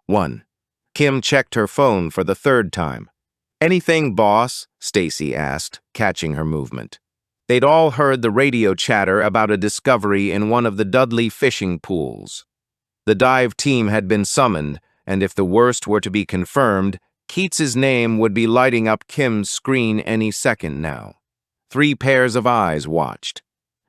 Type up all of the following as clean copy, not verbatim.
1. Kim checked her phone for the third time. "Anything, boss?" Stacy asked, catching her movement. They'd all heard the radio chatter about a discovery in one of the Dudley fishing pools. The dive team had been summoned, and if the worst were to be confirmed, Keats's name would be lighting up Kim's screen any second now. 3 pairs of eyes watched.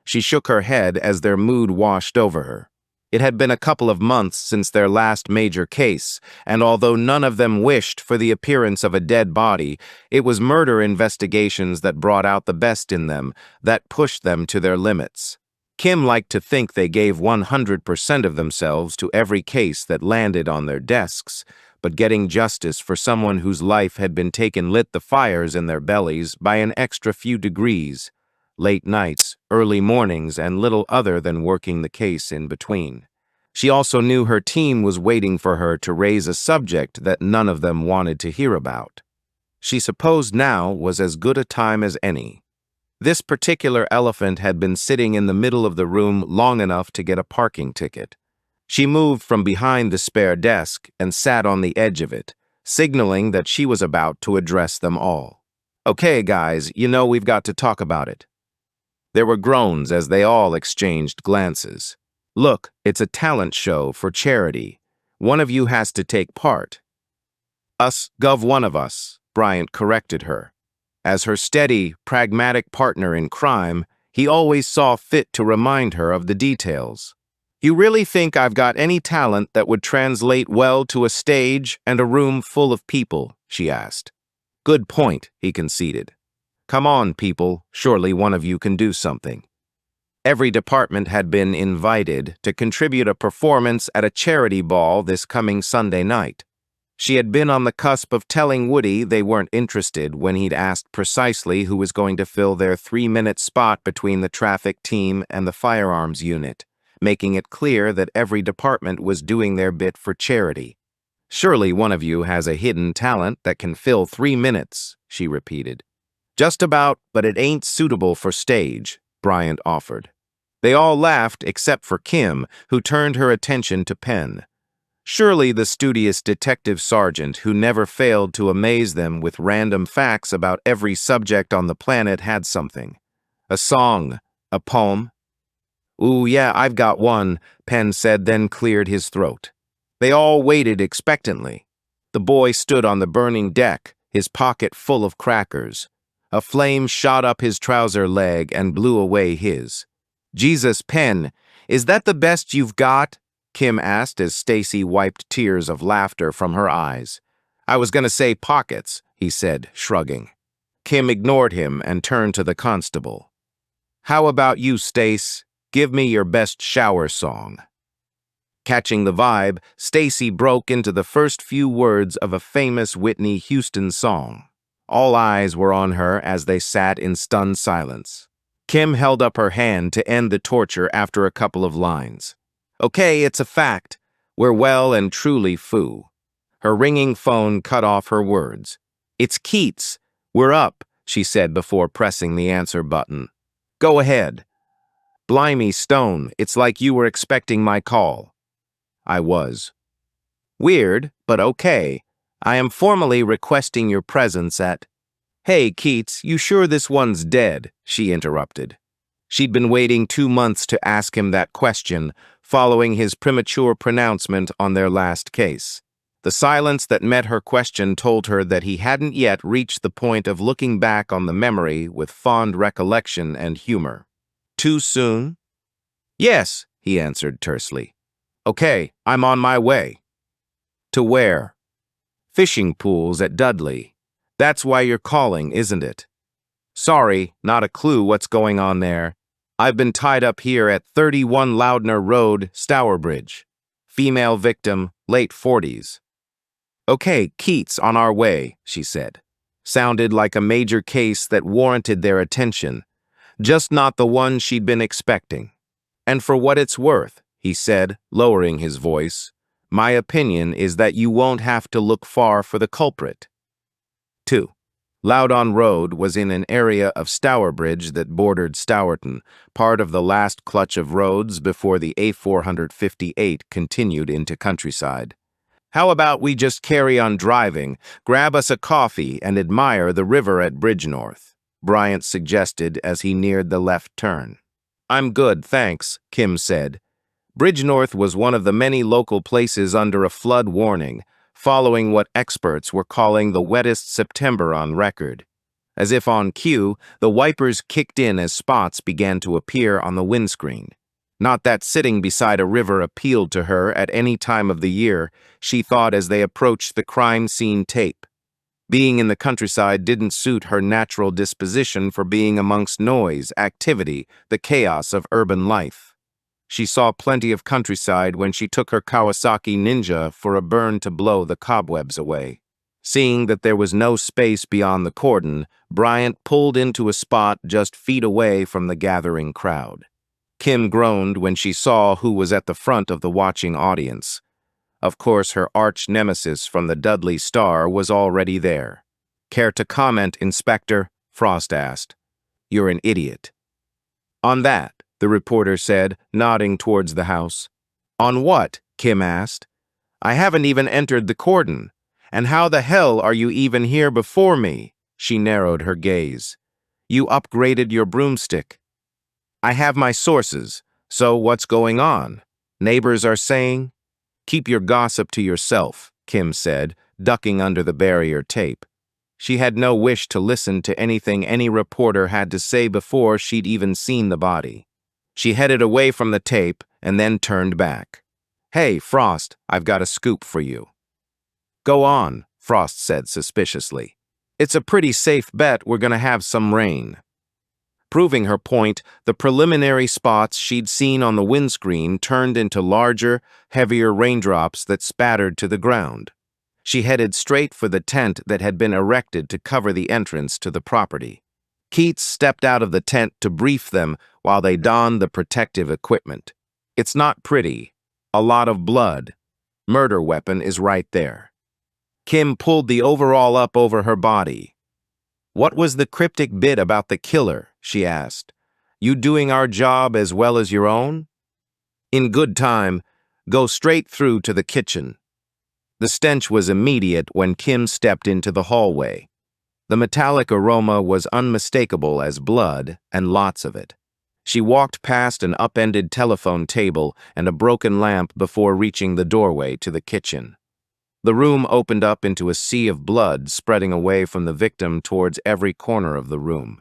She shook her head as their mood washed over her. It had been a couple of months since their last major case, and although none of them wished for the appearance of a dead body, it was murder investigations that brought out the best in them, that pushed them to their limits. Kim liked to think they gave 100% of themselves to every case that landed on their desks, but getting justice for someone whose life had been taken lit the fires in their bellies by an extra few degrees. Late nights, early mornings, and little other than working the case in between. She also knew her team was waiting for her to raise a subject that none of them wanted to hear about. She supposed now was as good a time as any. This particular elephant had been sitting in the middle of the room long enough to get a parking ticket. She moved from behind the spare desk and sat on the edge of it, signaling that she was about to address them all. "Okay, guys, you know we've got to talk about it." There were groans as they all exchanged glances. "Look, it's a talent show for charity. One of you has to take part." "Us, one of us," Bryant corrected her. As her steady, pragmatic partner in crime, he always saw fit to remind her of the details. "You really think I've got any talent that would translate well to a stage and a room full of people?" she asked. "Good point," he conceded. "Come on, people, surely one of you can do something." Every department had been invited to contribute a performance at a charity ball this coming Sunday night. She had been on the cusp of telling Woody they weren't interested when he'd asked precisely who was going to fill their 3-minute spot between the traffic team and the firearms unit, making it clear that every department was doing their bit for charity. "Surely one of you has a hidden talent that can fill 3 minutes," she repeated. "Just about, but it ain't suitable for stage," Bryant offered. They all laughed except for Kim, who turned her attention to Penn. Surely the studious detective sergeant who never failed to amaze them with random facts about every subject on the planet had something. A song, a poem. "Ooh, yeah, I've got one," Penn said, then cleared his throat. They all waited expectantly. The boy stood on the burning deck, his pocket full of crackers. A flame shot up his trouser leg and blew away his. "Jesus, Penn, is that the best you've got?" Kim asked as Stacy wiped tears of laughter from her eyes. "I was going to say pockets," he said, shrugging. Kim ignored him and turned to the constable. "How about you, Stace? Give me your best shower song." Catching the vibe, Stacy broke into the first few words of a famous Whitney Houston song. All eyes were on her as they sat in stunned silence. Kim held up her hand to end the torture after a couple of lines. "Okay, it's a fact. We're well and truly foo." Her ringing phone cut off her words. "It's Keats. We're up," she said before pressing the answer button. "Go ahead." "Blimey, Stone, it's like you were expecting my call." "I was." "Weird, but okay. I am formally requesting your presence at—" "Hey, Keats, you sure this one's dead?" she interrupted. She'd been waiting 2 months to ask him that question, following his premature pronouncement on their last case. The silence that met her question told her that he hadn't yet reached the point of looking back on the memory with fond recollection and humor. "Too soon?" "Yes," he answered tersely. "Okay, I'm on my way." "To where?" "Fishing pools at Dudley. That's why you're calling, isn't it?" "Sorry, not a clue what's going on there. I've been tied up here at 31 Loudner Road, Stourbridge. Female victim, late 40s. "Okay, Keats, on our way," she said. Sounded like a major case that warranted their attention, just not the one she'd been expecting. "And for what it's worth," he said, lowering his voice, "my opinion is that you won't have to look far for the culprit." 2. Loudon Road was in an area of Stourbridge that bordered Stourton, part of the last clutch of roads before the A458 continued into countryside. How about we just carry on driving, grab us a coffee, and admire the river at Bridgenorth? Bryant suggested as he neared the left turn. I'm good, thanks, Kim said. Bridgenorth was one of the many local places under a flood warning, following what experts were calling the wettest September on record. As if on cue, the wipers kicked in as spots began to appear on the windscreen. Not that sitting beside a river appealed to her at any time of the year, she thought as they approached the crime scene tape. Being in the countryside didn't suit her natural disposition for being amongst noise, activity, the chaos of urban life. She saw plenty of countryside when she took her Kawasaki Ninja for a burn to blow the cobwebs away. Seeing that there was no space beyond the cordon, Bryant pulled into a spot just feet away from the gathering crowd. Kim groaned when she saw who was at the front of the watching audience. Of course, her arch nemesis from the Dudley Star was already there. Care to comment, Inspector? Frost asked. You're an idiot. On that, the reporter said, nodding towards the house. On what? Kim asked. I haven't even entered the cordon. And how the hell are you even here before me? She narrowed her gaze. You upgraded your broomstick. I have my sources, so what's going on? Neighbors are saying? Keep your gossip to yourself, Kim said, ducking under the barrier tape. She had no wish to listen to anything any reporter had to say before she'd even seen the body. She headed away from the tape and then turned back. Hey, Frost, I've got a scoop for you. Go on, Frost said suspiciously. It's a pretty safe bet we're going to have some rain. Proving her point, the preliminary spots she'd seen on the windscreen turned into larger, heavier raindrops that spattered to the ground. She headed straight for the tent that had been erected to cover the entrance to the property. Keats stepped out of the tent to brief them while they donned the protective equipment. It's not pretty. A lot of blood. Murder weapon is right there. Kim pulled the overall up over her body. What was the cryptic bit about the killer? She asked. You doing our job as well as your own? In good time, go straight through to the kitchen. The stench was immediate when Kim stepped into the hallway. The metallic aroma was unmistakable as blood, and lots of it. She walked past an upended telephone table and a broken lamp before reaching the doorway to the kitchen. The room opened up into a sea of blood spreading away from the victim towards every corner of the room.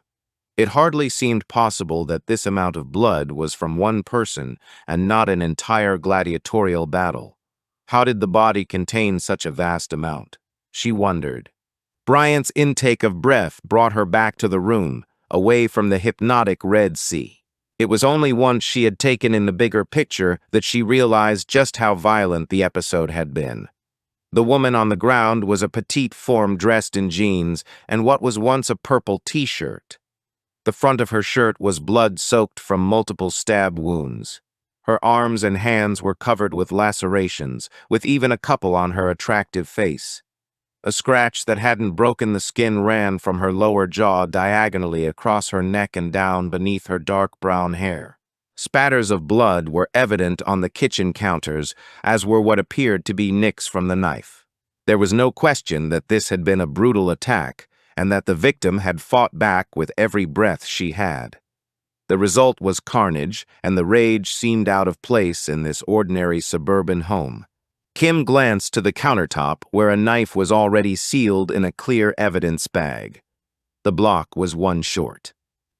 It hardly seemed possible that this amount of blood was from one person and not an entire gladiatorial battle. How did the body contain such a vast amount? She wondered. Bryant's intake of breath brought her back to the room, away from the hypnotic Red Sea. It was only once she had taken in the bigger picture that she realized just how violent the episode had been. The woman on the ground was a petite form dressed in jeans and what was once a purple t-shirt. The front of her shirt was blood-soaked from multiple stab wounds. Her arms and hands were covered with lacerations, with even a couple on her attractive face. A scratch that hadn't broken the skin ran from her lower jaw diagonally across her neck and down beneath her dark brown hair. Spatters of blood were evident on the kitchen counters, as were what appeared to be nicks from the knife. There was no question that this had been a brutal attack, and that the victim had fought back with every breath she had. The result was carnage, and the rage seemed out of place in this ordinary suburban home. Kim glanced to the countertop where a knife was already sealed in a clear evidence bag. The block was one short.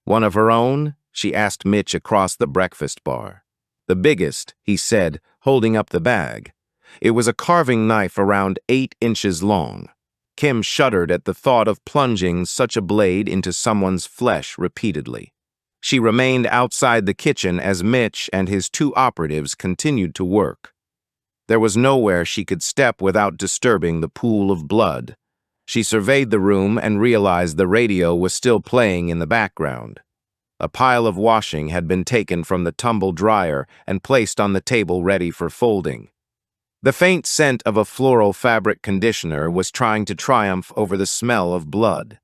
One of her own? She asked Mitch across the breakfast bar. The biggest, he said, holding up the bag. It was a carving knife around 8 inches long. Kim shuddered at the thought of plunging such a blade into someone's flesh repeatedly. She remained outside the kitchen as Mitch and his 2 operatives continued to work. There was nowhere she could step without disturbing the pool of blood. She surveyed the room and realized the radio was still playing in the background. A pile of washing had been taken from the tumble dryer and placed on the table ready for folding. The faint scent of a floral fabric conditioner was trying to triumph over the smell of blood.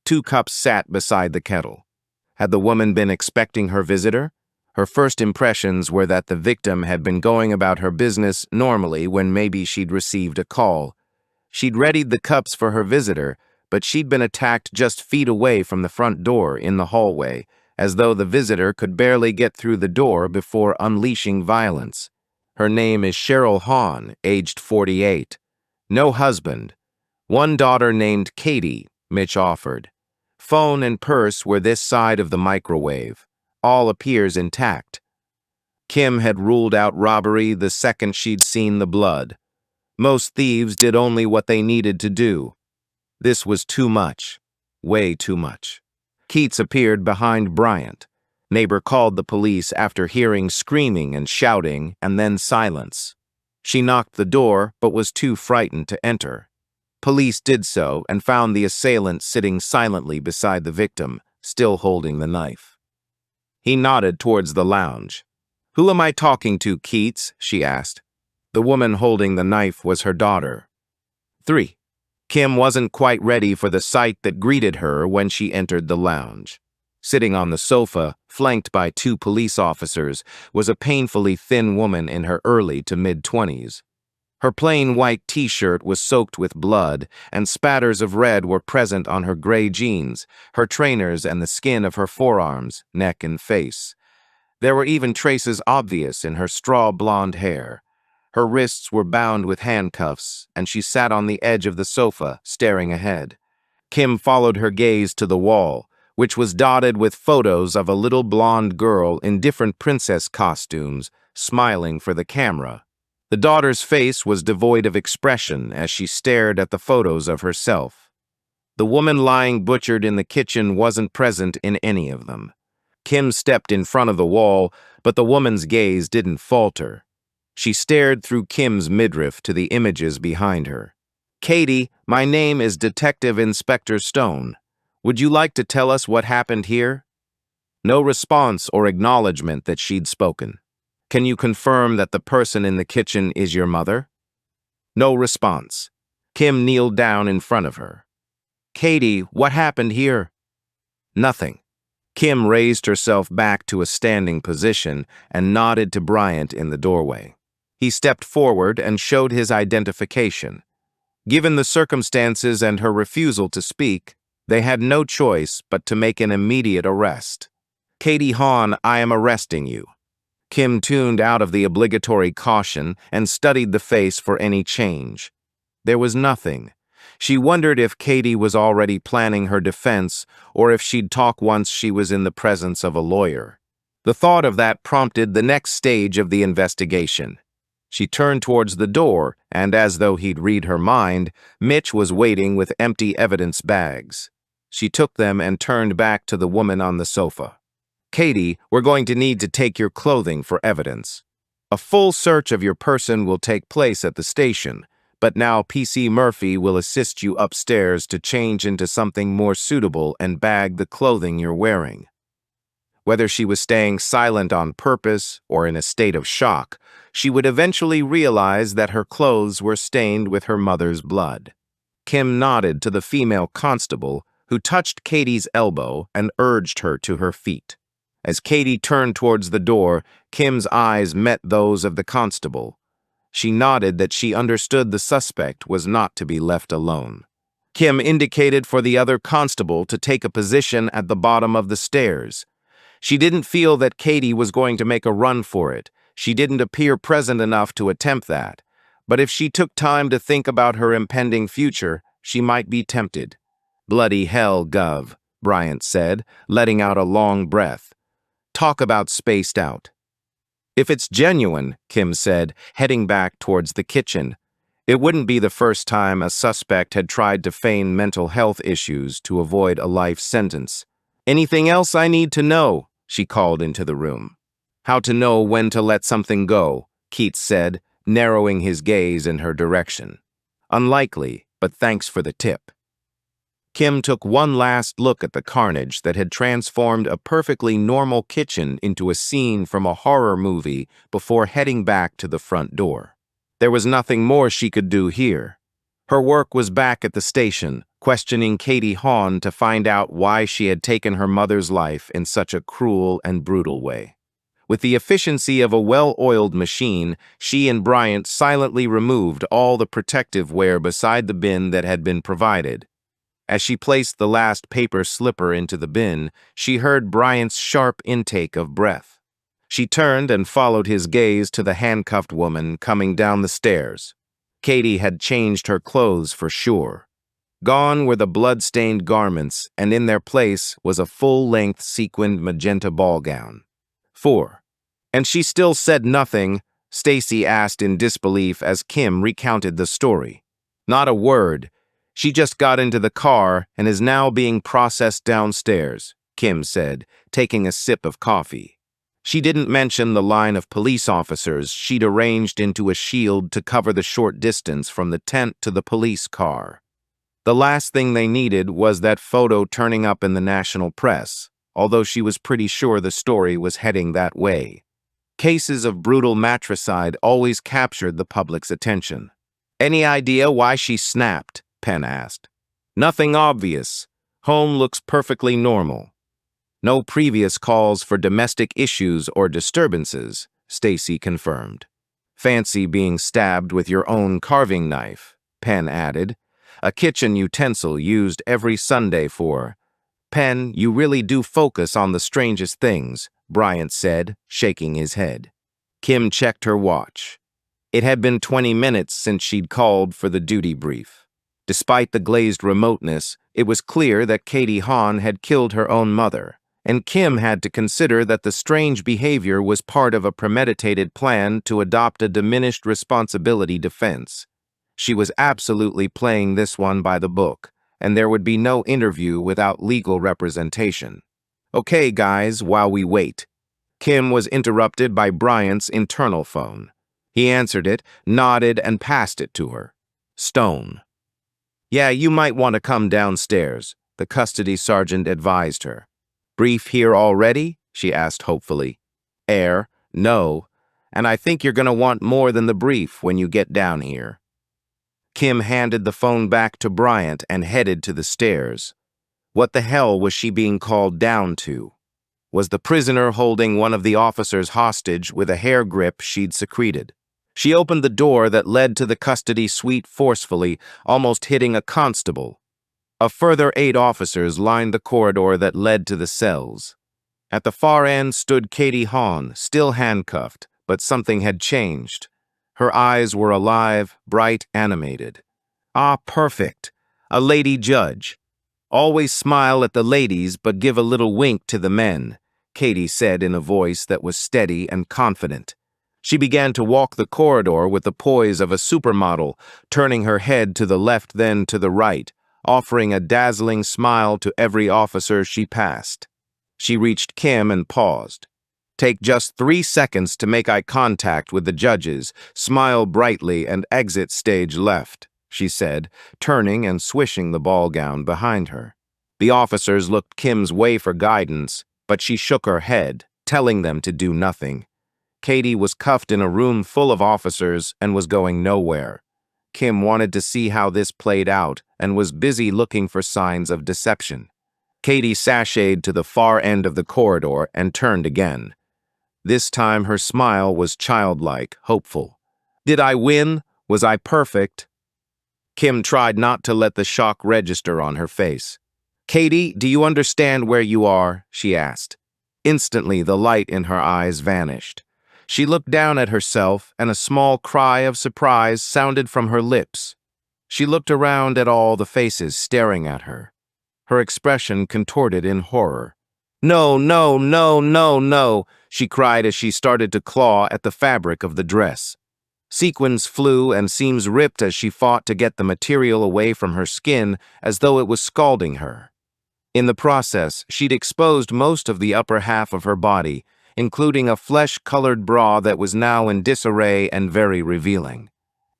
2 cups sat beside the kettle. Had the woman been expecting her visitor? Her first impressions were that the victim had been going about her business normally when maybe she'd received a call. She'd readied the cups for her visitor, but she'd been attacked just feet away from the front door in the hallway, as though the visitor could barely get through the door before unleashing violence. Her name is Cheryl Hahn, aged 48. No husband. One daughter named Katie, Mitch offered. Phone and purse were this side of the microwave. All appears intact. Kim had ruled out robbery the second she'd seen the blood. Most thieves did only what they needed to do. This was too much. Way too much. Keats appeared behind Bryant. Neighbor called the police after hearing screaming and shouting and then silence. She knocked the door but was too frightened to enter. Police did so and found the assailant sitting silently beside the victim, still holding the knife. He nodded towards the lounge. "Who am I talking to, Keats?" she asked. The woman holding the knife was her daughter. 3. Kim wasn't quite ready for the sight that greeted her when she entered the lounge. Sitting on the sofa, flanked by 2 police officers, was a painfully thin woman in her early to mid-20s. Her plain white t-shirt was soaked with blood, and spatters of red were present on her gray jeans, her trainers, and the skin of her forearms, neck, and face. There were even traces obvious in her straw blonde hair. Her wrists were bound with handcuffs, and she sat on the edge of the sofa, staring ahead. Kim followed her gaze to the wall, which was dotted with photos of a little blonde girl in different princess costumes, smiling for the camera. The daughter's face was devoid of expression as she stared at the photos of herself. The woman lying butchered in the kitchen wasn't present in any of them. Kim stepped in front of the wall, but the woman's gaze didn't falter. She stared through Kim's midriff to the images behind her. "Katie, my name is Detective Inspector Stone. Would you like to tell us what happened here?" No response or acknowledgement that she'd spoken. "Can you confirm that the person in the kitchen is your mother?" No response. Kim kneeled down in front of her. "Katie, what happened here?" Nothing. Kim raised herself back to a standing position and nodded to Bryant in the doorway. He stepped forward and showed his identification. Given the circumstances and her refusal to speak, they had no choice but to make an immediate arrest. "Katie Hahn, I am arresting you." Kim tuned out of the obligatory caution and studied the face for any change. There was nothing. She wondered if Katie was already planning her defense or if she'd talk once she was in the presence of a lawyer. The thought of that prompted the next stage of the investigation. She turned towards the door, and as though he'd read her mind, Mitch was waiting with empty evidence bags. She took them and turned back to the woman on the sofa. "Katie, we're going to need to take your clothing for evidence. A full search of your person will take place at the station, but now PC Murphy will assist you upstairs to change into something more suitable and bag the clothing you're wearing." Whether she was staying silent on purpose or in a state of shock, she would eventually realize that her clothes were stained with her mother's blood. Kim nodded to the female constable, who touched Katie's elbow and urged her to her feet. As Katie turned towards the door, Kim's eyes met those of the constable. She nodded that she understood the suspect was not to be left alone. Kim indicated for the other constable to take a position at the bottom of the stairs. She didn't feel that Katie was going to make a run for it. She didn't appear present enough to attempt that. But if she took time to think about her impending future, she might be tempted. "Bloody hell, Gov," Bryant said, letting out a long breath. "Talk about spaced out." "If it's genuine," Kim said, heading back towards the kitchen, "it wouldn't be the first time a suspect had tried to feign mental health issues to avoid a life sentence. Anything else I need to know?" she called into the room. "How to know when to let something go," Keats said, narrowing his gaze in her direction. "Unlikely, but thanks for the tip." Kim took one last look at the carnage that had transformed a perfectly normal kitchen into a scene from a horror movie before heading back to the front door. There was nothing more she could do here. Her work was back at the station, questioning Katie Hahn to find out why she had taken her mother's life in such a cruel and brutal way. With the efficiency of a well-oiled machine, she and Bryant silently removed all the protective wear beside the bin that had been provided. As she placed the last paper slipper into the bin, she heard Bryant's sharp intake of breath. She turned and followed his gaze to the handcuffed woman coming down the stairs. Katie had changed her clothes for sure. Gone were the blood-stained garments, and in their place was a full-length sequined magenta ball gown. 4. And she still said nothing, Stacy asked in disbelief as Kim recounted the story. Not a word. She just got into the car and is now being processed downstairs, Kim said, taking a sip of coffee. She didn't mention the line of police officers she'd arranged into a shield to cover the short distance from the tent to the police car. The last thing they needed was that photo turning up in the national press, although she was pretty sure the story was heading that way. Cases of brutal matricide always captured the public's attention. Any idea why she snapped? Penn asked. Nothing obvious. Home looks perfectly normal. No previous calls for domestic issues or disturbances, Stacy confirmed. Fancy being stabbed with your own carving knife, Penn added. A kitchen utensil used every Sunday for. Penn, you really do focus on the strangest things, Bryant said, shaking his head. Kim checked her watch. It had been 20 minutes since she'd called for the duty brief. Despite the glazed remoteness, it was clear that Katie Hahn had killed her own mother, and Kim had to consider that the strange behavior was part of a premeditated plan to adopt a diminished responsibility defense. She was absolutely playing this one by the book, and there would be no interview without legal representation. Okay, guys, while we wait. Kim was interrupted by Bryant's internal phone. He answered it, nodded, and passed it to her. Stone. Yeah, you might want to come downstairs, the custody sergeant advised her. Brief here already? She asked hopefully. No, and I think you're going to want more than the brief when you get down here. Kim handed the phone back to Bryant and headed to the stairs. What the hell was she being called down to? Was the prisoner holding one of the officers hostage with a hair grip she'd secreted? She opened the door that led to the custody suite forcefully, almost hitting a constable. A further 8 officers lined the corridor that led to the cells. At the far end stood Katie Hahn, still handcuffed, but something had changed. Her eyes were alive, bright, animated. Ah, perfect. A lady judge. Always smile at the ladies but give a little wink to the men, Katie said in a voice that was steady and confident. She began to walk the corridor with the poise of a supermodel, turning her head to the left then to the right, offering a dazzling smile to every officer she passed. She reached Kim and paused. Take just 3 seconds to make eye contact with the judges, smile brightly, and exit stage left, she said, turning and swishing the ball gown behind her. The officers looked Kim's way for guidance, but she shook her head, telling them to do nothing. Katie was cuffed in a room full of officers and was going nowhere. Kim wanted to see how this played out and was busy looking for signs of deception. Katie sashayed to the far end of the corridor and turned again. This time her smile was childlike, hopeful. Did I win? Was I perfect? Kim tried not to let the shock register on her face. Katie, do you understand where you are? She asked. Instantly, the light in her eyes vanished. She looked down at herself, and a small cry of surprise sounded from her lips. She looked around at all the faces staring at her. Her expression contorted in horror. No, no, no, no, no, she cried as she started to claw at the fabric of the dress. Sequins flew and seams ripped as she fought to get the material away from her skin as though it was scalding her. In the process, she'd exposed most of the upper half of her body, including a flesh-colored bra that was now in disarray and very revealing.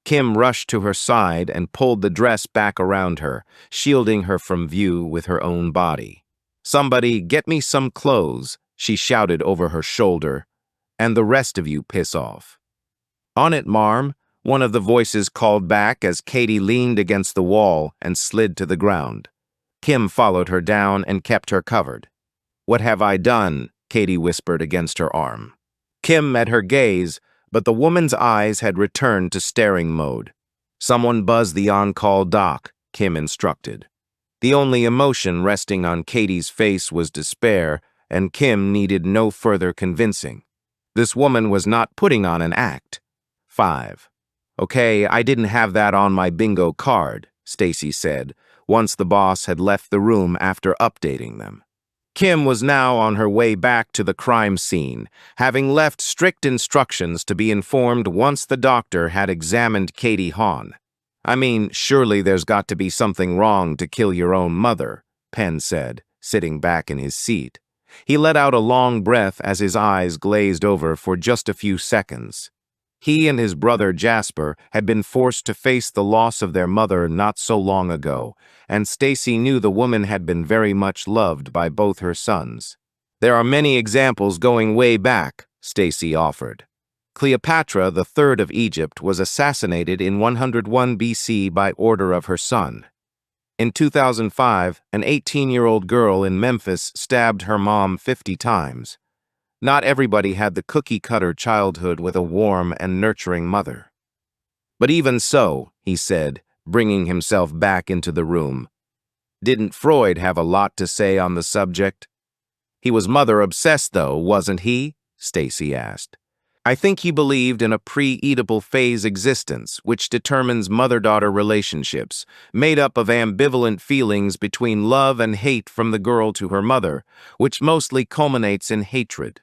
Kim rushed to her side and pulled the dress back around her, shielding her from view with her own body. Somebody, get me some clothes, she shouted over her shoulder, and the rest of you piss off. On it, marm, one of the voices called back as Katie leaned against the wall and slid to the ground. Kim followed her down and kept her covered. What have I done? Katie whispered against her arm. Kim met her gaze, but the woman's eyes had returned to staring mode. "Someone buzz the on-call doc," Kim instructed. The only emotion resting on Katie's face was despair, and Kim needed no further convincing. This woman was not putting on an act. 5. "Okay, I didn't have that on my bingo card," Stacy said, once the boss had left the room after updating them. Kim was now on her way back to the crime scene, having left strict instructions to be informed once the doctor had examined Katie Hahn. "I mean, surely there's got to be something wrong to kill your own mother," Penn said, sitting back in his seat. He let out a long breath as his eyes glazed over for just a few seconds. He and his brother Jasper had been forced to face the loss of their mother not so long ago, and Stacy knew the woman had been very much loved by both her sons. "There are many examples going way back," Stacy offered. Cleopatra, the third of Egypt, was assassinated in 101 BC by order of her son. In 2005, an 18-year-old girl in Memphis stabbed her mom 50 times. Not everybody had the cookie-cutter childhood with a warm and nurturing mother. "But even so," he said, bringing himself back into the room, "didn't Freud have a lot to say on the subject?" "He was mother-obsessed, though, wasn't he?" Stacy asked. "I think he believed in a pre-Oedipal phase existence, which determines mother-daughter relationships, made up of ambivalent feelings between love and hate from the girl to her mother, which mostly culminates in hatred."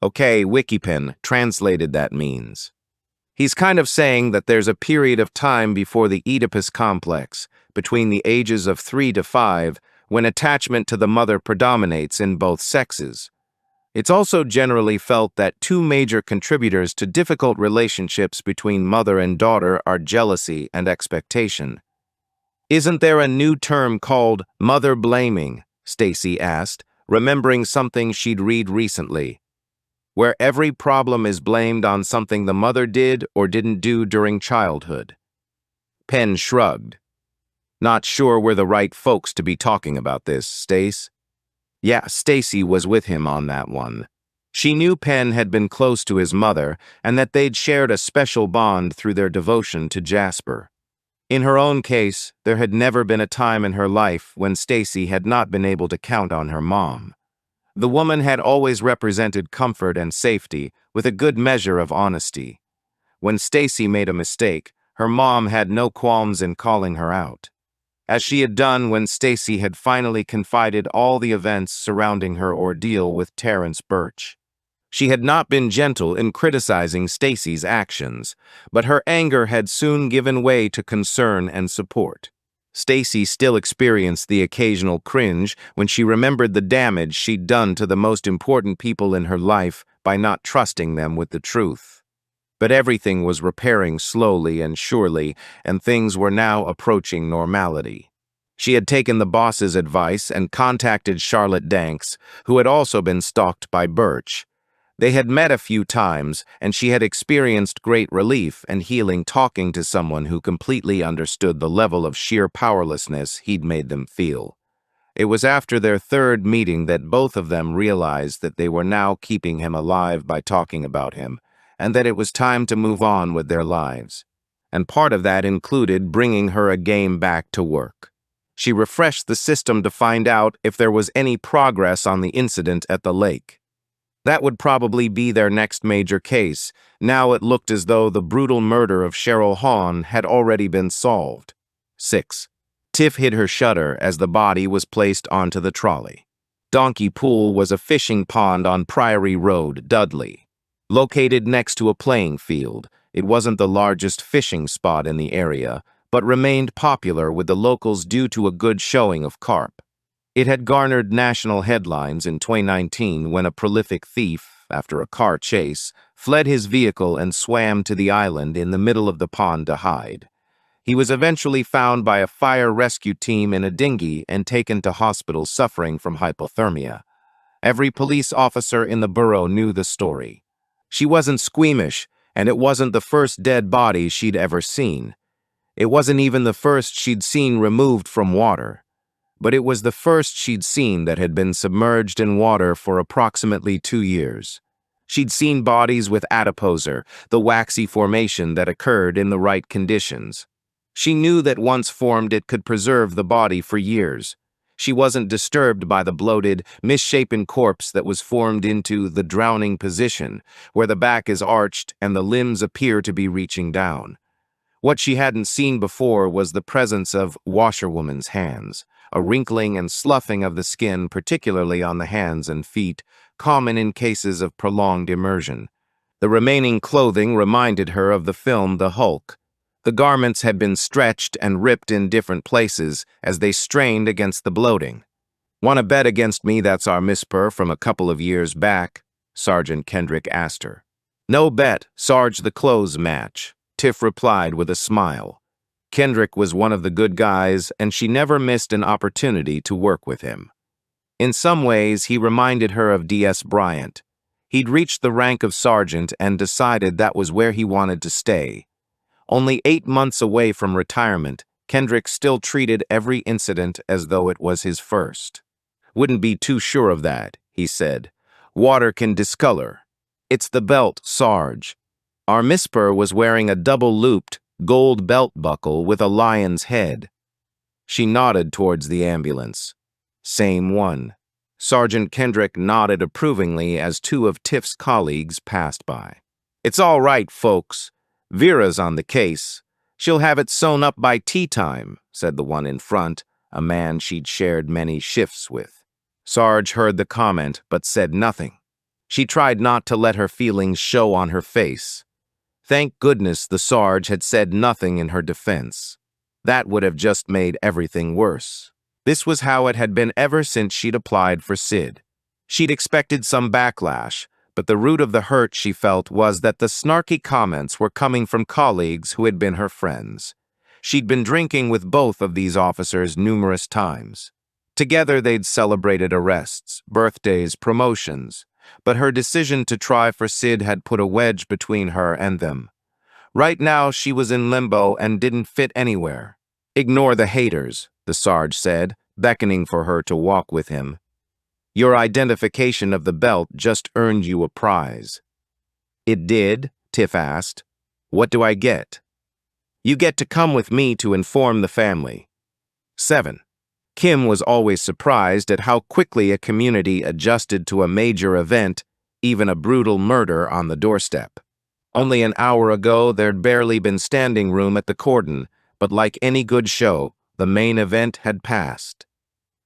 Okay, Wikipen translated that means. He's kind of saying that there's a period of time before the Oedipus complex, between the ages of 3 to 5, when attachment to the mother predominates in both sexes. It's also generally felt that two major contributors to difficult relationships between mother and daughter are jealousy and expectation. "Isn't there a new term called mother blaming?" Stacy asked, remembering something she'd read recently, "where every problem is blamed on something the mother did or didn't do during childhood." Penn shrugged. "Not sure we're the right folks to be talking about this, Stace." Yeah, Stacy was with him on that one. She knew Penn had been close to his mother and that they'd shared a special bond through their devotion to Jasper. In her own case, there had never been a time in her life when Stacy had not been able to count on her mom. The woman had always represented comfort and safety with a good measure of honesty. When Stacy made a mistake, her mom had no qualms in calling her out, as she had done when Stacy had finally confided all the events surrounding her ordeal with Terrence Birch. She had not been gentle in criticizing Stacy's actions, but her anger had soon given way to concern and support. Stacy still experienced the occasional cringe when she remembered the damage she'd done to the most important people in her life by not trusting them with the truth. But everything was repairing slowly and surely, and things were now approaching normality. She had taken the boss's advice and contacted Charlotte Danks, who had also been stalked by Birch. They had met a few times, and she had experienced great relief and healing talking to someone who completely understood the level of sheer powerlessness he'd made them feel. It was after their third meeting that both of them realized that they were now keeping him alive by talking about him, and that it was time to move on with their lives. And part of that included bringing her a game back to work. She refreshed the system to find out if there was any progress on the incident at the lake. That would probably be their next major case. Now it looked as though the brutal murder of Cheryl Hahn had already been solved. 6. Tiff hid her shudder as the body was placed onto the trolley. Donkey Pool was a fishing pond on Priory Road, Dudley. Located next to a playing field, it wasn't the largest fishing spot in the area, but remained popular with the locals due to a good showing of carp. It had garnered national headlines in 2019 when a prolific thief, after a car chase, fled his vehicle and swam to the island in the middle of the pond to hide. He was eventually found by a fire rescue team in a dinghy and taken to hospital suffering from hypothermia. Every police officer in the borough knew the story. She wasn't squeamish, and it wasn't the first dead body she'd ever seen. It wasn't even the first she'd seen removed from water. But it was the first she'd seen that had been submerged in water for approximately 2 years. She'd seen bodies with adiposer, the waxy formation that occurred in the right conditions. She knew that once formed it could preserve the body for years. She wasn't disturbed by the bloated, misshapen corpse that was formed into the drowning position, where the back is arched and the limbs appear to be reaching down. What she hadn't seen before was the presence of washerwoman's hands, a wrinkling and sloughing of the skin, particularly on the hands and feet, common in cases of prolonged immersion. The remaining clothing reminded her of the film The Hulk. The garments had been stretched and ripped in different places as they strained against the bloating. "Want to bet against me that's our Miss Purr from a couple of years back?" Sergeant Kendrick asked her. "No bet, Sarge, the clothes match," Tiff replied with a smile. Kendrick was one of the good guys, and she never missed an opportunity to work with him. In some ways, he reminded her of D.S. Bryant. He'd reached the rank of sergeant and decided that was where he wanted to stay. Only 8 months away from retirement, Kendrick still treated every incident as though it was his first. "Wouldn't be too sure of that," he said. "Water can discolor. It's the belt, Sarge." Our Miss Purr was wearing a double-looped, gold belt buckle with a lion's head. She nodded towards the ambulance. "Same one." Sergeant Kendrick nodded approvingly as 2 of Tiff's colleagues passed by. "It's all right, folks. Vera's on the case. She'll have it sewn up by tea time," said the one in front, a man she'd shared many shifts with. Sarge heard the comment but said nothing. She tried not to let her feelings show on her face. Thank goodness the Sarge had said nothing in her defense. That would have just made everything worse. This was how it had been ever since she'd applied for SID. She'd expected some backlash, but the root of the hurt she felt was that the snarky comments were coming from colleagues who had been her friends. She'd been drinking with both of these officers numerous times. Together they'd celebrated arrests, birthdays, promotions, but her decision to try for SID had put a wedge between her and them. Right now she was in limbo and didn't fit anywhere. "Ignore the haters," the Sarge said, beckoning for her to walk with him. "Your identification of the belt just earned you a prize." "It did?" Tiff asked. "What do I get?" "You get to come with me to inform the family." 7. Kim was always surprised at how quickly a community adjusted to a major event, even a brutal murder on the doorstep. Only an hour ago, there'd barely been standing room at the cordon, but like any good show, the main event had passed.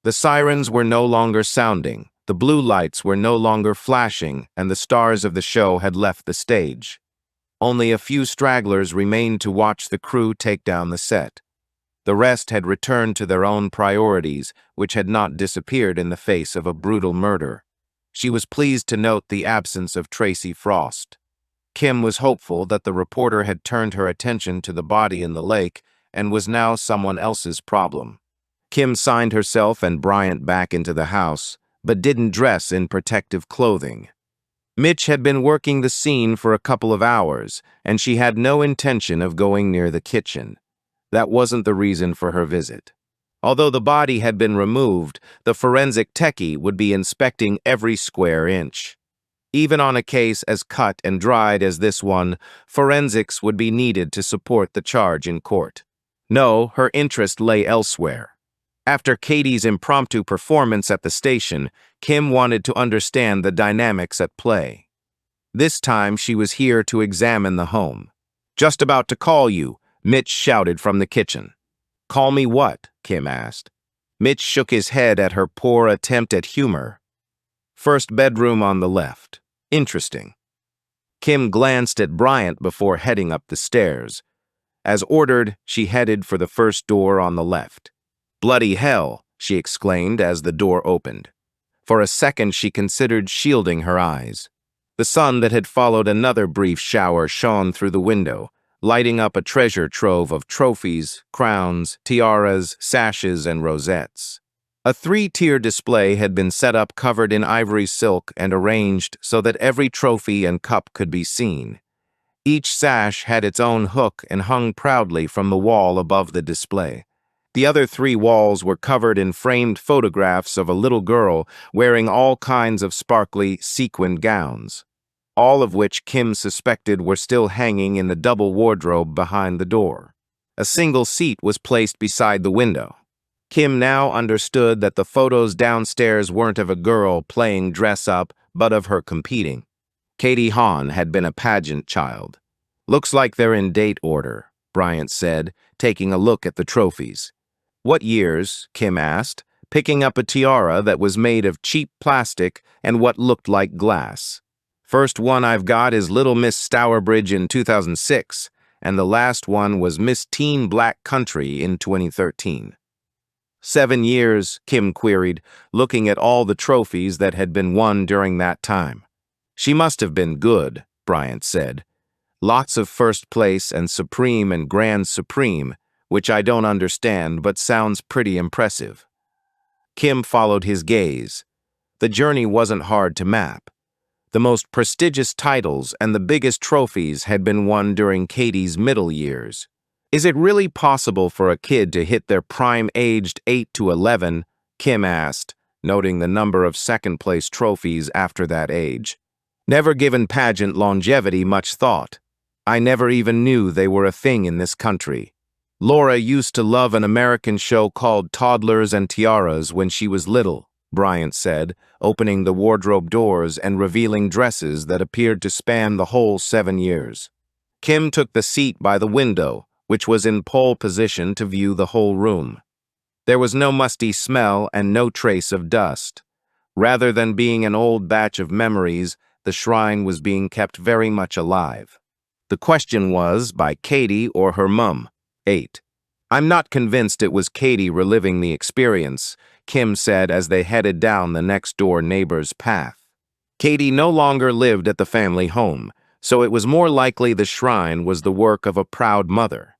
The sirens were no longer sounding, the blue lights were no longer flashing, and the stars of the show had left the stage. Only a few stragglers remained to watch the crew take down the set. The rest had returned to their own priorities, which had not disappeared in the face of a brutal murder. She was pleased to note the absence of Tracy Frost. Kim was hopeful that the reporter had turned her attention to the body in the lake and was now someone else's problem. Kim signed herself and Bryant back into the house, but didn't dress in protective clothing. Mitch had been working the scene for a couple of hours, and she had no intention of going near the kitchen. That wasn't the reason for her visit. Although the body had been removed, the forensic techie would be inspecting every square inch. Even on a case as cut and dried as this one, forensics would be needed to support the charge in court. No, her interest lay elsewhere. After Katie's impromptu performance at the station, Kim wanted to understand the dynamics at play. This time she was here to examine the home. "Just about to call you," Mitch shouted from the kitchen. "Call me what?" Kim asked. Mitch shook his head at her poor attempt at humor. "First bedroom on the left. Interesting." Kim glanced at Bryant before heading up the stairs. As ordered, she headed for the first door on the left. "Bloody hell," she exclaimed as the door opened. For a second she considered shielding her eyes. The sun that had followed another brief shower shone through the window, lighting up a treasure trove of trophies, crowns, tiaras, sashes, and rosettes. A 3-tier display had been set up covered in ivory silk and arranged so that every trophy and cup could be seen. Each sash had its own hook and hung proudly from the wall above the display. The other 3 walls were covered in framed photographs of a little girl wearing all kinds of sparkly, sequined gowns. all of which Kim suspected were still hanging in the double wardrobe behind the door. A single seat was placed beside the window. Kim now understood that the photos downstairs weren't of a girl playing dress-up, but of her competing. Katie Hahn had been a pageant child. "Looks like they're in date order," Bryant said, taking a look at the trophies. "What years?" Kim asked, picking up a tiara that was made of cheap plastic and what looked like glass. "First one I've got is Little Miss Stourbridge in 2006, and the last one was Miss Teen Black Country in 2013. 7 years, Kim queried, looking at all the trophies that had been won during that time. "She must have been good," Bryant said. "Lots of first place and supreme and grand supreme, which I don't understand but sounds pretty impressive." Kim followed his gaze. The journey wasn't hard to map. The most prestigious titles and the biggest trophies had been won during Katie's middle years. "Is it really possible for a kid to hit their prime aged 8 to 11? Kim asked, noting the number of second-place trophies after that age. "Never given pageant longevity much thought. I never even knew they were a thing in this country. Laura used to love an American show called Toddlers and Tiaras when she was little," Bryant said, opening the wardrobe doors and revealing dresses that appeared to span the whole 7 years. Kim took the seat by the window, which was in pole position to view the whole room. There was no musty smell and no trace of dust. Rather than being an old batch of memories, the shrine was being kept very much alive. The question was, by Katie or her mum? 8. "I'm not convinced it was Katie reliving the experience," Kim said as they headed down the next-door neighbor's path. Katie no longer lived at the family home, so it was more likely the shrine was the work of a proud mother.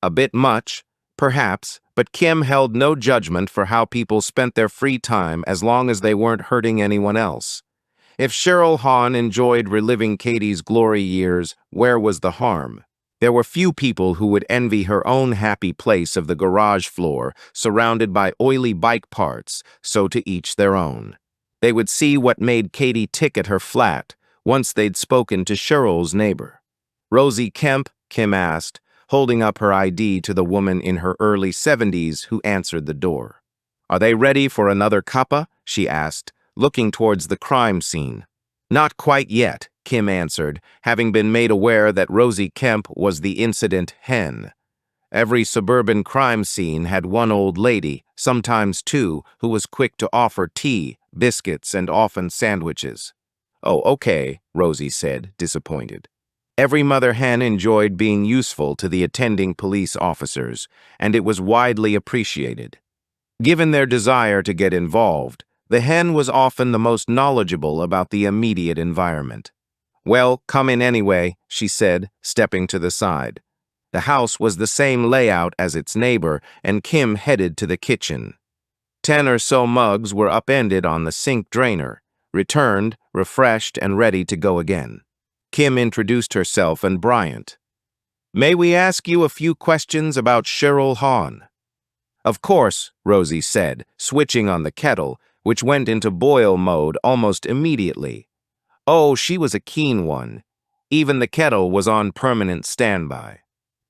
A bit much, perhaps, but Kim held no judgment for how people spent their free time as long as they weren't hurting anyone else. If Cheryl Hahn enjoyed reliving Katie's glory years, where was the harm? There were few people who would envy her own happy place of the garage floor, surrounded by oily bike parts, so to each their own. They would see what made Katie tick at her flat, once they'd spoken to Cheryl's neighbor. "Rosie Kemp?" Kim asked, holding up her ID to the woman in her early 70s who answered the door. "Are they ready for another cuppa?" she asked, looking towards the crime scene. "Not quite yet," Kim answered, having been made aware that Rosie Kemp was the incident hen. Every suburban crime scene had one old lady, sometimes two, who was quick to offer tea, biscuits, and often sandwiches. "Oh, okay," Rosie said, disappointed. Every mother hen enjoyed being useful to the attending police officers, and it was widely appreciated. Given their desire to get involved, the hen was often the most knowledgeable about the immediate environment. "Well, come in anyway," she said, stepping to the side. The house was the same layout as its neighbor, and Kim headed to the kitchen. 10 or so mugs were upended on the sink drainer, returned, refreshed, and ready to go again. Kim introduced herself and Bryant. "May we ask you a few questions about Cheryl Hahn?" "Of course," Rosie said, switching on the kettle, which went into boil mode almost immediately. Oh, she was a keen one. Even the kettle was on permanent standby.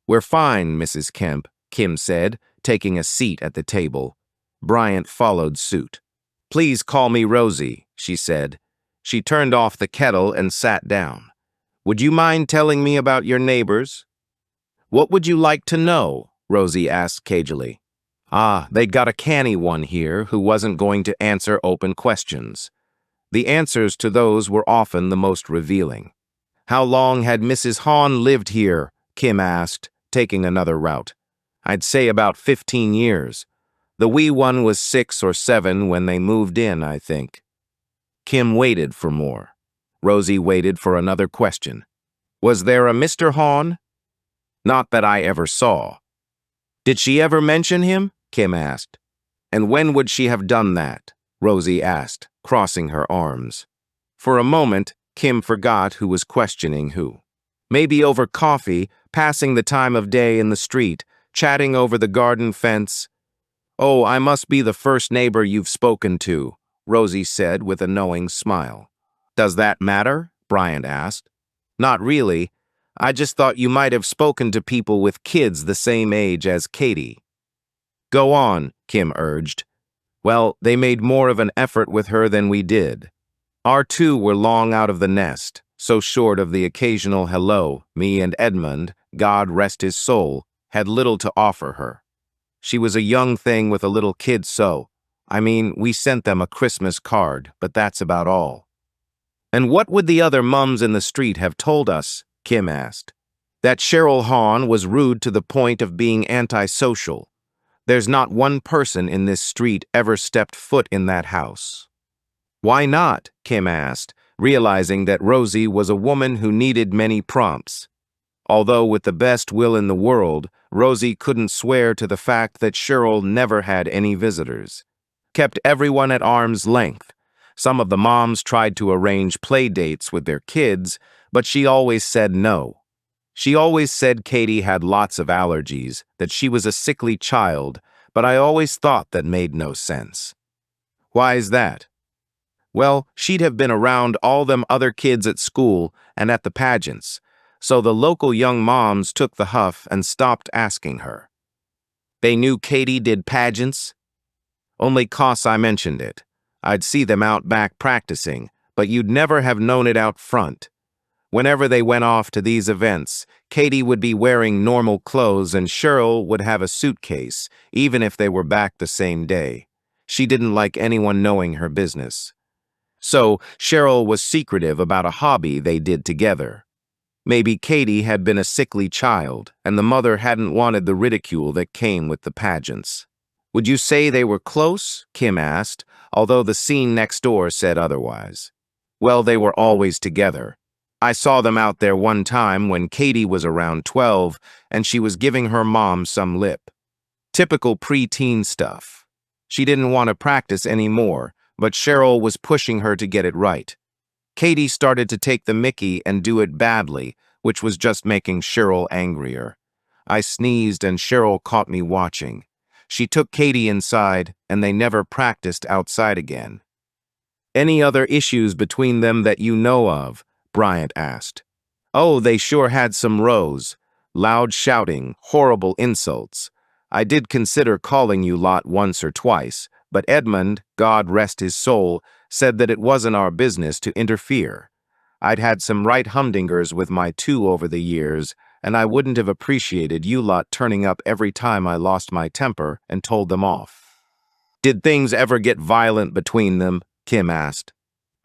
"We're fine, Mrs. Kemp," Kim said, taking a seat at the table. Bryant followed suit. "Please call me Rosie," she said. She turned off the kettle and sat down. "Would you mind telling me about your neighbors?" "What would you like to know?" Rosie asked cagily. They'd got a canny one here who wasn't going to answer open questions. The answers to those were often the most revealing. "How long had Mrs. Hahn lived here?" Kim asked, taking another route. "I'd say about 15 years. The wee one was 6 or 7 when they moved in, I think." Kim waited for more. Rosie waited for another question. "Was there a Mr. Hahn?" "Not that I ever saw." "Did she ever mention him?" Kim asked. "And when would she have done that?" Rosie asked, crossing her arms. For a moment, Kim forgot who was questioning who. "Maybe over coffee, passing the time of day in the street, chatting over the garden fence." "Oh, I must be the first neighbor you've spoken to," Rosie said with a knowing smile. "Does that matter?" Bryant asked. Not really. I just thought you might have spoken to people with kids the same age as Katie. Go on, Kim urged. Well, they made more of an effort with her than we did. Our two were long out of the nest, so short of the occasional hello, me and Edmund, God rest his soul, had little to offer her. She was a young thing with a little kid, we sent them a Christmas card, but that's about all. And what would the other mums in the street have told us? Kim asked. That Cheryl Hahn was rude to the point of being antisocial. There's not one person in this street ever stepped foot in that house. Why not? Kim asked, realizing that Rosie was a woman who needed many prompts. Although with the best will in the world, Rosie couldn't swear to the fact that Cheryl never had any visitors. Kept everyone at arm's length. Some of the moms tried to arrange play dates with their kids, but she always said no. She always said Katie had lots of allergies, that she was a sickly child, but I always thought that made no sense. Why is that? Well, she'd have been around all them other kids at school and at the pageants, so the local young moms took the huff and stopped asking her. They knew Katie did pageants? Only 'cause I mentioned it. I'd see them out back practicing, but you'd never have known it out front. Whenever they went off to these events, Katie would be wearing normal clothes and Cheryl would have a suitcase, even if they were back the same day. She didn't like anyone knowing her business. So Cheryl was secretive about a hobby they did together. Maybe Katie had been a sickly child, and the mother hadn't wanted the ridicule that came with the pageants. Would you say they were close? Kim asked, although the scene next door said otherwise. Well, they were always together. I saw them out there one time when Katie was around 12, and she was giving her mom some lip. Typical preteen stuff. She didn't want to practice anymore, but Cheryl was pushing her to get it right. Katie started to take the mickey and do it badly, which was just making Cheryl angrier. I sneezed and Cheryl caught me watching. She took Katie inside, and they never practiced outside again. Any other issues between them that you know of? Bryant asked. Oh, they sure had some rows. Loud shouting, horrible insults. I did consider calling you lot once or twice, but Edmund, God rest his soul, said that it wasn't our business to interfere. I'd had some right humdingers with my two over the years, and I wouldn't have appreciated you lot turning up every time I lost my temper and told them off. Did things ever get violent between them? Kim asked.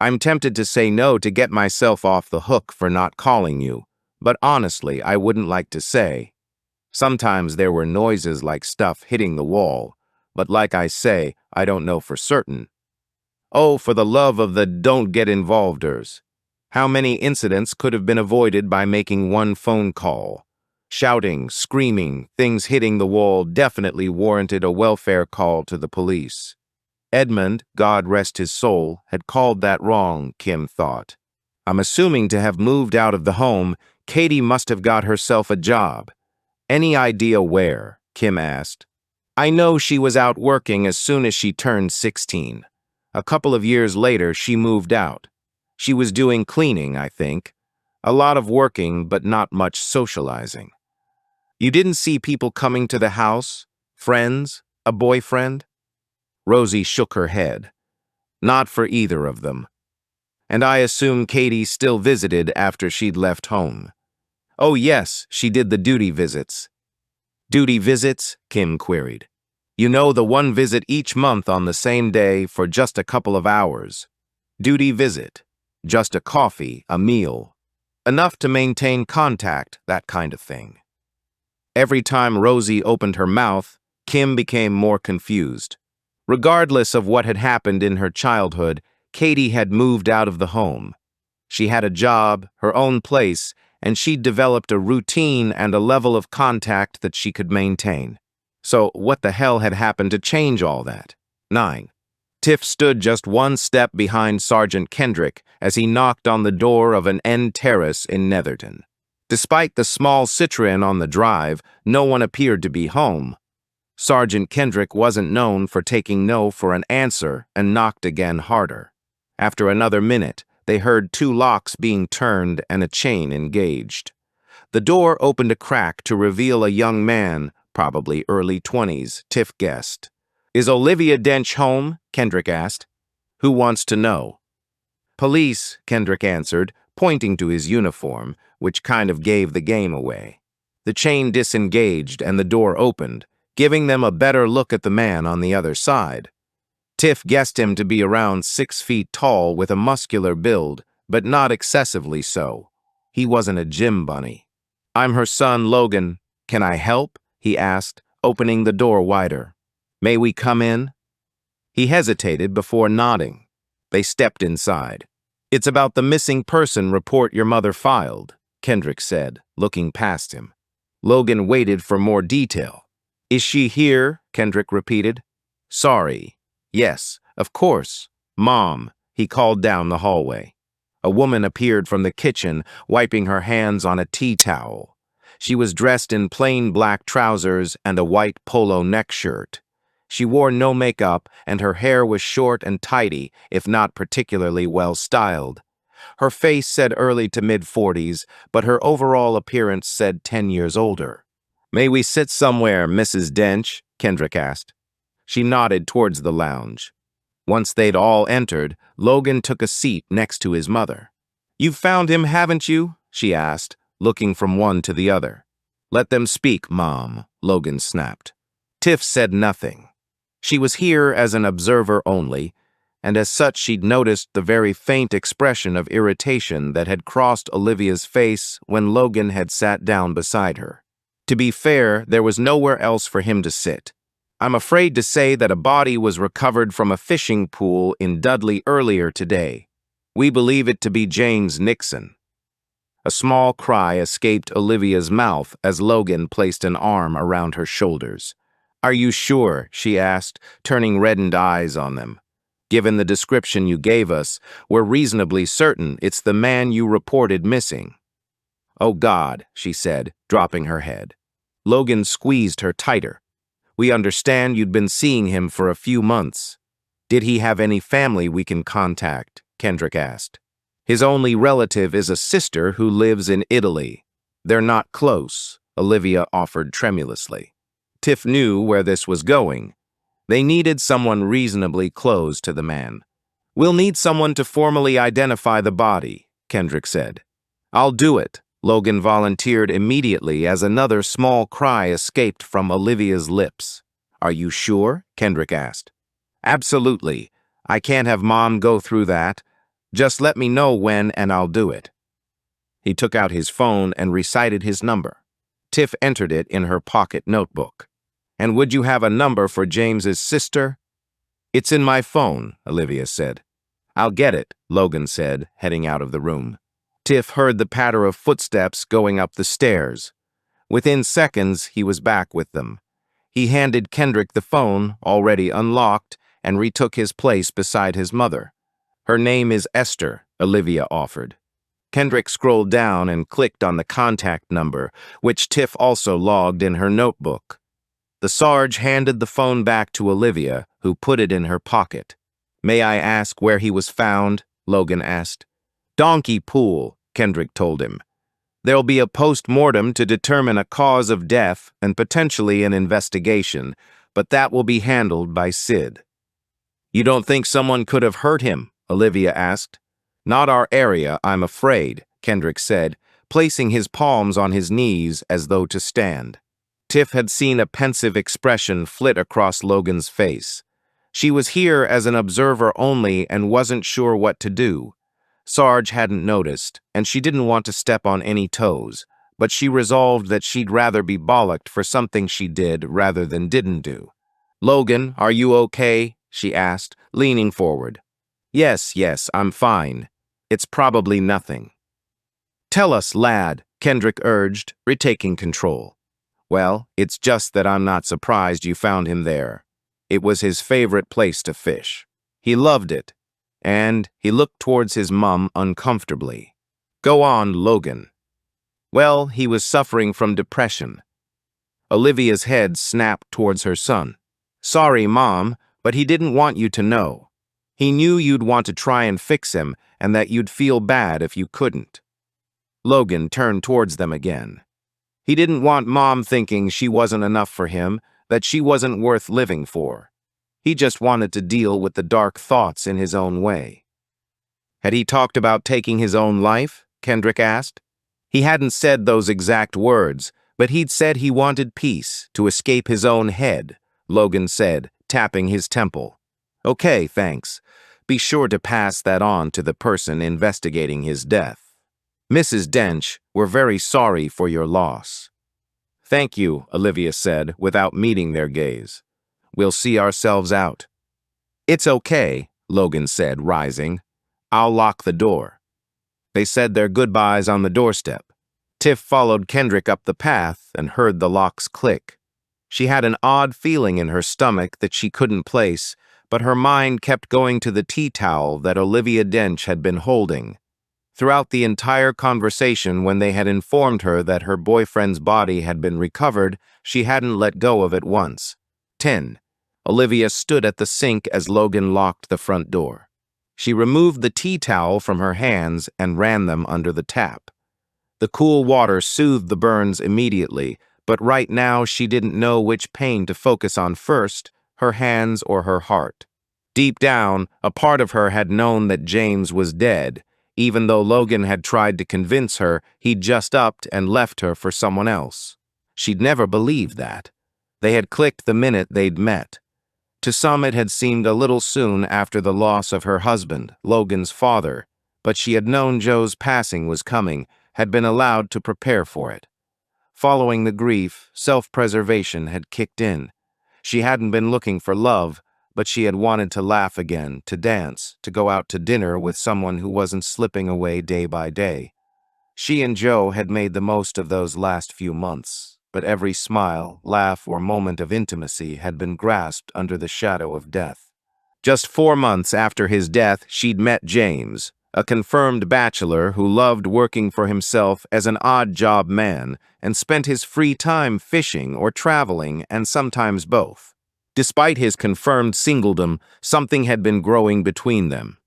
I'm tempted to say no to get myself off the hook for not calling you, but honestly, I wouldn't like to say. Sometimes there were noises like stuff hitting the wall, but like I say, I don't know for certain. Oh, for the love of the don't get involveders. How many incidents could have been avoided by making one phone call? Shouting, screaming, things hitting the wall definitely warranted a welfare call to the police. Edmund, God rest his soul, had called that wrong, Kim thought. I'm assuming to have moved out of the home, Katie must have got herself a job. Any idea where? Kim asked. I know she was out working as soon as she turned 16. A couple of years later, she moved out. She was doing cleaning, I think. A lot of working, but not much socializing. You didn't see people coming to the house? Friends? A boyfriend? Rosie shook her head. Not for either of them. And I assume Katie still visited after she'd left home. Oh yes, she did the duty visits. Duty visits? Kim queried. You know, the one visit each month on the same day for just a couple of hours. Duty visit. Just a coffee, a meal. Enough to maintain contact, that kind of thing. Every time Rosie opened her mouth, Kim became more confused. Regardless of what had happened in her childhood, Katie had moved out of the home. She had a job, her own place, and she'd developed a routine and a level of contact that she could maintain. So what the hell had happened to change all that? 9. Tiff stood just one step behind Sergeant Kendrick as he knocked on the door of an end terrace in Netherton. Despite the small Citroen on the drive, no one appeared to be home. Sergeant Kendrick wasn't known for taking no for an answer and knocked again harder. After another minute, They heard two locks being turned and a chain engaged. The door opened a crack to reveal a young man, probably early 20s, Tiff guessed. "Is Olivia Dench home?" Kendrick asked. "Who wants to know?" "Police," Kendrick answered, pointing to his uniform, which kind of gave the game away. The chain disengaged and the door opened, giving them a better look at the man on the other side. Tiff guessed him to be around 6 feet tall with a muscular build, but not excessively so. He wasn't a gym bunny. "I'm her son, Logan. Can I help?" he asked, opening the door wider. "May we come in?" He hesitated before nodding. They stepped inside. "It's about the missing person report your mother filed," Kendrick said, looking past him. Logan waited for more detail. "Is she here?" Kendrick repeated. "Sorry. Yes, of course. Mom," he called down the hallway. A woman appeared from the kitchen, wiping her hands on a tea towel. She was dressed in plain black trousers and a white polo neck shirt. She wore no makeup, and her hair was short and tidy, if not particularly well-styled. Her face said early to mid-40s, but her overall appearance said 10 years older. "May we sit somewhere, Mrs. Dench?" Kendrick asked. She nodded towards the lounge. Once they'd all entered, Logan took a seat next to his mother. "You've found him, haven't you?" she asked, looking from one to the other. "Let them speak, Mom," Logan snapped. Tiff said nothing. She was here as an observer only, and as such she'd noticed the very faint expression of irritation that had crossed Olivia's face when Logan had sat down beside her. To be fair, there was nowhere else for him to sit. "I'm afraid to say that a body was recovered from a fishing pool in Dudley earlier today. We believe it to be James Nixon." A small cry escaped Olivia's mouth as Logan placed an arm around her shoulders. "Are you sure?" she asked, turning reddened eyes on them. "Given the description you gave us, we're reasonably certain it's the man you reported missing." "Oh God," she said, dropping her head. Logan squeezed her tighter. "We understand you'd been seeing him for a few months. Did he have any family we can contact?" Kendrick asked. "His only relative is a sister who lives in Italy. They're not close," Olivia offered tremulously. Tiff knew where this was going. They needed someone reasonably close to the man. "We'll need someone to formally identify the body," Kendrick said. "I'll do it," Logan volunteered immediately as another small cry escaped from Olivia's lips. "Are you sure?" Kendrick asked. "Absolutely. I can't have Mom go through that. Just let me know when and I'll do it." He took out his phone and recited his number. Tiff entered it in her pocket notebook. "And would you have a number for James's sister?" "It's in my phone," Olivia said. "I'll get it," Logan said, heading out of the room. Tiff heard the patter of footsteps going up the stairs. Within seconds, he was back with them. He handed Kendrick the phone, already unlocked, and retook his place beside his mother. "Her name is Esther," Olivia offered. Kendrick scrolled down and clicked on the contact number, which Tiff also logged in her notebook. The Sarge handed the phone back to Olivia, who put it in her pocket. "May I ask where he was found?" Logan asked. "Donkey Pool," Kendrick told him. "There'll be a post-mortem to determine a cause of death and potentially an investigation, but that will be handled by Sid." "You don't think someone could have hurt him?" Olivia asked. "Not our area, I'm afraid," Kendrick said, placing his palms on his knees as though to stand. Tiff had seen a pensive expression flit across Logan's face. She was here as an observer only and wasn't sure what to do. Sarge hadn't noticed, and she didn't want to step on any toes, but she resolved that she'd rather be bollocked for something she did rather than didn't do. "Logan, are you okay?" she asked, leaning forward. Yes, I'm fine. It's probably nothing." "Tell us, lad," Kendrick urged, retaking control. "Well, it's just that I'm not surprised you found him there. It was his favorite place to fish. He loved it." And he looked towards his mum uncomfortably. "Go on, Logan." "Well, he was suffering from depression." Olivia's head snapped towards her son. "Sorry, Mom, but he didn't want you to know." He knew you'd want to try and fix him and that you'd feel bad if you couldn't. Logan turned towards them again. He didn't want Mom thinking she wasn't enough for him, that she wasn't worth living for. He just wanted to deal with the dark thoughts in his own way. Had he talked about taking his own life? Kendrick asked. He hadn't said those exact words, but he'd said he wanted peace, to escape his own head, Logan said, tapping his temple. Okay, thanks. Be sure to pass that on to the person investigating his death. Mrs. Dench, we're very sorry for your loss. Thank you, Olivia said, without meeting their gaze. We'll see ourselves out. It's okay, Logan said, rising. I'll lock the door. They said their goodbyes on the doorstep. Tiff followed Kendrick up the path and heard the locks click. She had an odd feeling in her stomach that she couldn't place, but her mind kept going to the tea towel that Olivia Dench had been holding. Throughout the entire conversation, when they had informed her that her boyfriend's body had been recovered, she hadn't let go of it once. 10. Olivia stood at the sink as Logan locked the front door. She removed the tea towel from her hands and ran them under the tap. The cool water soothed the burns immediately, but right now she didn't know which pain to focus on first, her hands or her heart. Deep down, a part of her had known that James was dead. Even though Logan had tried to convince her, he'd just upped and left her for someone else. She'd never believed that. They had clicked the minute they'd met. To some it had seemed a little soon after the loss of her husband, Logan's father, but she had known Joe's passing was coming, had been allowed to prepare for it. Following the grief, self-preservation had kicked in. She hadn't been looking for love, but she had wanted to laugh again, to dance, to go out to dinner with someone who wasn't slipping away day by day. She and Joe had made the most of those last few months, but every smile, laugh, or moment of intimacy had been grasped under the shadow of death. Just 4 months after his death, she'd met James, a confirmed bachelor who loved working for himself as an odd-job man and spent his free time fishing or traveling, and sometimes both. Despite his confirmed singledom, something had been growing between them.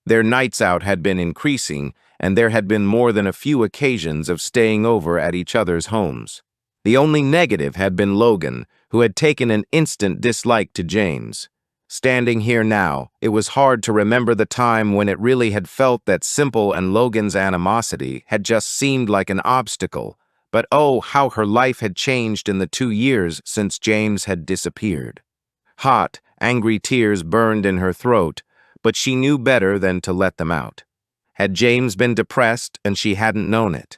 Their nights out had been increasing, and there had been more than a few occasions of staying over at each other's homes. The only negative had been Logan, who had taken an instant dislike to James. Standing here now, it was hard to remember the time when it really had felt that Simple and Logan's animosity had just seemed like an obstacle, but oh, how her life had changed in the 2 years since James had disappeared. Hot, angry tears burned in her throat, but she knew better than to let them out. Had James been depressed and she hadn't known it?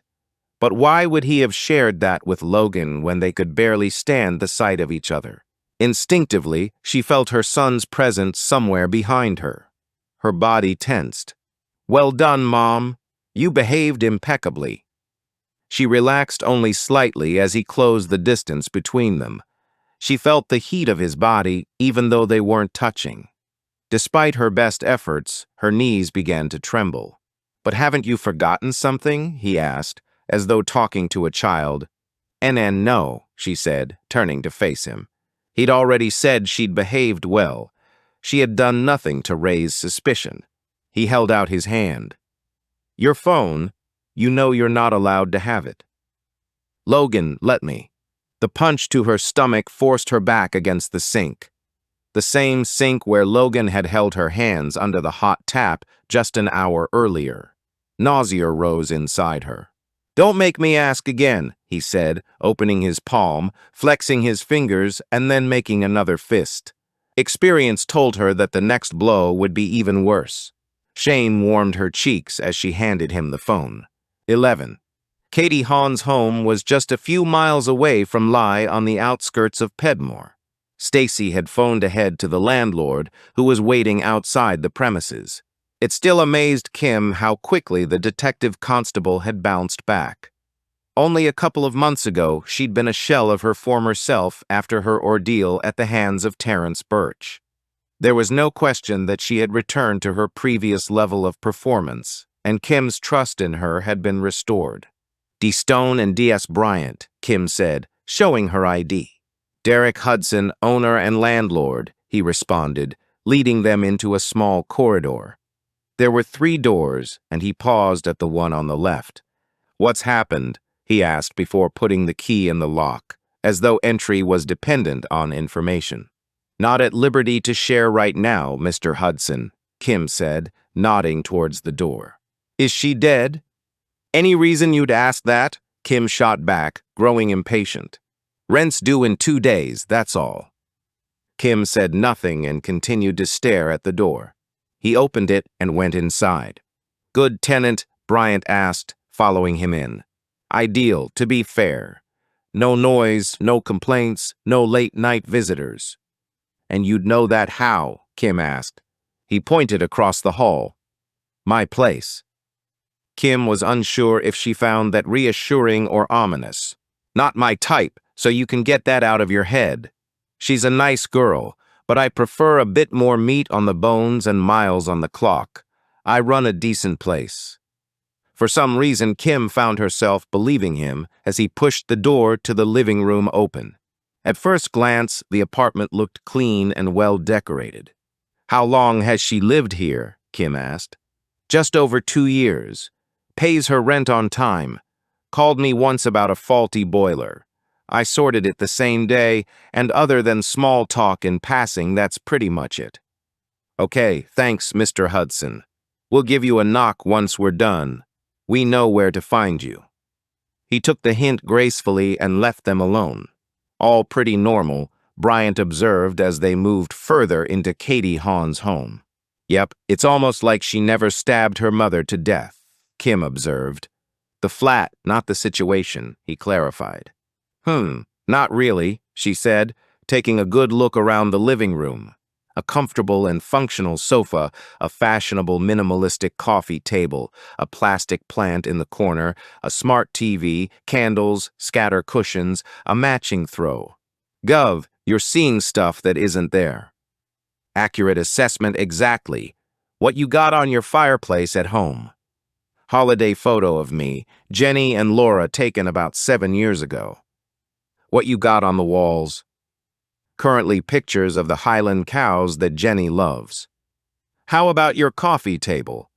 But why would he have shared that with Logan when they could barely stand the sight of each other? Instinctively, she felt her son's presence somewhere behind her. Her body tensed. Well done, Mom. You behaved impeccably. She relaxed only slightly as he closed the distance between them. She felt the heat of his body, even though they weren't touching. Despite her best efforts, her knees began to tremble. But haven't you forgotten something? He asked, as though talking to a child. No, she said, turning to face him. He'd already said she'd behaved well. She had done nothing to raise suspicion. He held out his hand. Your phone, you know you're not allowed to have it. Logan, let me. The punch to her stomach forced her back against the sink. The same sink where Logan had held her hands under the hot tap just an hour earlier. Nausea rose inside her. Don't make me ask again, he said, opening his palm, flexing his fingers, and then making another fist. Experience told her that the next blow would be even worse. Shame warmed her cheeks as she handed him the phone. 11. Katie Hahn's home was just a few miles away from Lye on the outskirts of Pedmore. Stacy had phoned ahead to the landlord, who was waiting outside the premises. It still amazed Kim how quickly the detective constable had bounced back. Only a couple of months ago, she'd been a shell of her former self after her ordeal at the hands of Terrence Birch. There was no question that she had returned to her previous level of performance, and Kim's trust in her had been restored. D. Stone and D.S. Bryant, Kim said, showing her ID. Derek Hudson, owner and landlord, he responded, leading them into a small corridor. There were 3 doors, and he paused at the one on the left. "What's happened?" he asked before putting the key in the lock, as though entry was dependent on information. "Not at liberty to share right now, Mr. Hudson," Kim said, nodding towards the door. "Is she dead?" "Any reason you'd ask that?" Kim shot back, growing impatient. "Rent's due in 2 days, that's all." Kim said nothing and continued to stare at the door. He opened it and went inside. "Good tenant?" Bryant asked, following him in. "Ideal, to be fair. No noise, no complaints, no late-night visitors." "And you'd know that how?" Kim asked. He pointed across the hall. "My place." Kim was unsure if she found that reassuring or ominous. "Not my type, so you can get that out of your head. She's a nice girl, but I prefer a bit more meat on the bones and miles on the clock. I run a decent place." For some reason, Kim found herself believing him as he pushed the door to the living room open. At first glance, the apartment looked clean and well decorated. "How long has she lived here?" Kim asked. "Just over 2 years. Pays her rent on time. Called me once about a faulty boiler. I sorted it the same day, and other than small talk in passing, that's pretty much it." "Okay, thanks, Mr. Hudson. We'll give you a knock once we're done. We know where to find you." He took the hint gracefully and left them alone. All pretty normal, Bryant observed as they moved further into Katie Hahn's home. "Yep, it's almost like she never stabbed her mother to death," Kim observed. "The flat, not the situation," he clarified. Not really," she said, taking a good look around the living room. A comfortable and functional sofa, a fashionable minimalistic coffee table, a plastic plant in the corner, a smart TV, candles, scatter cushions, a matching throw. "Gov, you're seeing stuff that isn't there." "Accurate assessment exactly. What you got on your fireplace at home?" "Holiday photo of me, Jenny and Laura taken about 7 years ago." "What you got on the walls?" "Currently pictures of the Highland cows that Jenny loves." "How about your coffee table?"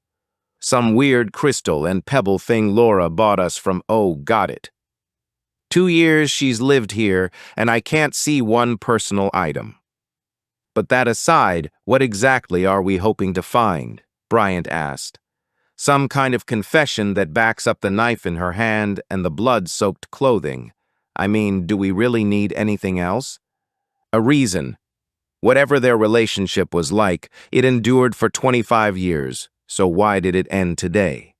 "Some weird crystal and pebble thing Laura bought us from got it. 2 years she's lived here, and I can't see one personal item." "But that aside, what exactly are we hoping to find?" Bryant asked. "Some kind of confession that backs up the knife in her hand and the blood-soaked clothing. I mean, do we really need anything else?" "A reason. Whatever their relationship was like, it endured for 25 years, so why did it end today?"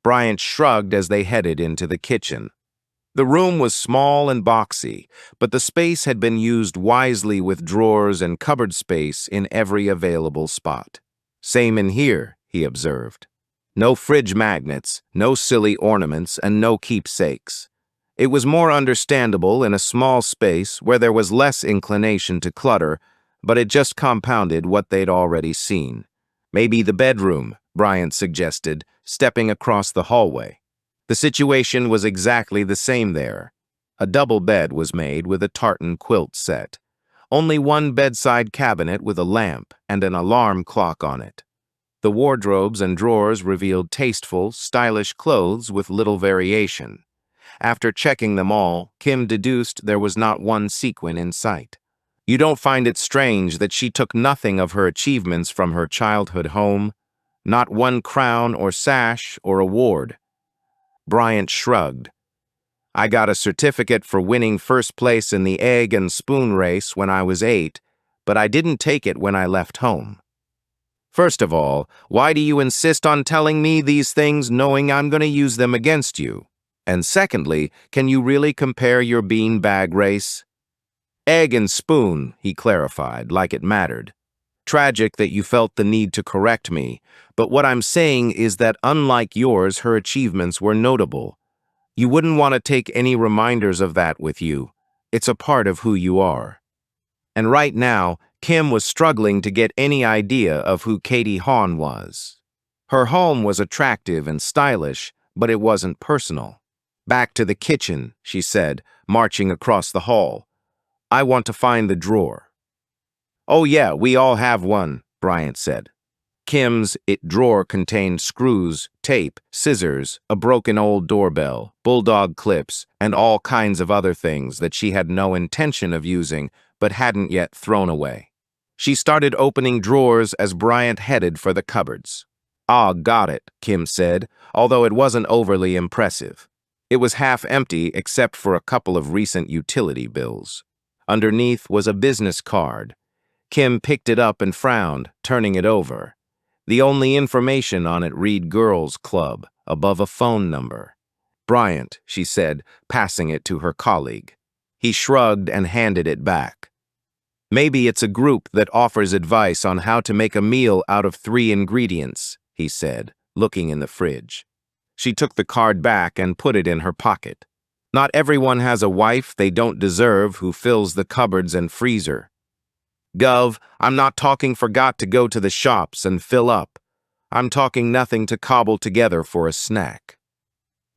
Bryant shrugged as they headed into the kitchen. The room was small and boxy, but the space had been used wisely with drawers and cupboard space in every available spot. "Same in here," he observed. "No fridge magnets, no silly ornaments, and no keepsakes." It was more understandable in a small space where there was less inclination to clutter, but it just compounded what they'd already seen. "Maybe the bedroom," Bryant suggested, stepping across the hallway. The situation was exactly the same there. A double bed was made with a tartan quilt set. Only one bedside cabinet with a lamp and an alarm clock on it. The wardrobes and drawers revealed tasteful, stylish clothes with little variation. After checking them all, Kim deduced there was not one sequin in sight. "You don't find it strange that she took nothing of her achievements from her childhood home? Not one crown or sash or award?" Bryant shrugged. "I got a certificate for winning first place in the egg and spoon race when I was 8, but I didn't take it when I left home." "First of all, why do you insist on telling me these things knowing I'm going to use them against you? And secondly, can you really compare your bean-bag race?" "Egg and spoon," he clarified, like it mattered. "Tragic that you felt the need to correct me, but what I'm saying is that unlike yours, her achievements were notable. You wouldn't want to take any reminders of that with you. It's a part of who you are." And right now, Kim was struggling to get any idea of who Katie Hahn was. Her home was attractive and stylish, but it wasn't personal. "Back to the kitchen," she said, marching across the hall. "I want to find the drawer." Oh yeah, we all have one, Bryant said. Kim's drawer contained screws, tape, scissors, a broken old doorbell, bulldog clips, and all kinds of other things that she had no intention of using but hadn't yet thrown away. She started opening drawers as Bryant headed for the cupboards. Ah, got it, Kim said, although it wasn't overly impressive. It was half empty except for a couple of recent utility bills. Underneath was a business card. Kim picked it up and frowned, turning it over. The only information on it read Girls Club, above a phone number. Bryant, she said, passing it to her colleague. He shrugged and handed it back. Maybe it's a group that offers advice on how to make a meal out of 3 ingredients, he said, looking in the fridge. She took the card back and put it in her pocket. Not everyone has a wife they don't deserve who fills the cupboards and freezer. Gov, I'm not talking forgot to go to the shops and fill up. I'm talking nothing to cobble together for a snack.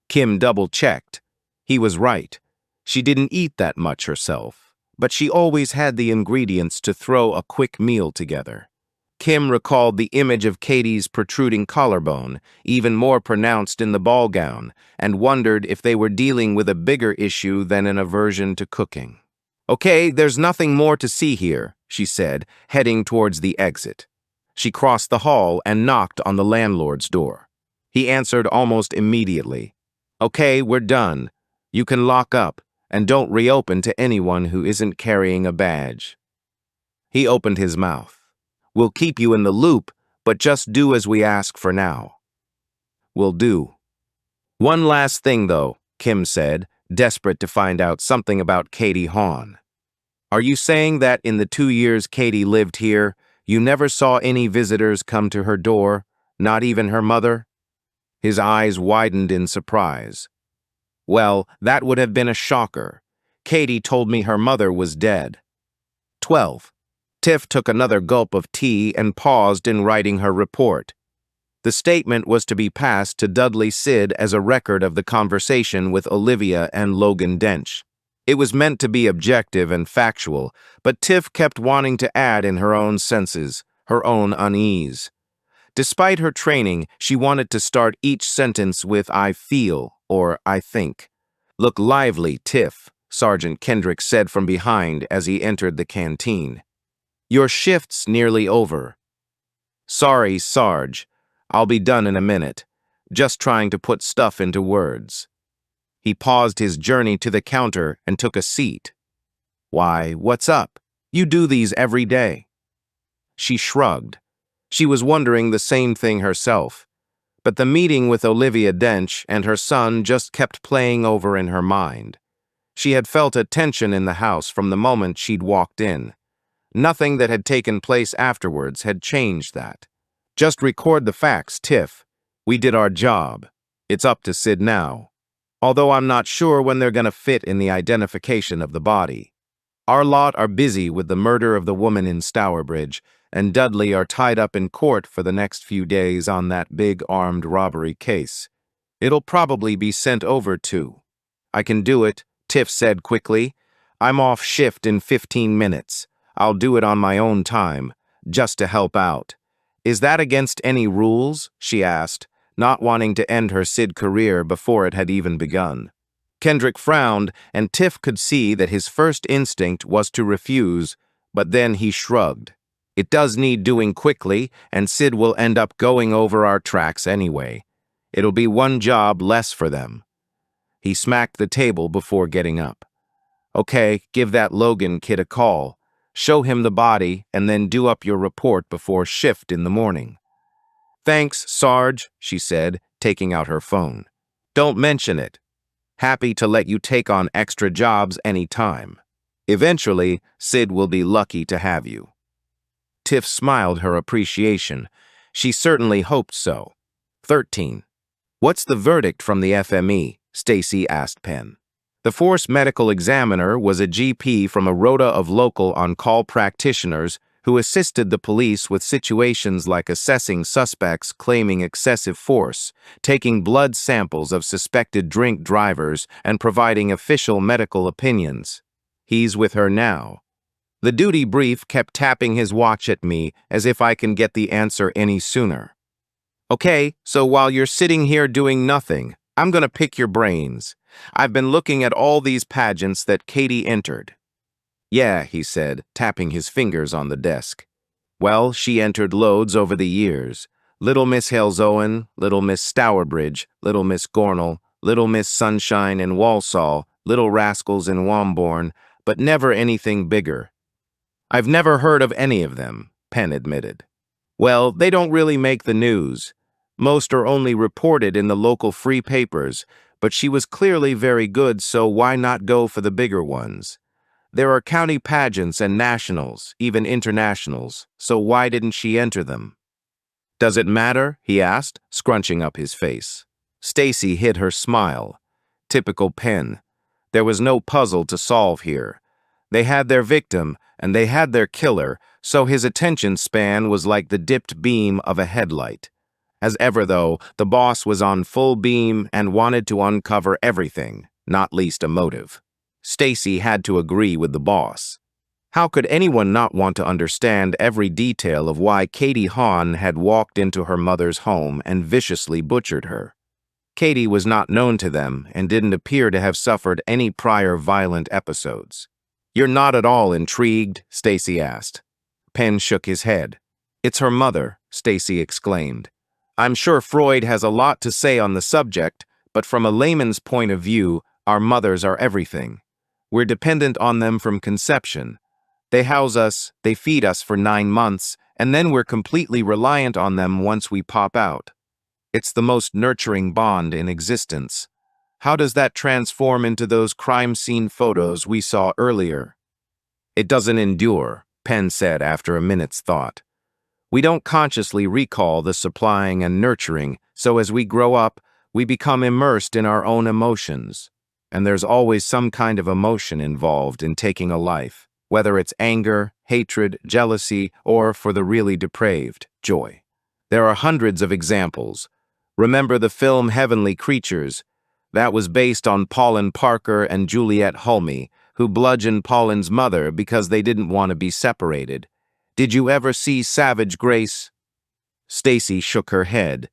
Kim double-checked. He was right. She didn't eat that much herself, but she always had the ingredients to throw a quick meal together. Kim recalled the image of Katie's protruding collarbone, even more pronounced in the ball gown, and wondered if they were dealing with a bigger issue than an aversion to cooking. Okay, there's nothing more to see here, she said, heading towards the exit. She crossed the hall and knocked on the landlord's door. He answered almost immediately. Okay, we're done. You can lock up, and don't reopen to anyone who isn't carrying a badge. He opened his mouth. We'll keep you in the loop, but just do as we ask for now. Will do. One last thing, though, Kim said, desperate to find out something about Katie Hawn. Are you saying that in the 2 years Katie lived here, you never saw any visitors come to her door, not even her mother? His eyes widened in surprise. Well, that would have been a shocker. Katie told me her mother was dead. 12. Tiff took another gulp of tea and paused in writing her report. The statement was to be passed to Dudley Sid as a record of the conversation with Olivia and Logan Dench. It was meant to be objective and factual, but Tiff kept wanting to add in her own senses, her own unease. Despite her training, she wanted to start each sentence with I feel or I think. Look lively, Tiff, Sergeant Kendrick said from behind as he entered the canteen. Your shift's nearly over. Sorry, Sarge. I'll be done in a minute. Just trying to put stuff into words. He paused his journey to the counter and took a seat. Why, what's up? You do these every day. She shrugged. She was wondering the same thing herself. But the meeting with Olivia Dench and her son just kept playing over in her mind. She had felt a tension in the house from the moment she'd walked in. Nothing that had taken place afterwards had changed that. Just record the facts, Tiff. We did our job. It's up to Sid now. Although I'm not sure when they're gonna fit in the identification of the body. Our lot are busy with the murder of the woman in Stourbridge, and Dudley are tied up in court for the next few days on that big armed robbery case. It'll probably be sent over too. I can do it, Tiff said quickly. I'm off shift in 15 minutes. I'll do it on my own time, just to help out. Is that against any rules? She asked, not wanting to end her Sid career before it had even begun. Kendrick frowned, and Tiff could see that his first instinct was to refuse, but then he shrugged. It does need doing quickly, and Sid will end up going over our tracks anyway. It'll be one job less for them. He smacked the table before getting up. Okay, give that Logan kid a call. Show him the body, and then do up your report before shift in the morning. Thanks, Sarge, she said, taking out her phone. Don't mention it. Happy to let you take on extra jobs any time. Eventually, Sid will be lucky to have you. Tiff smiled her appreciation. She certainly hoped so. 13. What's the verdict from the FME? Stacy asked Penn. The force medical examiner was a GP from a rota of local on-call practitioners who assisted the police with situations like assessing suspects claiming excessive force, taking blood samples of suspected drink drivers, and providing official medical opinions. He's with her now. The duty brief kept tapping his watch at me as if I can get the answer any sooner. Okay, so while you're sitting here doing nothing, I'm gonna pick your brains. I've been looking at all these pageants that Katie entered. Yeah, he said, tapping his fingers on the desk. Well, she entered loads over the years. Little Miss Halesowen, Little Miss Stourbridge, Little Miss Gornal, Little Miss Sunshine in Walsall, Little Rascals in Womborne, but never anything bigger. I've never heard of any of them, Penn admitted. Well, they don't really make the news. Most are only reported in the local free papers, but she was clearly very good, so why not go for the bigger ones? There are county pageants and nationals, even internationals, so why didn't she enter them? Does it matter? He asked, scrunching up his face. Stacy hid her smile. Typical Penn. There was no puzzle to solve here. They had their victim, and they had their killer, so his attention span was like the dipped beam of a headlight. As ever, though, the boss was on full beam and wanted to uncover everything, not least a motive. Stacy had to agree with the boss. How could anyone not want to understand every detail of why Katie Hahn had walked into her mother's home and viciously butchered her? Katie was not known to them and didn't appear to have suffered any prior violent episodes. You're not at all intrigued? Stacy asked. Penn shook his head. It's her mother, Stacy exclaimed. I'm sure Freud has a lot to say on the subject, but from a layman's point of view, our mothers are everything. We're dependent on them from conception. They house us, they feed us for 9 months, and then we're completely reliant on them once we pop out. It's the most nurturing bond in existence. How does that transform into those crime scene photos we saw earlier? It doesn't endure, Penn said after a minute's thought. We don't consciously recall the supplying and nurturing, so as we grow up, we become immersed in our own emotions. And there's always some kind of emotion involved in taking a life, whether it's anger, hatred, jealousy, or, for the really depraved, joy. There are hundreds of examples. Remember the film Heavenly Creatures? That was based on Pauline Parker and Juliette Hulme, who bludgeoned Pauline's mother because they didn't want to be separated. Did you ever see Savage Grace? Stacy shook her head.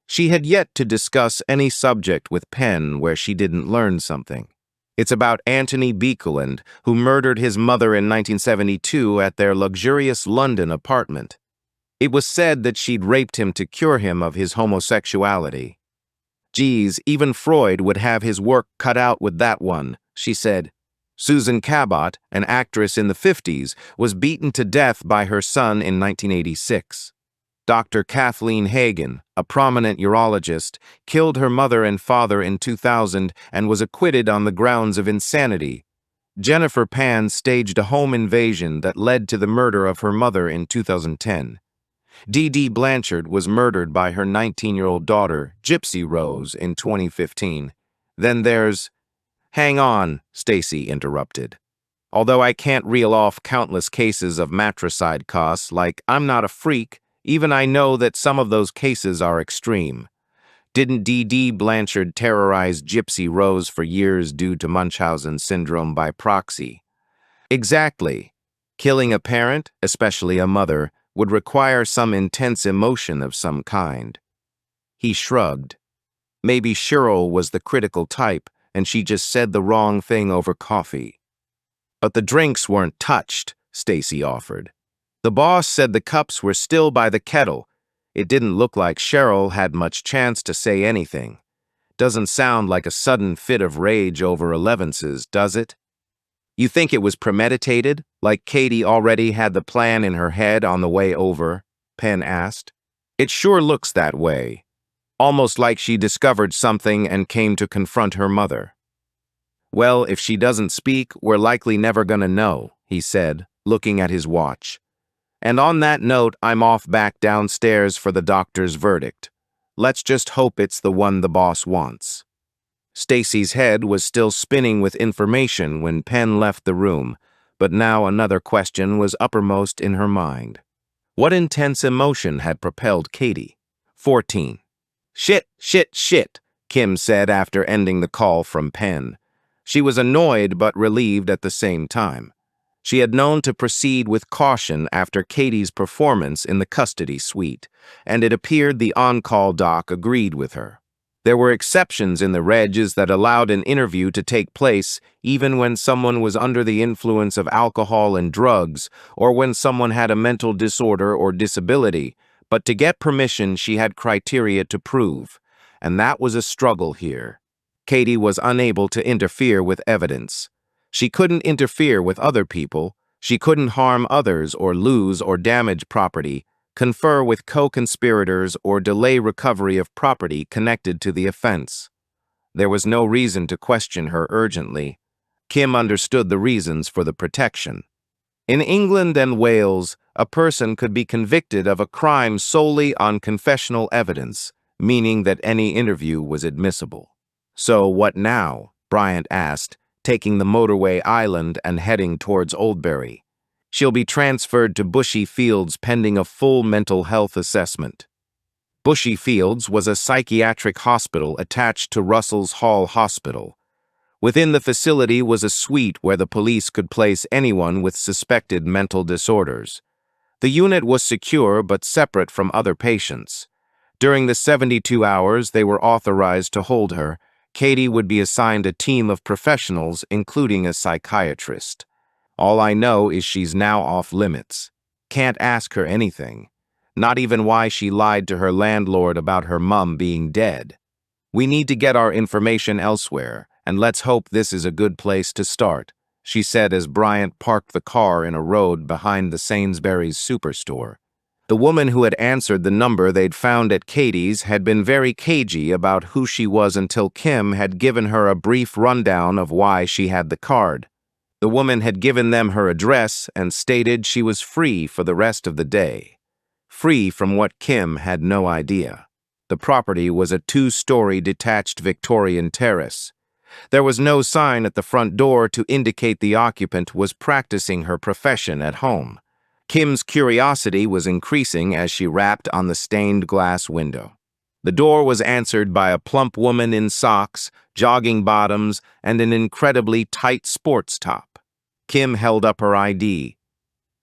She had yet to discuss any subject with Penn where she didn't learn something. It's about Anthony Beekland, who murdered his mother in 1972 at their luxurious London apartment. It was said that she'd raped him to cure him of his homosexuality. Geez, even Freud would have his work cut out with that one, she said. Susan Cabot, an actress in the 50s, was beaten to death by her son in 1986. Dr. Kathleen Hagen, a prominent urologist, killed her mother and father in 2000 and was acquitted on the grounds of insanity. Jennifer Pan staged a home invasion that led to the murder of her mother in 2010. Dee Dee Blanchard was murdered by her 19-year-old daughter, Gypsy Rose, in 2015. Then there's... Hang on, Stacy interrupted. Although I can't reel off countless cases of matricide costs, like I'm not a freak, even I know that some of those cases are extreme. Didn't Dee Dee Blanchard terrorize Gypsy Rose for years due to Munchausen syndrome by proxy? Exactly. Killing a parent, especially a mother, would require some intense emotion of some kind. He shrugged. Maybe Cheryl was the critical type, and she just said the wrong thing over coffee. But the drinks weren't touched, Stacy offered. The boss said the cups were still by the kettle. It didn't look like Cheryl had much chance to say anything. Doesn't sound like a sudden fit of rage over Elevenses, does it? You think it was premeditated, like Katie already had the plan in her head on the way over? Penn asked. It sure looks that way. Almost like she discovered something and came to confront her mother. Well, if she doesn't speak, we're likely never gonna know, he said, looking at his watch. And on that note, I'm off back downstairs for the doctor's verdict. Let's just hope it's the one the boss wants. Stacy's head was still spinning with information when Penn left the room, but now another question was uppermost in her mind. What intense emotion had propelled Katie? 14. Shit, Kim said after ending the call from Penn. She was annoyed but relieved at the same time. She had known to proceed with caution after Katie's performance in the custody suite, and it appeared the on-call doc agreed with her. There were exceptions in the regs that allowed an interview to take place even when someone was under the influence of alcohol and drugs, or when someone had a mental disorder or disability, but to get permission she had criteria to prove, and that was a struggle here. Katie was unable to interfere with evidence. She couldn't interfere with other people, she couldn't harm others or lose or damage property, confer with co-conspirators, or delay recovery of property connected to the offense. There was no reason to question her urgently. Kim understood the reasons for the protection. In England and Wales, a person could be convicted of a crime solely on confessional evidence, meaning that any interview was admissible. So what now? Bryant asked, taking the motorway island and heading towards Oldbury. She'll be transferred to Bushy Fields pending a full mental health assessment. Bushy Fields was a psychiatric hospital attached to Russell's Hall Hospital. Within the facility was a suite where the police could place anyone with suspected mental disorders. The unit was secure but separate from other patients. During the 72 hours they were authorized to hold her, Katie would be assigned a team of professionals, including a psychiatrist. All I know is she's now off limits. Can't ask her anything. Not even why she lied to her landlord about her mum being dead. We need to get our information elsewhere, and let's hope this is a good place to start, she said as Bryant parked the car in a road behind the Sainsbury's superstore. The woman who had answered the number they'd found at Katie's had been very cagey about who she was until Kim had given her a brief rundown of why she had the card. The woman had given them her address and stated she was free for the rest of the day. Free from what Kim had no idea. The property was a 2-story detached Victorian terrace. There was no sign at the front door to indicate the occupant was practicing her profession at home. Kim's curiosity was increasing as she rapped on the stained glass window. The door was answered by a plump woman in socks, jogging bottoms, and an incredibly tight sports top. Kim held up her ID.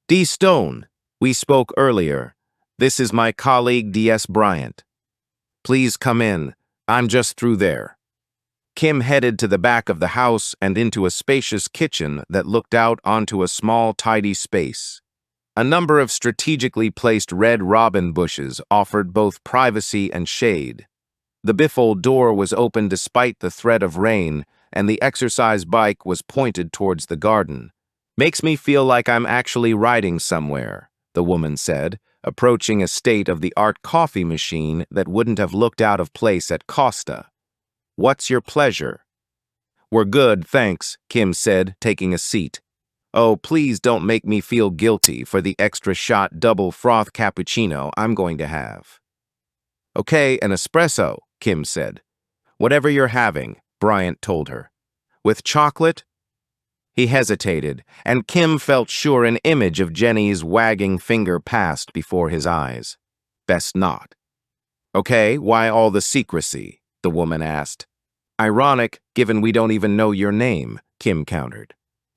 D. Stone, we spoke earlier. This is my colleague D.S. Bryant. Please come in. I'm just through there. Kim headed to the back of the house and into a spacious kitchen that looked out onto a small, tidy space. A number of strategically placed red robin bushes offered both privacy and shade. The bifold door was open despite the threat of rain, and the exercise bike was pointed towards the garden. Makes me feel like I'm actually riding somewhere, the woman said, approaching a state-of-the-art coffee machine that wouldn't have looked out of place at Costa. What's your pleasure? We're good, thanks, Kim said, taking a seat. Oh, please don't make me feel guilty for the extra shot double froth cappuccino I'm going to have. Okay, an espresso, Kim said. Whatever you're having, Bryant told her. With chocolate? He hesitated, and Kim felt sure an image of Jenny's wagging finger passed before his eyes. Best not. Okay, why all the secrecy? The woman asked. Ironic, given we don't even know your name, Kim countered.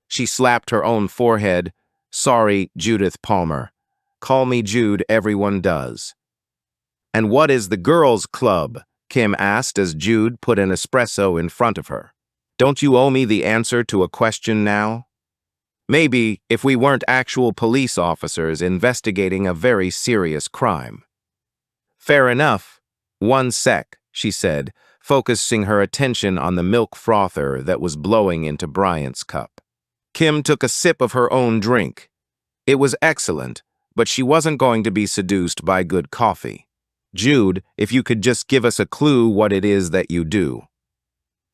She slapped her own forehead. Sorry, Judith Palmer. Call me Jude, everyone does. And what is the girls' club? Kim asked as Jude put an espresso in front of her. Don't you owe me the answer to a question now? Maybe if we weren't actual police officers investigating a very serious crime. Fair enough. 1 sec, she said, focusing her attention on the milk frother that was blowing into Bryant's cup. Kim took a sip of her own drink. It was excellent, but she wasn't going to be seduced by good coffee. Jude, if you could just give us a clue what it is that you do.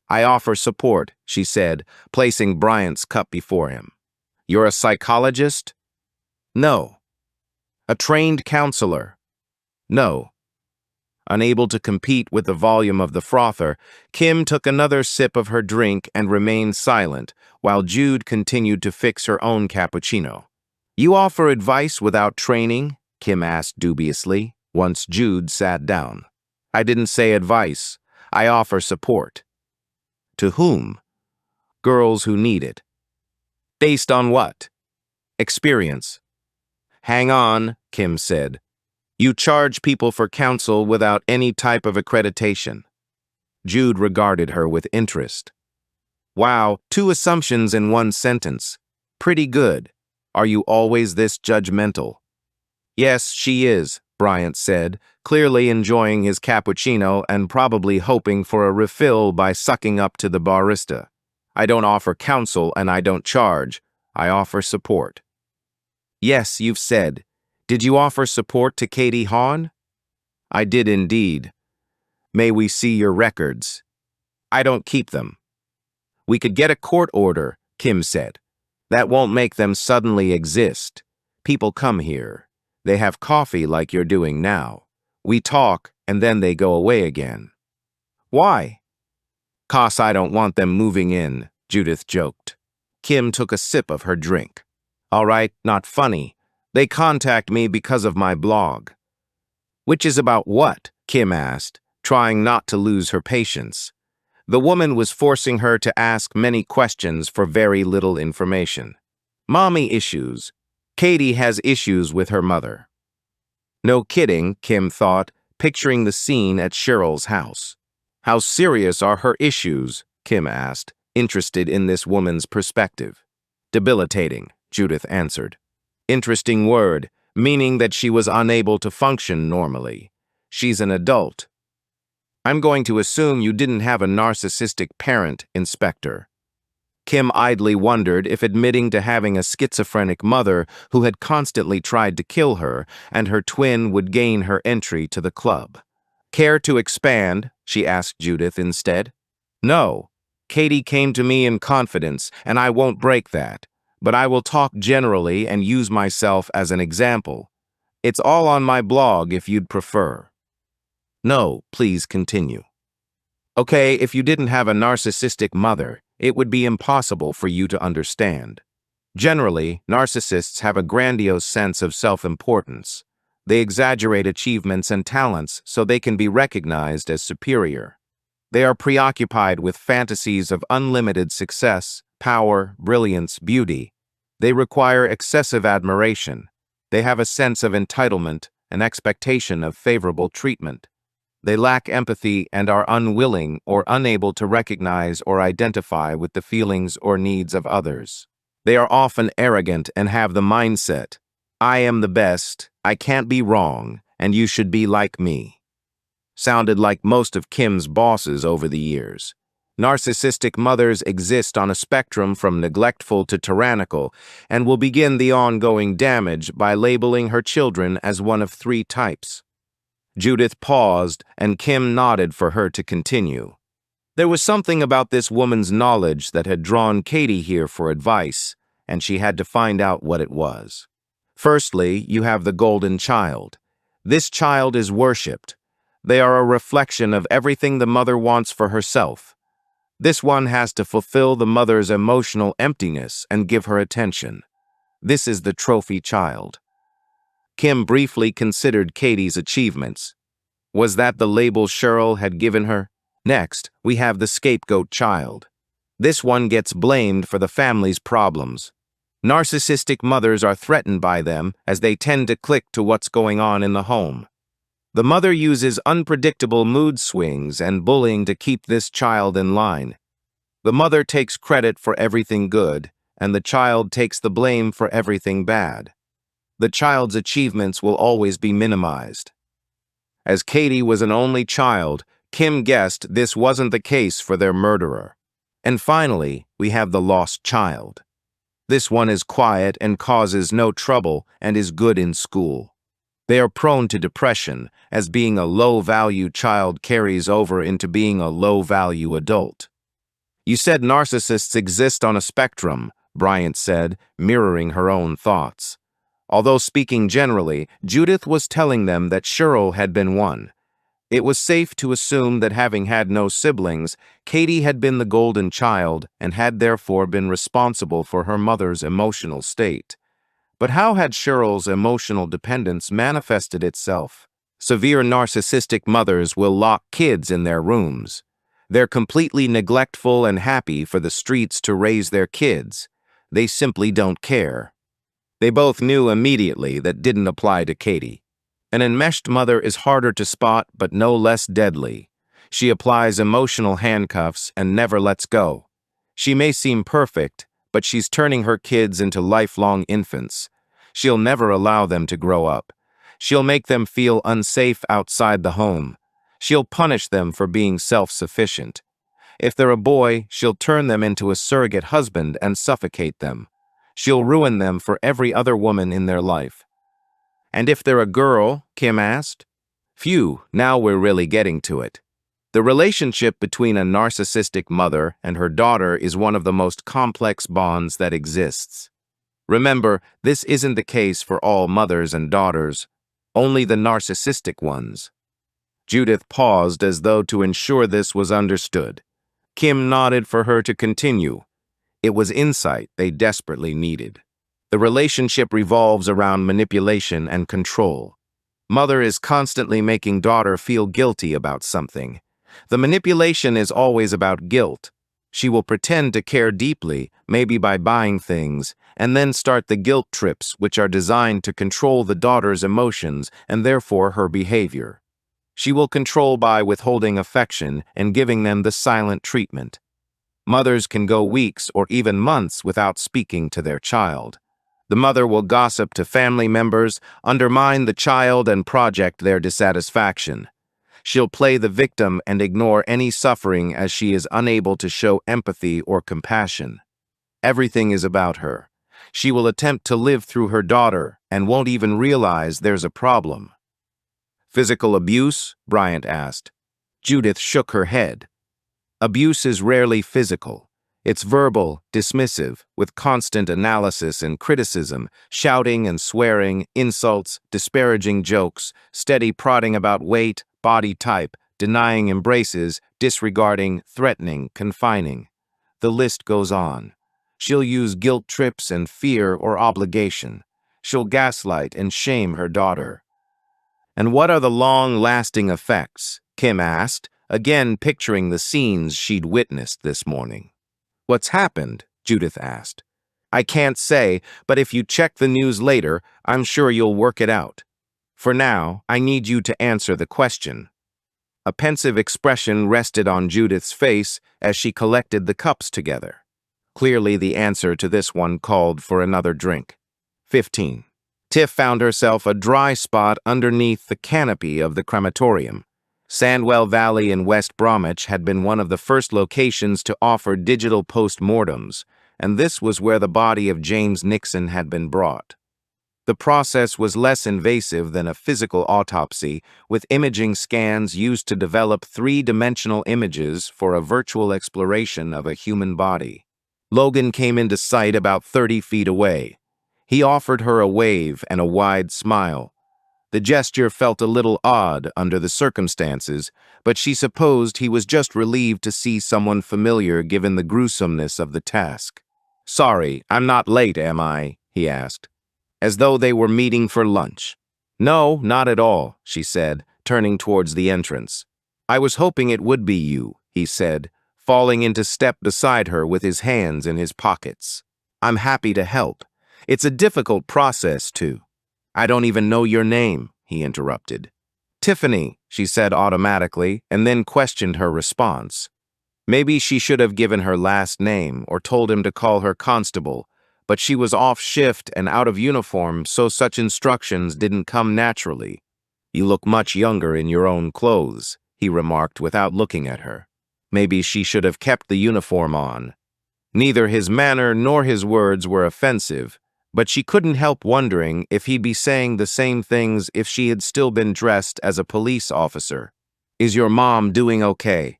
I offer support, she said, placing Bryant's cup before him. You're a psychologist? No. A trained counselor? No. Unable to compete with the volume of the frother, Kim took another sip of her drink and remained silent, while Jude continued to fix her own cappuccino. You offer advice without training? Kim asked dubiously, once Jude sat down. I didn't say advice. I offer support. To whom? Girls who need it. Based on what? Experience. Hang on, Kim said. You charge people for counsel without any type of accreditation. Jude regarded her with interest. Wow, 2 assumptions in 1 sentence. Pretty good. Are you always this judgmental? Yes, she is, Bryant said, clearly enjoying his cappuccino and probably hoping for a refill by sucking up to the barista. I don't offer counsel and I don't charge. I offer support. Yes, you've said. Did you offer support to Katie Hawn? I did indeed. May we see your records? I don't keep them. We could get a court order, Kim said. That won't make them suddenly exist. People come here. They have coffee like you're doing now. We talk, and then they go away again. Why? 'Cause I don't want them moving in, Judith joked. Kim took a sip of her drink. All right, not funny. They contact me because of my blog. Which is about what? Kim asked, trying not to lose her patience. The woman was forcing her to ask many questions for very little information. Mommy issues. Katie has issues with her mother. No kidding, Kim thought, picturing the scene at Cheryl's house. How serious are her issues? Kim asked, interested in this woman's perspective. Debilitating, Judith answered. Interesting word, meaning that she was unable to function normally. She's an adult. I'm going to assume you didn't have a narcissistic parent, Inspector. Kim idly wondered if admitting to having a schizophrenic mother who had constantly tried to kill her and her twin would gain her entry to the club. Care to expand? She asked Judith instead. No. Katie came to me in confidence, and I won't break that. But I will talk generally and use myself as an example. It's all on my blog if you'd prefer. No, please continue. Okay, if you didn't have a narcissistic mother, it would be impossible for you to understand. Generally, narcissists have a grandiose sense of self-importance. They exaggerate achievements and talents so they can be recognized as superior. They are preoccupied with fantasies of unlimited success, power, brilliance, beauty. They require excessive admiration. They have a sense of entitlement, an expectation of favorable treatment. They lack empathy and are unwilling or unable to recognize or identify with the feelings or needs of others. They are often arrogant and have the mindset, I am the best, I can't be wrong, and you should be like me. Sounded like most of Kim's bosses over the years. Narcissistic mothers exist on a spectrum from neglectful to tyrannical and will begin the ongoing damage by labeling her children as one of 3 types. Judith paused, and Kim nodded for her to continue. There was something about this woman's knowledge that had drawn Katie here for advice, and she had to find out what it was. Firstly, you have the golden child. This child is worshipped. They are a reflection of everything the mother wants for herself. This one has to fulfill the mother's emotional emptiness and give her attention. This is the trophy child. Kim briefly considered Katie's achievements. Was that the label Cheryl had given her? Next, we have the scapegoat child. This one gets blamed for the family's problems. Narcissistic mothers are threatened by them as they tend to click to what's going on in the home. The mother uses unpredictable mood swings and bullying to keep this child in line. The mother takes credit for everything good, and the child takes the blame for everything bad. The child's achievements will always be minimized. As Katie was an only child, Kim guessed this wasn't the case for their murderer. And finally, we have the lost child. This one is quiet and causes no trouble and is good in school. They are prone to depression, as being a low-value child carries over into being a low-value adult. You said narcissists exist on a spectrum, Bryant said, mirroring her own thoughts. Although speaking generally, Judith was telling them that Cheryl had been one. It was safe to assume that having had no siblings, Katie had been the golden child and had therefore been responsible for her mother's emotional state. But how had Cheryl's emotional dependence manifested itself? Severe narcissistic mothers will lock kids in their rooms. They're completely neglectful and happy for the streets to raise their kids. They simply don't care. They both knew immediately that didn't apply to Katie. An enmeshed mother is harder to spot, but no less deadly. She applies emotional handcuffs and never lets go. She may seem perfect, but she's turning her kids into lifelong infants. She'll never allow them to grow up. She'll make them feel unsafe outside the home. She'll punish them for being self-sufficient. If they're a boy, she'll turn them into a surrogate husband and suffocate them. She'll ruin them for every other woman in their life. And if they're a girl, Kim asked. Phew, now we're really getting to it. The relationship between a narcissistic mother and her daughter is one of the most complex bonds that exists. Remember, this isn't the case for all mothers and daughters, only the narcissistic ones. Judith paused as though to ensure this was understood. Kim nodded for her to continue. It was insight they desperately needed. The relationship revolves around manipulation and control. Mother is constantly making daughter feel guilty about something. The manipulation is always about guilt. She will pretend to care deeply, maybe by buying things, and then start the guilt trips which are designed to control the daughter's emotions and therefore her behavior. She will control by withholding affection and giving them the silent treatment. Mothers can go weeks or even months without speaking to their child. The mother will gossip to family members, undermine the child, and project their dissatisfaction. She'll play the victim and ignore any suffering as she is unable to show empathy or compassion. Everything is about her. She will attempt to live through her daughter and won't even realize there's a problem. Physical abuse? Bryant asked. Judith shook her head. Abuse is rarely physical. It's verbal, dismissive, with constant analysis and criticism, shouting and swearing, insults, disparaging jokes, steady prodding about weight, body type, denying embraces, disregarding, threatening, confining. The list goes on. She'll use guilt trips and fear or obligation. She'll gaslight and shame her daughter. And what are the long-lasting effects? Kim asked, again picturing the scenes she'd witnessed this morning. What's happened? Judith asked. I can't say, but if you check the news later, I'm sure you'll work it out. For now, I need you to answer the question. A pensive expression rested on Judith's face as she collected the cups together. Clearly, the answer to this one called for another drink. 15. Tiff found herself a dry spot underneath the canopy of the crematorium. Sandwell Valley in West Bromwich had been one of the first locations to offer digital post-mortems, and this was where the body of James Nixon had been brought. The process was less invasive than a physical autopsy, with imaging scans used to develop three-dimensional images for a virtual exploration of a human body. Logan came into sight about 30 feet away. He offered her a wave and a wide smile. The gesture felt a little odd under the circumstances, but she supposed he was just relieved to see someone familiar given the gruesomeness of the task. Sorry, I'm not late, am I? He asked, as though they were meeting for lunch. No, not at all, she said, turning towards the entrance. I was hoping it would be you, he said, falling into step beside her with his hands in his pockets. I'm happy to help. It's a difficult process, too. I don't even know your name, he interrupted. Tiffany, she said automatically, and then questioned her response. Maybe she should have given her last name or told him to call her Constable, but she was off shift and out of uniform, so such instructions didn't come naturally. You look much younger in your own clothes, he remarked without looking at her. Maybe she should have kept the uniform on. Neither his manner nor his words were offensive, but she couldn't help wondering if he'd be saying the same things if she had still been dressed as a police officer. Is your mom doing okay?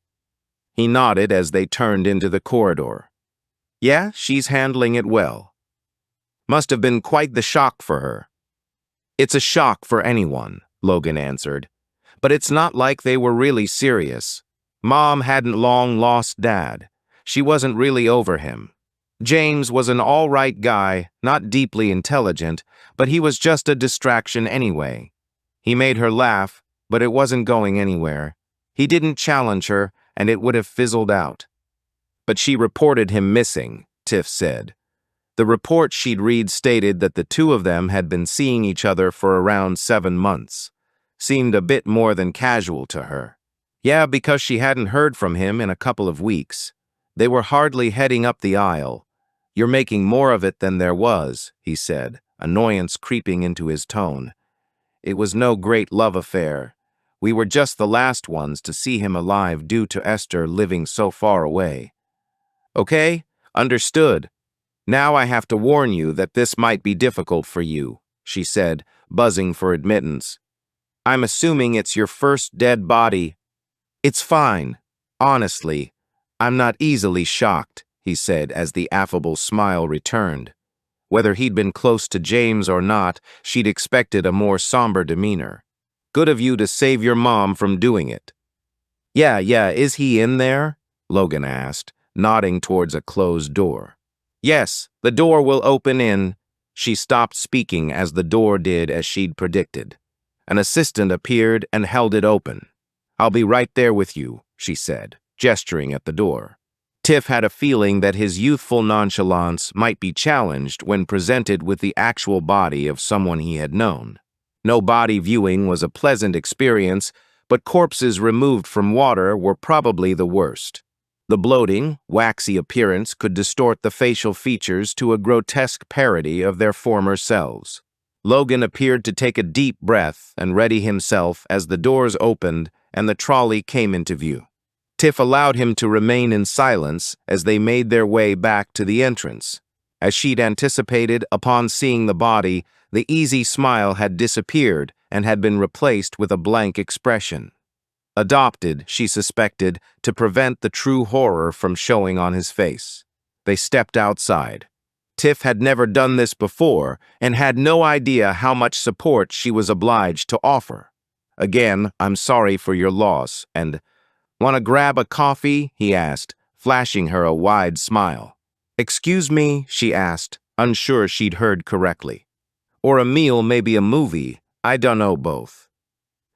He nodded as they turned into the corridor. Yeah, she's handling it well. Must have been quite the shock for her. It's a shock for anyone, Logan answered. But it's not like they were really serious. Mom hadn't long lost Dad. She wasn't really over him. James was an all-right guy, not deeply intelligent, but he was just a distraction anyway. He made her laugh, but it wasn't going anywhere. He didn't challenge her, and it would have fizzled out. But she reported him missing, Tiff said. The report she'd read stated that the two of them had been seeing each other for around 7 months. Seemed a bit more than casual to her. Yeah, because she hadn't heard from him in a couple of weeks. They were hardly heading up the aisle. "You're making more of it than there was," he said, annoyance creeping into his tone. "It was no great love affair. We were just the last ones to see him alive due to Esther living so far away." "Okay, understood. Now I have to warn you that this might be difficult for you," she said, buzzing for admittance. "I'm assuming it's your first dead body." "It's fine. Honestly, I'm not easily shocked," he said as the affable smile returned. Whether he'd been close to James or not, she'd expected a more somber demeanor. "Good of you to save your mom from doing it." Yeah, is he in there?" Logan asked, nodding towards a closed door. "Yes, the door will open in." She stopped speaking as the door did as she'd predicted. An assistant appeared and held it open. "I'll be right there with you," she said, gesturing at the door. Tiff had a feeling that his youthful nonchalance might be challenged when presented with the actual body of someone he had known. No body viewing was a pleasant experience, but corpses removed from water were probably the worst. The bloating, waxy appearance could distort the facial features to a grotesque parody of their former selves. Logan appeared to take a deep breath and ready himself as the doors opened and the trolley came into view. Tiff allowed him to remain in silence as they made their way back to the entrance. As she'd anticipated, upon seeing the body, the easy smile had disappeared and had been replaced with a blank expression. Adopted, she suspected, to prevent the true horror from showing on his face. They stepped outside. Tiff had never done this before and had no idea how much support she was obliged to offer. "Again, I'm sorry for your loss, and—" "Want to grab a coffee?" he asked, flashing her a wide smile. "Excuse me?" she asked, unsure she'd heard correctly. "Or a meal, maybe a movie. I dunno both."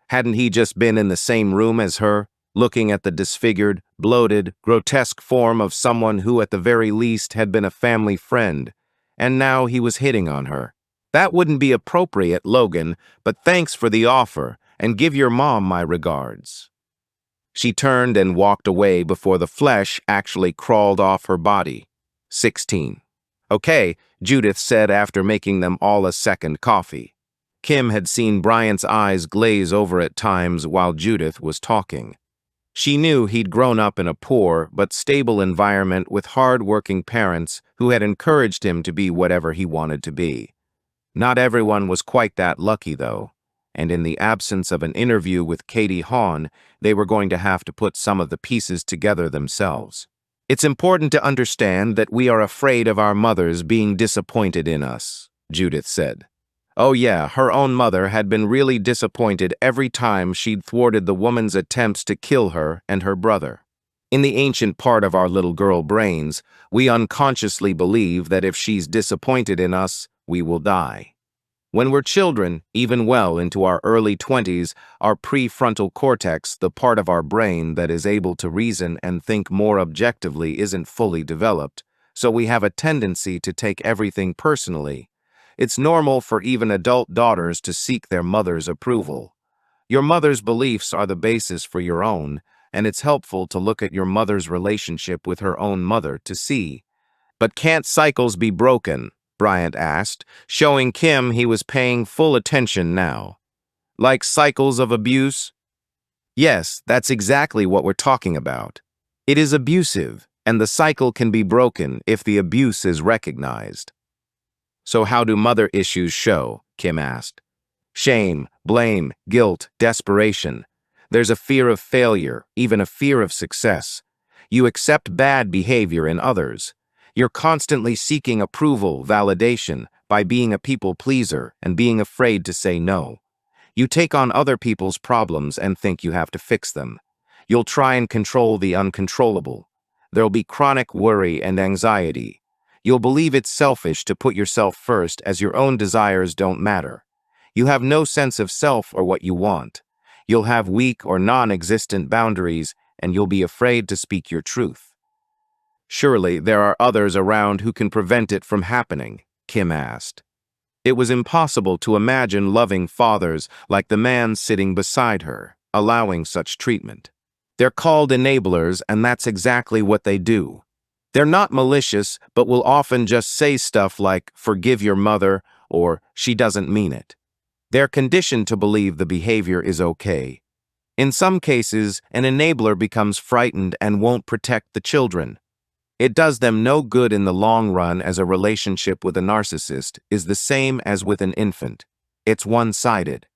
Hadn't he just been in the same room as her, looking at the disfigured, bloated, grotesque form of someone who at the very least had been a family friend, and now he was hitting on her? "That wouldn't be appropriate, Logan, but thanks for the offer, and give your mom my regards." She turned and walked away before the flesh actually crawled off her body. 16. "Okay," Judith said after making them all a second coffee. Kim had seen Bryant's eyes glaze over at times while Judith was talking. She knew he'd grown up in a poor but stable environment with hard-working parents who had encouraged him to be whatever he wanted to be. Not everyone was quite that lucky, though, and in the absence of an interview with Katie Hawn, they were going to have to put some of the pieces together themselves. "It's important to understand that we are afraid of our mothers being disappointed in us," Judith said. Oh yeah, her own mother had been really disappointed every time she'd thwarted the woman's attempts to kill her and her brother. In the ancient part of our little girl brains, we unconsciously believe that if she's disappointed in us, we will die. When we're children, even well into our early 20s, our prefrontal cortex, the part of our brain that is able to reason and think more objectively, isn't fully developed, so we have a tendency to take everything personally. It's normal for even adult daughters to seek their mother's approval. Your mother's beliefs are the basis for your own, and it's helpful to look at your mother's relationship with her own mother to see. "But can't cycles be broken?" Bryant asked, showing Kim he was paying full attention now. "Like cycles of abuse?" "Yes, that's exactly what we're talking about. It is abusive, and the cycle can be broken if the abuse is recognized." "So how do mother issues show?" Kim asked. "Shame, blame, guilt, desperation. There's a fear of failure, even a fear of success. You accept bad behavior in others. You're constantly seeking approval, validation, by being a people pleaser and being afraid to say no. You take on other people's problems and think you have to fix them. You'll try and control the uncontrollable. There'll be chronic worry and anxiety. You'll believe it's selfish to put yourself first as your own desires don't matter. You have no sense of self or what you want. You'll have weak or non-existent boundaries, and you'll be afraid to speak your truth." Surely there are others around who can prevent it from happening, Kim asked. It was impossible to imagine loving fathers like the man sitting beside her, allowing such treatment. They're called enablers, and that's exactly what they do. They're not malicious, but will often just say stuff like, "Forgive your mother," or "She doesn't mean it." They're conditioned to believe the behavior is okay. In some cases, an enabler becomes frightened and won't protect the children. It does them no good in the long run, as a relationship with a narcissist is the same as with an infant. It's one-sided.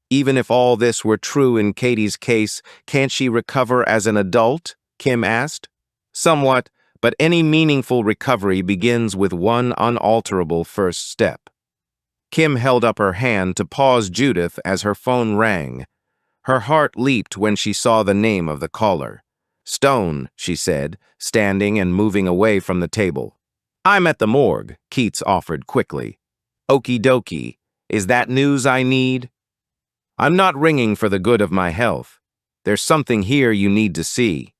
Even if all this were true in Katie's case, can't she recover as an adult? Kim asked. Somewhat, but any meaningful recovery begins with one unalterable first step. Kim held up her hand to pause Judith as her phone rang. Her heart leaped when she saw the name of the caller. "Stone," she said, standing and moving away from the table. "I'm at the morgue," Keats offered quickly. "Okie dokie. Is that news I need?" "I'm not ringing for the good of my health. There's something here you need to see.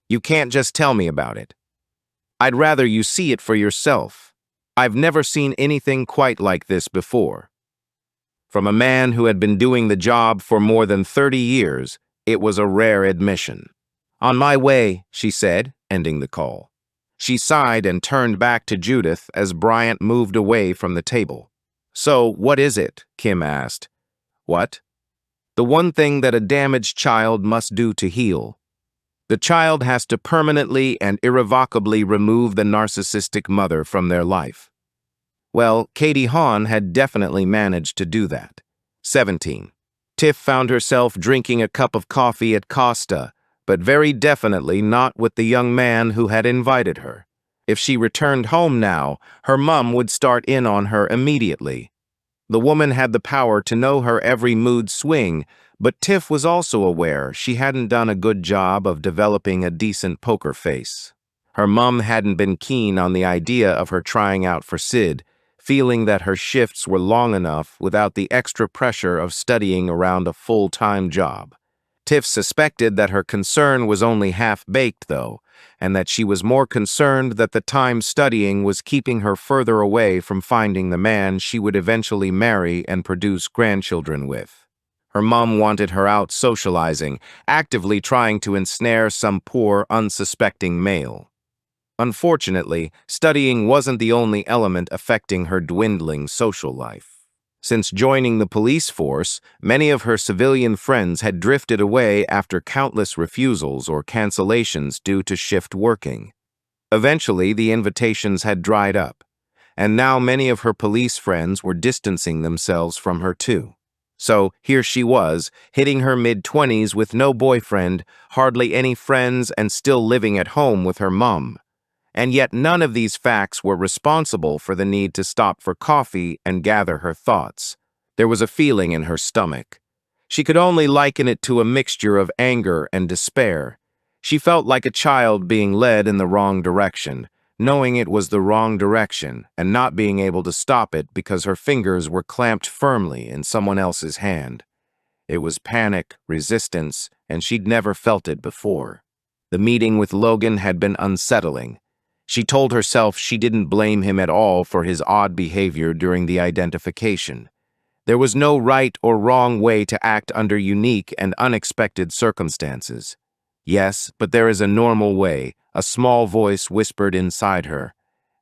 You can't just tell me about it. I'd rather you see it for yourself. I've never seen anything quite like this before." From a man who had been doing the job for more than 30 years, it was a rare admission. "On my way," she said, ending the call. She sighed and turned back to Judith as Bryant moved away from the table. "So, what is it?" Kim asked. "What?" "The one thing that a damaged child must do to heal. The child has to permanently and irrevocably remove the narcissistic mother from their life." Well, Katie Hahn had definitely managed to do that. 17. Tiff found herself drinking a cup of coffee at Costa, but very definitely not with the young man who had invited her. If she returned home now, her mum would start in on her immediately. The woman had the power to know her every mood swing, but Tiff was also aware she hadn't done a good job of developing a decent poker face. Her mum hadn't been keen on the idea of her trying out for Sid, feeling that her shifts were long enough without the extra pressure of studying around a full-time job. Tiff suspected that her concern was only half-baked, though, and that she was more concerned that the time studying was keeping her further away from finding the man she would eventually marry and produce grandchildren with. Her mum wanted her out socializing, actively trying to ensnare some poor, unsuspecting male. Unfortunately, studying wasn't the only element affecting her dwindling social life. Since joining the police force, many of her civilian friends had drifted away after countless refusals or cancellations due to shift working. Eventually, the invitations had dried up, and now many of her police friends were distancing themselves from her too. So here she was, hitting her mid-20s with no boyfriend, hardly any friends, and still living at home with her mum. And yet none of these facts were responsible for the need to stop for coffee and gather her thoughts. There was a feeling in her stomach. She could only liken it to a mixture of anger and despair. She felt like a child being led in the wrong direction, knowing it was the wrong direction and not being able to stop it because her fingers were clamped firmly in someone else's hand. It was panic, resistance, and she'd never felt it before. The meeting with Logan had been unsettling. She told herself she didn't blame him at all for his odd behavior during the identification. There was no right or wrong way to act under unique and unexpected circumstances. Yes, but there is a normal way, a small voice whispered inside her.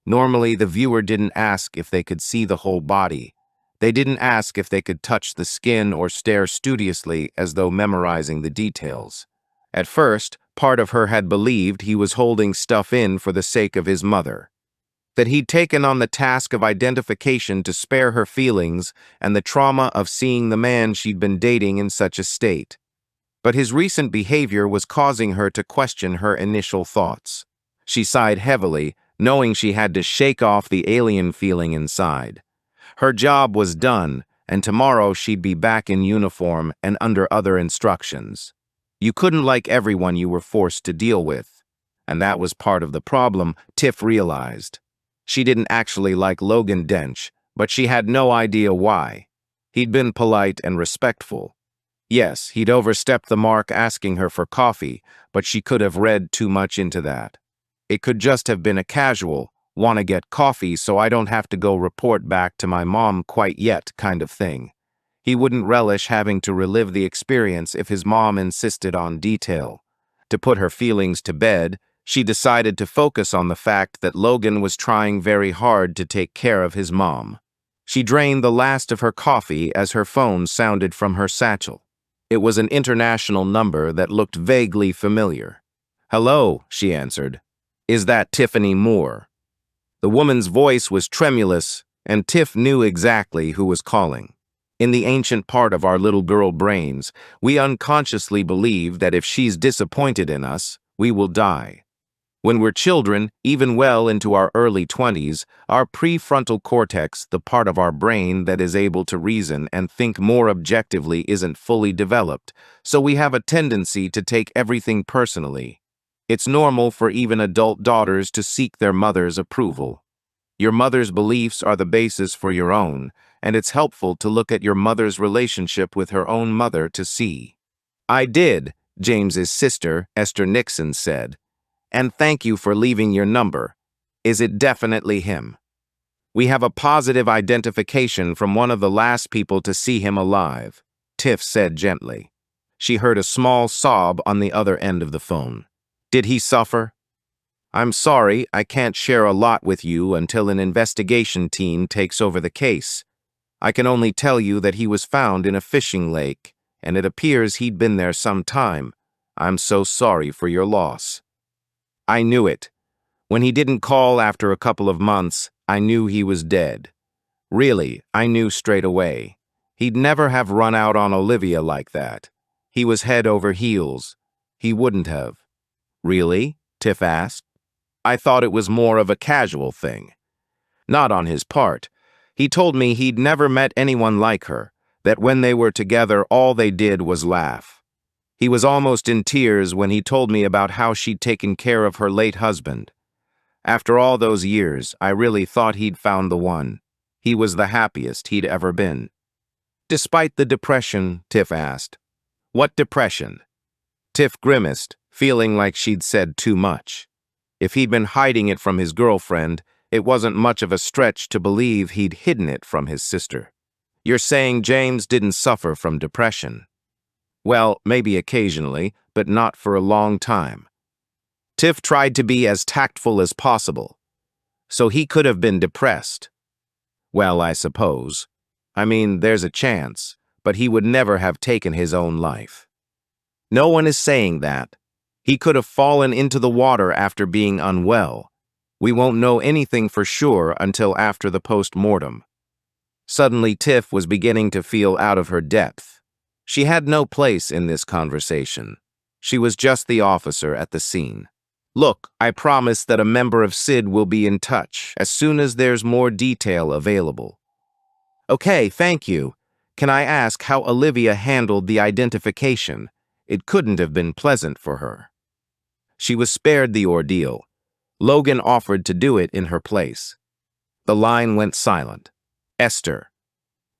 Normally, the viewer didn't ask if they could see the whole body. They didn't ask if they could touch the skin or stare studiously as though memorizing the details. At first, part of her had believed he was holding stuff in for the sake of his mother. That he'd taken on the task of identification to spare her feelings and the trauma of seeing the man she'd been dating in such a state. But his recent behavior was causing her to question her initial thoughts. She sighed heavily, knowing she had to shake off the alien feeling inside. Her job was done, and tomorrow she'd be back in uniform and under other instructions. You couldn't like everyone you were forced to deal with. And that was part of the problem, Tiff realized. She didn't actually like Logan Dench, but she had no idea why. He'd been polite and respectful. Yes, he'd overstepped the mark asking her for coffee, but she could have read too much into that. It could just have been a casual, want to get coffee so I don't have to go report back to my mom quite yet kind of thing. He wouldn't relish having to relive the experience if his mom insisted on detail. To put her feelings to bed, she decided to focus on the fact that Logan was trying very hard to take care of his mom. She drained the last of her coffee as her phone sounded from her satchel. It was an international number that looked vaguely familiar. "Hello," she answered. "Is that Tiffany Moore?" The woman's voice was tremulous, and Tiff knew exactly who was calling. In the ancient part of our little girl brains, we unconsciously believe that if she's disappointed in us, we will die. When we're children, even well into our early 20s, our prefrontal cortex, the part of our brain that is able to reason and think more objectively, isn't fully developed, so we have a tendency to take everything personally. It's normal for even adult daughters to seek their mother's approval. Your mother's beliefs are the basis for your own, and it's helpful to look at your mother's relationship with her own mother to see. "I did," James's sister, Esther Nixon, said. "And thank you for leaving your number. Is it definitely him?" "We have a positive identification from one of the last people to see him alive," Tiff said gently. She heard a small sob on the other end of the phone. "Did he suffer?" "I'm sorry, I can't share a lot with you until an investigation team takes over the case. I can only tell you that he was found in a fishing lake, and it appears he'd been there some time. I'm so sorry for your loss." "I knew it. When he didn't call after a couple of months, I knew he was dead. Really, I knew straight away. He'd never have run out on Olivia like that. He was head over heels. He wouldn't have." "Really?" Tiff asked. "I thought it was more of a casual thing." "Not on his part. He told me he'd never met anyone like her, that when they were together all they did was laugh. He was almost in tears when he told me about how she'd taken care of her late husband. After all those years, I really thought he'd found the one. He was the happiest he'd ever been." "Despite the depression?" Tiff asked. "What depression?" Tiff grimaced, feeling like she'd said too much. If he'd been hiding it from his girlfriend, it wasn't much of a stretch to believe he'd hidden it from his sister. "You're saying James didn't suffer from depression?" "Well, maybe occasionally, but not for a long time." Tiff tried to be as tactful as possible. "So he could have been depressed?" "Well, I suppose. I mean, there's a chance, but he would never have taken his own life." "No one is saying that. He could have fallen into the water after being unwell. We won't know anything for sure until after the post-mortem." Suddenly, Tiff was beginning to feel out of her depth. She had no place in this conversation. She was just the officer at the scene. "Look, I promise that a member of SID will be in touch as soon as there's more detail available." "Okay, thank you. Can I ask how Olivia handled the identification? It couldn't have been pleasant for her." "She was spared the ordeal. Logan offered to do it in her place." The line went silent. Esther: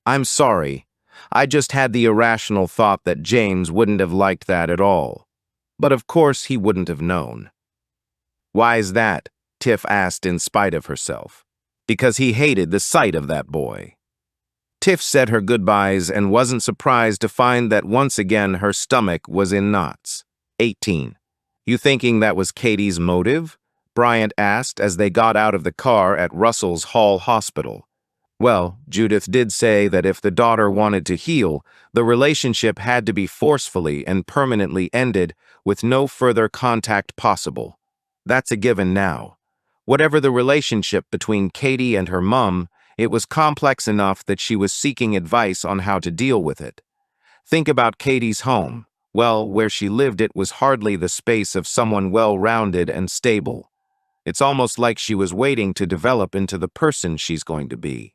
"I'm sorry. I just had the irrational thought that James wouldn't have liked that at all. But of course he wouldn't have known." "Why is that?" Tiff asked in spite of herself. "Because he hated the sight of that boy." Tiff said her goodbyes and wasn't surprised to find that once again her stomach was in knots. 18. "You thinking that was Katie's motive?" Bryant asked as they got out of the car at Russell's Hall Hospital. "Well, Judith did say that if the daughter wanted to heal, the relationship had to be forcefully and permanently ended with no further contact possible. That's a given now. Whatever the relationship between Katie and her mom, it was complex enough that she was seeking advice on how to deal with it. Think about Katie's home. Well, where she lived it was hardly the space of someone well-rounded and stable. It's almost like she was waiting to develop into the person she's going to be."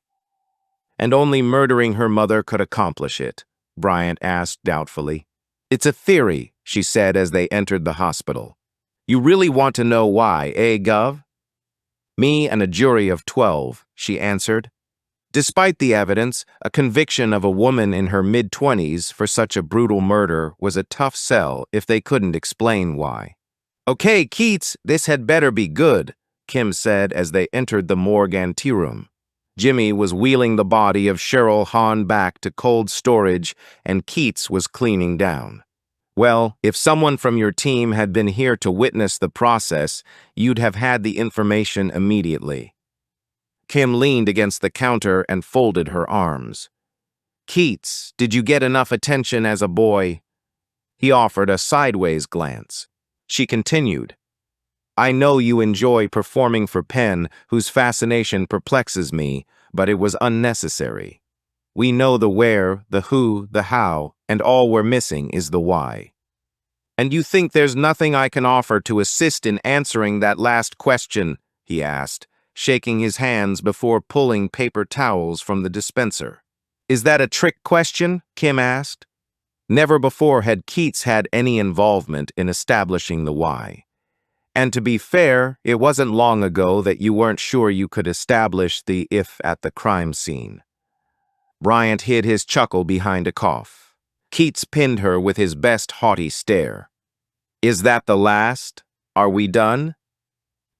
"And only murdering her mother could accomplish it?" Bryant asked doubtfully. "It's a theory," she said as they entered the hospital. "You really want to know why, eh, Gov?" "Me and a jury of 12, she answered. Despite the evidence, a conviction of a woman in her mid-20s for such a brutal murder was a tough sell if they couldn't explain why. Okay, Keats, this had better be good, Kim said as they entered the morgue anteroom. Jimmy was wheeling the body of Cheryl Hahn back to cold storage, and Keats was cleaning down. Well, if someone from your team had been here to witness the process, you'd have had the information immediately. Kim leaned against the counter and folded her arms. Keats, did you get enough attention as a boy? He offered a sideways glance. She continued, I know you enjoy performing for Penn, whose fascination perplexes me, but it was unnecessary. We know the where, the who, the how, and all we're missing is the why. And you think there's nothing I can offer to assist in answering that last question? He asked, shaking his hands before pulling paper towels from the dispenser. Is that a trick question? Kim asked. Never before had Keats had any involvement in establishing the why. And to be fair, it wasn't long ago that you weren't sure you could establish the if at the crime scene. Bryant hid his chuckle behind a cough. Keats pinned her with his best haughty stare. Is that the last? Are we done?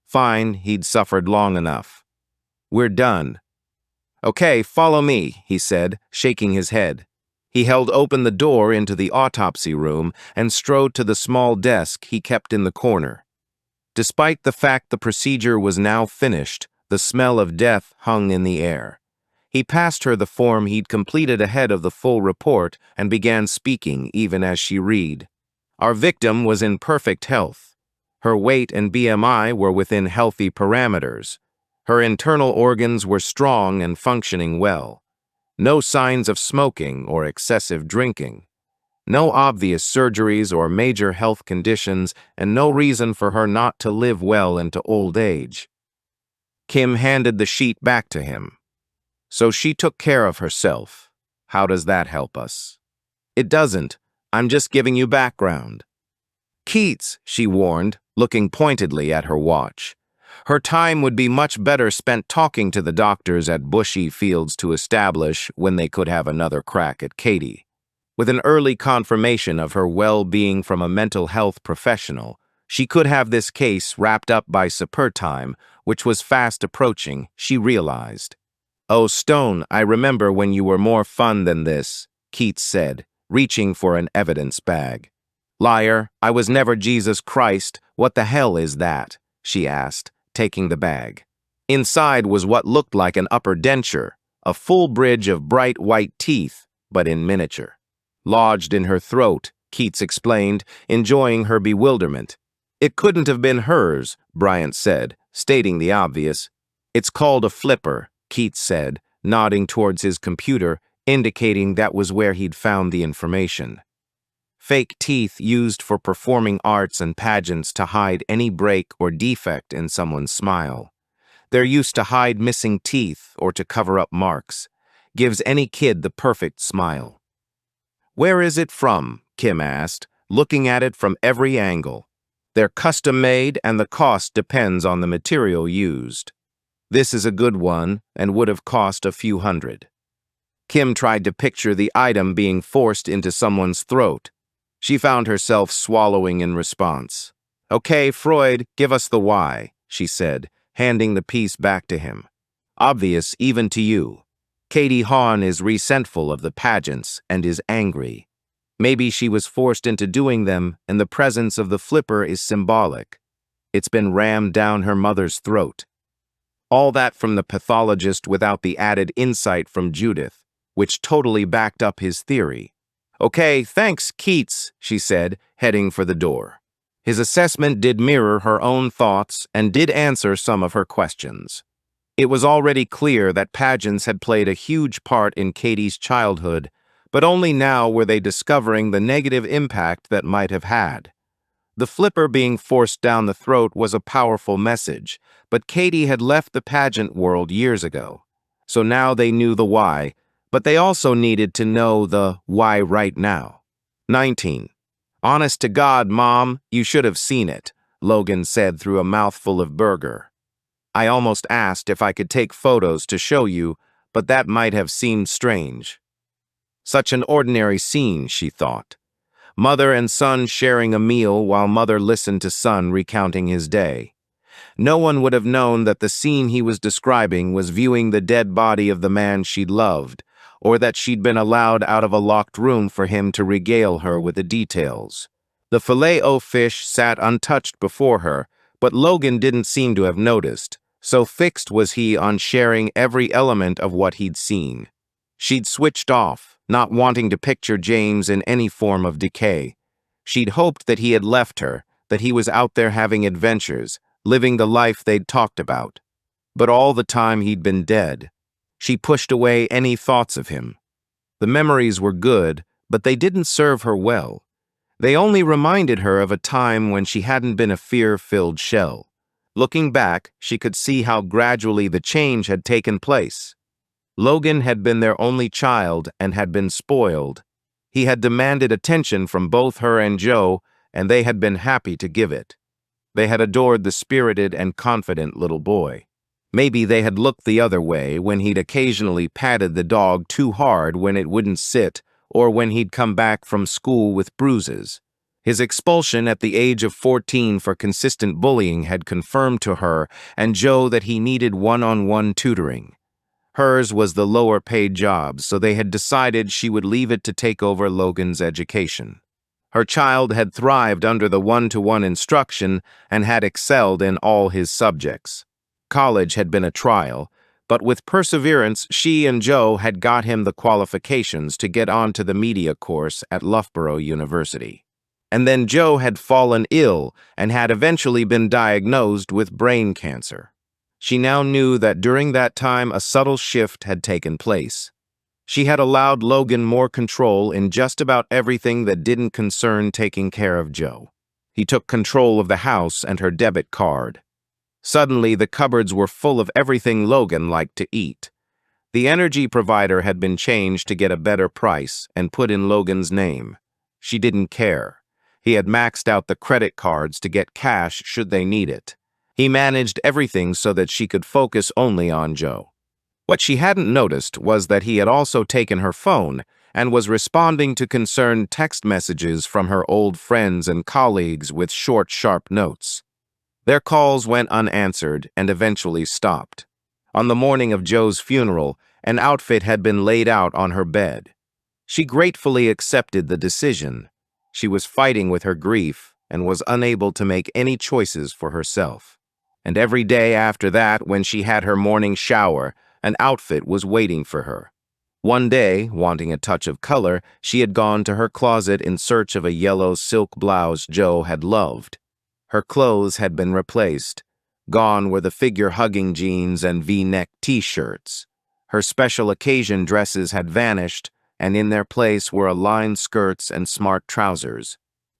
Fine, he'd suffered long enough. We're done. Okay, follow me, he said, shaking his head. He held open the door into the autopsy room and strode to the small desk he kept in the corner. Despite the fact the procedure was now finished, the smell of death hung in the air. He passed her the form he'd completed ahead of the full report and began speaking even as she read. Our victim was in perfect health. Her weight and BMI were within healthy parameters. Her internal organs were strong and functioning well. No signs of smoking or excessive drinking. No obvious surgeries or major health conditions, and no reason for her not to live well into old age. Kim handed the sheet back to him. So she took care of herself. How does that help us? It doesn't. I'm just giving you background. Keats, she warned, looking pointedly at her watch. Her time would be much better spent talking to the doctors at Bushy Fields to establish when they could have another crack at Katie. With an early confirmation of her well-being from a mental health professional, she could have this case wrapped up by supper time, which was fast approaching, she realized. Oh, Stone, I remember when you were more fun than this, Keats said, reaching for an evidence bag. Liar, I was never Jesus Christ. What the hell is that? She asked, taking the bag. Inside was what looked like an upper denture, a full bridge of bright white teeth, but in miniature. Lodged in her throat, Keats explained, enjoying her bewilderment. It couldn't have been hers, Bryant said, stating the obvious. It's called a flipper, Keats said, nodding towards his computer, indicating that was where he'd found the information. Fake teeth used for performing arts and pageants to hide any break or defect in someone's smile. They're used to hide missing teeth or to cover up marks. Gives any kid the perfect smile. Where is it from? Kim asked, looking at it from every angle. They're custom-made and the cost depends on the material used. This is a good one and would have cost a few hundred. Kim tried to picture the item being forced into someone's throat. She found herself swallowing in response. Okay, Freud, give us the why, she said, handing the piece back to him. Obvious even to you. Katie Hahn is resentful of the pageants and is angry. Maybe she was forced into doing them and the presence of the flipper is symbolic. It's been rammed down her mother's throat. All that from the pathologist without the added insight from Judith, which totally backed up his theory. Okay, thanks, Keats, she said, heading for the door. His assessment did mirror her own thoughts and did answer some of her questions. It was already clear that pageants had played a huge part in Katie's childhood, but only now were they discovering the negative impact that might have had. The flipper being forced down the throat was a powerful message, but Katie had left the pageant world years ago. So now they knew the why, but they also needed to know the why right now. 19. Honest to God, Mom, you should have seen it, Logan said through a mouthful of burger. I almost asked if I could take photos to show you, but that might have seemed strange. Such an ordinary scene, she thought. Mother and son sharing a meal while mother listened to son recounting his day. No one would have known that the scene he was describing was viewing the dead body of the man she'd loved, or that she'd been allowed out of a locked room for him to regale her with the details. The filet-o-fish sat untouched before her, but Logan didn't seem to have noticed, so fixed was he on sharing every element of what he'd seen. She'd switched off, not wanting to picture James in any form of decay. She'd hoped that he had left her, that he was out there having adventures, living the life they'd talked about. But all the time he'd been dead. She pushed away any thoughts of him. The memories were good, but they didn't serve her well. They only reminded her of a time when she hadn't been a fear-filled shell. Looking back, she could see how gradually the change had taken place. Logan had been their only child and had been spoiled. He had demanded attention from both her and Joe, and they had been happy to give it. They had adored the spirited and confident little boy. Maybe they had looked the other way when he'd occasionally patted the dog too hard when it wouldn't sit, or when he'd come back from school with bruises. His expulsion at the age of 14 for consistent bullying had confirmed to her and Joe that he needed one-on-one tutoring. Hers was the lower-paid job, so they had decided she would leave it to take over Logan's education. Her child had thrived under the one-to-one instruction and had excelled in all his subjects. College had been a trial, but with perseverance, she and Joe had got him the qualifications to get onto the media course at Loughborough University. And then Joe had fallen ill and had eventually been diagnosed with brain cancer. She now knew that during that time a subtle shift had taken place. She had allowed Logan more control in just about everything that didn't concern taking care of Joe. He took control of the house and her debit card. Suddenly, the cupboards were full of everything Logan liked to eat. The energy provider had been changed to get a better price and put in Logan's name. She didn't care. He had maxed out the credit cards to get cash should they need it. He managed everything so that she could focus only on Joe. What she hadn't noticed was that he had also taken her phone and was responding to concerned text messages from her old friends and colleagues with short, sharp notes. Their calls went unanswered and eventually stopped. On the morning of Joe's funeral, an outfit had been laid out on her bed. She gratefully accepted the decision. She was fighting with her grief and was unable to make any choices for herself. And every day after that, when she had her morning shower, an outfit was waiting for her. One day, wanting a touch of color, she had gone to her closet in search of a yellow silk blouse Joe had loved. Her clothes had been replaced. Gone were the figure-hugging jeans and V-neck T-shirts. Her special occasion dresses had vanished, and in their place were aligned skirts and smart trousers.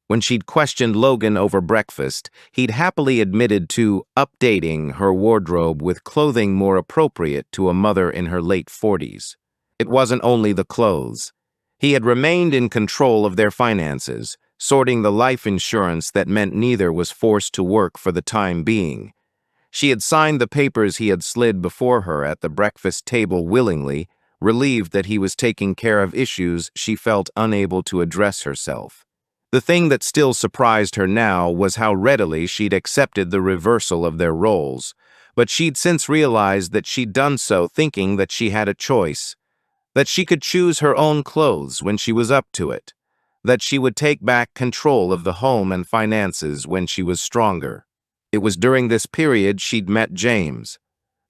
When she'd questioned Logan over breakfast, he'd happily admitted to updating her wardrobe with clothing more appropriate to a mother in her late 40s. It wasn't only the clothes. He had remained in control of their finances, sorting the life insurance that meant neither was forced to work for the time being. She had signed the papers he had slid before her at the breakfast table willingly, relieved that he was taking care of issues she felt unable to address herself. The thing that still surprised her now was how readily she'd accepted the reversal of their roles, but she'd since realized that she'd done so thinking that she had a choice, that she could choose her own clothes when she was up to it, that she would take back control of the home and finances when she was stronger. It was during this period she'd met James,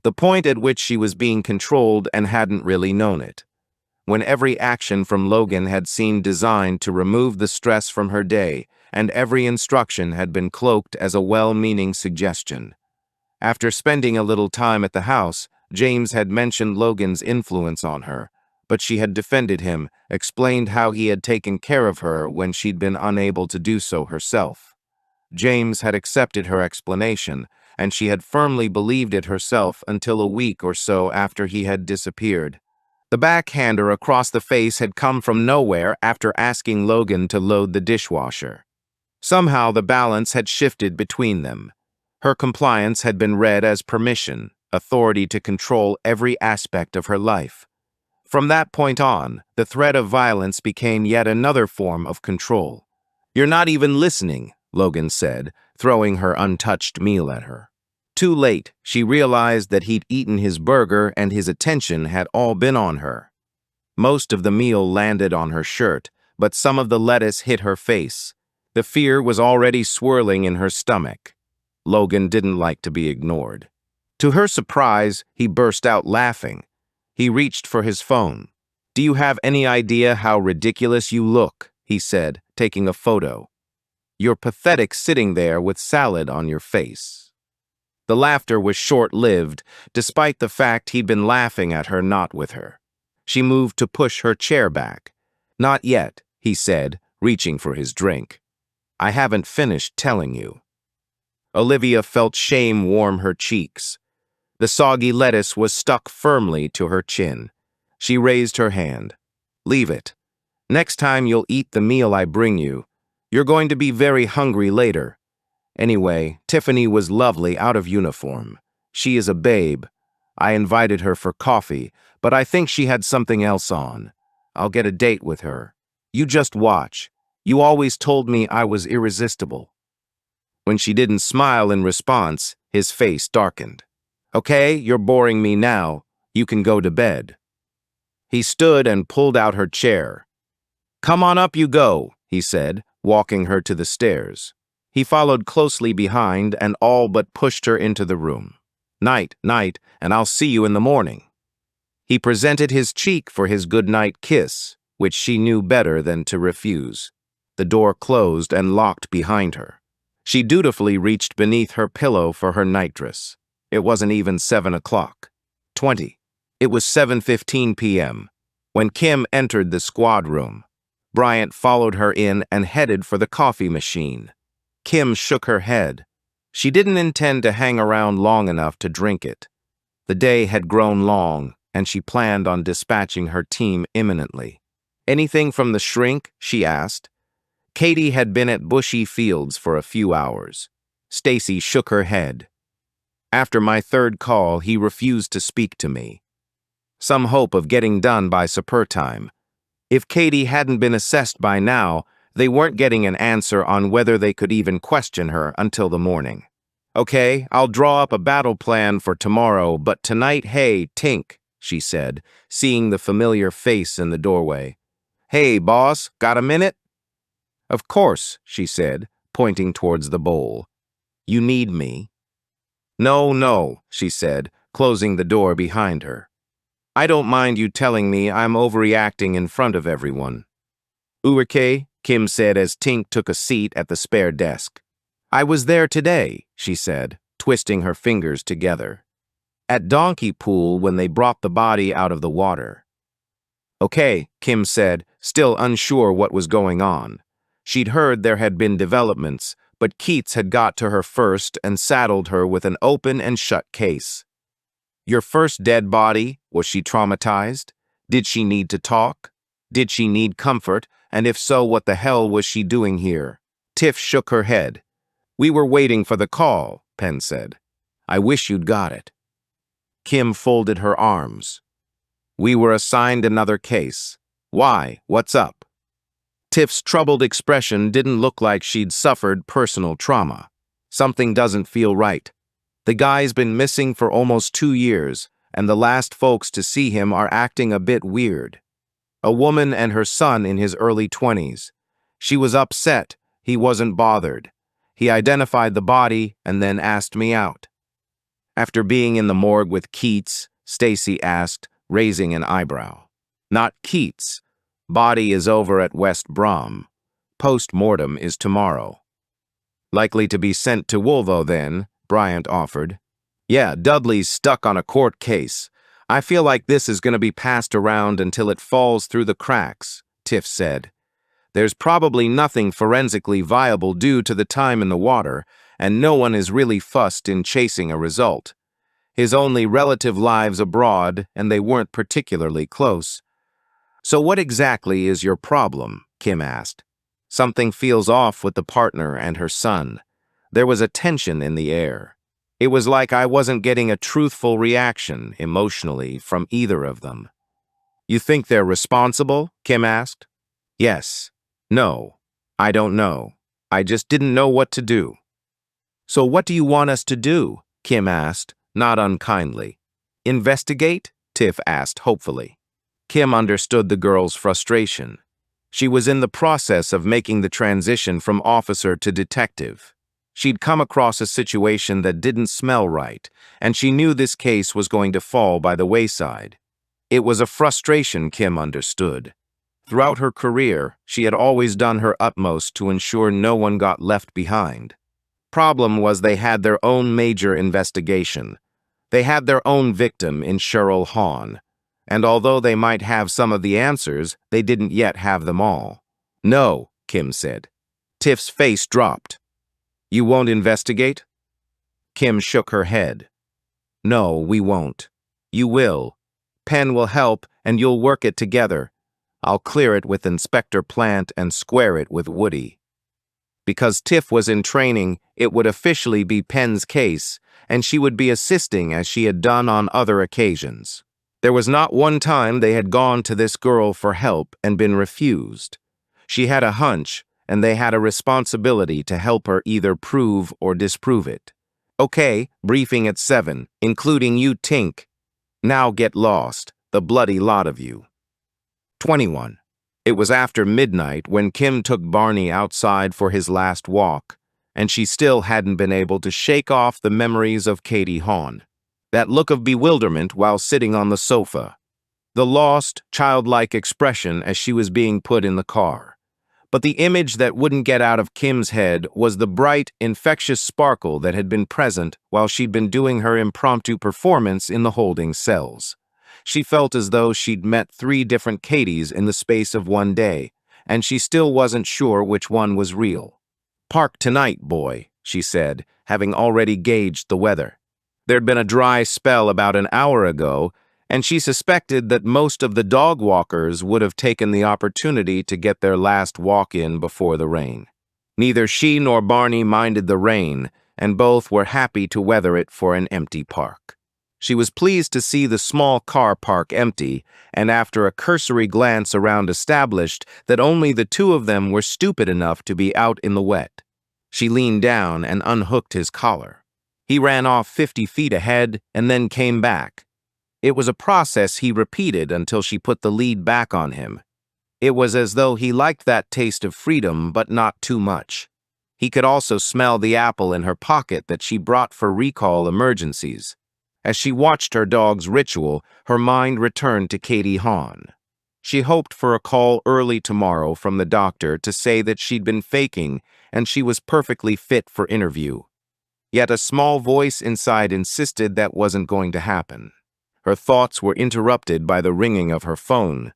the point at which she was being controlled and hadn't really known it. When every action from Logan had seemed designed to remove the stress from her day, and every instruction had been cloaked as a well-meaning suggestion. After spending a little time at the house, James had mentioned Logan's influence on her, but she had defended him, explained how he had taken care of her when she'd been unable to do so herself. James had accepted her explanation, and she had firmly believed it herself until a week or so after he had disappeared. The backhander across the face had come from nowhere after asking Logan to load the dishwasher. Somehow the balance had shifted between them. Her compliance had been read as permission, authority to control every aspect of her life. From that point on, the threat of violence became yet another form of control. You're not even listening, Logan said, throwing her untouched meal at her. Too late, she realized that he'd eaten his burger and his attention had all been on her. Most of the meal landed on her shirt, but some of the lettuce hit her face. The fear was already swirling in her stomach. Logan didn't like to be ignored. To her surprise, he burst out laughing. He reached for his phone. "Do you have any idea how ridiculous you look?" he said, taking a photo. "You're pathetic sitting there with salad on your face." The laughter was short-lived, despite the fact he'd been laughing at her, not with her. She moved to push her chair back. "Not yet," he said, reaching for his drink. "I haven't finished telling you." Olivia felt shame warm her cheeks. The soggy lettuce was stuck firmly to her chin. She raised her hand. "Leave it. Next time you'll eat the meal I bring you. You're going to be very hungry later. Anyway, Tiffany was lovely out of uniform. She is a babe. I invited her for coffee, but I think she had something else on. I'll get a date with her. You just watch. You always told me I was irresistible." When she didn't smile in response, his face darkened. "Okay, you're boring me now. You can go to bed." He stood and pulled out her chair. "Come on up you go," he said, walking her to the stairs. He followed closely behind and all but pushed her into the room. "Night, night, and I'll see you in the morning." He presented his cheek for his goodnight kiss, which she knew better than to refuse. The door closed and locked behind her. She dutifully reached beneath her pillow for her nightdress. It wasn't even 7 o'clock. 20. It was 7:15 p.m. when Kim entered the squad room. Bryant followed her in and headed for the coffee machine. Kim shook her head. She didn't intend to hang around long enough to drink it. The day had grown long, and she planned on dispatching her team imminently. "Anything from the shrink?" she asked. Katie had been at Bushy Fields for a few hours. Stacy shook her head. "After my third call, he refused to speak to me. Some hope of getting done by supper time. If Katie hadn't been assessed by now, they weren't getting an answer on whether they could even question her until the morning. Okay, I'll draw up a battle plan for tomorrow, but tonight, hey, Tink," she said, seeing the familiar face in the doorway. "Hey, boss, got a minute?" "Of course," she said, pointing towards the bowl. "You need me?" "No, no," she said, closing the door behind her. "I don't mind you telling me I'm overreacting in front of everyone." "Okay," Kim said as Tink took a seat at the spare desk. "I was there today," she said, twisting her fingers together. "At Donkey Pool when they brought the body out of the water." "Okay," Kim said, still unsure what was going on. She'd heard there had been developments, but Keats had got to her first and saddled her with an open and shut case. "Your first dead body, was she traumatized? Did she need to talk? Did she need comfort? And if so, what the hell was she doing here?" Tiff shook her head. "We were waiting for the call," Penn said. "I wish you'd got it." Kim folded her arms. "We were assigned another case. Why? What's up?" Tiff's troubled expression didn't look like she'd suffered personal trauma. "Something doesn't feel right. The guy's been missing for almost 2 years, and the last folks to see him are acting a bit weird. A woman and her son in his early 20s. She was upset. He wasn't bothered. He identified the body and then asked me out." After being in the morgue with Keats, Stacy asked, raising an eyebrow. "Not Keats. Body is over at West Brom. Post-mortem is tomorrow." "Likely to be sent to Wolvo then," Bryant offered. "Yeah, Dudley's stuck on a court case. I feel like this is going to be passed around until it falls through the cracks," Tiff said. "There's probably nothing forensically viable due to the time in the water, and no one is really fussed in chasing a result. His only relative lives abroad, and they weren't particularly close." "So what exactly is your problem?" Kim asked. "Something feels off with the partner and her son." There was a tension in the air. It was like I wasn't getting a truthful reaction, emotionally, from either of them. "You think they're responsible?" Kim asked. "Yes. No. I don't know. I just didn't know what to do. So what do you want us to do? Kim asked, not unkindly. Investigate? Tiff asked hopefully. Kim understood the girl's frustration. She was in the process of making the transition from officer to detective. She'd come across a situation that didn't smell right, and she knew this case was going to fall by the wayside. It was a frustration Kim understood. Throughout her career, she had always done her utmost to ensure no one got left behind. Problem was they had their own major investigation. They had their own victim in Cheryl Hahn. And although they might have some of the answers, they didn't yet have them all. No, Kim said. Tiff's face dropped. You won't investigate? Kim shook her head. No, we won't. You will. Penn will help, and you'll work it together. I'll clear it with Inspector Plant and square it with Woody. Because Tiff was in training, it would officially be Penn's case, and she would be assisting as she had done on other occasions. There was not one time they had gone to this girl for help and been refused. She had a hunch, and they had a responsibility to help her either prove or disprove it. Okay, briefing at 7, including you, Tink. Now get lost, the bloody lot of you. 21. It was after midnight when Kim took Barney outside for his last walk, and she still hadn't been able to shake off the memories of Katie Hahn. That look of bewilderment while sitting on the sofa. The lost, childlike expression as she was being put in the car. But the image that wouldn't get out of Kim's head was the bright, infectious sparkle that had been present while she'd been doing her impromptu performance in the holding cells. She felt as though she'd met 3 different Katies in the space of one day, and she still wasn't sure which one was real. Park tonight, boy, she said, having already gauged the weather. There'd been a dry spell about an hour ago, and she suspected that most of the dog walkers would have taken the opportunity to get their last walk in before the rain. Neither she nor Barney minded the rain, and both were happy to weather it for an empty park. She was pleased to see the small car park empty, and after a cursory glance around established that only the 2 of them were stupid enough to be out in the wet. She leaned down and unhooked his collar. He ran off 50 feet ahead and then came back. It was a process he repeated until she put the lead back on him. It was as though he liked that taste of freedom, but not too much. He could also smell the apple in her pocket that she brought for recall emergencies. As she watched her dog's ritual, her mind returned to Katie Hahn. She hoped for a call early tomorrow from the doctor to say that she'd been faking and she was perfectly fit for interview. Yet a small voice inside insisted that wasn't going to happen. Her thoughts were interrupted by the ringing of her phone.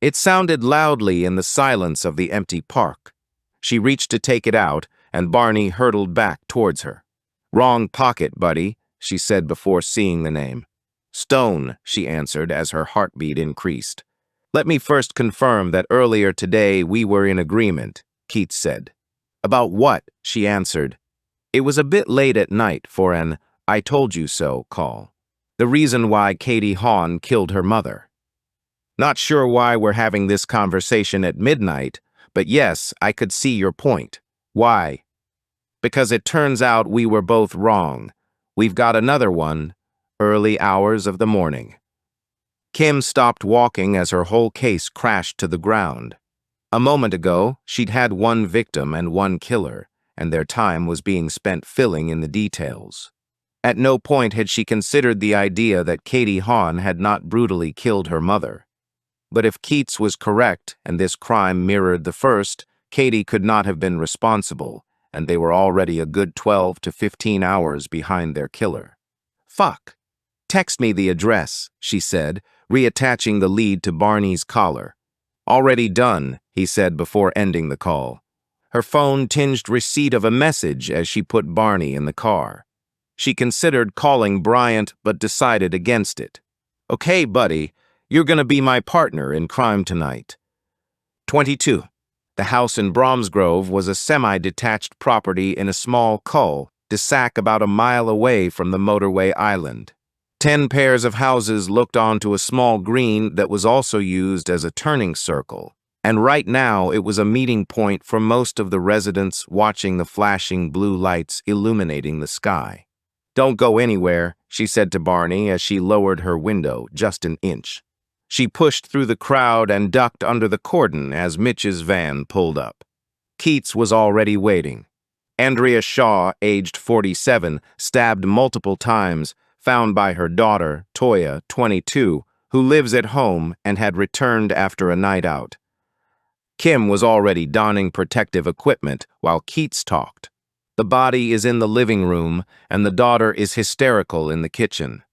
It sounded loudly in the silence of the empty park. She reached to take it out, and Barney hurtled back towards her. "Wrong pocket, buddy," she said before seeing the name. "Stone," she answered as her heartbeat increased. "Let me first confirm that earlier today we were in agreement," Keats said. "About what?" she answered. It was a bit late at night for an "I told you so" call. The reason why Katie Hahn killed her mother. "Not sure why we're having this conversation at midnight, but yes, I could see your point. Why?" "Because it turns out we were both wrong. We've got another one, early hours of the morning." Kim stopped walking as her whole case crashed to the ground. A moment ago, she'd had one victim and one killer, and their time was being spent filling in the details. At no point had she considered the idea that Katie Hahn had not brutally killed her mother. But if Keats was correct and this crime mirrored the first, Katie could not have been responsible, and they were already a good 12 to 15 hours behind their killer. "Fuck. Text me the address," she said, reattaching the lead to Barney's collar. "Already done," he said before ending the call. Her phone tinged receipt of a message as she put Barney in the car. She considered calling Bryant but decided against it. "Okay, buddy, you're gonna be my partner in crime tonight." 22. The house in Bromsgrove was a semi-detached property in a small cul-de-sac about a mile away from the motorway island. 10 pairs of houses looked onto a small green that was also used as a turning circle. And right now it was a meeting point for most of the residents watching the flashing blue lights illuminating the sky. "Don't go anywhere," she said to Barney as she lowered her window just an inch. She pushed through the crowd and ducked under the cordon as Mitch's van pulled up. Keats was already waiting. Andrea Shaw, aged 47, stabbed multiple times, found by her daughter, Toya, 22, who lives at home and had returned after a night out. Kim was already donning protective equipment while Keats talked. The body is in the living room, and the daughter is hysterical in the kitchen.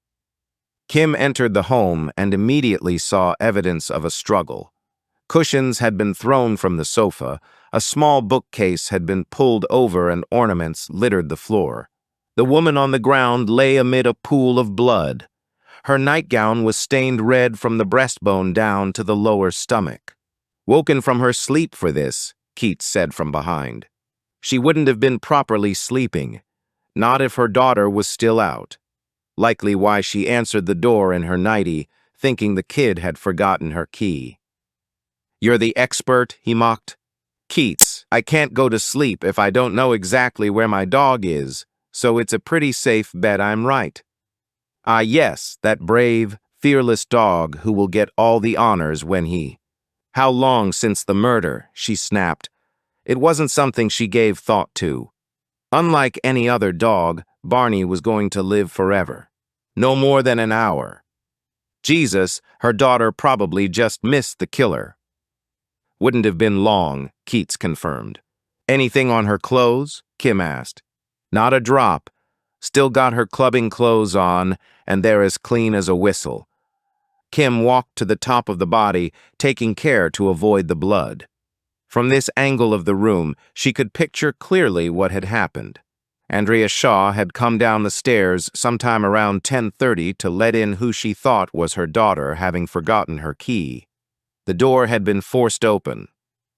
Kim entered the home and immediately saw evidence of a struggle. Cushions had been thrown from the sofa, a small bookcase had been pulled over, and ornaments littered the floor. The woman on the ground lay amid a pool of blood. Her nightgown was stained red from the breastbone down to the lower stomach. "Woken from her sleep for this," Keats said from behind. "She wouldn't have been properly sleeping, not if her daughter was still out. Likely why she answered the door in her nightie, thinking the kid had forgotten her key." "You're the expert," he mocked. "Keats, I can't go to sleep if I don't know exactly where my dog is, so it's a pretty safe bet I'm right." "Ah, yes, that brave, fearless dog who will get all the honors when he—" "How long since the murder?" she snapped. It wasn't something she gave thought to. Unlike any other dog, Barney was going to live forever. No more than an hour. Jesus, her daughter probably just missed the killer. "Wouldn't have been long," Keats confirmed. "Anything on her clothes?" Kim asked. "Not a drop. Still got her clubbing clothes on, and they're as clean as a whistle." Kim walked to the top of the body, taking care to avoid the blood. From this angle of the room, she could picture clearly what had happened. Andrea Shaw had come down the stairs sometime around 10:30 to let in who she thought was her daughter, having forgotten her key. The door had been forced open.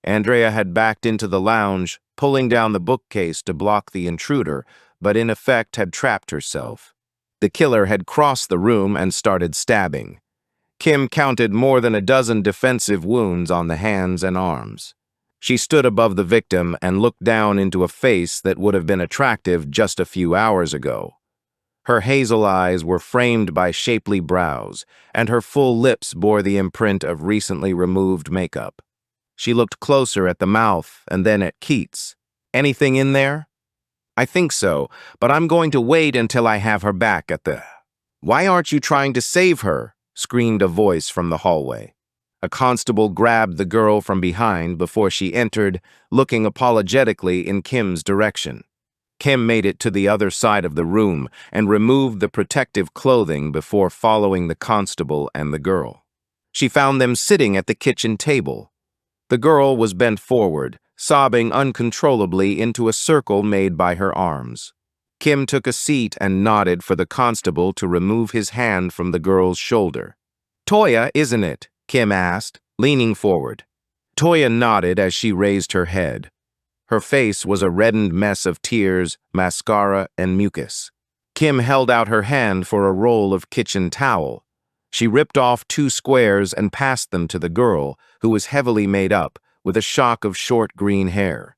Andrea had backed into the lounge, pulling down the bookcase to block the intruder, but in effect had trapped herself. The killer had crossed the room and started stabbing. Kim counted more than a dozen defensive wounds on the hands and arms. She stood above the victim and looked down into a face that would have been attractive just a few hours ago. Her hazel eyes were framed by shapely brows, and her full lips bore the imprint of recently removed makeup. She looked closer at the mouth and then at Keats. "Anything in there?" "I think so, but I'm going to wait until I have her back at the—" "Why aren't you trying to save her?" screamed a voice from the hallway. A constable grabbed the girl from behind before she entered, looking apologetically in Kim's direction. Kim made it to the other side of the room and removed the protective clothing before following the constable and the girl. She found them sitting at the kitchen table. The girl was bent forward, sobbing uncontrollably into a circle made by her arms. Kim took a seat and nodded for the constable to remove his hand from the girl's shoulder. "Toya, isn't it?" Kim asked, leaning forward. Toya nodded as she raised her head. Her face was a reddened mess of tears, mascara, and mucus. Kim held out her hand for a roll of kitchen towel. She ripped off 2 squares and passed them to the girl, who was heavily made up, with a shock of short green hair.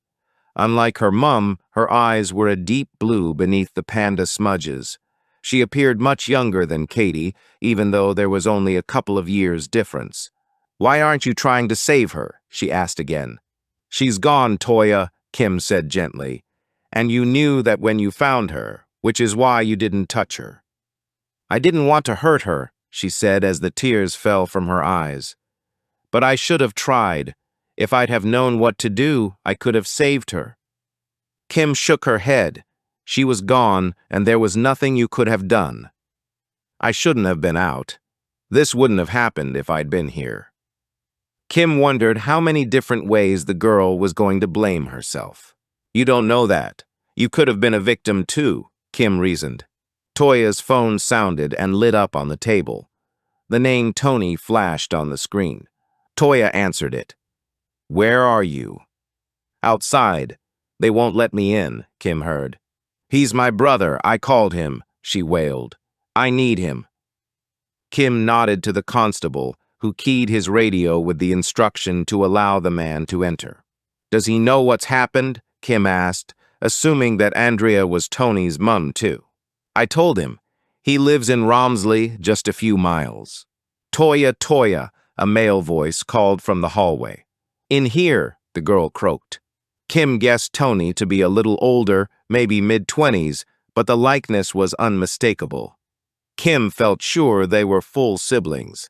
Unlike her mum, her eyes were a deep blue beneath the panda smudges. She appeared much younger than Katie, even though there was only a couple of years difference. "Why aren't you trying to save her?" she asked again. "She's gone, Toya," Kim said gently. "And you knew that when you found her, which is why you didn't touch her." "I didn't want to hurt her," she said as the tears fell from her eyes. "But I should have tried. If I'd have known what to do, I could have saved her." Kim shook her head. She was gone, and there was nothing you could have done. "I shouldn't have been out. This wouldn't have happened if I'd been here." Kim wondered how many different ways the girl was going to blame herself. "You don't know that. You could have been a victim too," Kim reasoned. Toya's phone sounded and lit up on the table. The name Tony flashed on the screen. Toya answered it. "Where are you?" "Outside. They won't let me in," Kim heard. "He's my brother. I called him," she wailed. "I need him." Kim nodded to the constable, who keyed his radio with the instruction to allow the man to enter. "Does he know what's happened?" Kim asked, assuming that Andrea was Tony's mum too. "I told him. He lives in Romsley, just a few miles." "Toya, Toya," a male voice called from the hallway. "In here," the girl croaked. Kim guessed Tony to be a little older, maybe mid-20s, but the likeness was unmistakable. Kim felt sure they were full siblings.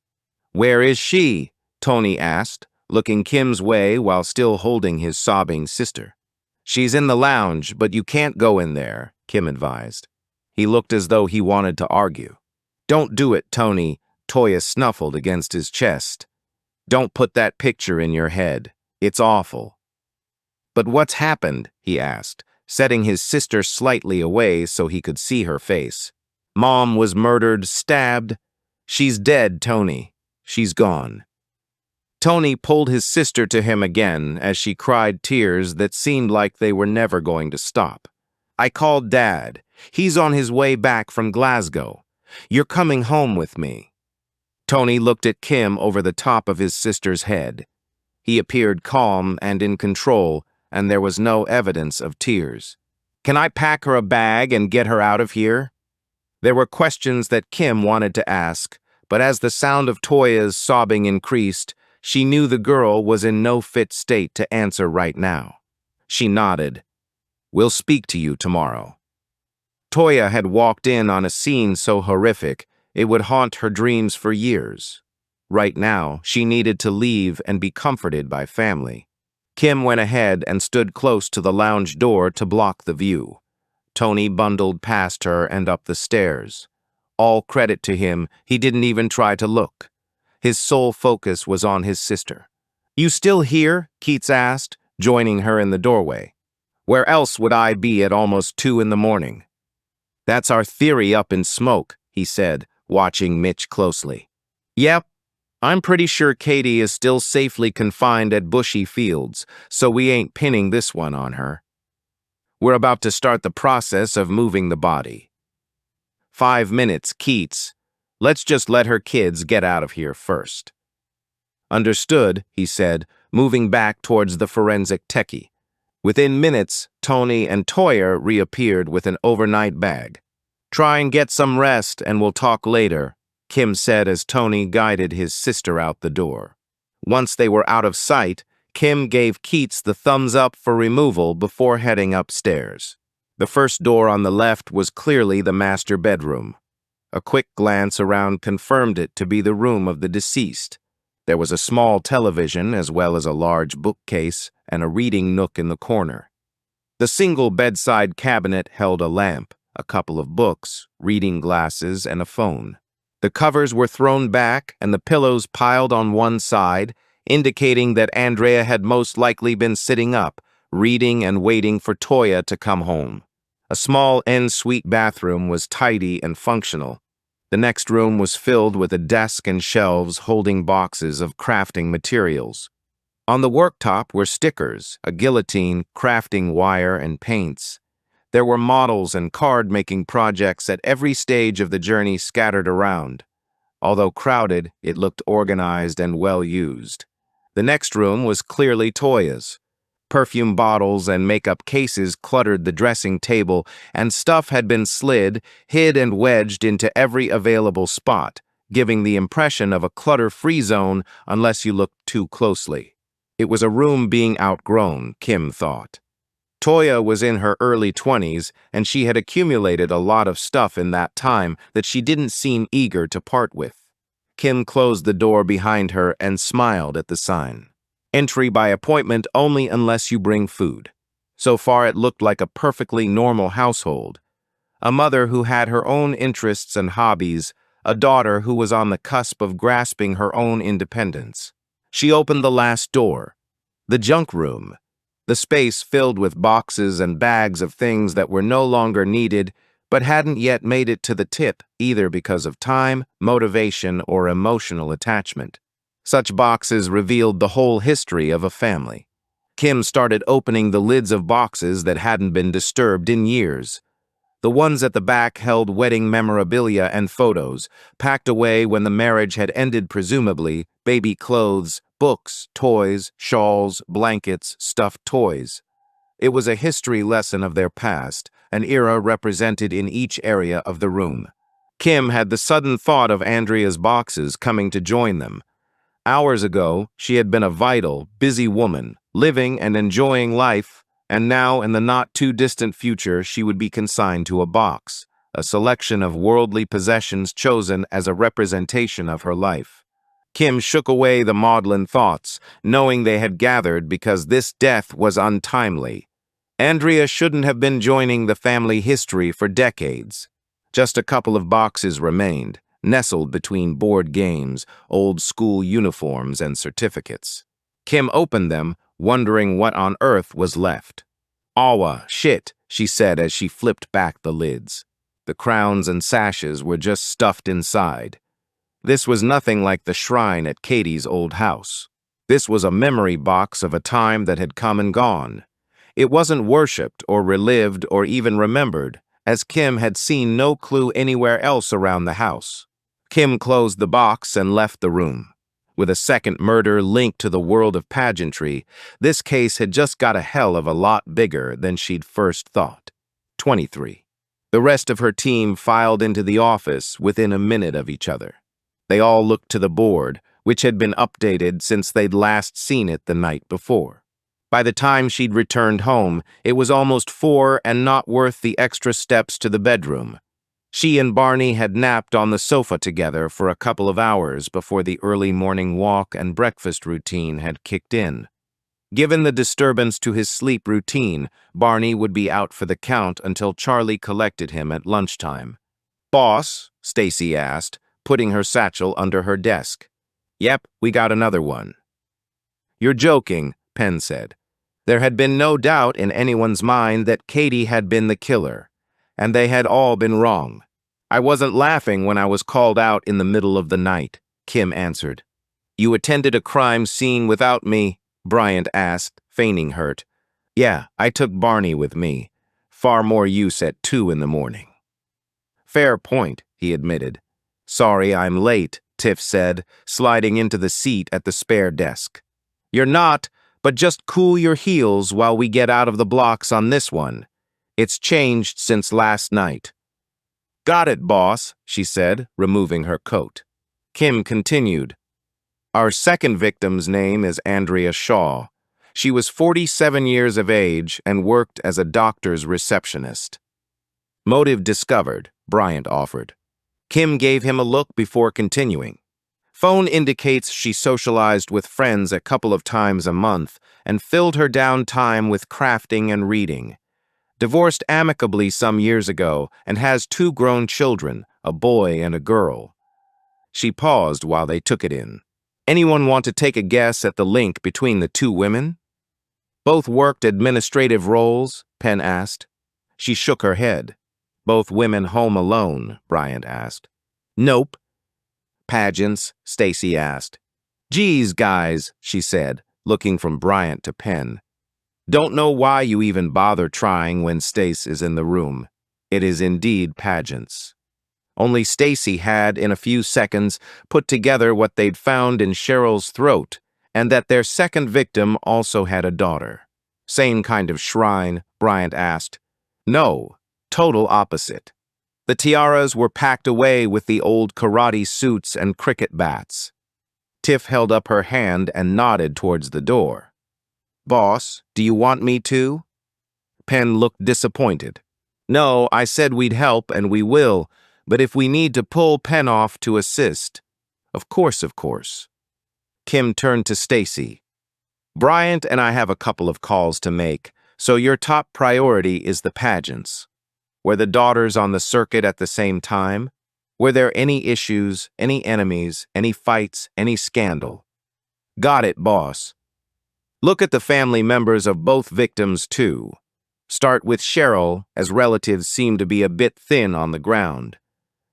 "Where is she?" Tony asked, looking Kim's way while still holding his sobbing sister. "She's in the lounge, but you can't go in there," Kim advised. He looked as though he wanted to argue. "Don't do it, Tony," Toya snuffled against his chest. "Don't put that picture in your head. It's awful." "But what's happened?" he asked, setting his sister slightly away so he could see her face. "Mom was murdered, stabbed. She's dead, Tony. She's gone." Tony pulled his sister to him again as she cried tears that seemed like they were never going to stop. "I called Dad. He's on his way back from Glasgow. You're coming home with me." Tony looked at Kim over the top of his sister's head. He appeared calm and in control, and there was no evidence of tears. "Can I pack her a bag and get her out of here?" There were questions that Kim wanted to ask, but as the sound of Toya's sobbing increased, she knew the girl was in no fit state to answer right now. She nodded. "We'll speak to you tomorrow." Toya had walked in on a scene so horrific it would haunt her dreams for years. Right now, she needed to leave and be comforted by family. Kim went ahead and stood close to the lounge door to block the view. Tony bundled past her and up the stairs. All credit to him, he didn't even try to look. His sole focus was on his sister. "You still here?" Keats asked, joining her in the doorway. "Where else would I be at almost 2 in the morning?" "That's our theory up in smoke," he said, watching Mitch closely. "Yep, I'm pretty sure Katie is still safely confined at Bushy Fields, so we ain't pinning this one on her. We're about to start the process of moving the body." 5 minutes, Keats. Let's just let her kids get out of here first." "Understood," he said, moving back towards the forensic techie. Within minutes, Tony and Toya reappeared with an overnight bag. "Try and get some rest, and we'll talk later," Kim said as Tony guided his sister out the door. Once they were out of sight, Kim gave Keats the thumbs up for removal before heading upstairs. The first door on the left was clearly the master bedroom. A quick glance around confirmed it to be the room of the deceased. There was a small television as well as a large bookcase and a reading nook in the corner. The single bedside cabinet held a lamp, a couple of books, reading glasses, and a phone. The covers were thrown back and the pillows piled on one side, indicating that Andrea had most likely been sitting up, reading and waiting for Toya to come home. A small en-suite bathroom was tidy and functional. The next room was filled with a desk and shelves holding boxes of crafting materials. On the worktop were stickers, a guillotine, crafting wire, and paints. There were models and card-making projects at every stage of the journey scattered around. Although crowded, it looked organized and well-used. The next room was clearly Toya's. Perfume bottles and makeup cases cluttered the dressing table, and stuff had been slid, hid, and wedged into every available spot, giving the impression of a clutter-free zone unless you looked too closely. It was a room being outgrown, Kim thought. Toya was in her early 20s, and she had accumulated a lot of stuff in that time that she didn't seem eager to part with. Kim closed the door behind her and smiled at the sign. "Entry by appointment only unless you bring food." So far it looked like a perfectly normal household. A mother who had her own interests and hobbies, a daughter who was on the cusp of grasping her own independence. She opened the last door. The junk room. The space filled with boxes and bags of things that were no longer needed, but hadn't yet made it to the tip, either because of time, motivation, or emotional attachment. Such boxes revealed the whole history of a family. Kim started opening the lids of boxes that hadn't been disturbed in years. The ones at the back held wedding memorabilia and photos, packed away when the marriage had ended presumably, baby clothes, books, toys, shawls, blankets, stuffed toys. It was a history lesson of their past, an era represented in each area of the room. Kim had the sudden thought of Andrea's boxes coming to join them. Hours ago, she had been a vital, busy woman, living and enjoying life, and now in the not-too-distant future she would be consigned to a box, a selection of worldly possessions chosen as a representation of her life. Kim shook away the maudlin thoughts, knowing they had gathered because this death was untimely. Andrea shouldn't have been joining the family history for decades. Just a couple of boxes remained, nestled between board games, old school uniforms, and certificates. Kim opened them, wondering what on earth was left. "Awa, shit," she said as she flipped back the lids. The crowns and sashes were just stuffed inside. This was nothing like the shrine at Katie's old house. This was a memory box of a time that had come and gone. It wasn't worshipped or relived or even remembered, as Kim had seen no clue anywhere else around the house. Kim closed the box and left the room. With a second murder linked to the world of pageantry, this case had just got a hell of a lot bigger than she'd first thought. 23. The rest of her team filed into the office within a minute of each other. They all looked to the board, which had been updated since they'd last seen it the night before. By the time she'd returned home, it was almost 4 and not worth the extra steps to the bedroom. She and Barney had napped on the sofa together for a couple of hours before the early morning walk and breakfast routine had kicked in. Given the disturbance to his sleep routine, Barney would be out for the count until Charlie collected him at lunchtime. "Boss?" Stacy asked, putting her satchel under her desk. "Yep, we got another one." "You're joking," Penn said. There had been no doubt in anyone's mind that Katie had been the killer, and they had all been wrong. "I wasn't laughing when I was called out in the middle of the night," Kim answered. "You attended a crime scene without me?" Bryant asked, feigning hurt. "Yeah, I took Barney with me. Far more use at 2 in the morning." "Fair point," he admitted. "Sorry I'm late," Tiff said, sliding into the seat at the spare desk. "You're not, but just cool your heels while we get out of the blocks on this one. It's changed since last night." "Got it, boss," she said, removing her coat. Kim continued. "Our second victim's name is Andrea Shaw. She was 47 years of age and worked as a doctor's receptionist." "Motive discovered," Bryant offered. Kim gave him a look before continuing. "Phone indicates she socialized with friends a couple of times a month and filled her downtime with crafting and reading. Divorced amicably some years ago and has 2 grown children, a boy and a girl." She paused while they took it in. "Anyone want to take a guess at the link between the 2 women?" "Both worked administrative roles?" Penn asked. She shook her head. "Both women home alone?" Bryant asked. "Nope." "Pageants?" Stacy asked. "Geez, guys," she said, looking from Bryant to Penn. "Don't know why you even bother trying when Stace is in the room. It is indeed pageants." Only Stacy had, in a few seconds, put together what they'd found in Cheryl's throat, and that their second victim also had a daughter. "Same kind of shrine?" Bryant asked. "No, total opposite. The tiaras were packed away with the old karate suits and cricket bats." Tiff held up her hand and nodded towards the door. "Boss, do you want me to?" Penn looked disappointed. "No, I said we'd help, and we will, but if we need to pull Penn off to assist." Of course, of course." Kim turned to Stacy. "Bryant and I have a couple of calls to make, so your top priority is the pageants. Were the daughters on the circuit at the same time? Were there any issues, any enemies, any fights, any scandal?" "Got it, boss." "Look at the family members of both victims, too. Start with Cheryl, as relatives seem to be a bit thin on the ground.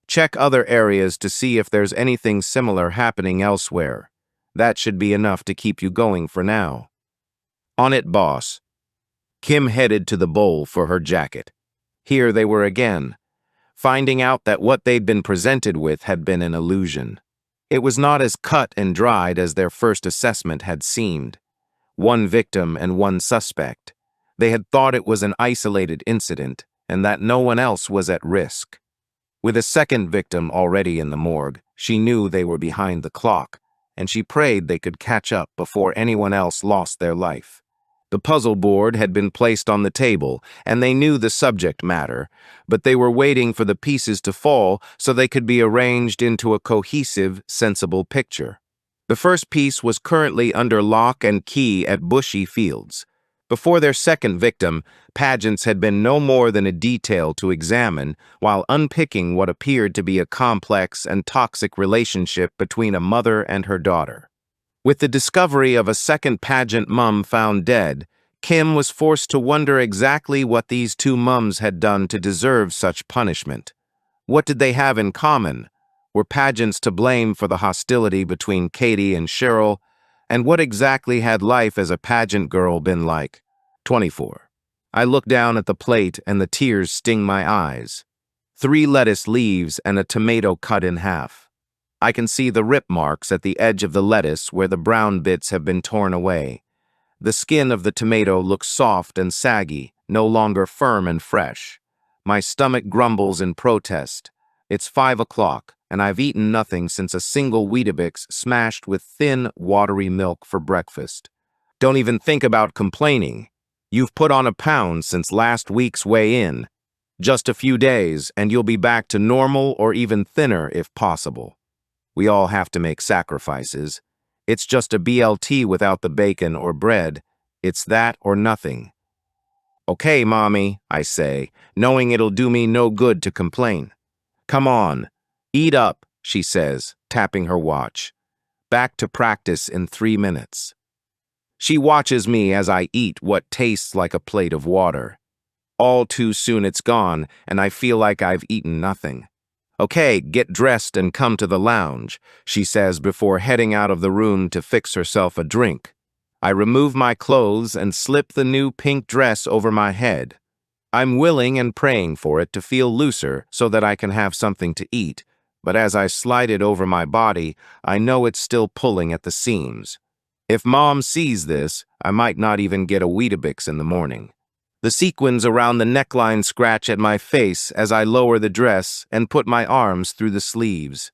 Check other areas to see if there's anything similar happening elsewhere. That should be enough to keep you going for now." "On it, boss." Kim headed to the bowl for her jacket. Here they were again, finding out that what they'd been presented with had been an illusion. It was not as cut and dried as their first assessment had seemed. One victim and one suspect. They had thought it was an isolated incident and that no one else was at risk. With a second victim already in the morgue, she knew they were behind the clock, and she prayed they could catch up before anyone else lost their life. The puzzle board had been placed on the table, and they knew the subject matter, but they were waiting for the pieces to fall so they could be arranged into a cohesive, sensible picture. The first piece was currently under lock and key at Bushy Fields. Before their second victim, Pageant's had been no more than a detail to examine while unpicking what appeared to be a complex and toxic relationship between a mother and her daughter. With the discovery of a second Pageant mum found dead, Kim was forced to wonder exactly what these two mums had done to deserve such punishment. What did they have in common? Were Pageants to blame for the hostility between Katie and Cheryl? And what exactly had life as a Pageant girl been like? 24. I look down at the plate and the tears sting my eyes. 3 lettuce leaves and a tomato cut in half. I can see the rip marks at the edge of the lettuce where the brown bits have been torn away. The skin of the tomato looks soft and saggy, no longer firm and fresh. My stomach grumbles in protest. It's 5 o'clock, and I've eaten nothing since a single Weetabix smashed with thin, watery milk for breakfast. Don't even think about complaining. You've put on a pound since last week's weigh-in. Just a few days, and you'll be back to normal or even thinner if possible. We all have to make sacrifices. It's just a BLT without the bacon or bread. It's that or nothing. Okay, Mommy, I say, knowing it'll do me no good to complain. Come on, eat up, she says, tapping her watch. Back to practice in 3 minutes. She watches me as I eat what tastes like a plate of water. All too soon it's gone, and I feel like I've eaten nothing. Okay, get dressed and come to the lounge, she says before heading out of the room to fix herself a drink. I remove my clothes and slip the new pink dress over my head. I'm willing and praying for it to feel looser so that I can have something to eat, but as I slide it over my body, I know it's still pulling at the seams. If Mom sees this, I might not even get a Weetabix in the morning. The sequins around the neckline scratch at my face as I lower the dress and put my arms through the sleeves.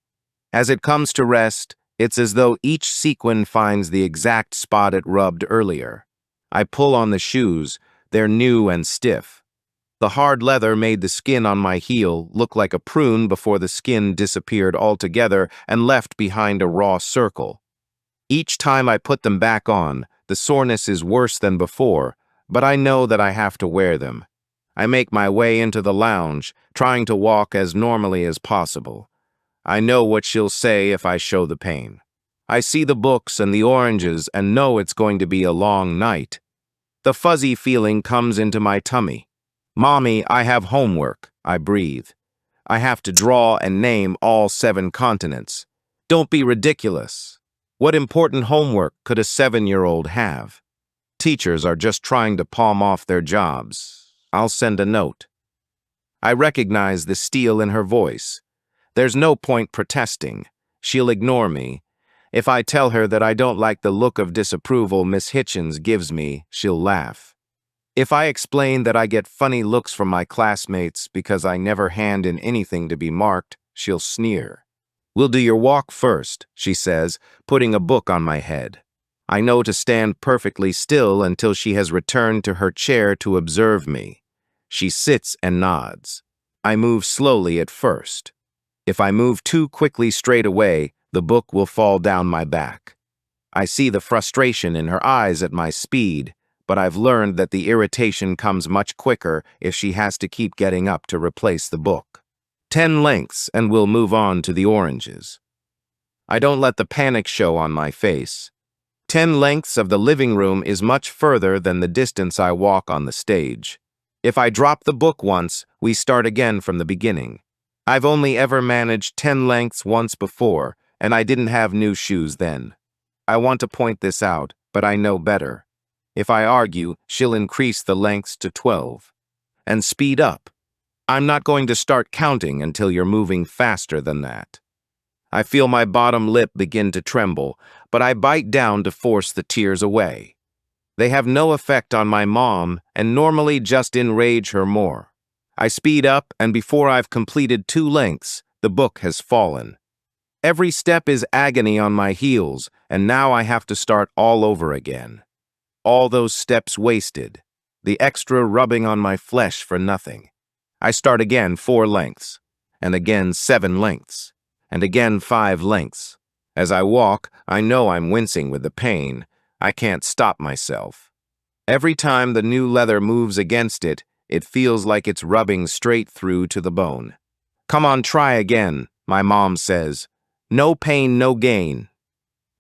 As it comes to rest, it's as though each sequin finds the exact spot it rubbed earlier. I pull on the shoes. They're new and stiff. The hard leather made the skin on my heel look like a prune before the skin disappeared altogether and left behind a raw circle. Each time I put them back on, the soreness is worse than before, but I know that I have to wear them. I make my way into the lounge, trying to walk as normally as possible. I know what she'll say if I show the pain. I see the books and the oranges and know it's going to be a long night. The fuzzy feeling comes into my tummy. Mommy, I have homework, I breathe. I have to draw and name all 7 continents. Don't be ridiculous. What important homework could a 7-year-old have? Teachers are just trying to palm off their jobs. I'll send a note. I recognize the steel in her voice. There's no point protesting. She'll ignore me. If I tell her that I don't like the look of disapproval Miss Hitchens gives me, she'll laugh. If I explain that I get funny looks from my classmates because I never hand in anything to be marked, she'll sneer. We'll do your walk first, she says, putting a book on my head. I know to stand perfectly still until she has returned to her chair to observe me. She sits and nods. I move slowly at first. If I move too quickly straight away, the book will fall down my back. I see the frustration in her eyes at my speed, but I've learned that the irritation comes much quicker if she has to keep getting up to replace the book. 10 lengths and we'll move on to the oranges. I don't let the panic show on my face. 10 lengths of the living room is much further than the distance I walk on the stage. If I drop the book once, we start again from the beginning. I've only ever managed 10 lengths once before, and I didn't have new shoes then. I want to point this out, but I know better. If I argue, she'll increase the lengths to 12. And speed up. I'm not going to start counting until you're moving faster than that. I feel my bottom lip begin to tremble, but I bite down to force the tears away. They have no effect on my mom and normally just enrage her more. I speed up, and before I've completed 2 lengths, the book has fallen. Every step is agony on my heels, and now I have to start all over again. All those steps wasted, the extra rubbing on my flesh for nothing. I start again 4 lengths, and again 7 lengths, and again 5 lengths. As I walk, I know I'm wincing with the pain. I can't stop myself. Every time the new leather moves against it, it feels like it's rubbing straight through to the bone. Come on, try again, my mom says. No pain, no gain.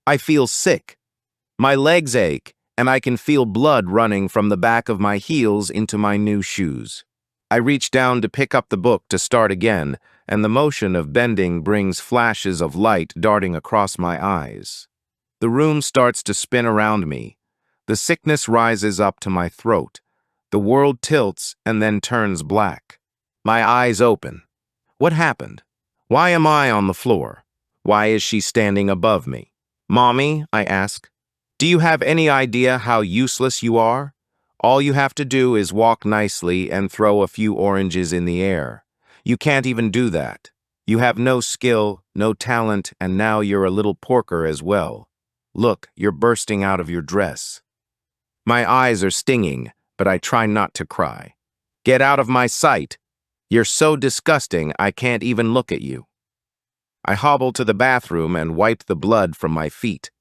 I feel sick. My legs ache, and I can feel blood running from the back of my heels into my new shoes. I reach down to pick up the book to start again, and the motion of bending brings flashes of light darting across my eyes. The room starts to spin around me. The sickness rises up to my throat. The world tilts and then turns black. My eyes open. What happened? Why am I on the floor? Why is she standing above me? Mommy, I ask, do you have any idea how useless you are? All you have to do is walk nicely and throw a few oranges in the air. You can't even do that. You have no skill, no talent, and now you're a little porker as well. Look, you're bursting out of your dress. My eyes are stinging, but I try not to cry. Get out of my sight. You're so disgusting I can't even look at you. I hobble to the bathroom and wipe the blood from my feet.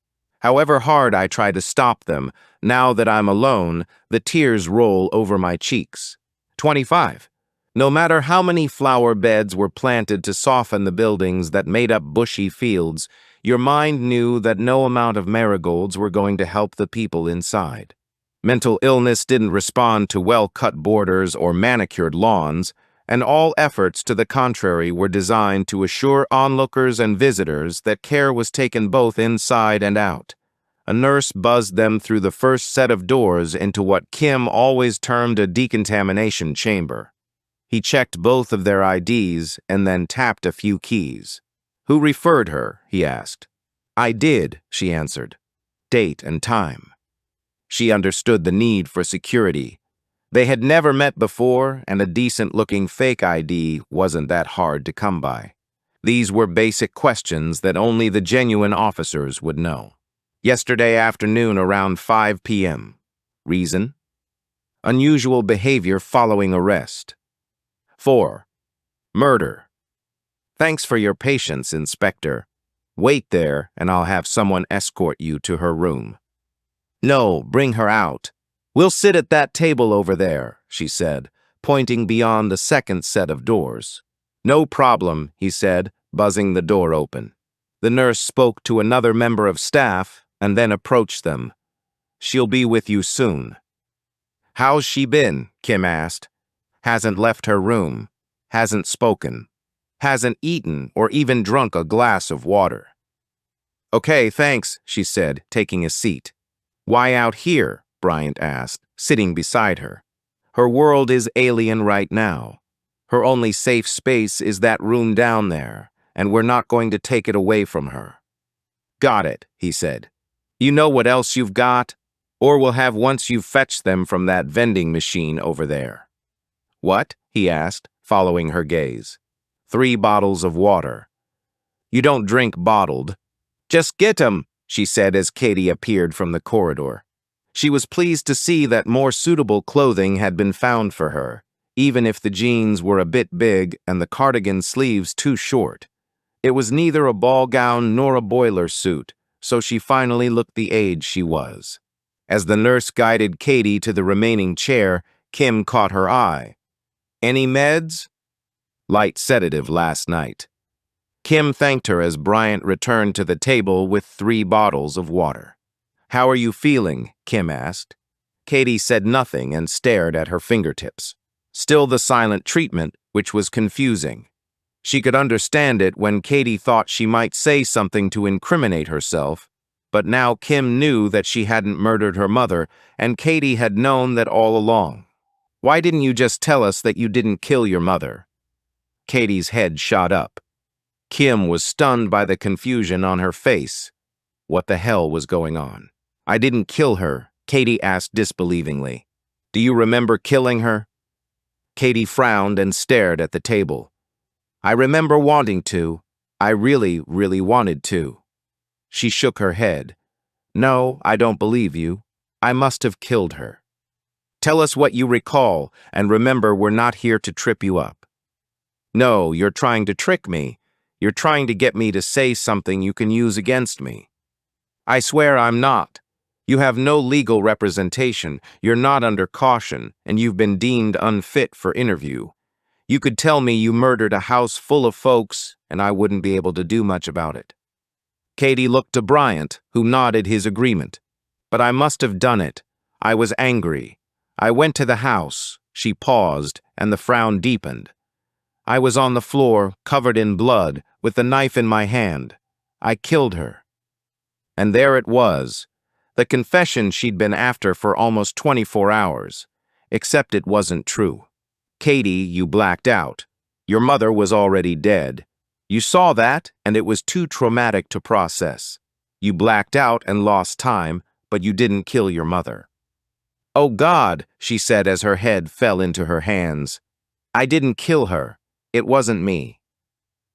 However hard I try to stop them, now that I'm alone, the tears roll over my cheeks. 25. No matter how many flower beds were planted to soften the buildings that made up bushy fields, your mind knew that no amount of marigolds were going to help the people inside. Mental illness didn't respond to well-cut borders or manicured lawns, and all efforts to the contrary were designed to assure onlookers and visitors that care was taken both inside and out. A nurse buzzed them through the first set of doors into what Kim always termed a decontamination chamber. He checked both of their IDs and then tapped a few keys. Who referred her? He asked. I did, she answered. Date and time. She understood the need for security. They had never met before, and a decent-looking fake ID wasn't that hard to come by. These were basic questions that only the genuine officers would know. Yesterday afternoon around 5 p.m. Reason? Unusual behavior following arrest. 4. Murder. Thanks for your patience, Inspector. Wait there, and I'll have someone escort you to her room. No, bring her out. We'll sit at that table over there, she said, pointing beyond the second set of doors. No problem, he said, buzzing the door open. The nurse spoke to another member of staff and then approached them. She'll be with you soon. How's she been? Kim asked. Hasn't left her room. Hasn't spoken. Hasn't eaten or even drunk a glass of water. Okay, thanks, she said, taking a seat. Why out here? Bryant asked, sitting beside her. Her world is alien right now. Her only safe space is that room down there, and we're not going to take it away from her. Got it, he said. You know what else you've got? Or we'll have once you've fetched them from that vending machine over there. What? He asked, following her gaze. 3 bottles of water. You don't drink bottled. Just get 'em, she said as Katie appeared from the corridor. She was pleased to see that more suitable clothing had been found for her, even if the jeans were a bit big and the cardigan sleeves too short. It was neither a ball gown nor a boiler suit, so she finally looked the age she was. As the nurse guided Katie to the remaining chair, Kim caught her eye. Any meds? Light sedative last night. Kim thanked her as Bryant returned to the table with 3 bottles of water. How are you feeling? Kim asked. Katie said nothing and stared at her fingertips. Still the silent treatment, which was confusing. She could understand it when Katie thought she might say something to incriminate herself, but now Kim knew that she hadn't murdered her mother, and Katie had known that all along. Why didn't you just tell us that you didn't kill your mother? Katie's head shot up. Kim was stunned by the confusion on her face. What the hell was going on? I didn't kill her, Katie asked disbelievingly. Do you remember killing her? Katie frowned and stared at the table. I remember wanting to. I really, really wanted to. She shook her head. No, I don't believe you. I must have killed her. Tell us what you recall, and remember we're not here to trip you up. No, you're trying to trick me. You're trying to get me to say something you can use against me. I swear I'm not. You have no legal representation, you're not under caution, and you've been deemed unfit for interview. You could tell me you murdered a house full of folks, and I wouldn't be able to do much about it. Katie looked to Bryant, who nodded his agreement. But I must have done it. I was angry. I went to the house. She paused, and the frown deepened. I was on the floor, covered in blood, with the knife in my hand. I killed her. And there it was, the confession she'd been after for almost 24 hours. Except it wasn't true. Katie, you blacked out. Your mother was already dead. You saw that, and it was too traumatic to process. You blacked out and lost time, but you didn't kill your mother. Oh God, she said as her head fell into her hands. I didn't kill her. It wasn't me.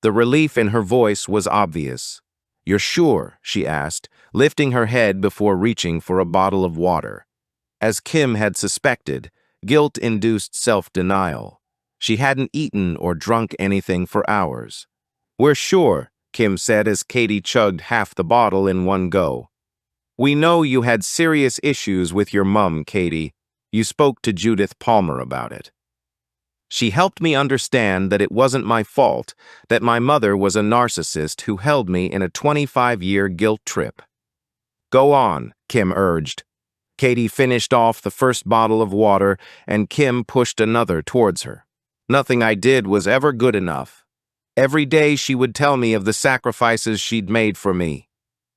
The relief in her voice was obvious. You're sure? She asked, lifting her head before reaching for a bottle of water. As Kim had suspected, guilt induced self-denial. She hadn't eaten or drunk anything for hours. We're sure, Kim said as Katie chugged half the bottle in one go. We know you had serious issues with your mum, Katie. You spoke to Judith Palmer about it. She helped me understand that it wasn't my fault, that my mother was a narcissist who held me in a 25-year guilt trip. Go on, Kim urged. Katie finished off the first bottle of water, and Kim pushed another towards her. Nothing I did was ever good enough. Every day she would tell me of the sacrifices she'd made for me.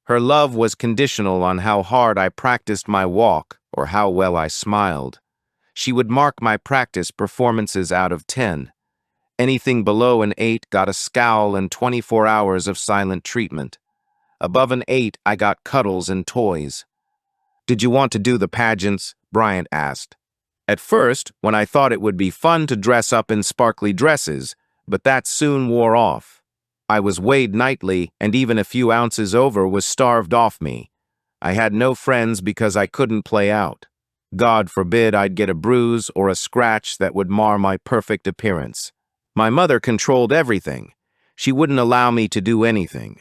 Her love was conditional on how hard I practiced my walk or how well I smiled. She would mark my practice performances out of 10. Anything below an 8 got a scowl and 24 hours of silent treatment. Above an 8, I got cuddles and toys. Did you want to do the pageants? Bryant asked. At first, when I thought it would be fun to dress up in sparkly dresses, but that soon wore off. I was weighed nightly, and even a few ounces over was starved off me. I had no friends because I couldn't play out. God forbid I'd get a bruise or a scratch that would mar my perfect appearance. My mother controlled everything. She wouldn't allow me to do anything.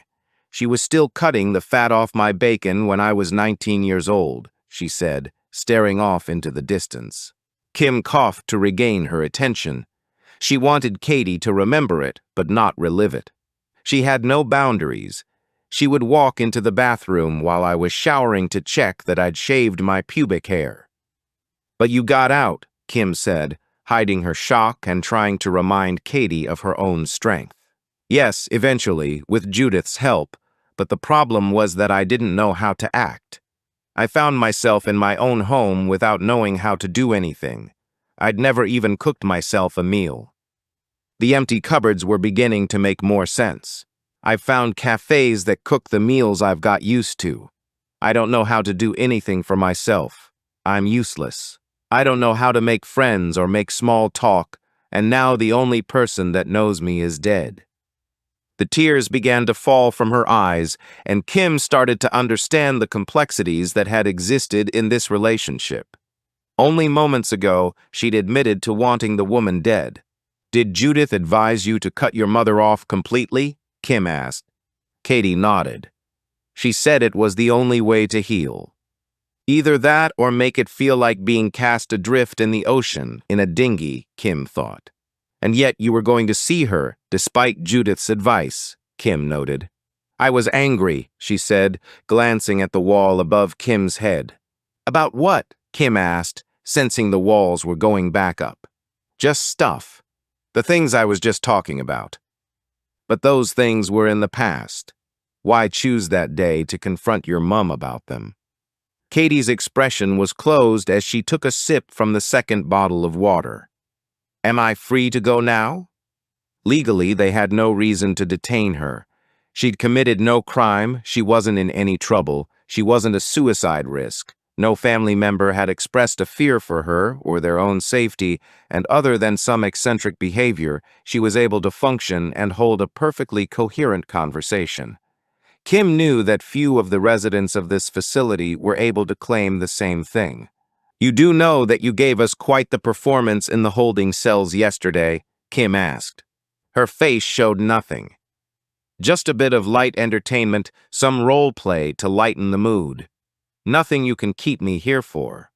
She was still cutting the fat off my bacon when I was 19 years old, she said, staring off into the distance. Kim coughed to regain her attention. She wanted Katie to remember it, but not relive it. She had no boundaries. She would walk into the bathroom while I was showering to check that I'd shaved my pubic hair. But you got out, Kim said, hiding her shock and trying to remind Katie of her own strength. Yes, eventually, with Judith's help, but the problem was that I didn't know how to act. I found myself in my own home without knowing how to do anything. I'd never even cooked myself a meal. The empty cupboards were beginning to make more sense. I've found cafes that cook the meals I've got used to. I don't know how to do anything for myself. I'm useless. I don't know how to make friends or make small talk, and now the only person that knows me is dead. The tears began to fall from her eyes, and Kim started to understand the complexities that had existed in this relationship. Only moments ago, she'd admitted to wanting the woman dead. Did Judith advise you to cut your mother off completely? Kim asked. Katie nodded. She said it was the only way to heal. Either that or make it feel like being cast adrift in the ocean in a dinghy, Kim thought. And yet you were going to see her, despite Judith's advice, Kim noted. I was angry, she said, glancing at the wall above Kim's head. About what? Kim asked, sensing the walls were going back up. Just stuff. The things I was just talking about. But those things were in the past. Why choose that day to confront your mum about them? Katie's expression was closed as she took a sip from the second bottle of water. Am I free to go now? Legally, they had no reason to detain her. She'd committed no crime, she wasn't in any trouble, she wasn't a suicide risk. No family member had expressed a fear for her or their own safety, and other than some eccentric behavior, she was able to function and hold a perfectly coherent conversation. Kim knew that few of the residents of this facility were able to claim the same thing. You do know that you gave us quite the performance in the holding cells yesterday, Kim asked. Her face showed nothing. Just a bit of light entertainment, some role play to lighten the mood. Nothing you can keep me here for.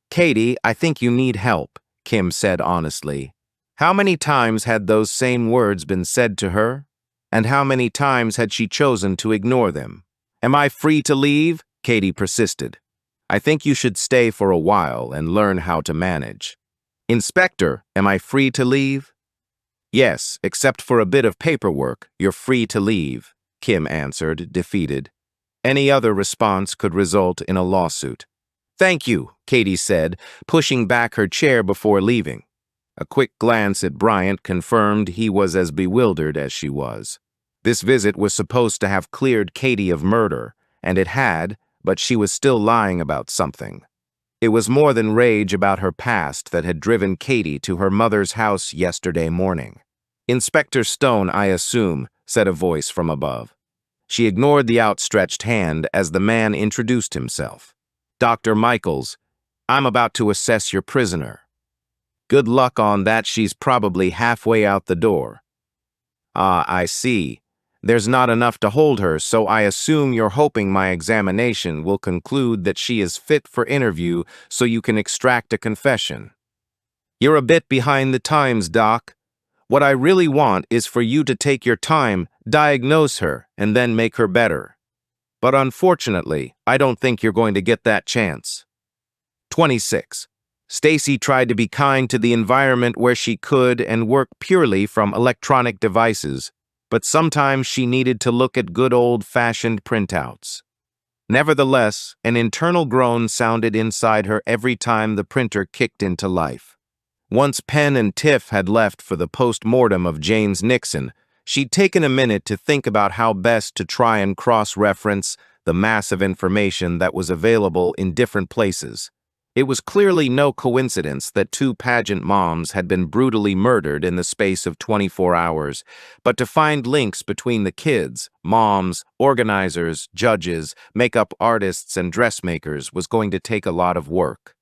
Katie, I think you need help, Kim said honestly. How many times had those same words been said to her? And how many times had she chosen to ignore them? Am I free to leave? Katie persisted. I think you should stay for a while and learn how to manage. Inspector, am I free to leave? Yes, except for a bit of paperwork, you're free to leave, Kim answered, defeated. Any other response could result in a lawsuit. Thank you, Katie said, pushing back her chair before leaving. A quick glance at Bryant confirmed he was as bewildered as she was. This visit was supposed to have cleared Katie of murder, and it had, but she was still lying about something. It was more than rage about her past that had driven Katie to her mother's house yesterday morning. Inspector Stone, I assume, said a voice from above. She ignored the outstretched hand as the man introduced himself. Dr. Michaels, I'm about to assess your prisoner. Good luck on that, she's probably halfway out the door. Ah, I see. There's not enough to hold her, so I assume you're hoping my examination will conclude that she is fit for interview so you can extract a confession. You're a bit behind the times, Doc. What I really want is for you to take your time, diagnose her, and then make her better. But unfortunately, I don't think you're going to get that chance. 26. Stacy tried to be kind to the environment where she could and work purely from electronic devices, but sometimes she needed to look at good old-fashioned printouts. Nevertheless, an internal groan sounded inside her every time the printer kicked into life. Once Penn and Tiff had left for the post-mortem of James Nixon, she'd taken a minute to think about how best to try and cross-reference the massive information that was available in different places. It was clearly no coincidence that two pageant moms had been brutally murdered in the space of 24 hours, but to find links between the kids, moms, organizers, judges, makeup artists, and dressmakers was going to take a lot of work.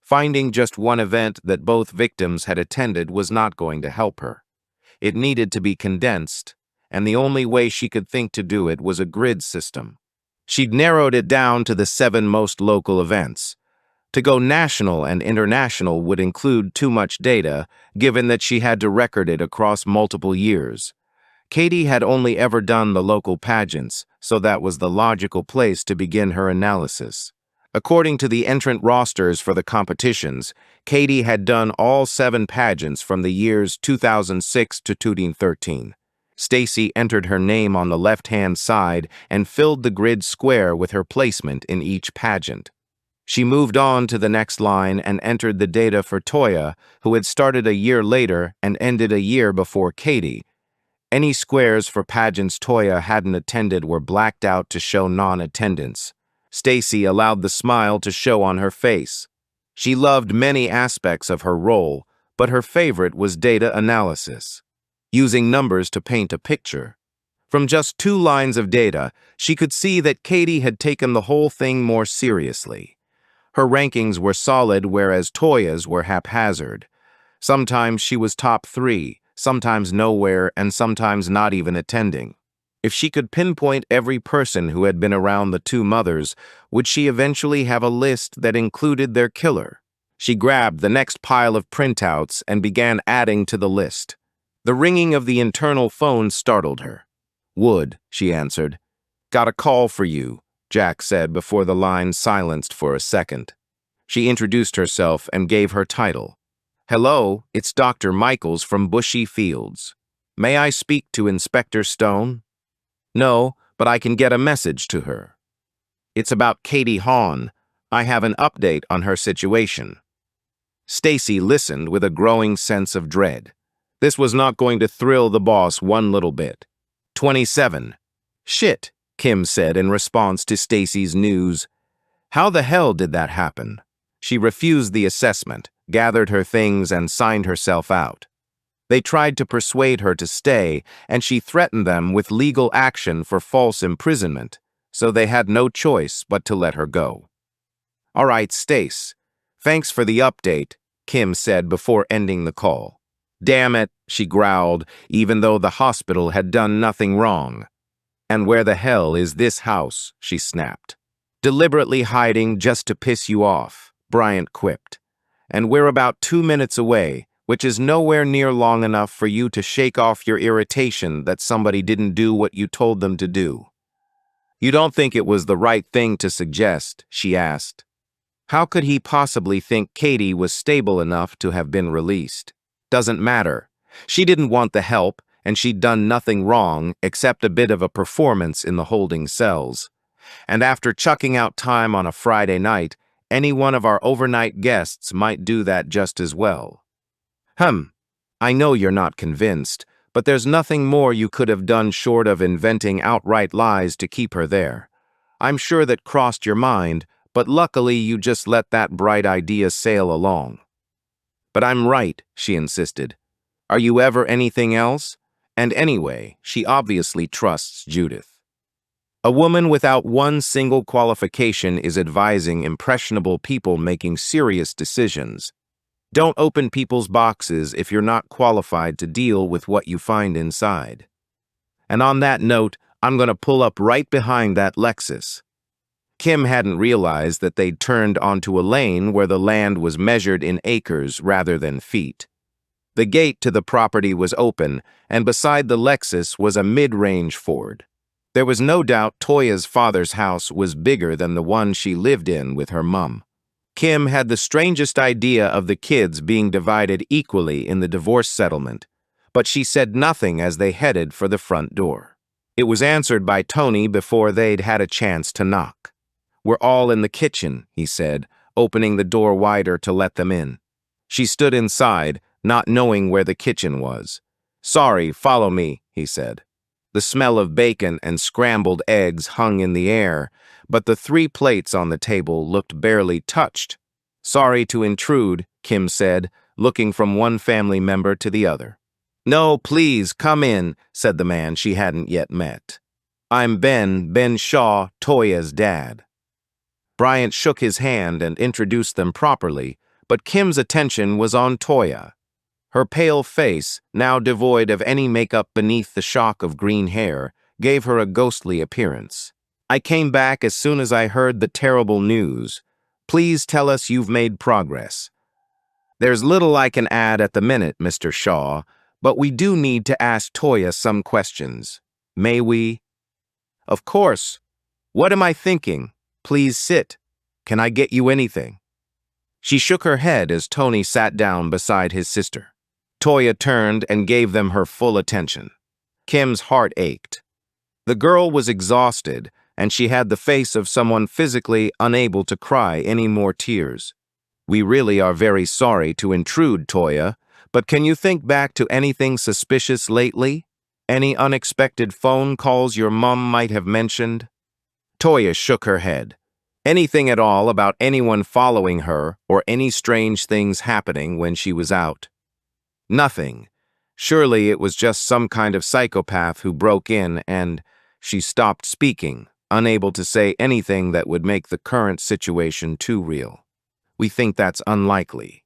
Finding just one event that both victims had attended was not going to help her. It needed to be condensed, and the only way she could think to do it was a grid system. She'd narrowed it down to the 7 most local events. To go national and international would include too much data, given that she had to record it across multiple years. Katie had only ever done the local pageants, so that was the logical place to begin her analysis. According to the entrant rosters for the competitions, Katie had done all 7 pageants from the years 2006 to 2013. Stacy entered her name on the left-hand side and filled the grid square with her placement in each pageant. She moved on to the next line and entered the data for Toya, who had started a year later and ended a year before Katie. Any squares for pageants Toya hadn't attended were blacked out to show non-attendance. Stacy allowed the smile to show on her face. She loved many aspects of her role, but her favorite was data analysis, using numbers to paint a picture. From just 2 lines of data, she could see that Katie had taken the whole thing more seriously. Her rankings were solid, whereas Toya's were haphazard. Sometimes she was top 3, sometimes nowhere, and sometimes not even attending. If she could pinpoint every person who had been around the 2 mothers, would she eventually have a list that included their killer? She grabbed the next pile of printouts and began adding to the list. The ringing of the internal phone startled her. Wood, she answered. Got a call for you, Jack said before the line silenced for a second. She introduced herself and gave her title. Hello, it's Dr. Michaels from Bushy Fields. May I speak to Inspector Stone? No, but I can get a message to her. It's about Katie Hawn. I have an update on her situation. Stacy listened with a growing sense of dread. This was not going to thrill the boss one little bit. 27. Shit, Kim said in response to Stacy's news. How the hell did that happen? She refused the assessment, gathered her things, and signed herself out. They tried to persuade her to stay, and she threatened them with legal action for false imprisonment, so they had no choice but to let her go. All right, Stace. Thanks for the update, Kim said before ending the call. Damn it, she growled, even though the hospital had done nothing wrong. And where the hell is this house? She snapped. Deliberately hiding just to piss you off, Bryant quipped. And we're about 2 minutes away, which is nowhere near long enough for you to shake off your irritation that somebody didn't do what you told them to do. You don't think it was the right thing to suggest? She asked. How could he possibly think Katie was stable enough to have been released? Doesn't matter. She didn't want the help, and she'd done nothing wrong except a bit of a performance in the holding cells. And after chucking out time on a Friday night, any one of our overnight guests might do that just as well. I know you're not convinced, but there's nothing more you could have done short of inventing outright lies to keep her there. I'm sure that crossed your mind, but luckily you just let that bright idea sail along. But I'm right, she insisted. Are you ever anything else? And anyway, she obviously trusts Judith. A woman without one single qualification is advising impressionable people making serious decisions. Don't open people's boxes if you're not qualified to deal with what you find inside. And on that note, I'm going to pull up right behind that Lexus. Kim hadn't realized that they'd turned onto a lane where the land was measured in acres rather than feet. The gate to the property was open, and beside the Lexus was a mid-range Ford. There was no doubt Toya's father's house was bigger than the one she lived in with her mum. Kim had the strangest idea of the kids being divided equally in the divorce settlement, but she said nothing as they headed for the front door. It was answered by Tony before they'd had a chance to knock. We're all in the kitchen, he said, opening the door wider to let them in. She stood inside, not knowing where the kitchen was. Sorry, follow me, he said. The smell of bacon and scrambled eggs hung in the air, but the 3 plates on the table looked barely touched. Sorry to intrude, Kim said, looking from one family member to the other. No, please, come in, said the man she hadn't yet met. I'm Ben Shaw, Toya's dad. Bryant shook his hand and introduced them properly, but Kim's attention was on Toya. Her pale face, now devoid of any makeup beneath the shock of green hair, gave her a ghostly appearance. I came back as soon as I heard the terrible news. Please tell us you've made progress. There's little I can add at the minute, Mr. Shaw, but we do need to ask Toya some questions. May we? Of course. What am I thinking? Please sit. Can I get you anything? She shook her head as Tony sat down beside his sister. Toya turned and gave them her full attention. Kim's heart ached. The girl was exhausted, and she had the face of someone physically unable to cry any more tears. We really are very sorry to intrude, Toya, but can you think back to anything suspicious lately? Any unexpected phone calls your mum might have mentioned? Toya shook her head. Anything at all about anyone following her or any strange things happening when she was out? Nothing. Surely it was just some kind of psychopath who broke in and she stopped speaking, unable to say anything that would make the current situation too real. We think that's unlikely.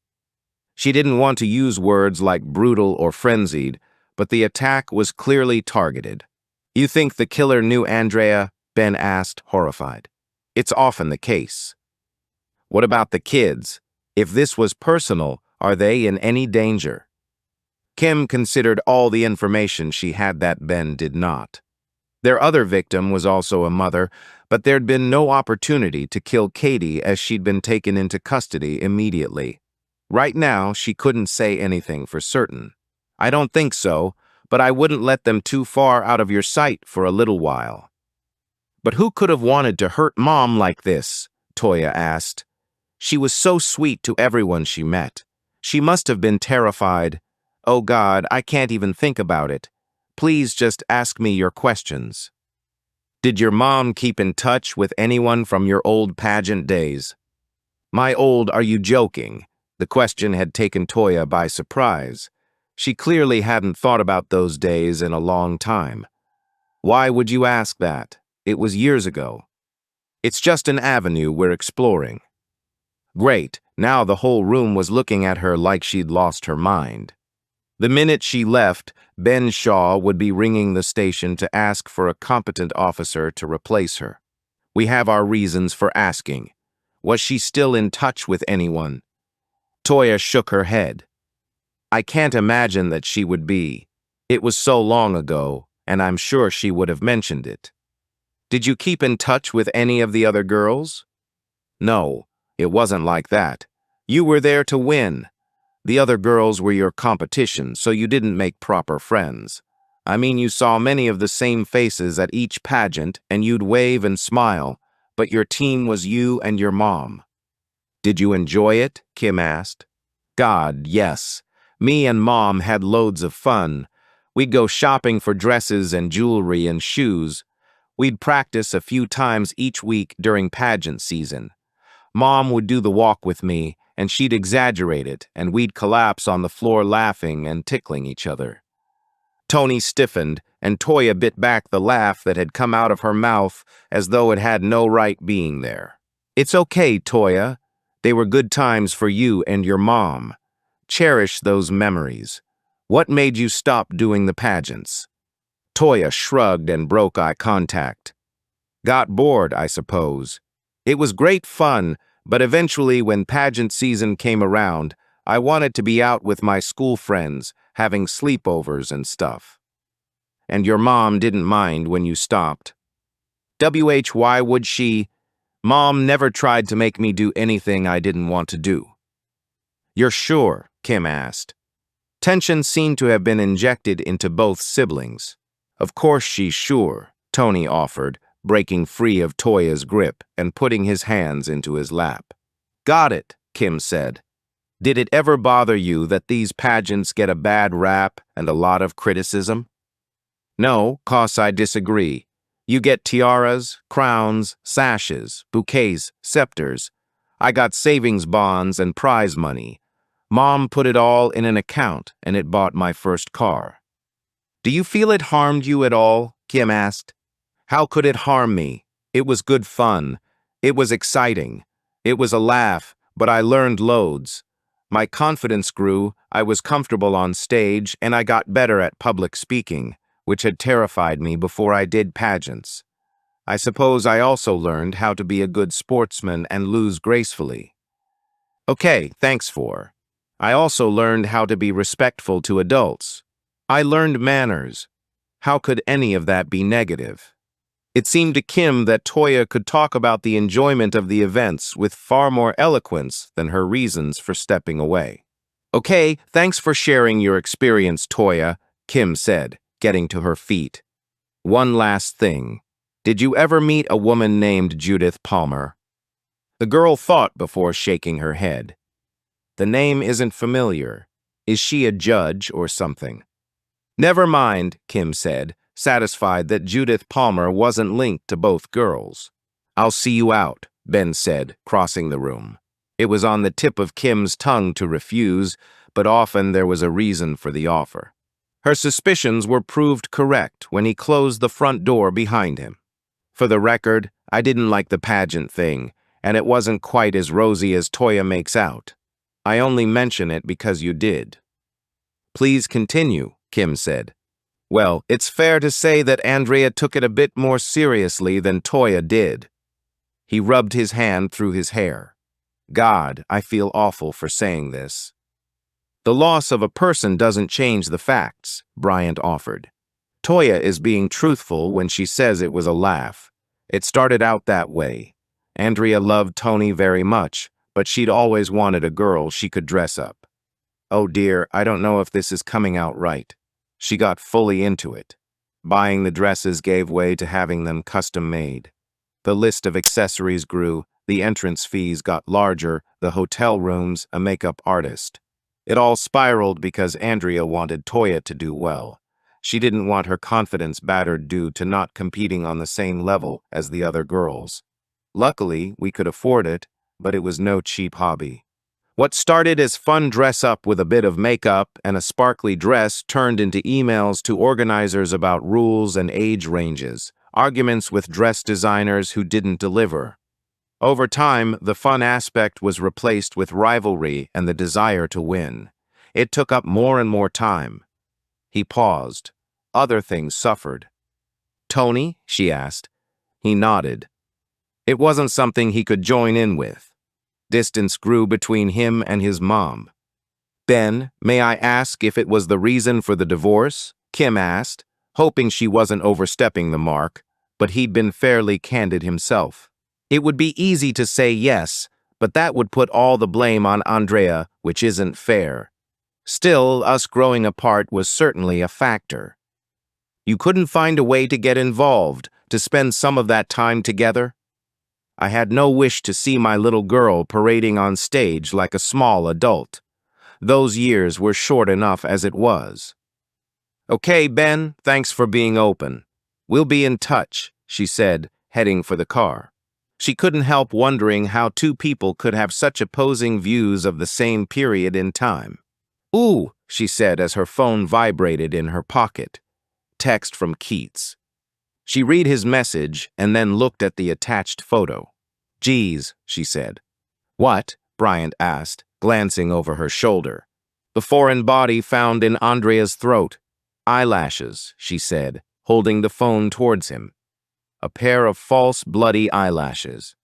She didn't want to use words like brutal or frenzied, but the attack was clearly targeted. You think the killer knew Andrea? Ben asked, horrified. It's often the case. What about the kids? If this was personal, are they in any danger? Kim considered all the information she had that Ben did not. Their other victim was also a mother, but there'd been no opportunity to kill Katie as she'd been taken into custody immediately. Right now, she couldn't say anything for certain. I don't think so, but I wouldn't let them too far out of your sight for a little while. But who could have wanted to hurt Mom like this? Toya asked. She was so sweet to everyone she met. She must have been terrified. Oh God, I can't even think about it. Please just ask me your questions. Did your mom keep in touch with anyone from your old pageant days? My old, are you joking? The question had taken Toya by surprise. She clearly hadn't thought about those days in a long time. Why would you ask that? It was years ago. It's just an avenue we're exploring. Great, now the whole room was looking at her like she'd lost her mind. The minute she left, Ben Shaw would be ringing the station to ask for a competent officer to replace her. We have our reasons for asking. Was she still in touch with anyone? Toya shook her head. I can't imagine that she would be. It was so long ago, and I'm sure she would have mentioned it. Did you keep in touch with any of the other girls? No, it wasn't like that. You were there to win. The other girls were your competition, so you didn't make proper friends. I mean, you saw many of the same faces at each pageant, and you'd wave and smile, but your team was you and your mom. Did you enjoy it? Kim asked. God, yes. Me and Mom had loads of fun. We'd go shopping for dresses and jewelry and shoes. We'd practice a few times each week during pageant season. Mom would do the walk with me, and she'd exaggerate it, and we'd collapse on the floor laughing and tickling each other. Tony stiffened, and Toya bit back the laugh that had come out of her mouth as though it had no right being there. It's okay, Toya. They were good times for you and your mom. Cherish those memories. What made you stop doing the pageants? Toya shrugged and broke eye contact. Got bored, I suppose. It was great fun, but eventually when pageant season came around, I wanted to be out with my school friends, having sleepovers and stuff. And your mom didn't mind when you stopped. Why would she? Mom never tried to make me do anything I didn't want to do. You're sure? Kim asked. Tension seemed to have been injected into both siblings. Of course she's sure, Tony offered, breaking free of Toya's grip and putting his hands into his lap. Got it, Kim said. Did it ever bother you that these pageants get a bad rap and a lot of criticism? No, 'cause I disagree. You get tiaras, crowns, sashes, bouquets, scepters. I got savings bonds and prize money. Mom put it all in an account, and it bought my first car. Do you feel it harmed you at all? Kim asked. How could it harm me? It was good fun. It was exciting. It was a laugh, but I learned loads. My confidence grew, I was comfortable on stage, and I got better at public speaking, which had terrified me before I did pageants. I suppose I also learned how to be a good sportsman and lose gracefully. Okay, thanks for. I also learned how to be respectful to adults. I learned manners. How could any of that be negative? It seemed to Kim that Toya could talk about the enjoyment of the events with far more eloquence than her reasons for stepping away. Okay, thanks for sharing your experience, Toya, Kim said, getting to her feet. One last thing. Did you ever meet a woman named Judith Palmer? The girl thought before shaking her head. The name isn't familiar. Is she a judge or something? Never mind, Kim said, satisfied that Judith Palmer wasn't linked to both girls. I'll see you out, Ben said, crossing the room. It was on the tip of Kim's tongue to refuse, but often there was a reason for the offer. Her suspicions were proved correct when he closed the front door behind him. For the record, I didn't like the pageant thing, and it wasn't quite as rosy as Toya makes out. I only mention it because you did. Please continue, Kim said. Well, it's fair to say that Andrea took it a bit more seriously than Toya did. He rubbed his hand through his hair. God, I feel awful for saying this. The loss of a person doesn't change the facts, Bryant offered. Toya is being truthful when she says it was a laugh. It started out that way. Andrea loved Tony very much, but she'd always wanted a girl she could dress up. Oh dear, I don't know if this is coming out right. She got fully into it. Buying the dresses gave way to having them custom-made. The list of accessories grew, the entrance fees got larger, the hotel rooms, a makeup artist. It all spiraled because Andrea wanted Toya to do well. She didn't want her confidence battered due to not competing on the same level as the other girls. Luckily, we could afford it, but it was no cheap hobby. What started as fun dress-up with a bit of makeup and a sparkly dress turned into emails to organizers about rules and age ranges, arguments with dress designers who didn't deliver. Over time, the fun aspect was replaced with rivalry and the desire to win. It took up more and more time. He paused. Other things suffered. "Tony?" she asked. He nodded. It wasn't something he could join in with. Distance grew between him and his mom. "Ben, may I ask if it was the reason for the divorce?" Kim asked, hoping she wasn't overstepping the mark, but he'd been fairly candid himself. It would be easy to say yes, but that would put all the blame on Andrea, which isn't fair. Still, us growing apart was certainly a factor. "You couldn't find a way to get involved, to spend some of that time together?" I had no wish to see my little girl parading on stage like a small adult. Those years were short enough as it was. "Okay, Ben, thanks for being open. We'll be in touch," she said, heading for the car. She couldn't help wondering how two people could have such opposing views of the same period in time. "Ooh," she said as her phone vibrated in her pocket. Text from Keats. She read his message and then looked at the attached photo. "Geez," she said. "What?" Bryant asked, glancing over her shoulder. The foreign body found in Andrea's throat. "Eyelashes," she said, holding the phone towards him. A pair of false, bloody eyelashes.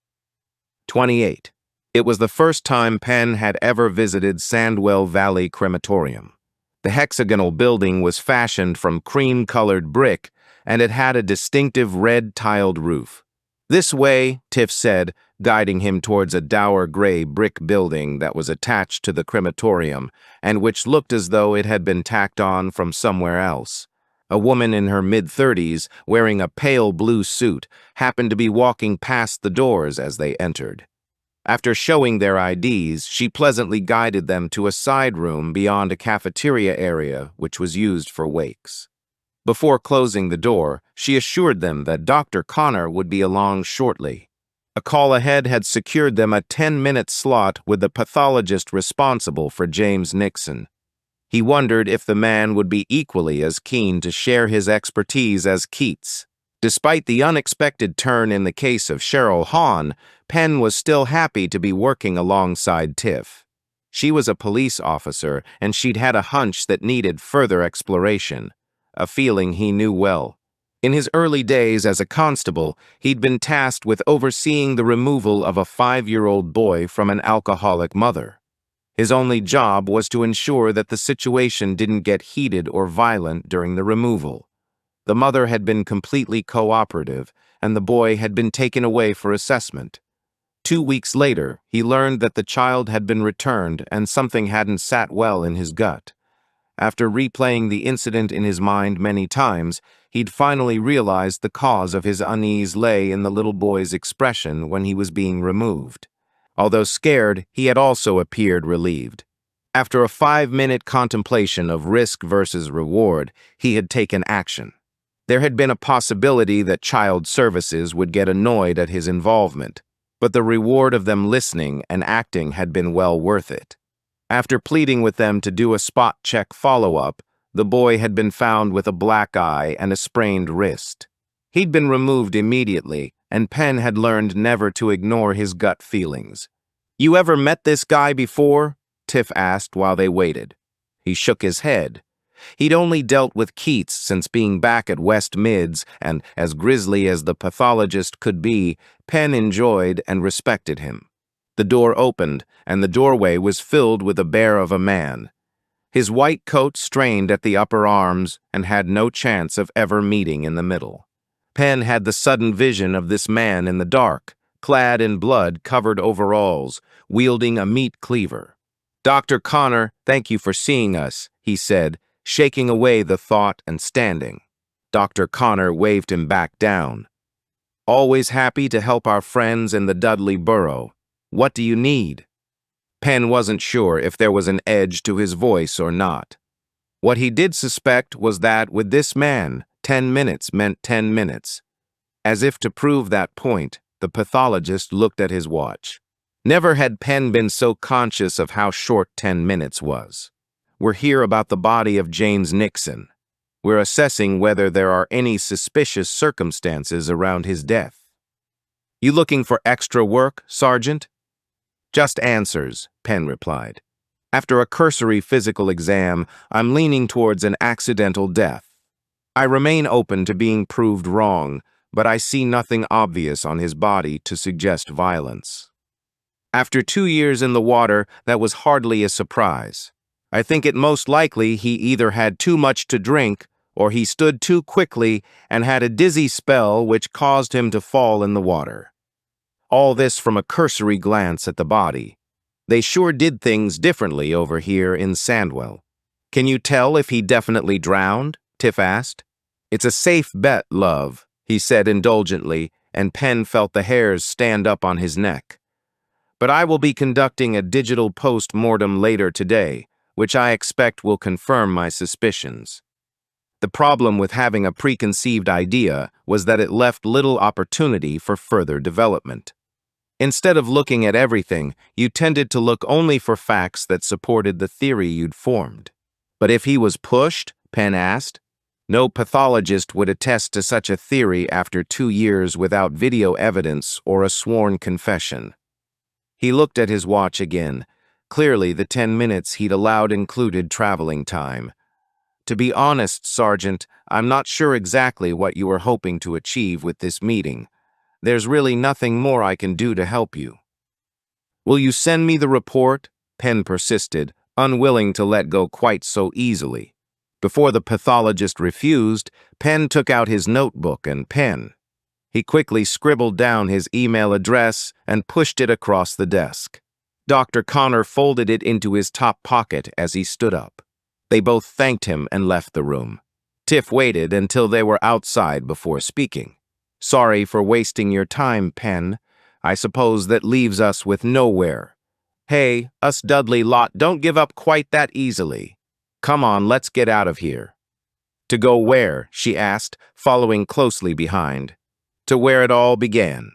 28. It was the first time Penn had ever visited Sandwell Valley Crematorium. The hexagonal building was fashioned from cream-colored brick, and it had a distinctive red-tiled roof. "This way," Tiff said, guiding him towards a dour gray brick building that was attached to the crematorium and which looked as though it had been tacked on from somewhere else. A woman in her mid-30s, wearing a pale blue suit, happened to be walking past the doors as they entered. After showing their IDs, she pleasantly guided them to a side room beyond a cafeteria area which was used for wakes. Before closing the door, she assured them that Dr. Connor would be along shortly. A call ahead had secured them a 10-minute slot with the pathologist responsible for James Nixon. He wondered if the man would be equally as keen to share his expertise as Keats. Despite the unexpected turn in the case of Cheryl Hahn, Penn was still happy to be working alongside Tiff. She was a police officer, and she'd had a hunch that needed further exploration, a feeling he knew well. In his early days as a constable, he'd been tasked with overseeing the removal of a 5-year-old boy from an alcoholic mother. His only job was to ensure that the situation didn't get heated or violent during the removal. The mother had been completely cooperative, and the boy had been taken away for assessment. 2 weeks later, he learned that the child had been returned and something hadn't sat well in his gut. After replaying the incident in his mind many times, he'd finally realized the cause of his unease lay in the little boy's expression when he was being removed. Although scared, he had also appeared relieved. After a 5-minute contemplation of risk versus reward, he had taken action. There had been a possibility that child services would get annoyed at his involvement, but the reward of them listening and acting had been well worth it. After pleading with them to do a spot check follow-up, the boy had been found with a black eye and a sprained wrist. He'd been removed immediately, and Penn had learned never to ignore his gut feelings. "You ever met this guy before?" Tiff asked while they waited. He shook his head. He'd only dealt with Keats since being back at West Mids, and as grisly as the pathologist could be, Penn enjoyed and respected him. The door opened, and the doorway was filled with the bear of a man. His white coat strained at the upper arms and had no chance of ever meeting in the middle. Penn had the sudden vision of this man in the dark, clad in blood-covered overalls, wielding a meat cleaver. "Dr. Connor, thank you for seeing us," he said, shaking away the thought and standing. Dr. Connor waved him back down. Always happy to help our friends in the Dudley Borough. What do you need? Penn wasn't sure if there was an edge to his voice or not. What he did suspect was that with this man, 10 minutes meant 10 minutes. As if to prove that point, the pathologist looked at his watch. Never had Penn been so conscious of how short 10 minutes was. We're here about the body of James Nixon. We're assessing whether there are any suspicious circumstances around his death. You looking for extra work, Sergeant? Just answers, Penn replied. After a cursory physical exam, I'm leaning towards an accidental death. I remain open to being proved wrong, but I see nothing obvious on his body to suggest violence. After 2 years in the water, that was hardly a surprise. I think it most likely he either had too much to drink or he stood too quickly and had a dizzy spell which caused him to fall in the water. All this from a cursory glance at the body. They sure did things differently over here in Sandwell. Can you tell if he definitely drowned? Tiff asked. It's a safe bet, love, he said indulgently, and Penn felt the hairs stand up on his neck. But I will be conducting a digital post-mortem later today, which I expect will confirm my suspicions. The problem with having a preconceived idea was that it left little opportunity for further development. Instead of looking at everything, you tended to look only for facts that supported the theory you'd formed. But if he was pushed, Penn asked, no pathologist would attest to such a theory after 2 years without video evidence or a sworn confession. He looked at his watch again. Clearly, the 10 minutes he'd allowed included traveling time. To be honest, Sergeant, I'm not sure exactly what you were hoping to achieve with this meeting. There's really nothing more I can do to help you. Will you send me the report? Penn persisted, unwilling to let go quite so easily. Before the pathologist refused, Penn took out his notebook and pen. He quickly scribbled down his email address and pushed it across the desk. Dr. Connor folded it into his top pocket as he stood up. They both thanked him and left the room. Tiff waited until they were outside before speaking. Sorry for wasting your time, Penn. I suppose that leaves us with nowhere. Hey, us Dudley lot don't give up quite that easily. Come on, let's get out of here. To go where? She asked, following closely behind. To where it all began.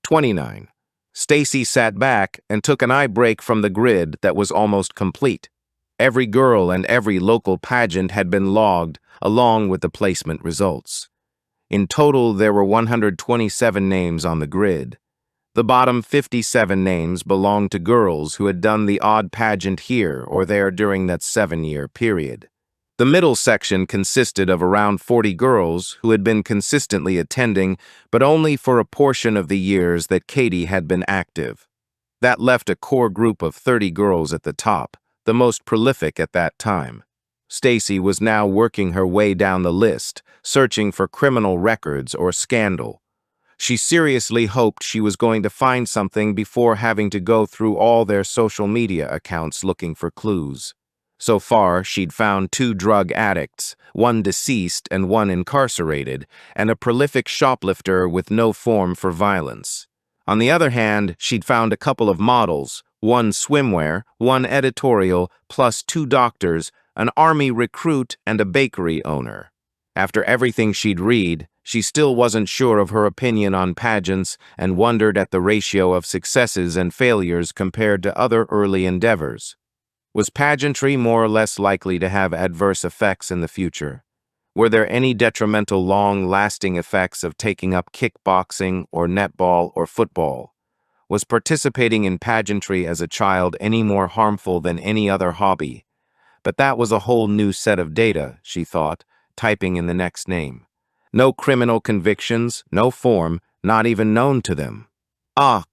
29. Stacy sat back and took an eye break from the grid that was almost complete. Every girl and every local pageant had been logged, along with the placement results. In total, there were 127 names on the grid. The bottom 57 names belonged to girls who had done the odd pageant here or there during that 7-year period. The middle section consisted of around 40 girls who had been consistently attending, but only for a portion of the years that Katie had been active. That left a core group of 30 girls at the top, the most prolific at that time. Stacy was now working her way down the list, searching for criminal records or scandal. She seriously hoped she was going to find something before having to go through all their social media accounts looking for clues. So far, she'd found 2 drug addicts, 1 deceased and 1 incarcerated, and a prolific shoplifter with no form for violence. On the other hand, she'd found a couple of models, 1 swimwear, 1 editorial, plus 2 doctors, an army recruit, and a bakery owner. After everything she'd read, she still wasn't sure of her opinion on pageants and wondered at the ratio of successes and failures compared to other early endeavors. Was pageantry more or less likely to have adverse effects in the future? Were there any detrimental long-lasting effects of taking up kickboxing or netball or football? Was participating in pageantry as a child any more harmful than any other hobby? But that was a whole new set of data, she thought, typing in the next name. No criminal convictions, no form, not even known to them.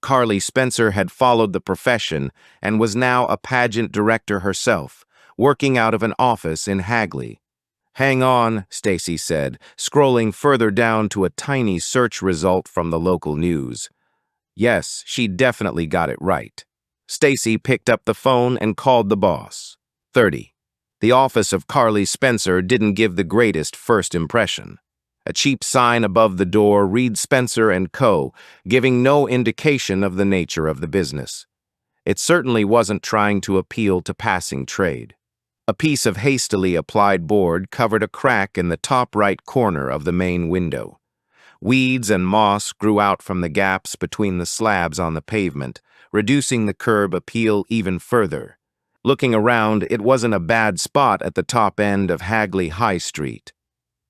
Carly Spencer had followed the profession and was now a pageant director herself, working out of an office in Hagley. Hang on, Stacy said, scrolling further down to a tiny search result from the local news. Yes, she definitely got it right. Stacy picked up the phone and called the boss. 30. The office of Carly Spencer didn't give the greatest first impression. A cheap sign above the door read Spencer & Co., giving no indication of the nature of the business. It certainly wasn't trying to appeal to passing trade. A piece of hastily applied board covered a crack in the top right corner of the main window. Weeds and moss grew out from the gaps between the slabs on the pavement, reducing the curb appeal even further. Looking around, it wasn't a bad spot at the top end of Hagley High Street.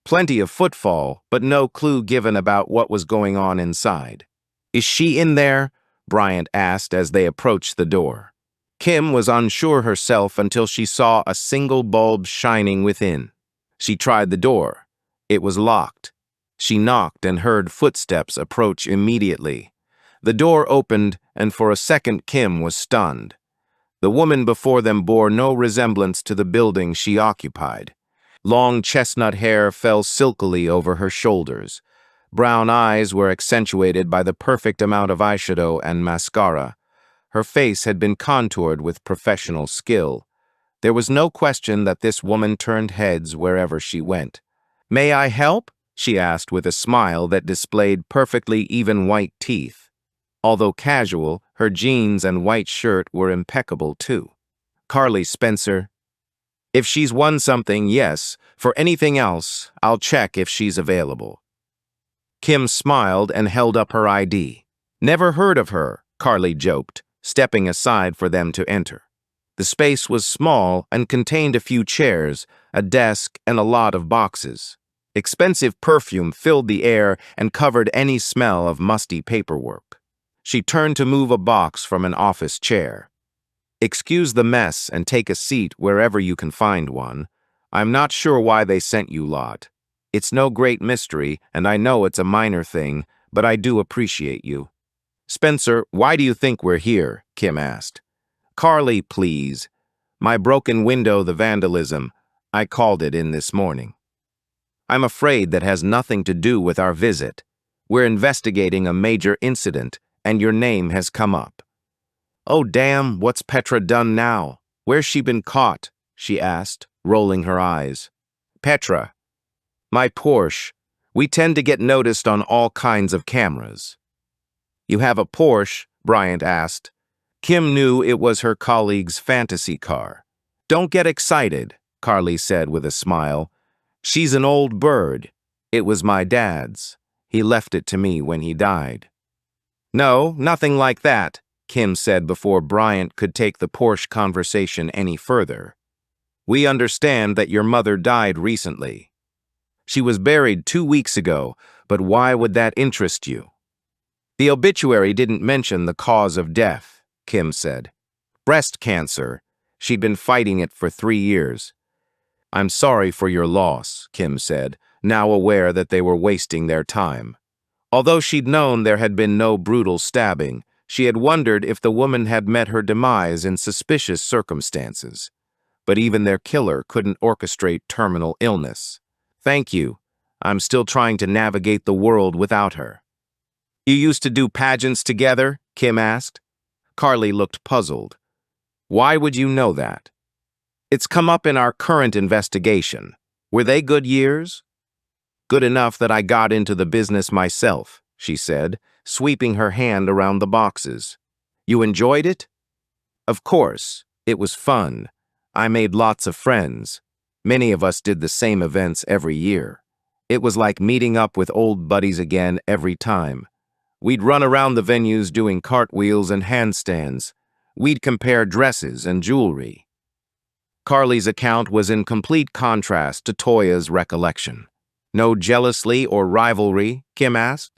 Plenty of footfall, but no clue given about what was going on inside. "Is she in there?" Bryant asked as they approached the door. Kim was unsure herself until she saw a single bulb shining within. She tried the door. It was locked. She knocked and heard footsteps approach immediately. The door opened, and for a second Kim was stunned. The woman before them bore no resemblance to the building she occupied. Long chestnut hair fell silkily over her shoulders. Brown eyes were accentuated by the perfect amount of eyeshadow and mascara. Her face had been contoured with professional skill. There was no question that this woman turned heads wherever she went. "May I help?" she asked with a smile that displayed perfectly even white teeth. Although casual, her jeans and white shirt were impeccable too. "Carly Spencer." "If she's won something, yes. For anything else, I'll check if she's available." Kim smiled and held up her ID. "Never heard of her," Carly joked, stepping aside for them to enter. The space was small and contained a few chairs, a desk, and a lot of boxes. Expensive perfume filled the air and covered any smell of musty paperwork. She turned to move a box from an office chair. "Excuse the mess and take a seat wherever you can find one. I'm not sure why they sent you lot. It's no great mystery, and I know it's a minor thing, but I do appreciate you." "Spencer, why do you think we're here?" Kim asked. "Carly, please. My broken window, the vandalism. I called it in this morning." "I'm afraid that has nothing to do with our visit. We're investigating a major incident, and your name has come up." "Oh, damn, what's Petra done now? Where's she been caught?" she asked, rolling her eyes. "Petra." "My Porsche. We tend to get noticed on all kinds of cameras." "You have a Porsche?" Bryant asked. Kim knew it was her colleague's fantasy car. "Don't get excited," Carly said with a smile. "She's an old bird. It was my dad's. He left it to me when he died." "No, nothing like that," Kim said before Bryant could take the Porsche conversation any further. "We understand that your mother died recently. She was buried 2 weeks ago, but why would that interest you?" "The obituary didn't mention the cause of death," Kim said. "Breast cancer. She'd been fighting it for 3 years. "I'm sorry for your loss," Kim said, now aware that they were wasting their time. Although she'd known there had been no brutal stabbing, she had wondered if the woman had met her demise in suspicious circumstances. But even their killer couldn't orchestrate terminal illness. "Thank you. I'm still trying to navigate the world without her." "You used to do pageants together?" Kim asked. Carly looked puzzled. "Why would you know that?" "It's come up in our current investigation. Were they good years?" "Good enough that I got into the business myself," she said, sweeping her hand around the boxes. "You enjoyed it?" "Of course. It was fun. I made lots of friends. Many of us did the same events every year. It was like meeting up with old buddies again every time. We'd run around the venues doing cartwheels and handstands. We'd compare dresses and jewelry." Carly's account was in complete contrast to Toya's recollection. "No jealousy or rivalry?" Kim asked.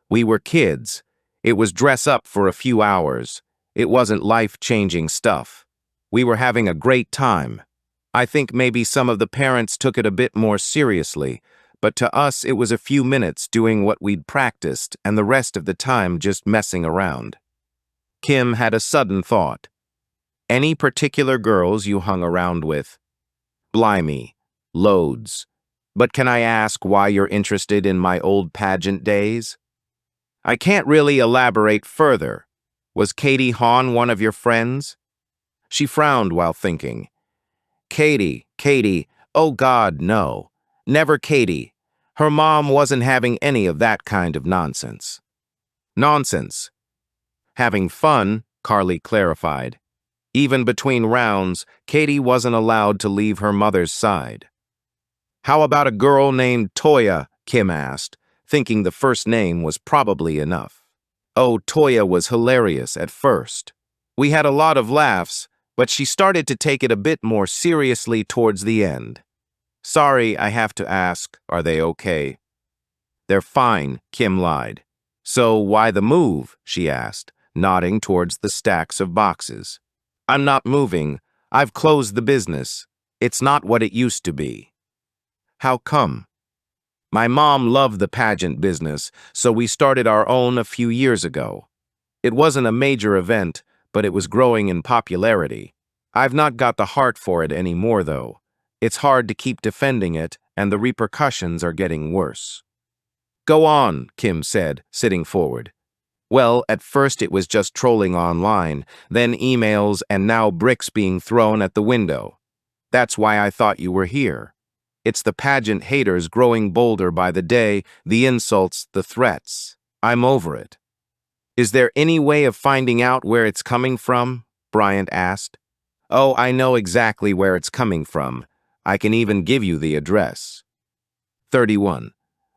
"We were kids. It was dress up for a few hours. It wasn't life-changing stuff. We were having a great time. I think maybe some of the parents took it a bit more seriously, but to us it was a few minutes doing what we'd practiced and the rest of the time just messing around." Kim had a sudden thought. "Any particular girls you hung around with?" "Blimey, loads. But can I ask why you're interested in my old pageant days?" "I can't really elaborate further. Was Katie Hawn one of your friends?" She frowned while thinking. Katie, oh God, no. Never Katie. Her mom wasn't having any of that kind of nonsense. Nonsense. Having fun, Carly clarified. Even between rounds, Katie wasn't allowed to leave her mother's side. How about a girl named Toya? Kim asked, thinking the first name was probably enough. Oh, Toya was hilarious at first. We had a lot of laughs, but she started to take it a bit more seriously towards the end. Sorry, I have to ask, are they okay? They're fine, Kim lied. So why the move? She asked, nodding towards the stacks of boxes. I'm not moving. I've closed the business. It's not what it used to be. How come? My mom loved the pageant business, so we started our own a few years ago. It wasn't a major event, but it was growing in popularity. I've not got the heart for it anymore, though. It's hard to keep defending it, and the repercussions are getting worse. Go on, Kim said, sitting forward. Well, at first it was just trolling online, then emails, and now bricks being thrown at the window. That's why I thought you were here. It's the pageant haters growing bolder by the day, the insults, the threats. I'm over it. Is there any way of finding out where it's coming from? Bryant asked. Oh, I know exactly where it's coming from. I can even give you the address. 31.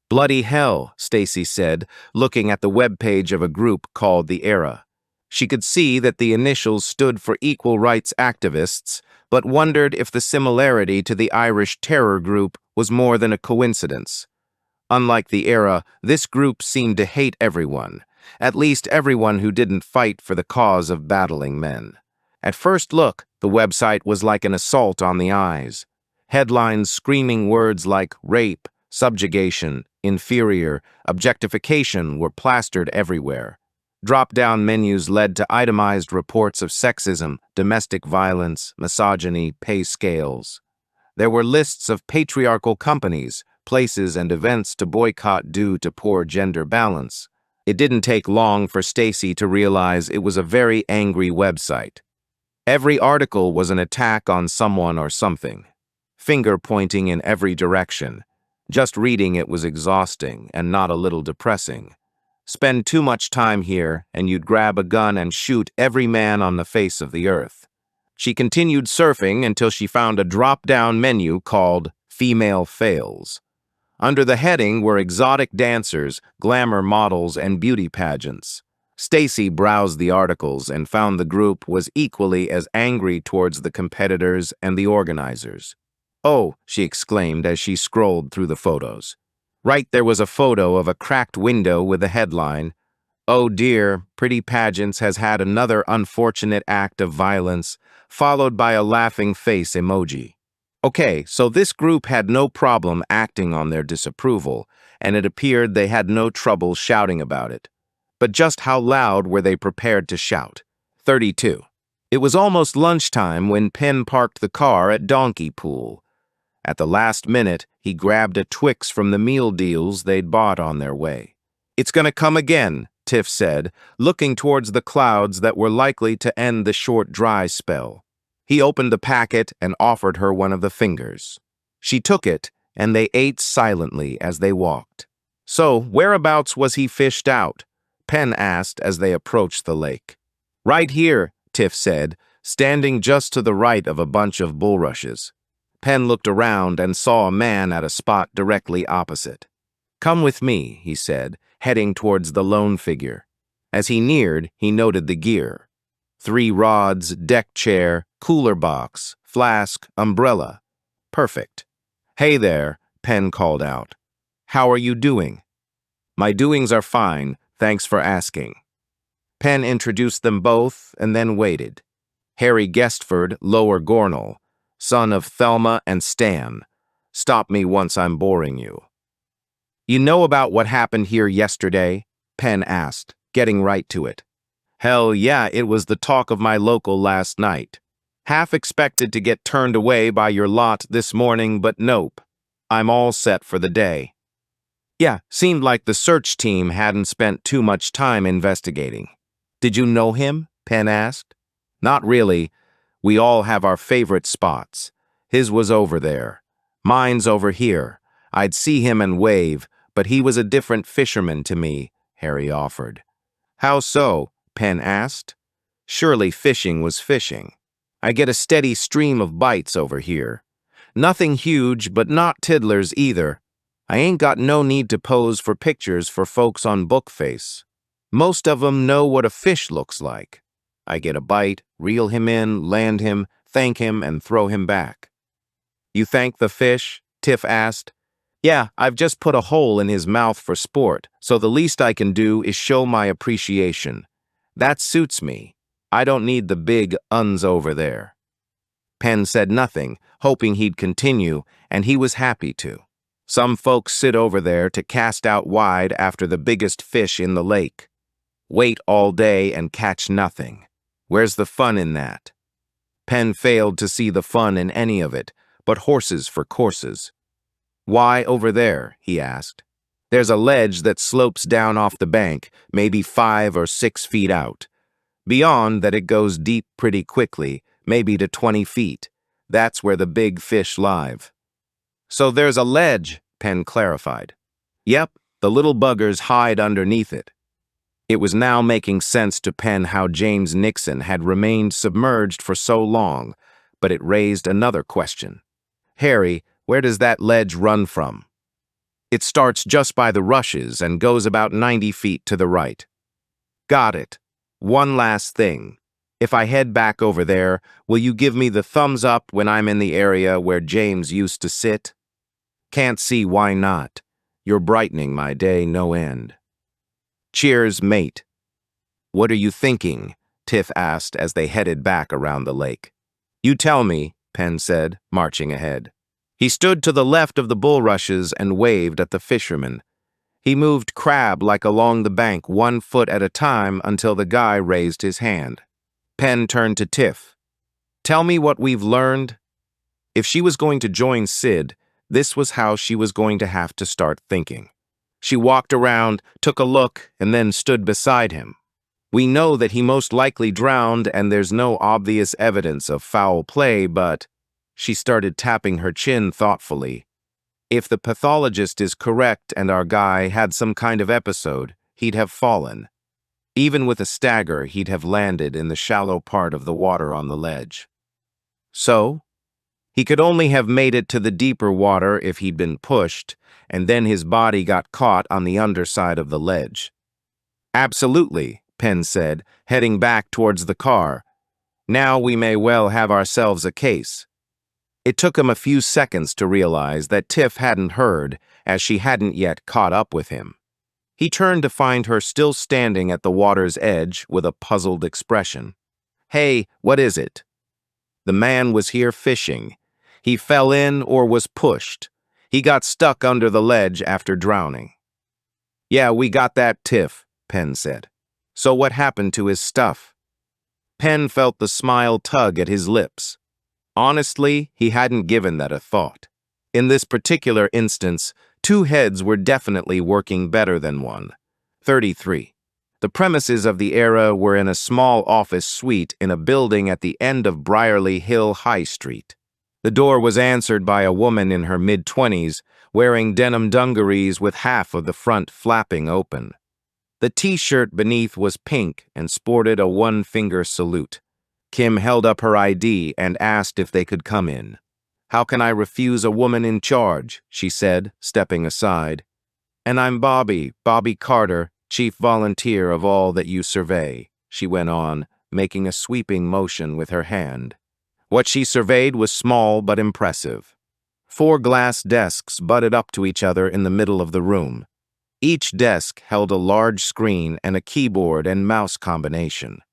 Bloody hell, Stacy said, looking at the webpage of a group called The Era. She could see that the initials stood for equal rights activists, but wondered if the similarity to the Irish terror group was more than a coincidence. Unlike The Era, this group seemed to hate everyone, at least everyone who didn't fight for the cause of battling men. At first look, the website was like an assault on the eyes. Headlines screaming words like rape, subjugation, inferior, objectification were plastered everywhere. Drop-down menus led to itemized reports of sexism, domestic violence, misogyny, pay scales. There were lists of patriarchal companies, places, and events to boycott due to poor gender balance. It didn't take long for Stacy to realize it was a very angry website. Every article was an attack on someone or something, finger pointing in every direction. Just reading it was exhausting and not a little depressing. Spend too much time here, and you'd grab a gun and shoot every man on the face of the earth. She continued surfing until she found a drop-down menu called Female Fails. Under the heading were exotic dancers, glamour models, and beauty pageants. Stacy browsed the articles and found the group was equally as angry towards the competitors and the organizers. Oh, she exclaimed as she scrolled through the photos. Right there was a photo of a cracked window with the headline, "Oh dear, Pretty Pageants has had another unfortunate act of violence," followed by a laughing face emoji. Okay, so this group had no problem acting on their disapproval, and it appeared they had no trouble shouting about it. But just how loud were they prepared to shout? 32. It was almost lunchtime when Penn parked the car at Donkey Pool. At the last minute, he grabbed a Twix from the meal deals they'd bought on their way. It's gonna come again, Tiff said, looking towards the clouds that were likely to end the short dry spell. He opened the packet and offered her one of the fingers. She took it, and they ate silently as they walked. So, whereabouts was he fished out? Penn asked as they approached the lake. Right here, Tiff said, standing just to the right of a bunch of bulrushes. Penn looked around and saw a man at a spot directly opposite. Come with me, he said, heading towards the lone figure. As he neared, he noted the gear. 3 rods, deck chair, cooler box, flask, umbrella. Perfect. Hey there, Penn called out. How are you doing? My doings are fine, thanks for asking. Penn introduced them both and then waited. Harry Guestford, Lower Gornal, son of Thelma and Stan. Stop me once I'm boring you. You know about what happened here yesterday? Penn asked, getting right to it. Hell yeah, it was the talk of my local last night. Half expected to get turned away by your lot this morning, but nope. I'm all set for the day. Yeah, seemed like the search team hadn't spent too much time investigating. Did you know him? Penn asked. Not really. We all have our favorite spots. His was over there. Mine's over here. I'd see him and wave, but he was a different fisherman to me, Harry offered. How so? Penn asked. Surely fishing was fishing. I get a steady stream of bites over here. Nothing huge, but not tiddlers either. I ain't got no need to pose for pictures for folks on Bookface. Most of 'em know what a fish looks like. I get a bite, reel him in, land him, thank him, and throw him back. You thank the fish? Tiff asked. Yeah, I've just put a hole in his mouth for sport, so the least I can do is show my appreciation. That suits me. I don't need the big uns over there. Penn said nothing, hoping he'd continue, and he was happy to. Some folks sit over there to cast out wide after the biggest fish in the lake. Wait all day and catch nothing. Where's the fun in that? Penn failed to see the fun in any of it, but horses for courses. Why over there? He asked. There's a ledge that slopes down off the bank, maybe 5 or 6 feet out. Beyond that it goes deep pretty quickly, maybe to 20 feet. That's where the big fish live. So there's a ledge, Penn clarified. Yep, the little buggers hide underneath it. It was now making sense to Penn how James Nixon had remained submerged for so long, but it raised another question. Harry, where does that ledge run from? It starts just by the rushes and goes about 90 feet to the right. Got it. One last thing. If I head back over there, will you give me the thumbs up when I'm in the area where James used to sit? Can't see why not. You're brightening my day no end. Cheers, mate. What are you thinking? Tiff asked as they headed back around the lake. You tell me, Penn said, marching ahead. He stood to the left of the bulrushes and waved at the fisherman. He moved crab-like along the bank 1 foot at a time until the guy raised his hand. Penn turned to Tiff. Tell me what we've learned. If she was going to join Sid, this was how she was going to have to start thinking. She walked around, took a look, and then stood beside him. We know that he most likely drowned and there's no obvious evidence of foul play, but... She started tapping her chin thoughtfully. If the pathologist is correct and our guy had some kind of episode, he'd have fallen. Even with a stagger, he'd have landed in the shallow part of the water on the ledge. So? He could only have made it to the deeper water if he'd been pushed, and then his body got caught on the underside of the ledge. Absolutely, Penn said, heading back towards the car. Now we may well have ourselves a case. It took him a few seconds to realize that Tiff hadn't heard, as she hadn't yet caught up with him. He turned to find her still standing at the water's edge with a puzzled expression. Hey, what is it? The man was here fishing. He fell in or was pushed. He got stuck under the ledge after drowning. Yeah, we got that, Tiff, Penn said. So what happened to his stuff? Penn felt the smile tug at his lips. Honestly, he hadn't given that a thought. In this particular instance, 2 heads were definitely working better than one. 33. The premises of the era were in a small office suite in a building at the end of Briarley Hill High Street. The door was answered by a woman in her mid-20s, wearing denim dungarees with half of the front flapping open. The t-shirt beneath was pink and sported a 1-finger salute. Kim held up her ID and asked if they could come in. How can I refuse a woman in charge? She said, stepping aside. And I'm Bobby Carter, chief volunteer of all that you survey, she went on, making a sweeping motion with her hand. What she surveyed was small but impressive. 4 glass desks butted up to each other in the middle of the room. Each desk held a large screen and a keyboard and mouse combination.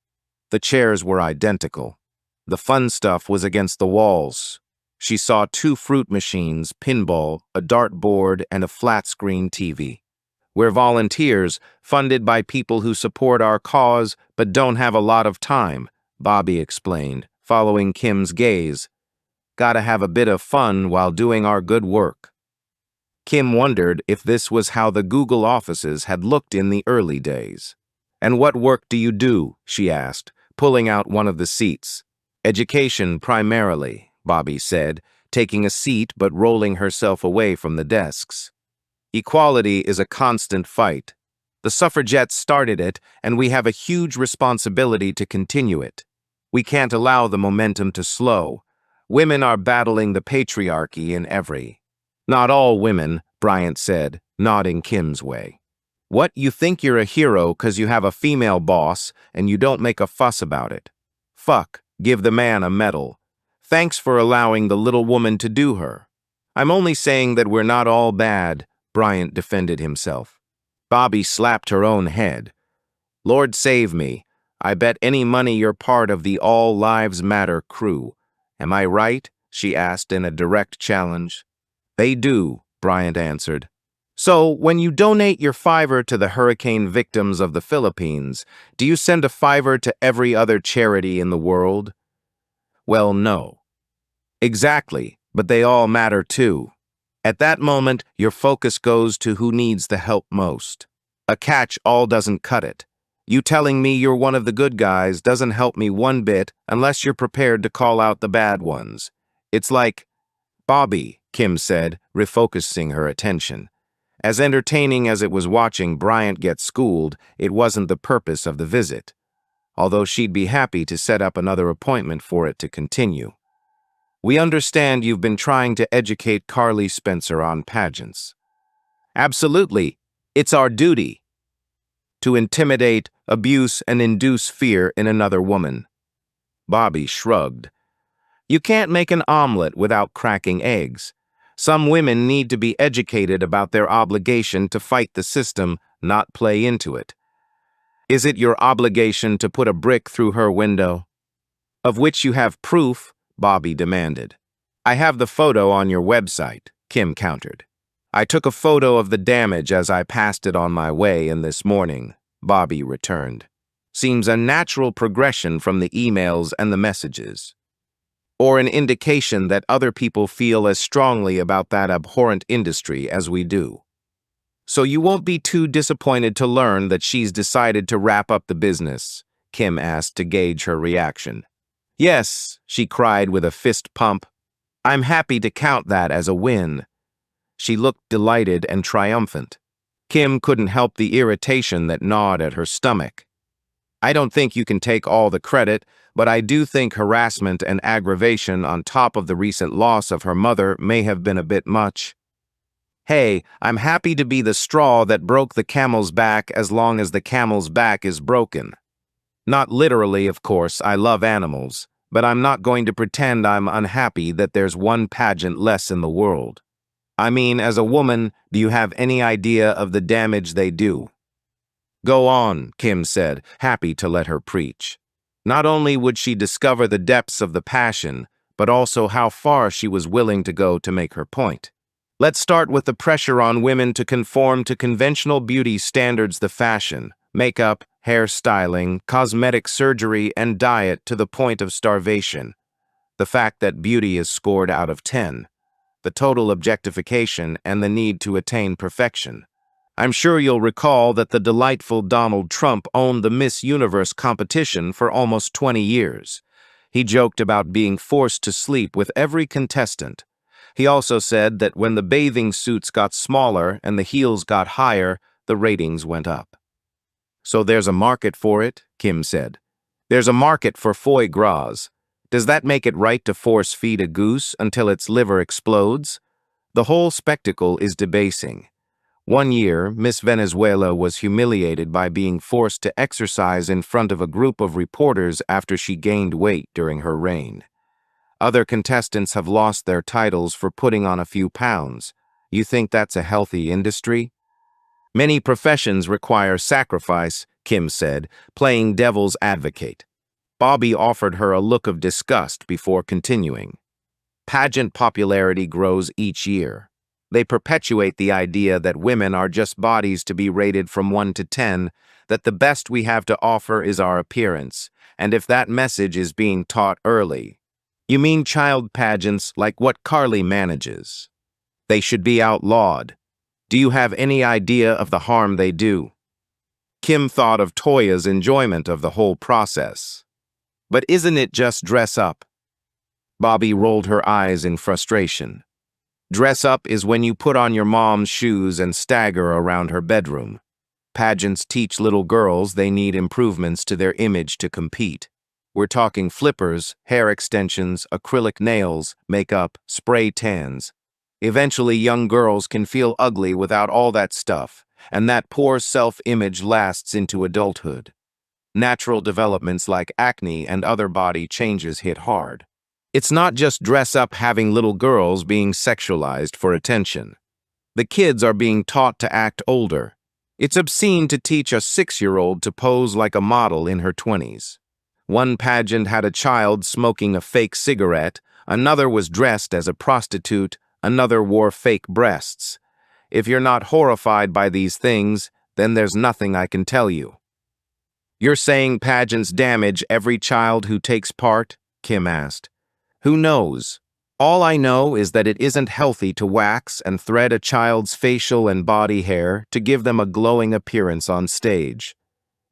The chairs were identical. The fun stuff was against the walls. She saw 2 fruit machines, pinball, a dartboard, and a flat-screen TV. We're volunteers, funded by people who support our cause but don't have a lot of time, Bobby explained, following Kim's gaze. Gotta have a bit of fun while doing our good work. Kim wondered if this was how the Google offices had looked in the early days. And what work do you do? She asked, pulling out one of the seats. Education primarily, Bobby said, taking a seat but rolling herself away from the desks. Equality is a constant fight. The suffragettes started it, and we have a huge responsibility to continue it. We can't allow the momentum to slow. Women are battling the patriarchy in every. Not all women, Bryant said, nodding Kim's way. What, you think you're a hero 'cause you have a female boss and you don't make a fuss about it? Fuck, give the man a medal. Thanks for allowing the little woman to do her. I'm only saying that we're not all bad, Bryant defended himself. Bobby slapped her own head. Lord save me. I bet any money you're part of the All Lives Matter crew. Am I right? She asked in a direct challenge. They do, Bryant answered. So, when you donate your $5 to the hurricane victims of the Philippines, do you send a $5 to every other charity in the world? Well, no. Exactly, but they all matter too. At that moment, your focus goes to who needs the help most. A catch-all doesn't cut it. You telling me you're one of the good guys doesn't help me one bit unless you're prepared to call out the bad ones. It's like, Bobby, Kim said, refocusing her attention. As entertaining as it was watching Bryant get schooled, it wasn't the purpose of the visit, although she'd be happy to set up another appointment for it to continue. We understand you've been trying to educate Carly Spencer on pageants. Absolutely. It's our duty. To intimidate, abuse, and induce fear in another woman. Bobby shrugged. You can't make an omelet without cracking eggs. Some women need to be educated about their obligation to fight the system, not play into it. Is it your obligation to put a brick through her window? Of which you have proof, Bobby demanded. I have the photo on your website, Kim countered. I took a photo of the damage as I passed it on my way in this morning, Bobby returned. Seems a natural progression from the emails and the messages. Or an indication that other people feel as strongly about that abhorrent industry as we do. So you won't be too disappointed to learn that she's decided to wrap up the business, Kim asked to gauge her reaction. Yes, she cried with a fist pump. I'm happy to count that as a win. She looked delighted and triumphant. Kim couldn't help the irritation that gnawed at her stomach. I don't think you can take all the credit, but I do think harassment and aggravation on top of the recent loss of her mother may have been a bit much. Hey, I'm happy to be the straw that broke the camel's back as long as the camel's back is broken. Not literally, of course, I love animals, but I'm not going to pretend I'm unhappy that there's one pageant less in the world. I mean, as a woman, do you have any idea of the damage they do? Go on, Kim said, happy to let her preach. Not only would she discover the depths of the passion, but also how far she was willing to go to make her point. Let's start with the pressure on women to conform to conventional beauty standards, the fashion, makeup, hairstyling, cosmetic surgery, and diet to the point of starvation. The fact that beauty is scored out of 10. The total objectification and the need to attain perfection. I'm sure you'll recall that the delightful Donald Trump owned the Miss Universe competition for almost 20 years. He joked about being forced to sleep with every contestant. He also said that when the bathing suits got smaller and the heels got higher, the ratings went up. So there's a market for it, Kim said. There's a market for foie gras. Does that make it right to force-feed a goose until its liver explodes? The whole spectacle is debasing. One year, Miss Venezuela was humiliated by being forced to exercise in front of a group of reporters after she gained weight during her reign. Other contestants have lost their titles for putting on a few pounds. You think that's a healthy industry? Many professions require sacrifice, Kim said, playing devil's advocate. Bobby offered her a look of disgust before continuing. Pageant popularity grows each year. They perpetuate the idea that women are just bodies to be rated from 1 to 10, that the best we have to offer is our appearance, and if that message is being taught early. You mean child pageants like what Carly manages? They should be outlawed. Do you have any idea of the harm they do? Kim thought of Toya's enjoyment of the whole process. But isn't it just dress up? Bobby rolled her eyes in frustration. Dress up is when you put on your mom's shoes and stagger around her bedroom. Pageants teach little girls they need improvements to their image to compete. We're talking flippers, hair extensions, acrylic nails, makeup, spray tans. Eventually, young girls can feel ugly without all that stuff, and that poor self-image lasts into adulthood. Natural developments like acne and other body changes hit hard. It's not just dress up having little girls being sexualized for attention. The kids are being taught to act older. It's obscene to teach a 6-year-old to pose like a model in her 20s. One pageant had a child smoking a fake cigarette, another was dressed as a prostitute, another wore fake breasts. If you're not horrified by these things, then there's nothing I can tell you. You're saying pageants damage every child who takes part? Kim asked. Who knows? All I know is that it isn't healthy to wax and thread a child's facial and body hair to give them a glowing appearance on stage.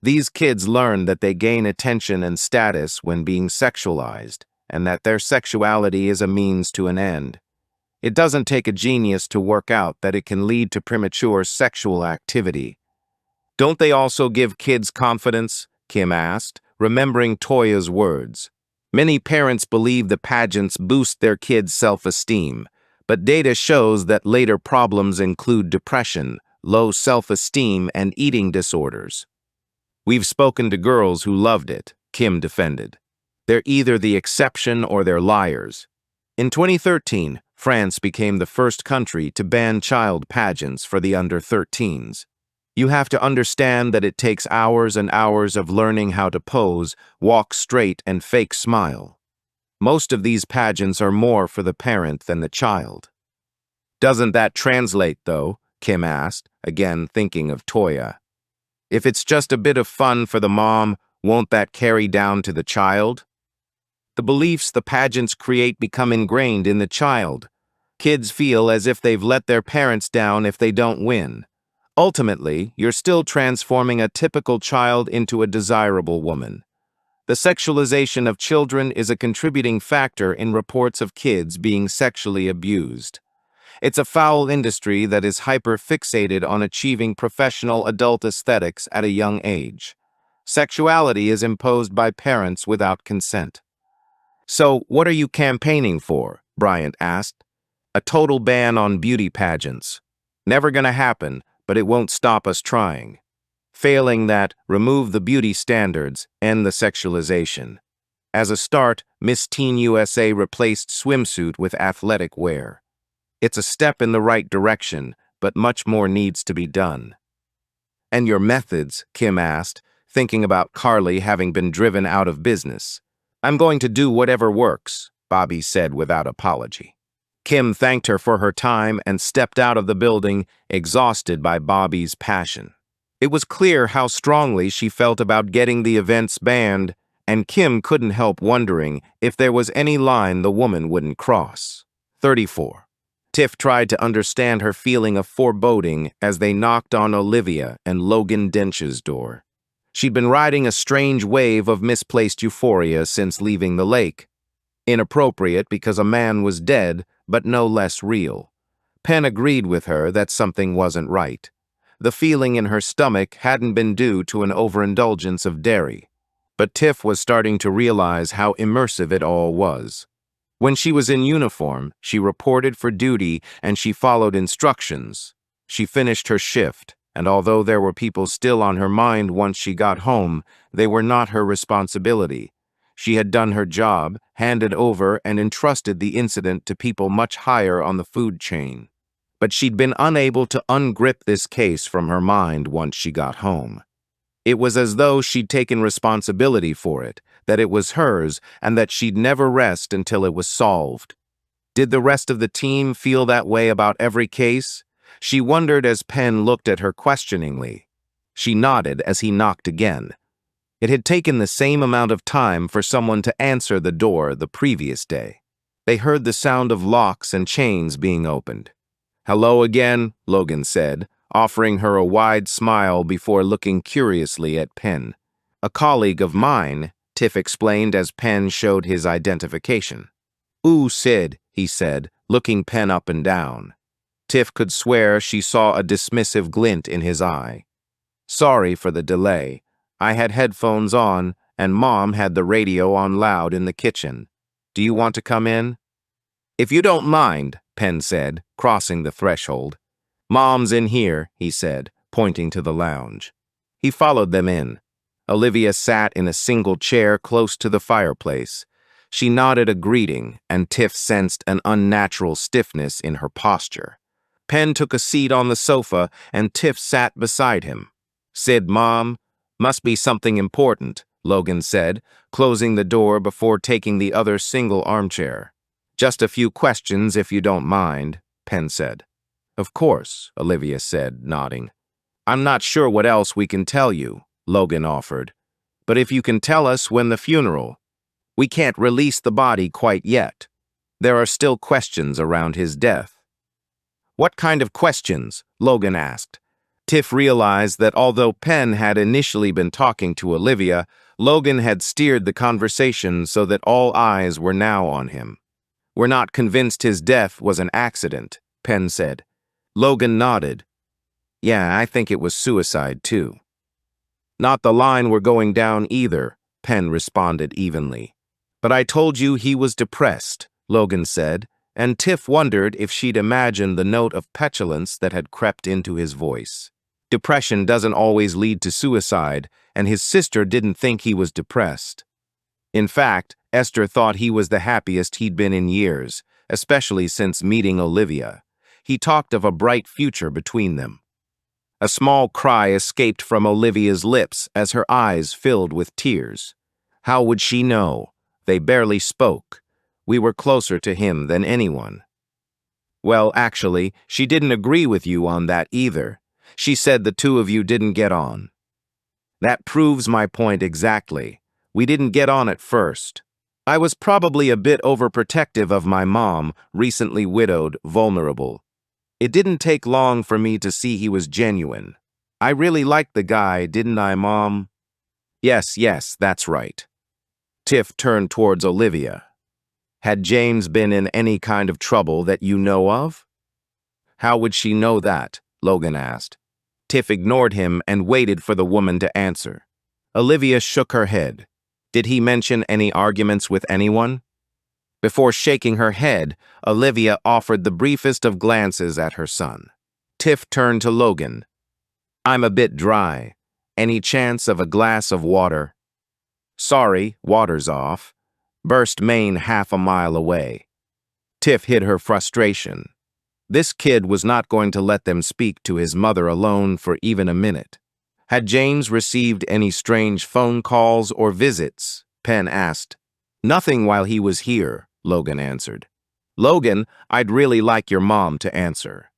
These kids learn that they gain attention and status when being sexualized, and that their sexuality is a means to an end. It doesn't take a genius to work out that it can lead to premature sexual activity. Don't they also give kids confidence? Kim asked, remembering Toya's words. Many parents believe the pageants boost their kids' self-esteem, but data shows that later problems include depression, low self-esteem, and eating disorders. We've spoken to girls who loved it, Kim defended. They're either the exception or they're liars. In 2013, France became the first country to ban child pageants for the under-13s. You have to understand that it takes hours and hours of learning how to pose, walk straight, and fake smile. Most of these pageants are more for the parent than the child. Doesn't that translate, though? Kim asked, again thinking of Toya. If it's just a bit of fun for the mom, won't that carry down to the child? The beliefs the pageants create become ingrained in the child. Kids feel as if they've let their parents down if they don't win. Ultimately, you're still transforming a typical child into a desirable woman. The sexualization of children is a contributing factor in reports of kids being sexually abused. It's a foul industry that is hyper-fixated on achieving professional adult aesthetics at a young age. Sexuality is imposed by parents without consent. So, what are you campaigning for? Bryant asked. A total ban on beauty pageants. Never gonna happen, but it won't stop us trying. Failing that, remove the beauty standards, end the sexualization. As a start, Miss Teen USA replaced swimsuit with athletic wear. It's a step in the right direction, but much more needs to be done. And your methods? Kim asked, thinking about Carly having been driven out of business. I'm going to do whatever works, Bobby said without apology. Kim thanked her for her time and stepped out of the building, exhausted by Bobby's passion. It was clear how strongly she felt about getting the events banned, and Kim couldn't help wondering if there was any line the woman wouldn't cross. 34. Tiff tried to understand her feeling of foreboding as they knocked on Olivia and Logan Dench's door. She'd been riding a strange wave of misplaced euphoria since leaving the lake. Inappropriate because a man was dead, but no less real. Penn agreed with her that something wasn't right. The feeling in her stomach hadn't been due to an overindulgence of dairy. But Tiff was starting to realize how immersive it all was. When she was in uniform, she reported for duty and she followed instructions. She finished her shift, and although there were people still on her mind once she got home, they were not her responsibility. She had done her job, handed over and entrusted the incident to people much higher on the food chain. But she'd been unable to ungrip this case from her mind once she got home. It was as though she'd taken responsibility for it, that it was hers, and that she'd never rest until it was solved. Did the rest of the team feel that way about every case? She wondered as Penn looked at her questioningly. She nodded as he knocked again. It had taken the same amount of time for someone to answer the door the previous day. They heard the sound of locks and chains being opened. "Hello again," Logan said, offering her a wide smile before looking curiously at Penn. "A colleague of mine," Tiff explained as Penn showed his identification. "Ooh, Sid," he said, looking Pen up and down. Tiff could swear she saw a dismissive glint in his eye. "Sorry for the delay. I had headphones on, and Mom had the radio on loud in the kitchen. Do you want to come in?" "If you don't mind," Pen said, crossing the threshold. "Mom's in here," he said, pointing to the lounge. He followed them in. Olivia sat in a single chair close to the fireplace. She nodded a greeting, and Tiff sensed an unnatural stiffness in her posture. Pen took a seat on the sofa, and Tiff sat beside him. "Sid, Mom, must be something important," Logan said, closing the door before taking the other single armchair. "Just a few questions, if you don't mind," Pen said. "Of course," Olivia said, nodding. "I'm not sure what else we can tell you," Logan offered. "But if you can tell us when the funeral. We can't release the body quite yet. There are still questions around his death." "What kind of questions?" Logan asked. Tiff realized that although Pen had initially been talking to Olivia, Logan had steered the conversation so that all eyes were now on him. "We're not convinced his death was an accident," Pen said. Logan nodded. "Yeah, I think it was suicide, too." "Not the line we're going down either," Pen responded evenly. "But I told you he was depressed," Logan said, and Tiff wondered if she'd imagined the note of petulance that had crept into his voice. Depression doesn't always lead to suicide, and his sister didn't think he was depressed. In fact, Esther thought he was the happiest he'd been in years, especially since meeting Olivia. He talked of a bright future between them. A small cry escaped from Olivia's lips as her eyes filled with tears. How would she know? They barely spoke. We were closer to him than anyone. "Well, actually, she didn't agree with you on that either. She said the two of you didn't get on." "That proves my point exactly. We didn't get on at first. I was probably a bit overprotective of my mom, recently widowed, vulnerable. It didn't take long for me to see he was genuine. I really liked the guy, didn't I, Mom?" Yes, that's right." Tiff turned towards Olivia. "Had James been in any kind of trouble that you know of?" "How would she know that?" Logan asked. Tiff ignored him and waited for the woman to answer. Olivia shook her head. "Did he mention any arguments with anyone?" Before shaking her head, Olivia offered the briefest of glances at her son. Tiff turned to Logan. "I'm a bit dry. Any chance of a glass of water?" "Sorry, water's off. Burst main half a mile away." Tiff hid her frustration. This kid was not going to let them speak to his mother alone for even a minute. "Had James received any strange phone calls or visits?" Pen asked. "Nothing while he was here," Logan answered. "Logan, I'd really like your mom to answer."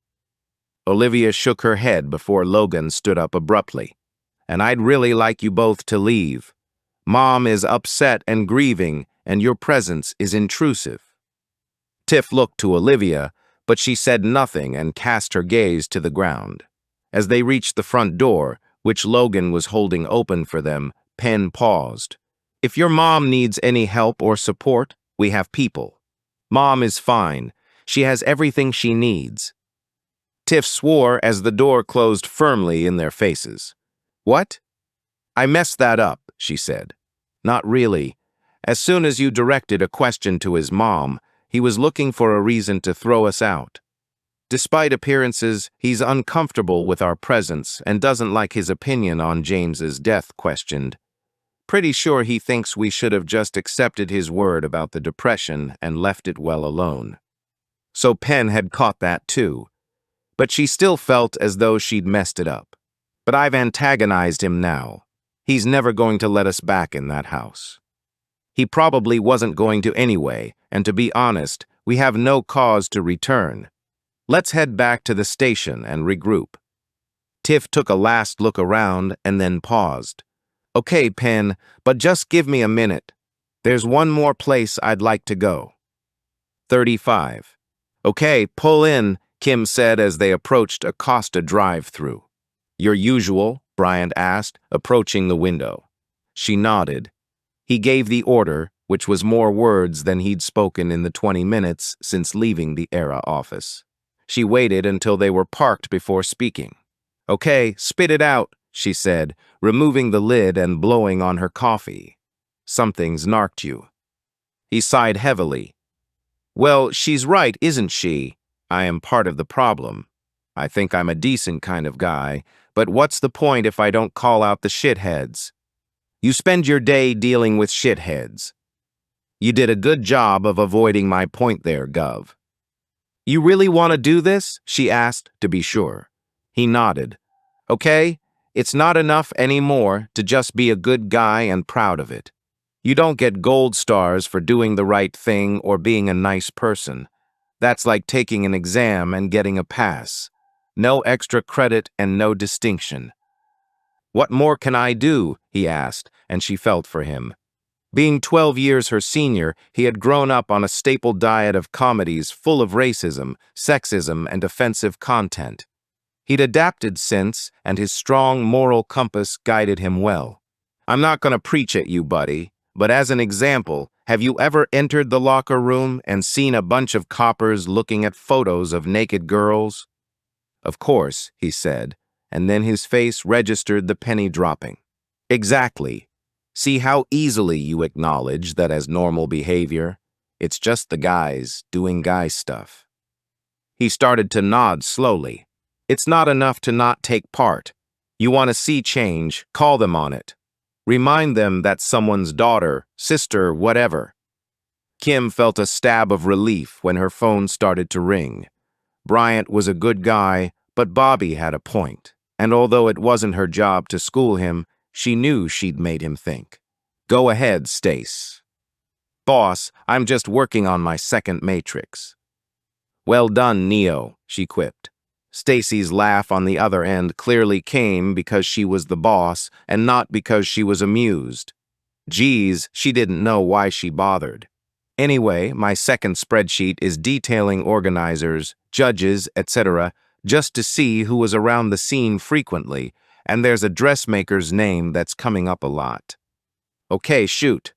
Olivia shook her head before Logan stood up abruptly. "And I'd really like you both to leave. Mom is upset and grieving, and your presence is intrusive." Tiff looked to Olivia, but she said nothing and cast her gaze to the ground. As they reached the front door, which Logan was holding open for them, Pen paused. "If your mom needs any help or support, we have people. Mom is fine. She has everything she needs." Tiff swore as the door closed firmly in their faces. "What?" "I messed that up," she said. "Not really. As soon as you directed a question to his mom, he was looking for a reason to throw us out. Despite appearances, he's uncomfortable with our presence and doesn't like his opinion on James's death questioned. Pretty sure he thinks we should have just accepted his word about the depression and left it well alone." So Pen had caught that too. But she still felt as though she'd messed it up. "But I've antagonized him now. He's never going to let us back in that house. He probably wasn't going to anyway, and to be honest, we have no cause to return. Let's head back to the station and regroup." Tiff took a last look around and then paused. "Okay, Pen, but just give me a minute. There's one more place I'd like to go." 35. "Okay, pull in," Kim said as they approached a Costa drive-thru. "Your usual?" Bryant asked, approaching the window. She nodded. He gave the order, which was more words than he'd spoken in the 20 minutes since leaving the Era office. She waited until they were parked before speaking. "Okay, spit it out," she said, removing the lid and blowing on her coffee. "Something's narked you." He sighed heavily. "Well, she's right, isn't she? I am part of the problem. I think I'm a decent kind of guy, but what's the point if I don't call out the shitheads? You spend your day dealing with shitheads. You did a good job of avoiding my point there, Gov." "You really want to do this?" she asked, to be sure. He nodded. "Okay, it's not enough anymore to just be a good guy and proud of it. You don't get gold stars for doing the right thing or being a nice person. That's like taking an exam and getting a pass. No extra credit and no distinction." "What more can I do?" he asked, and she felt for him. Being 12 years her senior, he had grown up on a staple diet of comedies full of racism, sexism, and offensive content. He'd adapted since, and his strong moral compass guided him well. "I'm not going to preach at you, buddy, but as an example, have you ever entered the locker room and seen a bunch of coppers looking at photos of naked girls?" "Of course," he said, and then his face registered the penny dropping. "Exactly. See how easily you acknowledge that as normal behavior? It's just the guys doing guy stuff." He started to nod slowly. "It's not enough to not take part. You want to see change, call them on it. Remind them that's someone's daughter, sister, whatever." Kim felt a stab of relief when her phone started to ring. Bryant was a good guy, but Bobby had a point, and although it wasn't her job to school him, she knew she'd made him think. "Go ahead, Stace." "Boss, I'm just working on my second matrix." "Well done, Neo," she quipped. Stacy's laugh on the other end clearly came because she was the boss and not because she was amused. Geez, she didn't know why she bothered. "Anyway, my second spreadsheet is detailing organizers, judges, etc., just to see who was around the scene frequently, and there's a dressmaker's name that's coming up a lot." "Okay, shoot."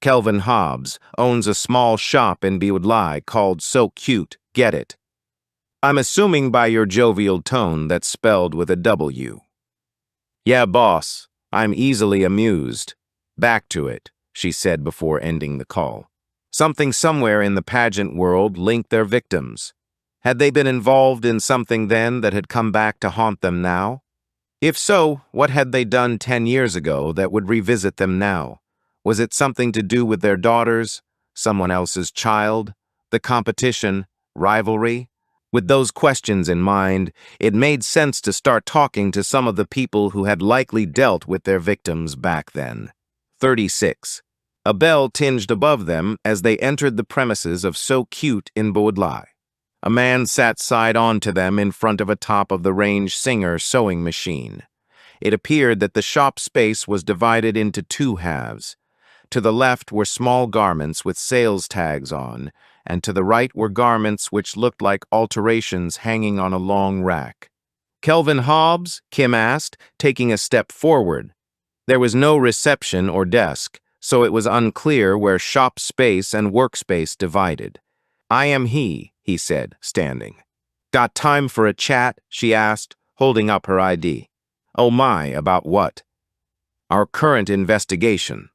"Kelvin Hobbs owns a small shop in Buadlai called So Cute, Get It. I'm assuming by your jovial tone that's spelled with a W." "Yeah, boss, I'm easily amused." "Back to it," she said before ending the call. Something somewhere in the pageant world linked their victims. Had they been involved in something then that had come back to haunt them now? If so, what had they done 10 years ago that would revisit them now? Was it something to do with their daughters, someone else's child, the competition, rivalry? With those questions in mind, it made sense to start talking to some of the people who had likely dealt with their victims back then. 36. A bell tinged above them as they entered the premises of So Cute in Buadlai. A man sat side-on to them in front of a top-of-the-range Singer sewing machine. It appeared that the shop space was divided into two halves. To the left were small garments with sales tags on, and to the right were garments which looked like alterations hanging on a long rack. "Kelvin Hobbs?" Kim asked, taking a step forward. There was no reception or desk, so it was unclear where shop space and workspace divided. "I am he said, standing. "Got time for a chat?" she asked, holding up her ID. "Oh my, about what?" "Our current investigation."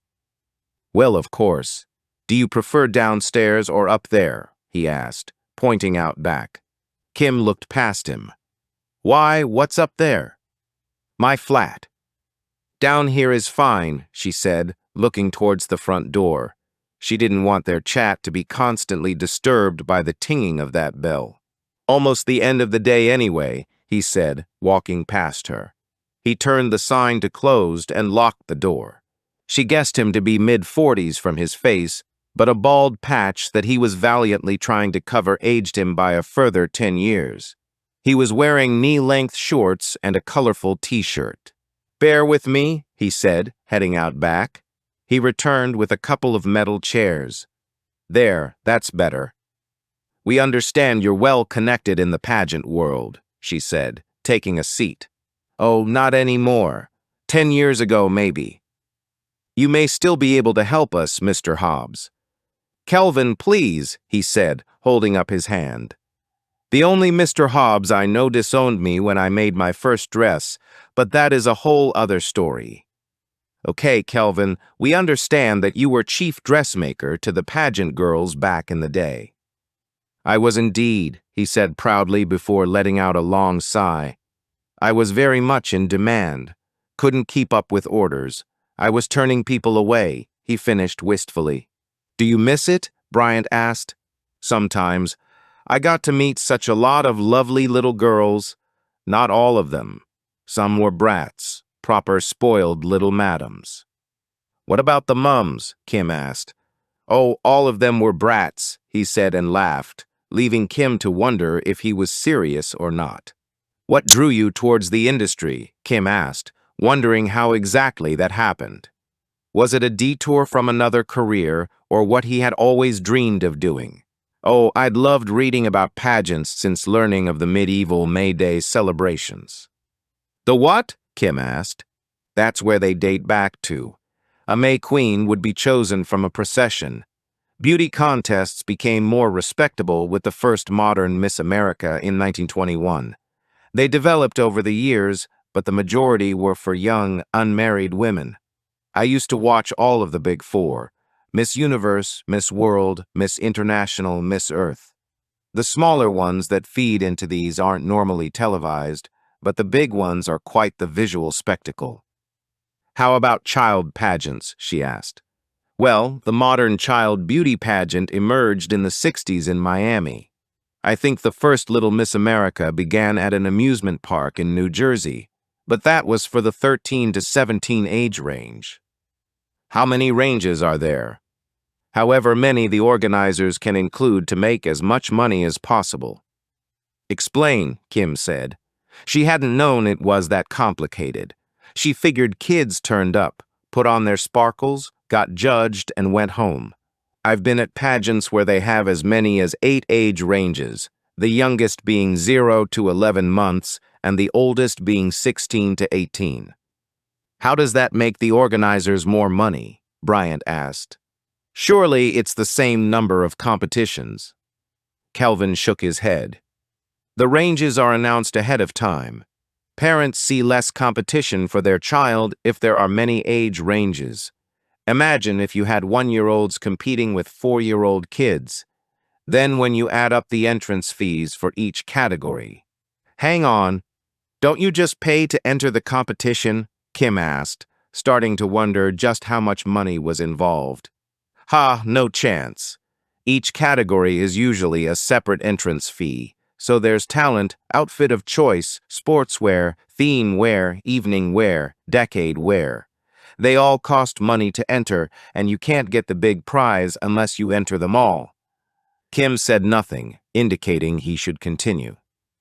"Well, of course. Do you prefer downstairs or up there?" he asked, pointing out back. Kim looked past him. "Why, what's up there?" "My flat." "Down here is fine," she said, looking towards the front door. She didn't want their chat to be constantly disturbed by the tinging of that bell. "Almost the end of the day anyway," he said, walking past her. He turned the sign to closed and locked the door. She guessed him to be mid-40s from his face, but a bald patch that he was valiantly trying to cover aged him by a further 10 years. He was wearing knee-length shorts and a colorful t-shirt. "Bear with me," he said, heading out back. He returned with a couple of metal chairs. "There, that's better." "We understand you're well connected in the pageant world," she said, taking a seat. "Oh, not anymore. 10 years ago, maybe." You may still be able to help us, Mr. Hobbs. Kelvin, please, he said, holding up his hand. The only Mr. Hobbs I know disowned me when I made my first dress, but that is a whole other story. Okay, Kelvin, we understand that you were chief dressmaker to the pageant girls back in the day. I was indeed, he said proudly before letting out a long sigh. I was very much in demand. Couldn't keep up with orders. I was turning people away, he finished wistfully. Do you miss it? Bryant asked. Sometimes. I got to meet such a lot of lovely little girls. Not all of them. Some were brats, proper spoiled little madams. What about the mums? Kim asked. Oh, all of them were brats, he said and laughed, leaving Kim to wonder if he was serious or not. What drew you towards the industry? Kim asked, wondering how exactly that happened. Was it a detour from another career or what he had always dreamed of doing? Oh, I'd loved reading about pageants since learning of the medieval May Day celebrations. The what? Kim asked. That's where they date back to. A May Queen would be chosen from a procession. Beauty contests became more respectable with the first modern Miss America in 1921. They developed over the years, but the majority were for young, unmarried women. I used to watch all of the big four: Miss Universe, Miss World, Miss International, Miss Earth. The smaller ones that feed into these aren't normally televised, but the big ones are quite the visual spectacle. How about child pageants? She asked. Well, the modern child beauty pageant emerged in the 60s in Miami. I think the first Little Miss America began at an amusement park in New Jersey, but that was for the 13 to 17 age range. How many ranges are there? However many the organizers can include to make as much money as possible. Explain, Kim said. She hadn't known it was that complicated. She figured kids turned up, put on their sparkles, got judged, and went home. I've been at pageants where they have as many as 8 age ranges, the youngest being 0 to 11 months and the oldest being 16 to 18. How does that make the organizers more money? Bryant asked. Surely it's the same number of competitions. Kelvin shook his head. The ranges are announced ahead of time. Parents see less competition for their child if there are many age ranges. Imagine if you had 1-year-olds competing with 4-year-old kids. Then when you add up the entrance fees for each category. Hang on, don't you just pay to enter the competition? Kim asked, starting to wonder just how much money was involved. Ha, no chance. Each category is usually a separate entrance fee, so there's talent, outfit of choice, sportswear, theme wear, evening wear, decade wear. They all cost money to enter, and you can't get the big prize unless you enter them all. Kim said nothing, indicating he should continue.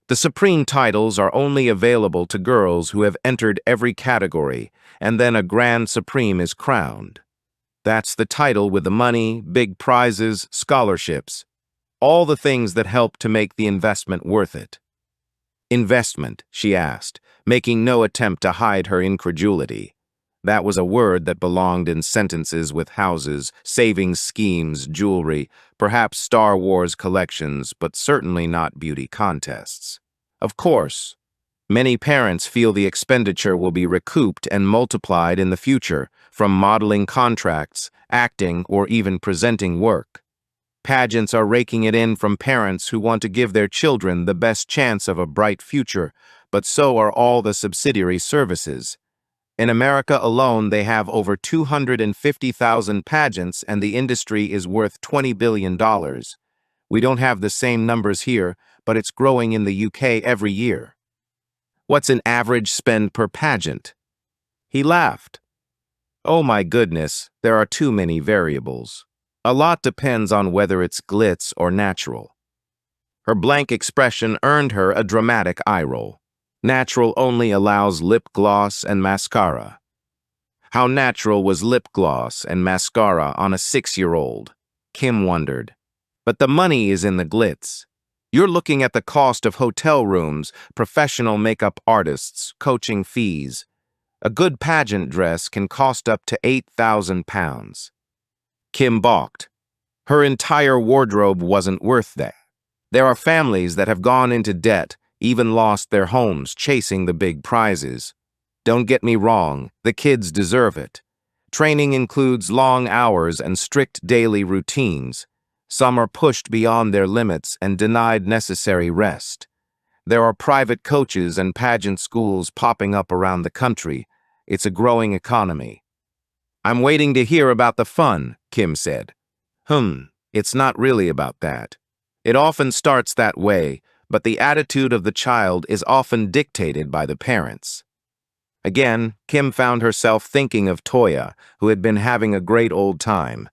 The supreme titles are only available to girls who have entered every category, and then a Grand Supreme is crowned. That's the title with the money, big prizes, scholarships. All the things that help to make the investment worth it. Investment, she asked, making no attempt to hide her incredulity. That was a word that belonged in sentences with houses, savings schemes, jewelry, perhaps Star Wars collections, but certainly not beauty contests. Of course, many parents feel the expenditure will be recouped and multiplied in the future from modeling contracts, acting, or even presenting work. Pageants are raking it in from parents who want to give their children the best chance of a bright future, but so are all the subsidiary services. In America alone, they have over 250,000 pageants, and the industry is worth $20 billion. We don't have the same numbers here, but it's growing in the UK every year. What's an average spend per pageant? He laughed. Oh my goodness, there are too many variables. A lot depends on whether it's glitz or natural. Her blank expression earned her a dramatic eye roll. Natural only allows lip gloss and mascara. How natural was lip gloss and mascara on a 6-year-old? Kim wondered. But the money is in the glitz. You're looking at the cost of hotel rooms, professional makeup artists, coaching fees. A good pageant dress can cost up to £8,000. Kim balked. Her entire wardrobe wasn't worth that. There are families that have gone into debt, even lost their homes chasing the big prizes. Don't get me wrong, the kids deserve it. Training includes long hours and strict daily routines. Some are pushed beyond their limits and denied necessary rest. There are private coaches and pageant schools popping up around the country. It's a growing economy. I'm waiting to hear about the fun, Kim said. It's not really about that. It often starts that way, but the attitude of the child is often dictated by the parents. Again, Kim found herself thinking of Toya, who had been having a great old time.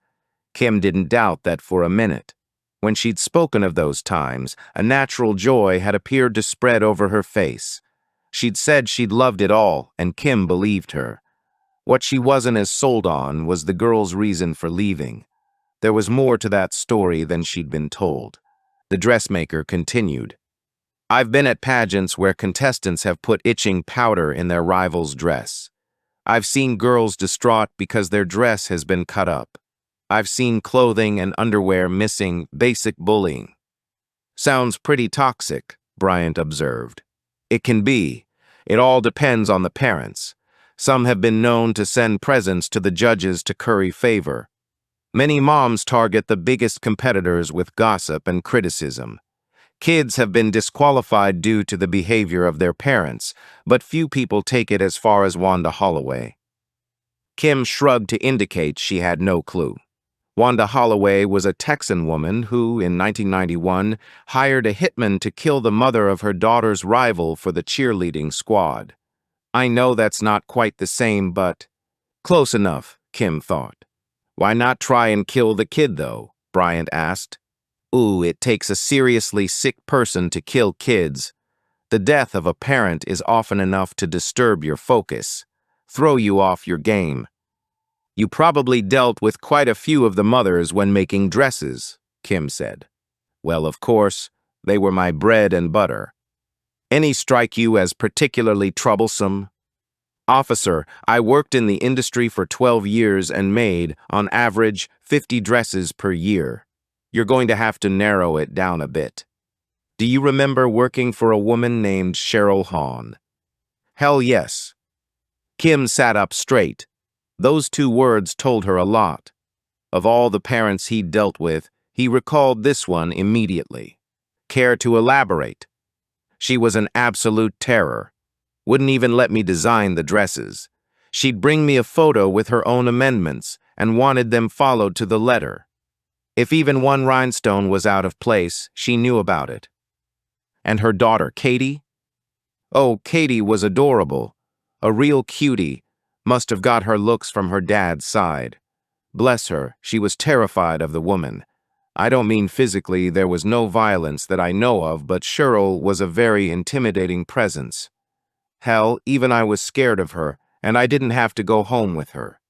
Kim didn't doubt that for a minute. When she'd spoken of those times, a natural joy had appeared to spread over her face. She'd said she'd loved it all, and Kim believed her. What she wasn't as sold on was the girl's reason for leaving. There was more to that story than she'd been told. The dressmaker continued. I've been at pageants where contestants have put itching powder in their rival's dress. I've seen girls distraught because their dress has been cut up. I've seen clothing and underwear missing, basic bullying. Sounds pretty toxic, Bryant observed. It can be. It all depends on the parents. Some have been known to send presents to the judges to curry favor. Many moms target the biggest competitors with gossip and criticism. Kids have been disqualified due to the behavior of their parents, but few people take it as far as Wanda Holloway. Kim shrugged to indicate she had no clue. Wanda Holloway was a Texan woman who, in 1991, hired a hitman to kill the mother of her daughter's rival for the cheerleading squad. I know that's not quite the same, but close enough, Kim thought. Why not try and kill the kid, though? Bryant asked. Ooh, it takes a seriously sick person to kill kids. The death of a parent is often enough to disturb your focus, throw you off your game. You probably dealt with quite a few of the mothers when making dresses, Kim said. Well, of course, they were my bread and butter. Any strike you as particularly troublesome? Officer, I worked in the industry for 12 years and made, on average, 50 dresses per year. You're going to have to narrow it down a bit. Do you remember working for a woman named Cheryl Hahn? Hell yes. Kim sat up straight. Those two words told her a lot. Of all the parents he'd dealt with, he recalled this one immediately. Care to elaborate? She was an absolute terror. Wouldn't even let me design the dresses. She'd bring me a photo with her own amendments and wanted them followed to the letter. If even one rhinestone was out of place, she knew about it. And her daughter, Katie? Oh, Katie was adorable. A real cutie. Must have got her looks from her dad's side. Bless her, she was terrified of the woman. I don't mean physically, there was no violence that I know of, but Cheryl was a very intimidating presence. Hell, even I was scared of her, and I didn't have to go home with her.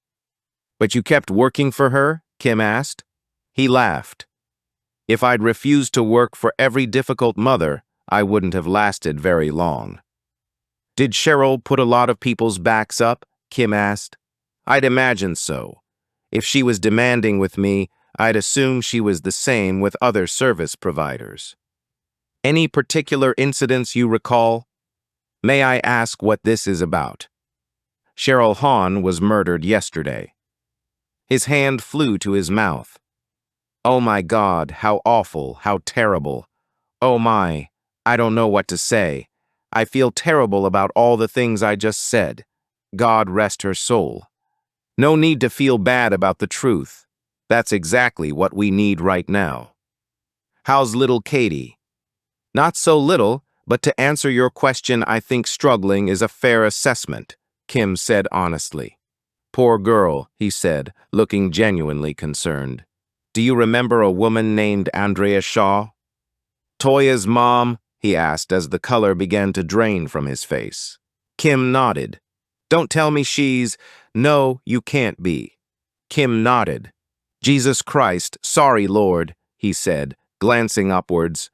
But you kept working for her? Kim asked. He laughed. If I'd refused to work for every difficult mother, I wouldn't have lasted very long. Did Cheryl put a lot of people's backs up? Kim asked. I'd imagine so. If she was demanding with me, I'd assume she was the same with other service providers. Any particular incidents you recall? May I ask what this is about? Cheryl Hahn was murdered yesterday. His hand flew to his mouth. Oh my God, how awful, how terrible. Oh my, I don't know what to say. I feel terrible about all the things I just said. God rest her soul. No need to feel bad about the truth. That's exactly what we need right now. How's little Katie? Not so little, but to answer your question, I think struggling is a fair assessment, Kim said honestly. Poor girl, he said, looking genuinely concerned. Do you remember a woman named Andrea Shaw? Toya's mom? He asked as the color began to drain from his face. Kim nodded. Don't tell me she's... No, you can't be. Kim nodded. Jesus Christ, sorry, Lord, he said, glancing upwards.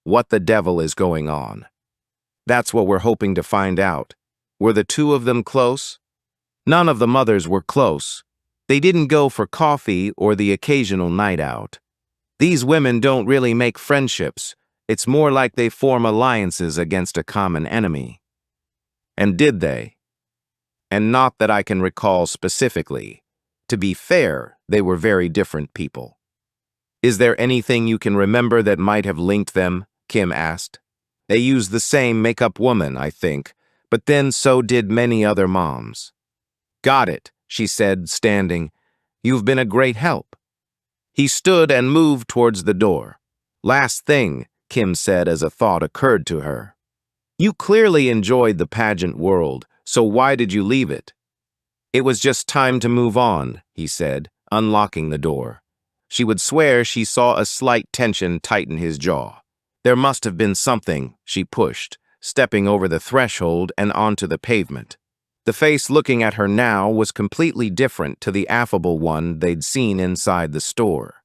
What the devil is going on? That's what we're hoping to find out. Were the two of them close? None of the mothers were close. They didn't go for coffee or the occasional night out. These women don't really make friendships. It's more like they form alliances against a common enemy. And did they? And not that I can recall specifically. To be fair, they were very different people. Is there anything you can remember that might have linked them? Kim asked. They used the same makeup woman, I think, but then so did many other moms. Got it, she said, standing. You've been a great help. He stood and moved towards the door. Last thing, Kim said as a thought occurred to her. You clearly enjoyed the pageant world, so why did you leave it? It was just time to move on, he said, unlocking the door. She would swear she saw a slight tension tighten his jaw. There must have been something, she pushed, stepping over the threshold and onto the pavement. The face looking at her now was completely different to the affable one they'd seen inside the store.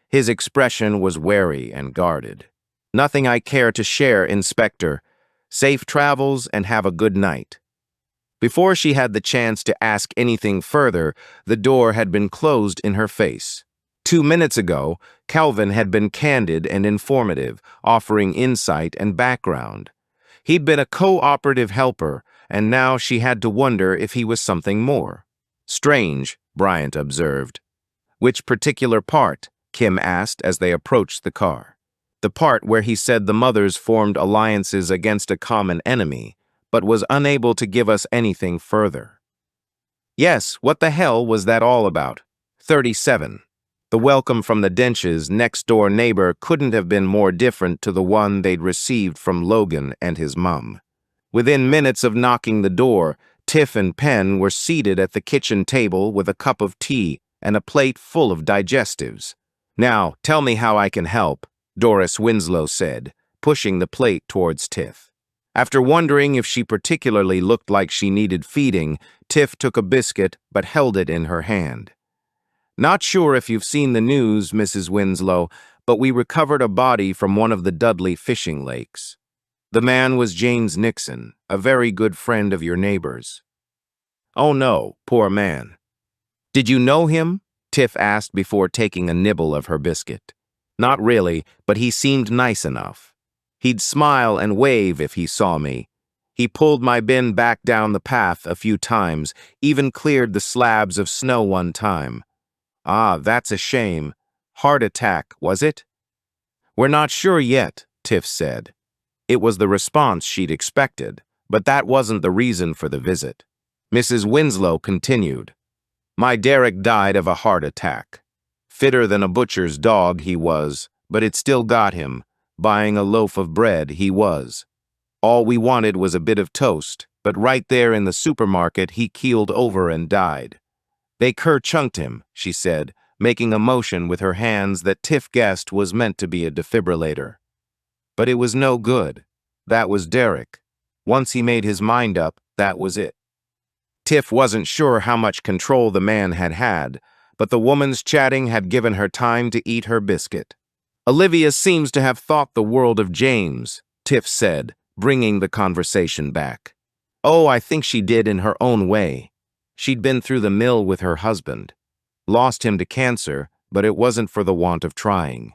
His expression was wary and guarded. Nothing I care to share, Inspector. Safe travels and have a good night. Before she had the chance to ask anything further, the door had been closed in her face. 2 minutes ago, Calvin had been candid and informative, offering insight and background. He'd been a cooperative helper, and now she had to wonder if he was something more. Strange, Bryant observed. Which particular part? Kim asked as they approached the car. The part where he said the mothers formed alliances against a common enemy, but was unable to give us anything further. Yes, what the hell was that all about? 37. The welcome from the Dench's next-door neighbor couldn't have been more different to the one they'd received from Logan and his mum. Within minutes of knocking the door, Tiff and Penn were seated at the kitchen table with a cup of tea and a plate full of digestives. Now, tell me how I can help, Doris Winslow said, pushing the plate towards Tiff. After wondering if she particularly looked like she needed feeding, Tiff took a biscuit but held it in her hand. Not sure if you've seen the news, Mrs. Winslow, but we recovered a body from one of the Dudley fishing lakes. The man was James Nixon, a very good friend of your neighbor's. Oh no, poor man. Did you know him? Tiff asked before taking a nibble of her biscuit. Not really, but he seemed nice enough. He'd smile and wave if he saw me. He pulled my bin back down the path a few times, even cleared the slabs of snow one time. Ah, that's a shame. Heart attack, was it? We're not sure yet, Tiff said. It was the response she'd expected, but that wasn't the reason for the visit. Mrs. Winslow continued. My Derek died of a heart attack. Fitter than a butcher's dog he was, but it still got him. Buying a loaf of bread he was. All we wanted was a bit of toast, but right there in the supermarket he keeled over and died. They chunked him, she said, making a motion with her hands that Tiff guessed was meant to be a defibrillator. But it was no good. That was Derek. Once he made his mind up, that was it. Tiff wasn't sure how much control the man had, but the woman's chatting had given her time to eat her biscuit. Olivia seems to have thought the world of James, Tiff said, bringing the conversation back. Oh, I think she did in her own way. She'd been through the mill with her husband. Lost him to cancer, but it wasn't for the want of trying.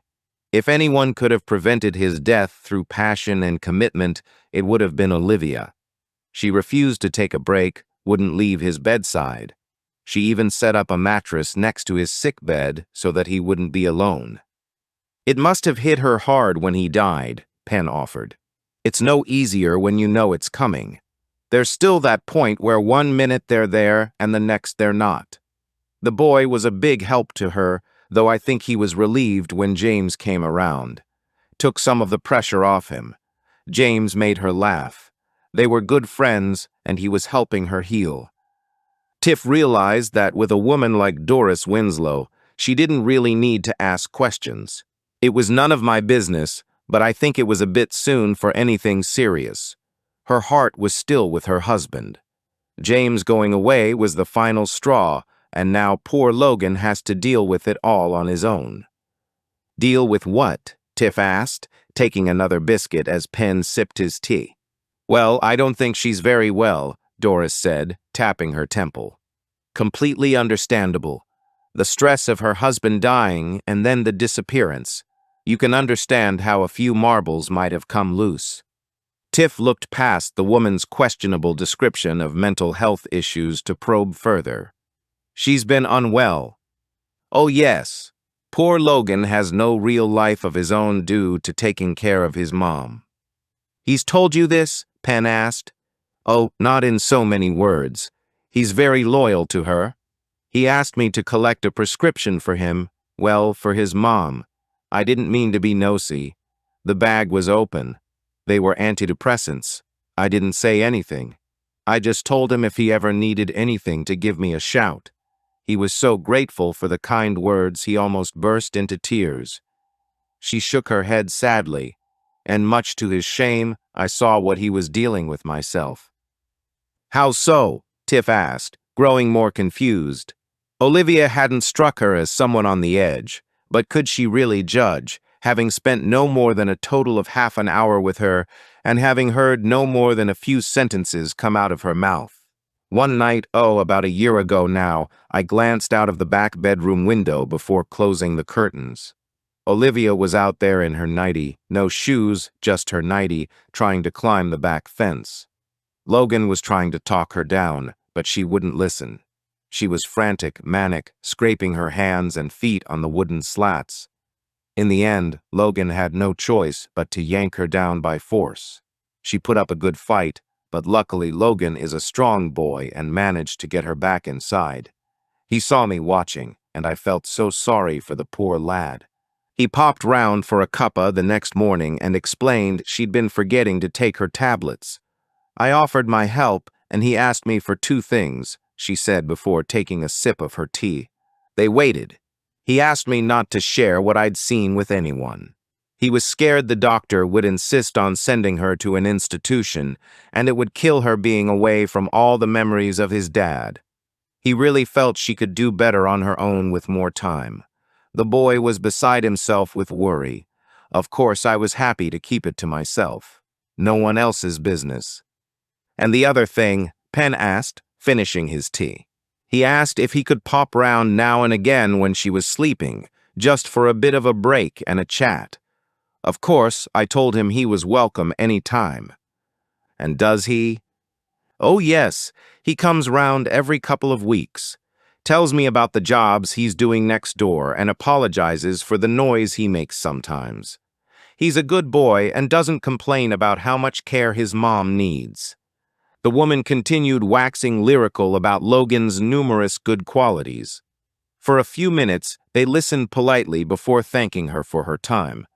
If anyone could have prevented his death through passion and commitment, it would have been Olivia. She refused to take a break, wouldn't leave his bedside. She even set up a mattress next to his sick bed so that he wouldn't be alone. It must have hit her hard when he died, Penn offered. It's no easier when you know it's coming. There's still that point where 1 minute they're there and the next they're not. The boy was a big help to her, though I think he was relieved when James came around. Took some of the pressure off him. James made her laugh. They were good friends, and he was helping her heal. Tiff realized that with a woman like Doris Winslow, she didn't really need to ask questions. It was none of my business, but I think it was a bit soon for anything serious. Her heart was still with her husband. James going away was the final straw, and now poor Logan has to deal with it all on his own. Deal with what? Tiff asked, taking another biscuit as Penn sipped his tea. Well, I don't think she's very well, Doris said, tapping her temple. Completely understandable. The stress of her husband dying and then the disappearance. You can understand how a few marbles might have come loose. Tiff looked past the woman's questionable description of mental health issues to probe further. She's been unwell. Oh yes. Poor Logan has no real life of his own due to taking care of his mom. He's told you this? Penn asked. Oh, not in so many words. He's very loyal to her. He asked me to collect a prescription for him, well, for his mom. I didn't mean to be nosy. The bag was open. They were antidepressants. I didn't say anything. I just told him if he ever needed anything to give me a shout. He was so grateful for the kind words he almost burst into tears. She shook her head sadly, and much to his shame, I saw what he was dealing with myself. How so? Tiff asked, growing more confused. Olivia hadn't struck her as someone on the edge, but could she really judge, having spent no more than a total of half an hour with her and having heard no more than a few sentences come out of her mouth? One night, about a year ago now, I glanced out of the back bedroom window before closing the curtains. Olivia was out there in her nightie, no shoes, just her nightie, trying to climb the back fence. Logan was trying to talk her down, but she wouldn't listen. She was frantic, manic, scraping her hands and feet on the wooden slats. In the end, Logan had no choice but to yank her down by force. She put up a good fight, but luckily Logan is a strong boy and managed to get her back inside. He saw me watching, and I felt so sorry for the poor lad. He popped round for a cuppa the next morning and explained she'd been forgetting to take her tablets. I offered my help, and he asked me for two things, she said before taking a sip of her tea. They waited. He asked me not to share what I'd seen with anyone. He was scared the doctor would insist on sending her to an institution, and it would kill her being away from all the memories of his dad. He really felt she could do better on her own with more time. The boy was beside himself with worry. Of course, I was happy to keep it to myself. No one else's business. And the other thing, Penn asked, finishing his tea. He asked if he could pop round now and again when she was sleeping, just for a bit of a break and a chat. Of course, I told him he was welcome any time. And does he? Oh yes, he comes round every couple of weeks. Tells me about the jobs he's doing next door and apologizes for the noise he makes sometimes. He's a good boy and doesn't complain about how much care his mom needs. The woman continued waxing lyrical about Logan's numerous good qualities. For a few minutes, they listened politely before thanking her for her time.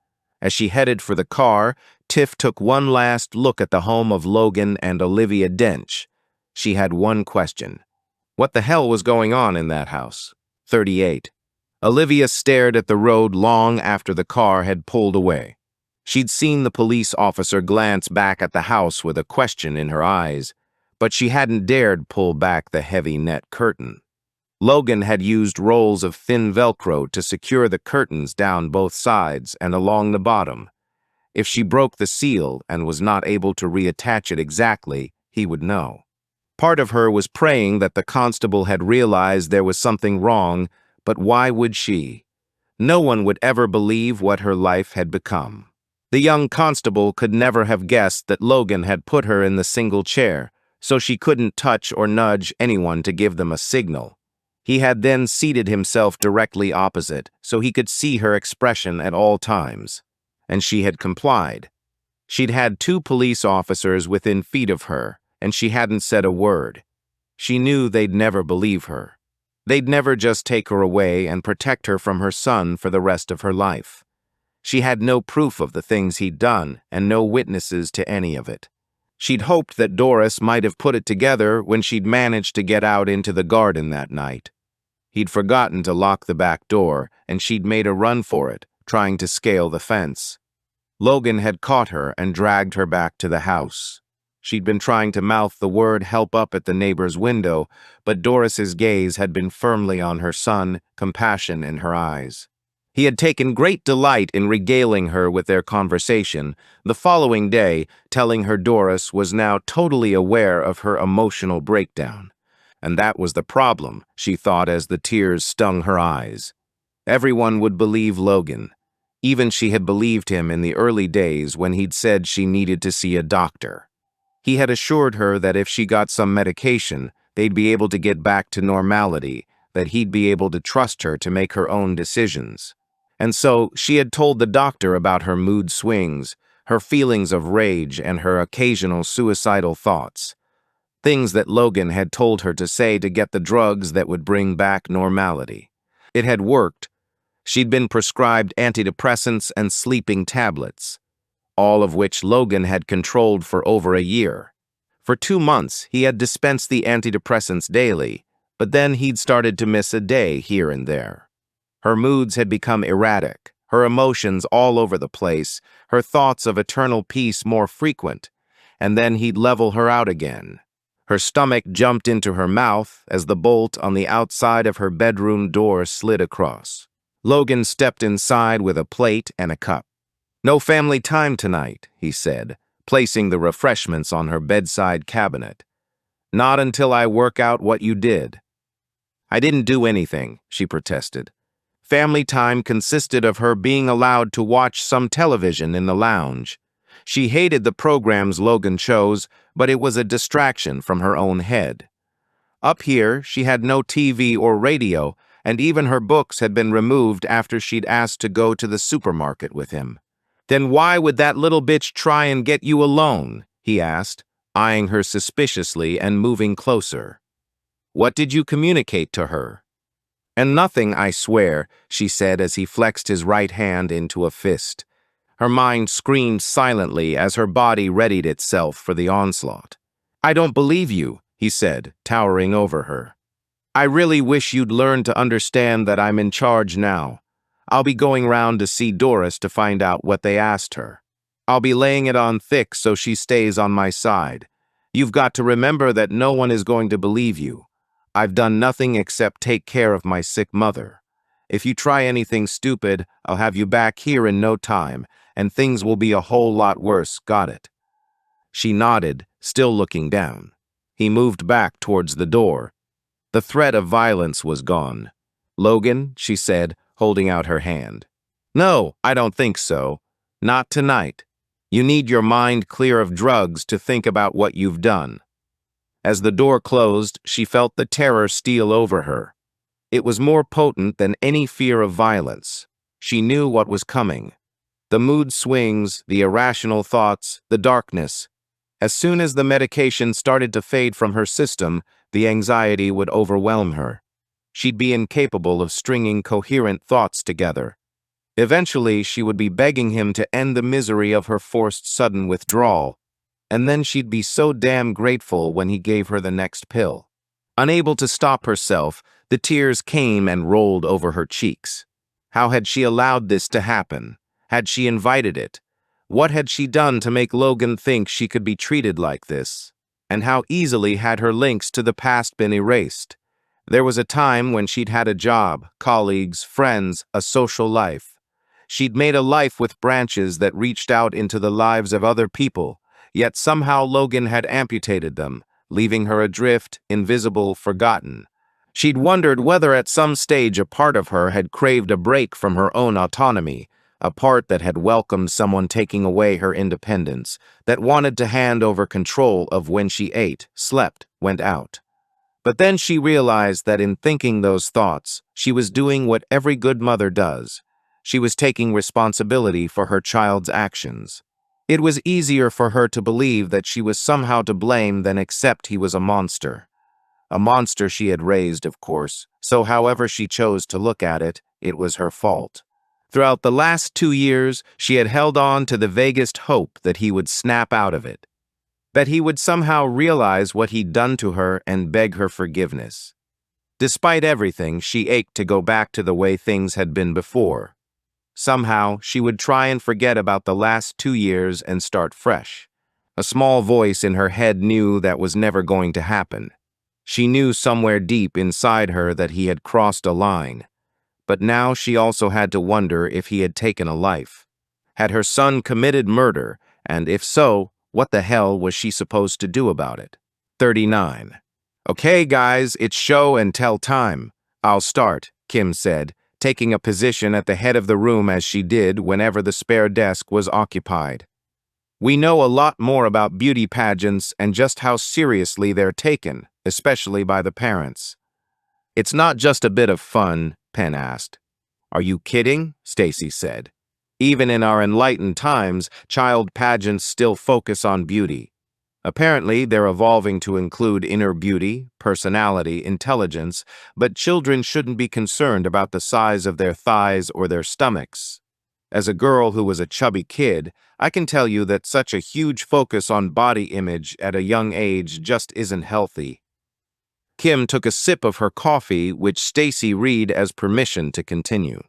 As she headed for the car, Tiff took one last look at the home of Logan and Olivia Dench. She had one question. What the hell was going on in that house? 38. Olivia stared at the road long after the car had pulled away. She'd seen the police officer glance back at the house with a question in her eyes, but she hadn't dared pull back the heavy net curtain. Logan had used rolls of thin Velcro to secure the curtains down both sides and along the bottom. If she broke the seal and was not able to reattach it exactly, he would know. Part of her was praying that the constable had realized there was something wrong, but why would she? No one would ever believe what her life had become. The young constable could never have guessed that Logan had put her in the single chair, so she couldn't touch or nudge anyone to give them a signal. He had then seated himself directly opposite, so he could see her expression at all times. And she had complied. She'd had 2 police officers within feet of her, and she hadn't said a word. She knew they'd never believe her. They'd never just take her away and protect her from her son for the rest of her life. She had no proof of the things he'd done and no witnesses to any of it. She'd hoped that Doris might have put it together when she'd managed to get out into the garden that night. He'd forgotten to lock the back door, and she'd made a run for it, trying to scale the fence. Logan had caught her and dragged her back to the house. She'd been trying to mouth the word help up at the neighbor's window, but Doris's gaze had been firmly on her son, compassion in her eyes. He had taken great delight in regaling her with their conversation, the following day telling her Doris was now totally aware of her emotional breakdown. And that was the problem, she thought as the tears stung her eyes. Everyone would believe Logan. Even she had believed him in the early days when he'd said she needed to see a doctor. He had assured her that if she got some medication, they'd be able to get back to normality, that he'd be able to trust her to make her own decisions. And so she had told the doctor about her mood swings, her feelings of rage, and her occasional suicidal thoughts. Things that Logan had told her to say to get the drugs that would bring back normality. It had worked. She'd been prescribed antidepressants and sleeping tablets, all of which Logan had controlled for over a year. For 2 months, he had dispensed the antidepressants daily, but then he'd started to miss a day here and there. Her moods had become erratic, her emotions all over the place, her thoughts of eternal peace more frequent, and then he'd level her out again. Her stomach jumped into her mouth as the bolt on the outside of her bedroom door slid across. Logan stepped inside with a plate and a cup. "No family time tonight," he said, placing the refreshments on her bedside cabinet. "Not until I work out what you did." "I didn't do anything," she protested. Family time consisted of her being allowed to watch some television in the lounge. She hated the programs Logan chose, but it was a distraction from her own head. Up here, she had no TV or radio, and even her books had been removed after she'd asked to go to the supermarket with him. "Then why would that little bitch try and get you alone?" he asked, eyeing her suspiciously and moving closer. "What did you communicate to her?" "And nothing, I swear," she said as he flexed his right hand into a fist. Her mind screamed silently as her body readied itself for the onslaught. "I don't believe you," he said, towering over her. "I really wish you'd learn to understand that I'm in charge now. I'll be going round to see Doris to find out what they asked her. I'll be laying it on thick so she stays on my side. You've got to remember that no one is going to believe you. I've done nothing except take care of my sick mother. If you try anything stupid, I'll have you back here in no time, and things will be a whole lot worse, got it?" She nodded, still looking down. He moved back towards the door. The threat of violence was gone. "Logan," she said, holding out her hand. "No, I don't think so. Not tonight. You need your mind clear of drugs to think about what you've done." As the door closed, she felt the terror steal over her. It was more potent than any fear of violence. She knew what was coming. The mood swings, the irrational thoughts, the darkness. As soon as the medication started to fade from her system, the anxiety would overwhelm her. She'd be incapable of stringing coherent thoughts together. Eventually, she would be begging him to end the misery of her forced sudden withdrawal, and then she'd be so damn grateful when he gave her the next pill. Unable to stop herself, the tears came and rolled over her cheeks. How had she allowed this to happen? Had she invited it? What had she done to make Logan think she could be treated like this? And how easily had her links to the past been erased? There was a time when she'd had a job, colleagues, friends, a social life. She'd made a life with branches that reached out into the lives of other people, yet somehow Logan had amputated them, leaving her adrift, invisible, forgotten. She'd wondered whether at some stage a part of her had craved a break from her own autonomy, a part that had welcomed someone taking away her independence, that wanted to hand over control of when she ate, slept, went out. But then she realized that in thinking those thoughts, she was doing what every good mother does. She was taking responsibility for her child's actions. It was easier for her to believe that she was somehow to blame than accept he was a monster. A monster she had raised, of course, so however she chose to look at it, it was her fault. Throughout the last 2 years, she had held on to the vaguest hope that he would snap out of it, that he would somehow realize what he'd done to her and beg her forgiveness. Despite everything, she ached to go back to the way things had been before. Somehow, she would try and forget about the last 2 years and start fresh. A small voice in her head knew that was never going to happen. She knew somewhere deep inside her that he had crossed a line. But now she also had to wonder if he had taken a life. Had her son committed murder, and if so, what the hell was she supposed to do about it? 39. Okay, guys, it's show and tell time. I'll start, Kim said, taking a position at the head of the room as she did whenever the spare desk was occupied. We know a lot more about beauty pageants and just how seriously they're taken, especially by the parents. It's not just a bit of fun, Penn asked. Are you kidding? Stacy said. Even in our enlightened times, child pageants still focus on beauty. Apparently, they're evolving to include inner beauty, personality, intelligence, but children shouldn't be concerned about the size of their thighs or their stomachs. As a girl who was a chubby kid, I can tell you that such a huge focus on body image at a young age just isn't healthy. Kim took a sip of her coffee, which Stacy read as permission to continue.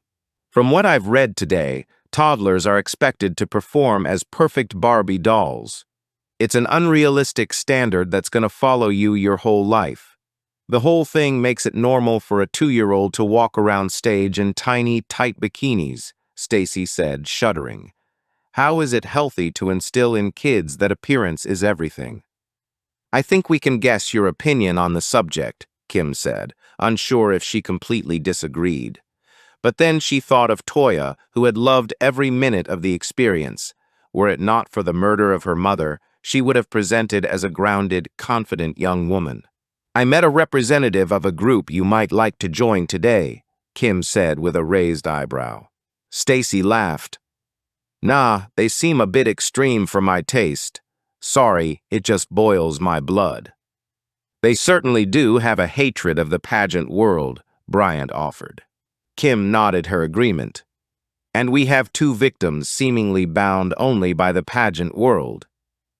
From what I've read today, toddlers are expected to perform as perfect Barbie dolls. It's an unrealistic standard that's going to follow you your whole life. The whole thing makes it normal for a 2-year-old to walk around stage in tiny, tight bikinis, Stacy said, shuddering. How is it healthy to instill in kids that appearance is everything? I think we can guess your opinion on the subject, Kim said, unsure if she completely disagreed. But then she thought of Toya, who had loved every minute of the experience. Were it not for the murder of her mother, she would have presented as a grounded, confident young woman. I met a representative of a group you might like to join today, Kim said with a raised eyebrow. Stacy laughed. Nah, they seem a bit extreme for my taste. Sorry, it just boils my blood. They certainly do have a hatred of the pageant world, Bryant offered. Kim nodded her agreement. And we have 2 victims seemingly bound only by the pageant world.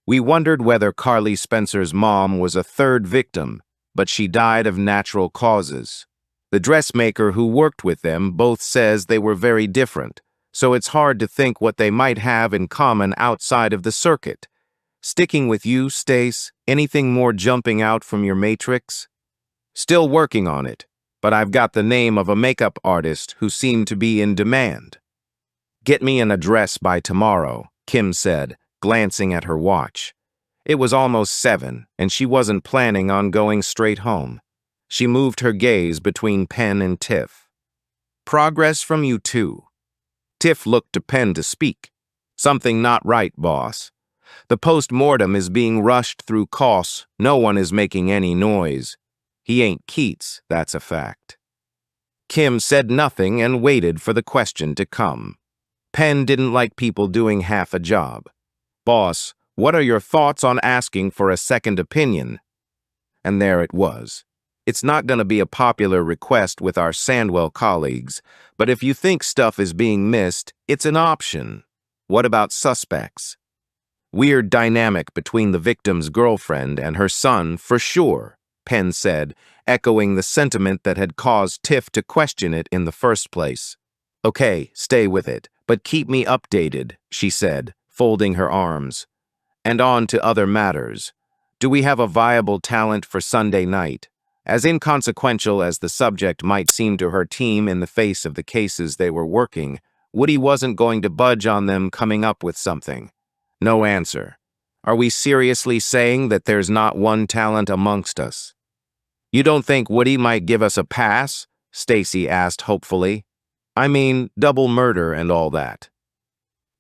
We wondered whether Carly Spencer's mom was a 3rd victim, but she died of natural causes. The dressmaker who worked with them both says they were very different, so it's hard to think what they might have in common outside of the circuit. Sticking with you, Stace, anything more jumping out from your matrix? Still working on it, but I've got the name of a makeup artist who seemed to be in demand. Get me an address by tomorrow, Kim said, glancing at her watch. It was almost 7, and she wasn't planning on going straight home. She moved her gaze between Penn and Tiff. Progress from you two. Tiff looked to Penn to speak. Something not right, boss. The post-mortem is being rushed through costs. No one is making any noise. He ain't Keats, that's a fact. Kim said nothing and waited for the question to come. Penn didn't like people doing half a job. Boss, what are your thoughts on asking for a second opinion? And there it was. It's not going to be a popular request with our Sandwell colleagues, but if you think stuff is being missed, it's an option. What about suspects? Weird dynamic between the victim's girlfriend and her son, for sure, Penn said, echoing the sentiment that had caused Tiff to question it in the first place. Okay, stay with it, but keep me updated, she said, folding her arms. And on to other matters. Do we have a viable talent for Sunday night? As inconsequential as the subject might seem to her team in the face of the cases they were working, Woody wasn't going to budge on them coming up with something. No answer. Are we seriously saying that there's not one talent amongst us? You don't think Woody might give us a pass? Stacy asked hopefully. I mean, double murder and all that.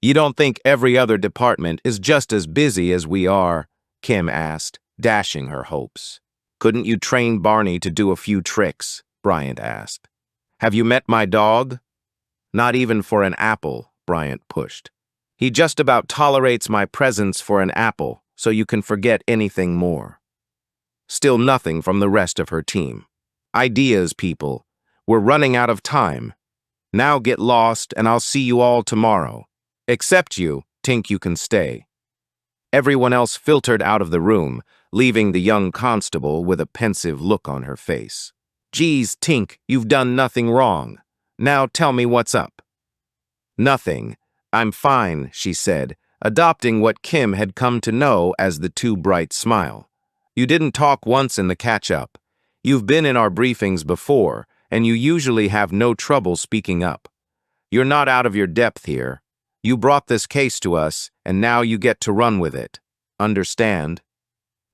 You don't think every other department is just as busy as we are? Kim asked, dashing her hopes. Couldn't you train Barney to do a few tricks? Bryant asked. Have you met my dog? Not even for an apple, Bryant pushed. He just about tolerates my presence for an apple, so you can forget anything more. Still nothing from the rest of her team. Ideas, people. We're running out of time. Now get lost, and I'll see you all tomorrow. Except you, Tink, you can stay. Everyone else filtered out of the room, leaving the young constable with a pensive look on her face. Geez, Tink, you've done nothing wrong. Now tell me what's up. Nothing. I'm fine, she said, adopting what Kim had come to know as the too bright smile. You didn't talk once in the catch-up. You've been in our briefings before, and you usually have no trouble speaking up. You're not out of your depth here. You brought this case to us, and now you get to run with it. Understand?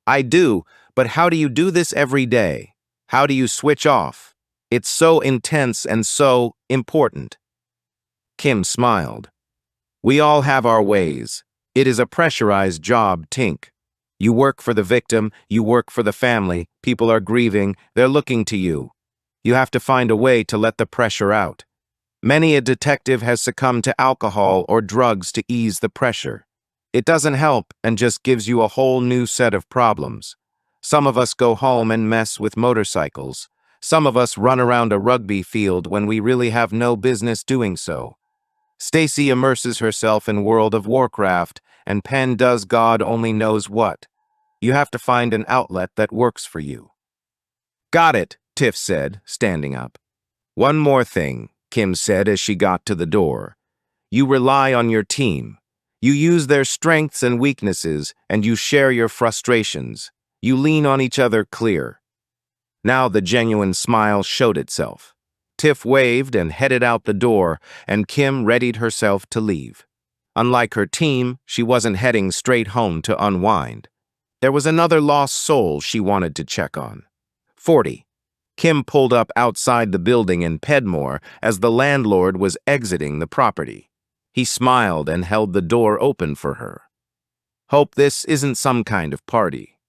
I do, but how do you do this every day? How do you switch off? It's so intense and so important. Kim smiled. We all have our ways. It is a pressurized job, Tink. You work for the victim, you work for the family, people are grieving, they're looking to you. You have to find a way to let the pressure out. Many a detective has succumbed to alcohol or drugs to ease the pressure. It doesn't help and just gives you a whole new set of problems. Some of us go home and mess with motorcycles. Some of us run around a rugby field when we really have no business doing so. Stacy immerses herself in World of Warcraft, and Penn does God only knows what. You have to find an outlet that works for you. Got it, Tiff said, standing up. One more thing, Kim said as she got to the door. You rely on your team. You use their strengths and weaknesses, and you share your frustrations. You lean on each other clear. Now the genuine smile showed itself. Tiff waved and headed out the door, and Kim readied herself to leave. Unlike her team, she wasn't heading straight home to unwind. There was another lost soul she wanted to check on. 40. Kim pulled up outside the building in Pedmore as the landlord was exiting the property. He smiled and held the door open for her. Hope this isn't some kind of party.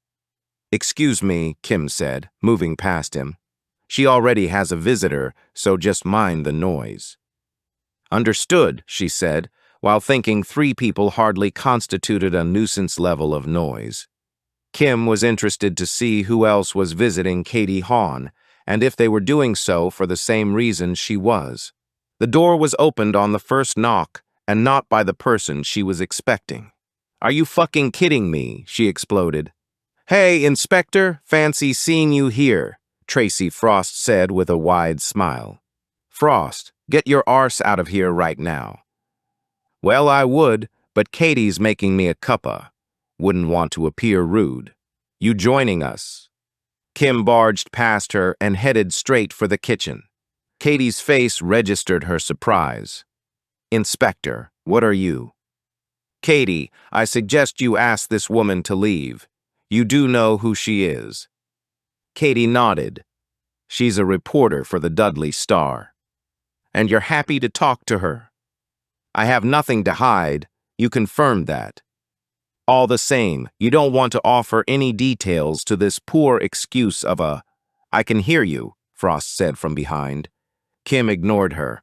Excuse me, Kim said, moving past him. She already has a visitor, so just mind the noise. Understood, she said, while thinking 3 people hardly constituted a nuisance level of noise. Kim was interested to see who else was visiting Katie Hawn, and if they were doing so for the same reason she was. The door was opened on the first knock, and not by the person she was expecting. Are you fucking kidding me? She exploded. Hey, Inspector, fancy seeing you here, Tracy Frost said with a wide smile. Frost, get your arse out of here right now. Well, I would, but Katie's making me a cuppa. Wouldn't want to appear rude. You joining us? Kim barged past her and headed straight for the kitchen. Katie's face registered her surprise. Inspector, what are you? Katie, I suggest you ask this woman to leave. You do know who she is. Katie nodded. She's a reporter for the Dudley Star. And you're happy to talk to her? I have nothing to hide. You confirmed that. All the same, you don't want to offer any details to this poor excuse of a... I can hear you, Frost said from behind. Kim ignored her.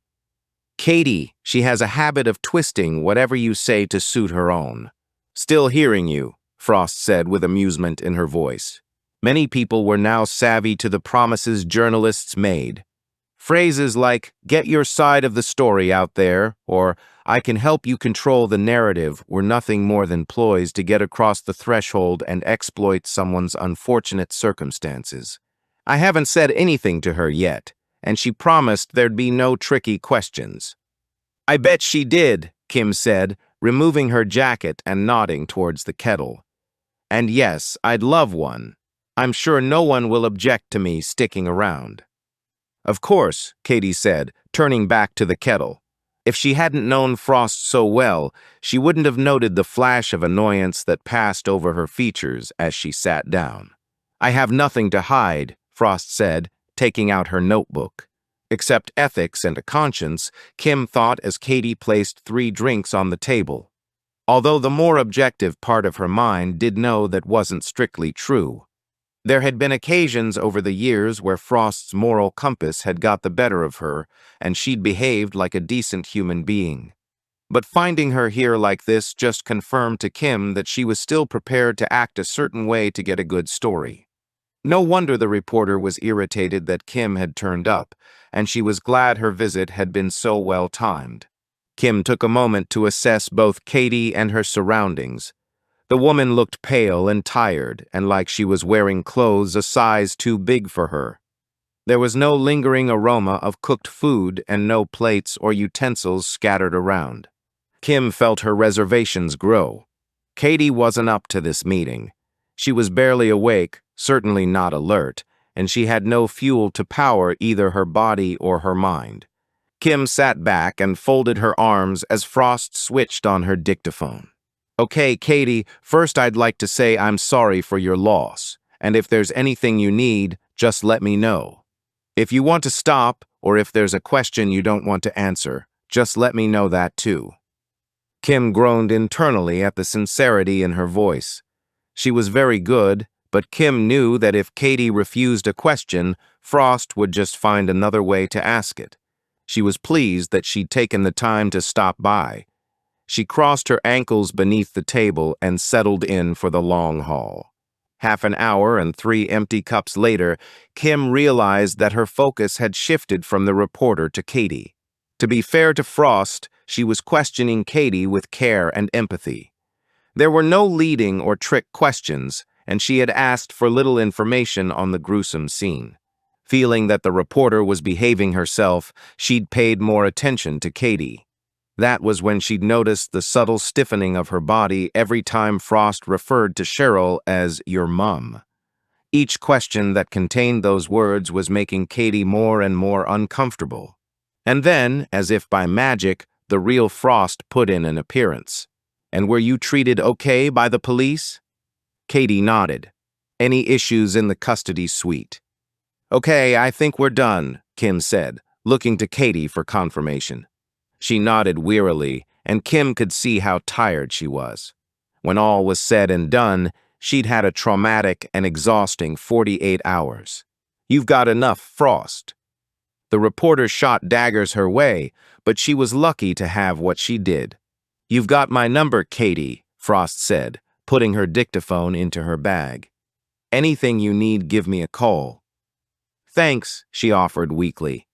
Katie, she has a habit of twisting whatever you say to suit her own. Still hearing you, Frost said with amusement in her voice. Many people were now savvy to the promises journalists made. Phrases like, get your side of the story out there, or I can help you control the narrative were nothing more than ploys to get across the threshold and exploit someone's unfortunate circumstances. I haven't said anything to her yet, and she promised there'd be no tricky questions. I bet she did, Kim said, removing her jacket and nodding towards the kettle. And yes, I'd love one. I'm sure no one will object to me sticking around. Of course, Katie said, turning back to the kettle. If she hadn't known Frost so well, she wouldn't have noted the flash of annoyance that passed over her features as she sat down. I have nothing to hide, Frost said, taking out her notebook. Except ethics and a conscience, Kim thought as Katie placed 3 drinks on the table. Although the more objective part of her mind did know that wasn't strictly true. There had been occasions over the years where Frost's moral compass had got the better of her, and she'd behaved like a decent human being. But finding her here like this just confirmed to Kim that she was still prepared to act a certain way to get a good story. No wonder the reporter was irritated that Kim had turned up, and she was glad her visit had been so well timed. Kim took a moment to assess both Katie and her surroundings. The woman looked pale and tired, and like she was wearing clothes a size too big for her. There was no lingering aroma of cooked food and no plates or utensils scattered around. Kim felt her reservations grow. Katie wasn't up to this meeting. She was barely awake, certainly not alert, and she had no fuel to power either her body or her mind. Kim sat back and folded her arms as Frost switched on her dictaphone. Okay, Katie, first I'd like to say I'm sorry for your loss, and if there's anything you need, just let me know. If you want to stop, or if there's a question you don't want to answer, just let me know that too. Kim groaned internally at the sincerity in her voice. She was very good, but Kim knew that if Katie refused a question, Frost would just find another way to ask it. She was pleased that she'd taken the time to stop by. She crossed her ankles beneath the table and settled in for the long haul. Half an hour and 3 empty cups later, Kim realized that her focus had shifted from the reporter to Katie. To be fair to Frost, she was questioning Katie with care and empathy. There were no leading or trick questions, and she had asked for little information on the gruesome scene. Feeling that the reporter was behaving herself, she'd paid more attention to Katie. That was when she'd noticed the subtle stiffening of her body every time Frost referred to Cheryl as your mum. Each question that contained those words was making Katie more and more uncomfortable. And then, as if by magic, the real Frost put in an appearance. "And were you treated okay by the police?" Katie nodded. "Any issues in the custody suite?" "Okay, I think we're done," Kim said, looking to Katie for confirmation. She nodded wearily, and Kim could see how tired she was. When all was said and done, she'd had a traumatic and exhausting 48 hours. "You've got enough, Frost." The reporter shot daggers her way, but she was lucky to have what she did. "You've got my number, Katie," Frost said, putting her dictaphone into her bag. "Anything you need, give me a call." "Thanks," she offered weakly.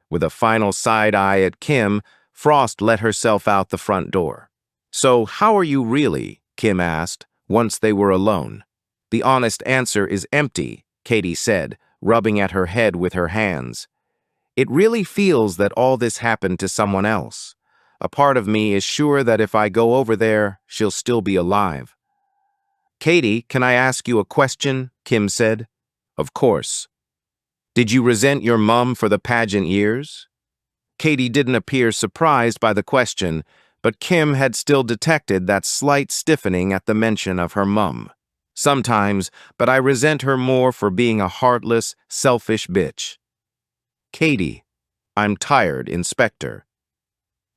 With a final side eye at Kim, Frost let herself out the front door. "So, how are you really?" Kim asked, once they were alone. "The honest answer is empty," Katie said, rubbing at her head with her hands. "It really feels that all this happened to someone else. A part of me is sure that if I go over there, she'll still be alive." "Katie, can I ask you a question?" Kim said. "Of course." "Did you resent your mum for the pageant years?" Katie didn't appear surprised by the question, but Kim had still detected that slight stiffening at the mention of her mum. "Sometimes, but I resent her more for being a heartless, selfish bitch." "Katie, I'm tired, Inspector."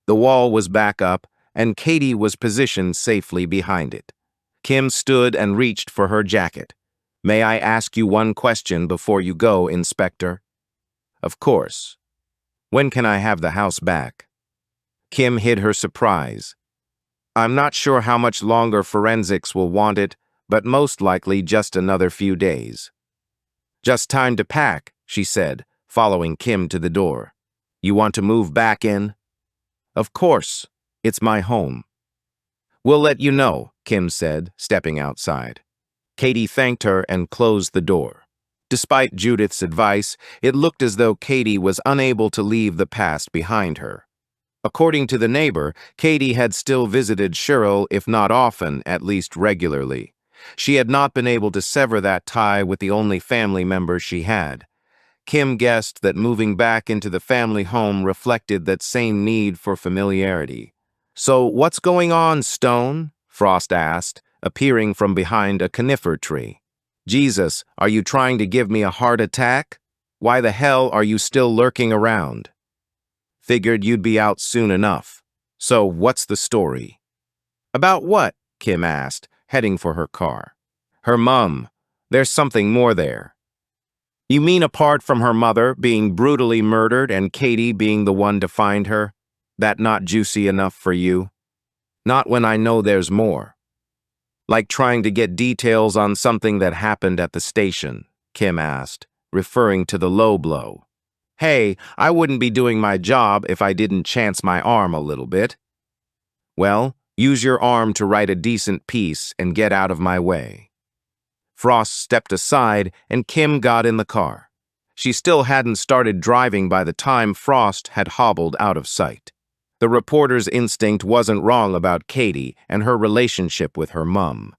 The wall was back up, and Katie was positioned safely behind it. Kim stood and reached for her jacket. "May I ask you one question before you go, Inspector?" "Of course." "When can I have the house back?" Kim hid her surprise. "I'm not sure how much longer forensics will want it, but most likely just another few days." "Just time to pack," she said, following Kim to the door. "You want to move back in?" "Of course. It's my home." "We'll let you know," Kim said, stepping outside. Katie thanked her and closed the door. Despite Judith's advice, it looked as though Katie was unable to leave the past behind her. According to the neighbor, Katie had still visited Cheryl, if not often, at least regularly. She had not been able to sever that tie with the only family member she had. Kim guessed that moving back into the family home reflected that same need for familiarity. "So what's going on, Stone?" Frost asked, appearing from behind a conifer tree. "Jesus, are you trying to give me a heart attack? Why the hell are you still lurking around?" "Figured you'd be out soon enough. So what's the story?" "About what?" Kim asked, heading for her car. "Her mum. There's something more there." "You mean apart from her mother being brutally murdered and Katie being the one to find her? That not juicy enough for you?" "Not when I know there's more." "Like trying to get details on something that happened at the station?" Kim asked, referring to the low blow. "Hey, I wouldn't be doing my job if I didn't chance my arm a little bit." "Well, use your arm to write a decent piece and get out of my way." Frost stepped aside and Kim got in the car. She still hadn't started driving by the time Frost had hobbled out of sight. The reporter's instinct wasn't wrong about Katie and her relationship with her mum.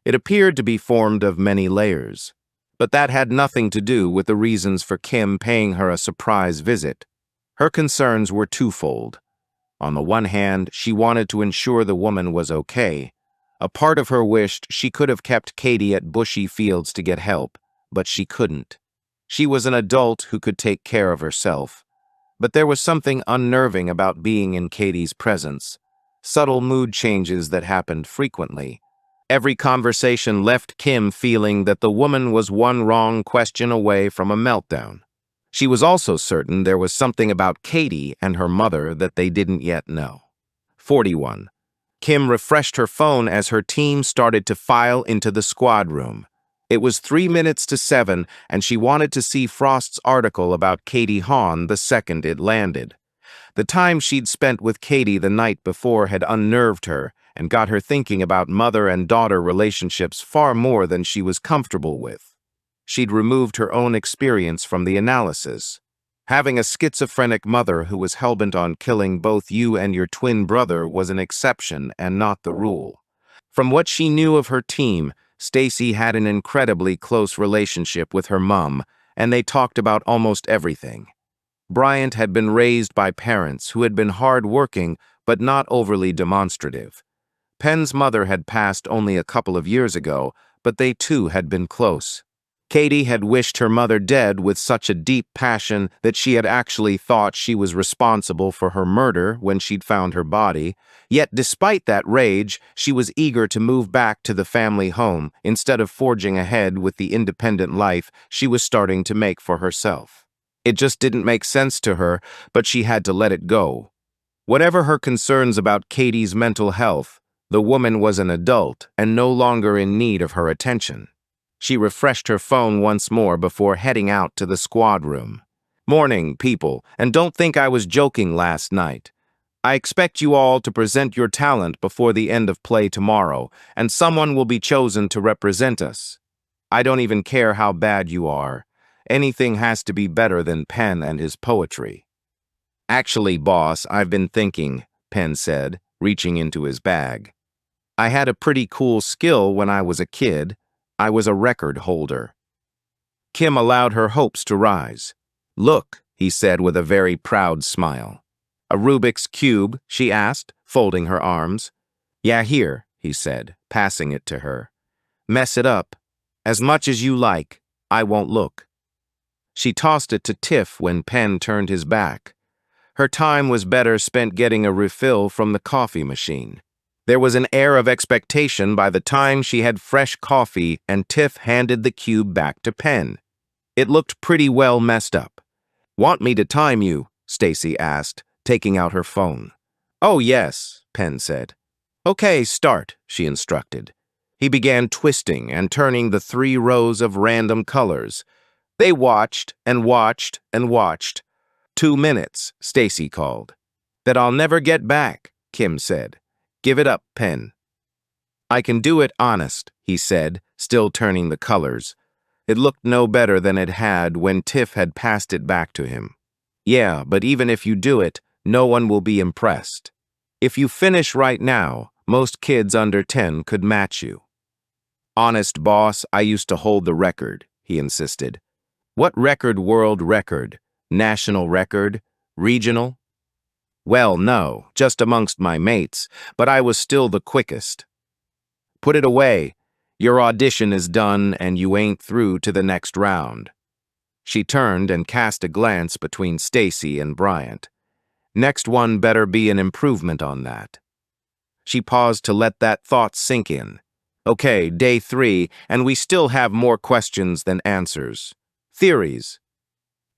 It appeared to be formed of many layers. But that had nothing to do with the reasons for Kim paying her a surprise visit. Her concerns were twofold. On the one hand, she wanted to ensure the woman was okay. A part of her wished she could have kept Katie at Bushy Fields to get help, but she couldn't. She was an adult who could take care of herself. But there was something unnerving about being in Katie's presence. Subtle mood changes that happened frequently. Every conversation left Kim feeling that the woman was one wrong question away from a meltdown. She was also certain there was something about Katie and her mother that they didn't yet know. 41. Kim refreshed her phone as her team started to file into the squad room. It was 3 minutes to 7, and she wanted to see Frost's article about Katie Hawn the second it landed. The time she'd spent with Katie the night before had unnerved her and got her thinking about mother and daughter relationships far more than she was comfortable with. She'd removed her own experience from the analysis. Having a schizophrenic mother who was hellbent on killing both you and your twin brother was an exception and not the rule. From what she knew of her team, Stacy had an incredibly close relationship with her mom, and they talked about almost everything. Bryant had been raised by parents who had been hard-working but not overly demonstrative. Penn's mother had passed only a couple of years ago, but they too had been close. Katie had wished her mother dead with such a deep passion that she had actually thought she was responsible for her murder when she'd found her body. Yet despite that rage, she was eager to move back to the family home instead of forging ahead with the independent life she was starting to make for herself. It just didn't make sense to her, but she had to let it go. Whatever her concerns about Katie's mental health, the woman was an adult and no longer in need of her attention. She refreshed her phone once more before heading out to the squad room. "Morning, people, and don't think I was joking last night. I expect you all to present your talent before the end of play tomorrow, and someone will be chosen to represent us. I don't even care how bad you are. Anything has to be better than Penn and his poetry." "Actually, boss, I've been thinking," Penn said, reaching into his bag. "I had a pretty cool skill when I was a kid. I was a record holder." Kim allowed her hopes to rise. "Look," he said with a very proud smile. "A Rubik's Cube?" she asked, folding her arms. "Yeah, here," he said, passing it to her. "Mess it up. As much as you like. I won't look." She tossed it to Tiff when Penn turned his back. Her time was better spent getting a refill from the coffee machine. There was an air of expectation by the time she had fresh coffee and Tiff handed the cube back to Penn. It looked pretty well messed up. "Want me to time you?" Stacy asked, taking out her phone. "Oh, yes," Penn said. "Okay, start," she instructed. He began twisting and turning the 3 rows of random colors. They watched and watched and watched. 2 minutes, Stacy called. "That I'll never get back," Kim said. "Give it up, Penn." "I can do it honest," he said, still turning the colors. It looked no better than it had when Tiff had passed it back to him. "Yeah, but even if you do it, no one will be impressed. If you finish right now, most kids under 10 could match you." "Honest, boss, I used to hold the record," he insisted. "What record? World record? National record? Regional?" "Well, no, just amongst my mates, but I was still the quickest." "Put it away. Your audition is done and you ain't through to the next round." She turned and cast a glance between Stacy and Bryant. Next one better be an improvement on that. She paused to let that thought sink in. "Okay, day 3, and we still have more questions than answers. Theories."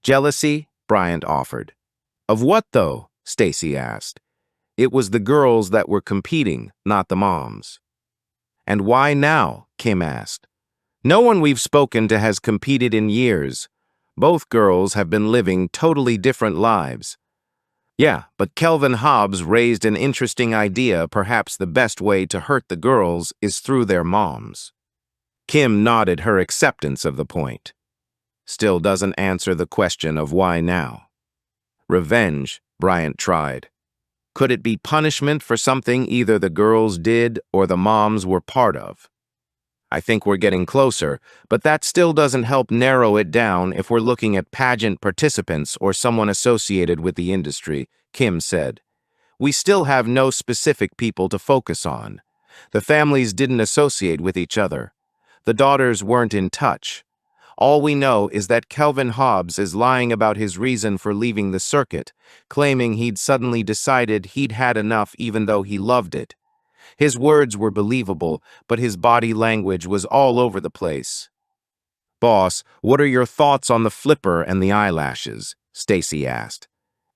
"Jealousy?" Bryant offered. "Of what, though?" Stacy asked. It was the girls that were competing, not the moms. "And why now?" Kim asked. "No one we've spoken to has competed in years. Both girls have been living totally different lives." "Yeah, but Kelvin Hobbs raised an interesting idea. Perhaps the best way to hurt the girls is through their moms." Kim nodded her acceptance of the point. "Still doesn't answer the question of why now." "Revenge," Bryant tried. "Could it be punishment for something either the girls did or the moms were part of?" "I think we're getting closer, but that still doesn't help narrow it down if we're looking at pageant participants or someone associated with the industry," Kim said. "We still have no specific people to focus on. The families didn't associate with each other. The daughters weren't in touch. All we know is that Kelvin Hobbs is lying about his reason for leaving the circuit, claiming he'd suddenly decided he'd had enough even though he loved it. His words were believable, but his body language was all over the place. "Boss, what are your thoughts on the flipper and the eyelashes?" Stacy asked.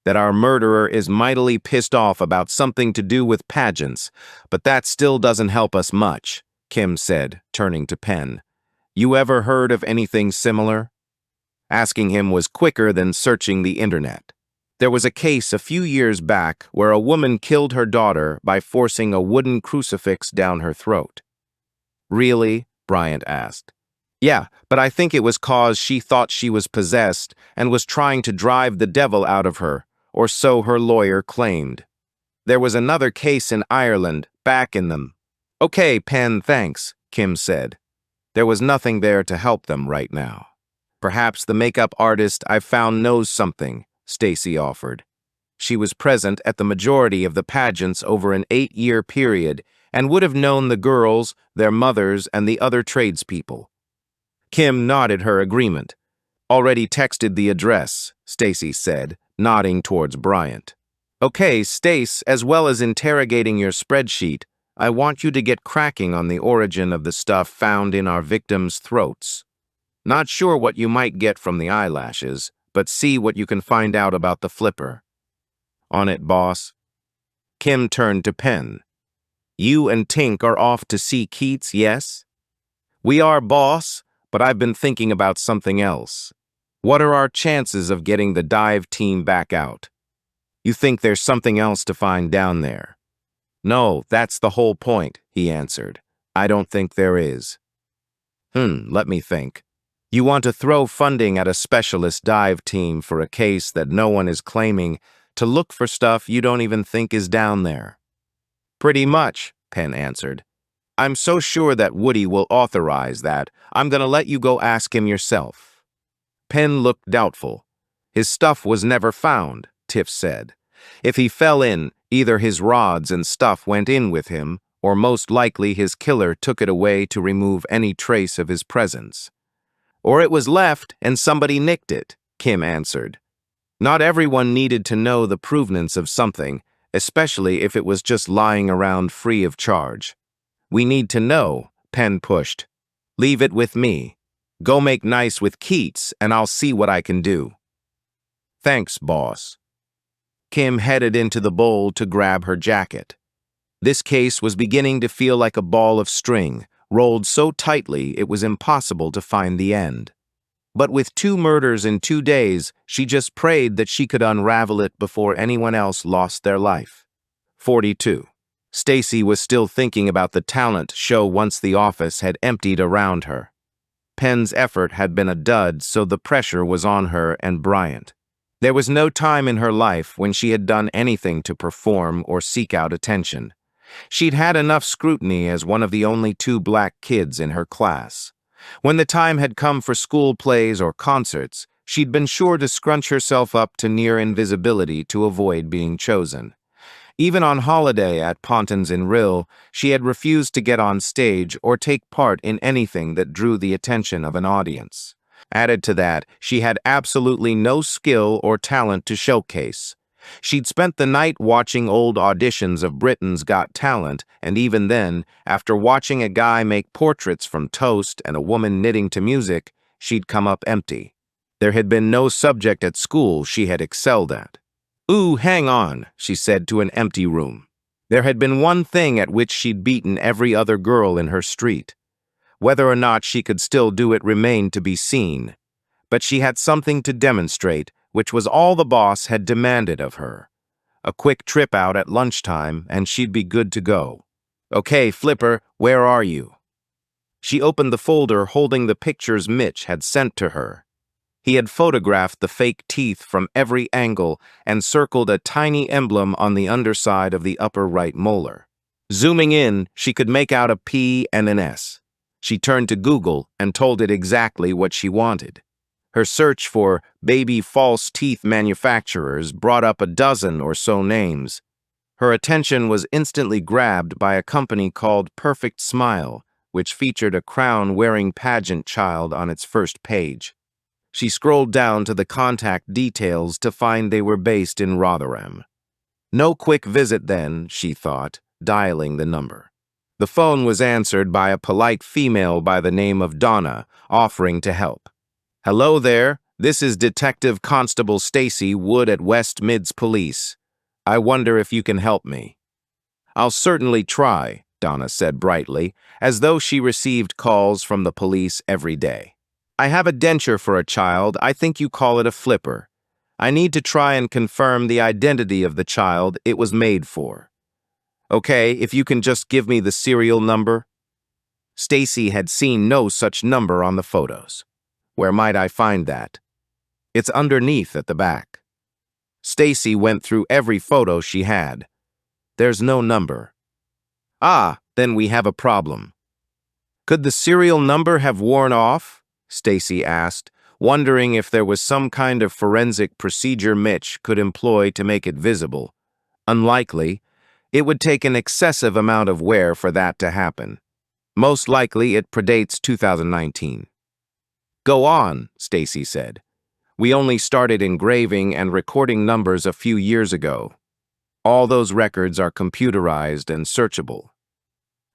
"That our murderer is mightily pissed off about something to do with pageants, but that still doesn't help us much," Kim said, turning to Penn. "You ever heard of anything similar?" Asking him was quicker than searching the internet. There was a case a few years back where a woman killed her daughter by forcing a wooden crucifix down her throat. "Really?" Bryant asked. "Yeah, but I think it was 'cause she thought she was possessed and was trying to drive the devil out of her, or so her lawyer claimed. There was another case in Ireland, back in them." "Okay, Penn, thanks," Kim said. There was nothing there to help them right now. "Perhaps the makeup artist I've found knows something," Stacy offered. She was present at the majority of the pageants over an 8-year period and would have known the girls, their mothers, and the other tradespeople. Kim nodded her agreement. "Already texted the address," Stacy said, nodding towards Bryant. "Okay, Stace, as well as interrogating your spreadsheet, I want you to get cracking on the origin of the stuff found in our victims' throats. Not sure what you might get from the eyelashes, but see what you can find out about the flipper." "On it, boss." Kim turned to Penn. "You and Tink are off to see Keats, yes?" "We are, boss, but I've been thinking about something else. What are our chances of getting the dive team back out?" "You think there's something else to find down there?" "No, that's the whole point," he answered. "I don't think there is." Let me think. You want to throw funding at a specialist dive team for a case that no one is claiming to look for stuff you don't even think is down there." "Pretty much," Penn answered. "I'm so sure that Woody will authorize that, I'm gonna let you go ask him yourself." Penn looked doubtful. "His stuff was never found," Tiff said. "If he fell in, either his rods and stuff went in with him, or most likely his killer took it away to remove any trace of his presence." "Or it was left and somebody nicked it," Kim answered. "Not everyone needed to know the provenance of something, especially if it was just lying around free of charge." "We need to know," Penn pushed. "Leave it with me. Go make nice with Keats, and I'll see what I can do." "Thanks, boss." Kim headed into the bowl to grab her jacket. This case was beginning to feel like a ball of string, rolled so tightly it was impossible to find the end. But with 2 murders in 2 days, she just prayed that she could unravel it before anyone else lost their life. 42. Stacy was still thinking about the talent show once the office had emptied around her. Penn's effort had been a dud, so the pressure was on her and Bryant. There was no time in her life when she had done anything to perform or seek out attention. She'd had enough scrutiny as one of the only 2 black kids in her class. When the time had come for school plays or concerts, she'd been sure to scrunch herself up to near invisibility to avoid being chosen. Even on holiday at Pontins in Rill, she had refused to get on stage or take part in anything that drew the attention of an audience. Added to that, she had absolutely no skill or talent to showcase. She'd spent the night watching old auditions of Britain's Got Talent, and even then, after watching a guy make portraits from toast and a woman knitting to music, she'd come up empty. There had been no subject at school she had excelled at. "Ooh, hang on," she said to an empty room. There had been one thing at which she'd beaten every other girl in her street. Whether or not she could still do it remained to be seen. But she had something to demonstrate, which was all the boss had demanded of her. A quick trip out at lunchtime, and she'd be good to go. "Okay, Flipper, where are you?" She opened the folder holding the pictures Mitch had sent to her. He had photographed the fake teeth from every angle and circled a tiny emblem on the underside of the upper right molar. Zooming in, she could make out a P and an S. She turned to Google and told it exactly what she wanted. Her search for baby false teeth manufacturers brought up a dozen or so names. Her attention was instantly grabbed by a company called Perfect Smile, which featured a crown-wearing pageant child on its first page. She scrolled down to the contact details to find they were based in Rotherham. No quick visit then, she thought, dialing the number. The phone was answered by a polite female by the name of Donna, offering to help. "Hello there, this is Detective Constable Stacy Wood at West Mids Police. I wonder if you can help me." "I'll certainly try," Donna said brightly, as though she received calls from the police every day. "I have a denture for a child. I think you call it a flipper. I need to try and confirm the identity of the child it was made for. Okay, if you can just give me the serial number." Stacy had seen no such number on the photos. "Where might I find that?" "It's underneath at the back." Stacy went through every photo she had. "There's no number." "Ah, then we have a problem." "Could the serial number have worn off?" Stacy asked, wondering if there was some kind of forensic procedure Mitch could employ to make it visible. Unlikely. It would take an excessive amount of wear for that to happen. Most likely it predates 2019. "Go on," Stacy said. "We only started engraving and recording numbers a few years ago. All those records are computerized and searchable."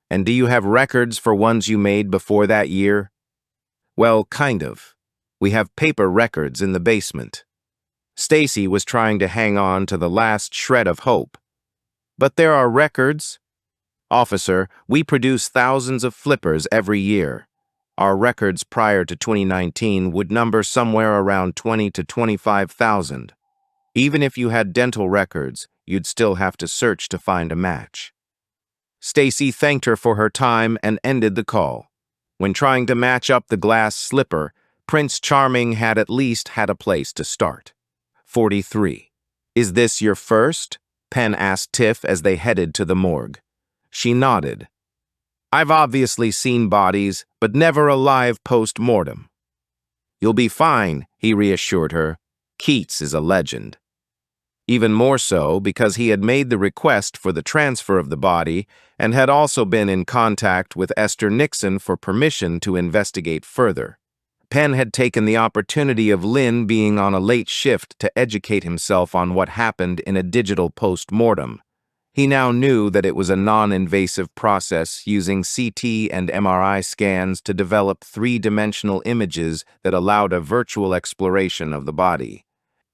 "And do you have records for ones you made before that year?" "Well, kind of. We have paper records in the basement." Stacy was trying to hang on to the last shred of hope. "But there are records." "Officer, we produce thousands of flippers every year. Our records prior to 2019 would number somewhere around 20 to 25,000. Even if you had dental records, you'd still have to search to find a match." Stacy thanked her for her time and ended the call. When trying to match up the glass slipper, Prince Charming had at least had a place to start. 43. "Is this your first?" Penn asked Tiff as they headed to the morgue. She nodded. "I've obviously seen bodies, but never a live post-mortem." "You'll be fine," he reassured her. "Keats is a legend." Even more so because he had made the request for the transfer of the body and had also been in contact with Esther Nixon for permission to investigate further. Penn had taken the opportunity of Lynn being on a late shift to educate himself on what happened in a digital post-mortem. He now knew that it was a non-invasive process using CT and MRI scans to develop three-dimensional images that allowed a virtual exploration of the body.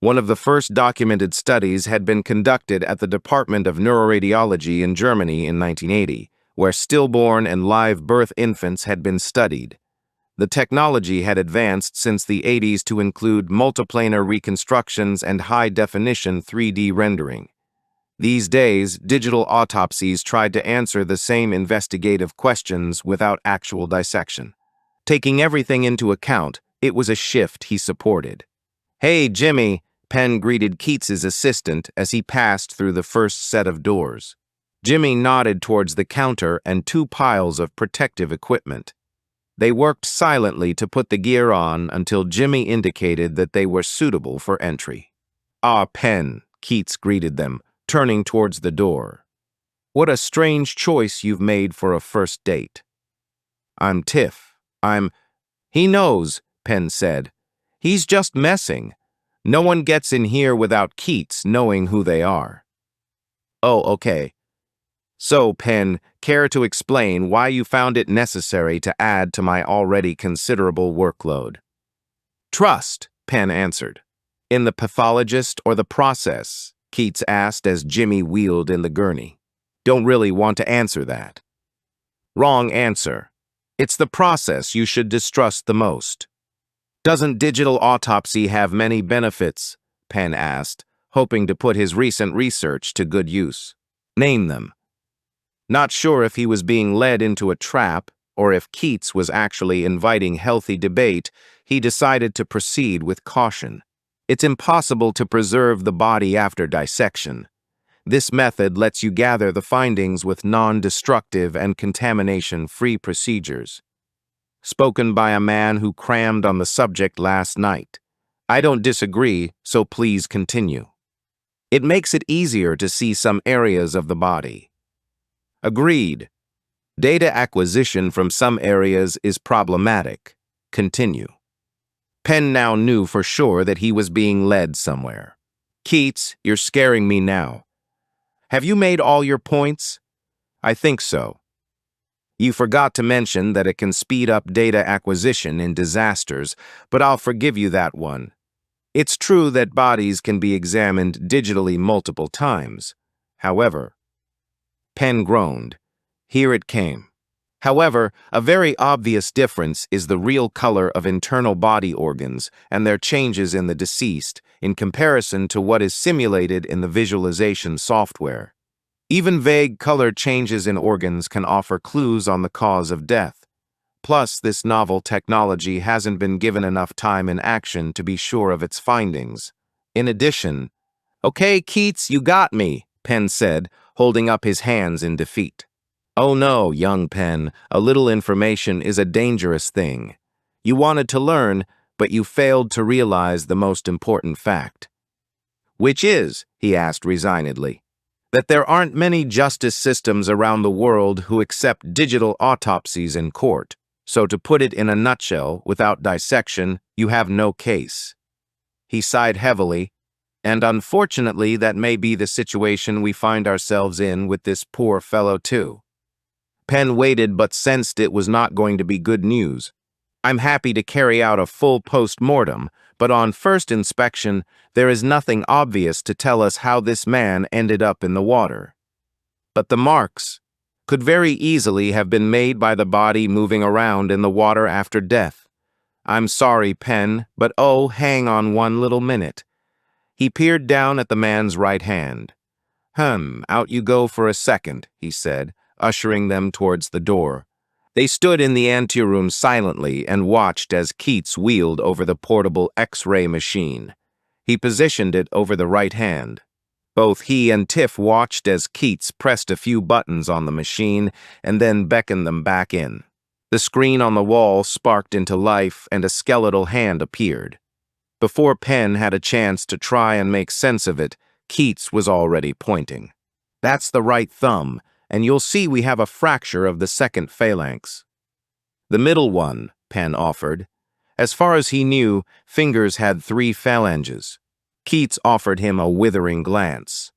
One of the first documented studies had been conducted at the Department of Neuroradiology in Germany in 1980, where stillborn and live birth infants had been studied. The technology had advanced since the 80s to include multiplanar reconstructions and high-definition 3D rendering. These days, digital autopsies tried to answer the same investigative questions without actual dissection. Taking everything into account, it was a shift he supported. "Hey, Jimmy," Penn greeted Keats's assistant as he passed through the first set of doors. Jimmy nodded towards the counter and two piles of protective equipment. They worked silently to put the gear on until Jimmy indicated that they were suitable for entry. "Ah, Penn," Keats greeted them, turning towards the door. "What a strange choice you've made for a first date." "I'm Tiff. He knows," Penn said. "He's just messing. No one gets in here without Keats knowing who they are." "Oh, okay. So, Penn, care to explain why you found it necessary to add to my already considerable workload?" "Trust," Penn answered. "In the pathologist or the process?" Keats asked as Jimmy wheeled in the gurney. "Don't really want to answer that." "Wrong answer. It's the process you should distrust the most." "Doesn't digital autopsy have many benefits?" Penn asked, hoping to put his recent research to good use. "Name them." Not sure if he was being led into a trap or if Keats was actually inviting healthy debate, he decided to proceed with caution. It's impossible to preserve the body after dissection. This method lets you gather the findings with non-destructive and contamination-free procedures. Spoken by a man who crammed on the subject last night. I don't disagree, so please continue. It makes it easier to see some areas of the body. Agreed. Data acquisition from some areas is problematic. Continue. Penn now knew for sure that he was being led somewhere. Keats, you're scaring me now. Have you made all your points? I think so. You forgot to mention that it can speed up data acquisition in disasters, but I'll forgive you that one. It's true that bodies can be examined digitally multiple times. However, Penn groaned. Here it came. However, a very obvious difference is the real color of internal body organs and their changes in the deceased in comparison to what is simulated in the visualization software. Even vague color changes in organs can offer clues on the cause of death. Plus, this novel technology hasn't been given enough time in action to be sure of its findings. In addition, "Okay, Keats, you got me," Penn said, holding up his hands in defeat. "Oh no, young Penn, a little information is a dangerous thing. You wanted to learn, but you failed to realize the most important fact." "Which is," he asked resignedly, "that there aren't many justice systems around the world who accept digital autopsies in court. So to put it in a nutshell, without dissection, you have no case." He sighed heavily, and unfortunately that may be the situation we find ourselves in with this poor fellow too. Penn waited but sensed it was not going to be good news. "I'm happy to carry out a full post-mortem, but on first inspection, there is nothing obvious to tell us how this man ended up in the water. But the marks could very easily have been made by the body moving around in the water after death. I'm sorry, Penn, but oh, hang on one little minute." He peered down at the man's right hand. Out you go for a second," he said, ushering them towards the door. They stood in the anteroom silently and watched as Keats wheeled over the portable X-ray machine. He positioned it over the right hand. Both he and Tiff watched as Keats pressed a few buttons on the machine and then beckoned them back in. The screen on the wall sparked into life and a skeletal hand appeared. Before Penn had a chance to try and make sense of it, Keats was already pointing. "That's the right thumb, and you'll see we have a fracture of the second phalanx." "The middle one," Penn offered. As far as he knew, fingers had 3 phalanges. Keats offered him a withering glance.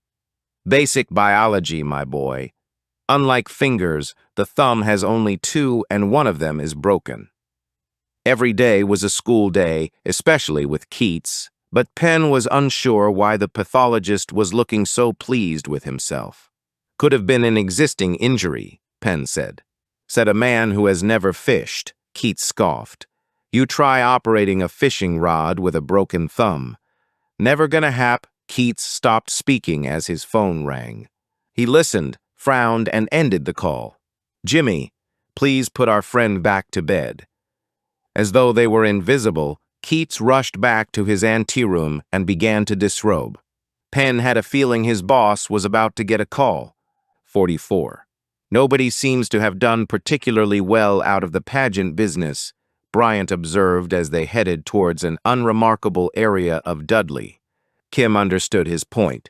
"Basic biology, my boy. Unlike fingers, the thumb has only 2 and one of them is broken." Every day was a school day, especially with Keats, but Penn was unsure why the pathologist was looking so pleased with himself. "Could have been an existing injury," Penn said. "Said a man who has never fished," Keats scoffed. "You try operating a fishing rod with a broken thumb." "Never gonna hap." Keats stopped speaking as his phone rang. He listened, frowned, and ended the call. "Jimmy, please put our friend back to bed." As though they were invisible, Keats rushed back to his anteroom and began to disrobe. Penn had a feeling his boss was about to get a call. 44. "Nobody seems to have done particularly well out of the pageant business," Bryant observed as they headed towards an unremarkable area of Dudley. Kim understood his point.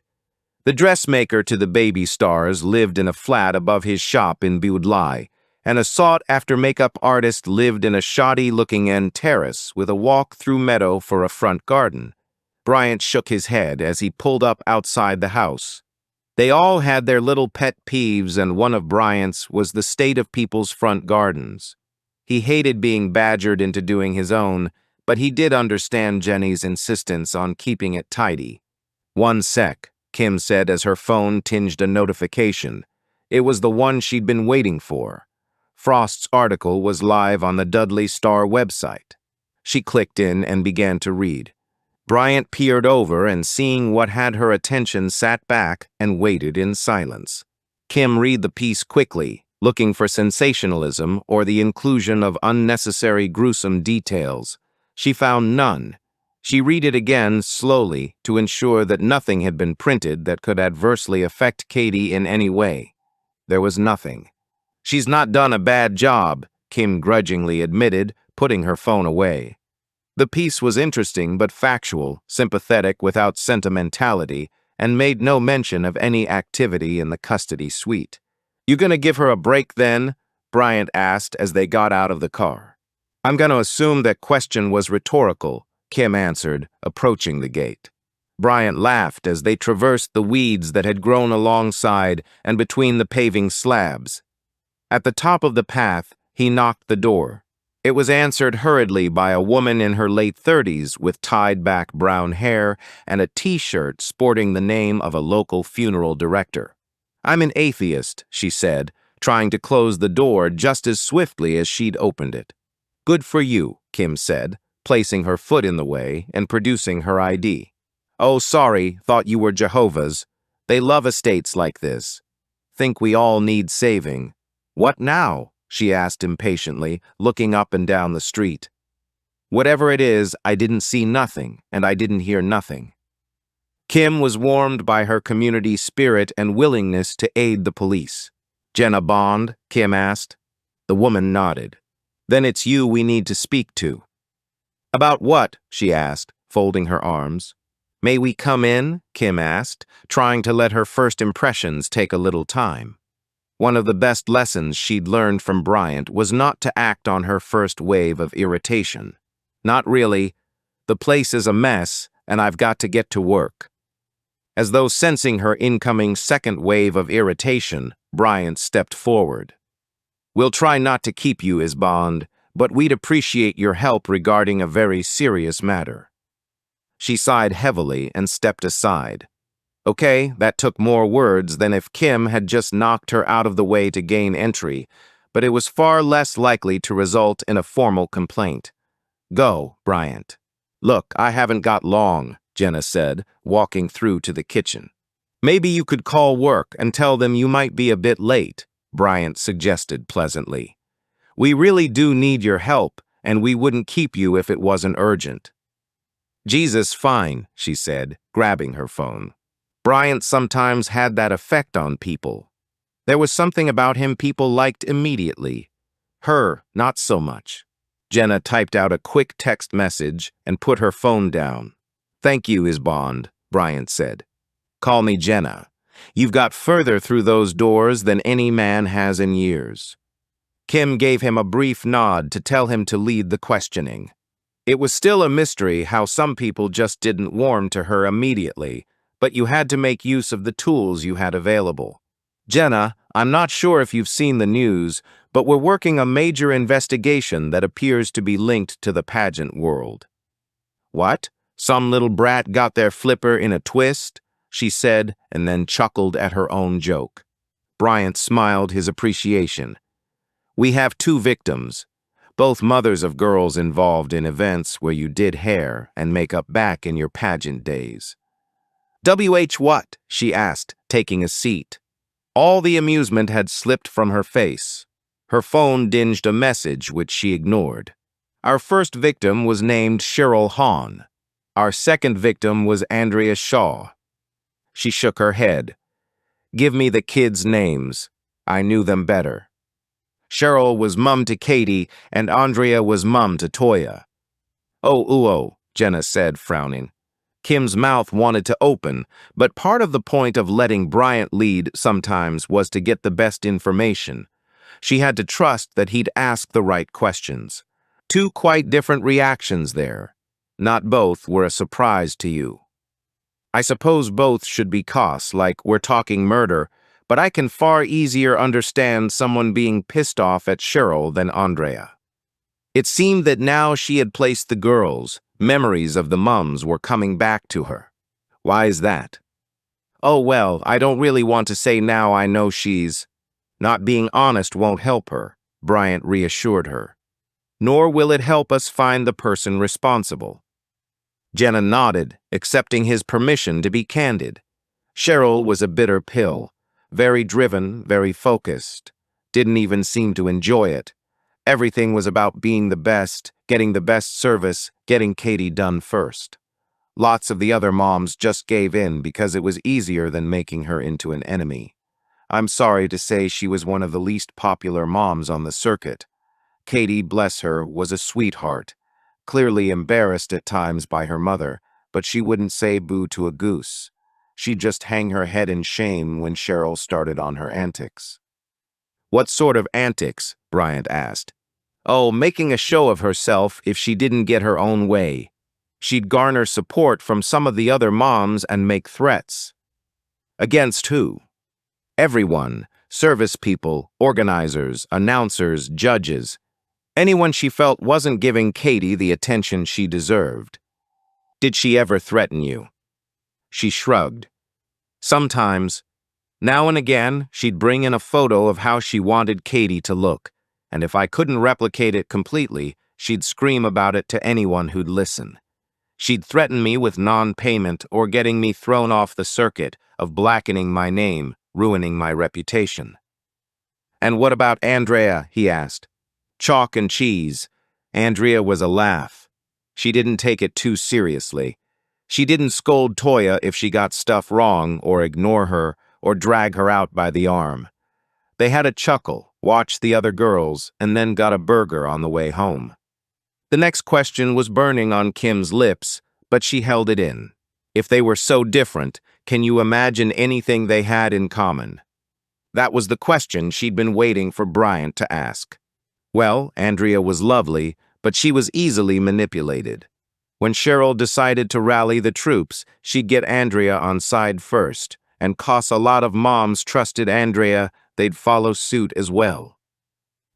The dressmaker to the baby stars lived in a flat above his shop in Budlai, and a sought-after makeup artist lived in a shoddy-looking end terrace with a walk-through meadow for a front garden. Bryant shook his head as he pulled up outside the house. They all had their little pet peeves, and one of Bryant's was the state of people's front gardens. He hated being badgered into doing his own, but he did understand Jenny's insistence on keeping it tidy. "One sec," Kim said as her phone tinged a notification. It was the one she'd been waiting for. Frost's article was live on the Dudley Star website. She clicked in and began to read. Bryant peered over and, seeing what had her attention, sat back and waited in silence. Kim read the piece quickly, looking for sensationalism or the inclusion of unnecessary gruesome details. She found none. She read it again slowly to ensure that nothing had been printed that could adversely affect Katie in any way. There was nothing. "She's not done a bad job," Kim grudgingly admitted, putting her phone away. The piece was interesting but factual, sympathetic without sentimentality, and made no mention of any activity in the custody suite. "You gonna give her a break then?" Bryant asked as they got out of the car. "I'm gonna assume that question was rhetorical," Kim answered, approaching the gate. Bryant laughed as they traversed the weeds that had grown alongside and between the paving slabs. At the top of the path, he knocked the door. It was answered hurriedly by a woman in her late 30s with tied-back brown hair and a T-shirt sporting the name of a local funeral director. "I'm an atheist," she said, trying to close the door just as swiftly as she'd opened it. "Good for you," Kim said, placing her foot in the way and producing her ID. "Oh, sorry, thought you were Jehovah's. They love estates like this. Think we all need saving." "What now?" she asked impatiently, looking up and down the street. "Whatever it is, I didn't see nothing, and I didn't hear nothing." Kim was warmed by her community spirit and willingness to aid the police. "Jenna Bond?" Kim asked. The woman nodded. "Then it's you we need to speak to." "About what?" she asked, folding her arms. "May we come in?" Kim asked, trying to let her first impressions take a little time. One of the best lessons she'd learned from Bryant was not to act on her first wave of irritation. "Not really. The place is a mess, and I've got to get to work." As though sensing her incoming second wave of irritation, Bryant stepped forward. "We'll try not to keep you as Bond, but we'd appreciate your help regarding a very serious matter." She sighed heavily and stepped aside. Okay, that took more words than if Kim had just knocked her out of the way to gain entry, but it was far less likely to result in a formal complaint. "Go, Bryant." "Look, I haven't got long," Jenna said, walking through to the kitchen. "Maybe you could call work and tell them you might be a bit late," Bryant suggested pleasantly. "We really do need your help, and we wouldn't keep you if it wasn't urgent." "Jesus, fine," she said, grabbing her phone. Bryant sometimes had that effect on people. There was something about him people liked immediately. Her, not so much. Jenna typed out a quick text message and put her phone down. "Thank you, Is Bond," Bryant said. "Call me Jenna. You've got further through those doors than any man has in years." Kim gave him a brief nod to tell him to lead the questioning. It was still a mystery how some people just didn't warm to her immediately, but you had to make use of the tools you had available. "Jenna, I'm not sure if you've seen the news, but we're working a major investigation that appears to be linked to the pageant world." "What? Some little brat got their flipper in a twist?" she said, and then chuckled at her own joke. Bryant smiled his appreciation. "We have 2 victims, both mothers of girls involved in events where you did hair and makeup back in your pageant days." "WH what?" she asked, taking a seat. All the amusement had slipped from her face. Her phone dinged a message which she ignored. "Our first victim was named Cheryl Hahn. Our second victim was Andrea Shaw." She shook her head. "Give me the kids' names. I knew them better." "Cheryl was mum to Katie, and Andrea was mum to Toya." "Oh, ooh," Jenna said, frowning. Kim's mouth wanted to open, but part of the point of letting Bryant lead sometimes was to get the best information. She had to trust that he'd ask the right questions. 2 quite different reactions there. Not both were a surprise to you. "I suppose both should be costs, like we're talking murder, but I can far easier understand someone being pissed off at Cheryl than Andrea." It seemed that now she had placed the girls, memories of the mums were coming back to her. "Why is that?" "Oh, well, I don't really want to say now I know she's—" "Not being honest won't help her," Bryant reassured her. "Nor will it help us find the person responsible." Jenna nodded, accepting his permission to be candid. Cheryl was a bitter pill. Very driven, very focused. Didn't even seem to enjoy it. Everything was about being the best, getting the best service, getting Katie done first. Lots of the other moms just gave in because it was easier than making her into an enemy. I'm sorry to say she was one of the least popular moms on the circuit. Katie, bless her, was a sweetheart. Clearly embarrassed at times by her mother, but she wouldn't say boo to a goose. she'd just hang her head in shame when Cheryl started on her antics. What sort of antics? Bryant asked. Oh, making a show of herself if she didn't get her own way. She'd garner support from some of the other moms and make threats. Against who? Everyone. Service people, organizers, announcers, judges. Anyone she felt wasn't giving Katie the attention she deserved. Did she ever threaten you? She shrugged. Sometimes. Now and again, she'd bring in a photo of how she wanted Katie to look, and if I couldn't replicate it completely, she'd scream about it to anyone who'd listen. She'd threaten me with non-payment or getting me thrown off the circuit, of blackening my name, ruining my reputation. And what about Andrea? He asked. Chalk and cheese. Andrea was a laugh. She didn't take it too seriously. She didn't scold Toya if she got stuff wrong or ignore her or drag her out by the arm. They had a chuckle, watched the other girls, and then got a burger on the way home. The next question was burning on Kim's lips, but she held it in. If they were so different, can you imagine anything they had in common? That was the question she'd been waiting for Bryant to ask. Well, Andrea was lovely, but she was easily manipulated. When Cheryl decided to rally the troops, she'd get Andrea on side first, and 'cause a lot of moms trusted Andrea, they'd follow suit as well.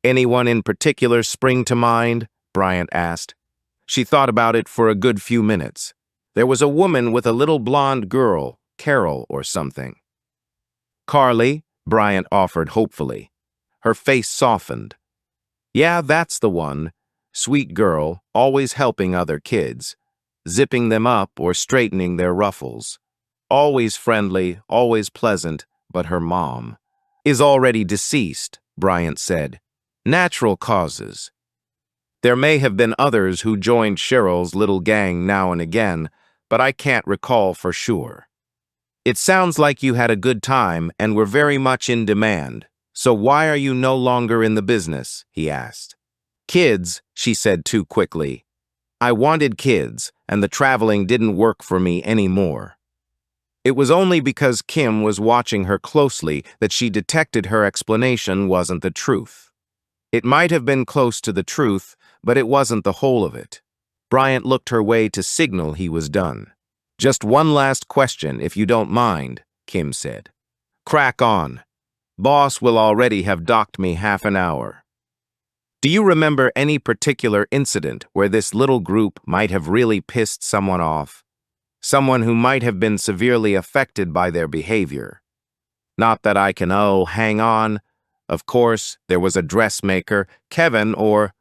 Anyone in particular spring to mind? Bryant asked. She thought about it for a good few minutes. There was a woman with a little blonde girl, Carol or something. Carly, Bryant offered hopefully. Her face softened. Yeah, that's the one. Sweet girl, always helping other kids, zipping them up or straightening their ruffles. Always friendly, always pleasant, but her mom is already deceased, Bryant said. Natural causes. There may have been others who joined Cheryl's little gang now and again, but I can't recall for sure. It sounds like you had a good time and were very much in demand. So why are you no longer in the business? He asked. Kids, she said too quickly. I wanted kids, and the traveling didn't work for me anymore. It was only because Kim was watching her closely that she detected her explanation wasn't the truth. It might have been close to the truth, but it wasn't the whole of it. Bryant looked her way to signal he was done. Just one last question, if you don't mind, Kim said. Crack on. Boss will already have docked me half an hour. Do you remember any particular incident where this little group might have really pissed someone off? Someone who might have been severely affected by their behavior? Not that I can, hang on. Of course, there was a dressmaker, Kevin or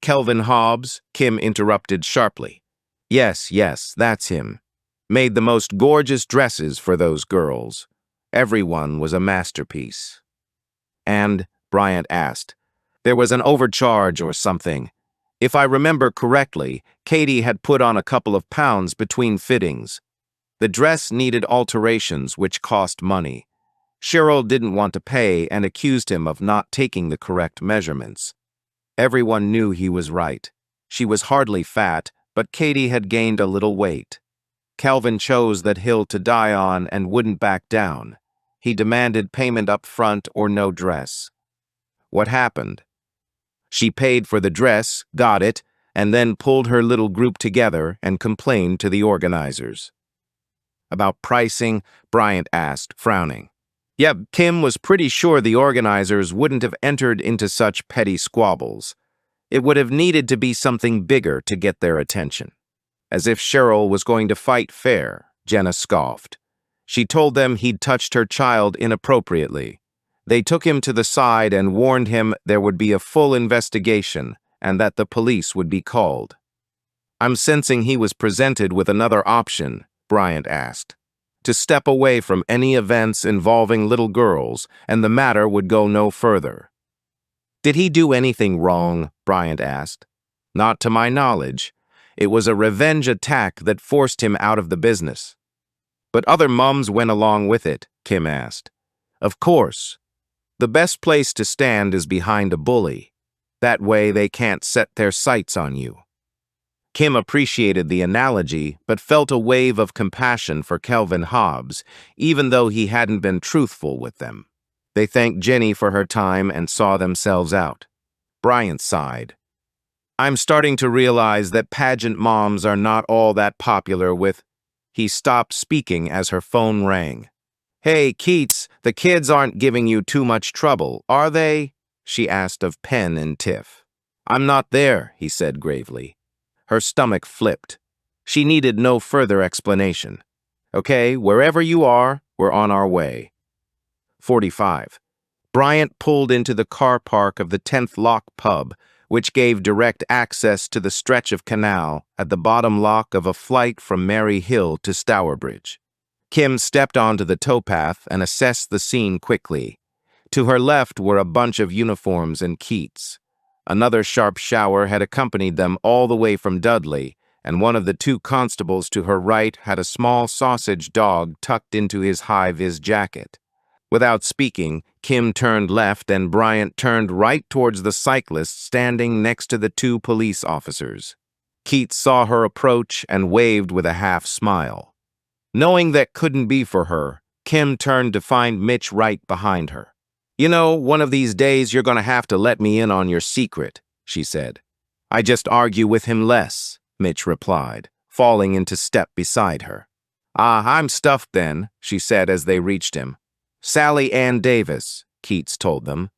Kelvin Hobbs, Kim interrupted sharply. Yes, that's him. Made the most gorgeous dresses for those girls. Everyone was a masterpiece. And, Bryant asked, there was an overcharge or something. If I remember correctly, Katie had put on a couple of pounds between fittings. The dress needed alterations, which cost money. Cheryl didn't want to pay and accused him of not taking the correct measurements. Everyone knew he was right. She was hardly fat, but Katie had gained a little weight. Calvin chose that hill to die on and wouldn't back down. He demanded payment up front or no dress. What happened? She paid for the dress, got it, and then pulled her little group together and complained to the organizers. About pricing, Bryant asked, frowning. Yep, Kim was pretty sure the organizers wouldn't have entered into such petty squabbles. It would have needed to be something bigger to get their attention. As if Cheryl was going to fight fair, Jenna scoffed. She told them he'd touched her child inappropriately. They took him to the side and warned him there would be a full investigation and that the police would be called. I'm sensing he was presented with another option, Bryant asked. To step away from any events involving little girls, and the matter would go no further. Did he do anything wrong? Bryant asked. Not to my knowledge. It was a revenge attack that forced him out of the business. But other mums went along with it, Kim asked. Of course. The best place to stand is behind a bully. That way they can't set their sights on you. Kim appreciated the analogy, but felt a wave of compassion for Kelvin Hobbs, even though he hadn't been truthful with them. They thanked Jenny for her time and saw themselves out. Bryant sighed. I'm starting to realize that pageant moms are not all that popular with... He stopped speaking as her phone rang. Hey, Keats, the kids aren't giving you too much trouble, are they? She asked of Penn and Tiff. I'm not there, he said gravely. Her stomach flipped. She needed no further explanation. Okay, wherever you are, we're on our way. 45. Bryant pulled into the car park of the 10th Lock pub, which gave direct access to the stretch of canal at the bottom lock of a flight from Mary Hill to Stourbridge. Kim stepped onto the towpath and assessed the scene quickly. To her left were a bunch of uniforms and Keats. Another sharp shower had accompanied them all the way from Dudley, and one of the two constables to her right had a small sausage dog tucked into his high-vis jacket. Without speaking, Kim turned left and Bryant turned right towards the cyclist standing next to the two police officers. Keats saw her approach and waved with a half-smile. Knowing that couldn't be for her, Kim turned to find Mitch right behind her. You know, one of these days you're going to have to let me in on your secret, she said. I just argue with him less, Mitch replied, falling into step beside her. Ah, I'm stuffed then, she said as they reached him. Sally Ann Davis, Keats told them.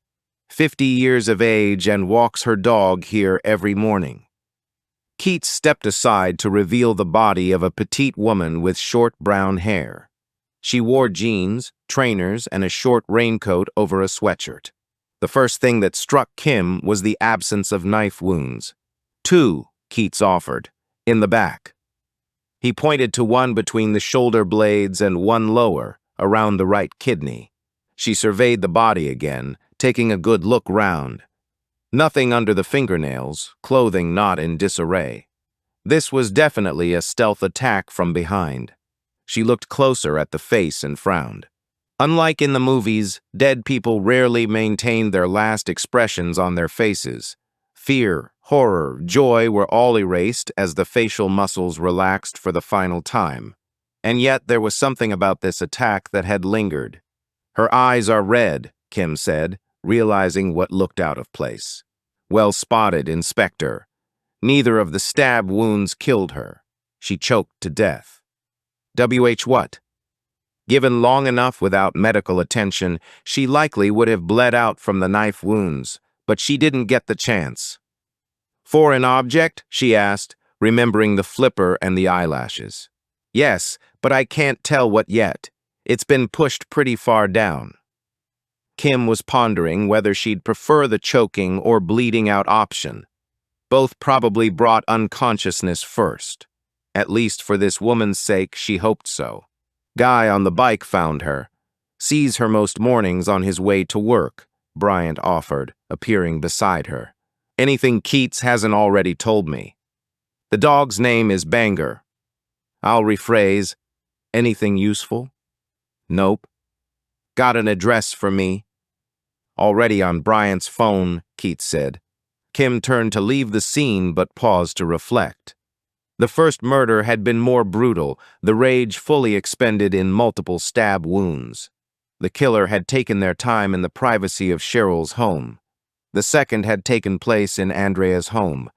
50 years of age and walks her dog here every morning. Keats stepped aside to reveal the body of a petite woman with short brown hair. She wore jeans, trainers, and a short raincoat over a sweatshirt. The first thing that struck Kim was the absence of knife wounds. 2, Keats offered, in the back. He pointed to one between the shoulder blades and one lower, around the right kidney. She surveyed the body again, taking a good look round. Nothing under the fingernails, clothing not in disarray. This was definitely a stealth attack from behind. She looked closer at the face and frowned. Unlike in the movies, dead people rarely maintained their last expressions on their faces. Fear, horror, joy were all erased as the facial muscles relaxed for the final time. And yet there was something about this attack that had lingered. Her eyes are red, Kim said, realizing what looked out of place. Well spotted, Inspector. Neither of the stab wounds killed her. She choked to death. WH what? Given long enough without medical attention, she likely would have bled out from the knife wounds, but she didn't get the chance. Foreign object? She asked, remembering the flipper and the eyelashes. Yes, but I can't tell what yet. It's been pushed pretty far down. Kim was pondering whether she'd prefer the choking or bleeding out option. Both probably brought unconsciousness first. At least for this woman's sake, she hoped so. Guy on the bike found her. Sees her most mornings on his way to work, Bryant offered, appearing beside her. Anything Keats hasn't already told me. The dog's name is Banger. I'll rephrase. Anything useful? Nope. Got an address for me? Already on Bryant's phone, Keats said. Kim turned to leave the scene but paused to reflect. The first murder had been more brutal, the rage fully expended in multiple stab wounds. The killer had taken their time in the privacy of Cheryl's home. The second had taken place in Andrea's home.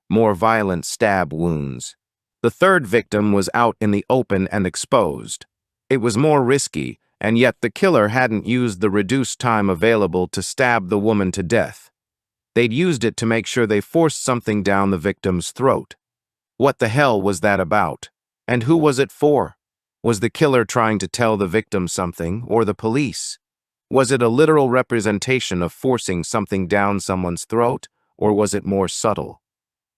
More violent stab wounds. The third victim was out in the open and exposed. It was more risky, and yet the killer hadn't used the reduced time available to stab the woman to death. They'd used it to make sure they forced something down the victim's throat. What the hell was that about? And who was it for? Was the killer trying to tell the victim something, or the police? Was it a literal representation of forcing something down someone's throat, or was it more subtle?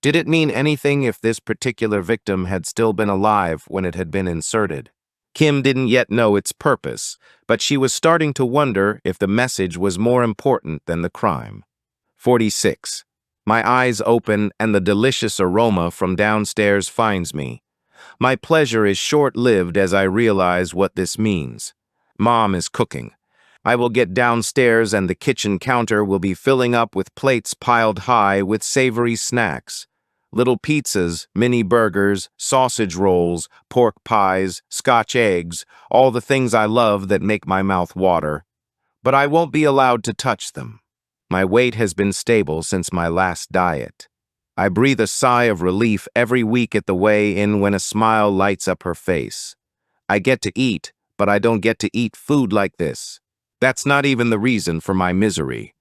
Did it mean anything if this particular victim had still been alive when it had been inserted? Kim didn't yet know its purpose, but she was starting to wonder if the message was more important than the crime. 46. My eyes open and the delicious aroma from downstairs finds me. My pleasure is short-lived as I realize what this means. Mom is cooking. I will get downstairs and the kitchen counter will be filling up with plates piled high with savory snacks. Little pizzas, mini burgers, sausage rolls, pork pies, Scotch eggs, all the things I love that make my mouth water. But I won't be allowed to touch them. My weight has been stable since my last diet. I breathe a sigh of relief every week at the weigh-in when a smile lights up her face. I get to eat, but I don't get to eat food like this. That's not even the reason for my misery.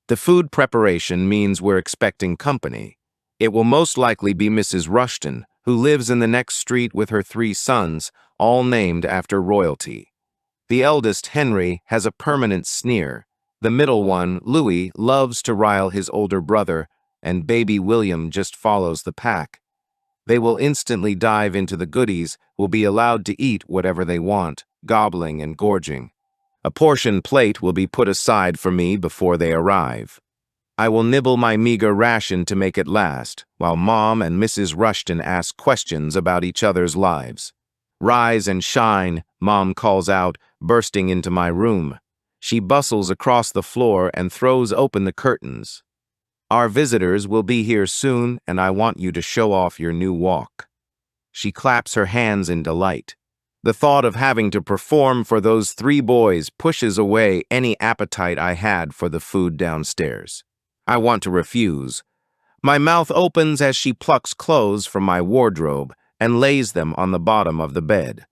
The food preparation means we're expecting company. It will most likely be Mrs. Rushton, who lives in the next street with her 3 sons, all named after royalty. The eldest, Henry, has a permanent sneer. The middle one, Louis, loves to rile his older brother, and baby William just follows the pack. They will instantly dive into the goodies, will be allowed to eat whatever they want, gobbling and gorging. A portion plate will be put aside for me before they arrive. I will nibble my meager ration to make it last, while Mom and Mrs. Rushton ask questions about each other's lives. "Rise and shine," Mom calls out, bursting into my room. She bustles across the floor and throws open the curtains. "Our visitors will be here soon, and I want you to show off your new walk." She claps her hands in delight. The thought of having to perform for those 3 boys pushes away any appetite I had for the food downstairs. I want to refuse. My mouth opens as she plucks clothes from my wardrobe and lays them on the bottom of the bed.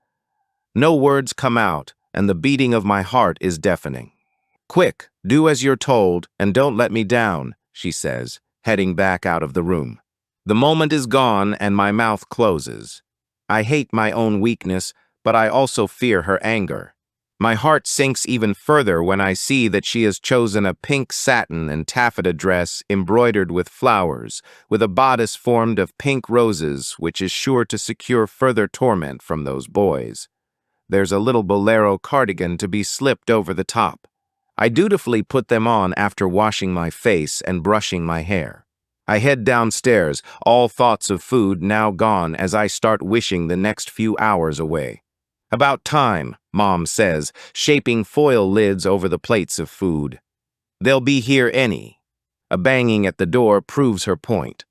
No words come out, and the beating of my heart is deafening. "Quick, do as you're told, and don't let me down," she says, heading back out of the room. The moment is gone, and my mouth closes. I hate my own weakness, but I also fear her anger. My heart sinks even further when I see that she has chosen a pink satin and taffeta dress embroidered with flowers, with a bodice formed of pink roses, which is sure to secure further torment from those boys. There's a little bolero cardigan to be slipped over the top. I dutifully put them on after washing my face and brushing my hair. I head downstairs, all thoughts of food now gone as I start wishing the next few hours away. "About time," Mom says, shaping foil lids over the plates of food. "They'll be here any." A banging at the door proves her point.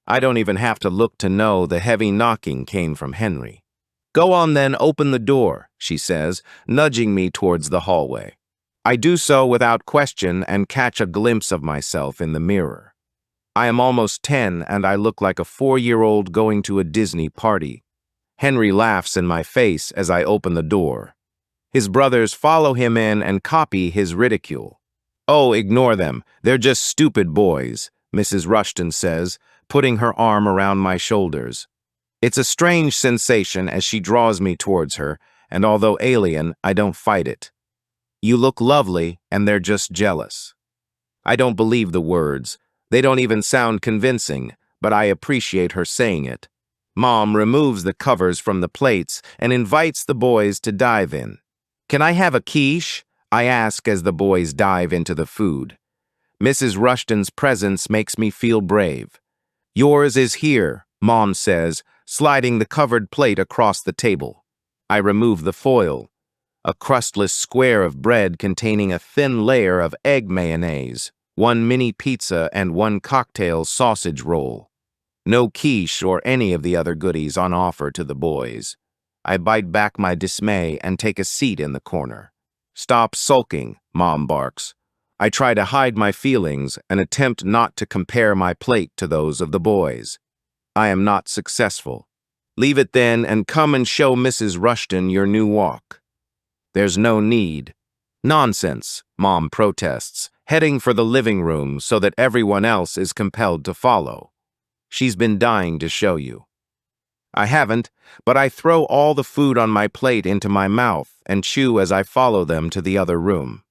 I don't even have to look to know the heavy knocking came from Henry. "Go on then, open the door," she says, nudging me towards the hallway. I do so without question and catch a glimpse of myself in the mirror. I am almost 10 and I look like a 4-year-old going to a Disney party. Henry laughs in my face as I open the door. His brothers follow him in and copy his ridicule. "Oh, ignore them. They're just stupid boys," Mrs. Rushton says, putting her arm around my shoulders. It's a strange sensation as she draws me towards her, and although alien, I don't fight it. "You look lovely, and they're just jealous." I don't believe the words. They don't even sound convincing, but I appreciate her saying it. Mom removes the covers from the plates and invites the boys to dive in. "Can I have a quiche?" I ask as the boys dive into the food. Mrs. Rushton's presence makes me feel brave. "Yours is here," Mom says, sliding the covered plate across the table. I remove the foil. A crustless square of bread containing a thin layer of egg mayonnaise, 1 mini pizza, and 1 cocktail sausage roll. No quiche or any of the other goodies on offer to the boys. I bite back my dismay and take a seat in the corner. "Stop sulking," Mom barks. I try to hide my feelings and attempt not to compare my plate to those of the boys. I am not successful. "Leave it then and come and show Mrs. Rushton your new walk." "There's no need." "Nonsense," Mom protests, heading for the living room so that everyone else is compelled to follow. "She's been dying to show you." I haven't, but I throw all the food on my plate into my mouth and chew as I follow them to the other room.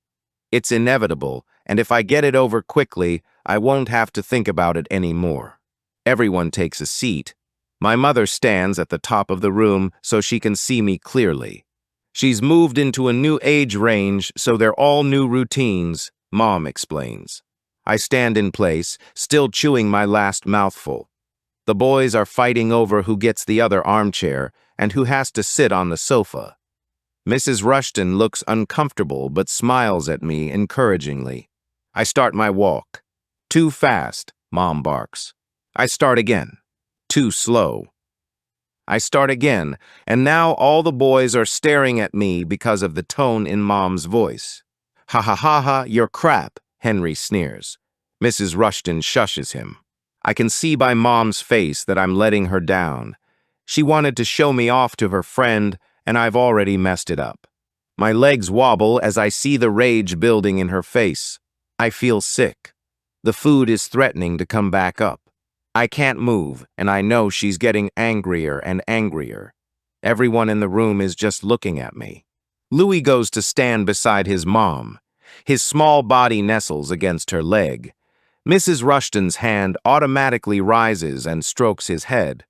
It's inevitable, and if I get it over quickly, I won't have to think about it anymore. Everyone takes a seat. My mother stands at the top of the room so she can see me clearly. She's moved into a new age range, so they're all new routines, Mom explains. I stand in place, still chewing my last mouthful. The boys are fighting over who gets the other armchair and who has to sit on the sofa. Mrs. Rushton looks uncomfortable but smiles at me encouragingly. I start my walk. "Too fast," Mom barks. I start again. Too slow. I start again, and now all the boys are staring at me because of the tone in Mom's voice. Ha ha ha ha, you're crap, Henry sneers. Mrs. Rushton shushes him. I can see by Mom's face that I'm letting her down. She wanted to show me off to her friend, and I've already messed it up. My legs wobble as I see the rage building in her face. I feel sick. The food is threatening to come back up. I can't move, and I know she's getting angrier and angrier. Everyone in the room is just looking at me. Louis goes to stand beside his mom. His small body nestles against her leg. Mrs. Rushton's hand automatically rises and strokes his head.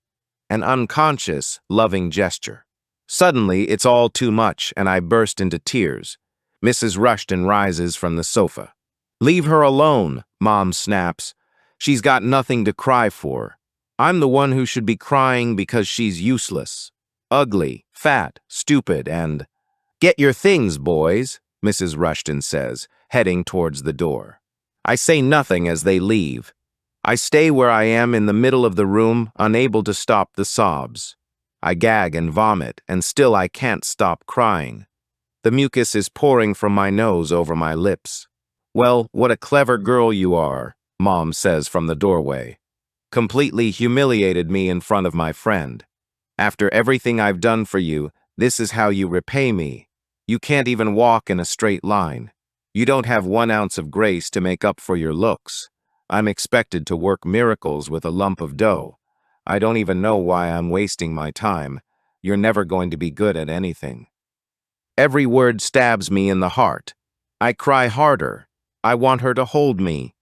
An unconscious, loving gesture. Suddenly, it's all too much, and I burst into tears. Mrs. Rushton rises from the sofa. "Leave her alone," Mom snaps. "She's got nothing to cry for. I'm the one who should be crying because she's useless. Ugly, fat, stupid, and—" "Get your things, boys," Mrs. Rushton says, heading towards the door. I say nothing as they leave. I stay where I am in the middle of the room, unable to stop the sobs. I gag and vomit, and still I can't stop crying. The mucus is pouring from my nose over my lips. "Well, what a clever girl you are," Mom says from the doorway. "Completely humiliated me in front of my friend. After everything I've done for you, this is how you repay me. You can't even walk in a straight line. You don't have 1 ounce of grace to make up for your looks. I'm expected to work miracles with a lump of dough. I don't even know why I'm wasting my time. You're never going to be good at anything." Every word stabs me in the heart. I cry harder. I want her to hold me.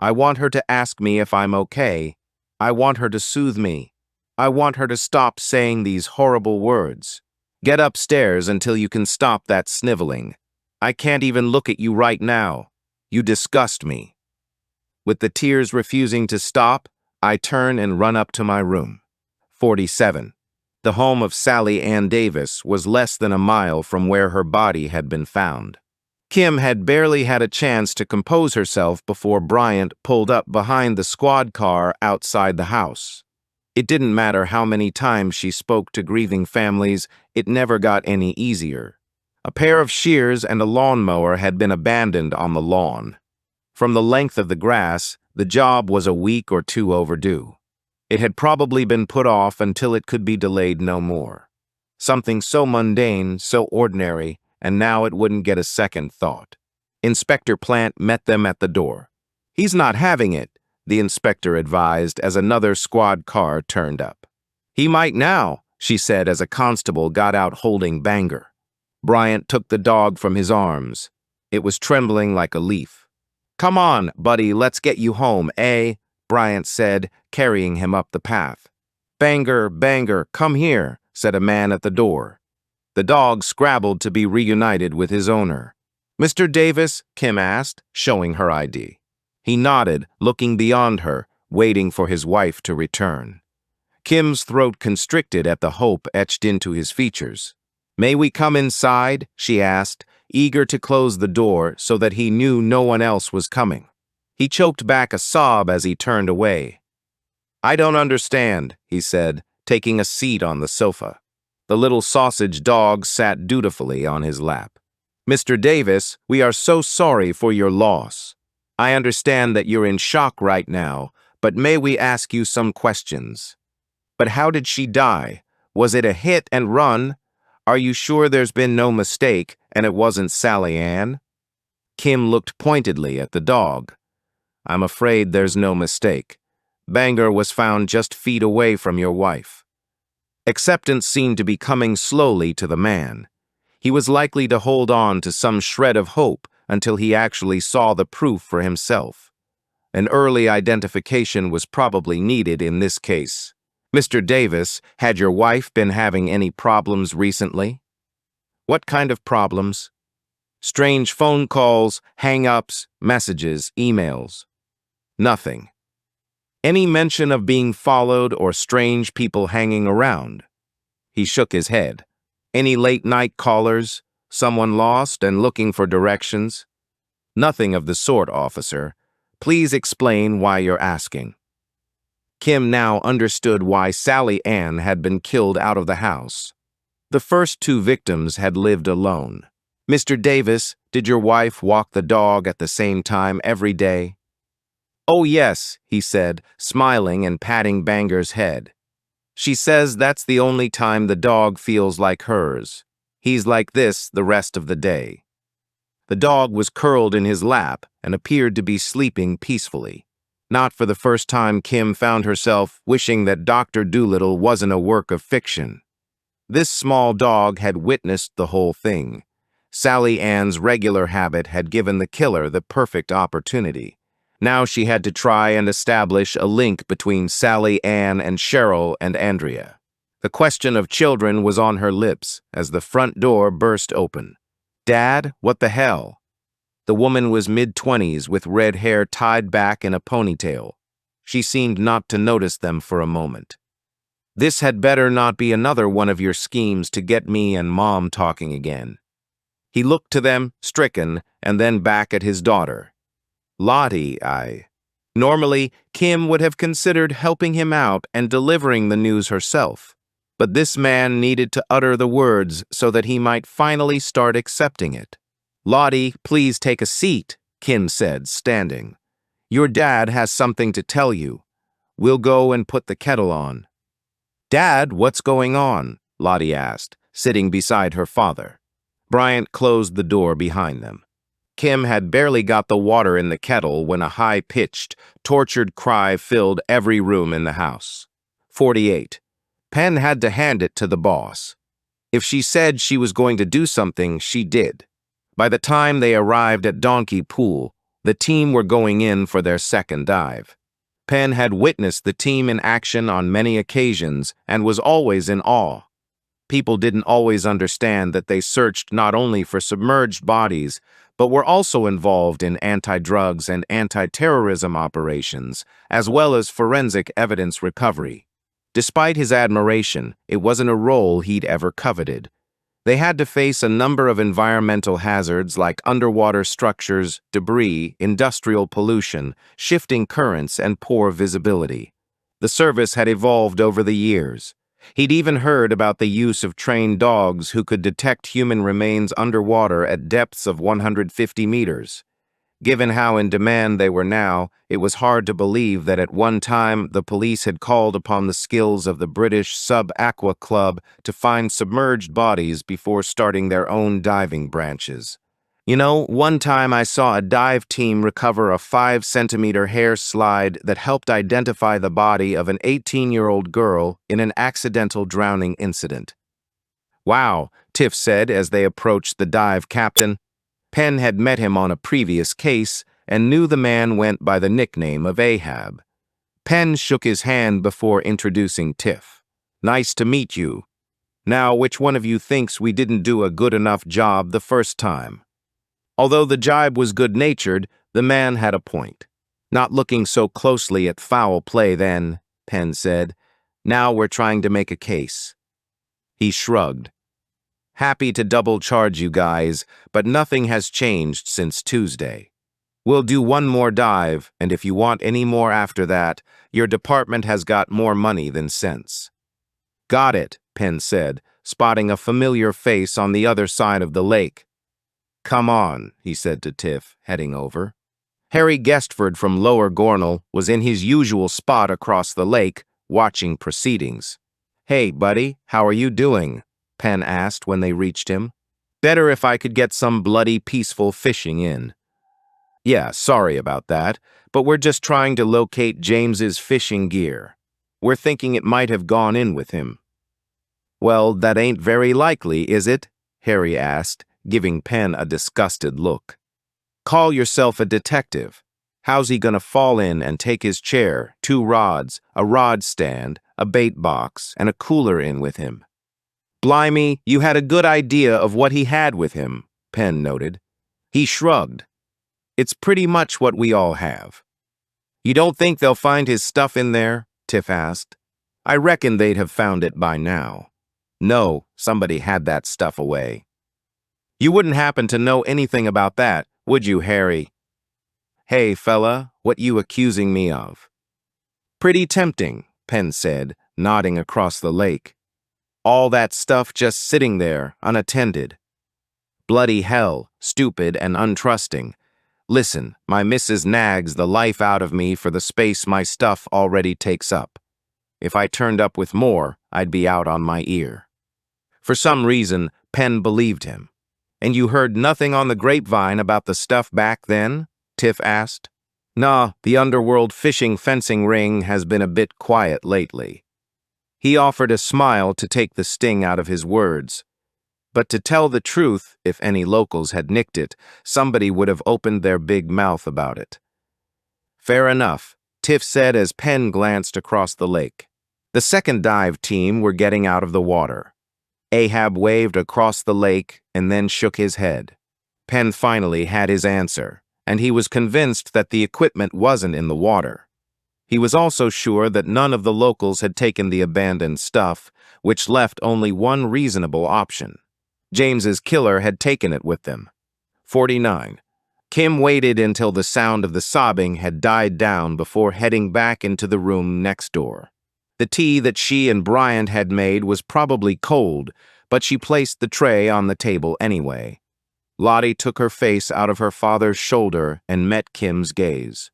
I want her to ask me if I'm okay. I want her to soothe me. I want her to stop saying these horrible words. "Get upstairs until you can stop that sniveling. I can't even look at you right now. You disgust me." With the tears refusing to stop, I turn and run up to my room. 47. The home of Sally Ann Davis was less than a mile from where her body had been found. Kim had barely had a chance to compose herself before Bryant pulled up behind the squad car outside the house. It didn't matter how many times she spoke to grieving families, it never got any easier. A pair of shears and a lawnmower had been abandoned on the lawn. From the length of the grass, the job was a week or 2 overdue. It had probably been put off until it could be delayed no more. Something so mundane, so ordinary, and now it wouldn't get a second thought. Inspector Plant met them at the door. "He's not having it," the inspector advised as another squad car turned up. "He might now," she said as a constable got out holding Banger. Bryant took the dog from his arms. It was trembling like a leaf. "Come on, buddy, let's get you home, eh?" Bryant said, carrying him up the path. "Banger, Banger, come here," said a man at the door. The dog scrabbled to be reunited with his owner. "Mr. Davis?" Kim asked, showing her ID. He nodded, looking beyond her, waiting for his wife to return. Kim's throat constricted at the hope etched into his features. "May we come inside?" she asked, eager to close the door so that he knew no one else was coming. He choked back a sob as he turned away. "I don't understand," he said, taking a seat on the sofa. The little sausage dog sat dutifully on his lap. "Mr. Davis, we are so sorry for your loss. I understand that you're in shock right now, but may we ask you some questions? But how did she die? Was it a hit and run? Are you sure there's been no mistake and it wasn't Sally Ann?" Kim looked pointedly at the dog. "I'm afraid there's no mistake. Banger was found just feet away from your wife." Acceptance seemed to be coming slowly to the man. He was likely to hold on to some shred of hope until he actually saw the proof for himself. An early identification was probably needed in this case. "Mr. Davis, had your wife been having any problems recently?" "What kind of problems?" "Strange phone calls, hang-ups, messages, emails." "Nothing." "Any mention of being followed or strange people hanging around?" He shook his head. "Any late-night callers? Someone lost and looking for directions?" "Nothing of the sort, officer. Please explain why you're asking." Kim now understood why Sally Ann had been killed out of the house. The first two victims had lived alone. "Mr. Davis, did your wife walk the dog at the same time every day?" "Oh, yes," he said, smiling and patting Banger's head. "She says that's the only time the dog feels like hers. He's like this the rest of the day." The dog was curled in his lap and appeared to be sleeping peacefully. Not for the first time, Kim found herself wishing that Dr. Dolittle wasn't a work of fiction. This small dog had witnessed the whole thing. Sally Ann's regular habit had given the killer the perfect opportunity. Now she had to try and establish a link between Sally Ann and Cheryl and Andrea. The question of children was on her lips as the front door burst open. "Dad, what the hell?" The woman was mid-20s with red hair tied back in a ponytail. She seemed not to notice them for a moment. "This had better not be another one of your schemes to get me and Mom talking again." He looked to them, stricken, and then back at his daughter. "Lottie, Normally, Kim would have considered helping him out and delivering the news herself. But this man needed to utter the words so that he might finally start accepting it. "Lottie, please take a seat," Kim said, standing. "Your dad has something to tell you. We'll go and put the kettle on." "Dad, what's going on?" Lottie asked, sitting beside her father. Bryant closed the door behind them. Kim had barely got the water in the kettle when a high-pitched, tortured cry filled every room in the house. 48. Penn had to hand it to the boss. If she said she was going to do something, she did. By the time they arrived at Donkey Pool, the team were going in for their second dive. Penn had witnessed the team in action on many occasions and was always in awe. People didn't always understand that they searched not only for submerged bodies, but were also involved in anti-drugs and anti-terrorism operations, as well as forensic evidence recovery. Despite his admiration, it wasn't a role he'd ever coveted. They had to face a number of environmental hazards like underwater structures, debris, industrial pollution, shifting currents, and poor visibility. The service had evolved over the years. He'd even heard about the use of trained dogs who could detect human remains underwater at depths of 150 meters. Given how in demand they were now, it was hard to believe that at one time the police had called upon the skills of the British Sub-Aqua Club to find submerged bodies before starting their own diving branches. "You know, one time I saw a dive team recover a 5-centimeter hair slide that helped identify the body of an 18-year-old girl in an accidental drowning incident." "Wow," Tiff said as they approached the dive captain. Penn had met him on a previous case and knew the man went by the nickname of Ahab. Penn shook his hand before introducing Tiff. "Nice to meet you. Now, which one of you thinks we didn't do a good enough job the first time?" Although the jibe was good-natured, the man had a point. "Not looking so closely at foul play then," Penn said. "Now we're trying to make a case." He shrugged. "Happy to double charge you guys, but nothing has changed since Tuesday. We'll do one more dive, and if you want any more after that, your department has got more money than sense." "Got it," Penn said, spotting a familiar face on the other side of the lake. "Come on," he said to Tiff, heading over. Harry Guestford from Lower Gornal was in his usual spot across the lake, watching proceedings. "Hey, buddy, how are you doing?" Penn asked when they reached him. "Better if I could get some bloody peaceful fishing in." "Yeah, sorry about that, but we're just trying to locate James's fishing gear. We're thinking it might have gone in with him." "Well, that ain't very likely, is it?" Harry asked, giving Penn a disgusted look. "Call yourself a detective. How's he gonna fall in and take his chair, 2 rods, a rod stand, a bait box, and a cooler in with him?" "Blimey, you had a good idea of what he had with him," Penn noted. He shrugged. "It's pretty much what we all have." "You don't think they'll find his stuff in there?" Tiff asked. "I reckon they'd have found it by now." "No, somebody had that stuff away." "You wouldn't happen to know anything about that, would you, Harry?" "Hey, fella, what you accusing me of?" Pretty tempting, Penn said, nodding across the lake. All that stuff just sitting there, unattended. Bloody hell, stupid and untrusting. Listen, my missus nags the life out of me for the space my stuff already takes up. If I turned up with more, I'd be out on my ear. For some reason, Penn believed him. And you heard nothing on the grapevine about the stuff back then? Tiff asked. Nah, the underworld fishing fencing ring has been a bit quiet lately. He offered a smile to take the sting out of his words. But to tell the truth, if any locals had nicked it, somebody would have opened their big mouth about it. Fair enough, Tiff said as Penn glanced across the lake. The second dive team were getting out of the water. Ahab waved across the lake and then shook his head. Penn finally had his answer, and he was convinced that the equipment wasn't in the water. He was also sure that none of the locals had taken the abandoned stuff, which left only one reasonable option. James's killer had taken it with them. 49. Kim waited until the sound of the sobbing had died down before heading back into the room next door. The tea that she and Bryant had made was probably cold, but she placed the tray on the table anyway. Lottie took her face out of her father's shoulder and met Kim's gaze.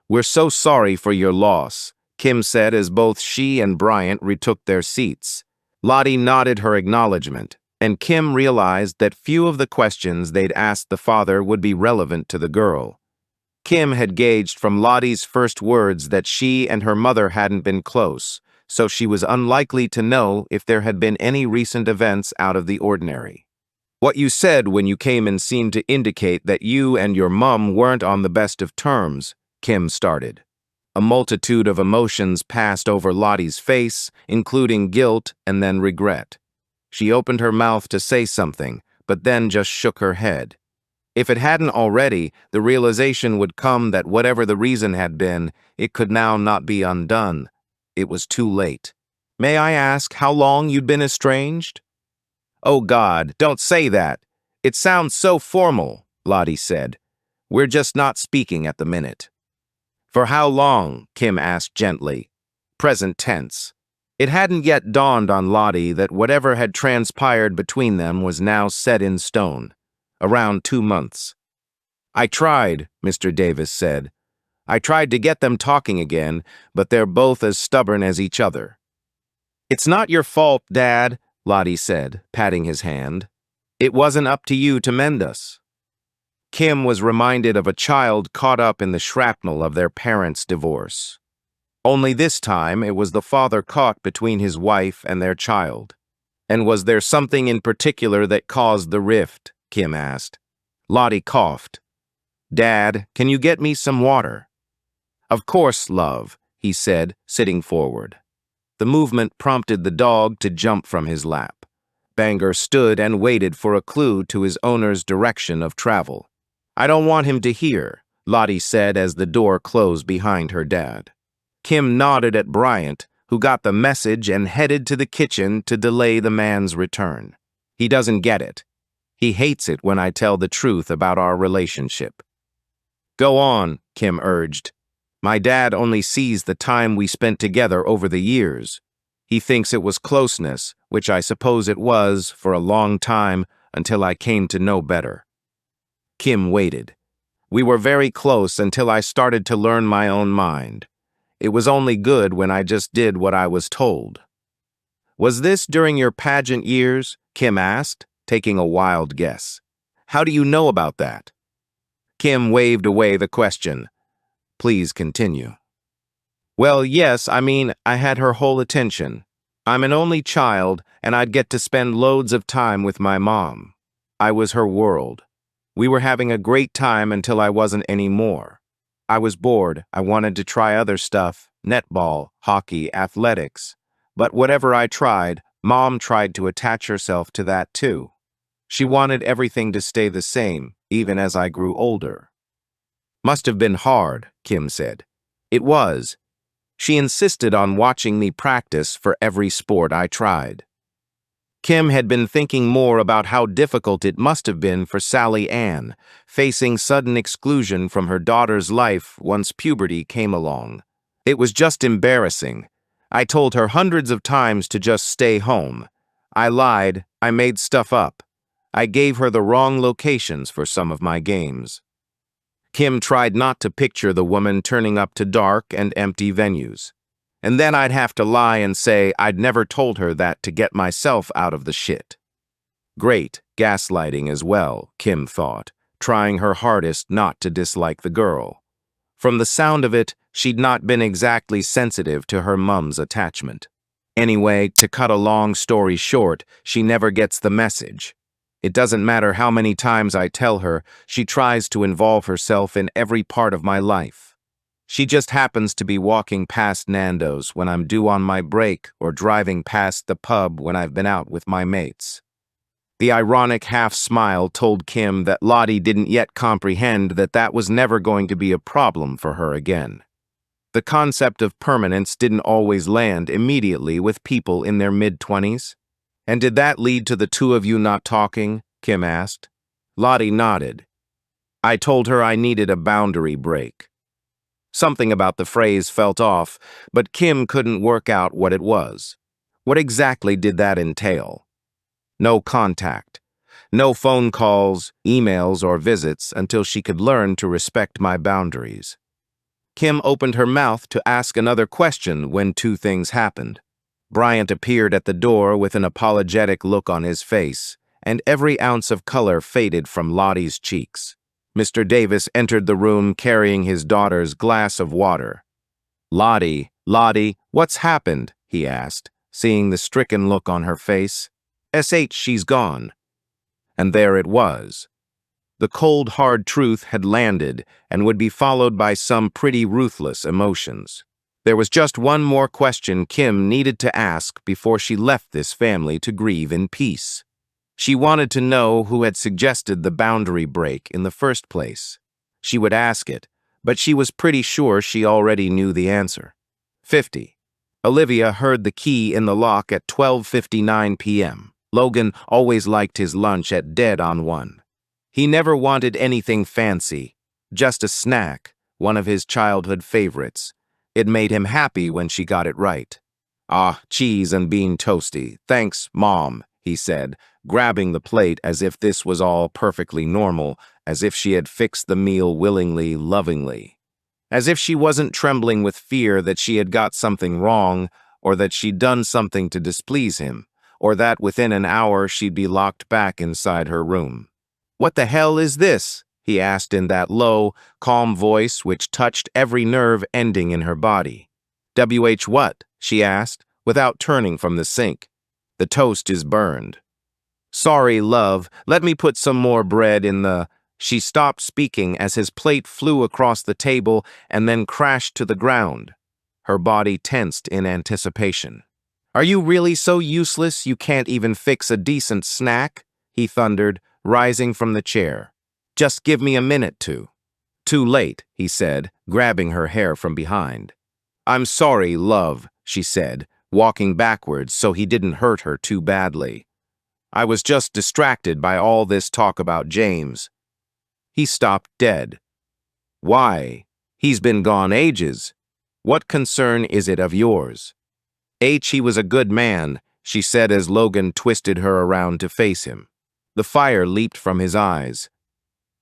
"We're so sorry for your loss," Kim said as both she and Bryant retook their seats. Lottie nodded her acknowledgement, and Kim realized that few of the questions they'd asked the father would be relevant to the girl. Kim had gauged from Lottie's first words that she and her mother hadn't been close, so she was unlikely to know if there had been any recent events out of the ordinary. "What you said when you came in seemed to indicate that you and your mum weren't on the best of terms," Kim started. A multitude of emotions passed over Lottie's face, including guilt and then regret. She opened her mouth to say something, but then just shook her head. If it hadn't already, the realization would come that whatever the reason had been, it could now not be undone. It was too late. "May I ask how long you'd been estranged?" "Oh God, don't say that. It sounds so formal," Lottie said. "We're just not speaking at the minute." "For how long?" Kim asked gently. Present tense. It hadn't yet dawned on Lottie that whatever had transpired between them was now set in stone. Around 2 months. "I tried," Mr. Davis said. "I tried to get them talking again, but they're both as stubborn as each other." "It's not your fault, Dad," Lottie said, patting his hand. "It wasn't up to you to mend us." Kim was reminded of a child caught up in the shrapnel of their parents' divorce. Only this time it was the father caught between his wife and their child. "And was there something in particular that caused the rift?" Kim asked. Lottie coughed. "Dad, can you get me some water?" "Of course, love," he said, sitting forward. The movement prompted the dog to jump from his lap. Banger stood and waited for a clue to his owner's direction of travel. "I don't want him to hear," Lottie said as the door closed behind her dad. Kim nodded at Bryant, who got the message and headed to the kitchen to delay the man's return. "He doesn't get it. He hates it when I tell the truth about our relationship." "Go on," Kim urged. "My dad only sees the time we spent together over the years. He thinks it was closeness, which I suppose it was for a long time until I came to know better." Kim waited. "We were very close until I started to learn my own mind. It was only good when I just did what I was told." "Was this during your pageant years?" Kim asked, taking a wild guess. "How do you know about that?" Kim waved away the question. "Please continue." "Well, yes, I had her whole attention. I'm an only child, and I'd get to spend loads of time with my mom. I was her world. We were having a great time until I wasn't anymore. I was bored. I wanted to try other stuff, netball, hockey, athletics. But whatever I tried, Mom tried to attach herself to that too. She wanted everything to stay the same, even as I grew older." "Must have been hard," Kim said. "It was. She insisted on watching me practice for every sport I tried." Kim had been thinking more about how difficult it must have been for Sally Ann, facing sudden exclusion from her daughter's life once puberty came along. It was just embarrassing. I told her hundreds of times to just stay home. I lied, I made stuff up. I gave her the wrong locations for some of my games. Kim tried not to picture the woman turning up to dark and empty venues. And then I'd have to lie and say I'd never told her that to get myself out of the shit. Great gaslighting as well, Kim thought, trying her hardest not to dislike the girl. From the sound of it, she'd not been exactly sensitive to her mum's attachment. Anyway, to cut a long story short, she never gets the message. It doesn't matter how many times I tell her, she tries to involve herself in every part of my life. She just happens to be walking past Nando's when I'm due on my break or driving past the pub when I've been out with my mates. The ironic half-smile told Kim that Lottie didn't yet comprehend that that was never going to be a problem for her again. The concept of permanence didn't always land immediately with people in their mid-20s. And did that lead to the two of you not talking? Kim asked. Lottie nodded. I told her I needed a boundary break. Something about the phrase felt off, but Kim couldn't work out what it was. What exactly did that entail? No contact. No phone calls, emails, or visits until she could learn to respect my boundaries. Kim opened her mouth to ask another question when two things happened. Bryant appeared at the door with an apologetic look on his face, and every ounce of color faded from Lottie's cheeks. Mr. Davis entered the room carrying his daughter's glass of water. Lottie, what's happened? He asked, seeing the stricken look on her face. She's gone. And there it was. The cold, hard truth had landed and would be followed by some pretty ruthless emotions. There was just one more question Kim needed to ask before she left this family to grieve in peace. She wanted to know who had suggested the boundary break in the first place. She would ask it, but she was pretty sure she already knew the answer. 50. Olivia heard the key in the lock at 12:59 p.m. Logan always liked his lunch at dead on 1. He never wanted anything fancy, just a snack, one of his childhood favorites. It made him happy when she got it right. Ah, cheese and bean toasty. Thanks, Mom, he said, grabbing the plate as if this was all perfectly normal, as if she had fixed the meal willingly, lovingly. As if she wasn't trembling with fear that she had got something wrong, or that she'd done something to displease him, or that within an hour she'd be locked back inside her room. What the hell is this? He asked in that low, calm voice which touched every nerve ending in her body. What? She asked, without turning from the sink. The toast is burned. Sorry, love, let me put some more bread in the... She stopped speaking as his plate flew across the table and then crashed to the ground. Her body tensed in anticipation. Are you really so useless you can't even fix a decent snack? He thundered, rising from the chair. Just give me a minute to. Too late, he said, grabbing her hair from behind. I'm sorry, love, she said, walking backwards so he didn't hurt her too badly. I was just distracted by all this talk about James. He stopped dead. Why? He's been gone ages. What concern is it of yours? He was a good man, she said as Logan twisted her around to face him. The fire leaped from his eyes.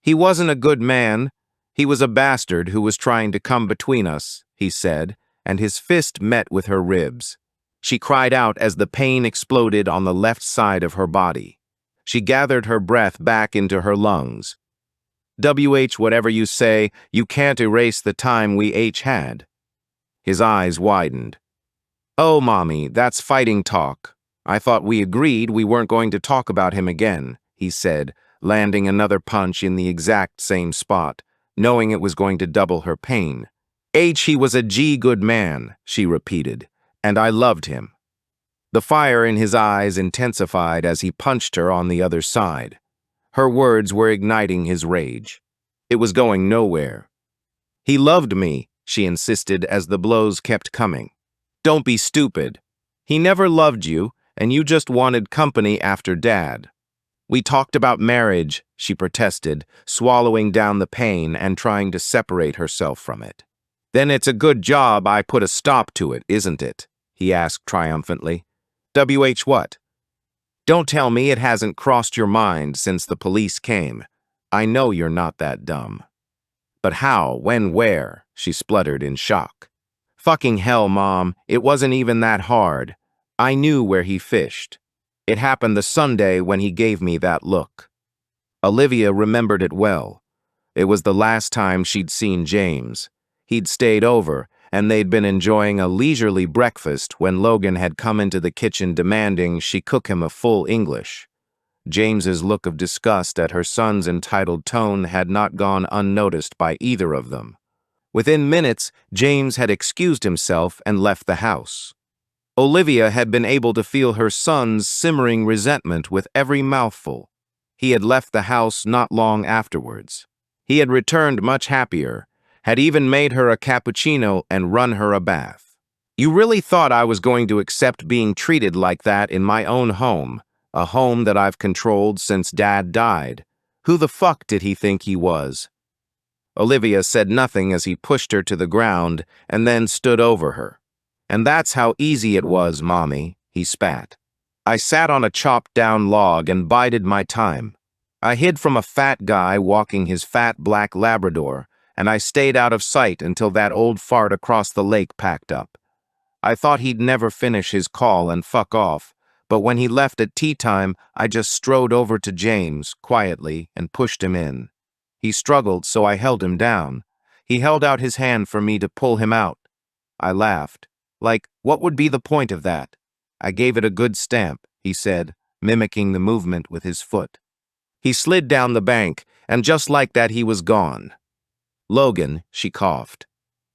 He wasn't a good man. He was a bastard who was trying to come between us, he said, and his fist met with her ribs. She cried out as the pain exploded on the left side of her body. She gathered her breath back into her lungs. Whatever you say, you can't erase the time we had. His eyes widened. Oh, Mommy, that's fighting talk. I thought we agreed we weren't going to talk about him again, he said, landing another punch in the exact same spot, knowing it was going to double her pain. He was a good man, she repeated, and I loved him. The fire in his eyes intensified as he punched her on the other side. Her words were igniting his rage. It was going nowhere. He loved me, she insisted as the blows kept coming. Don't be stupid. He never loved you, and you just wanted company after Dad. We talked about marriage, she protested, swallowing down the pain and trying to separate herself from it. Then it's a good job I put a stop to it, isn't it? He asked triumphantly. WH what? Don't tell me it hasn't crossed your mind since the police came. I know you're not that dumb. But how, when, where? She spluttered in shock. Fucking hell, Mom, it wasn't even that hard. I knew where he fished. It happened the Sunday when he gave me that look. Olivia remembered it well. It was the last time she'd seen James. He'd stayed over, and they'd been enjoying a leisurely breakfast when Logan had come into the kitchen demanding she cook him a full English. James's look of disgust at her son's entitled tone had not gone unnoticed by either of them. Within minutes, James had excused himself and left the house. Olivia had been able to feel her son's simmering resentment with every mouthful. He had left the house not long afterwards. He had returned much happier, had even made her a cappuccino and run her a bath. You really thought I was going to accept being treated like that in my own home, a home that I've controlled since Dad died. Who the fuck did he think he was? Olivia said nothing as he pushed her to the ground and then stood over her. And that's how easy it was, Mommy, he spat. I sat on a chopped-down log and bided my time. I hid from a fat guy walking his fat black Labrador, and I stayed out of sight until that old fart across the lake packed up. I thought he'd never finish his call and fuck off, but when he left at tea time, I just strode over to James, quietly, and pushed him in. He struggled, so I held him down. He held out his hand for me to pull him out. I laughed. Like, what would be the point of that? I gave it a good stamp, he said, mimicking the movement with his foot. He slid down the bank, and just like that he was gone. Logan, she coughed.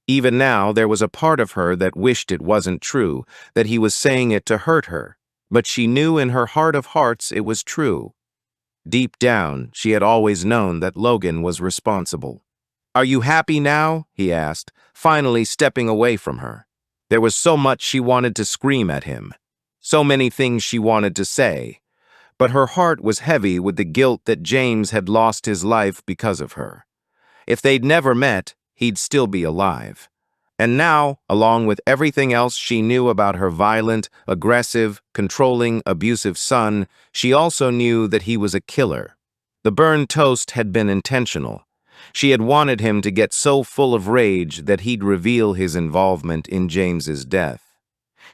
Even now, there was a part of her that wished it wasn't true, that he was saying it to hurt her, but she knew in her heart of hearts it was true. Deep down, she had always known that Logan was responsible. Are you happy now? He asked, finally stepping away from her. There was so much she wanted to scream at him, so many things she wanted to say, but her heart was heavy with the guilt that James had lost his life because of her. If they'd never met, he'd still be alive. And now, along with everything else she knew about her violent, aggressive, controlling, abusive son, she also knew that he was a killer. The burned toast had been intentional. She had wanted him to get so full of rage that he'd reveal his involvement in James's death.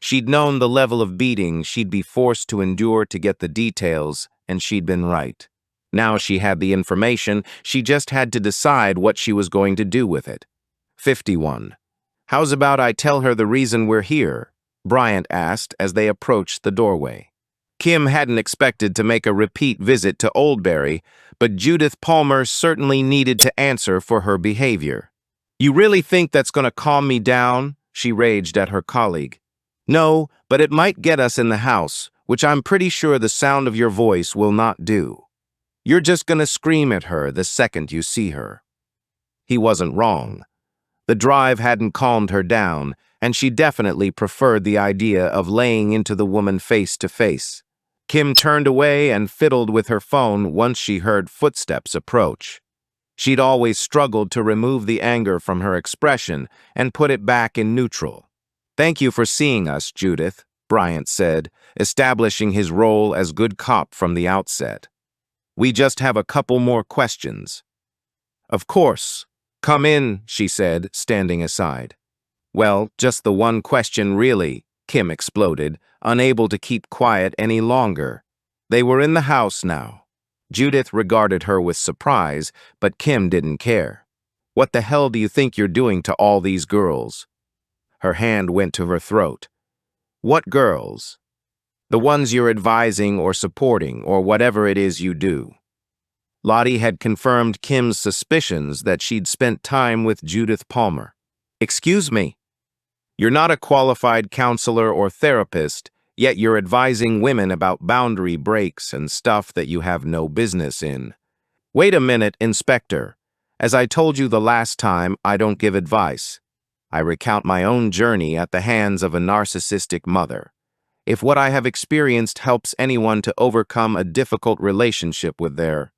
She'd known the level of beating she'd be forced to endure to get the details, and she'd been right. Now she had the information, she just had to decide what she was going to do with it. 51. How's about I tell her the reason we're here? Bryant asked as they approached the doorway. Kim hadn't expected to make a repeat visit to Oldbury, but Judith Palmer certainly needed to answer for her behavior. You really think that's going to calm me down? She raged at her colleague. No, but it might get us in the house, which I'm pretty sure the sound of your voice will not do. You're just going to scream at her the second you see her. He wasn't wrong. The drive hadn't calmed her down, and she definitely preferred the idea of laying into the woman face to face. Kim turned away and fiddled with her phone once she heard footsteps approach. She'd always struggled to remove the anger from her expression and put it back in neutral. Thank you for seeing us, Judith, Bryant said, establishing his role as good cop from the outset. We just have a couple more questions. Of course. Come in, she said, standing aside. Well, just the one question really, Kim exploded, unable to keep quiet any longer. They were in the house now. Judith regarded her with surprise, but Kim didn't care. What the hell do you think you're doing to all these girls? Her hand went to her throat. What girls? The ones you're advising or supporting, or whatever it is you do. Lottie had confirmed Kim's suspicions that she'd spent time with Judith Palmer. Excuse me. You're not a qualified counselor or therapist, yet you're advising women about boundary breaks and stuff that you have no business in. Wait a minute, Inspector. As I told you the last time, I don't give advice. I recount my own journey at the hands of a narcissistic mother. If what I have experienced helps anyone to overcome a difficult relationship with their...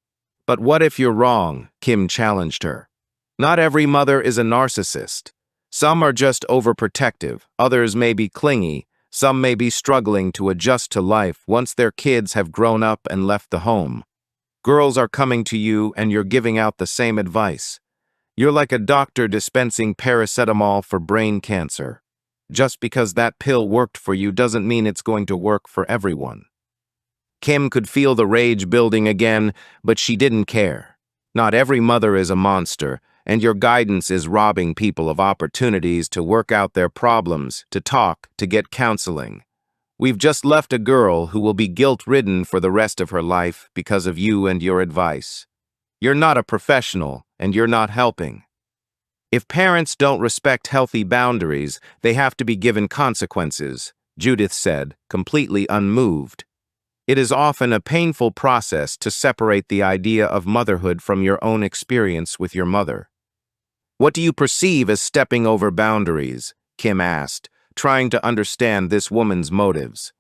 But what if you're wrong? Kim challenged her. Not every mother is a narcissist. Some are just overprotective, others may be clingy, some may be struggling to adjust to life once their kids have grown up and left the home. Girls are coming to you and you're giving out the same advice. You're like a doctor dispensing paracetamol for brain cancer. Just because that pill worked for you doesn't mean it's going to work for everyone. Kim could feel the rage building again, but she didn't care. Not every mother is a monster, and your guidance is robbing people of opportunities to work out their problems, to talk, to get counseling. We've just left a girl who will be guilt-ridden for the rest of her life because of you and your advice. You're not a professional, and you're not helping. If parents don't respect healthy boundaries, they have to be given consequences, Judith said, completely unmoved. It is often a painful process to separate the idea of motherhood from your own experience with your mother. What do you perceive as stepping over boundaries? Kim asked, trying to understand this woman's motives.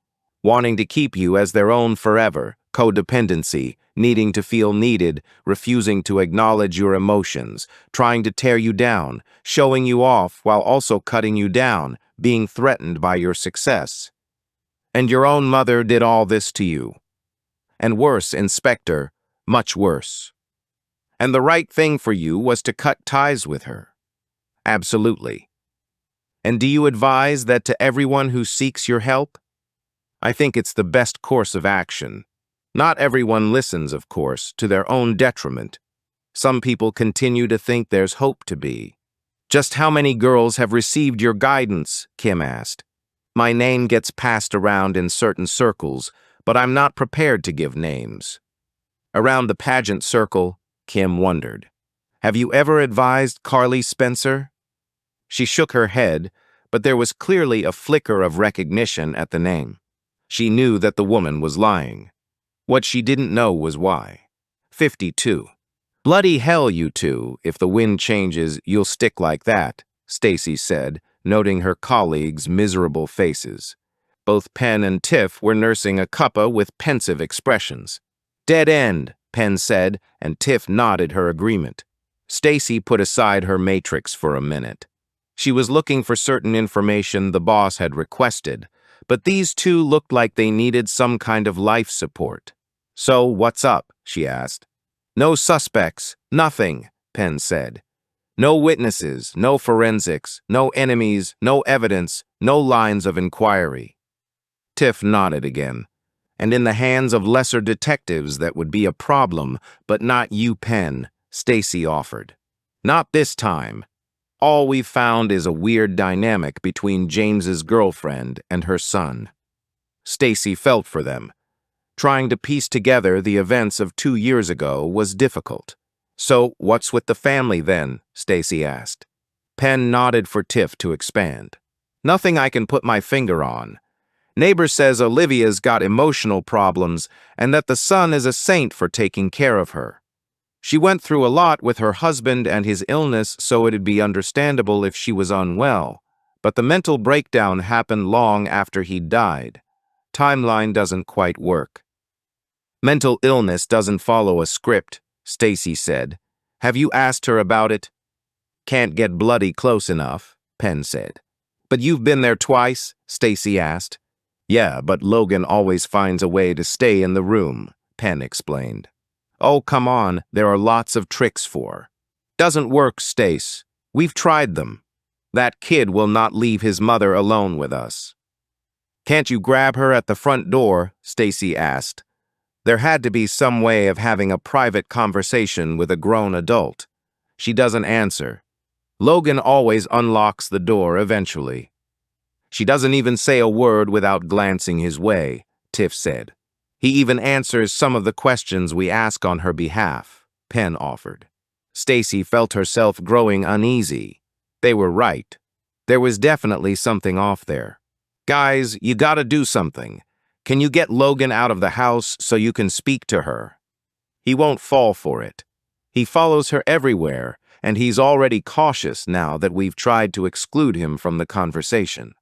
Wanting to keep you as their own forever, codependency, needing to feel needed, refusing to acknowledge your emotions, trying to tear you down, showing you off while also cutting you down, being threatened by your success. And your own mother did all this to you. And worse, Inspector, much worse. And the right thing for you was to cut ties with her. Absolutely. And do you advise that to everyone who seeks your help? I think it's the best course of action. Not everyone listens, of course, to their own detriment. Some people continue to think there's hope to be. Just how many girls have received your guidance? Kim asked. My name gets passed around in certain circles, but I'm not prepared to give names. Around the pageant circle, Kim wondered. Have you ever advised Carly Spencer? She shook her head, but there was clearly a flicker of recognition at the name. She knew that the woman was lying. What she didn't know was why. 52. Bloody hell, you two. If the wind changes, you'll stick like that, Stacy said, noting her colleagues' miserable faces. Both Penn and Tiff were nursing a cuppa with pensive expressions. Dead end, Penn said, and Tiff nodded her agreement. Stacy put aside her matrix for a minute. She was looking for certain information the boss had requested, but these two looked like they needed some kind of life support. So, what's up? She asked. No suspects, nothing, Penn said. No witnesses, no forensics, no enemies, no evidence, no lines of inquiry. Tiff nodded again. And in the hands of lesser detectives that would be a problem, but not you, Penn, Stacy offered. Not this time. All we've found is a weird dynamic between James's girlfriend and her son. Stacy felt for them. Trying to piece together the events of 2 years ago was difficult. So, what's with the family then? Stacy asked. Penn nodded for Tiff to expand. Nothing I can put my finger on. Neighbor says Olivia's got emotional problems and that the son is a saint for taking care of her. She went through a lot with her husband and his illness, so it'd be understandable if she was unwell. But the mental breakdown happened long after he died. Timeline doesn't quite work. Mental illness doesn't follow a script, Stacy said. Have you asked her about it? Can't get bloody close enough, Penn said. But you've been there twice? Stacy asked. Yeah, but Logan always finds a way to stay in the room, Penn explained. Oh, come on, there are lots of tricks for. Doesn't work, Stace. We've tried them. That kid will not leave his mother alone with us. Can't you grab her at the front door? Stacy asked. There had to be some way of having a private conversation with a grown adult. She doesn't answer. Logan always unlocks the door eventually. She doesn't even say a word without glancing his way, Tiff said. He even answers some of the questions we ask on her behalf, Penn offered. Stacy felt herself growing uneasy. They were right. There was definitely something off there. Guys, you gotta do something. Can you get Logan out of the house so you can speak to her? He won't fall for it. He follows her everywhere, and he's already cautious now that we've tried to exclude him from the conversation.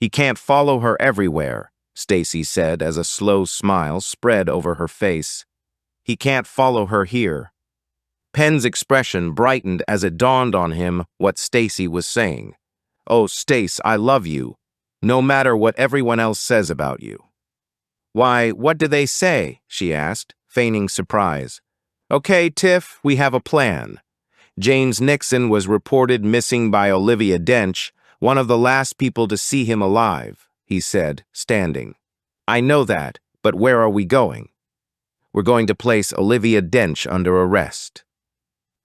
He can't follow her everywhere, Stacy said as a slow smile spread over her face. He can't follow her here. Penn's expression brightened as it dawned on him what Stacy was saying. "Oh, Stace, I love you, no matter what everyone else says about you." "Why, what do they say?" she asked, feigning surprise. "Okay, Tiff, we have a plan. James Nixon was reported missing by Olivia Dench, one of the last people to see him alive," he said, standing. "I know that, but where are we going?" "We're going to place Olivia Dench under arrest."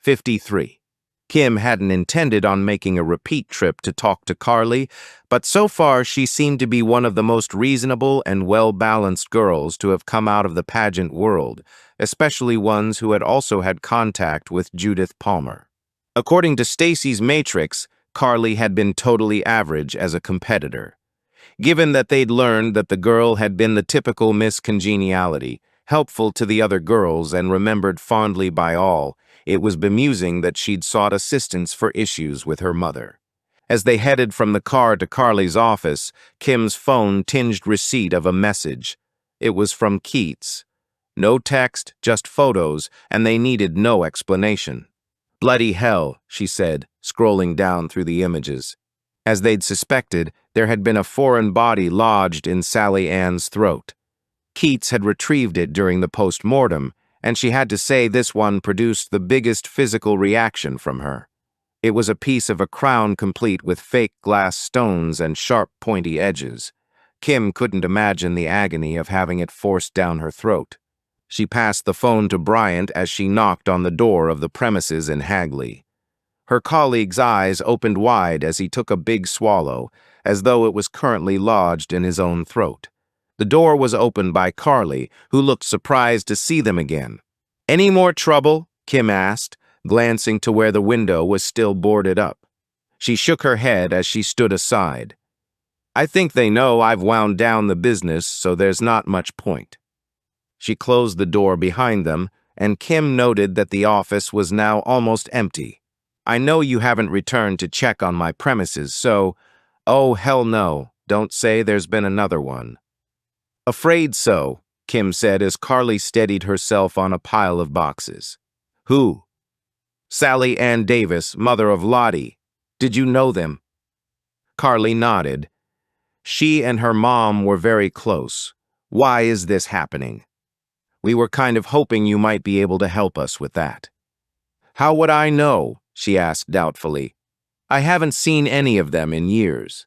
53. Kim hadn't intended on making a repeat trip to talk to Carly, but so far she seemed to be one of the most reasonable and well-balanced girls to have come out of the pageant world, especially ones who had also had contact with Judith Palmer. According to Stacy's matrix, Carly had been totally average as a competitor. Given that they'd learned that the girl had been the typical Miss Congeniality, helpful to the other girls and remembered fondly by all, it was bemusing that she'd sought assistance for issues with her mother. As they headed from the car to Carly's office, Kim's phone tinged receipt of a message. It was from Keats. No text, just photos, and they needed no explanation. "Bloody hell," she said, scrolling down through the images. As they'd suspected, there had been a foreign body lodged in Sally Ann's throat. Keats had retrieved it during the post-mortem, and she had to say this one produced the biggest physical reaction from her. It was a piece of a crown complete with fake glass stones and sharp, pointy edges. Kim couldn't imagine the agony of having it forced down her throat. She passed the phone to Bryant as she knocked on the door of the premises in Hagley. Her colleague's eyes opened wide as he took a big swallow, as though it was currently lodged in his own throat. The door was opened by Carly, who looked surprised to see them again. "Any more trouble?" Kim asked, glancing to where the window was still boarded up. She shook her head as she stood aside. "I think they know I've wound down the business, so there's not much point." She closed the door behind them, and Kim noted that the office was now almost empty. "I know you haven't returned to check on my premises, so—" "Oh, hell no, don't say there's been another one." "Afraid so," Kim said as Carly steadied herself on a pile of boxes. "Who?" "Sally Ann Davis, mother of Lottie. Did you know them?" Carly nodded. "She and her mom were very close. Why is this happening?" "We were kind of hoping you might be able to help us with that." "How would I know?" she asked doubtfully. "I haven't seen any of them in years."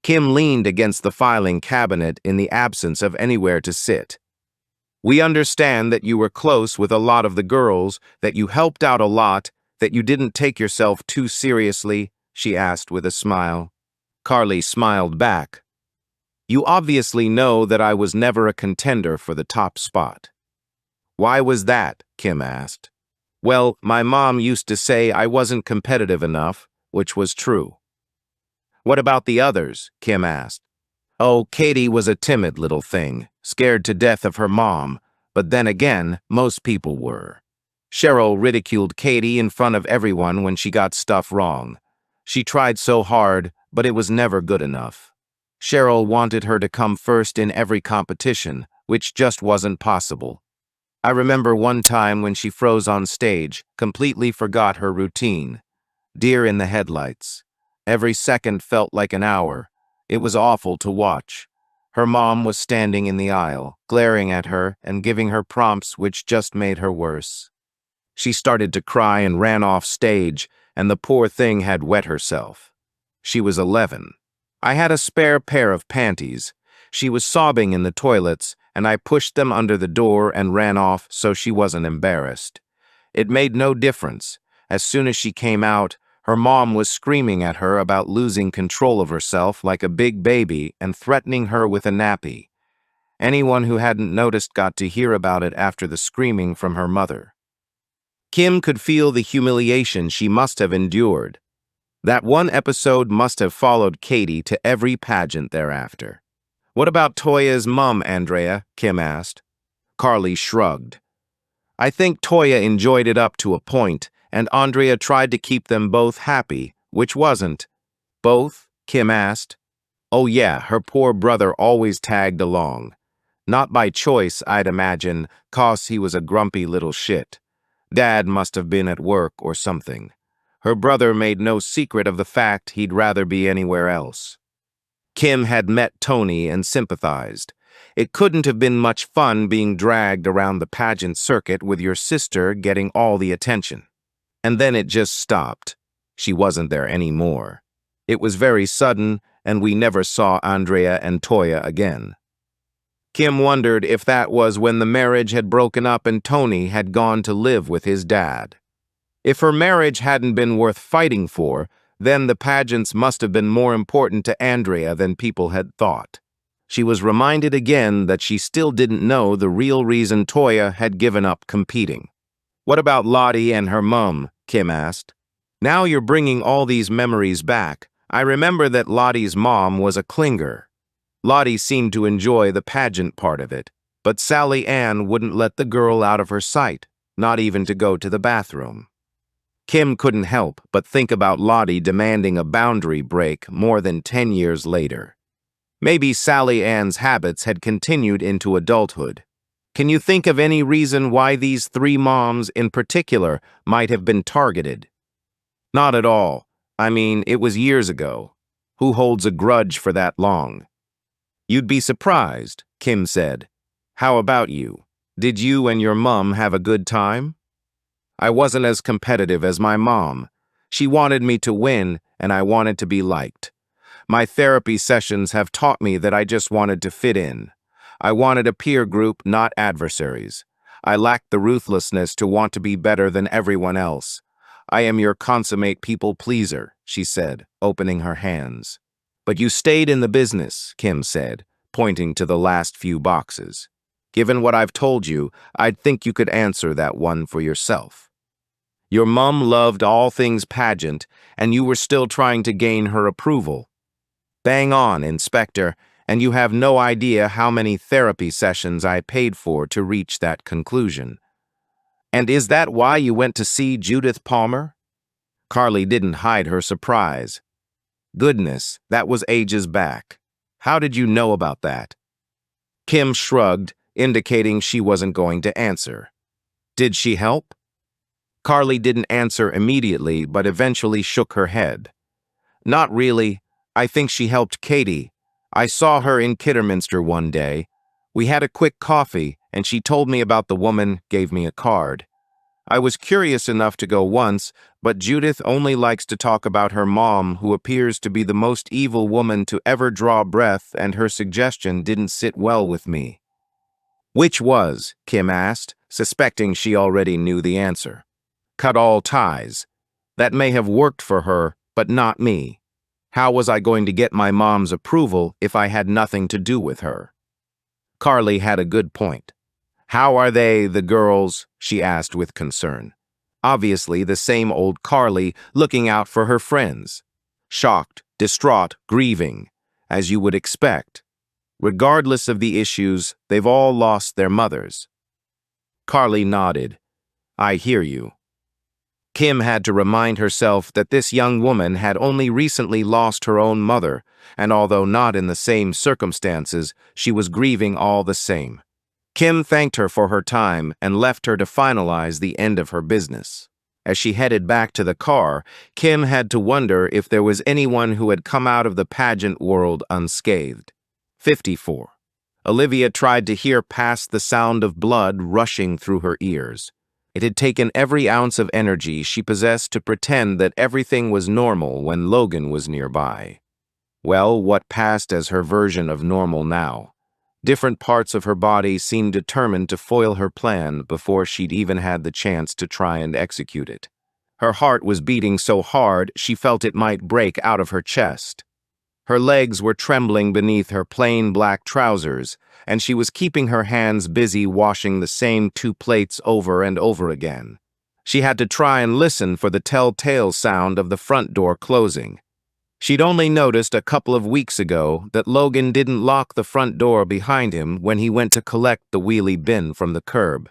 Kim leaned against the filing cabinet in the absence of anywhere to sit. "We understand that you were close with a lot of the girls, that you helped out a lot, that you didn't take yourself too seriously," she asked with a smile. Carly smiled back. "You obviously know that I was never a contender for the top spot." "Why was that?" Kim asked. "Well, my mom used to say I wasn't competitive enough," which was true. "What about the others?" Kim asked. "Oh, Katie was a timid little thing, scared to death of her mom, but then again, most people were. Cheryl ridiculed Katie in front of everyone when she got stuff wrong. She tried so hard, but it was never good enough. Cheryl wanted her to come first in every competition, which just wasn't possible. I remember one time when she froze on stage, completely forgot her routine. Deer in the headlights. Every second felt like an hour. It was awful to watch. Her mom was standing in the aisle, glaring at her and giving her prompts which just made her worse. She started to cry and ran off stage, and the poor thing had wet herself. She was 11. I had a spare pair of panties. She was sobbing in the toilets, and I pushed them under the door and ran off so she wasn't embarrassed. It made no difference. As soon as she came out, her mom was screaming at her about losing control of herself like a big baby and threatening her with a nappy. Anyone who hadn't noticed got to hear about it after the screaming from her mother. Kim could feel the humiliation she must have endured. That one episode must have followed Katie to every pageant thereafter. "What about Toya's mom, Andrea?" Kim asked. Carly shrugged. "I think Toya enjoyed it up to a point, and Andrea tried to keep them both happy, which wasn't." "Both?" Kim asked. "Oh yeah, her poor brother always tagged along. Not by choice, I'd imagine, 'cause he was a grumpy little shit. Dad must have been at work or something. Her brother made no secret of the fact he'd rather be anywhere else. Kim had met Tony and sympathized. It couldn't have been much fun being dragged around the pageant circuit with your sister getting all the attention. And then it just stopped. She wasn't there anymore. It was very sudden, and we never saw Andrea and Toya again. Kim wondered if that was when the marriage had broken up and Tony had gone to live with his dad. If her marriage hadn't been worth fighting for, then the pageants must have been more important to Andrea than people had thought. She was reminded again that she still didn't know the real reason Toya had given up competing. "What about Lottie and her mum?" Kim asked. "Now you're bringing all these memories back. I remember that Lottie's mom was a clinger. Lottie seemed to enjoy the pageant part of it, but Sally Ann wouldn't let the girl out of her sight, not even to go to the bathroom." Kim couldn't help but think about Lottie demanding a boundary break more than 10 years later. Maybe Sally Ann's habits had continued into adulthood. Can you think of any reason why these three moms in particular might have been targeted? Not at all. I mean, it was years ago. Who holds a grudge for that long? "You'd be surprised," Kim said. "How about you? Did you and your mum have a good time?" "I wasn't as competitive as my mom. She wanted me to win, and I wanted to be liked. My therapy sessions have taught me that I just wanted to fit in. I wanted a peer group, not adversaries. I lacked the ruthlessness to want to be better than everyone else. I am your consummate people pleaser," she said, opening her hands. "But you stayed in the business," Kim said, pointing to the last few boxes. "Given what I've told you, I'd think you could answer that one for yourself. Your mum loved all things pageant, and you were still trying to gain her approval. Bang on, Inspector, and you have no idea how many therapy sessions I paid for to reach that conclusion. And is that why you went to see Judith Palmer?" Carly didn't hide her surprise. "Goodness, that was ages back. How did you know about that?" Kim shrugged, indicating she wasn't going to answer. "Did she help?" Carly didn't answer immediately, but eventually shook her head. "Not really. I think she helped Katie. I saw her in Kidderminster one day. We had a quick coffee, and she told me about the woman, gave me a card. I was curious enough to go once, but Judith only likes to talk about her mom, who appears to be the most evil woman to ever draw breath, and her suggestion didn't sit well with me." "Which was?" Kim asked, suspecting she already knew the answer. "Cut all ties. That may have worked for her, but not me. How was I going to get my mom's approval if I had nothing to do with her?" Carly had a good point. "How are they, the girls?" she asked with concern. Obviously the same old Carly looking out for her friends. Shocked, distraught, grieving, as you would expect. Regardless of the issues, they've all lost their mothers. Carly nodded. "I hear you." Kim had to remind herself that this young woman had only recently lost her own mother, and although not in the same circumstances, she was grieving all the same. Kim thanked her for her time and left her to finalize the end of her business. As she headed back to the car, Kim had to wonder if there was anyone who had come out of the pageant world unscathed. 54. Olivia tried to hear past the sound of blood rushing through her ears. It had taken every ounce of energy she possessed to pretend that everything was normal when Logan was nearby. Well, what passed as her version of normal now? Different parts of her body seemed determined to foil her plan before she'd even had the chance to try and execute it. Her heart was beating so hard she felt it might break out of her chest. Her legs were trembling beneath her plain black trousers, and she was keeping her hands busy washing the same 2 plates over and over again. She had to try and listen for the telltale sound of the front door closing. She'd only noticed a couple of weeks ago that Logan didn't lock the front door behind him when he went to collect the wheelie bin from the curb.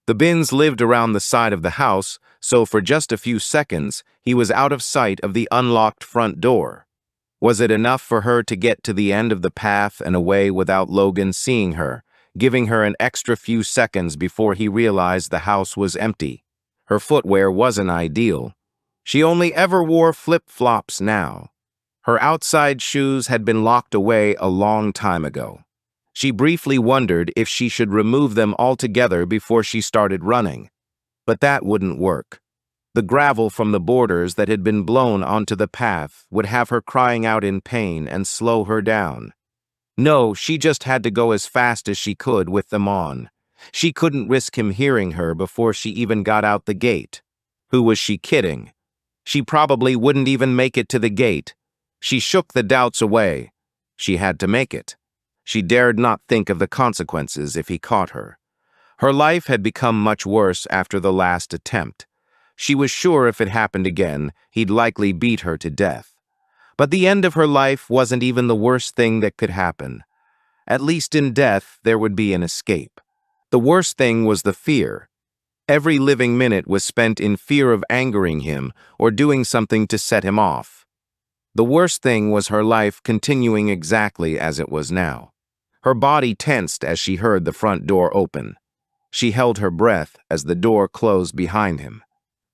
The bins lived around the side of the house, so for just a few seconds, he was out of sight of the unlocked front door. Was it enough for her to get to the end of the path and away without Logan seeing her, giving her an extra few seconds before he realized the house was empty? Her footwear wasn't ideal. She only ever wore flip-flops now. Her outside shoes had been locked away a long time ago. She briefly wondered if she should remove them altogether before she started running. But that wouldn't work. The gravel from the borders that had been blown onto the path would have her crying out in pain and slow her down. No, she just had to go as fast as she could with them on. She couldn't risk him hearing her before she even got out the gate. Who was she kidding? She probably wouldn't even make it to the gate. She shook the doubts away. She had to make it. She dared not think of the consequences if he caught her. Her life had become much worse after the last attempt. She was sure if it happened again, he'd likely beat her to death. But the end of her life wasn't even the worst thing that could happen. At least in death, there would be an escape. The worst thing was the fear. Every living minute was spent in fear of angering him or doing something to set him off. The worst thing was her life continuing exactly as it was now. Her body tensed as she heard the front door open. She held her breath as the door closed behind him.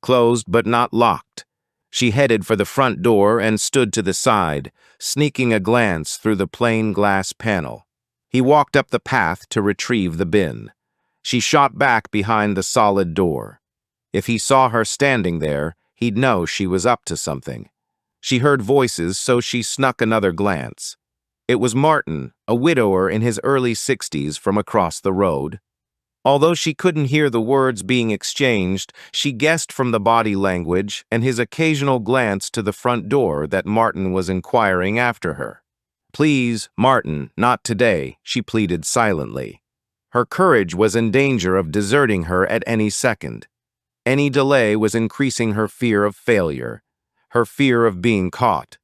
Closed but not locked. She headed for the front door and stood to the side, sneaking a glance through the plain glass panel. He walked up the path to retrieve the bin. She shot back behind the solid door. If he saw her standing there, he'd know she was up to something. She heard voices, so she snuck another glance. It was Martin, a widower in his early 60s from across the road. Although she couldn't hear the words being exchanged, she guessed from the body language and his occasional glance to the front door that Martin was inquiring after her. "Please, Martin, not today," she pleaded silently. Her courage was in danger of deserting her at any second. Any delay was increasing her fear of failure, her fear of being caught.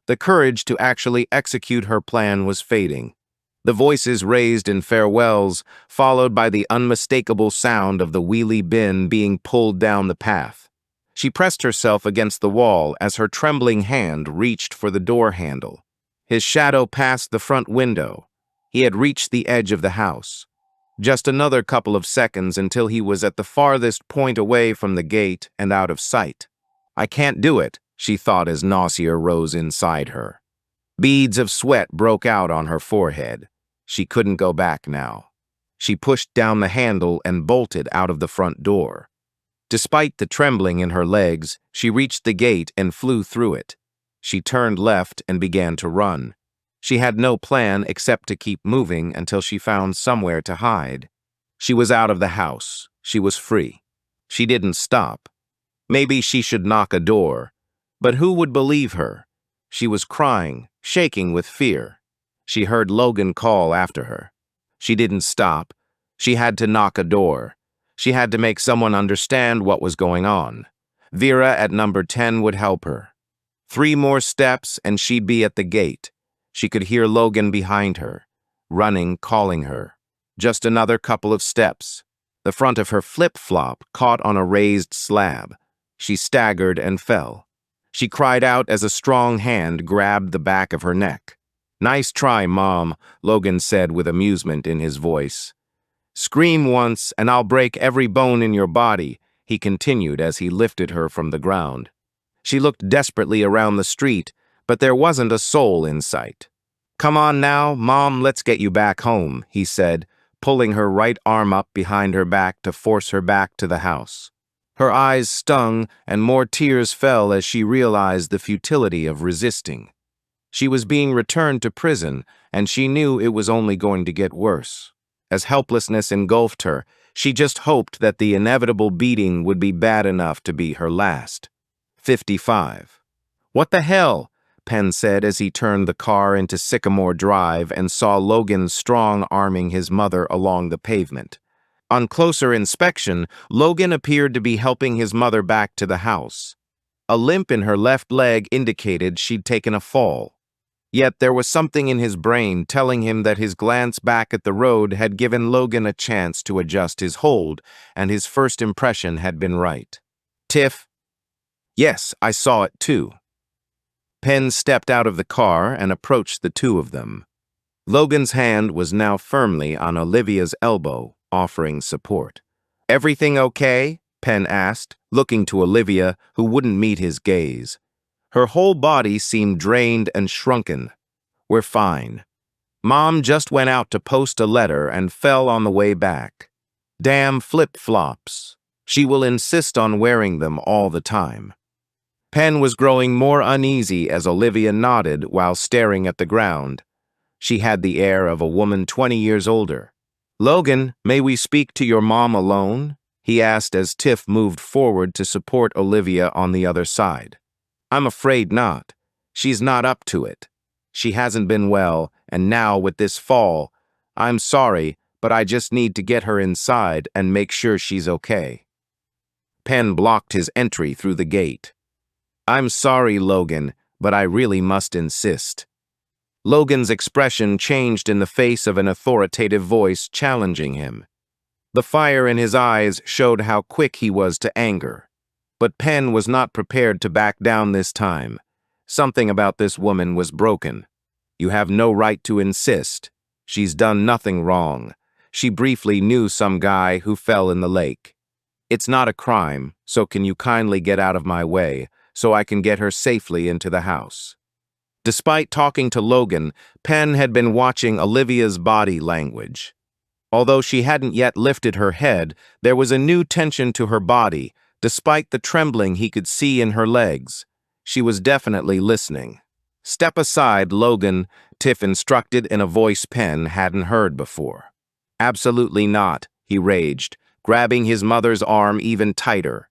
The courage to actually execute her plan was fading. The voices raised in farewells, followed by the unmistakable sound of the wheelie bin being pulled down the path. She pressed herself against the wall as her trembling hand reached for the door handle. His shadow passed the front window. He had reached the edge of the house. Just another couple of seconds until he was at the farthest point away from the gate and out of sight. "I can't do it," she thought as nausea rose inside her. Beads of sweat broke out on her forehead. She couldn't go back now. She pushed down the handle and bolted out of the front door. Despite the trembling in her legs, she reached the gate and flew through it. She turned left and began to run. She had no plan except to keep moving until she found somewhere to hide. She was out of the house. She was free. She didn't stop. Maybe she should knock a door. But who would believe her? She was crying, shaking with fear. She heard Logan call after her. She didn't stop. She had to knock a door. She had to make someone understand what was going on. Vera at number 10 would help her. 3 more steps and she'd be at the gate. She could hear Logan behind her, running, calling her. Just another couple of steps. The front of her flip-flop caught on a raised slab. She staggered and fell. She cried out as a strong hand grabbed the back of her neck. "Nice try, Mom," Logan said with amusement in his voice. "Scream once and I'll break every bone in your body," he continued as he lifted her from the ground. She looked desperately around the street, but there wasn't a soul in sight. "Come on now, Mom, let's get you back home," he said, pulling her right arm up behind her back to force her back to the house. Her eyes stung and more tears fell as she realized the futility of resisting. She was being returned to prison, and she knew it was only going to get worse. As helplessness engulfed her, she just hoped that the inevitable beating would be bad enough to be her last. 55. "What the hell?" Penn said as he turned the car into Sycamore Drive and saw Logan strong-arming his mother along the pavement. On closer inspection, Logan appeared to be helping his mother back to the house. A limp in her left leg indicated she'd taken a fall. Yet there was something in his brain telling him that his glance back at the road had given Logan a chance to adjust his hold, and his first impression had been right. "Tiff?" "Yes, I saw it too." Penn stepped out of the car and approached the two of them. Logan's hand was now firmly on Olivia's elbow, offering support. "Everything okay?" Penn asked, looking to Olivia, who wouldn't meet his gaze. Her whole body seemed drained and shrunken. We're fine. Mom just went out to post a letter and fell on the way back. Damn flip-flops. She will insist on wearing them all the time. Penn was growing more uneasy as Olivia nodded while staring at the ground. She had the air of a woman 20 years older. "Logan, may we speak to your mom alone?" he asked as Tiff moved forward to support Olivia on the other side. "I'm afraid not. She's not up to it. She hasn't been well, and now with this fall, I'm sorry, but I just need to get her inside and make sure she's okay." Penn blocked his entry through the gate. "I'm sorry, Logan, but I really must insist." Logan's expression changed in the face of an authoritative voice challenging him. The fire in his eyes showed how quick he was to anger. But Penn was not prepared to back down this time. Something about this woman was broken. "You have no right to insist. She's done nothing wrong. She briefly knew some guy who fell in the lake. It's not a crime, so can you kindly get out of my way so I can get her safely into the house?" Despite talking to Logan, Penn had been watching Olivia's body language. Although she hadn't yet lifted her head, there was a new tension to her body, despite the trembling he could see in her legs. She was definitely listening. "Step aside, Logan," Tiff instructed in a voice Penn hadn't heard before. "Absolutely not," he raged, grabbing his mother's arm even tighter.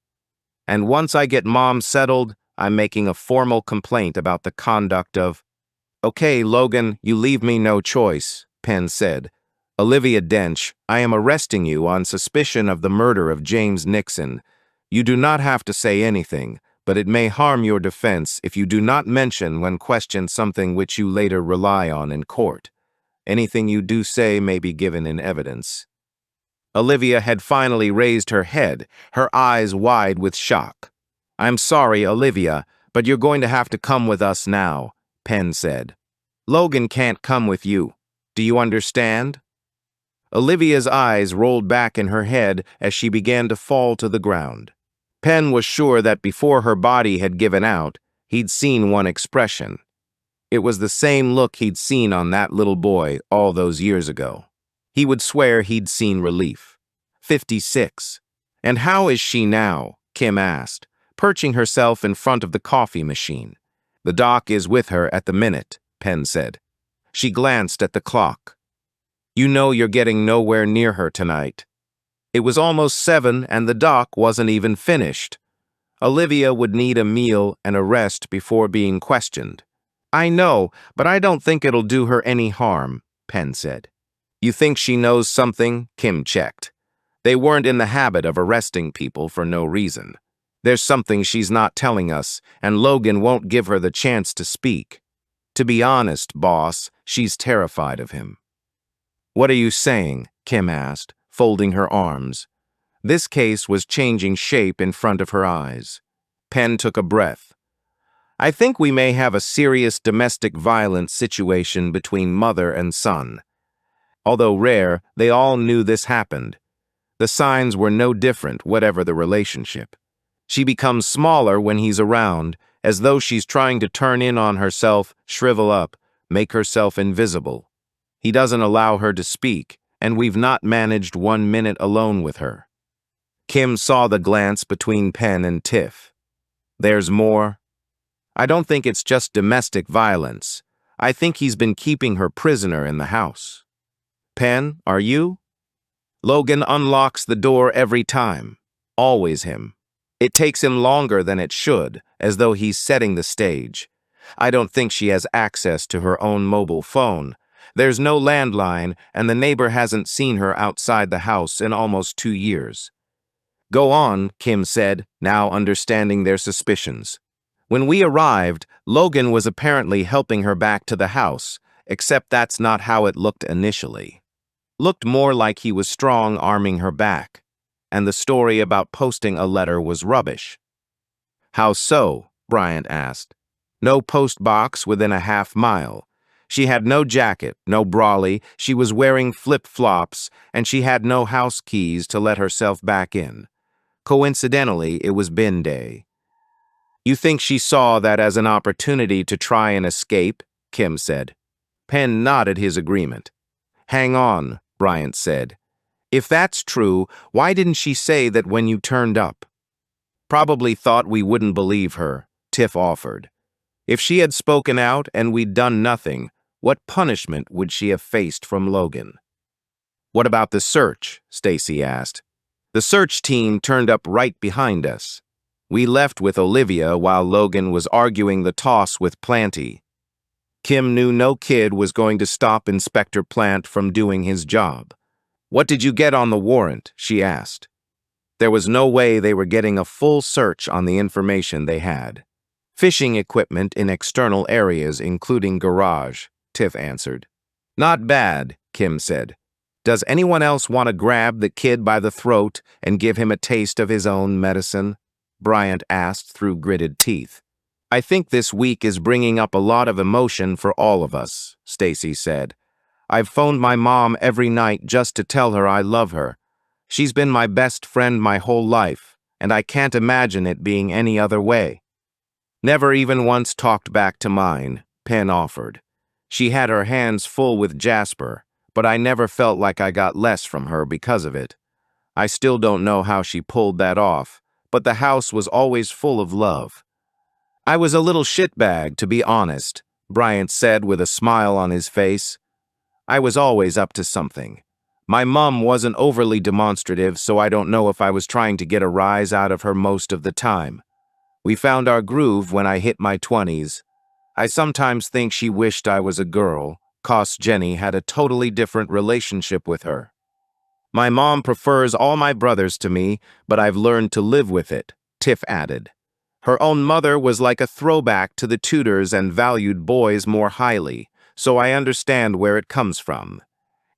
"And once I get Mom settled, I'm making a formal complaint about the conduct of—" "Okay, Logan, you leave me no choice," Penn said. "Olivia Dench, I am arresting you on suspicion of the murder of James Nixon. You do not have to say anything, but it may harm your defense if you do not mention when questioned something which you later rely on in court. Anything you do say may be given in evidence." Olivia had finally raised her head, her eyes wide with shock. "I'm sorry, Olivia, but you're going to have to come with us now," Penn said. "Logan can't come with you. Do you understand?" Olivia's eyes rolled back in her head as she began to fall to the ground. Penn was sure that before her body had given out, he'd seen one expression. It was the same look he'd seen on that little boy all those years ago. He would swear he'd seen relief. 56. "And how is she now?" Kim asked, perching herself in front of the coffee machine. "The doc is with her at the minute," Penn said. She glanced at the clock. "You know you're getting nowhere near her tonight." It was almost 7 and the doc wasn't even finished. Olivia would need a meal and a rest before being questioned. "I know, but I don't think it'll do her any harm," Penn said. "You think she knows something?" Kim checked. They weren't in the habit of arresting people for no reason. There's something she's not telling us, and Logan won't give her the chance to speak. To be honest, boss, she's terrified of him. "What are you saying?" Kim asked, folding her arms. This case was changing shape in front of her eyes. Penn took a breath. "I think we may have a serious domestic violence situation between mother and son. Although rare, they all knew this happened. The signs were no different, whatever the relationship. She becomes smaller when he's around, as though she's trying to turn in on herself, shrivel up, make herself invisible. He doesn't allow her to speak, and we've not managed 1 minute alone with her." Kim saw the glance between Penn and Tiff. "There's more?" "I don't think it's just domestic violence. I think he's been keeping her prisoner in the house." "Penn, are you?" "Logan unlocks the door every time. Always him. It takes him longer than it should, as though he's setting the stage. I don't think she has access to her own mobile phone. There's no landline, and the neighbor hasn't seen her outside the house in almost 2 years." "Go on," Kim said, now understanding their suspicions. "When we arrived, Logan was apparently helping her back to the house, except that's not how it looked initially. Looked more like he was strong-arming her back, and the story about posting a letter was rubbish." "How so?" Bryant asked. "No post box within a half-mile. She had no jacket, no brolly, she was wearing flip-flops, and she had no house keys to let herself back in. Coincidentally, it was bin day. You think she saw that as an opportunity to try and escape? Kim said. Penn nodded his agreement. Hang on, Bryant said. If that's true, why didn't she say that when you turned up? Probably thought we wouldn't believe her, Tiff offered. If she had spoken out and we'd done nothing, what punishment would she have faced from Logan? What about the search? Stacy asked. The search team turned up right behind us. We left with Olivia while Logan was arguing the toss with Planty. Kim knew no kid was going to stop Inspector Plant from doing his job. What did you get on the warrant? She asked. There was no way they were getting a full search on the information they had. Fishing equipment in external areas, including garage, Tiff answered. Not bad, Kim said. Does anyone else want to grab the kid by the throat and give him a taste of his own medicine? Bryant asked through gritted teeth. I think this week is bringing up a lot of emotion for all of us, Stacy said. I've phoned my mom every night just to tell her I love her. She's been my best friend my whole life, and I can't imagine it being any other way. Never even once talked back to mine, Penn offered. She had her hands full with Jasper, but I never felt like I got less from her because of it. I still don't know how she pulled that off, but the house was always full of love. I was a little shitbag, to be honest, Bryant said with a smile on his face. I was always up to something. My mom wasn't overly demonstrative, so I don't know if I was trying to get a rise out of her most of the time. We found our groove when I hit my 20s. I sometimes think she wished I was a girl, 'cause Jenny had a totally different relationship with her. My mom prefers all my brothers to me, but I've learned to live with it, Tiff added. Her own mother was like a throwback to the Tudors and valued boys more highly, so I understand where it comes from.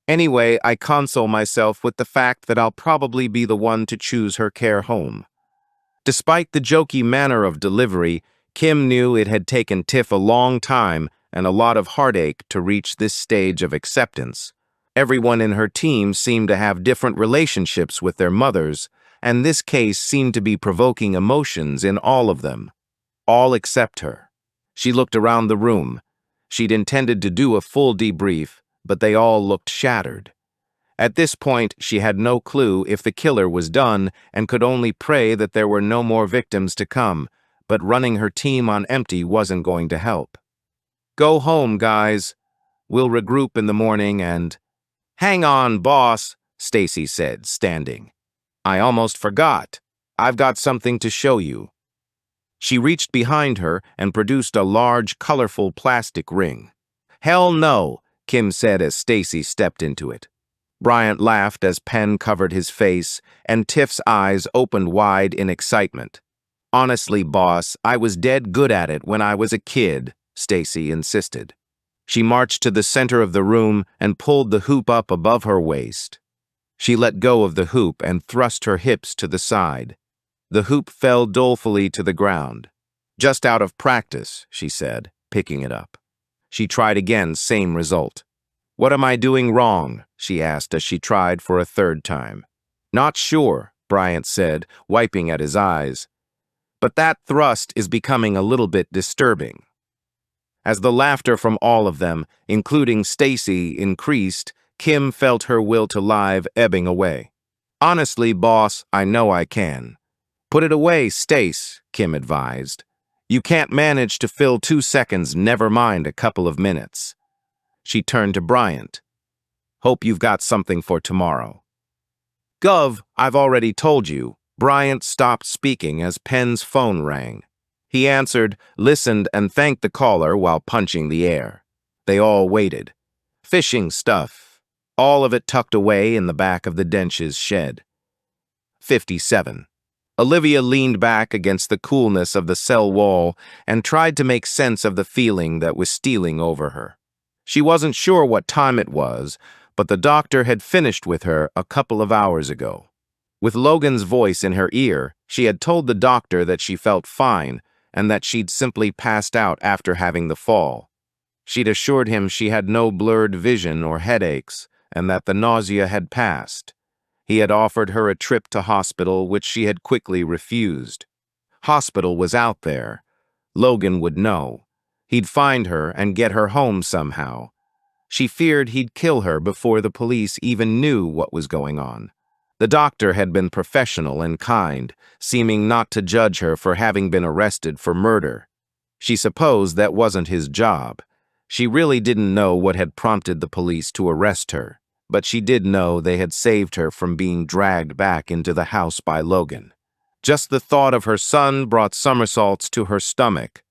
Anyway, I console myself with the fact that I'll probably be the one to choose her care home. Despite the jokey manner of delivery, Kim knew it had taken Tiff a long time and a lot of heartache to reach this stage of acceptance. Everyone in her team seemed to have different relationships with their mothers, and this case seemed to be provoking emotions in all of them. All except her. She looked around the room. She'd intended to do a full debrief, but they all looked shattered. At this point, she had no clue if the killer was done and could only pray that there were no more victims to come, but running her team on empty wasn't going to help. Go home, guys. We'll regroup in the morning and... Hang on, boss, Stacy said, standing. I almost forgot. I've got something to show you. She reached behind her and produced a large, colorful plastic ring. Hell no, Kim said as Stacy stepped into it. Bryant laughed as Penn covered his face, and Tiff's eyes opened wide in excitement. Honestly, boss, I was dead good at it when I was a kid, Stacy insisted. She marched to the center of the room and pulled the hoop up above her waist. She let go of the hoop and thrust her hips to the side. The hoop fell dolefully to the ground. Just out of practice, she said, picking it up. She tried again, same result. What am I doing wrong? She asked as she tried for a third time. Not sure, Bryant said, wiping at his eyes. But that thrust is becoming a little bit disturbing. As the laughter from all of them, including Stacy, increased, Kim felt her will to live ebbing away. Honestly, boss, I know I can. Put it away, Stace, Kim advised. You can't manage to fill 2 seconds, never mind a couple of minutes. She turned to Bryant. Hope you've got something for tomorrow. Gov, I've already told you. Bryant stopped speaking as Penn's phone rang. He answered, listened, and thanked the caller while punching the air. They all waited. Fishing stuff. All of it tucked away in the back of the Dench's shed. 57. Olivia leaned back against the coolness of the cell wall and tried to make sense of the feeling that was stealing over her. She wasn't sure what time it was, but the doctor had finished with her a couple of hours ago. With Logan's voice in her ear, she had told the doctor that she felt fine and that she'd simply passed out after having the fall. She'd assured him she had no blurred vision or headaches and that the nausea had passed. He had offered her a trip to hospital, which she had quickly refused. Hospital was out there. Logan would know. He'd find her and get her home somehow. She feared he'd kill her before the police even knew what was going on. The doctor had been professional and kind, seeming not to judge her for having been arrested for murder. She supposed that wasn't his job. She really didn't know what had prompted the police to arrest her, but she did know they had saved her from being dragged back into the house by Logan. Just the thought of her son brought somersaults to her stomach.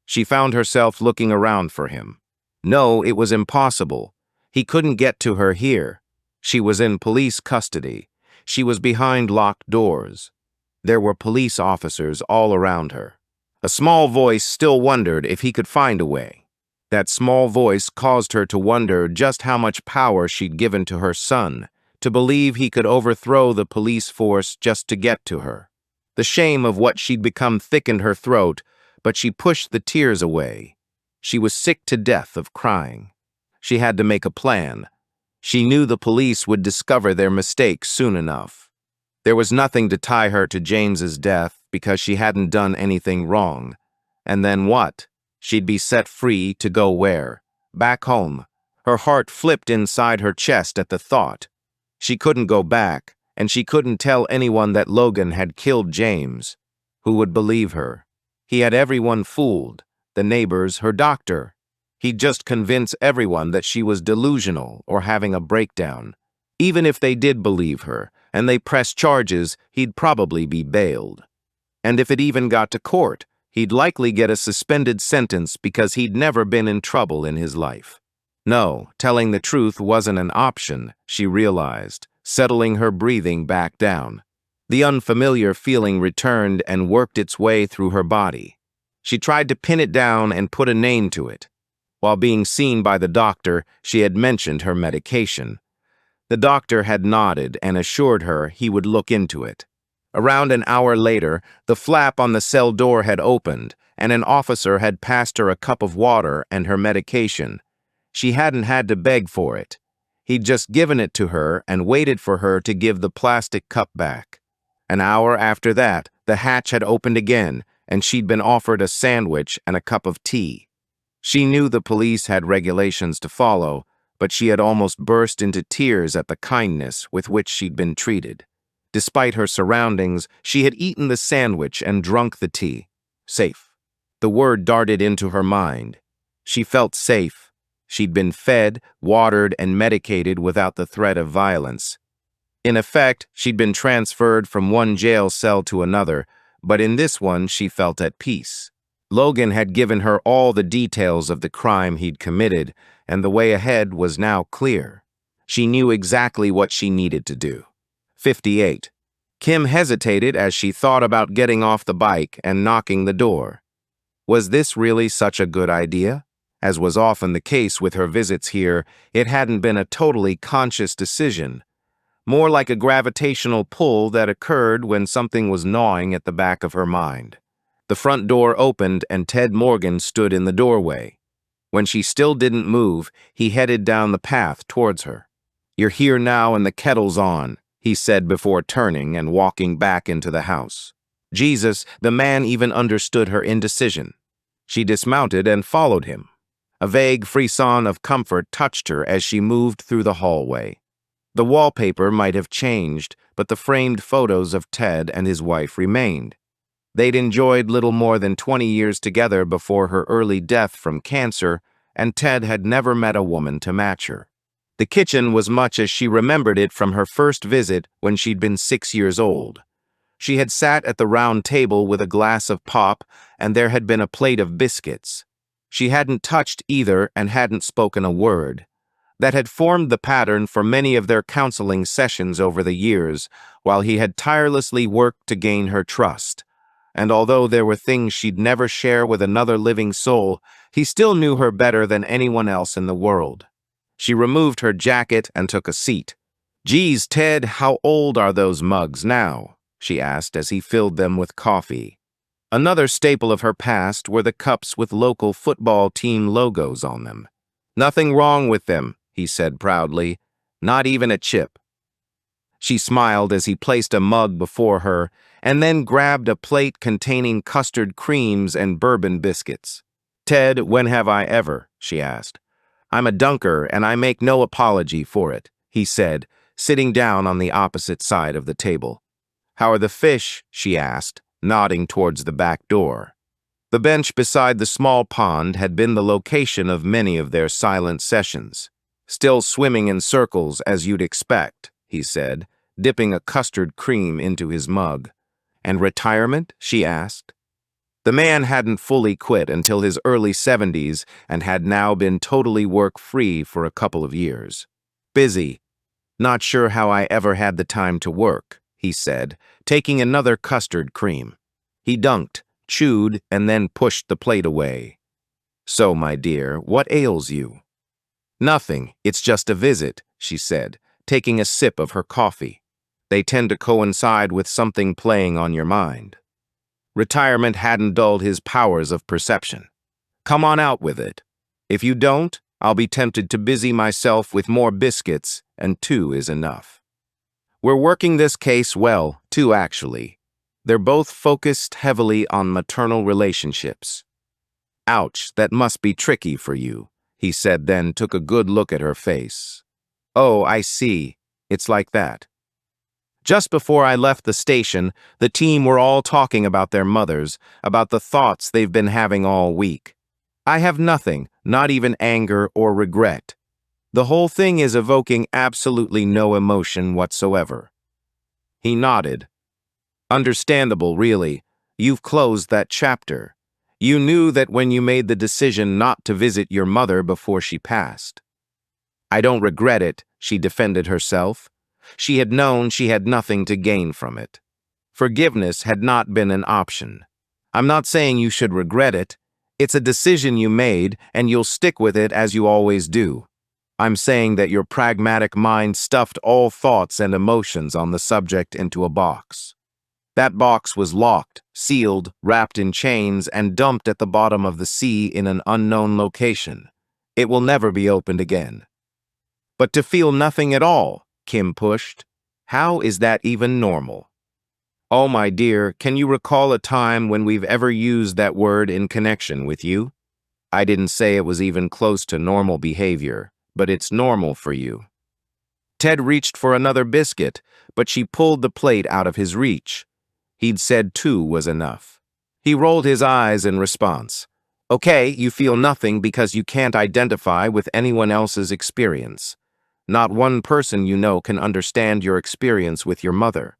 She found herself looking around for him. No, it was impossible. He couldn't get to her here. She was in police custody. She was behind locked doors. There were police officers all around her. A small voice still wondered if he could find a way. That small voice caused her to wonder just how much power she'd given to her son, to believe he could overthrow the police force just to get to her. The shame of what she'd become thickened her throat, but she pushed the tears away. She was sick to death of crying. She had to make a plan. She knew the police would discover their mistake soon enough. There was nothing to tie her to James's death because she hadn't done anything wrong. And then what? She'd be set free to go where? Back home. Her heart flipped inside her chest at the thought. She couldn't go back, and she couldn't tell anyone that Logan had killed James. Who would believe her? He had everyone fooled. The neighbors, her doctor. He'd just convince everyone that she was delusional or having a breakdown. Even if they did believe her, and they pressed charges, he'd probably be bailed. And if it even got to court, he'd likely get a suspended sentence because he'd never been in trouble in his life. No, telling the truth wasn't an option, she realized, settling her breathing back down. The unfamiliar feeling returned and worked its way through her body. She tried to pin it down and put a name to it. While being seen by the doctor, she had mentioned her medication. The doctor had nodded and assured her he would look into it. Around an hour later, the flap on the cell door had opened, and an officer had passed her a cup of water and her medication. She hadn't had to beg for it. He'd just given it to her and waited for her to give the plastic cup back. An hour after that, the hatch had opened again, and she'd been offered a sandwich and a cup of tea. She knew the police had regulations to follow, but she had almost burst into tears at the kindness with which she'd been treated. Despite her surroundings, she had eaten the sandwich and drunk the tea. Safe. The word darted into her mind. She felt safe. She'd been fed, watered, and medicated without the threat of violence. In effect, she'd been transferred from one jail cell to another, but in this one she felt at peace. Logan had given her all the details of the crime he'd committed, and the way ahead was now clear. She knew exactly what she needed to do. 58. Kim hesitated as she thought about getting off the bike and knocking the door. Was this really such a good idea? As was often the case with her visits here, it hadn't been a totally conscious decision. More like a gravitational pull that occurred when something was gnawing at the back of her mind. The front door opened and Ted Morgan stood in the doorway. When she still didn't move, he headed down the path towards her. "You're here now and the kettle's on," he said before turning and walking back into the house. Jesus, the man even understood her indecision. She dismounted and followed him. A vague frisson of comfort touched her as she moved through the hallway. The wallpaper might have changed, but the framed photos of Ted and his wife remained. They'd enjoyed little more than 20 years together before her early death from cancer, and Ted had never met a woman to match her. The kitchen was much as she remembered it from her first visit when she'd been 6 years old. She had sat at the round table with a glass of pop, and there had been a plate of biscuits. She hadn't touched either and hadn't spoken a word. That had formed the pattern for many of their counseling sessions over the years, while he had tirelessly worked to gain her trust. And although there were things she'd never share with another living soul, he still knew her better than anyone else in the world. She removed her jacket and took a seat. "Geez, Ted, how old are those mugs now?" she asked as he filled them with coffee. Another staple of her past were the cups with local football team logos on them. "Nothing wrong with them," he said proudly. "Not even a chip." She smiled as he placed a mug before her and then grabbed a plate containing custard creams and bourbon biscuits. "Ted, when have I ever?" she asked. "I'm a dunker and I make no apology for it," he said, sitting down on the opposite side of the table. "How are the fish?" she asked, nodding towards the back door. The bench beside the small pond had been the location of many of their silent sessions. "Still swimming in circles, as you'd expect," he said, dipping a custard cream into his mug. "And retirement?" she asked. The man hadn't fully quit until his early 70s and had now been totally work-free for a couple of years. "Busy. Not sure how I ever had the time to work," he said, taking another custard cream. He dunked, chewed, and then pushed the plate away. "So, my dear, what ails you?" "Nothing, it's just a visit," she said, taking a sip of her coffee. "They tend to coincide with something playing on your mind." Retirement hadn't dulled his powers of perception. "Come on out with it. If you don't, I'll be tempted to busy myself with more biscuits, and 2 is enough." "We're working this case well, too, actually. They're both focused heavily on maternal relationships." "Ouch, that must be tricky for you," he said, then took a good look at her face. "Oh, I see. It's like that." Just before I left the station, the team were all talking about their mothers, about the thoughts they've been having all week. I have nothing, not even anger or regret. The whole thing is evoking absolutely no emotion whatsoever. He nodded. "Understandable, really. You've closed that chapter. You knew that when you made the decision not to visit your mother before she passed." "I don't regret it," she defended herself. She had known she had nothing to gain from it. Forgiveness had not been an option. "I'm not saying you should regret it. It's a decision you made, and you'll stick with it as you always do. I'm saying that your pragmatic mind stuffed all thoughts and emotions on the subject into a box. That box was locked, sealed, wrapped in chains, and dumped at the bottom of the sea in an unknown location. It will never be opened again." "But to feel nothing at all," Kim pushed. "How is that even normal?" "Oh, my dear, can you recall a time when we've ever used that word in connection with you? I didn't say it was even close to normal behavior, but it's normal for you." Ted reached for another biscuit, but she pulled the plate out of his reach. He'd said 2 was enough. He rolled his eyes in response. "Okay, you feel nothing because you can't identify with anyone else's experience. Not one person you know can understand your experience with your mother.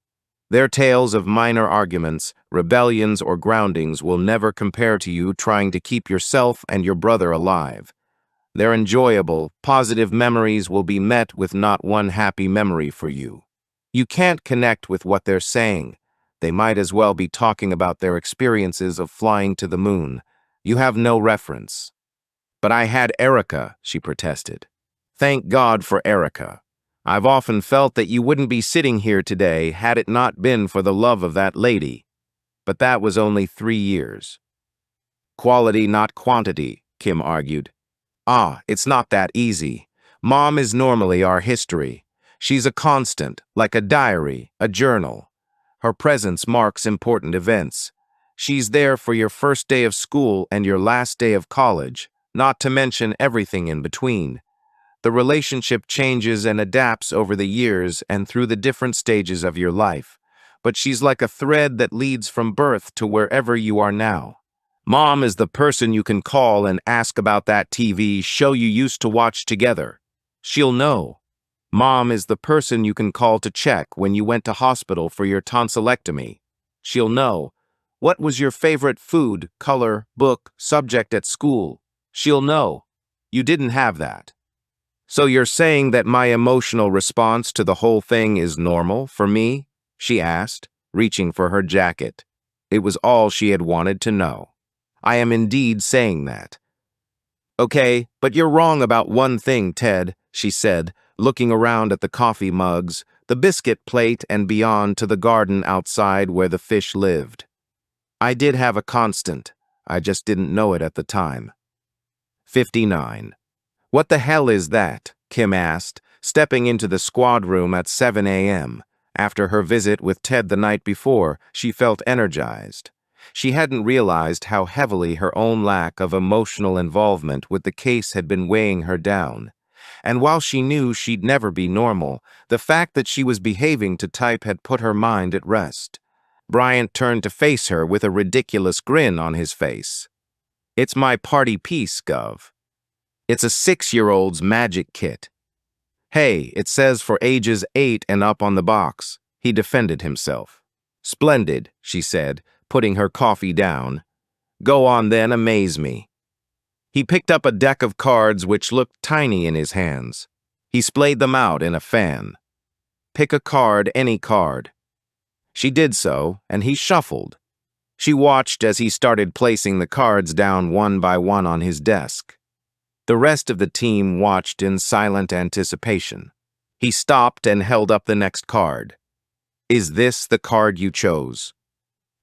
Their tales of minor arguments, rebellions, or groundings will never compare to you trying to keep yourself and your brother alive. Their enjoyable, positive memories will be met with not one happy memory for you. You can't connect with what they're saying. They might as well be talking about their experiences of flying to the moon. You have no reference." "But I had Erica," she protested. "Thank God for Erica. I've often felt that you wouldn't be sitting here today had it not been for the love of that lady. But that was only 3 years." "Quality, not quantity," Kim argued. "Ah, it's not that easy. Mom is normally our history. She's a constant, like a diary, a journal. Her presence marks important events. She's there for your first day of school and your last day of college, not to mention everything in between. The relationship changes and adapts over the years and through the different stages of your life, but she's like a thread that leads from birth to wherever you are now. Mom is the person you can call and ask about that TV show you used to watch together. She'll know. Mom is the person you can call to check when you went to hospital for your tonsillectomy. She'll know. What was your favorite food, color, book, subject at school? She'll know. You didn't have that. So you're saying that my emotional response to the whole thing is normal for me?" she asked, reaching for her jacket. It was all she had wanted to know. "I am indeed saying that." "Okay, but you're wrong about one thing, Ted," she said, looking around at the coffee mugs, the biscuit plate, and beyond to the garden outside where the fish lived. "I did have a constant. I just didn't know it at the time." 59. "What the hell is that?" Kim asked, stepping into the squad room at 7 a.m. After her visit with Ted the night before, she felt energized. She hadn't realized how heavily her own lack of emotional involvement with the case had been weighing her down. And while she knew she'd never be normal, the fact that she was behaving to type had put her mind at rest. Bryant turned to face her with a ridiculous grin on his face. "It's my party piece, Gov. It's a 6-year-old's magic kit. Hey, it says for ages 8 and up on the box." He defended himself. "Splendid," she said, putting her coffee down. "Go on then, amaze me." He picked up a deck of cards which looked tiny in his hands. He splayed them out in a fan. "Pick a card, any card." She did so, and he shuffled. She watched as he started placing the cards down one by one on his desk. The rest of the team watched in silent anticipation. He stopped and held up the next card. "Is this the card you chose?"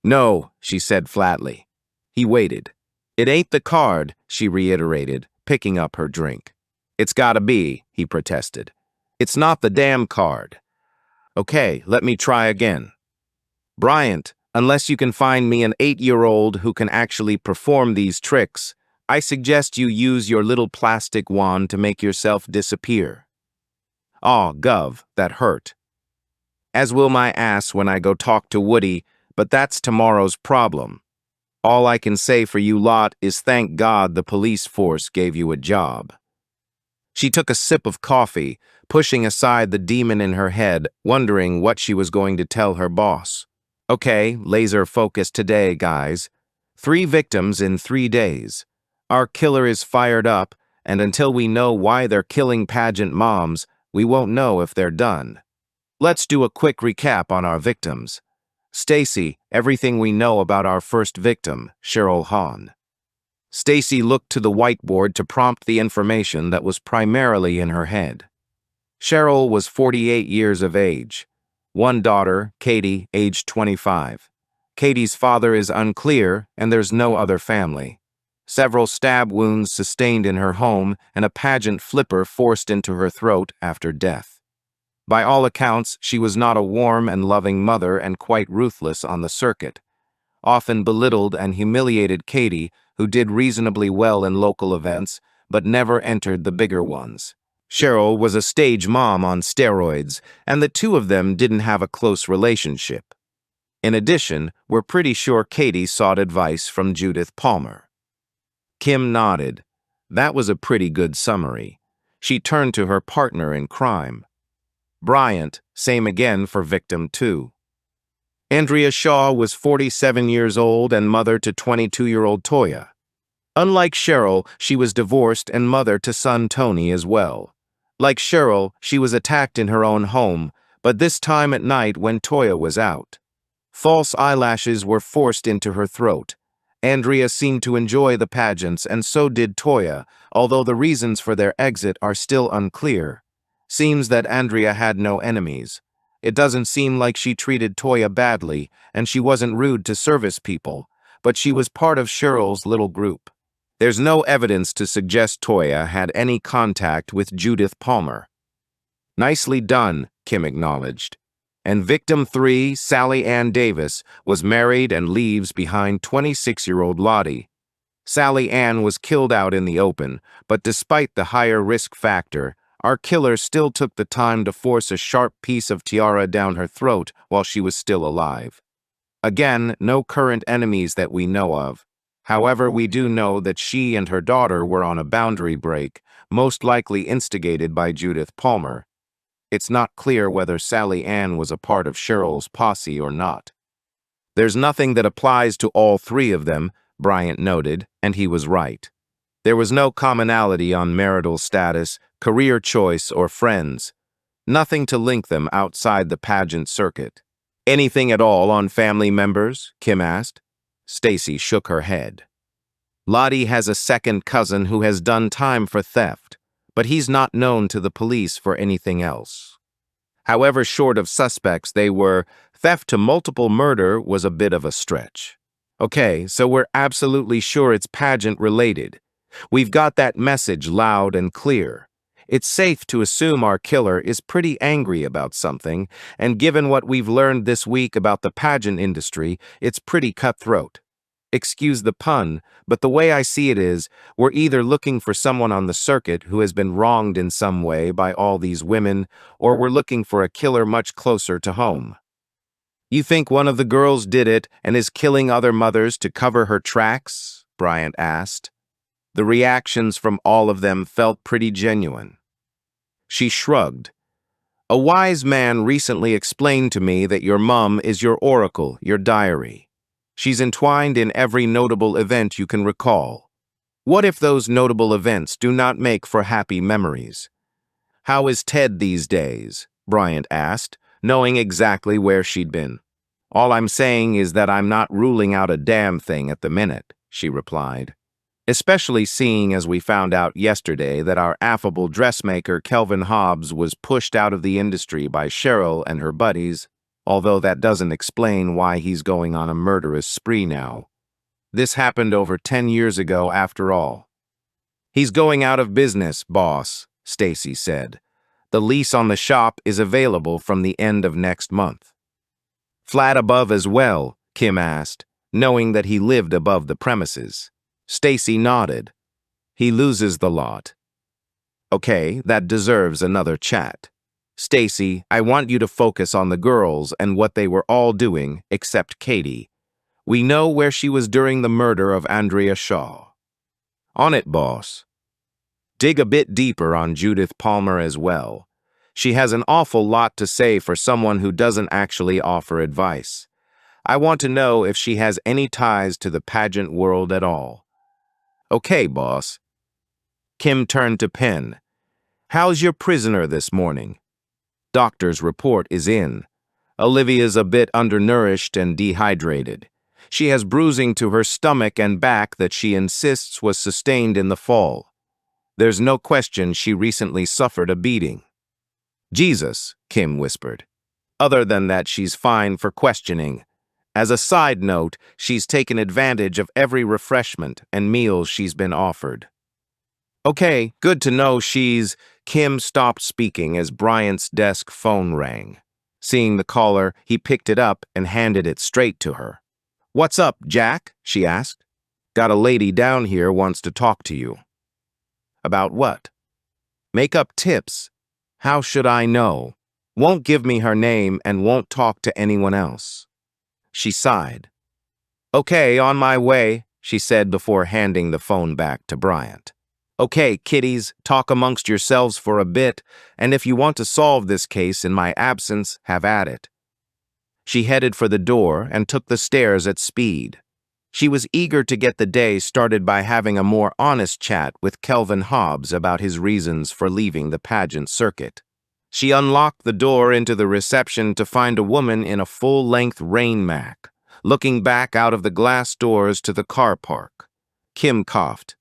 "No," she said flatly. He waited. "It ain't the card," she reiterated, picking up her drink. "It's gotta be," he protested. "It's not the damn card." "Okay, let me try again." "Bryant, unless you can find me an 8-year-old who can actually perform these tricks, I suggest you use your little plastic wand to make yourself disappear." "Aw, Gov, that hurt." "As will my ass when I go talk to Woody, but that's tomorrow's problem. All I can say for you lot is thank God the police force gave you a job." She took a sip of coffee, pushing aside the demon in her head, wondering what she was going to tell her boss. "Okay, laser focus today, guys. 3 victims in 3 days. Our killer is fired up, and until we know why they're killing pageant moms, we won't know if they're done. Let's do a quick recap on our victims. Stacy, everything we know about our first victim, Cheryl Hahn." Stacy looked to the whiteboard to prompt the information that was primarily in her head. Cheryl was 48 years of age. One daughter, Katie, aged 25. Katie's father is unclear, and there's no other family. Several stab wounds sustained in her home and a pageant flipper forced into her throat after death. By all accounts, she was not a warm and loving mother and quite ruthless on the circuit. Often belittled and humiliated Katie, who did reasonably well in local events, but never entered the bigger ones. Cheryl was a stage mom on steroids, and the two of them didn't have a close relationship. In addition, we're pretty sure Katie sought advice from Judith Palmer. Kim nodded. That was a pretty good summary. She turned to her partner in crime. Bryant, same again for victim 2. Andrea Shaw was 47 years old and mother to 22-year-old Toya. Unlike Cheryl, she was divorced and mother to son Tony as well. Like Cheryl, she was attacked in her own home, but this time at night when Toya was out. False eyelashes were forced into her throat. Andrea seemed to enjoy the pageants, and so did Toya, although the reasons for their exit are still unclear. Seems that Andrea had no enemies. It doesn't seem like she treated Toya badly, and she wasn't rude to service people, but she was part of Cheryl's little group. There's no evidence to suggest Toya had any contact with Judith Palmer. Nicely done, Kim acknowledged. And victim 3, Sally Ann Davis, was married and leaves behind 26-year-old Lottie. Sally Ann was killed out in the open, but despite the higher risk factor, our killer still took the time to force a sharp piece of tiara down her throat while she was still alive. Again, no current enemies that we know of. However, we do know that she and her daughter were on a boundary break, most likely instigated by Judith Palmer. It's not clear whether Sally Ann was a part of Cheryl's posse or not. There's nothing that applies to all 3 of them, Bryant noted, and he was right. There was no commonality on marital status, career choice, or friends. Nothing to link them outside the pageant circuit. "Anything at all on family members?" Kim asked. Stacy shook her head. "Lottie has a second cousin who has done time for theft, but he's not known to the police for anything else. However short of suspects they were, theft to multiple murder was a bit of a stretch. Okay, so we're absolutely sure it's pageant related. We've got that message loud and clear. It's safe to assume our killer is pretty angry about something, and given what we've learned this week about the pageant industry, it's pretty cutthroat. Excuse the pun, but the way I see it is, we're either looking for someone on the circuit who has been wronged in some way by all these women, or we're looking for a killer much closer to home. You think one of the girls did it and is killing other mothers to cover her tracks? Bryant asked. The reactions from all of them felt pretty genuine. She shrugged. A wise man recently explained to me that your mum is your oracle, your diary. She's entwined in every notable event you can recall. What if those notable events do not make for happy memories? How is Ted these days? Bryant asked, knowing exactly where she'd been. All I'm saying is that I'm not ruling out a damn thing at the minute, she replied. Especially seeing as we found out yesterday that our affable dressmaker Kelvin Hobbs was pushed out of the industry by Cheryl and her buddies, although that doesn't explain why he's going on a murderous spree now. This happened over 10 years ago after all. He's going out of business, boss, Stacy said. The lease on the shop is available from the end of next month. Flat above as well, Kim asked, knowing that he lived above the premises. Stacy nodded. He loses the lot. Okay, that deserves another chat. Stacy, I want you to focus on the girls and what they were all doing, except Katie. We know where she was during the murder of Andrea Shaw. On it, boss. Dig a bit deeper on Judith Palmer as well. She has an awful lot to say for someone who doesn't actually offer advice. I want to know if she has any ties to the pageant world at all. Okay, boss. Kim turned to Penn. How's your prisoner this morning? Doctor's report is in. Olivia's a bit undernourished and dehydrated. She has bruising to her stomach and back that she insists was sustained in the fall. There's no question she recently suffered a beating. Jesus, Kim whispered. Other than that, she's fine for questioning. As a side note, she's taken advantage of every refreshment and meal she's been offered. Okay, good to know she's... Kim stopped speaking as Bryant's desk phone rang. Seeing the caller, he picked it up and handed it straight to her. What's up, Jack? She asked. Got a lady down here wants to talk to you. About what? Makeup tips. How should I know? Won't give me her name and won't talk to anyone else. She sighed. Okay, on my way, she said before handing the phone back to Bryant. Okay, kiddies, talk amongst yourselves for a bit, and if you want to solve this case in my absence, have at it. She headed for the door and took the stairs at speed. She was eager to get the day started by having a more honest chat with Kelvin Hobbs about his reasons for leaving the pageant circuit. She unlocked the door into the reception to find a woman in a full-length rain mac, looking back out of the glass doors to the car park. Kim coughed.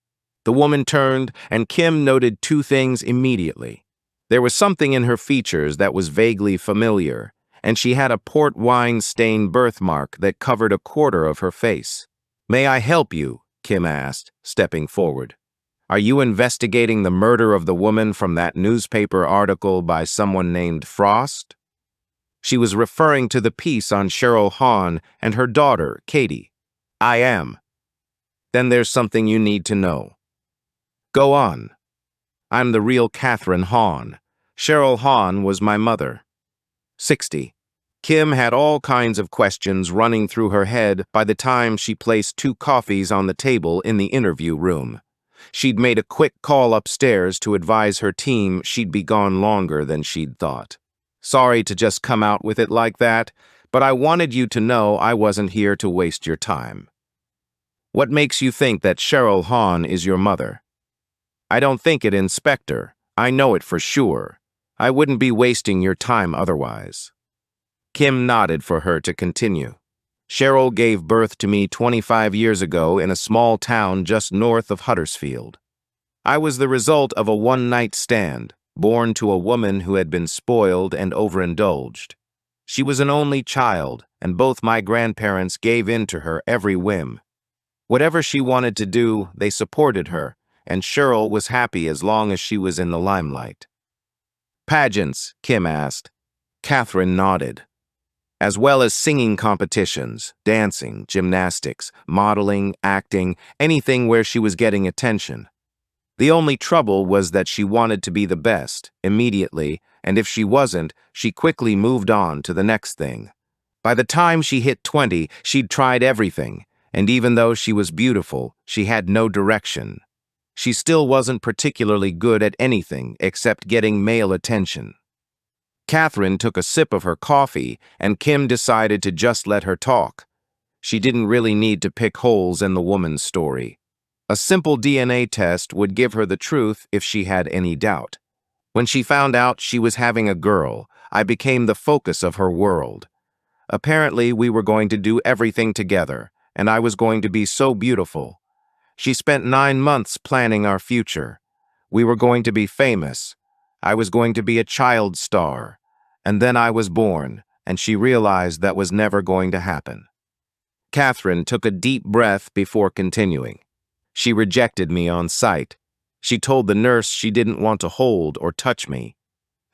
The woman turned, and Kim noted two things immediately. There was something in her features that was vaguely familiar, and she had a port wine-stained birthmark that covered a quarter of her face. May I help you? Kim asked, stepping forward. Are you investigating the murder of the woman from that newspaper article by someone named Frost? She was referring to the piece on Cheryl Hahn and her daughter, Katie. I am. Then there's something you need to know. Go on. I'm the real Catherine Hahn. Cheryl Hahn was my mother. 60. Kim had all kinds of questions running through her head by the time she placed 2 coffees on the table in the interview room. She'd made a quick call upstairs to advise her team she'd be gone longer than she'd thought. Sorry to just come out with it like that, but I wanted you to know I wasn't here to waste your time. What makes you think that Cheryl Hahn is your mother? I don't think it, Inspector. I know it for sure. I wouldn't be wasting your time otherwise. Kim nodded for her to continue. Cheryl gave birth to me 25 years ago in a small town just north of Huddersfield. I was the result of a one-night stand, born to a woman who had been spoiled and overindulged. She was an only child, and both my grandparents gave in to her every whim. Whatever she wanted to do, they supported her, and Cheryl was happy as long as she was in the limelight. Pageants, Kim asked. Catherine nodded. As well as singing competitions, dancing, gymnastics, modeling, acting, anything where she was getting attention. The only trouble was that she wanted to be the best, immediately, and if she wasn't, she quickly moved on to the next thing. By the time she hit 20, she'd tried everything, and even though she was beautiful, she had no direction. She still wasn't particularly good at anything except getting male attention. Catherine took a sip of her coffee, and Kim decided to just let her talk. She didn't really need to pick holes in the woman's story. A simple DNA test would give her the truth if she had any doubt. When she found out she was having a girl, I became the focus of her world. Apparently, we were going to do everything together, and I was going to be so beautiful. She spent 9 months planning our future. We were going to be famous. I was going to be a child star. And then I was born, and she realized that was never going to happen. Catherine took a deep breath before continuing. She rejected me on sight. She told the nurse she didn't want to hold or touch me.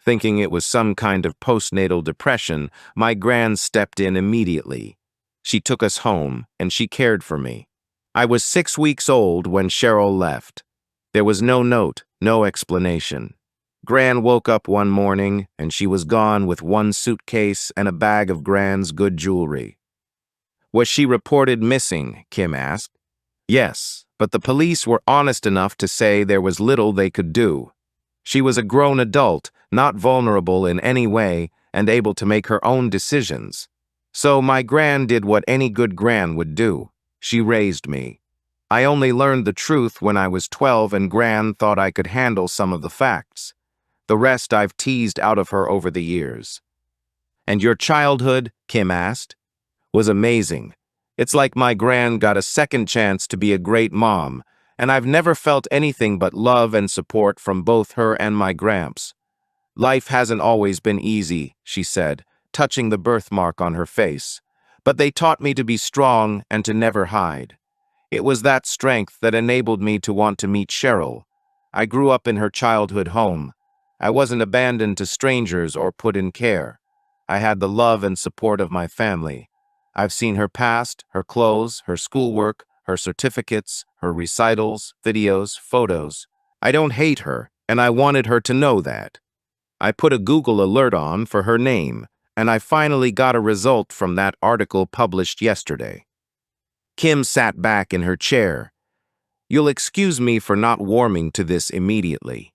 Thinking it was some kind of postnatal depression, my gran stepped in immediately. She took us home, and she cared for me. I was 6 weeks old when Cheryl left. There was no note, no explanation. Gran woke up one morning, and she was gone with one suitcase and a bag of Gran's good jewelry. Was she reported missing? Kim asked. Yes, but the police were honest enough to say there was little they could do. She was a grown adult, not vulnerable in any way, and able to make her own decisions. So my gran did what any good gran would do. She raised me. I only learned the truth when I was 12, and Gran thought I could handle some of the facts. The rest I've teased out of her over the years. And your childhood, Kim asked, was amazing. It's like my gran got a second chance to be a great mom, and I've never felt anything but love and support from both her and my gramps. Life hasn't always been easy, she said, touching the birthmark on her face. But they taught me to be strong and to never hide. It was that strength that enabled me to want to meet Cheryl. I grew up in her childhood home. I wasn't abandoned to strangers or put in care. I had the love and support of my family. I've seen her past, her clothes, her schoolwork, her certificates, her recitals, videos, photos. I don't hate her, and I wanted her to know that. I put a Google alert on for her name, and I finally got a result from that article published yesterday. Kim sat back in her chair. You'll excuse me for not warming to this immediately.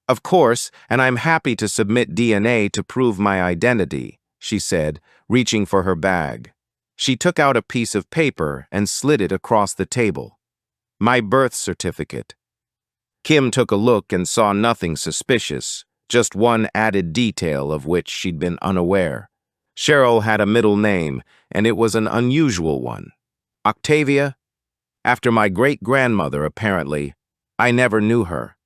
Of course, and I'm happy to submit DNA to prove my identity, she said, reaching for her bag. She took out a piece of paper and slid it across the table. My birth certificate. Kim took a look and saw nothing suspicious, just one added detail of which she'd been unaware. Cheryl had a middle name, and it was an unusual one. Octavia? After my great-grandmother, apparently. I never knew her.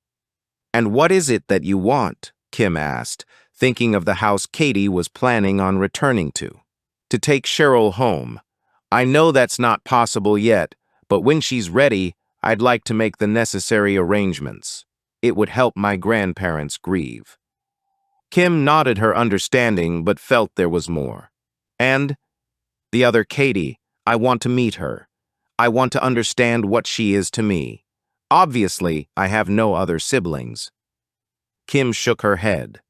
And what is it that you want? Kim asked, thinking of the house Katie was planning on returning to. To take Cheryl home. I know that's not possible yet, but when she's ready, I'd like to make the necessary arrangements. It would help my grandparents grieve. Kim nodded her understanding, but felt there was more. And? The other Katie, I want to meet her. I want to understand what she is to me. Obviously, I have no other siblings. Kim shook her head.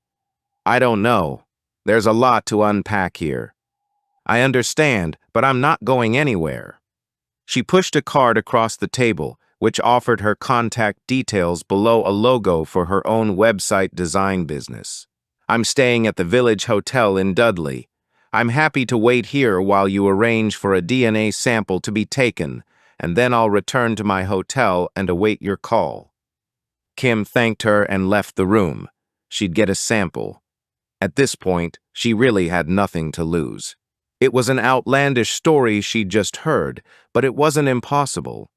I don't know. There's a lot to unpack here. I understand, but I'm not going anywhere. She pushed a card across the table, which offered her contact details below a logo for her own website design business. I'm staying at the Village Hotel in Dudley. I'm happy to wait here while you arrange for a DNA sample to be taken, and then I'll return to my hotel and await your call. Kim thanked her and left the room. She'd get a sample. At this point, she really had nothing to lose. It was an outlandish story she'd just heard, but it wasn't impossible.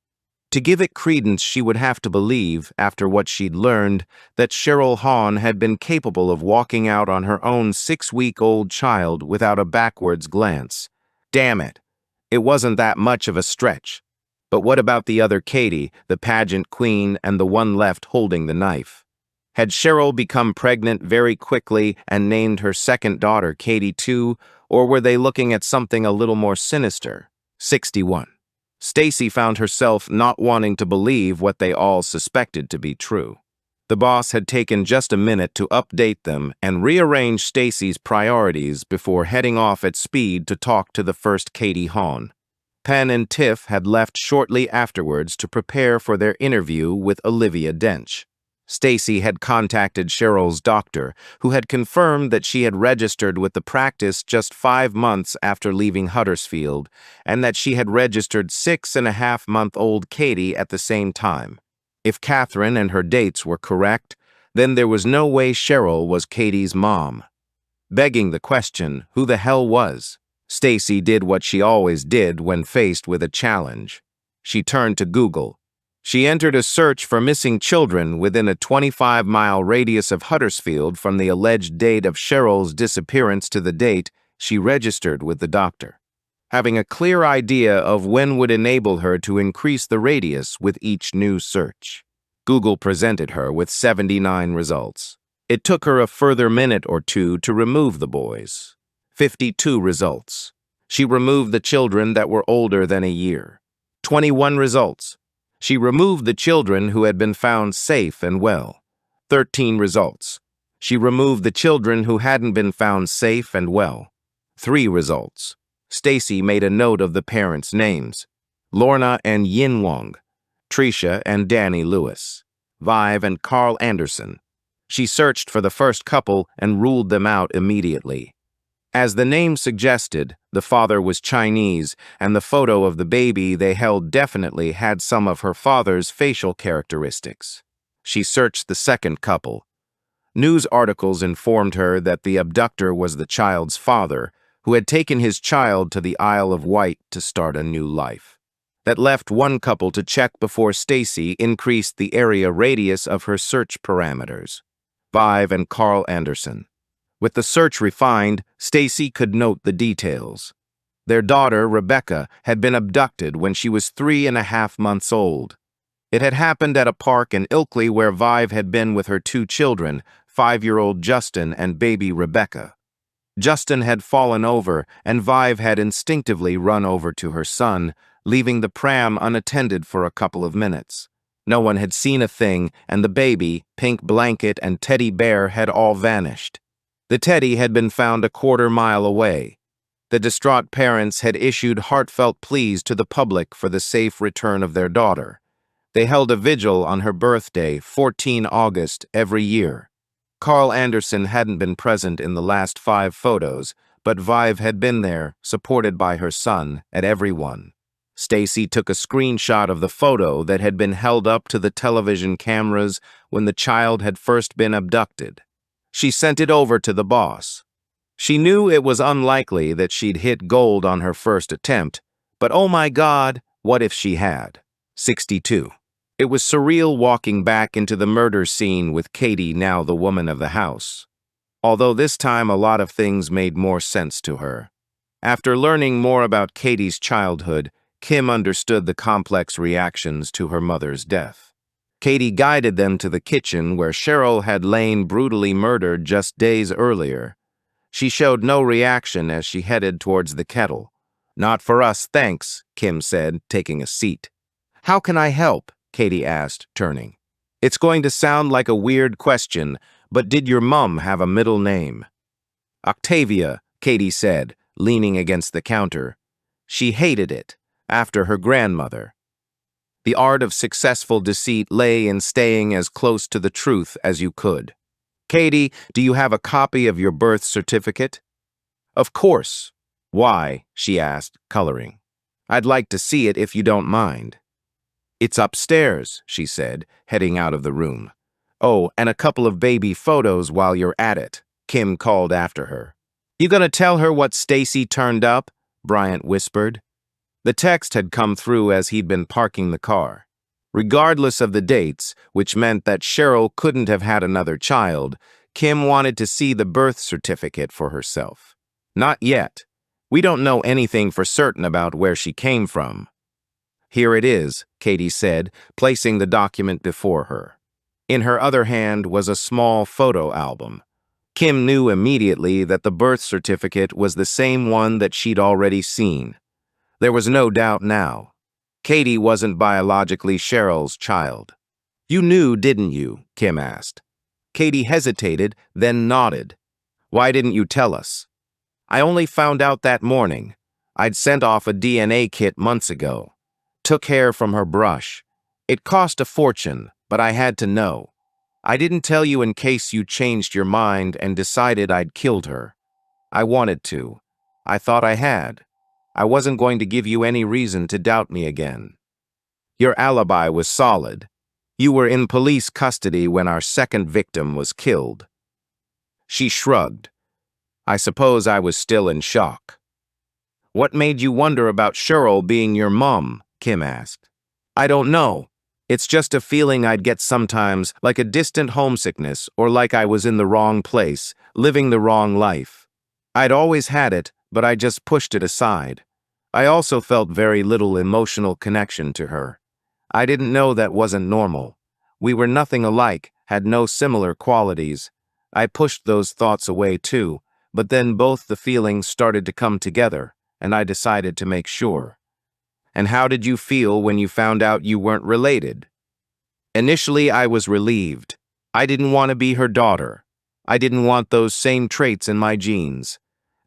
To give it credence, she would have to believe, after what she'd learned, that Cheryl Hahn had been capable of walking out on her own 6-week-old child without a backwards glance. Damn it! It wasn't that much of a stretch. But what about the other Katie, the pageant queen, and the one left holding the knife? Had Cheryl become pregnant very quickly and named her second daughter Katie too, or were they looking at something a little more sinister? 61. Stacy found herself not wanting to believe what they all suspected to be true. The boss had taken just a minute to update them and rearrange Stacy's priorities before heading off at speed to talk to the first Katie Hawn. Penn and Tiff had left shortly afterwards to prepare for their interview with Olivia Dench. Stacy had contacted Cheryl's doctor, who had confirmed that she had registered with the practice just 5 months after leaving Huddersfield, and that she had registered 6.5-month-old Katie at the same time. If Catherine and her dates were correct, then there was no way Cheryl was Katie's mom. Begging the question, who the hell was? Stacy did what she always did when faced with a challenge. She turned to Google. She entered a search for missing children within a 25-mile radius of Huddersfield from the alleged date of Cheryl's disappearance to the date she registered with the doctor. Having a clear idea of when would enable her to increase the radius with each new search. Google presented her with 79 results. It took her a further minute or two to remove the boys. 52 results. She removed the children that were older than a year. 21 results. She removed the children who had been found safe and well. 13 results. She removed the children who hadn't been found safe and well. 3 results. Stacy made a note of the parents' names: Lorna and Yin Wong, Tricia and Danny Lewis, Vive and Carl Anderson. She searched for the first couple and ruled them out immediately. As the name suggested, the father was Chinese, and the photo of the baby they held definitely had some of her father's facial characteristics. She searched the second couple. News articles informed her that the abductor was the child's father, who had taken his child to the Isle of Wight to start a new life. That left one couple to check before Stacy increased the area radius of her search parameters: Vive and Carl Anderson. With the search refined, Stacy could note the details. Their daughter, Rebecca, had been abducted when she was 3.5 months old. It had happened at a park in Ilkley where Vive had been with her 2 children, 5-year-old Justin and baby Rebecca. Justin had fallen over, and Vive had instinctively run over to her son, leaving the pram unattended for a couple of minutes. No one had seen a thing, and the baby, pink blanket, and teddy bear had all vanished. The teddy had been found a quarter-mile away. The distraught parents had issued heartfelt pleas to the public for the safe return of their daughter. They held a vigil on her birthday, 14 August, every year. Carl Anderson hadn't been present in the last 5 photos, but Vive had been there, supported by her son, at every one. Stacy took a screenshot of the photo that had been held up to the television cameras when the child had first been abducted. She sent it over to the boss. She knew it was unlikely that she'd hit gold on her first attempt, but oh my God, what if she had? 62. It was surreal walking back into the murder scene with Katie, now the woman of the house. Although this time a lot of things made more sense to her. After learning more about Katie's childhood, Kim understood the complex reactions to her mother's death. Katie guided them to the kitchen where Cheryl had lain brutally murdered just days earlier. She showed no reaction as she headed towards the kettle. "Not for us, thanks," Kim said, taking a seat. "How can I help?" Katie asked, turning. "It's going to sound like a weird question, but did your mum have a middle name?" "Octavia," Katie said, leaning against the counter. She hated it, after her grandmother. The art of successful deceit lay in staying as close to the truth as you could. "Katie, do you have a copy of your birth certificate?" "Of course." "Why?" she asked, coloring. "I'd like to see it if you don't mind." "It's upstairs," she said, heading out of the room. "Oh, and a couple of baby photos while you're at it," Kim called after her. "You gonna tell her what Stacy turned up?" Bryant whispered. The text had come through as he'd been parking the car. Regardless of the dates, which meant that Cheryl couldn't have had another child, Kim wanted to see the birth certificate for herself. "Not yet. We don't know anything for certain about where she came from." Here it is, Katie said, placing the document before her. In her other hand was a small photo album. Kim knew immediately that the birth certificate was the same one that she'd already seen. There was no doubt now. Katie wasn't biologically Cheryl's child. You knew, didn't you? Kim asked. Katie hesitated, then nodded. Why didn't you tell us? I only found out that morning. I'd sent off a DNA kit months ago. Took hair from her brush. It cost a fortune, but I had to know. I didn't tell you in case you changed your mind and decided I'd killed her. I wanted to. I thought I had. I wasn't going to give you any reason to doubt me again. Your alibi was solid. You were in police custody when our second victim was killed. She shrugged. I suppose I was still in shock. What made you wonder about Cheryl being your mom? Kim asked. I don't know. It's just a feeling I'd get sometimes, like a distant homesickness or like I was in the wrong place, living the wrong life. I'd always had it, but I just pushed it aside. I also felt very little emotional connection to her. I didn't know that wasn't normal. We were nothing alike, had no similar qualities. I pushed those thoughts away too, but then both the feelings started to come together, and I decided to make sure. And how did you feel when you found out you weren't related? Initially, I was relieved. I didn't want to be her daughter. I didn't want those same traits in my genes.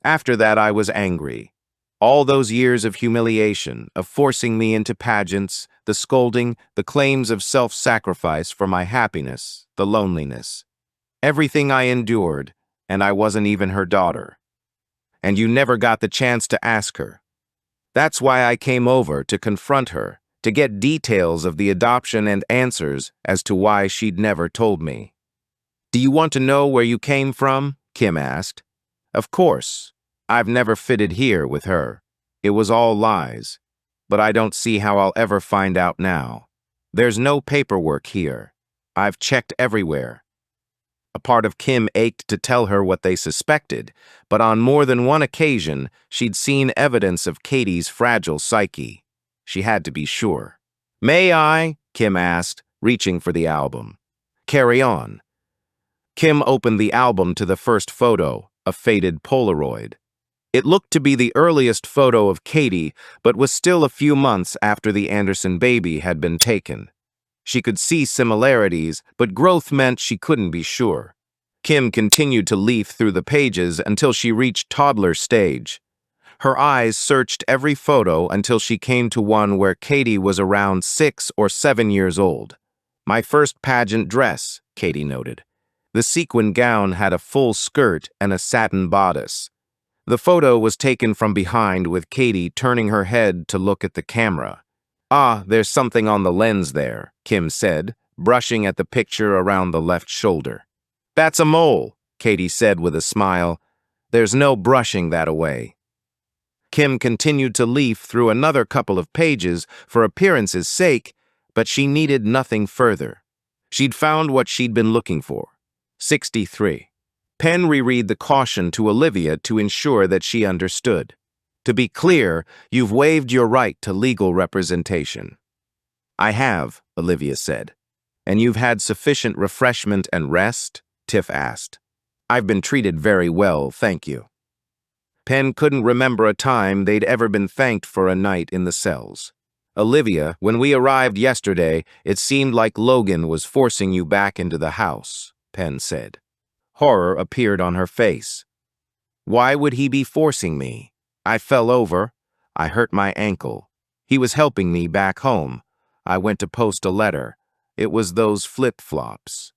After that, I was angry. All those years of humiliation, of forcing me into pageants, the scolding, the claims of self-sacrifice for my happiness, the loneliness. Everything I endured, and I wasn't even her daughter. And you never got the chance to ask her. That's why I came over to confront her, to get details of the adoption and answers as to why she'd never told me. Do you want to know where you came from? Kim asked. Of course. I've never fitted here with her. It was all lies. But I don't see how I'll ever find out now. There's no paperwork here. I've checked everywhere. A part of Kim ached to tell her what they suspected, but on more than one occasion, she'd seen evidence of Katie's fragile psyche. She had to be sure. May I? Kim asked, reaching for the album. Carry on. Kim opened the album to the first photo, a faded Polaroid. It looked to be the earliest photo of Katie, but was still a few months after the Anderson baby had been taken. She could see similarities, but growth meant she couldn't be sure. Kim continued to leaf through the pages until she reached toddler stage. Her eyes searched every photo until she came to one where Katie was around 6 or 7 years old. My first pageant dress, Katie noted. The sequin gown had a full skirt and a satin bodice. The photo was taken from behind with Katie turning her head to look at the camera. Ah, there's something on the lens there, Kim said, brushing at the picture around the left shoulder. That's a mole, Katie said with a smile. There's no brushing that away. Kim continued to leaf through another couple of pages for appearance's sake, but she needed nothing further. She'd found what she'd been looking for. 63. Penn reread the caution to Olivia to ensure that she understood. To be clear, you've waived your right to legal representation. I have, Olivia said. And you've had sufficient refreshment and rest? Tiff asked. I've been treated very well, thank you. Penn couldn't remember a time they'd ever been thanked for a night in the cells. Olivia, when we arrived yesterday, it seemed like Logan was forcing you back into the house, Penn said. Horror appeared on her face. Why would he be forcing me? I fell over. I hurt my ankle. He was helping me back home. I went to post a letter. It was those flip-flops.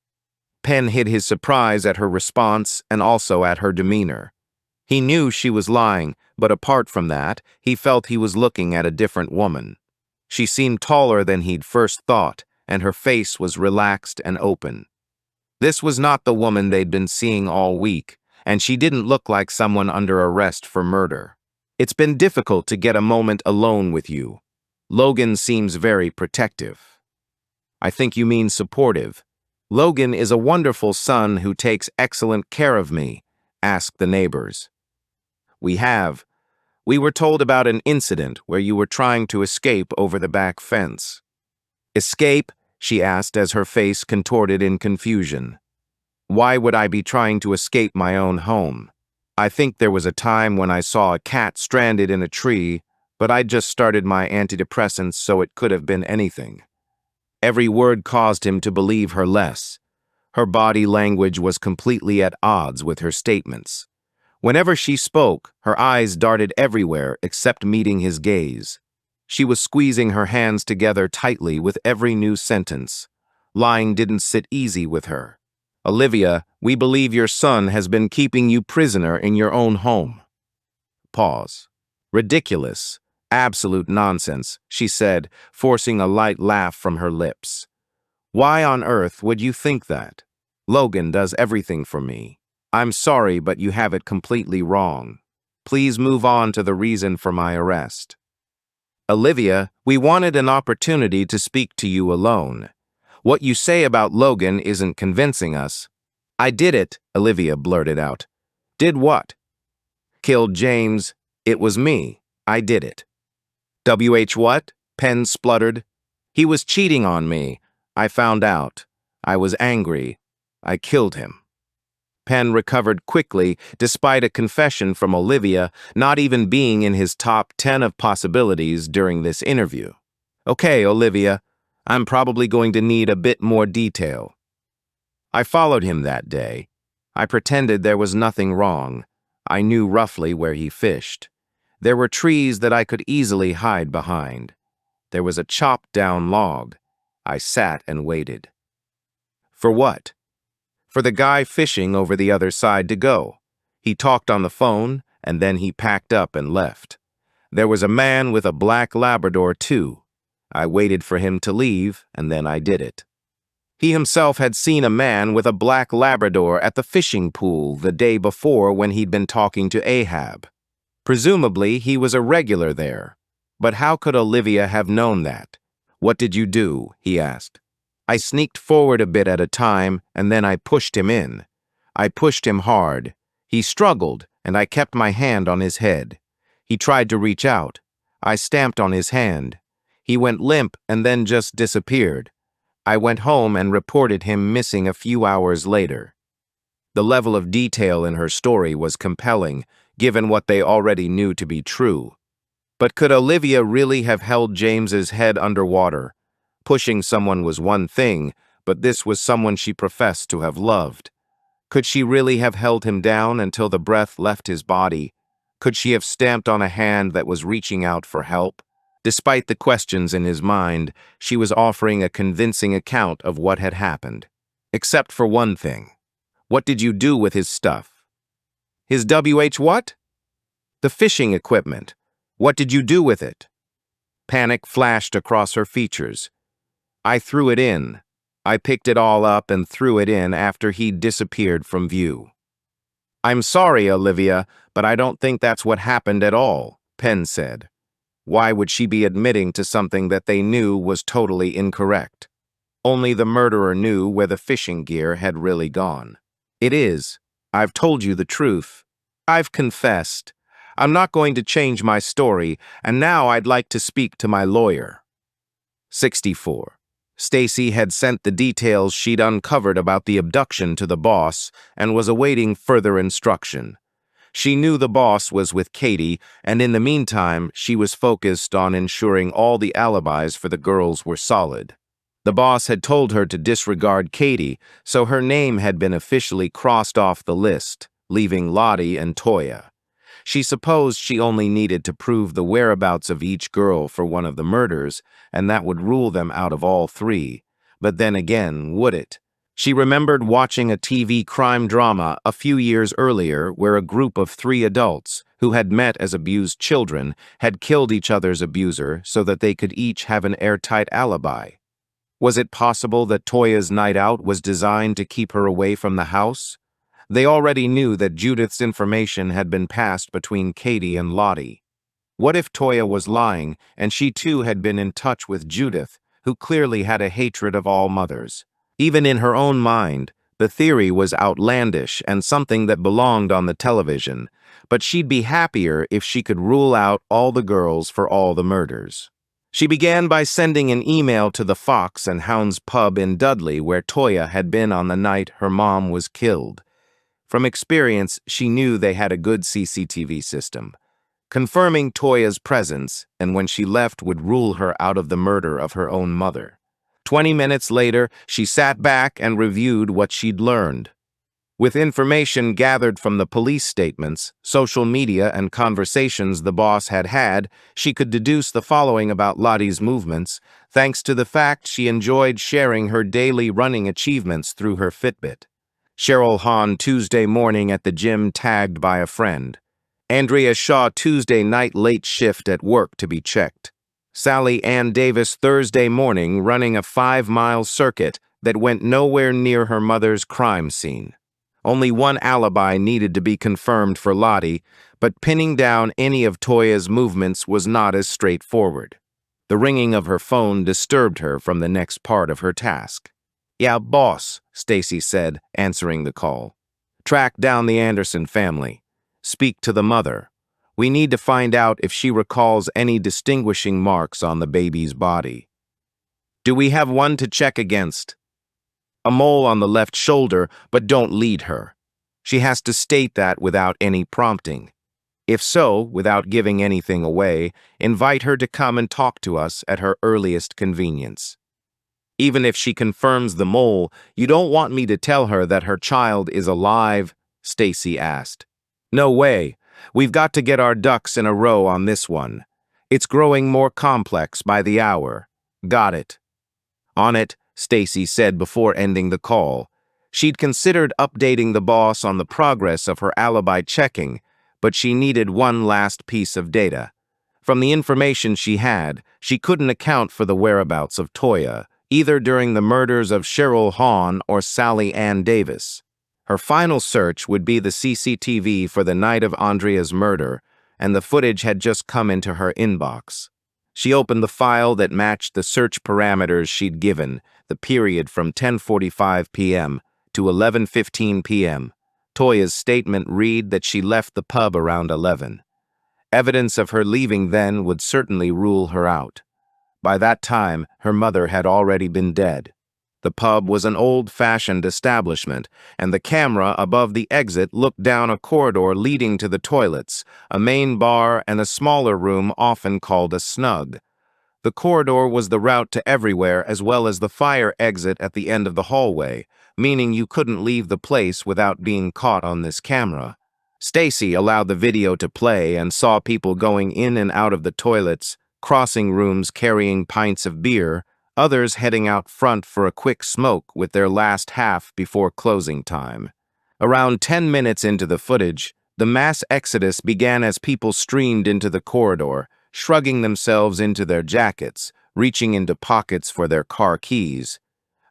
Penn hid his surprise at her response and also at her demeanor. He knew she was lying, but apart from that, he felt he was looking at a different woman. She seemed taller than he'd first thought, and her face was relaxed and open. This was not the woman they'd been seeing all week, and she didn't look like someone under arrest for murder. It's been difficult to get a moment alone with you. Logan seems very protective. I think you mean supportive. Logan is a wonderful son who takes excellent care of me, asked the neighbors. We have. We were told about an incident where you were trying to escape over the back fence. Escape? She asked as her face contorted in confusion. Why would I be trying to escape my own home? I think there was a time when I saw a cat stranded in a tree, but I'd just started my antidepressants, so it could have been anything. Every word caused him to believe her less. Her body language was completely at odds with her statements. Whenever she spoke, her eyes darted everywhere except meeting his gaze. She was squeezing her hands together tightly with every new sentence. Lying didn't sit easy with her. Olivia, we believe your son has been keeping you prisoner in your own home. Pause. Ridiculous. Absolute nonsense, she said, forcing a light laugh from her lips. Why on earth would you think that? Logan does everything for me. I'm sorry, but you have it completely wrong. Please move on to the reason for my arrest. Olivia, we wanted an opportunity to speak to you alone. What you say about Logan isn't convincing us. I did it, Olivia blurted out. Did what? Killed James. It was me. I did it. WH what? Penn spluttered. He was cheating on me. I found out. I was angry. I killed him. Penn recovered quickly, despite a confession from Olivia not even being in his top 10 of possibilities during this interview. Okay, Olivia, I'm probably going to need a bit more detail. I followed him that day. I pretended there was nothing wrong. I knew roughly where he fished. There were trees that I could easily hide behind. There was a chopped-down log. I sat and waited. For what? For the guy fishing over the other side to go. He talked on the phone, and then he packed up and left. There was a man with a black Labrador, too. I waited for him to leave, and then I did it. He himself had seen a man with a black Labrador at the fishing pool the day before when he'd been talking to Ahab. Presumably, he was a regular there. But how could Olivia have known that? What did you do? He asked. I sneaked forward a bit at a time, and then I pushed him in. I pushed him hard. He struggled, and I kept my hand on his head. He tried to reach out. I stamped on his hand. He went limp and then just disappeared. I went home and reported him missing a few hours later. The level of detail in her story was compelling, given what they already knew to be true. But could Olivia really have held James's head underwater? Pushing someone was one thing, but this was someone she professed to have loved. Could she really have held him down until the breath left his body? Could she have stamped on a hand that was reaching out for help? Despite the questions in his mind, she was offering a convincing account of what had happened. Except for one thing. What did you do with his stuff? His WH what? The fishing equipment. What did you do with it? Panic flashed across her features. I threw it in. I picked it all up and threw it in after he'd disappeared from view. I'm sorry, Olivia, but I don't think that's what happened at all, Penn said. Why would she be admitting to something that they knew was totally incorrect? Only the murderer knew where the fishing gear had really gone. It is. I've told you the truth. I've confessed. I'm not going to change my story, and now I'd like to speak to my lawyer. 64. Stacy had sent the details she'd uncovered about the abduction to the boss and was awaiting further instruction. She knew the boss was with Katie, and in the meantime, she was focused on ensuring all the alibis for the girls were solid. The boss had told her to disregard Katie, so her name had been officially crossed off the list, leaving Lottie and Toya. She supposed she only needed to prove the whereabouts of each girl for one of the murders, and that would rule them out of all three. But then again, would it? She remembered watching a TV crime drama a few years earlier where a group of 3 adults, who had met as abused children, had killed each other's abuser so that they could each have an airtight alibi. Was it possible that Toya's night out was designed to keep her away from the house? They already knew that Judith's information had been passed between Katie and Lottie. What if Toya was lying, and she too had been in touch with Judith, who clearly had a hatred of all mothers? Even in her own mind, The theory was outlandish and something that belonged on the television, but she'd be happier if she could rule out all the girls for all the murders. She began by sending an email to the Fox and Hounds pub in Dudley where Toya had been on the night her mom was killed. From experience, she knew they had a good CCTV system, confirming Toya's presence and when she left would rule her out of the murder of her own mother. 20 minutes later, she sat back and reviewed what she'd learned. With information gathered from the police statements, social media, and conversations the boss had had, she could deduce the following about Lottie's movements, thanks to the fact she enjoyed sharing her daily running achievements through her Fitbit. Cheryl Hahn Tuesday morning at the gym tagged by a friend. Andrea Shaw Tuesday night late shift at work to be checked. Sally Ann Davis Thursday morning running a 5-mile circuit that went nowhere near her mother's crime scene. Only one alibi needed to be confirmed for Lottie, but pinning down any of Toya's movements was not as straightforward. The ringing of her phone disturbed her from the next part of her task. "Yeah, boss," Stacy said, answering the call. "Track down the Anderson family. Speak to the mother. We need to find out if she recalls any distinguishing marks on the baby's body." "Do we have one to check against?" "A mole on the left shoulder, but don't lead her. She has to state that without any prompting. If so, without giving anything away, invite her to come and talk to us at her earliest convenience. Even if she confirms the mole, you don't want me to tell her that her child is alive?" Stacy asked. "No way. We've got to get our ducks in a row on this one. It's growing more complex by the hour." "Got it." "On it," Stacy said before ending the call. She'd considered updating the boss on the progress of her alibi checking, but she needed one last piece of data. From the information she had, she couldn't account for the whereabouts of Toya, either during the murders of Cheryl Hahn or Sally Ann Davis. Her final search would be the CCTV for the night of Andrea's murder, and the footage had just come into her inbox. She opened the file that matched the search parameters she'd given, the period from 10:45 p.m. to 11:15 p.m. Toya's statement read that she left the pub around 11. Evidence of her leaving then would certainly rule her out. By that time, her mother had already been dead. The pub was an old-fashioned establishment, and the camera above the exit looked down a corridor leading to the toilets, a main bar, and a smaller room often called a snug. The corridor was the route to everywhere as well as the fire exit at the end of the hallway, meaning you couldn't leave the place without being caught on this camera. Stacy allowed the video to play and saw people going in and out of the toilets, crossing rooms carrying pints of beer, others heading out front for a quick smoke with their last half before closing time. Around 10 minutes into the footage, the mass exodus began as people streamed into the corridor, shrugging themselves into their jackets, reaching into pockets for their car keys.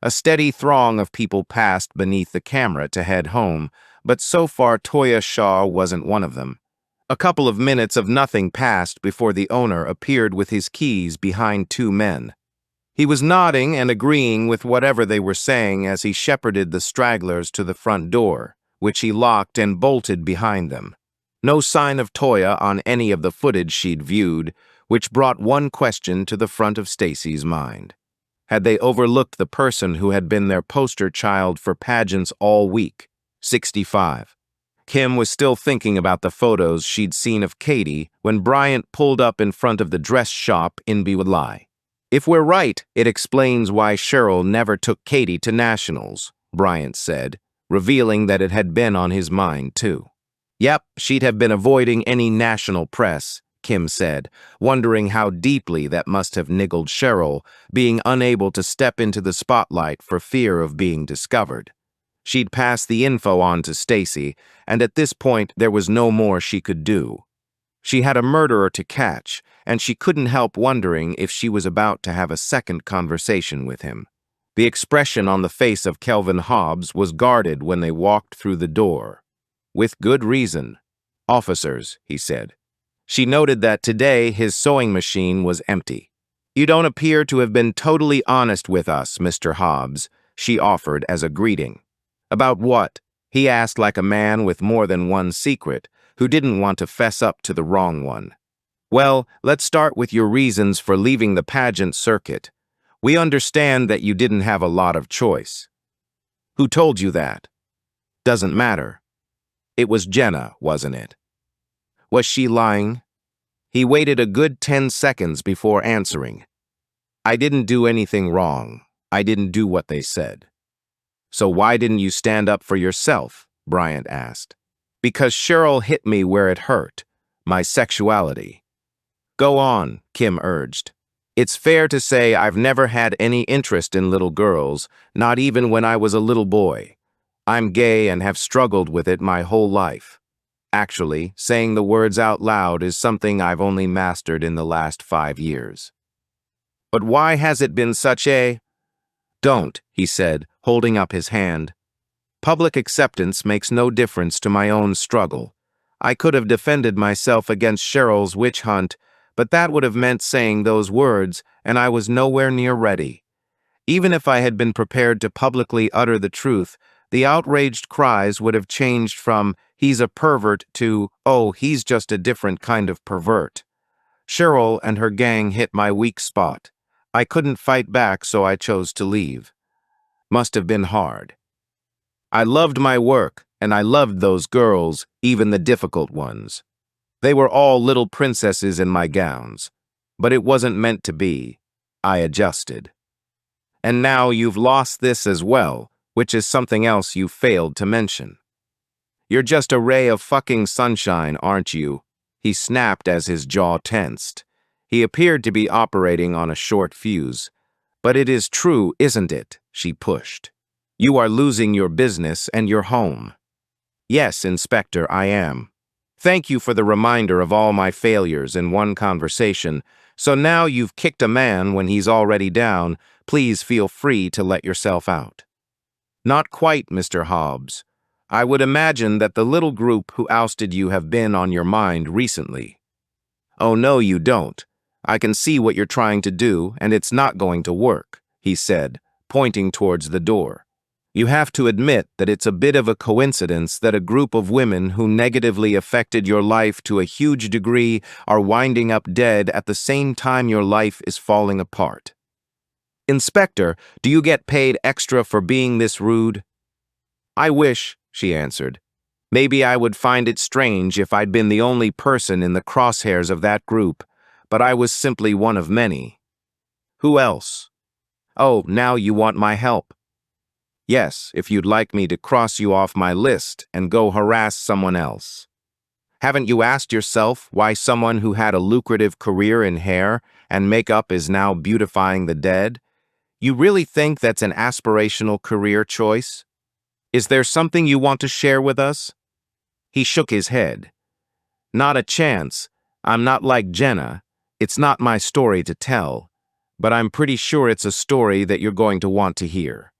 A steady throng of people passed beneath the camera to head home, but so far Toya Shaw wasn't one of them. A couple of minutes of nothing passed before the owner appeared with his keys behind two men. He was nodding and agreeing with whatever they were saying as he shepherded the stragglers to the front door, which he locked and bolted behind them. No sign of Toya on any of the footage she'd viewed, which brought one question to the front of Stacy's mind. Had they overlooked the person who had been their poster child for pageants all week? 65. Kim was still thinking about the photos she'd seen of Katie when Bryant pulled up in front of the dress shop in Biwalai. "If we're right, it explains why Cheryl never took Katie to nationals," Bryant said, revealing that it had been on his mind, too. "Yep, she'd have been avoiding any national press," Kim said, wondering how deeply that must have niggled Cheryl, being unable to step into the spotlight for fear of being discovered. She'd passed the info on to Stacy, and at this point there was no more she could do. She had a murderer to catch, and she couldn't help wondering if she was about to have a second conversation with him. The expression on the face of Kelvin Hobbs was guarded when they walked through the door. "With good reason. Officers," he said. She noted that today his sewing machine was empty. "You don't appear to have been totally honest with us, Mr. Hobbs," she offered as a greeting. About what? He asked like a man with more than one secret, who didn't want to fess up to the wrong one. Well, let's start with your reasons for leaving the pageant circuit. We understand that you didn't have a lot of choice. Who told you that? Doesn't matter. It was Jenna, wasn't it? Was she lying? He waited a good 10 seconds before answering. I didn't do anything wrong. I didn't do what they said. So why didn't you stand up for yourself? Bryant asked. Because Cheryl hit me where it hurt, my sexuality. Go on, Kim urged. It's fair to say I've never had any interest in little girls, not even when I was a little boy. I'm gay and have struggled with it my whole life. Actually, saying the words out loud is something I've only mastered in the last 5 years. But why has it been such a... Don't, he said, holding up his hand. Public acceptance makes no difference to my own struggle. I could have defended myself against Cheryl's witch hunt, but that would have meant saying those words, and I was nowhere near ready. Even if I had been prepared to publicly utter the truth, the outraged cries would have changed from, he's a pervert, to, oh, he's just a different kind of pervert. Cheryl and her gang hit my weak spot. I couldn't fight back, so I chose to leave. Must have been hard. I loved my work, and I loved those girls, even the difficult ones. They were all little princesses in my gowns. But it wasn't meant to be. I adjusted. And now you've lost this as well, which is something else you failed to mention. You're just a ray of fucking sunshine, aren't you? He snapped as his jaw tensed. He appeared to be operating on a short fuse. But it is true, isn't it? She pushed. You are losing your business and your home. Yes, Inspector, I am. Thank you for the reminder of all my failures in one conversation. So now you've kicked a man when he's already down. Please feel free to let yourself out. Not quite, Mr. Hobbs. I would imagine that the little group who ousted you have been on your mind recently. Oh, no, you don't. I can see what you're trying to do, and it's not going to work, he said, pointing towards the door. You have to admit that it's a bit of a coincidence that a group of women who negatively affected your life to a huge degree are winding up dead at the same time your life is falling apart. Inspector, do you get paid extra for being this rude? I wish, she answered. Maybe I would find it strange if I'd been the only person in the crosshairs of that group, but I was simply one of many. Who else? Oh, now you want my help. Yes, if you'd like me to cross you off my list and go harass someone else. Haven't you asked yourself why someone who had a lucrative career in hair and makeup is now beautifying the dead? You really think that's an aspirational career choice? Is there something you want to share with us? He shook his head. Not a chance. I'm not like Jenna. It's not my story to tell, but I'm pretty sure it's a story that you're going to want to hear.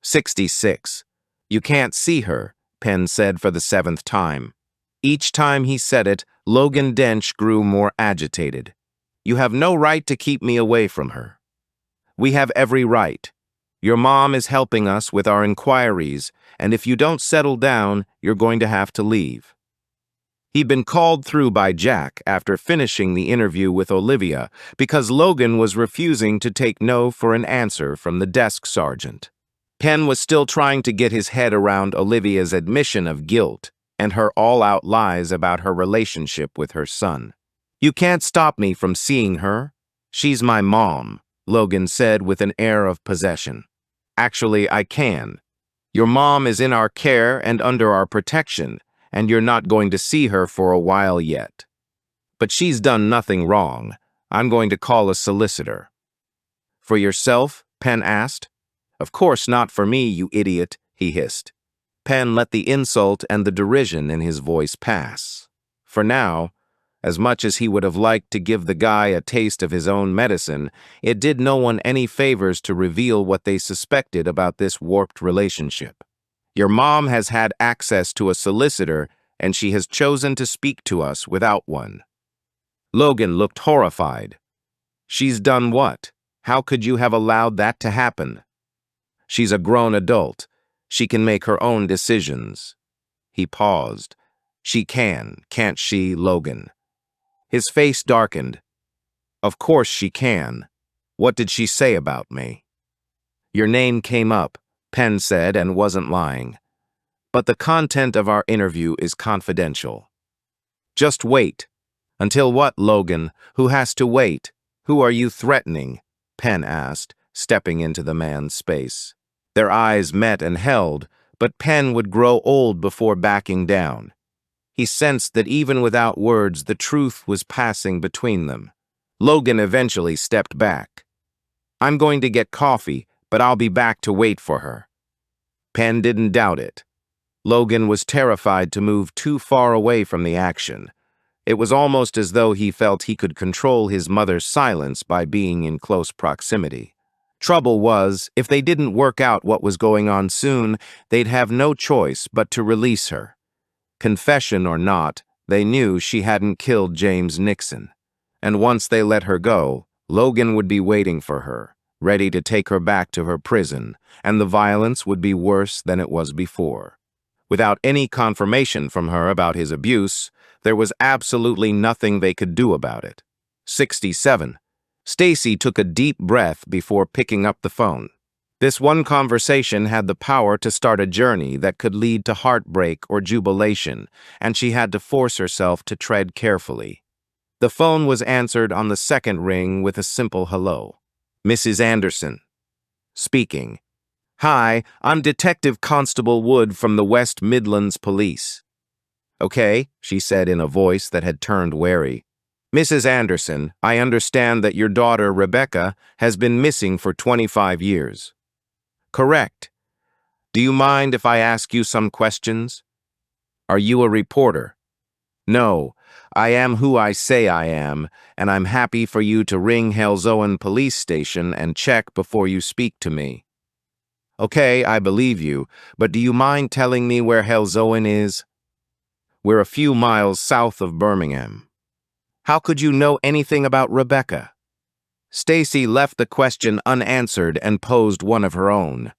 66. You can't see her, Penn said for the 7th time. Each time he said it, Logan Dench grew more agitated. You have no right to keep me away from her. We have every right. Your mom is helping us with our inquiries, and if you don't settle down, you're going to have to leave. He'd been called through by Jack after finishing the interview with Olivia because Logan was refusing to take no for an answer from the desk sergeant. Penn was still trying to get his head around Olivia's admission of guilt and her all-out lies about her relationship with her son. You can't stop me from seeing her. She's my mom, Logan said with an air of possession. Actually, I can. Your mom is in our care and under our protection, and you're not going to see her for a while yet. But she's done nothing wrong. I'm going to call a solicitor. For yourself? Penn asked. Of course not for me, you idiot, he hissed. Penn let the insult and the derision in his voice pass. For now, as much as he would have liked to give the guy a taste of his own medicine, it did no one any favors to reveal what they suspected about this warped relationship. Your mom has had access to a solicitor, and she has chosen to speak to us without one. Logan looked horrified. She's done what? How could you have allowed that to happen? She's a grown adult. She can make her own decisions. He paused. She can, can't she, Logan? His face darkened. Of course she can. What did she say about me? Your name came up, Penn said, and wasn't lying. But the content of our interview is confidential. Just wait. Until what, Logan? Who has to wait? Who are you threatening? Penn asked, stepping into the man's space. Their eyes met and held, but Penn would grow old before backing down. He sensed that even without words, the truth was passing between them. Logan eventually stepped back. I'm going to get coffee, but I'll be back to wait for her. Penn didn't doubt it. Logan was terrified to move too far away from the action. It was almost as though he felt he could control his mother's silence by being in close proximity. Trouble was, if they didn't work out what was going on soon, they'd have no choice but to release her. Confession or not, they knew she hadn't killed James Nixon. And once they let her go, Logan would be waiting for her, ready to take her back to her prison, and the violence would be worse than it was before. Without any confirmation from her about his abuse, there was absolutely nothing they could do about it. 67. Stacy took a deep breath before picking up the phone. This one conversation had the power to start a journey that could lead to heartbreak or jubilation, and she had to force herself to tread carefully. The phone was answered on the second ring with a simple hello. Mrs. Anderson. Speaking. Hi, I'm Detective Constable Wood from the West Midlands Police. Okay, she said in a voice that had turned wary. Mrs. Anderson, I understand that your daughter, Rebecca, has been missing for 25 years. Correct. Do you mind if I ask you some questions? Are you a reporter? No, I am who I say I am, and I'm happy for you to ring Helzoan Police Station and check before you speak to me. Okay, I believe you, but do you mind telling me where Helzoan is? We're a few miles south of Birmingham. How could you know anything about Rebecca? Stacy left the question unanswered and posed one of her own.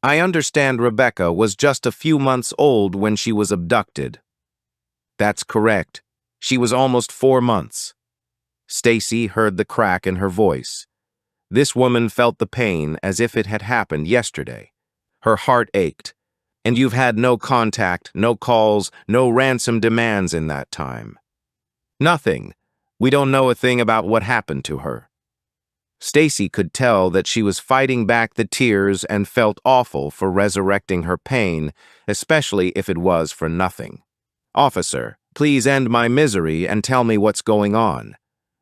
I understand Rebecca was just a few months old when she was abducted. That's correct. She was almost 4 months. Stacy heard the crack in her voice. This woman felt the pain as if it had happened yesterday. Her heart ached. And you've had no contact, no calls, no ransom demands in that time. Nothing. We don't know a thing about what happened to her. Stacy could tell that she was fighting back the tears and felt awful for resurrecting her pain, especially if it was for nothing. Officer, please end my misery and tell me what's going on.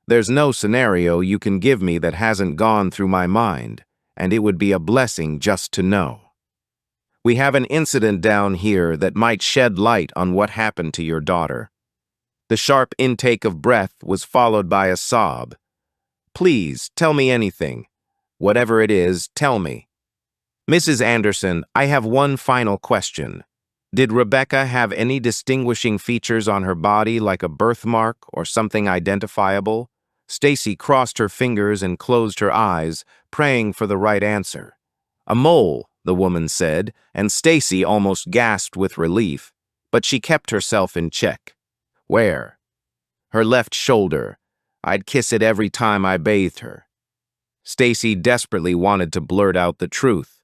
There's no scenario you can give me that hasn't gone through my mind, and it would be a blessing just to know. We have an incident down here that might shed light on what happened to your daughter. The sharp intake of breath was followed by a sob. Please, tell me anything. Whatever it is, tell me. Mrs. Anderson, I have one final question. Did Rebecca have any distinguishing features on her body like a birthmark or something identifiable? Stacy crossed her fingers and closed her eyes, praying for the right answer. A mole, the woman said, and Stacy almost gasped with relief, but she kept herself in check. Where? Her left shoulder. I'd kiss it every time I bathed her. Stacy desperately wanted to blurt out the truth.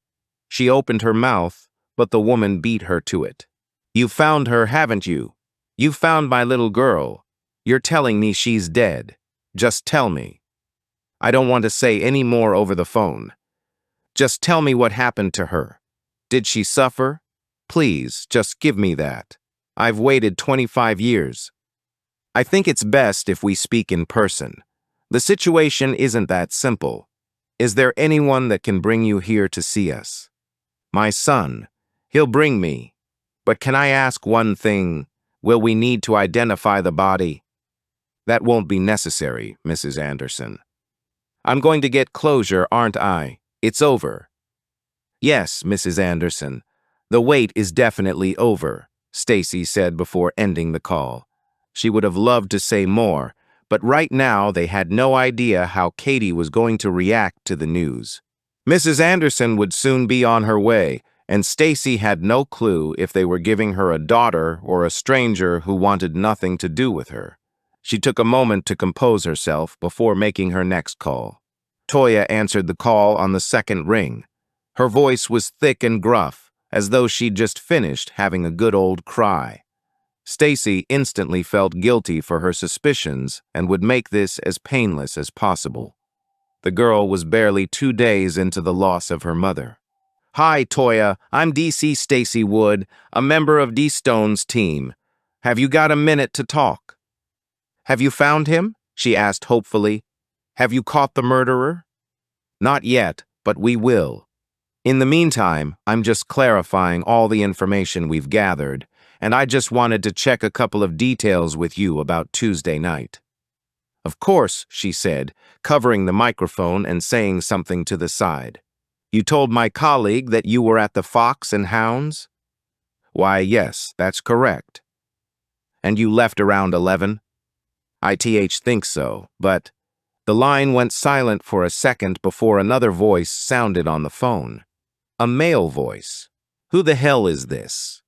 She opened her mouth, but the woman beat her to it. You found her, haven't you? You found my little girl. You're telling me she's dead. Just tell me. I don't want to say any more over the phone. Just tell me what happened to her. Did she suffer? Please, just give me that. I've waited 25 years. I think it's best if we speak in person. The situation isn't that simple. Is there anyone that can bring you here to see us? My son. He'll bring me. But can I ask one thing? Will we need to identify the body? That won't be necessary, Mrs. Anderson. I'm going to get closure, aren't I? It's over. Yes, Mrs. Anderson. The wait is definitely over, Stacy said before ending the call. She would have loved to say more, but right now they had no idea how Katie was going to react to the news. Mrs. Anderson would soon be on her way, and Stacy had no clue if they were giving her a daughter or a stranger who wanted nothing to do with her. She took a moment to compose herself before making her next call. Toya answered the call on the second ring. Her voice was thick and gruff, as though she'd just finished having a good old cry. Stacy instantly felt guilty for her suspicions and would make this as painless as possible. The girl was barely 2 days into the loss of her mother. "Hi, Toya. I'm DC Stacy Wood, a member of D Stone's team. Have you got a minute to talk?" "Have you found him?" she asked hopefully. "Have you caught the murderer?" "Not yet, but we will. In the meantime, I'm just clarifying all the information we've gathered, and I just wanted to check a couple of details with you about Tuesday night." "Of course," she said, covering the microphone and saying something to the side. "You told my colleague that you were at the Fox and Hounds?" "Why, yes, that's correct." "And you left around 11? "I think so, but—" The line went silent for a second before another voice sounded on the phone. A male voice. "Who the hell is this?"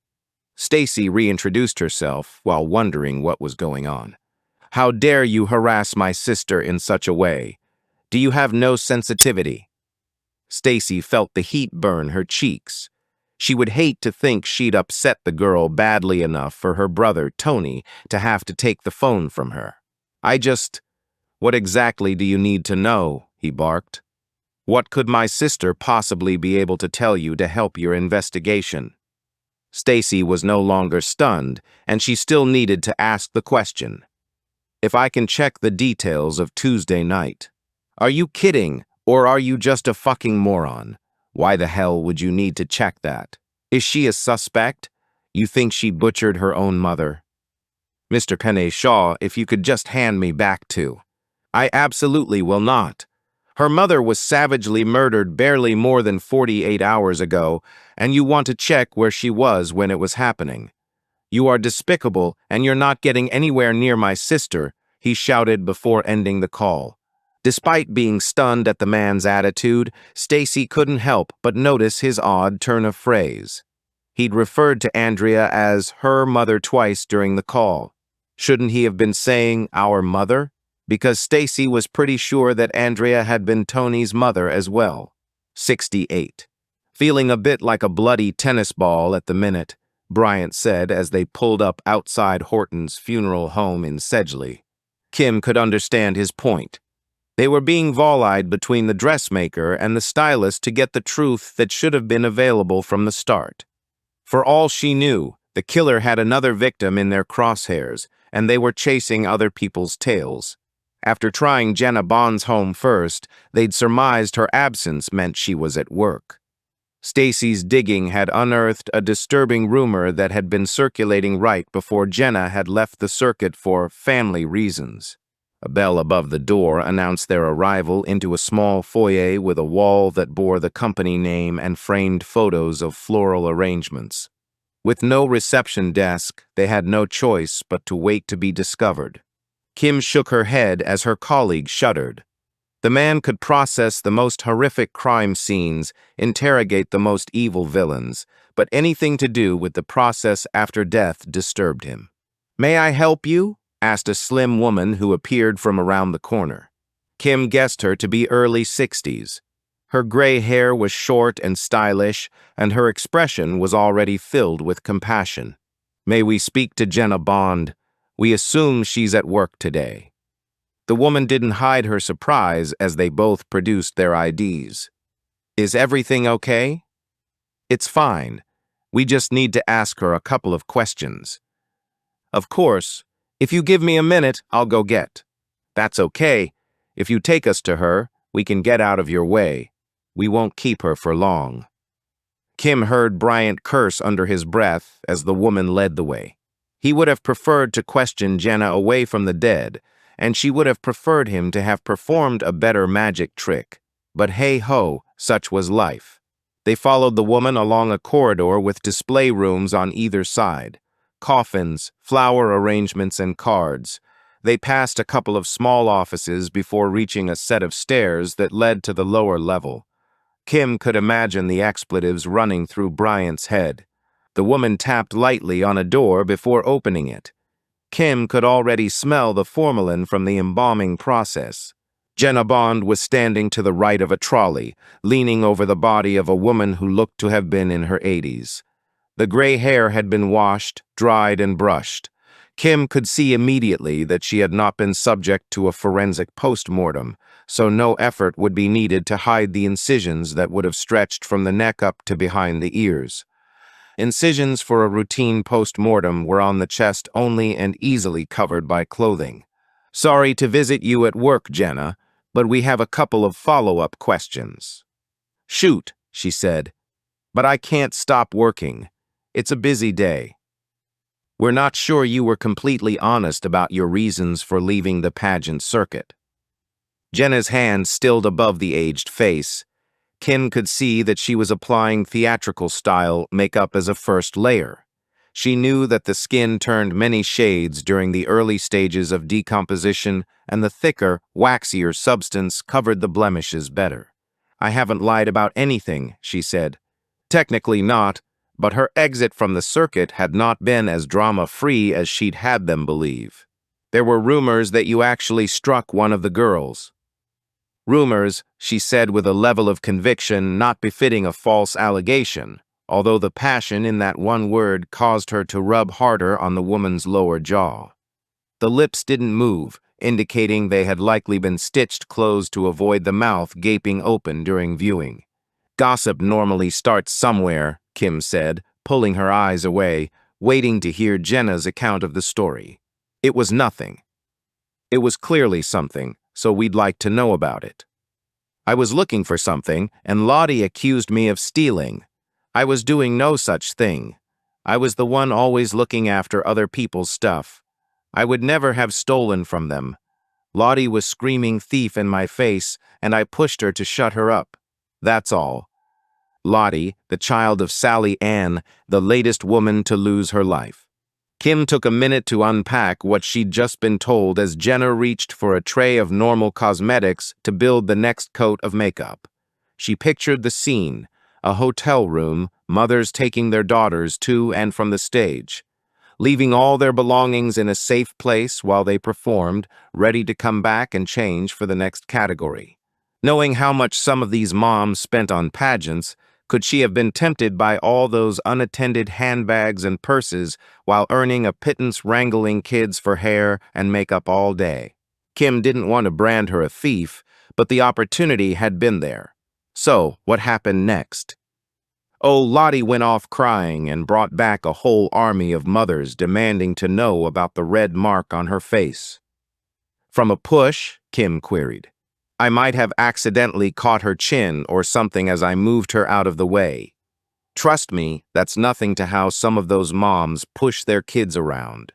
Stacy reintroduced herself while wondering what was going on. "How dare you harass my sister in such a way? Do you have no sensitivity?" Stacy felt the heat burn her cheeks. She would hate to think she'd upset the girl badly enough for her brother, Tony, to have to take the phone from her. "What exactly do you need to know?" he barked. "What could my sister possibly be able to tell you to help your investigation?" Stacy was no longer stunned, and she still needed to ask the question. "If I can check the details of Tuesday night." "Are you kidding, or are you just a fucking moron? Why the hell would you need to check that? Is she a suspect? You think she butchered her own mother?" "Mr. Penne Shaw, if you could just hand me back to—" "I absolutely will not. Her mother was savagely murdered barely more than 48 hours ago, and you want to check where she was when it was happening. You are despicable, and you're not getting anywhere near my sister," he shouted before ending the call. Despite being stunned at the man's attitude, Stacy couldn't help but notice his odd turn of phrase. He'd referred to Andrea as her mother twice during the call. Shouldn't he have been saying our mother? Because Stacy was pretty sure that Andrea had been Tony's mother as well. 68. "Feeling a bit like a bloody tennis ball at the minute," Bryant said as they pulled up outside Horton's funeral home in Sedgley. Kim could understand his point. They were being volleyed between the dressmaker and the stylist to get the truth that should have been available from the start. For all she knew, the killer had another victim in their crosshairs, and they were chasing other people's tails. After trying Jenna Bond's home first, they'd surmised her absence meant she was at work. Stacy's digging had unearthed a disturbing rumor that had been circulating right before Jenna had left the circuit for family reasons. A bell above the door announced their arrival into a small foyer with a wall that bore the company name and framed photos of floral arrangements. With no reception desk, they had no choice but to wait to be discovered. Kim shook her head as her colleague shuddered. The man could process the most horrific crime scenes, interrogate the most evil villains, but anything to do with the process after death disturbed him. "May I help you?" asked a slim woman who appeared from around the corner. Kim guessed her to be early 60s. Her gray hair was short and stylish, and her expression was already filled with compassion. "May we speak to Jenna Bond? We assume she's at work today." The woman didn't hide her surprise as they both produced their IDs. "Is everything okay?" "It's fine. We just need to ask her a couple of questions." "Of course. If you give me a minute, I'll go get." "That's okay. If you take us to her, we can get out of your way. We won't keep her for long." Kim heard Bryant curse under his breath as the woman led the way. He would have preferred to question Jenna away from the dead, and she would have preferred him to have performed a better magic trick. But hey-ho, such was life. They followed the woman along a corridor with display rooms on either side. Coffins, flower arrangements, and cards. They passed a couple of small offices before reaching a set of stairs that led to the lower level. Kim could imagine the expletives running through Bryant's head. The woman tapped lightly on a door before opening it. Kim could already smell the formalin from the embalming process. Jenna Bond was standing to the right of a trolley, leaning over the body of a woman who looked to have been in her 80s. The gray hair had been washed, dried, and brushed. Kim could see immediately that she had not been subject to a forensic post-mortem, so no effort would be needed to hide the incisions that would have stretched from the neck up to behind the ears. Incisions for a routine post-mortem were on the chest only and easily covered by clothing. "Sorry to visit you at work, Jenna, but we have a couple of follow-up questions." "Shoot," she said, "but I can't stop working. It's a busy day." "We're not sure you were completely honest about your reasons for leaving the pageant circuit." Jenna's hand stilled above the aged face. Kim could see that she was applying theatrical-style makeup as a first layer. She knew that the skin turned many shades during the early stages of decomposition, and the thicker, waxier substance covered the blemishes better. "I haven't lied about anything," she said. Technically not, but her exit from the circuit had not been as drama-free as she'd had them believe. "There were rumors that you actually struck one of the girls." "Rumors," she said with a level of conviction not befitting a false allegation, although the passion in that one word caused her to rub harder on the woman's lower jaw. The lips didn't move, indicating they had likely been stitched closed to avoid the mouth gaping open during viewing. "Gossip normally starts somewhere," Kim said, pulling her eyes away, waiting to hear Jenna's account of the story. "It was nothing. It was clearly something, so we'd like to know about it. I was looking for something, and Lottie accused me of stealing. I was doing no such thing. I was the one always looking after other people's stuff. I would never have stolen from them. Lottie was screaming thief in my face, and I pushed her to shut her up. That's all." Lottie, the child of Sally Ann, the latest woman to lose her life. Kim took a minute to unpack what she'd just been told as Jenna reached for a tray of normal cosmetics to build the next coat of makeup. She pictured the scene, a hotel room, mothers taking their daughters to and from the stage, leaving all their belongings in a safe place while they performed, ready to come back and change for the next category. Knowing how much some of these moms spent on pageants, could she have been tempted by all those unattended handbags and purses while earning a pittance wrangling kids for hair and makeup all day? Kim didn't want to brand her a thief, but the opportunity had been there. So, what happened next? Oh, Lottie went off crying and brought back a whole army of mothers demanding to know about the red mark on her face. "From a push?" Kim queried. "I might have accidentally caught her chin or something as I moved her out of the way. Trust me, that's nothing to how some of those moms push their kids around."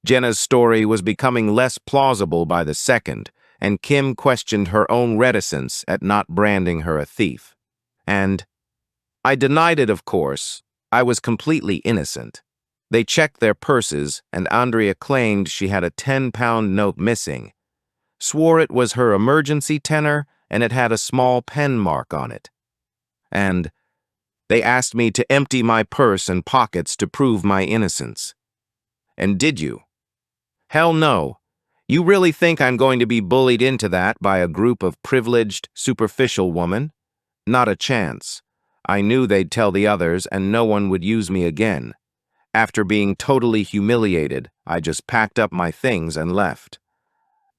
Jenna's story was becoming less plausible by the second, and Kim questioned her own reticence at not branding her a thief. "And I denied it, of course. I was completely innocent. They checked their purses, and Andrea claimed she had a 10-pound note missing. Swore it was her emergency tenor, and it had a small pen mark on it. And they asked me to empty my purse and pockets to prove my innocence." "And did you?" "Hell no. You really think I'm going to be bullied into that by a group of privileged, superficial women? Not a chance. I knew they'd tell the others, and no one would use me again. After being totally humiliated, I just packed up my things and left."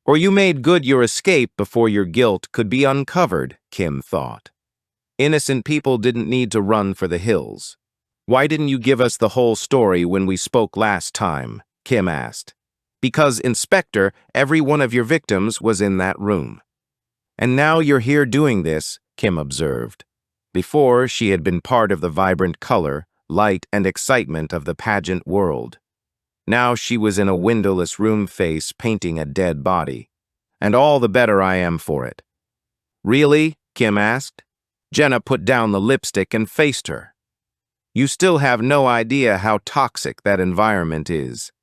"Or you made good your escape before your guilt could be uncovered," Kim thought. "Innocent people didn't need to run for the hills." "Why didn't you give us the whole story when we spoke last time?" Kim asked. "Because, Inspector, every one of your victims was in that room." "And now you're here doing this," Kim observed. Before, she had been part of the vibrant color, light, and excitement of the pageant world. Now she was in a windowless room face painting a dead body. "And all the better I am for it." "Really?" Kim asked. Jenna put down the lipstick and faced her. "You still have no idea how toxic that environment is."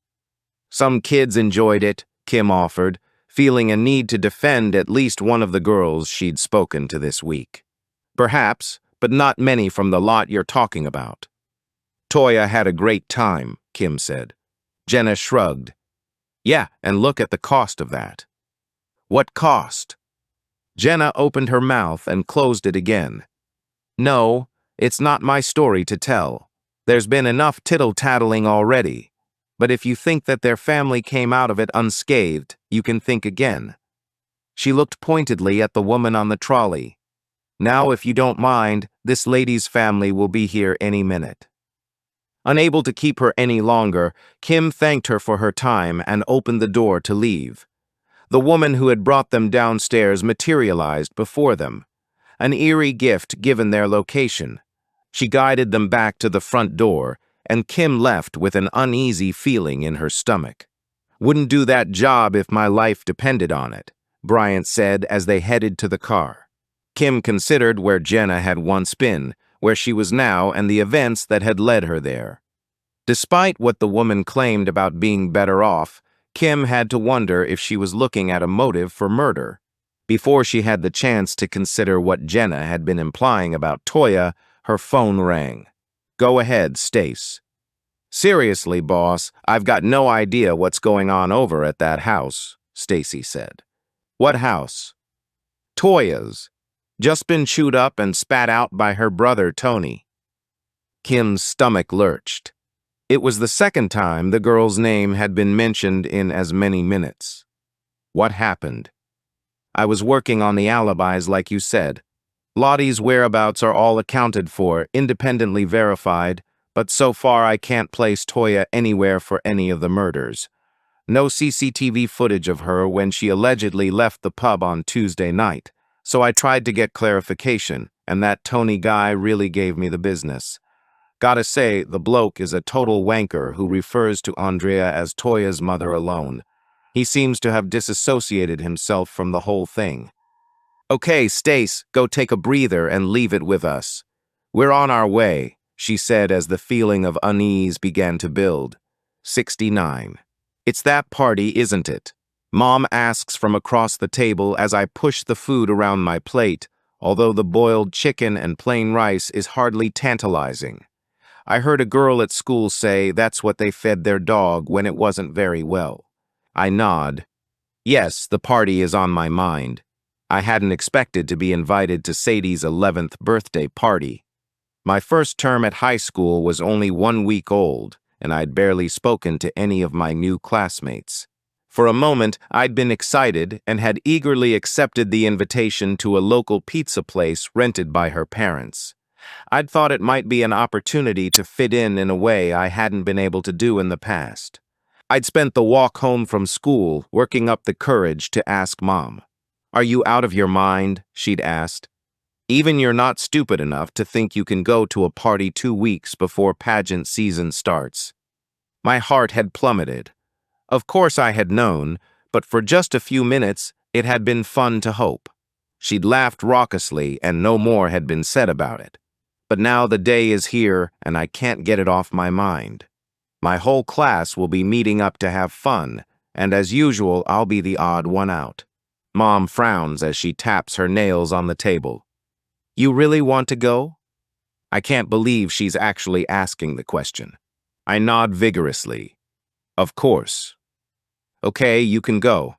"Some kids enjoyed it," Kim offered, feeling a need to defend at least one of the girls she'd spoken to this week. Perhaps, but not many from the lot you're talking about. Toya had a great time, Kim said. Jenna shrugged. Yeah, and look at the cost of that. What cost? Jenna opened her mouth and closed it again. No, it's not my story to tell. There's been enough tittle-tattling already. But if you think that their family came out of it unscathed, you can think again. She looked pointedly at the woman on the trolley. Now, if you don't mind, this lady's family will be here any minute. Unable to keep her any longer, Kim thanked her for her time and opened the door to leave. The woman who had brought them downstairs materialized before them, an eerie gift given their location. She guided them back to the front door, and Kim left with an uneasy feeling in her stomach. Wouldn't do that job if my life depended on it, Bryant said as they headed to the car. Kim considered where Jenna had once been, where she was now, and the events that had led her there. Despite what the woman claimed about being better off, Kim had to wonder if she was looking at a motive for murder. Before she had the chance to consider what Jenna had been implying about Toya, her phone rang. Go ahead, Stace. Seriously, boss, I've got no idea what's going on over at that house, Stacy said. What house? Toya's. Just been chewed up and spat out by her brother, Tony. Kim's stomach lurched. It was the second time the girl's name had been mentioned in as many minutes. What happened? I was working on the alibis like you said. Lottie's whereabouts are all accounted for, independently verified, but so far I can't place Toya anywhere for any of the murders. No CCTV footage of her when she allegedly left the pub on Tuesday night, so I tried to get clarification, and that Tony guy really gave me the business. Gotta say, the bloke is a total wanker who refers to Andrea as Toya's mother alone. He seems to have disassociated himself from the whole thing. Okay, Stace, go take a breather and leave it with us. We're on our way, she said as the feeling of unease began to build. 69. It's that party, isn't it? Mom asks from across the table as I push the food around my plate, although the boiled chicken and plain rice is hardly tantalizing. I heard a girl at school say that's what they fed their dog when it wasn't very well. I nod. Yes, the party is on my mind. I hadn't expected to be invited to Sadie's 11th birthday party. My first term at high school was only 1 week old, and I'd barely spoken to any of my new classmates. For a moment, I'd been excited and had eagerly accepted the invitation to a local pizza place rented by her parents. I'd thought it might be an opportunity to fit in a way I hadn't been able to do in the past. I'd spent the walk home from school working up the courage to ask Mom. Are you out of your mind? She'd asked. Even you're not stupid enough to think you can go to a party 2 weeks before pageant season starts. My heart had plummeted. Of course I had known, but for just a few minutes it had been fun to hope. She'd laughed raucously and no more had been said about it. But now the day is here and I can't get it off my mind. My whole class will be meeting up to have fun, and as usual I'll be the odd one out. Mom frowns as she taps her nails on the table. You really want to go? I can't believe she's actually asking the question. I nod vigorously. Of course. Okay, you can go.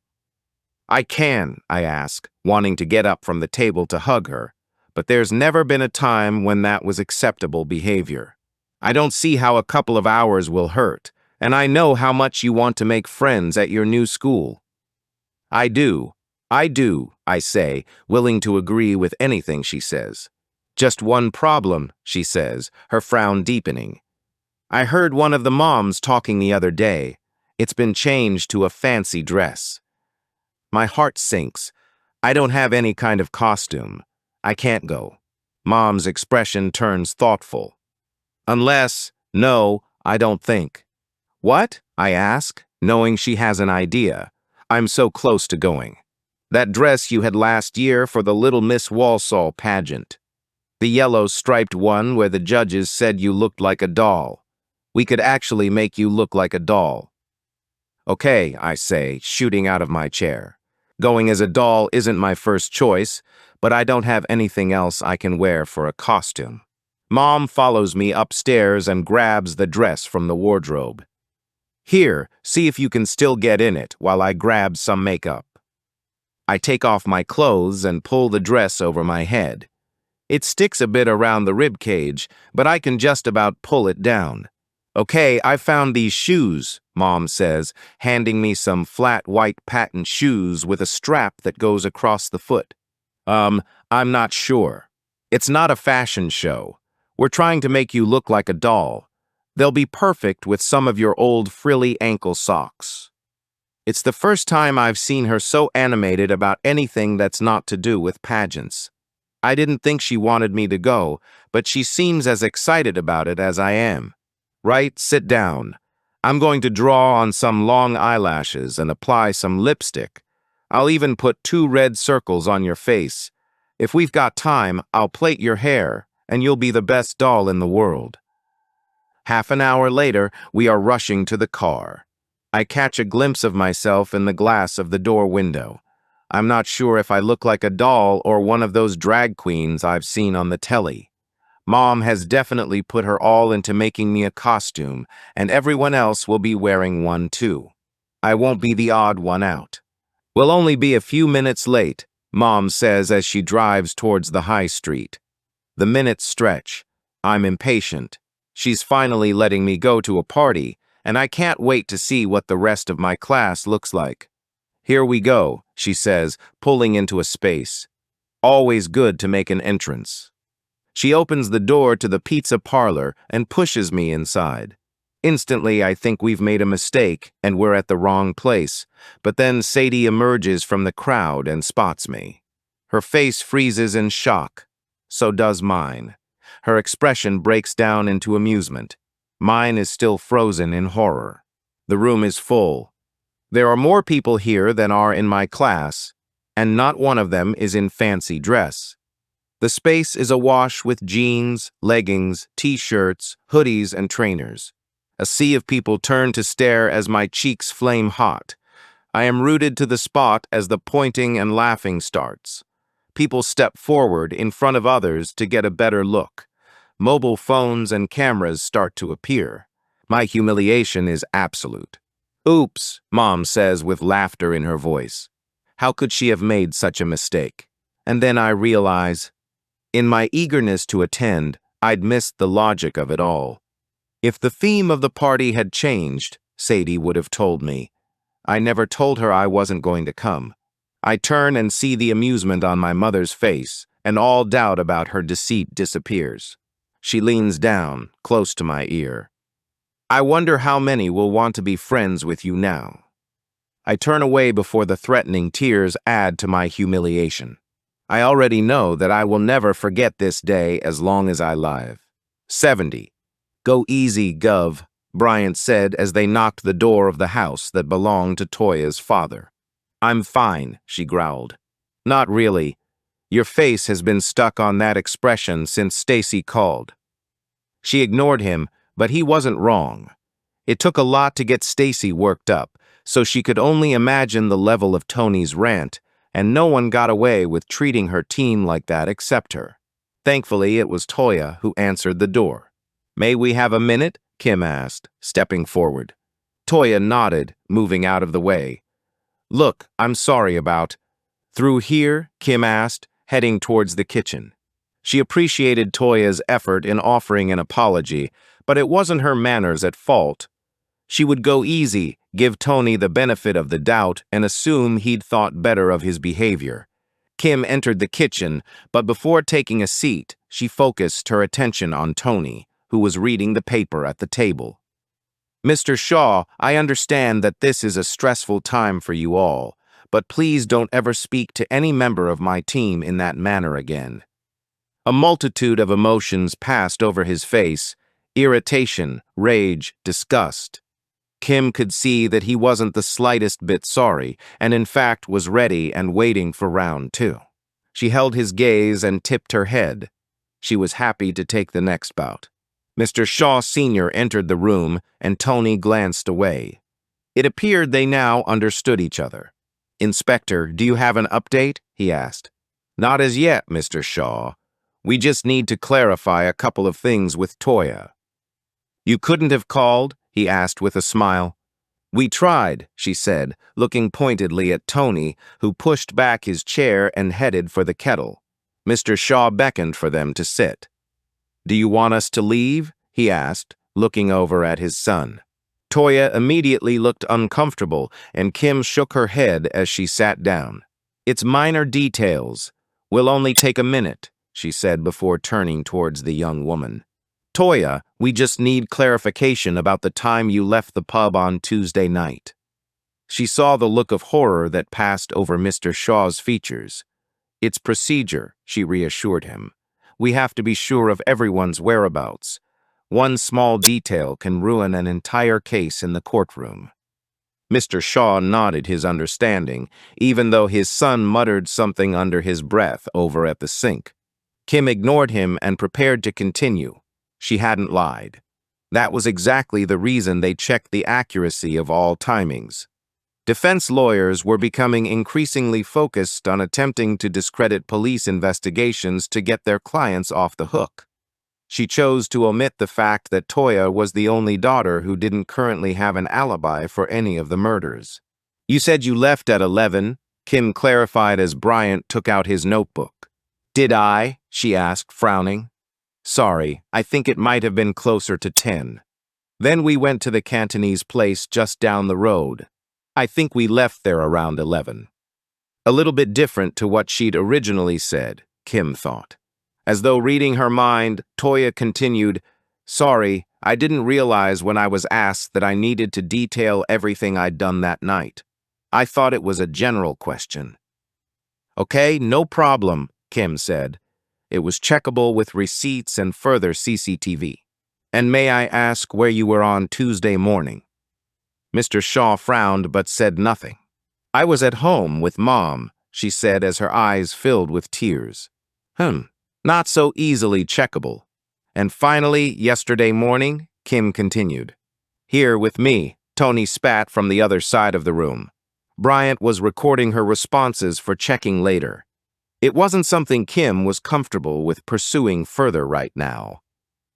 I can, I ask, wanting to get up from the table to hug her, but there's never been a time when that was acceptable behavior. I don't see how a couple of hours will hurt, and I know how much you want to make friends at your new school. I do, I say, willing to agree with anything she says. Just one problem, she says, her frown deepening. I heard one of the moms talking the other day. It's been changed to a fancy dress. My heart sinks. I don't have any kind of costume. I can't go. Mom's expression turns thoughtful. Unless, no, I don't think. What? I ask, knowing she has an idea. I'm so close to going. That dress you had last year for the Little Miss Walsall pageant. The yellow striped one where the judges said you looked like a doll. We could actually make you look like a doll. Okay, I say, shooting out of my chair. Going as a doll isn't my first choice, but I don't have anything else I can wear for a costume. Mom follows me upstairs and grabs the dress from the wardrobe. Here, see if you can still get in it while I grab some makeup. I take off my clothes and pull the dress over my head. It sticks a bit around the rib cage, but I can just about pull it down. Okay, I found these shoes, Mom says, handing me some flat white patent shoes with a strap that goes across the foot. I'm not sure. It's not a fashion show. We're trying to make you look like a doll. They'll be perfect with some of your old frilly ankle socks. It's the first time I've seen her so animated about anything that's not to do with pageants. I didn't think she wanted me to go, but she seems as excited about it as I am. Right, sit down. I'm going to draw on some long eyelashes and apply some lipstick. I'll even put 2 red circles on your face. If we've got time, I'll plait your hair, and you'll be the best doll in the world. Half an hour later, we are rushing to the car. I catch a glimpse of myself in the glass of the door window. I'm not sure if I look like a doll or one of those drag queens I've seen on the telly. Mom has definitely put her all into making me a costume, and everyone else will be wearing one too. I won't be the odd one out. We'll only be a few minutes late, Mom says as she drives towards the high street. The minutes stretch. I'm impatient. She's finally letting me go to a party, and I can't wait to see what the rest of my class looks like. Here we go, she says, pulling into a space. Always good to make an entrance. She opens the door to the pizza parlor and pushes me inside. Instantly, I think we've made a mistake and we're at the wrong place, but then Sadie emerges from the crowd and spots me. Her face freezes in shock. So does mine. Her expression breaks down into amusement. Mine is still frozen in horror. The room is full. There are more people here than are in my class, and not one of them is in fancy dress. The space is awash with jeans, leggings, t-shirts, hoodies, and trainers. A sea of people turn to stare as my cheeks flame hot. I am rooted to the spot as the pointing and laughing starts. People step forward in front of others to get a better look. Mobile phones and cameras start to appear. My humiliation is absolute. Oops, Mom says with laughter in her voice. How could she have made such a mistake? And then I realize, in my eagerness to attend, I'd missed the logic of it all. If the theme of the party had changed, Sadie would have told me. I never told her I wasn't going to come. I turn and see the amusement on my mother's face, and all doubt about her deceit disappears. She leans down, close to my ear. I wonder how many will want to be friends with you now. I turn away before the threatening tears add to my humiliation. I already know that I will never forget this day as long as I live. 70. Go easy, Gov, Bryant said as they knocked the door of the house that belonged to Toya's father. I'm fine, she growled. Not really. Your face has been stuck on that expression since Stacy called. She ignored him, but he wasn't wrong. It took a lot to get Stacy worked up, so she could only imagine the level of Tony's rant, and no one got away with treating her team like that except her. Thankfully, it was Toya who answered the door. May we have a minute? Kim asked, stepping forward. Toya nodded, moving out of the way. Look, I'm sorry about... Through here? Kim asked, heading towards the kitchen. She appreciated Toya's effort in offering an apology, but it wasn't her manners at fault. She would go easy, give Tony the benefit of the doubt, and assume he'd thought better of his behavior. Kim entered the kitchen, but before taking a seat, she focused her attention on Tony, who was reading the paper at the table. Mr. Shaw, I understand that this is a stressful time for you all, but please don't ever speak to any member of my team in that manner again. A multitude of emotions passed over his face: irritation, rage, disgust. Kim could see that he wasn't the slightest bit sorry, and in fact was ready and waiting for round 2. She held his gaze and tipped her head. She was happy to take the next bout. Mr. Shaw Sr. entered the room, and Tony glanced away. It appeared they now understood each other. Inspector, do you have an update? He asked. Not as yet, Mr. Shaw. We just need to clarify a couple of things with Toya. You couldn't have called? He asked with a smile. We tried, she said, looking pointedly at Tony, who pushed back his chair and headed for the kettle. Mr. Shaw beckoned for them to sit. Do you want us to leave? He asked, looking over at his son. Toya immediately looked uncomfortable, and Kim shook her head as she sat down. It's minor details. We'll only take a minute, she said before turning towards the young woman. Toya, we just need clarification about the time you left the pub on Tuesday night. She saw the look of horror that passed over Mr. Shaw's features. It's procedure, she reassured him. We have to be sure of everyone's whereabouts. One small detail can ruin an entire case in the courtroom. Mr. Shaw nodded his understanding, even though his son muttered something under his breath over at the sink. Kim ignored him and prepared to continue. She hadn't lied. That was exactly the reason they checked the accuracy of all timings. Defense lawyers were becoming increasingly focused on attempting to discredit police investigations to get their clients off the hook. She chose to omit the fact that Toya was the only daughter who didn't currently have an alibi for any of the murders. You said you left at 11, Kim clarified as Bryant took out his notebook. Did I? She asked, frowning. Sorry, I think it might have been closer to 10. Then we went to the Cantonese place just down the road. I think we left there around 11. A little bit different to what she'd originally said, Kim thought. As though reading her mind, Toya continued, Sorry, I didn't realize when I was asked that I needed to detail everything I'd done that night. I thought it was a general question. Okay, no problem, Kim said. It was checkable with receipts and further CCTV. And may I ask where you were on Tuesday morning? Mr. Shaw frowned but said nothing. I was at home with Mom, she said as her eyes filled with tears. Not so easily checkable. And finally, yesterday morning, Kim continued. Here with me, Tony spat from the other side of the room. Bryant was recording her responses for checking later. It wasn't something Kim was comfortable with pursuing further right now.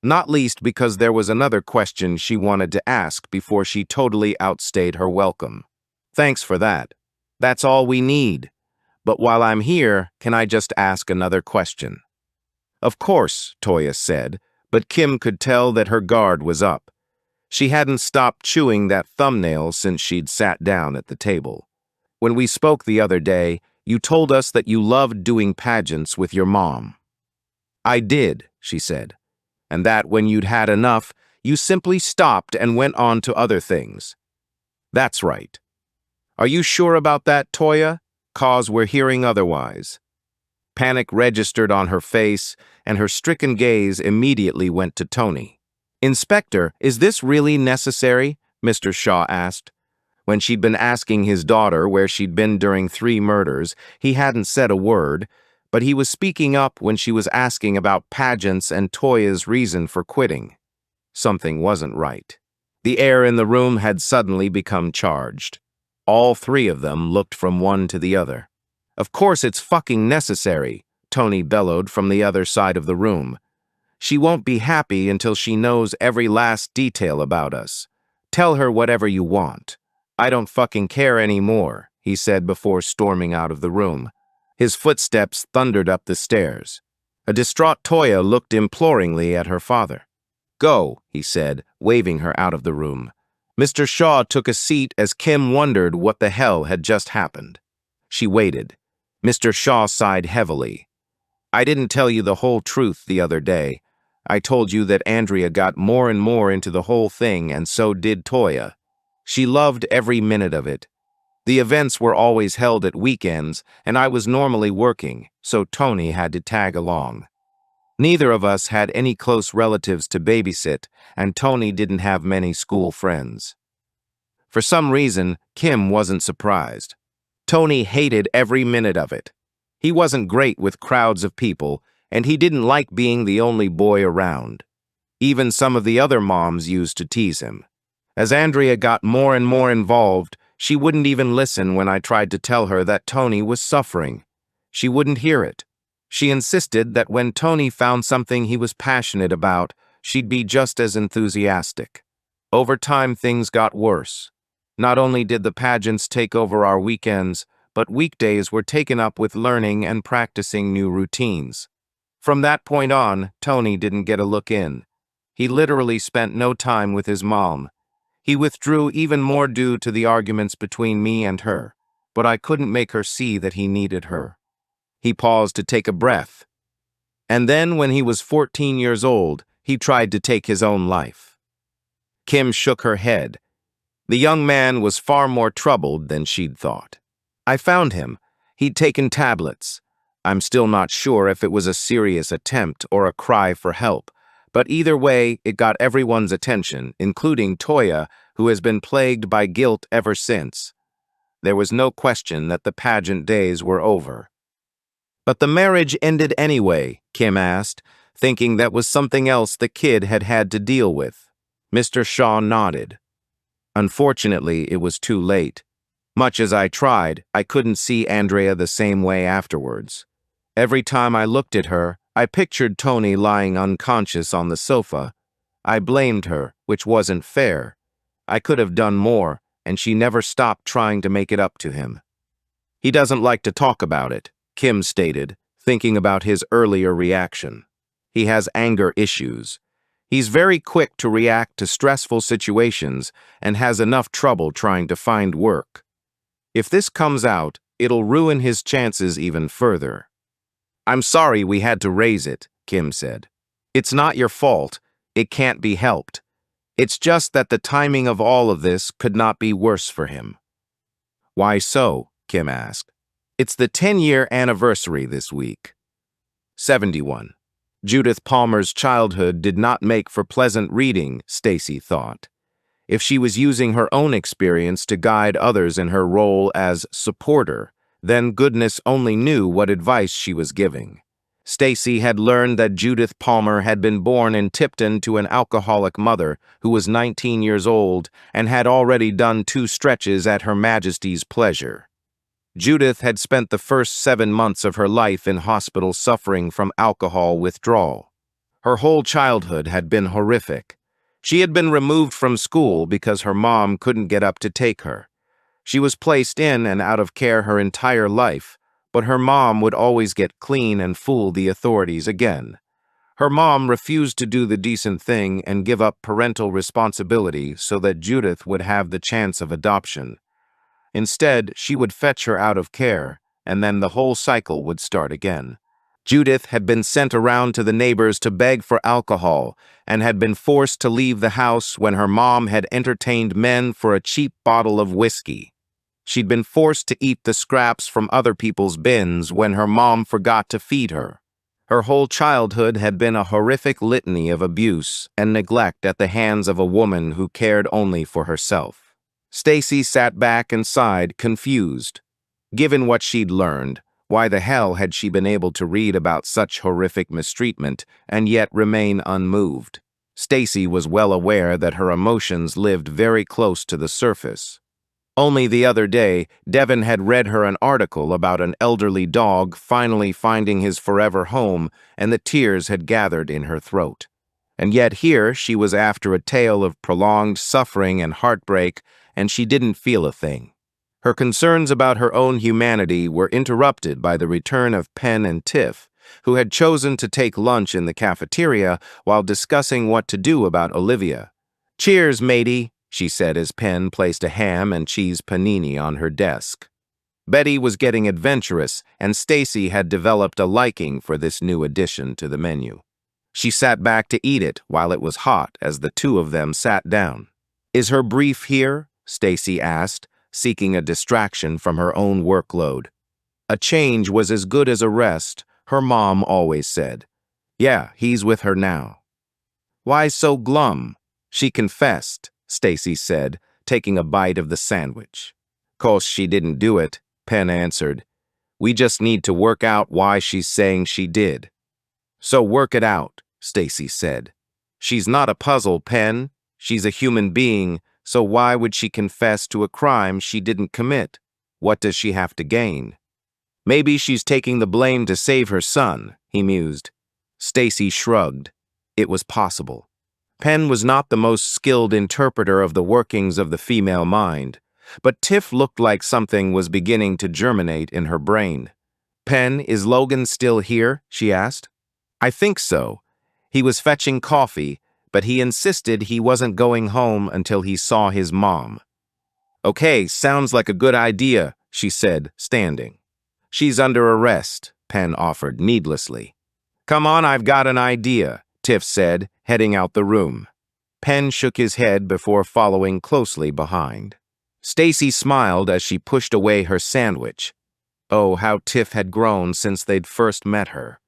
Not least because there was another question she wanted to ask before she totally outstayed her welcome. Thanks for that. That's all we need. But while I'm here, can I just ask another question? Of course, Toya said, but Kim could tell that her guard was up. She hadn't stopped chewing that thumbnail since she'd sat down at the table. When we spoke the other day, you told us that you loved doing pageants with your mom. I did, she said, and that when you'd had enough, you simply stopped and went on to other things. That's right. Are you sure about that, Toya? 'Cause we're hearing otherwise. Panic registered on her face, and her stricken gaze immediately went to Tony. Inspector, is this really necessary? Mr. Shaw asked. When she'd been asking his daughter where she'd been during 3 murders, he hadn't said a word, but he was speaking up when she was asking about pageants and Toya's reason for quitting. Something wasn't right. The air in the room had suddenly become charged. All 3 of them looked from one to the other. Of course it's fucking necessary, Tony bellowed from the other side of the room. She won't be happy until she knows every last detail about us. Tell her whatever you want. I don't fucking care anymore, he said before storming out of the room. His footsteps thundered up the stairs. A distraught Toya looked imploringly at her father. Go, he said, waving her out of the room. Mr. Shaw took a seat as Kim wondered what the hell had just happened. She waited. Mr. Shaw sighed heavily. I didn't tell you the whole truth the other day. I told you that Andrea got more and more into the whole thing, and so did Toya. She loved every minute of it. The events were always held at weekends, and I was normally working, so Tony had to tag along. Neither of us had any close relatives to babysit, and Tony didn't have many school friends. For some reason, Kim wasn't surprised. Tony hated every minute of it. He wasn't great with crowds of people, and he didn't like being the only boy around. Even some of the other moms used to tease him. As Andrea got more and more involved, she wouldn't even listen when I tried to tell her that Tony was suffering. She wouldn't hear it. She insisted that when Tony found something he was passionate about, she'd be just as enthusiastic. Over time, things got worse. Not only did the pageants take over our weekends, but weekdays were taken up with learning and practicing new routines. From that point on, Tony didn't get a look in. He literally spent no time with his mom. He withdrew even more due to the arguments between me and her, but I couldn't make her see that he needed her. He paused to take a breath. And then, when he was 14 years old, he tried to take his own life. Kim shook her head. The young man was far more troubled than she'd thought. I found him. He'd taken tablets. I'm still not sure if it was a serious attempt or a cry for help, but either way, it got everyone's attention, including Toya, who has been plagued by guilt ever since. There was no question that the pageant days were over. But the marriage ended anyway, Kim asked, thinking that was something else the kid had had to deal with. Mr. Shaw nodded. Unfortunately, it was too late. Much as I tried, I couldn't see Andrea the same way afterwards. Every time I looked at her, I pictured Tony lying unconscious on the sofa. I blamed her, which wasn't fair. I could have done more, and she never stopped trying to make it up to him. He doesn't like to talk about it, Kim stated, thinking about his earlier reaction. He has anger issues. He's very quick to react to stressful situations and has enough trouble trying to find work. If this comes out, it'll ruin his chances even further. I'm sorry we had to raise it, Kim said. It's not your fault. It can't be helped. It's just that the timing of all of this could not be worse for him. Why so? Kim asked. It's the 10-year anniversary this week. 71. Judith Palmer's childhood did not make for pleasant reading, Stacy thought. If she was using her own experience to guide others in her role as supporter, then goodness only knew what advice she was giving. Stacy had learned that Judith Palmer had been born in Tipton to an alcoholic mother who was 19 years old and had already done 2 stretches at Her Majesty's pleasure. Judith had spent the first 7 months of her life in hospital suffering from alcohol withdrawal. Her whole childhood had been horrific. She had been removed from school because her mom couldn't get up to take her. She was placed in and out of care her entire life, but her mom would always get clean and fool the authorities again. Her mom refused to do the decent thing and give up parental responsibility so that Judith would have the chance of adoption. Instead, she would fetch her out of care, and then the whole cycle would start again. Judith had been sent around to the neighbors to beg for alcohol and had been forced to leave the house when her mom had entertained men for a cheap bottle of whiskey. She'd been forced to eat the scraps from other people's bins when her mom forgot to feed her. Her whole childhood had been a horrific litany of abuse and neglect at the hands of a woman who cared only for herself. Stacy sat back and sighed, confused. Given what she'd learned, why the hell had she been able to read about such horrific mistreatment and yet remain unmoved? Stacy was well aware that her emotions lived very close to the surface. Only the other day, Devin had read her an article about an elderly dog finally finding his forever home, and the tears had gathered in her throat. And yet here she was after a tale of prolonged suffering and heartbreak, and she didn't feel a thing. Her concerns about her own humanity were interrupted by the return of Penn and Tiff, who had chosen to take lunch in the cafeteria while discussing what to do about Olivia. "Cheers, matey," she said as Penn placed a ham and cheese panini on her desk. Betty was getting adventurous, and Stacy had developed a liking for this new addition to the menu. She sat back to eat it while it was hot as the two of them sat down. "Is her brief here?" Stacy asked, seeking a distraction from her own workload. A change was as good as a rest, her mom always said. "Yeah, he's with her now." "Why so glum?" "She confessed," Stacy said, taking a bite of the sandwich. "'Course she didn't do it," Penn answered. "We just need to work out why she's saying she did." "So work it out," Stacy said. "She's not a puzzle, Penn. She's a human being, so why would she confess to a crime she didn't commit? What does she have to gain?" Maybe she's taking the blame to save her son, he mused. Stacy shrugged. It was possible. Penn was not the most skilled interpreter of the workings of the female mind, but Tiff looked like something was beginning to germinate in her brain. "Penn, is Logan still here?" she asked. "I think so. He was fetching coffee, but he insisted he wasn't going home until he saw his mom." "Okay, sounds like a good idea," she said, standing. "She's under arrest," Penn offered needlessly. "Come on, I've got an idea," Tiff said, heading out the room. Penn shook his head before following closely behind. Stacy smiled as she pushed away her sandwich. Oh, how Tiff had grown since they'd first met her.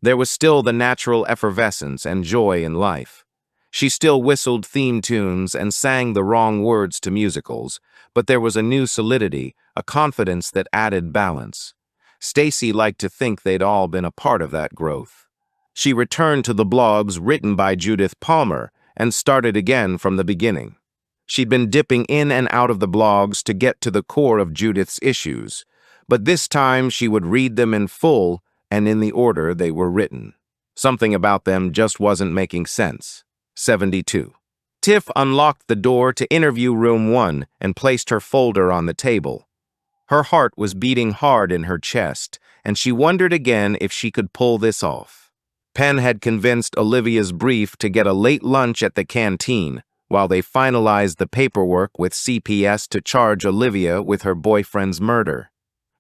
There was still the natural effervescence and joy in life. She still whistled theme tunes and sang the wrong words to musicals, but there was a new solidity, a confidence that added balance. Stacy liked to think they'd all been a part of that growth. She returned to the blogs written by Judith Palmer and started again from the beginning. She'd been dipping in and out of the blogs to get to the core of Judith's issues, but this time she would read them in full and in the order they were written. Something about them just wasn't making sense. 72. Tiff unlocked the door to interview room 1 and placed her folder on the table. Her heart was beating hard in her chest, and she wondered again if she could pull this off. Penn had convinced Olivia's brief to get a late lunch at the canteen, while they finalized the paperwork with CPS to charge Olivia with her boyfriend's murder.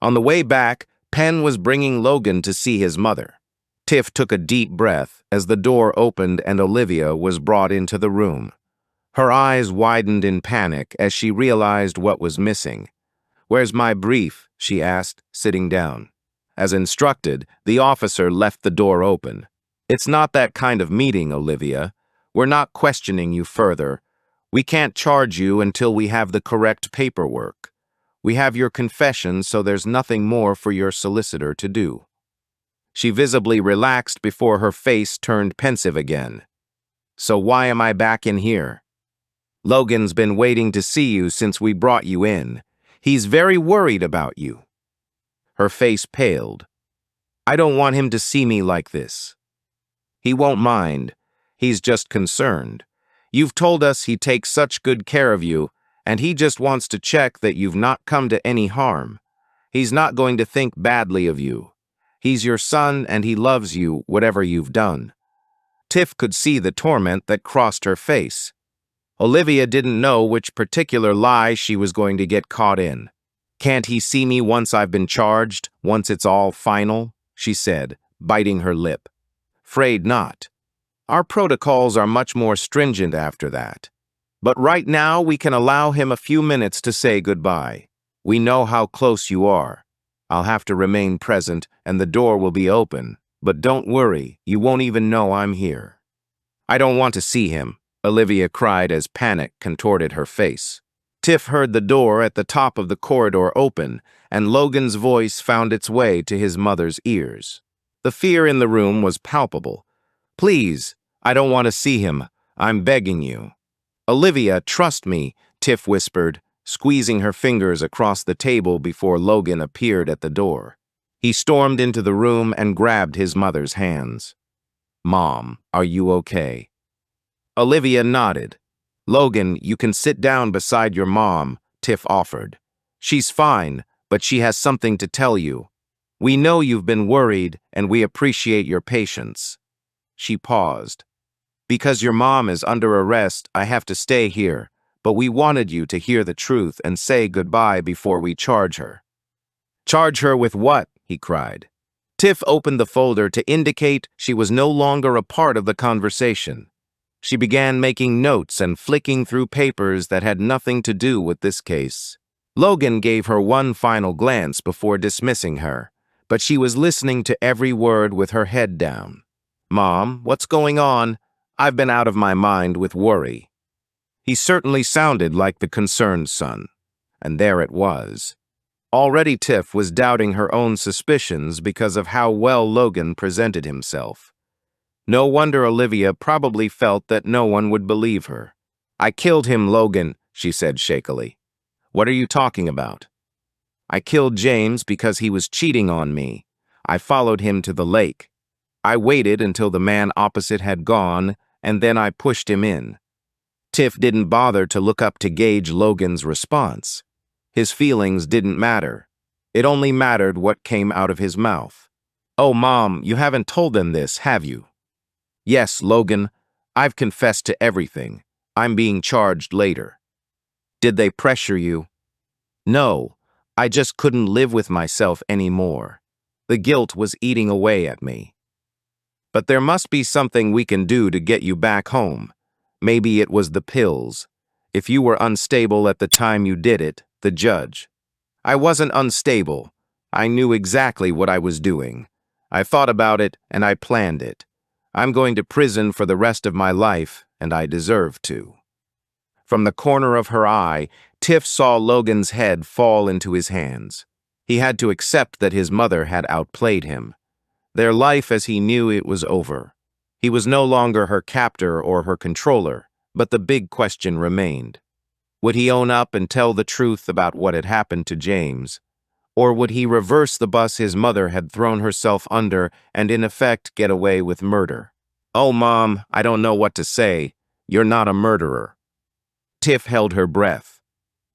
On the way back, Penn was bringing Logan to see his mother. Tiff took a deep breath as the door opened and Olivia was brought into the room. Her eyes widened in panic as she realized what was missing. "Where's my brief?" she asked, sitting down. As instructed, the officer left the door open. "It's not that kind of meeting, Olivia. We're not questioning you further. We can't charge you until we have the correct paperwork. We have your confession, so there's nothing more for your solicitor to do." She visibly relaxed before her face turned pensive again. "So why am I back in here?" "Logan's been waiting to see you since we brought you in. He's very worried about you." Her face paled. "I don't want him to see me like this." "He won't mind. He's just concerned. You've told us he takes such good care of you, and he just wants to check that you've not come to any harm. He's not going to think badly of you. He's your son, and he loves you, whatever you've done." Tiff could see the torment that crossed her face. Olivia didn't know which particular lie she was going to get caught in. "Can't he see me once I've been charged, once it's all final?" she said, biting her lip. "'Fraid not. Our protocols are much more stringent after that. But right now we can allow him a few minutes to say goodbye. We know how close you are. I'll have to remain present and the door will be open, but don't worry, you won't even know I'm here." "I don't want to see him," Olivia cried as panic contorted her face. Tiff heard the door at the top of the corridor open, and Logan's voice found its way to his mother's ears. The fear in the room was palpable. "Please, I don't want to see him. I'm begging you." "Olivia, trust me," Tiff whispered, squeezing her fingers across the table before Logan appeared at the door. He stormed into the room and grabbed his mother's hands. "Mom, are you okay?" Olivia nodded. "Logan, you can sit down beside your mom," Tiff offered. "She's fine, but she has something to tell you. We know you've been worried, and we appreciate your patience." She paused. "Because your mom is under arrest, I have to stay here, but we wanted you to hear the truth and say goodbye before we charge her." "Charge her with what?" he cried. Tiff opened the folder to indicate she was no longer a part of the conversation. She began making notes and flicking through papers that had nothing to do with this case. Logan gave her one final glance before dismissing her, but she was listening to every word with her head down. "Mom, what's going on? I've been out of my mind with worry." He certainly sounded like the concerned son, and there it was. Already Tiff was doubting her own suspicions because of how well Logan presented himself. No wonder Olivia probably felt that no one would believe her. "I killed him, Logan," she said shakily. "What are you talking about?" I killed James because he was cheating on me. I followed him to the lake. I waited until the man opposite had gone, and then I pushed him in. Tiff didn't bother to look up to gauge Logan's response. His feelings didn't matter. It only mattered what came out of his mouth. "Oh, Mom, you haven't told them this, have you?" "Yes, Logan. I've confessed to everything. I'm being charged later." "Did they pressure you?" "No. I just couldn't live with myself anymore. The guilt was eating away at me." "But there must be something we can do to get you back home. Maybe it was the pills. If you were unstable at the time you did it, the judge." "I wasn't unstable. I knew exactly what I was doing. I thought about it and I planned it. I'm going to prison for the rest of my life, and I deserve to." From the corner of her eye, Tiff saw Logan's head fall into his hands. He had to accept that his mother had outplayed him. Their life as he knew it was over. He was no longer her captor or her controller, but the big question remained. Would he own up and tell the truth about what had happened to James? Or would he reverse the bus his mother had thrown herself under and in effect get away with murder? "Oh, Mom, I don't know what to say. You're not a murderer." Tiff held her breath.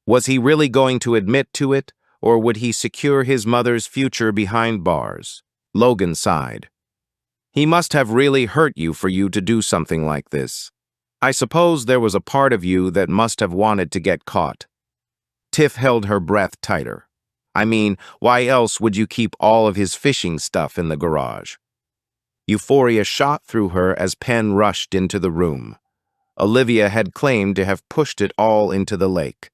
Was he really going to admit to it, or would he secure his mother's future behind bars? Logan sighed. "He must have really hurt you for you to do something like this. I suppose there was a part of you that must have wanted to get caught." Tiff held her breath tighter. "I mean, why else would you keep all of his fishing stuff in the garage?" Euphoria shot through her as Penn rushed into the room. Olivia had claimed to have pushed it all into the lake.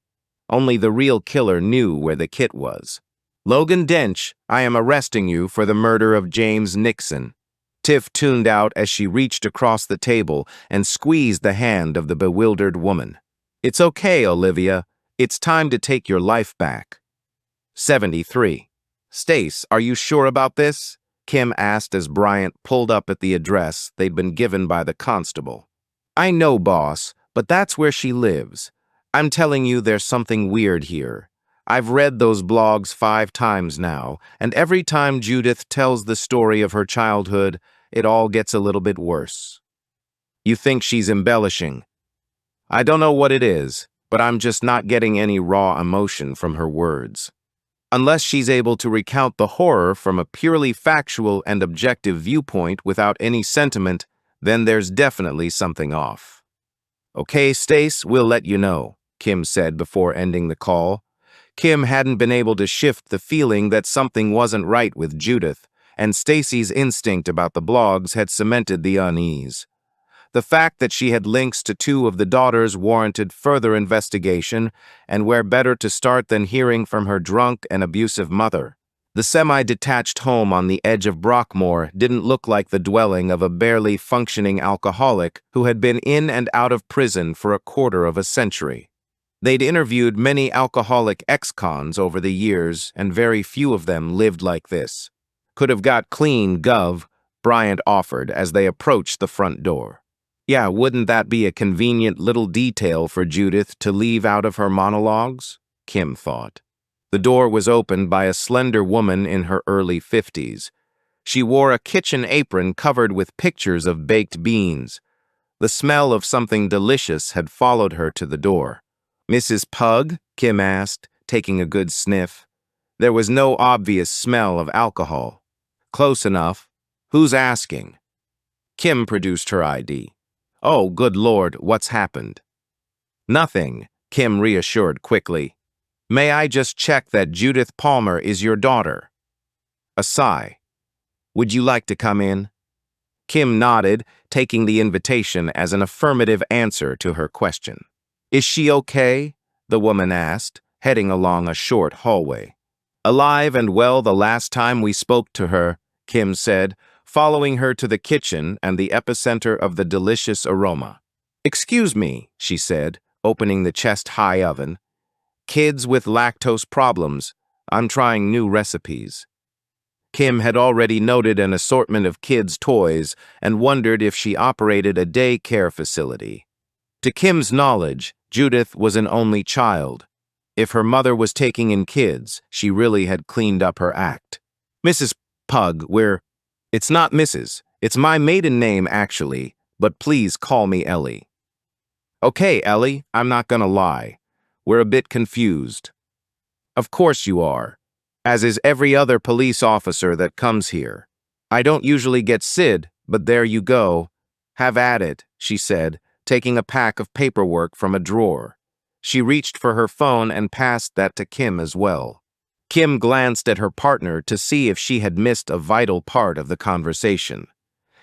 Only the real killer knew where the kit was. "Logan Dench, I am arresting you for the murder of James Nixon." Tiff tuned out as she reached across the table and squeezed the hand of the bewildered woman. "It's okay, Olivia. It's time to take your life back." 73. "Stace, are you sure about this?" Kim asked as Bryant pulled up at the address they'd been given by the constable. "I know, boss, but that's where she lives. I'm telling you there's something weird here. I've read those blogs 5 times now, and every time Judith tells the story of her childhood, it all gets a little bit worse." "You think she's embellishing?" "I don't know what it is, but I'm just not getting any raw emotion from her words. Unless she's able to recount the horror from a purely factual and objective viewpoint without any sentiment, then there's definitely something off." "Okay, Stace, we'll let you know," Kim said before ending the call. Kim hadn't been able to shift the feeling that something wasn't right with Judith, and Stacy's instinct about the blogs had cemented the unease. The fact that she had links to 2 of the daughters warranted further investigation, and where better to start than hearing from her drunk and abusive mother? The semi-detached home on the edge of Brockmore didn't look like the dwelling of a barely functioning alcoholic who had been in and out of prison for a quarter of a century. They'd interviewed many alcoholic ex-cons over the years, and very few of them lived like this. "Could have got clean, Gov," Bryant offered as they approached the front door. "Yeah, wouldn't that be a convenient little detail for Judith to leave out of her monologues?" Kim thought. The door was opened by a slender woman in her early 50s. She wore a kitchen apron covered with pictures of baked beans. The smell of something delicious had followed her to the door. "Mrs. Pug?" Kim asked, taking a good sniff. There was no obvious smell of alcohol. "Close enough. Who's asking?" Kim produced her ID. "Oh, good Lord, what's happened?" "Nothing," Kim reassured quickly. "May I just check that Judith Palmer is your daughter?" A sigh. "Would you like to come in?" Kim nodded, taking the invitation as an affirmative answer to her question. "Is she okay?" the woman asked, heading along a short hallway. "Alive and well the last time we spoke to her," Kim said, following her to the kitchen and the epicenter of the delicious aroma. "Excuse me," she said, opening the chest-high oven. "Kids with lactose problems. I'm trying new recipes." Kim had already noted an assortment of kids' toys and wondered if she operated a day care facility. To Kim's knowledge, Judith was an only child. If her mother was taking in kids, she really had cleaned up her act. Mrs. Pug, It's not Mrs. It's my maiden name, actually, but please call me Ellie. Okay, Ellie, I'm not gonna lie. We're a bit confused. Of course you are, as is every other police officer that comes here. I don't usually get SID, but there you go. Have at it, she said, taking a pack of paperwork from a drawer. She reached for her phone and passed that to Kim as well. Kim glanced at her partner to see if she had missed a vital part of the conversation.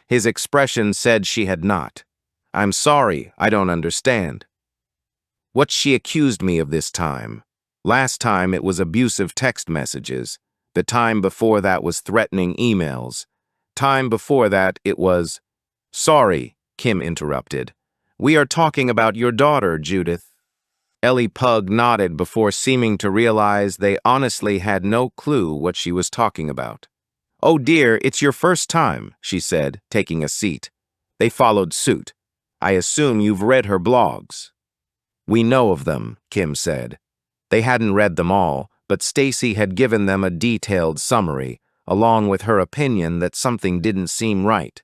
His expression said she had not. I'm sorry, I don't understand. What she accused me of this time. Last time it was abusive text messages. The time before that was threatening emails. Time before that it was... Sorry, Kim interrupted. We are talking about your daughter, Judith. Ellie Pug nodded before seeming to realize they honestly had no clue what she was talking about. Oh dear, it's your first time, she said, taking a seat. They followed suit. I assume you've read her blogs. We know of them, Kim said. They hadn't read them all, but Stacy had given them a detailed summary, along with her opinion that something didn't seem right.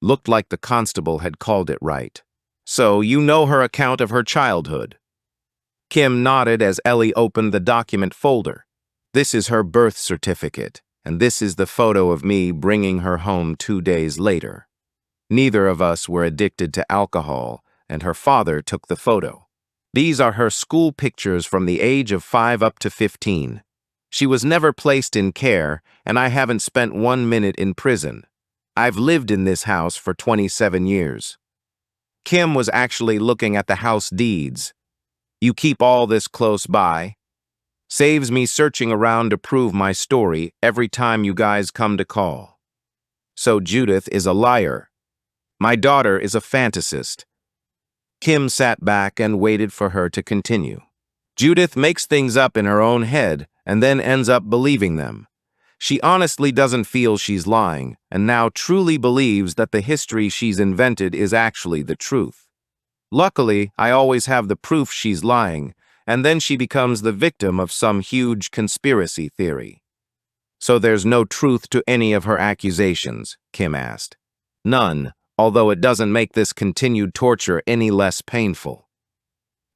Looked like the constable had called it right. So you know her account of her childhood. Kim nodded as Ellie opened the document folder. This is her birth certificate, and this is the photo of me bringing her home 2 days later. Neither of us were addicted to alcohol, and her father took the photo. These are her school pictures from the age of 5 up to 15. She was never placed in care, and I haven't spent 1 minute in prison. I've lived in this house for 27 years. Kim was actually looking at the house deeds. You keep all this close by? Saves me searching around to prove my story every time you guys come to call. So Judith is a liar. My daughter is a fantasist. Kim sat back and waited for her to continue. Judith makes things up in her own head and then ends up believing them. She honestly doesn't feel she's lying and now truly believes that the history she's invented is actually the truth. Luckily, I always have the proof she's lying, and then she becomes the victim of some huge conspiracy theory. So there's no truth to any of her accusations, Kim asked. None, although it doesn't make this continued torture any less painful.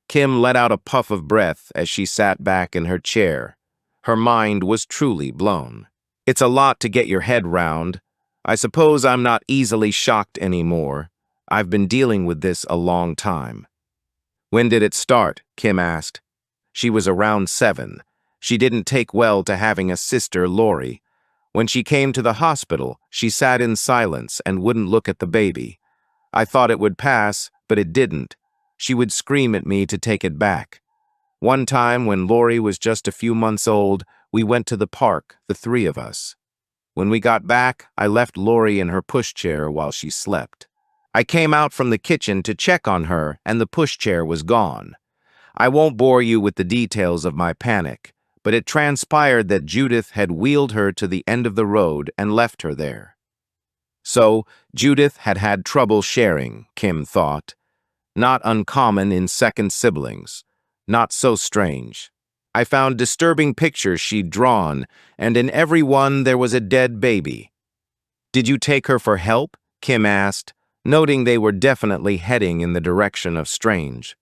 Kim let out a puff of breath as she sat back in her chair. Her mind was truly blown. It's a lot to get your head round. I suppose I'm not easily shocked anymore. I've been dealing with this a long time. When did it start? Kim asked. She was around 7. She didn't take well to having a sister, Lori. When she came to the hospital, she sat in silence and wouldn't look at the baby. I thought it would pass, but it didn't. She would scream at me to take it back. One time, when Lori was just a few months old, we went to the park, the 3 of us. When we got back, I left Lori in her pushchair while she slept. I came out from the kitchen to check on her, and the pushchair was gone. I won't bore you with the details of my panic, but it transpired that Judith had wheeled her to the end of the road and left her there. So, Judith had had trouble sharing, Kim thought. Not uncommon in second siblings. Not so strange. I found disturbing pictures she'd drawn, and in every one there was a dead baby. Did you take her for help? Kim asked, noting they were definitely heading in the direction of strange.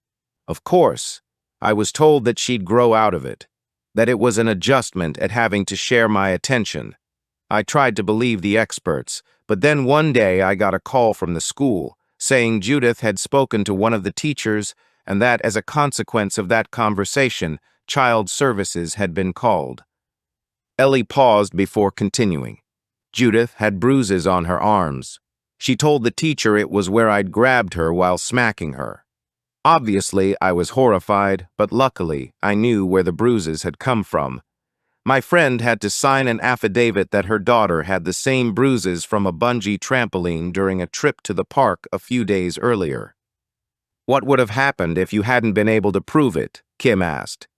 Of course. I was told that she'd grow out of it, that it was an adjustment at having to share my attention. I tried to believe the experts, but then one day I got a call from the school, saying Judith had spoken to one of the teachers and that as a consequence of that conversation, child services had been called. Ellie paused before continuing. Judith had bruises on her arms. She told the teacher it was where I'd grabbed her while smacking her. Obviously, I was horrified, but luckily, I knew where the bruises had come from. My friend had to sign an affidavit that her daughter had the same bruises from a bungee trampoline during a trip to the park a few days earlier. What would have happened if you hadn't been able to prove it? Kim asked.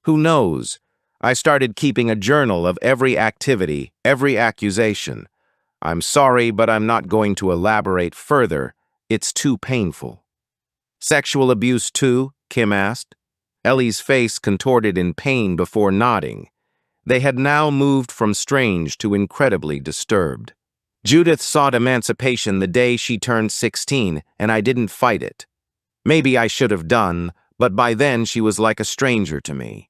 Who knows? I started keeping a journal of every activity, every accusation. I'm sorry, but I'm not going to elaborate further. It's too painful. Sexual abuse too? Kim asked. Ellie's face contorted in pain before nodding. They had now moved from strange to incredibly disturbed. Judith sought emancipation the day she turned 16, and I didn't fight it. Maybe I should have done, but by then she was like a stranger to me.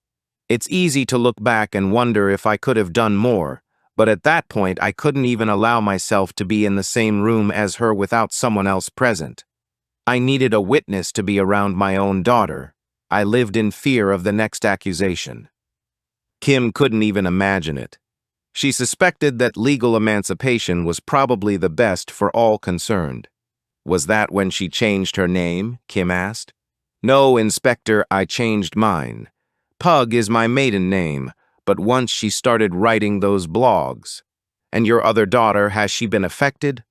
It's easy to look back and wonder if I could have done more, but at that point I couldn't even allow myself to be in the same room as her without someone else present. I needed a witness to be around my own daughter. I lived in fear of the next accusation. Kim couldn't even imagine it. She suspected that legal emancipation was probably the best for all concerned. Was that when she changed her name? Kim asked. No, Inspector, I changed mine. Pug is my maiden name, but once she started writing those blogs. And your other daughter, has she been affected?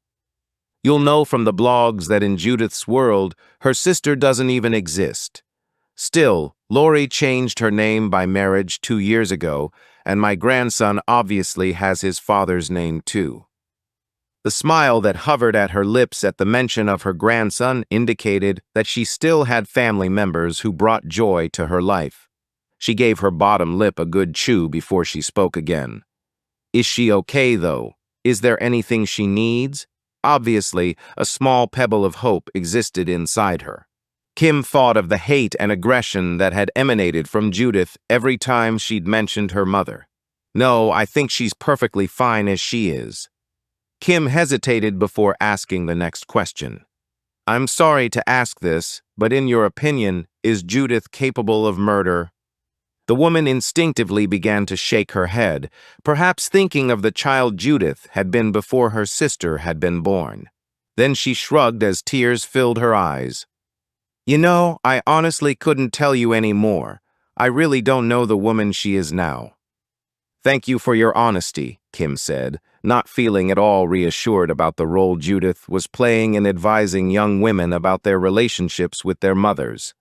You'll know from the blogs that in Judith's world, her sister doesn't even exist. Still, Lori changed her name by marriage 2 years ago, and my grandson obviously has his father's name too. The smile that hovered at her lips at the mention of her grandson indicated that she still had family members who brought joy to her life. She gave her bottom lip a good chew before she spoke again. Is she okay, though? Is there anything she needs? Obviously, a small pebble of hope existed inside her. Kim thought of the hate and aggression that had emanated from Judith every time she'd mentioned her mother. No, I think she's perfectly fine as she is. Kim hesitated before asking the next question. I'm sorry to ask this, but in your opinion, is Judith capable of murder? The woman instinctively began to shake her head, perhaps thinking of the child Judith had been before her sister had been born. Then she shrugged as tears filled her eyes. You know, I honestly couldn't tell you any more. I really don't know the woman she is now. Thank you for your honesty, Kim said, not feeling at all reassured about the role Judith was playing in advising young women about their relationships with their mothers.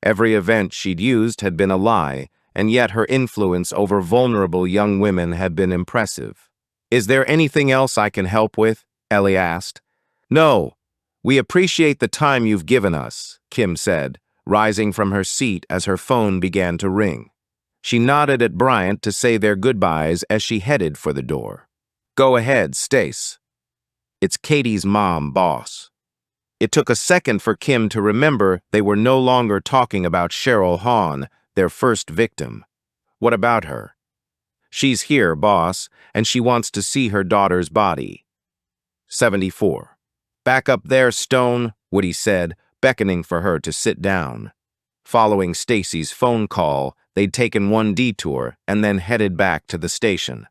Every event she'd used had been a lie, and yet her influence over vulnerable young women had been impressive. Is there anything else I can help with? Ellie asked. No. We appreciate the time you've given us, Kim said, rising from her seat as her phone began to ring. She nodded at Bryant to say their goodbyes as she headed for the door. Go ahead, Stace. It's Katie's mom, boss. It took a second for Kim to remember they were no longer talking about Cheryl Hahn, their first victim. What about her? She's here, boss, and she wants to see her daughter's body. 74. Back up there, Stone, Woody said, beckoning for her to sit down. Following Stacy's phone call, they'd taken one detour and then headed back to the station.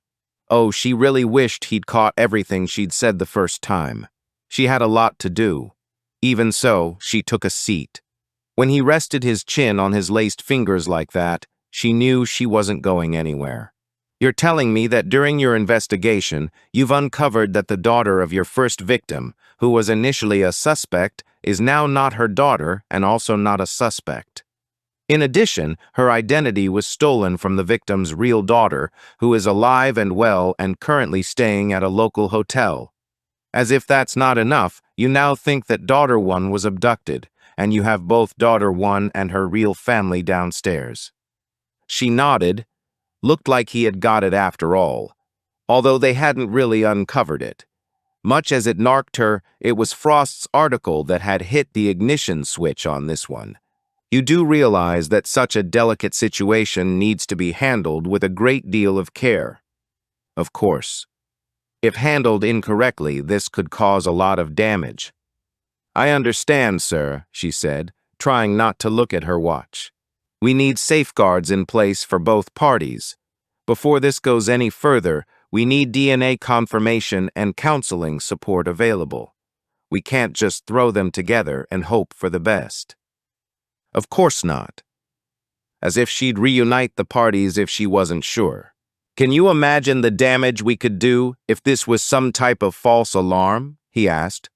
Oh, she really wished he'd caught everything she'd said the first time. She had a lot to do. Even so, she took a seat. When he rested his chin on his laced fingers like that, she knew she wasn't going anywhere. You're telling me that during your investigation, you've uncovered that the daughter of your first victim, who was initially a suspect, is now not her daughter and also not a suspect. In addition, her identity was stolen from the victim's real daughter, who is alive and well and currently staying at a local hotel. As if that's not enough, you now think that daughter one was abducted, and you have both daughter one and her real family downstairs. She nodded. Looked like he had got it after all, although they hadn't really uncovered it. Much as it narked her, it was Frost's article that had hit the ignition switch on this one. You do realize that such a delicate situation needs to be handled with a great deal of care. Of course. If handled incorrectly, this could cause a lot of damage. I understand, sir, she said, trying not to look at her watch. We need safeguards in place for both parties. Before this goes any further, we need DNA confirmation and counseling support available. We can't just throw them together and hope for the best. Of course not. As if she'd reunite the parties if she wasn't sure. Can you imagine the damage we could do if this was some type of false alarm? He asked.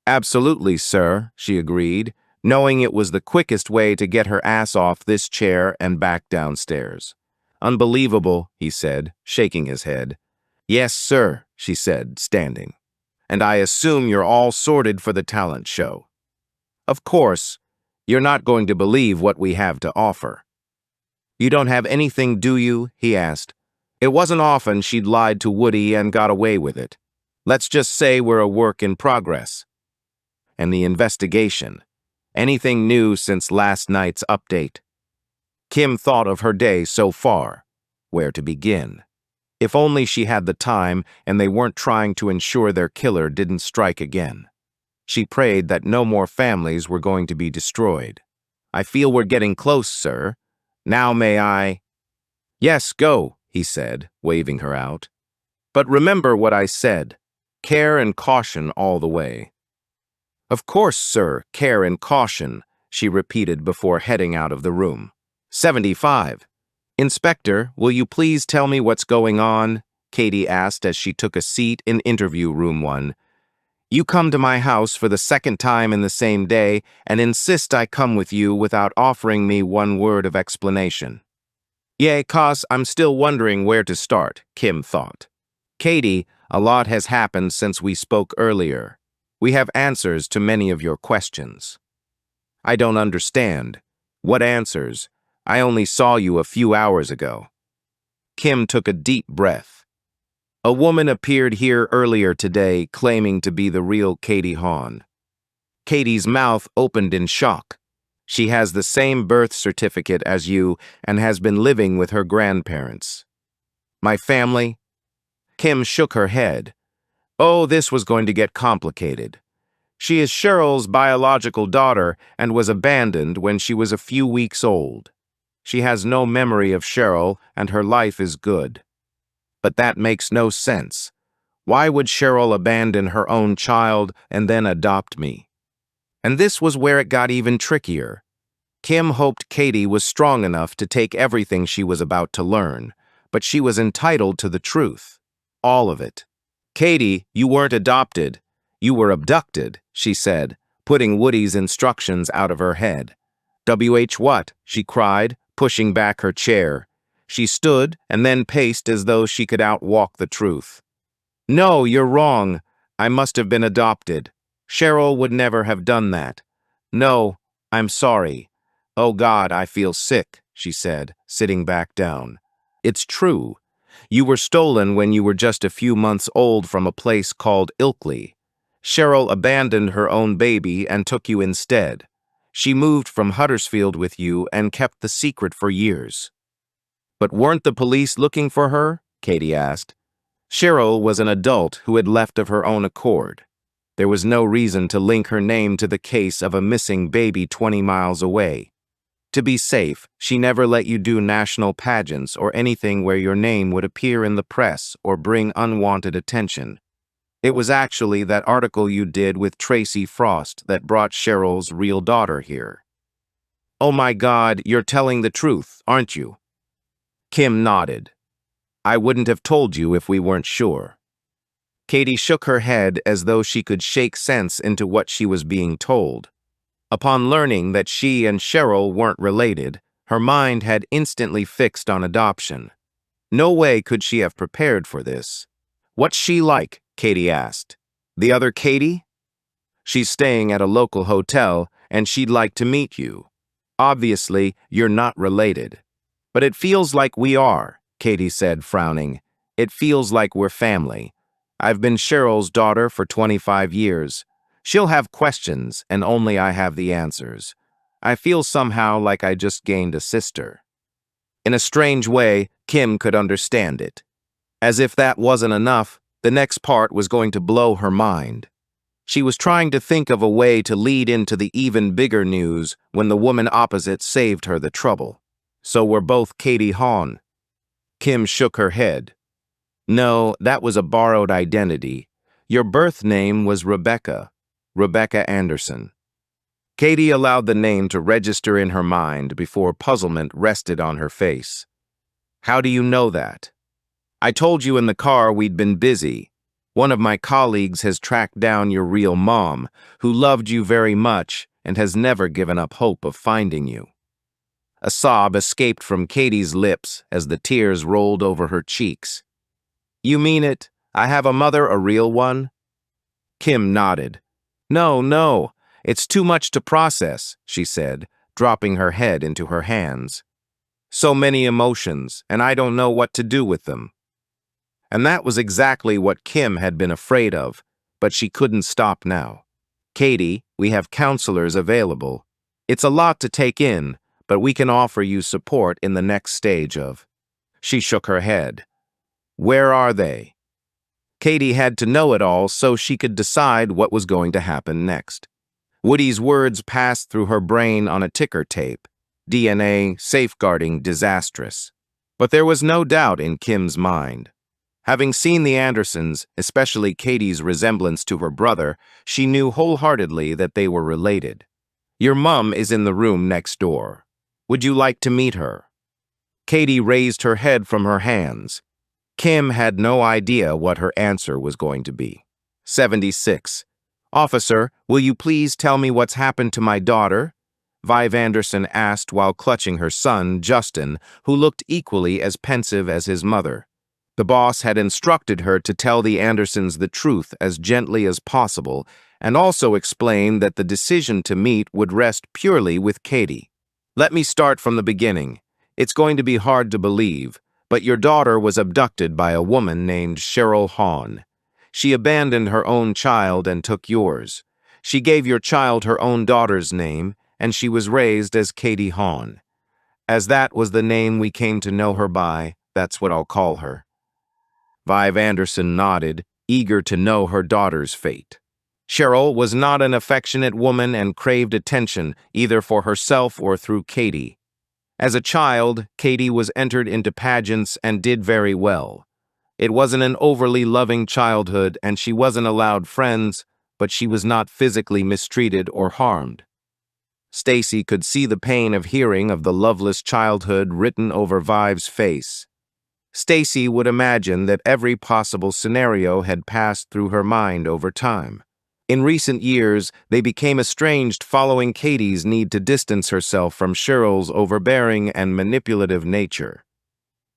Absolutely, sir, she agreed, knowing it was the quickest way to get her ass off this chair and back downstairs. Unbelievable, he said, shaking his head. Yes, sir, she said, standing. And I assume you're all sorted for the talent show. Of course, you're not going to believe what we have to offer. You don't have anything, do you? He asked. It wasn't often she'd lied to Woody and got away with it. Let's just say we're a work in progress. And the investigation. Anything new since last night's update? Kim thought of her day so far. Where to begin? If only she had the time and they weren't trying to ensure their killer didn't strike again. She prayed that no more families were going to be destroyed. I feel we're getting close, sir. Now may I? Yes, go, he said, waving her out. But remember what I said. Care and caution all the way. Of course, sir, care and caution, she repeated before heading out of the room. 75. Inspector, will you please tell me what's going on? Katie asked as she took a seat in interview room 1. You come to my house for the second time in the same day and insist I come with you without offering me one word of explanation. Yeah, 'cause I'm still wondering where to start, Kim thought. Katie, a lot has happened since we spoke earlier. We have answers to many of your questions. I don't understand. What answers? I only saw you a few hours ago. Kim took a deep breath. A woman appeared here earlier today claiming to be the real Katie Hawn. Katie's mouth opened in shock. She has the same birth certificate as you and has been living with her grandparents. My family? Kim shook her head. Oh, this was going to get complicated. She is Cheryl's biological daughter and was abandoned when she was a few weeks old. She has no memory of Cheryl and her life is good. But that makes no sense. Why would Cheryl abandon her own child and then adopt me? And this was where it got even trickier. Kim hoped Katie was strong enough to take everything she was about to learn, but she was entitled to the truth. All of it. Katie, you weren't adopted. You were abducted, she said, putting Woody's instructions out of her head. WH what? She cried, pushing back her chair. She stood and then paced as though she could outwalk the truth. No, you're wrong. I must have been adopted. Cheryl would never have done that. No, I'm sorry. Oh God, I feel sick, she said, sitting back down. It's true. You were stolen when you were just a few months old from a place called Ilkley. Cheryl abandoned her own baby and took you instead. She moved from Huddersfield with you and kept the secret for years. But weren't the police looking for her? Katie asked. Cheryl was an adult who had left of her own accord. There was no reason to link her name to the case of a missing baby 20 miles away. To be safe, she never let you do national pageants or anything where your name would appear in the press or bring unwanted attention. It was actually that article you did with Tracy Frost that brought Cheryl's real daughter here. Oh my God, you're telling the truth, aren't you? Kim nodded. I wouldn't have told you if we weren't sure. Katie shook her head as though she could shake sense into what she was being told. Upon learning that she and Cheryl weren't related, her mind had instantly fixed on adoption. No way could she have prepared for this. What's she like? Katie asked. The other Katie? She's staying at a local hotel, and she'd like to meet you. Obviously, you're not related. But it feels like we are, Katie said, frowning. It feels like we're family. I've been Cheryl's daughter for 25 years. She'll have questions, and only I have the answers. I feel somehow like I just gained a sister. In a strange way, Kim could understand it. As if that wasn't enough, the next part was going to blow her mind. She was trying to think of a way to lead into the even bigger news when the woman opposite saved her the trouble. So we're both Katie Hawn. Kim shook her head. No, that was a borrowed identity. Your birth name was Rebecca Anderson. Katie allowed the name to register in her mind before puzzlement rested on her face. How do you know that? I told you in the car we'd been busy. One of my colleagues has tracked down your real mom, who loved you very much and has never given up hope of finding you. A sob escaped from Katie's lips as the tears rolled over her cheeks. You mean it? I have a mother, a real one? Kim nodded. No, it's too much to process, she said, dropping her head into her hands. So many emotions, and I don't know what to do with them. And that was exactly what Kim had been afraid of, but she couldn't stop now. Katie, we have counselors available. It's a lot to take in, but we can offer you support in the next stage of. She shook her head. Where are they? Katie had to know it all so she could decide what was going to happen next. Woody's words passed through her brain on a ticker tape. DNA, safeguarding, disastrous. But there was no doubt in Kim's mind. Having seen the Andersons, especially Katie's resemblance to her brother, she knew wholeheartedly that they were related. Your mum is in the room next door. Would you like to meet her? Katie raised her head from her hands. Kim had no idea what her answer was going to be. 76. Officer, will you please tell me what's happened to my daughter? Vive Anderson asked while clutching her son, Justin, who looked equally as pensive as his mother. The boss had instructed her to tell the Andersons the truth as gently as possible, and also explained that the decision to meet would rest purely with Katie. Let me start from the beginning. It's going to be hard to believe, but your daughter was abducted by a woman named Cheryl Hahn. She abandoned her own child and took yours. She gave your child her own daughter's name, and she was raised as Katie Hahn. As that was the name we came to know her by, that's what I'll call her. Vive Anderson nodded, eager to know her daughter's fate. Cheryl was not an affectionate woman and craved attention, either for herself or through Katie. As a child, Katie was entered into pageants and did very well. It wasn't an overly loving childhood, and she wasn't allowed friends, but she was not physically mistreated or harmed. Stacy could see the pain of hearing of the loveless childhood written over Vive's face. Stacy would imagine that every possible scenario had passed through her mind over time. In recent years, they became estranged following Katie's need to distance herself from Cheryl's overbearing and manipulative nature.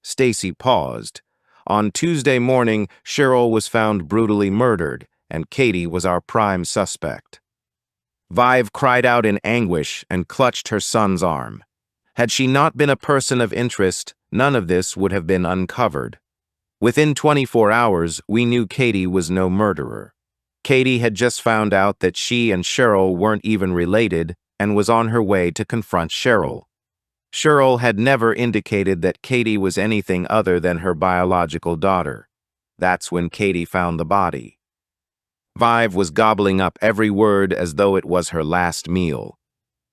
Stacy paused. On Tuesday morning, Cheryl was found brutally murdered, and Katie was our prime suspect. Vive cried out in anguish and clutched her son's arm. Had she not been a person of interest, none of this would have been uncovered. Within 24 hours, we knew Katie was no murderer. Katie had just found out that she and Cheryl weren't even related and was on her way to confront Cheryl. Cheryl had never indicated that Katie was anything other than her biological daughter. That's when Katie found the body. Vive was gobbling up every word as though it was her last meal.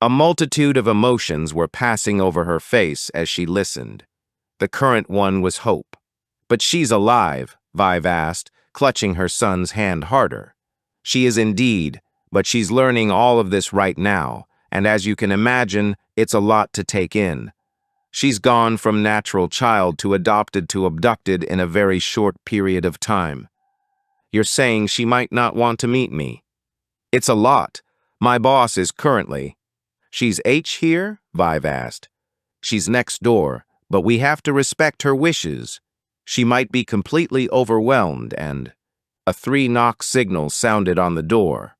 A multitude of emotions were passing over her face as she listened. The current one was hope. But she's alive, Vive asked, clutching her son's hand harder. She is indeed, but she's learning all of this right now, and as you can imagine, it's a lot to take in. She's gone from natural child to adopted to abducted in a very short period of time. You're saying she might not want to meet me? It's a lot. My boss is currently. She's H here? Vive asked. She's next door, but we have to respect her wishes. She might be completely overwhelmed and... A 3-knock signal sounded on the door.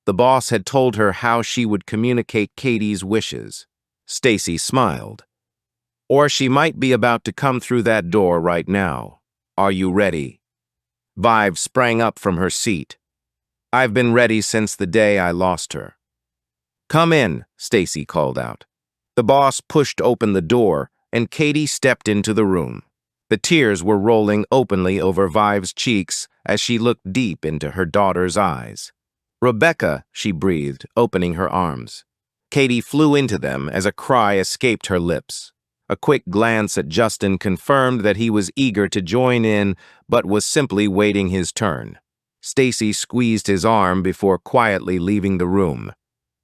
The boss had told her how she would communicate Katie's wishes. Stacy smiled. Or she might be about to come through that door right now. Are you ready? Vive sprang up from her seat. I've been ready since the day I lost her. Come in, Stacy called out. The boss pushed open the door, and Katie stepped into the room. The tears were rolling openly over Vive's cheeks as she looked deep into her daughter's eyes. Rebecca, she breathed, opening her arms. Katie flew into them as a cry escaped her lips. A quick glance at Justin confirmed that he was eager to join in, but was simply waiting his turn. Stacy squeezed his arm before quietly leaving the room.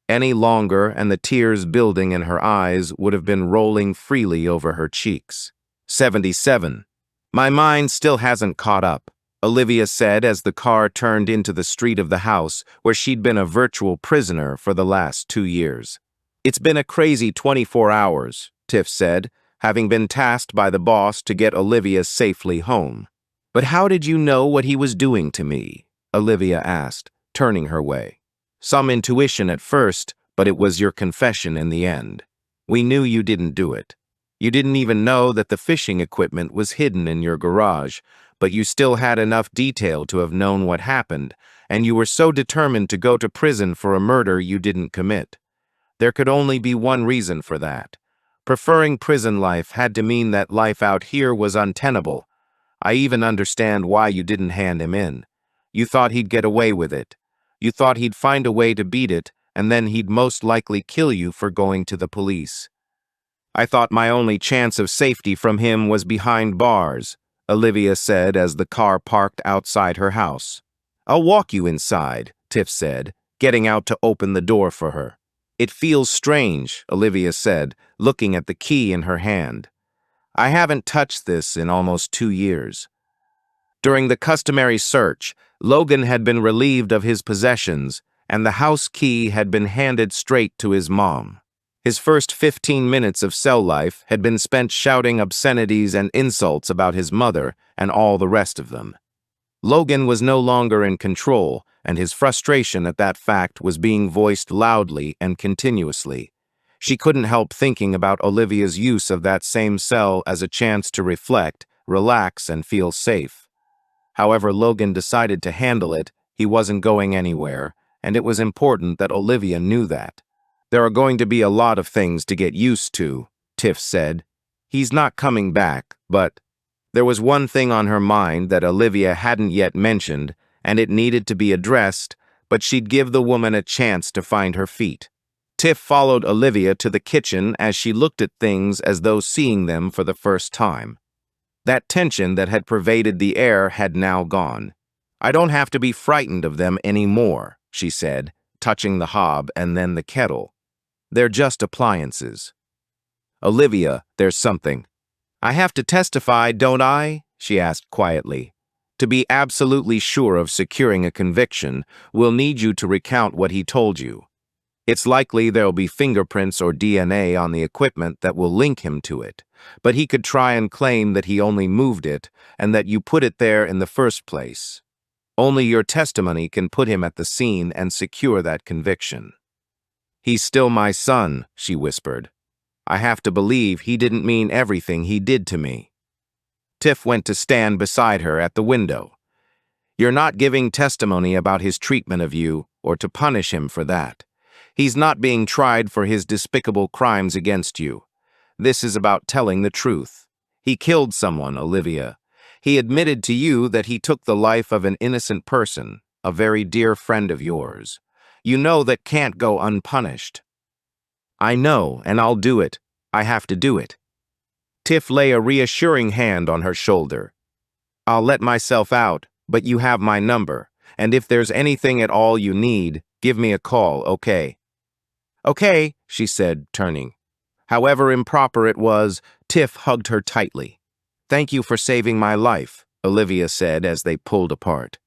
Any longer, and the tears building in her eyes would have been rolling freely over her cheeks. 77. My mind still hasn't caught up, Olivia said as the car turned into the street of the house where she'd been a virtual prisoner for the last 2 years. It's been a crazy 24 hours, Tiff said, having been tasked by the boss to get Olivia safely home. But how did you know what he was doing to me? Olivia asked, turning her way. Some intuition at first, but it was your confession in the end. We knew you didn't do it. You didn't even know that the fishing equipment was hidden in your garage, but you still had enough detail to have known what happened, and you were so determined to go to prison for a murder you didn't commit. There could only be one reason for that. Preferring prison life had to mean that life out here was untenable. I even understand why you didn't hand him in. You thought he'd get away with it. You thought he'd find a way to beat it, and then he'd most likely kill you for going to the police. I thought my only chance of safety from him was behind bars, Olivia said as the car parked outside her house. I'll walk you inside, Tiff said, getting out to open the door for her. It feels strange, Olivia said, looking at the key in her hand. I haven't touched this in almost 2 years. During the customary search, Logan had been relieved of his possessions, and the house key had been handed straight to his mom. His first 15 minutes of cell life had been spent shouting obscenities and insults about his mother and all the rest of them. Logan was no longer in control, and his frustration at that fact was being voiced loudly and continuously. She couldn't help thinking about Olivia's use of that same cell as a chance to reflect, relax, and feel safe. However Logan decided to handle it, he wasn't going anywhere, and it was important that Olivia knew that. There are going to be a lot of things to get used to, Tiff said. He's not coming back, but... There was one thing on her mind that Olivia hadn't yet mentioned, and it needed to be addressed, but she'd give the woman a chance to find her feet. Tiff followed Olivia to the kitchen as she looked at things as though seeing them for the first time. That tension that had pervaded the air had now gone. I don't have to be frightened of them anymore, she said, touching the hob and then the kettle. They're just appliances. Olivia, there's something. I have to testify, don't I? She asked quietly. To be absolutely sure of securing a conviction, we'll need you to recount what he told you. It's likely there'll be fingerprints or DNA on the equipment that will link him to it, but he could try and claim that he only moved it and that you put it there in the first place. Only your testimony can put him at the scene and secure that conviction. He's still my son, she whispered. I have to believe he didn't mean everything he did to me. Tiff went to stand beside her at the window. You're not giving testimony about his treatment of you or to punish him for that. He's not being tried for his despicable crimes against you. This is about telling the truth. He killed someone, Olivia. He admitted to you that he took the life of an innocent person, a very dear friend of yours. You know that can't go unpunished. I know, and I'll do it. I have to do it. Tiff lay a reassuring hand on her shoulder. I'll let myself out, but you have my number, and if there's anything at all you need, give me a call, okay? Okay, she said, turning. However improper it was, Tiff hugged her tightly. Thank you for saving my life, Olivia said as they pulled apart.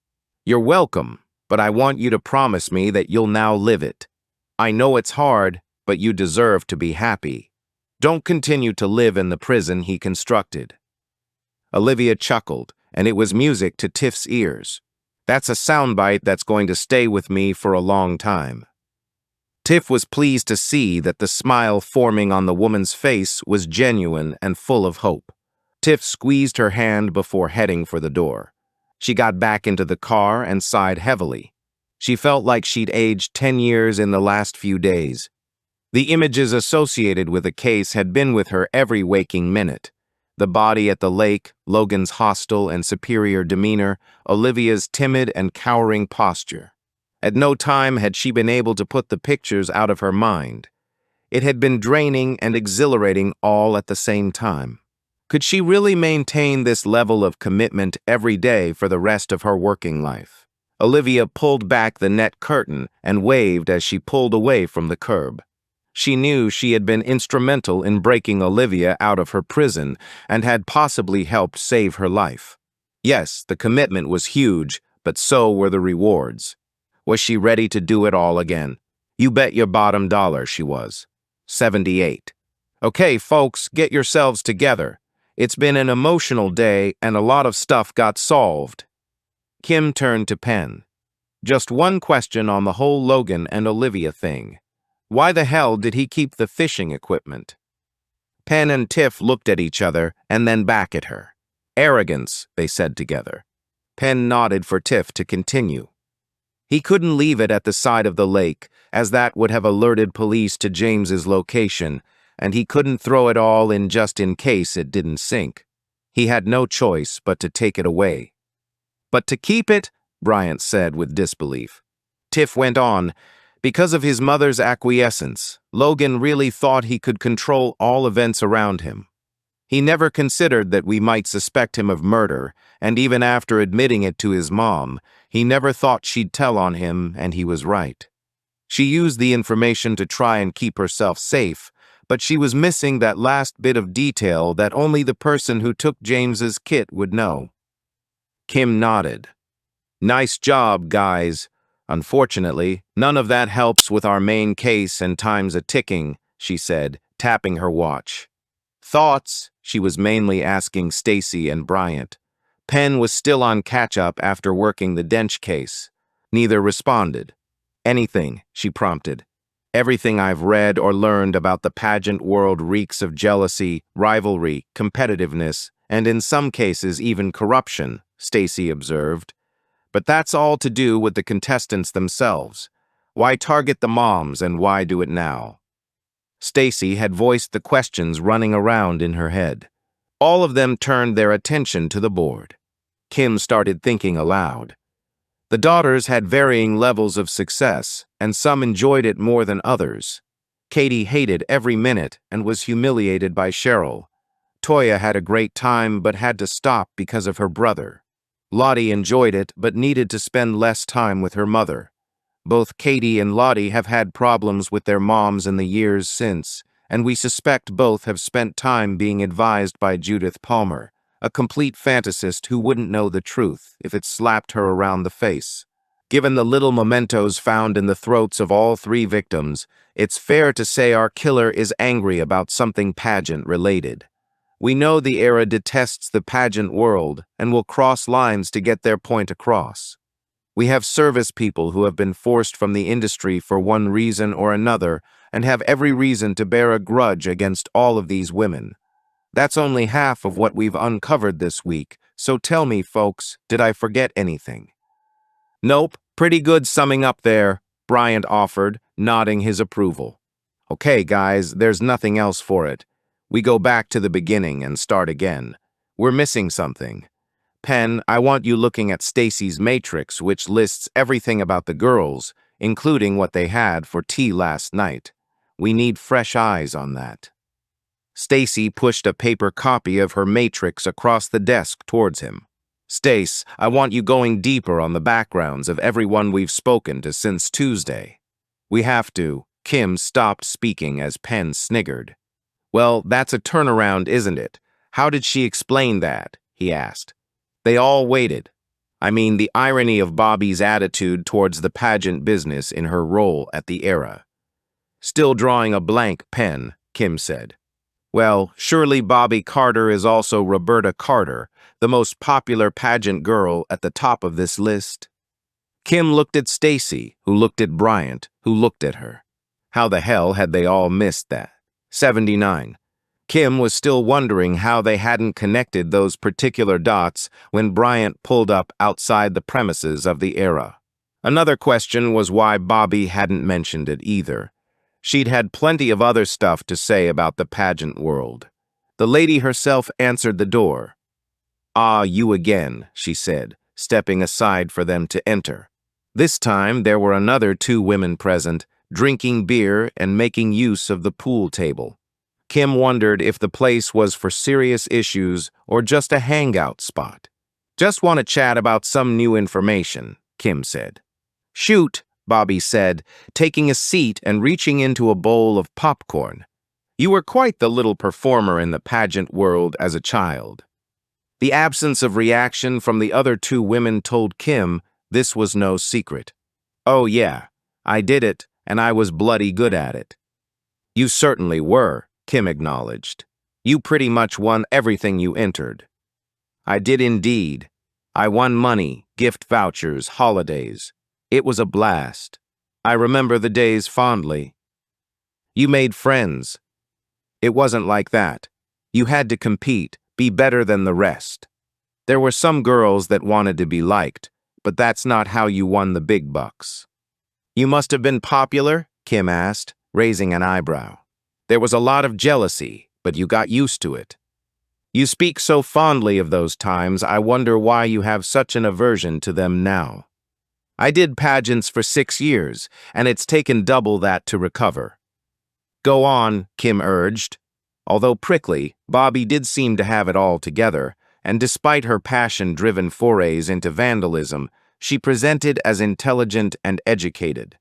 You're welcome, but I want you to promise me that you'll now live it. I know it's hard, but you deserve to be happy. Don't continue to live in the prison he constructed. Olivia chuckled, and it was music to Tiff's ears. That's a soundbite that's going to stay with me for a long time. Tiff was pleased to see that the smile forming on the woman's face was genuine and full of hope. Tiff squeezed her hand before heading for the door. She got back into the car and sighed heavily. She felt like she'd aged 10 years in the last few days. The images associated with the case had been with her every waking minute. The body at the lake, Logan's hostile and superior demeanor, Olivia's timid and cowering posture. At no time had she been able to put the pictures out of her mind. It had been draining and exhilarating all at the same time. Could she really maintain this level of commitment every day for the rest of her working life? Olivia pulled back the net curtain and waved as she pulled away from the curb. She knew she had been instrumental in breaking Olivia out of her prison and had possibly helped save her life. Yes, the commitment was huge, but so were the rewards. Was she ready to do it all again? You bet your bottom dollar she was. 78. Okay, folks, get yourselves together. It's been an emotional day and a lot of stuff got solved. Kim turned to Penn. Just one question on the whole Logan and Olivia thing. Why the hell did he keep the fishing equipment? Penn and Tiff looked at each other and then back at her. Arrogance, they said together. Penn nodded for Tiff to continue. He couldn't leave it at the side of the lake, as that would have alerted police to James's location, and he couldn't throw it all in just in case it didn't sink. He had no choice but to take it away. But to keep it, Bryant said with disbelief. Tiff went on, because of his mother's acquiescence, Logan really thought he could control all events around him. He never considered that we might suspect him of murder, and even after admitting it to his mom, he never thought she'd tell on him, and he was right. She used the information to try and keep herself safe, but she was missing that last bit of detail that only the person who took James's kit would know. Kim nodded. Nice job, guys. Unfortunately, none of that helps with our main case and time's a ticking, she said, tapping her watch. Thoughts? She was mainly asking Stacy and Bryant. Penn was still on catch-up after working the Dench case. Neither responded. Anything, she prompted. Everything I've read or learned about the pageant world reeks of jealousy, rivalry, competitiveness, and in some cases even corruption, Stacy observed. But that's all to do with the contestants themselves. Why target the moms and why do it now? Stacy had voiced the questions running around in her head. All of them turned their attention to the board. Kim started thinking aloud. The daughters had varying levels of success, and some enjoyed it more than others. Katie hated every minute and was humiliated by Cheryl. Toya had a great time but had to stop because of her brother. Lottie enjoyed it but needed to spend less time with her mother. Both Katie and Lottie have had problems with their moms in the years since, and we suspect both have spent time being advised by Judith Palmer, a complete fantasist who wouldn't know the truth if it slapped her around the face. Given the little mementos found in the throats of all three victims, it's fair to say our killer is angry about something pageant-related. We know the era detests the pageant world and will cross lines to get their point across. We have service people who have been forced from the industry for one reason or another and have every reason to bear a grudge against all of these women. That's only half of what we've uncovered this week, so tell me, folks, did I forget anything? Nope, pretty good summing up there, Bryant offered, nodding his approval. Okay, guys, there's nothing else for it. We go back to the beginning and start again. We're missing something. Penn, I want you looking at Stacy's matrix, which lists everything about the girls, including what they had for tea last night. We need fresh eyes on that. Stacy pushed a paper copy of her matrix across the desk towards him. Stace, I want you going deeper on the backgrounds of everyone we've spoken to since Tuesday. We have to. Kim stopped speaking as Penn sniggered. Well, that's a turnaround, isn't it? How did she explain that? He asked. They all waited. I mean, the irony of Bobby's attitude towards the pageant business in her role at the era. Still drawing a blank, Penn, Kim said. Well, surely Bobby Carter is also Roberta Carter, the most popular pageant girl at the top of this list. Kim looked at Stacy, who looked at Bryant, who looked at her. How the hell had they all missed that? 79. Kim was still wondering how they hadn't connected those particular dots when Bryant pulled up outside the premises of the era. Another question was why Bobby hadn't mentioned it either. She'd had plenty of other stuff to say about the pageant world. The lady herself answered the door. Ah, you again, she said, stepping aside for them to enter. This time there were another two women present, drinking beer and making use of the pool table. Kim wondered if the place was for serious issues or just a hangout spot. Just want to chat about some new information, Kim said. Shoot, Bobby said, taking a seat and reaching into a bowl of popcorn. You were quite the little performer in the pageant world as a child. The absence of reaction from the other two women told Kim this was no secret. Oh yeah, I did it, and I was bloody good at it. You certainly were, Kim acknowledged. You pretty much won everything you entered. I did indeed. I won money, gift vouchers, holidays. It was a blast. I remember the days fondly. You made friends. It wasn't like that. You had to compete, be better than the rest. There were some girls that wanted to be liked, but that's not how you won the big bucks. You must have been popular? Kim asked, raising an eyebrow. There was a lot of jealousy, but you got used to it. You speak so fondly of those times, I wonder why you have such an aversion to them now. I did pageants for 6 years, and it's taken double that to recover. Go on, Kim urged. Although prickly, Bobby did seem to have it all together, and despite her passion-driven forays into vandalism, she presented as intelligent and educated.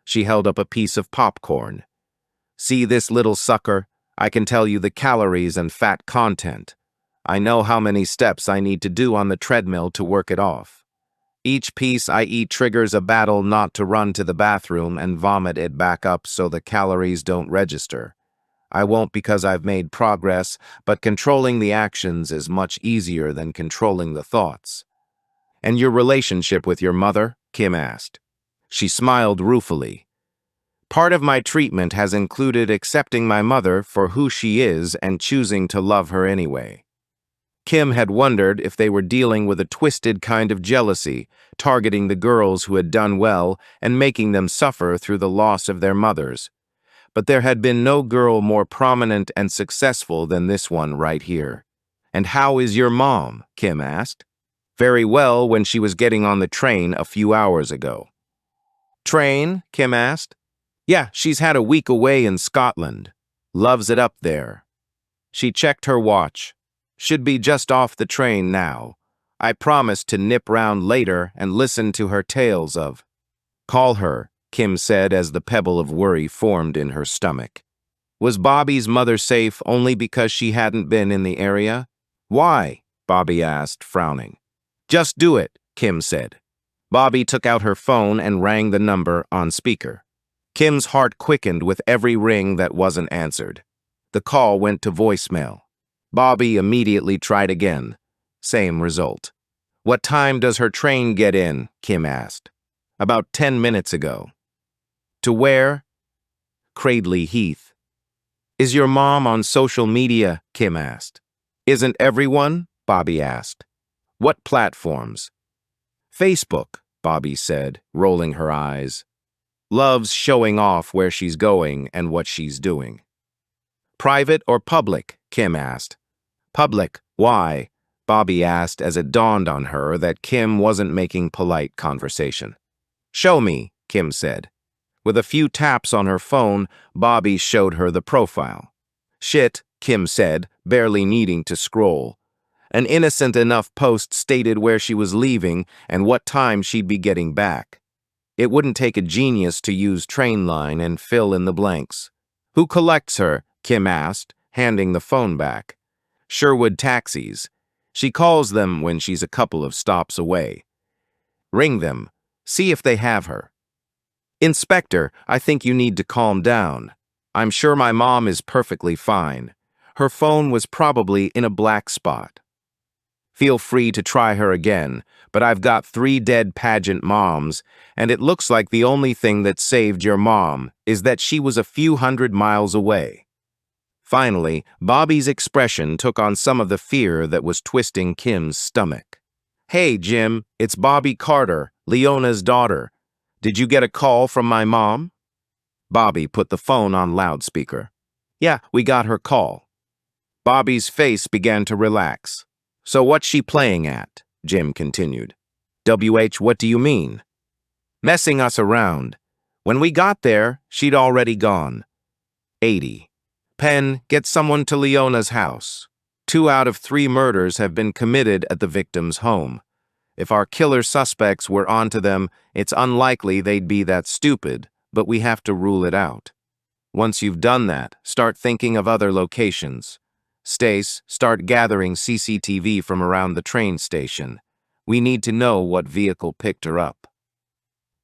She held up a piece of popcorn. See this little sucker? I can tell you the calories and fat content. I know how many steps I need to do on the treadmill to work it off. Each piece I eat triggers a battle not to run to the bathroom and vomit it back up so the calories don't register. I won't because I've made progress, but controlling the actions is much easier than controlling the thoughts. And your relationship with your mother? Kim asked. She smiled ruefully. Part of my treatment has included accepting my mother for who she is and choosing to love her anyway. Kim had wondered if they were dealing with a twisted kind of jealousy, targeting the girls who had done well and making them suffer through the loss of their mothers. But there had been no girl more prominent and successful than this one right here. And how is your mom? Kim asked. Very well when she was getting on the train a few hours ago. Train? Kim asked. Yeah, she's had a week away in Scotland. Loves it up there. She checked her watch. Should be just off the train now. I promised to nip round later and listen to her tales of. Call her, Kim said as the pebble of worry formed in her stomach. Was Bobby's mother safe only because she hadn't been in the area? Why? Bobby asked, frowning. Just do it, Kim said. Bobby took out her phone and rang the number on speaker. Kim's heart quickened with every ring that wasn't answered. The call went to voicemail. Bobby immediately tried again. Same result. What time does her train get in? Kim asked. About 10 minutes ago. To where? Cradley Heath. Is your mom on social media? Kim asked. Isn't everyone? Bobby asked. What platforms? Facebook, Bobby said, rolling her eyes. Loves showing off where she's going and what she's doing. Private or public? Kim asked. Public. Why? Bobby asked as it dawned on her that Kim wasn't making polite conversation. Show me, Kim said. With a few taps on her phone, Bobby showed her the profile. Shit, Kim said, barely needing to scroll. An innocent enough post stated where she was leaving and what time she'd be getting back. It wouldn't take a genius to use Trainline and fill in the blanks. Who collects her? Kim asked, handing the phone back. Sherwood Taxis. She calls them when she's a couple of stops away. Ring them. See if they have her. Inspector, I think you need to calm down. I'm sure my mom is perfectly fine. Her phone was probably in a black spot. Feel free to try her again, but I've got 3 dead pageant moms, and it looks like the only thing that saved your mom is that she was a few hundred miles away. Finally, Bobby's expression took on some of the fear that was twisting Kim's stomach. Hey, Jim, it's Bobby Carter, Leona's daughter. Did you get a call from my mom? Bobby put the phone on loudspeaker. Yeah, we got her call. Bobby's face began to relax. So what's she playing at? Jim continued. What do you mean? Messing us around. When we got there, she'd already gone. 80. Penn, get someone to Leona's house. 2 out of 3 murders have been committed at the victim's home. If our killer suspects were onto them, it's unlikely they'd be that stupid, but we have to rule it out. Once you've done that, start thinking of other locations. Stace, start gathering CCTV from around the train station. We need to know what vehicle picked her up.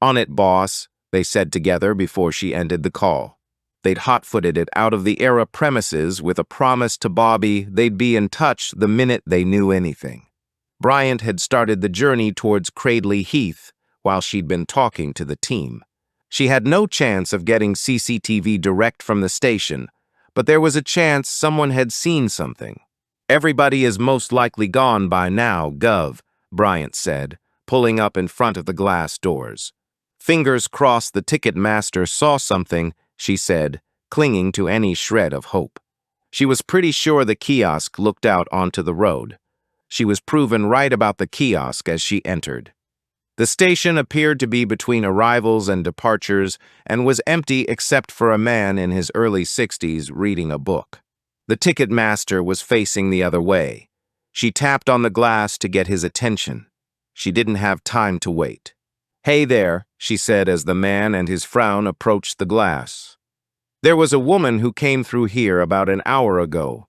On it, boss, they said together before she ended the call. They'd hot-footed it out of the Era premises with a promise to Bobby they'd be in touch the minute they knew anything. Bryant had started the journey towards Cradley Heath while she'd been talking to the team. She had no chance of getting CCTV direct from the station, but there was a chance someone had seen something. Everybody is most likely gone by now, Gov, Bryant said, pulling up in front of the glass doors. Fingers crossed the ticket master saw something, she said, clinging to any shred of hope. She was pretty sure the kiosk looked out onto the road. She was proven right about the kiosk as she entered. The station appeared to be between arrivals and departures and was empty except for a man in his early 60s reading a book. The ticket master was facing the other way. She tapped on the glass to get his attention. She didn't have time to wait. "Hey there," she said as the man and his frown approached the glass. "There was a woman who came through here about an hour ago.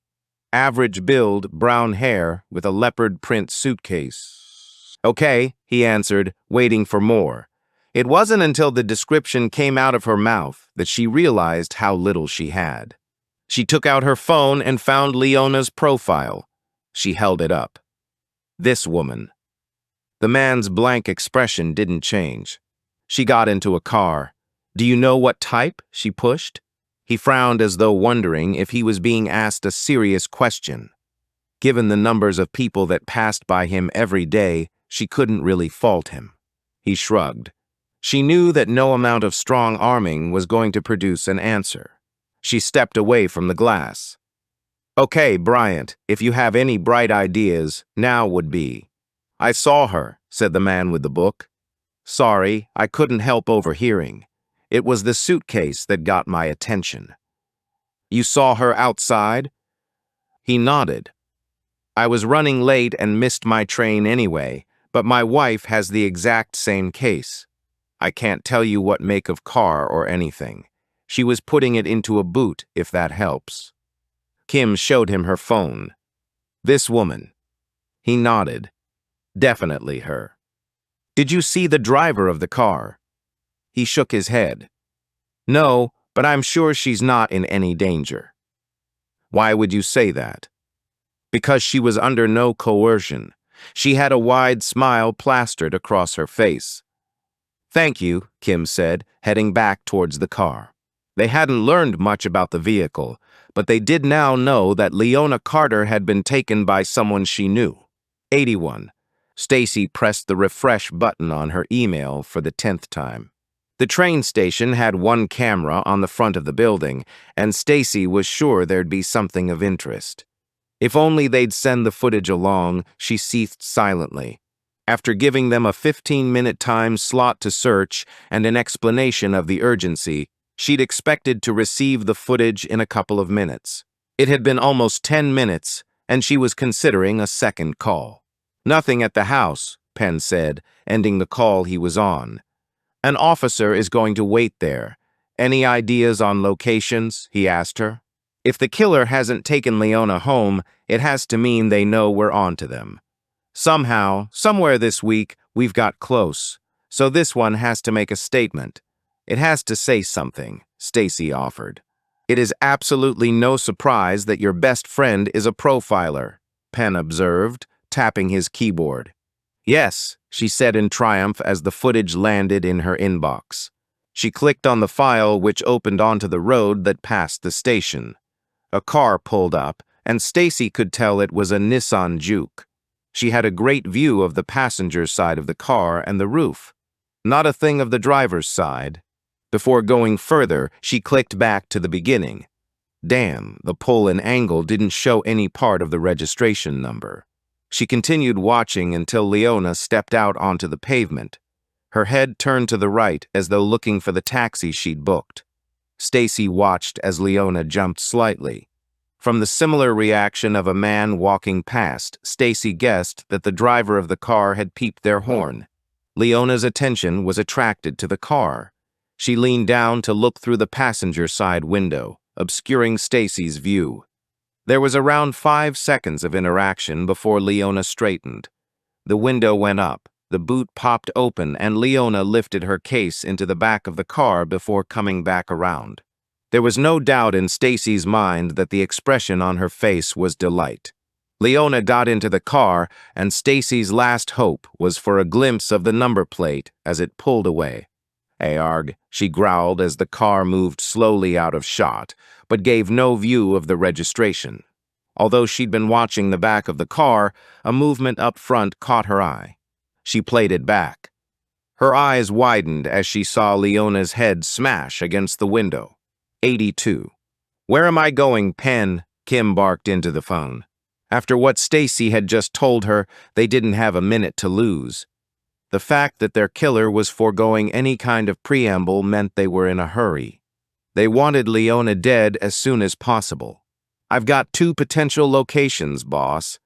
Average build, brown hair, with a leopard print suitcase." "Okay," he answered, waiting for more. It wasn't until the description came out of her mouth that she realized how little she had. She took out her phone and found Leona's profile. She held it up. This woman. The man's blank expression didn't change. She got into a car. "Do you know what type?" she pushed. He frowned as though wondering if he was being asked a serious question. Given the numbers of people that passed by him every day, she couldn't really fault him. He shrugged. She knew that no amount of strong arming was going to produce an answer. She stepped away from the glass. "Okay, Bryant, if you have any bright ideas, now would be." "I saw her," said the man with the book. "Sorry, I couldn't help overhearing. It was the suitcase that got my attention." "You saw her outside?" He nodded. "I was running late and missed my train anyway, but my wife has the exact same case. I can't tell you what make of car or anything. She was putting it into a boot, if that helps." Kim showed him her phone. "This woman." He nodded. "Definitely her." "Did you see the driver of the car?" He shook his head. "No, but I'm sure she's not in any danger." "Why would you say that?" "Because she was under no coercion. She had a wide smile plastered across her face." "Thank you," Kim said, heading back towards the car. They hadn't learned much about the vehicle, but they did now know that Leona Carter had been taken by someone she knew. 81. Stacy pressed the refresh button on her email for the 10th time. The train station had one camera on the front of the building, and Stacy was sure there'd be something of interest. If only they'd send the footage along, she seethed silently. After giving them a 15-minute time slot to search and an explanation of the urgency, she'd expected to receive the footage in a couple of minutes. It had been almost 10 minutes, and she was considering a second call. "Nothing at the house," Penn said, ending the call he was on. "An officer is going to wait there. Any ideas on locations?" he asked her. "If the killer hasn't taken Leona home, it has to mean they know we're on to them. Somehow, somewhere this week, we've got close, so this one has to make a statement. It has to say something," Stacy offered. "It is absolutely no surprise that your best friend is a profiler," Penn observed, tapping his keyboard. "Yes," she said in triumph as the footage landed in her inbox. She clicked on the file, which opened onto the road that passed the station. A car pulled up, and Stacy could tell it was a Nissan Juke. She had a great view of the passenger side of the car and the roof. Not a thing of the driver's side. Before going further, she clicked back to the beginning. Damn, the pull and angle didn't show any part of the registration number. She continued watching until Leona stepped out onto the pavement. Her head turned to the right as though looking for the taxi she'd booked. Stacy watched as Leona jumped slightly. From the similar reaction of a man walking past, Stacy guessed that the driver of the car had peeped their horn. Leona's attention was attracted to the car. She leaned down to look through the passenger side window, obscuring Stacy's view. There was around 5 seconds of interaction before Leona straightened. The window went up, the boot popped open, and Leona lifted her case into the back of the car before coming back around. There was no doubt in Stacy's mind that the expression on her face was delight. Leona got into the car, and Stacy's last hope was for a glimpse of the number plate as it pulled away. Arg, she growled as the car moved slowly out of shot, but gave no view of the registration. Although she'd been watching the back of the car, a movement up front caught her eye. She played it back. Her eyes widened as she saw Leona's head smash against the window. 82. "Where am I going, Pen?" Kim barked into the phone. After what Stacy had just told her, they didn't have a minute to lose. The fact that their killer was foregoing any kind of preamble meant they were in a hurry. They wanted Leona dead as soon as possible. "I've got 2 potential locations, boss.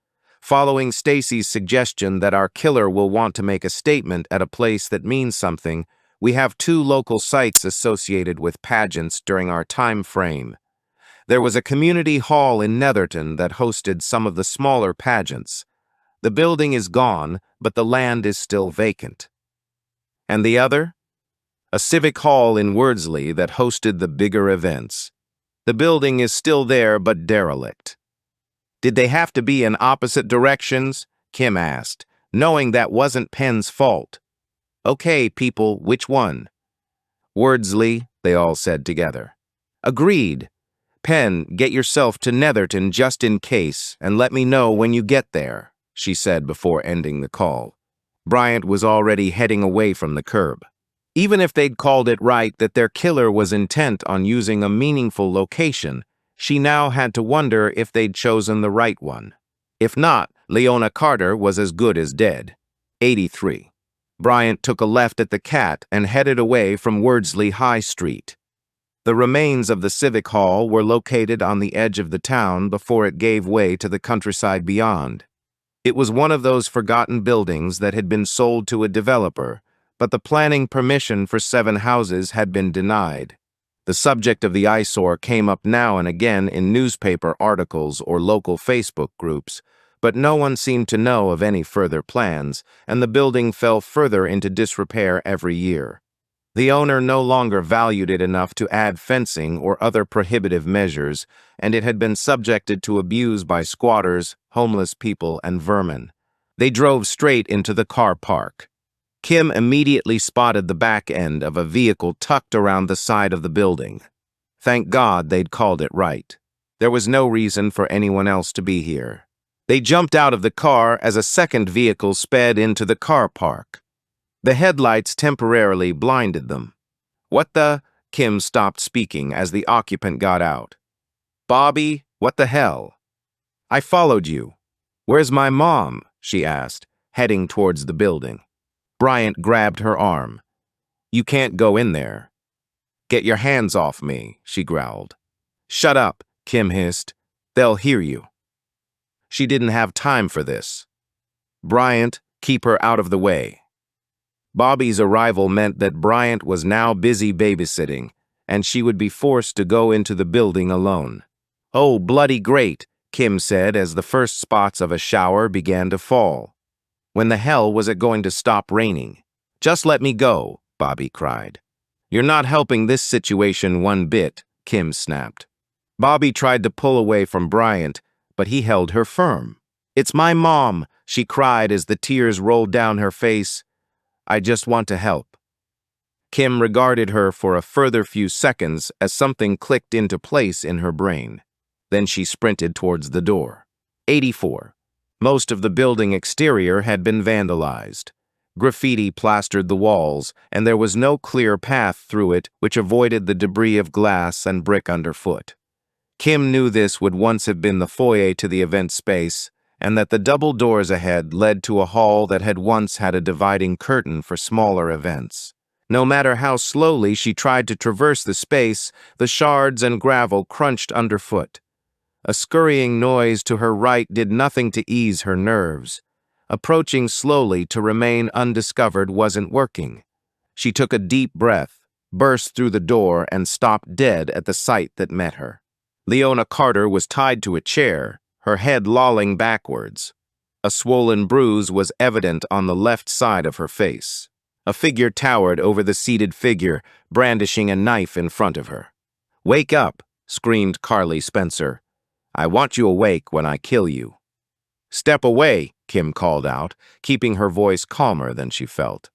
Following Stacy's suggestion that our killer will want to make a statement at a place that means something, we have 2 local sites associated with pageants during our time frame. There was a community hall in Netherton that hosted some of the smaller pageants. The building is gone, but the land is still vacant. And the other? A civic hall in Wordsley that hosted the bigger events. The building is still there, but derelict." "Did they have to be in opposite directions?" Kim asked, knowing that wasn't Penn's fault. "Okay, people, which one?" "Wordsley," they all said together. "Agreed. Penn, get yourself to Netherton just in case, and let me know when you get there," she said before ending the call. Bryant was already heading away from the curb. Even if they'd called it right that their killer was intent on using a meaningful location, she now had to wonder if they'd chosen the right one. If not, Leona Carter was as good as dead. 83. Bryant took a left at the Cat and headed away from Wordsley High Street. The remains of the Civic Hall were located on the edge of the town before it gave way to the countryside beyond. It was one of those forgotten buildings that had been sold to a developer, but the planning permission for 7 houses had been denied. The subject of the eyesore came up now and again in newspaper articles or local Facebook groups, but no one seemed to know of any further plans, and the building fell further into disrepair every year. The owner no longer valued it enough to add fencing or other prohibitive measures, and it had been subjected to abuse by squatters, homeless people, and vermin. They drove straight into the car park. Kim immediately spotted the back end of a vehicle tucked around the side of the building. Thank God they'd called it right. There was no reason for anyone else to be here. They jumped out of the car as a second vehicle sped into the car park. The headlights temporarily blinded them. "What the?" Kim stopped speaking as the occupant got out. "Bobby, what the hell?" "I followed you." "Where's my mom?" she asked, heading towards the building. Bryant grabbed her arm. "You can't go in there." "Get your hands off me," she growled. "Shut up," Kim hissed. "They'll hear you." She didn't have time for this. "Bryant, keep her out of the way." Bobby's arrival meant that Bryant was now busy babysitting, and she would be forced to go into the building alone. "Oh, bloody great," Kim said as the first spots of a shower began to fall. When the hell was it going to stop raining? "Just let me go," Bobby cried. "You're not helping this situation one bit," Kim snapped. Bobby tried to pull away from Bryant, but he held her firm. "It's my mom," she cried as the tears rolled down her face. "I just want to help." Kim regarded her for a further few seconds as something clicked into place in her brain. Then she sprinted towards the door. 84. Most of the building exterior had been vandalized. Graffiti plastered the walls, and there was no clear path through it which avoided the debris of glass and brick underfoot. Kim knew this would once have been the foyer to the event space, and that the double doors ahead led to a hall that had once had a dividing curtain for smaller events. No matter how slowly she tried to traverse the space, the shards and gravel crunched underfoot. A scurrying noise to her right did nothing to ease her nerves. Approaching slowly to remain undiscovered wasn't working. She took a deep breath, burst through the door, and stopped dead at the sight that met her. Leona Carter was tied to a chair, her head lolling backwards. A swollen bruise was evident on the left side of her face. A figure towered over the seated figure, brandishing a knife in front of her. "Wake up," screamed Carly Spencer. "I want you awake when I kill you." "Step away," Kim called out, keeping her voice calmer than she felt.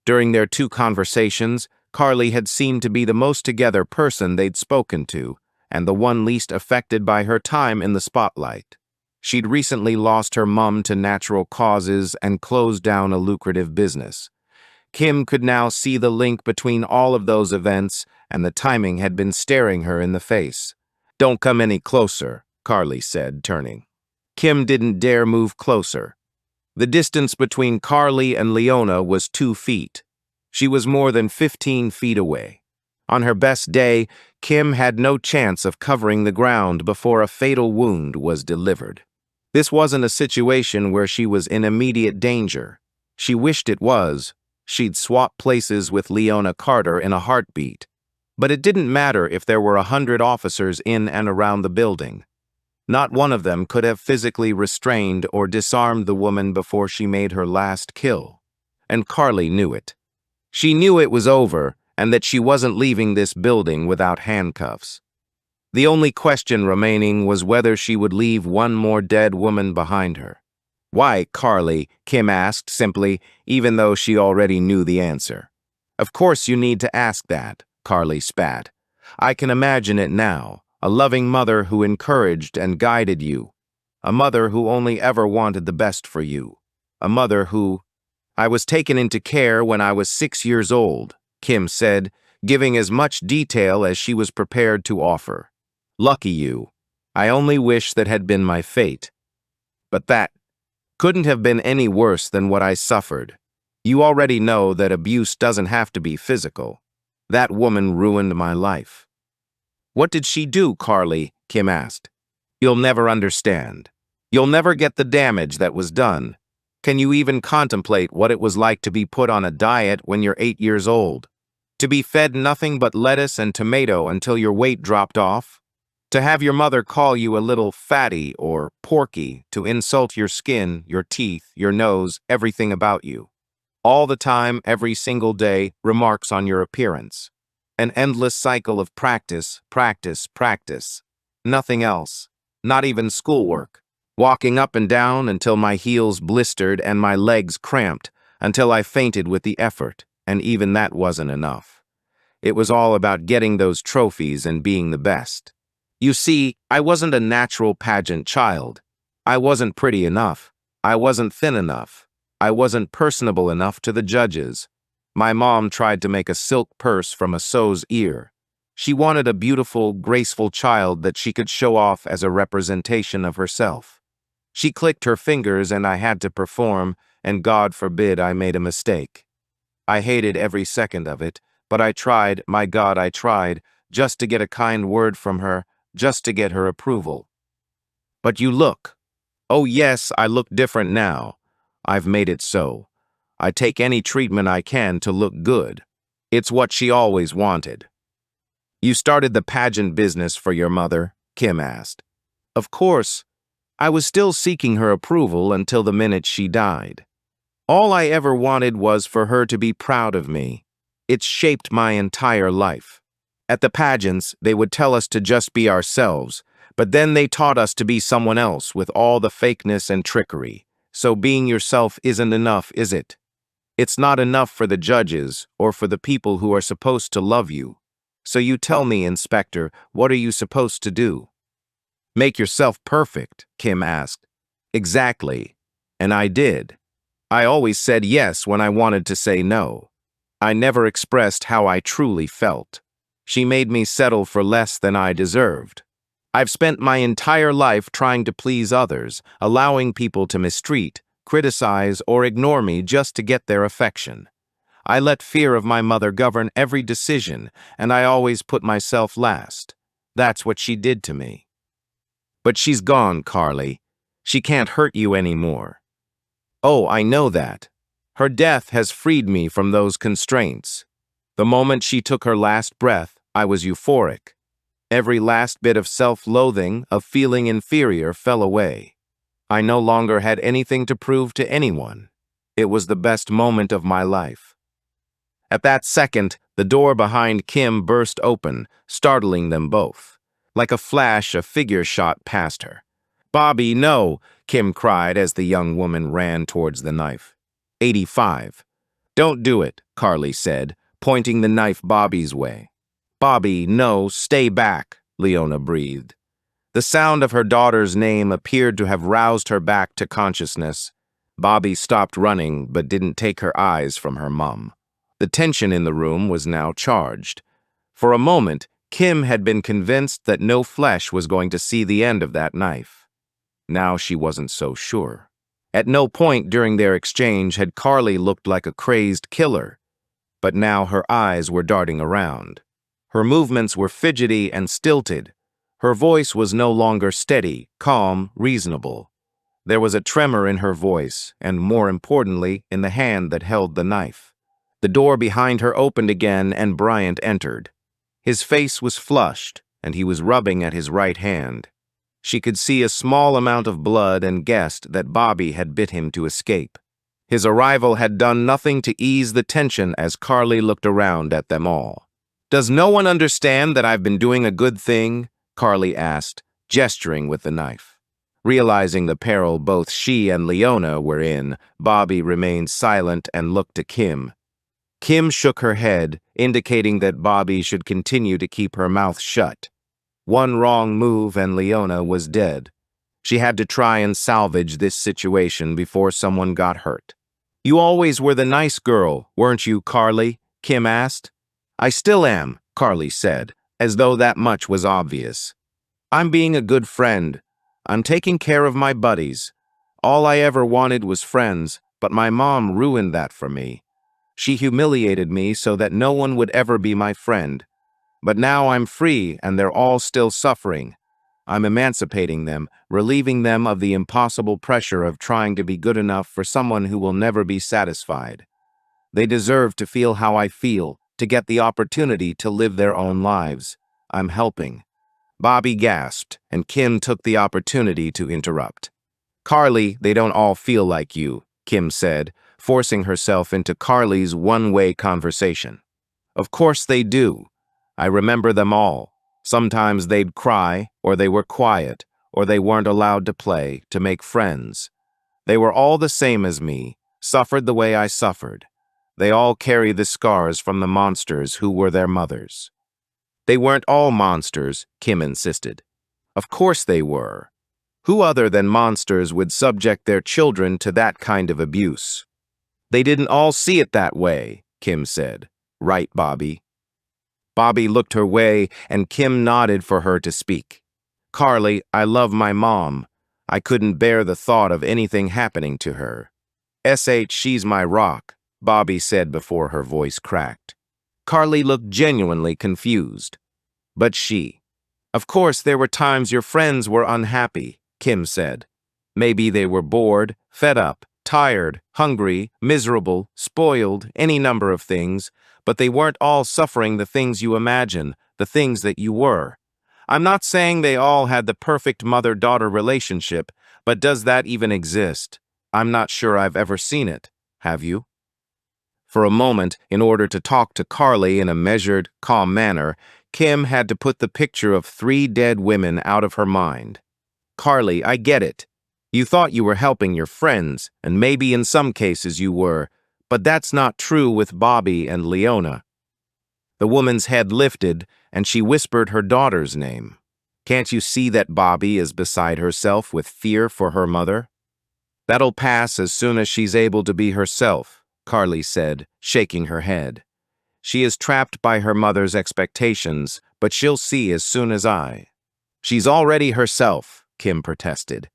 During their 2 conversations, Carly had seemed to be the most together person they'd spoken to, and the one least affected by her time in the spotlight. She'd recently lost her mum to natural causes and closed down a lucrative business. Kim could now see the link between all of those events, and the timing had been staring her in the face. "Don't come any closer," Carly said, turning. Kim didn't dare move closer. The distance between Carly and Leona was 2 feet. She was more than 15 feet away. On her best day, Kim had no chance of covering the ground before a fatal wound was delivered. This wasn't a situation where she was in immediate danger. She wished it was. She'd swap places with Leona Carter in a heartbeat. But it didn't matter if there were 100 officers in and around the building. Not one of them could have physically restrained or disarmed the woman before she made her last kill. And Carly knew it. She knew it was over and that she wasn't leaving this building without handcuffs. The only question remaining was whether she would leave one more dead woman behind her. "Why, Carly?" Kim asked simply, even though she already knew the answer. "Of course you need to ask that," Carly spat. "I can imagine it now. A loving mother who encouraged and guided you. A mother who only ever wanted the best for you. A mother who—" "I was taken into care when I was 6 years old," Kim said, giving as much detail as she was prepared to offer. "Lucky you. I only wish that had been my fate. But that couldn't have been any worse than what I suffered. You already know that abuse doesn't have to be physical. That woman ruined my life." "What did she do, Carly?" Kim asked. "You'll never understand. You'll never get the damage that was done. Can you even contemplate what it was like to be put on a diet when you're 8 years old? To be fed nothing but lettuce and tomato until your weight dropped off? To have your mother call you a little fatty or porky, to insult your skin, your teeth, your nose, everything about you. All the time, every single day, remarks on your appearance. An endless cycle of practice, practice, practice. Nothing else. Not even schoolwork. Walking up and down until my heels blistered and my legs cramped, until I fainted with the effort, and even that wasn't enough. It was all about getting those trophies and being the best. You see, I wasn't a natural pageant child. I wasn't pretty enough. I wasn't thin enough. I wasn't personable enough to the judges. My mom tried to make a silk purse from a sow's ear. She wanted a beautiful, graceful child that she could show off as a representation of herself. She clicked her fingers and I had to perform, and God forbid I made a mistake. I hated every second of it, but I tried, my God, I tried, just to get a kind word from her, just to get her approval. But you look. Oh yes, I look different now. I've made it so. I take any treatment I can to look good. It's what she always wanted." "You started the pageant business for your mother?" Kim asked. "Of course. I was still seeking her approval until the minute she died. All I ever wanted was for her to be proud of me. It's shaped my entire life. At the pageants, they would tell us to just be ourselves, but then they taught us to be someone else with all the fakeness and trickery. So being yourself isn't enough, is it? It's not enough for the judges or for the people who are supposed to love you. So you tell me, Inspector, what are you supposed to do?" "Make yourself perfect," Kim asked. "Exactly. And I did. I always said yes when I wanted to say no. I never expressed how I truly felt. She made me settle for less than I deserved. I've spent my entire life trying to please others, allowing people to mistreat, criticize, or ignore me just to get their affection. I let fear of my mother govern every decision, and I always put myself last. That's what she did to me. But she's gone, Carly. She can't hurt you anymore. Oh, I know that. Her death has freed me from those constraints. The moment she took her last breath, I was euphoric. Every last bit of self-loathing, of feeling inferior, fell away. I no longer had anything to prove to anyone. It was the best moment of my life." At that second, the door behind Kim burst open, startling them both. Like a flash, a figure shot past her. "Bobby, no!" Kim cried as the young woman ran towards the knife. 85. "Don't do it," Carly said, pointing the knife Bobby's way. "Bobby, no, stay back," Leona breathed. The sound of her daughter's name appeared to have roused her back to consciousness. Bobby stopped running but didn't take her eyes from her mum. The tension in the room was now charged. For a moment, Kim had been convinced that no flesh was going to see the end of that knife. Now she wasn't so sure. At no point during their exchange had Carly looked like a crazed killer, but now her eyes were darting around. Her movements were fidgety and stilted. Her voice was no longer steady, calm, reasonable. There was a tremor in her voice, and more importantly, in the hand that held the knife. The door behind her opened again, and Bryant entered. His face was flushed, and he was rubbing at his right hand. She could see a small amount of blood and guessed that Bobby had bit him to escape. His arrival had done nothing to ease the tension as Carly looked around at them all. "Does no one understand that I've been doing a good thing?" Carly asked, gesturing with the knife. Realizing the peril both she and Leona were in, Bobby remained silent and looked to Kim. Kim shook her head, indicating that Bobby should continue to keep her mouth shut. One wrong move and Leona was dead. She had to try and salvage this situation before someone got hurt. "You always were the nice girl, weren't you, Carly?" Kim asked. "I still am," Carly said, as though that much was obvious. "I'm being a good friend. I'm taking care of my buddies. All I ever wanted was friends, but my mom ruined that for me. She humiliated me so that no one would ever be my friend. But now I'm free and they're all still suffering. I'm emancipating them, relieving them of the impossible pressure of trying to be good enough for someone who will never be satisfied. They deserve to feel how I feel, to get the opportunity to live their own lives. I'm helping." Bobby gasped, and Kim took the opportunity to interrupt. "Carly, they don't all feel like you," Kim said, forcing herself into Carly's one-way conversation. "Of course they do. I remember them all. Sometimes they'd cry, or they were quiet, or they weren't allowed to play, to make friends. They were all the same as me, suffered the way I suffered. They all carry the scars from the monsters who were their mothers." "They weren't all monsters," Kim insisted. "Of course they were. Who other than monsters would subject their children to that kind of abuse?" "They didn't all see it that way," Kim said. "Right, Bobby?" Bobby looked her way, and Kim nodded for her to speak. "Carly, I love my mom. I couldn't bear the thought of anything happening to her. She's my rock," Bobby said before her voice cracked. Carly looked genuinely confused. "But she—" "Of course, there were times your friends were unhappy," Kim said. "Maybe they were bored, fed up, tired, hungry, miserable, spoiled, any number of things, but they weren't all suffering the things you imagine, the things that you were. I'm not saying they all had the perfect mother-daughter relationship, but does that even exist? I'm not sure I've ever seen it. Have you?" For a moment, in order to talk to Carly in a measured, calm manner, Kim had to put the picture of 3 dead women out of her mind. "Carly, I get it. You thought you were helping your friends, and maybe in some cases you were, but that's not true with Bobby and Leona." The woman's head lifted, and she whispered her daughter's name. "Can't you see that Bobby is beside herself with fear for her mother?" "That'll pass as soon as she's able to be herself," Carly said, shaking her head. "She is trapped by her mother's expectations, but she'll see as soon as I." "She's already herself," Kim protested.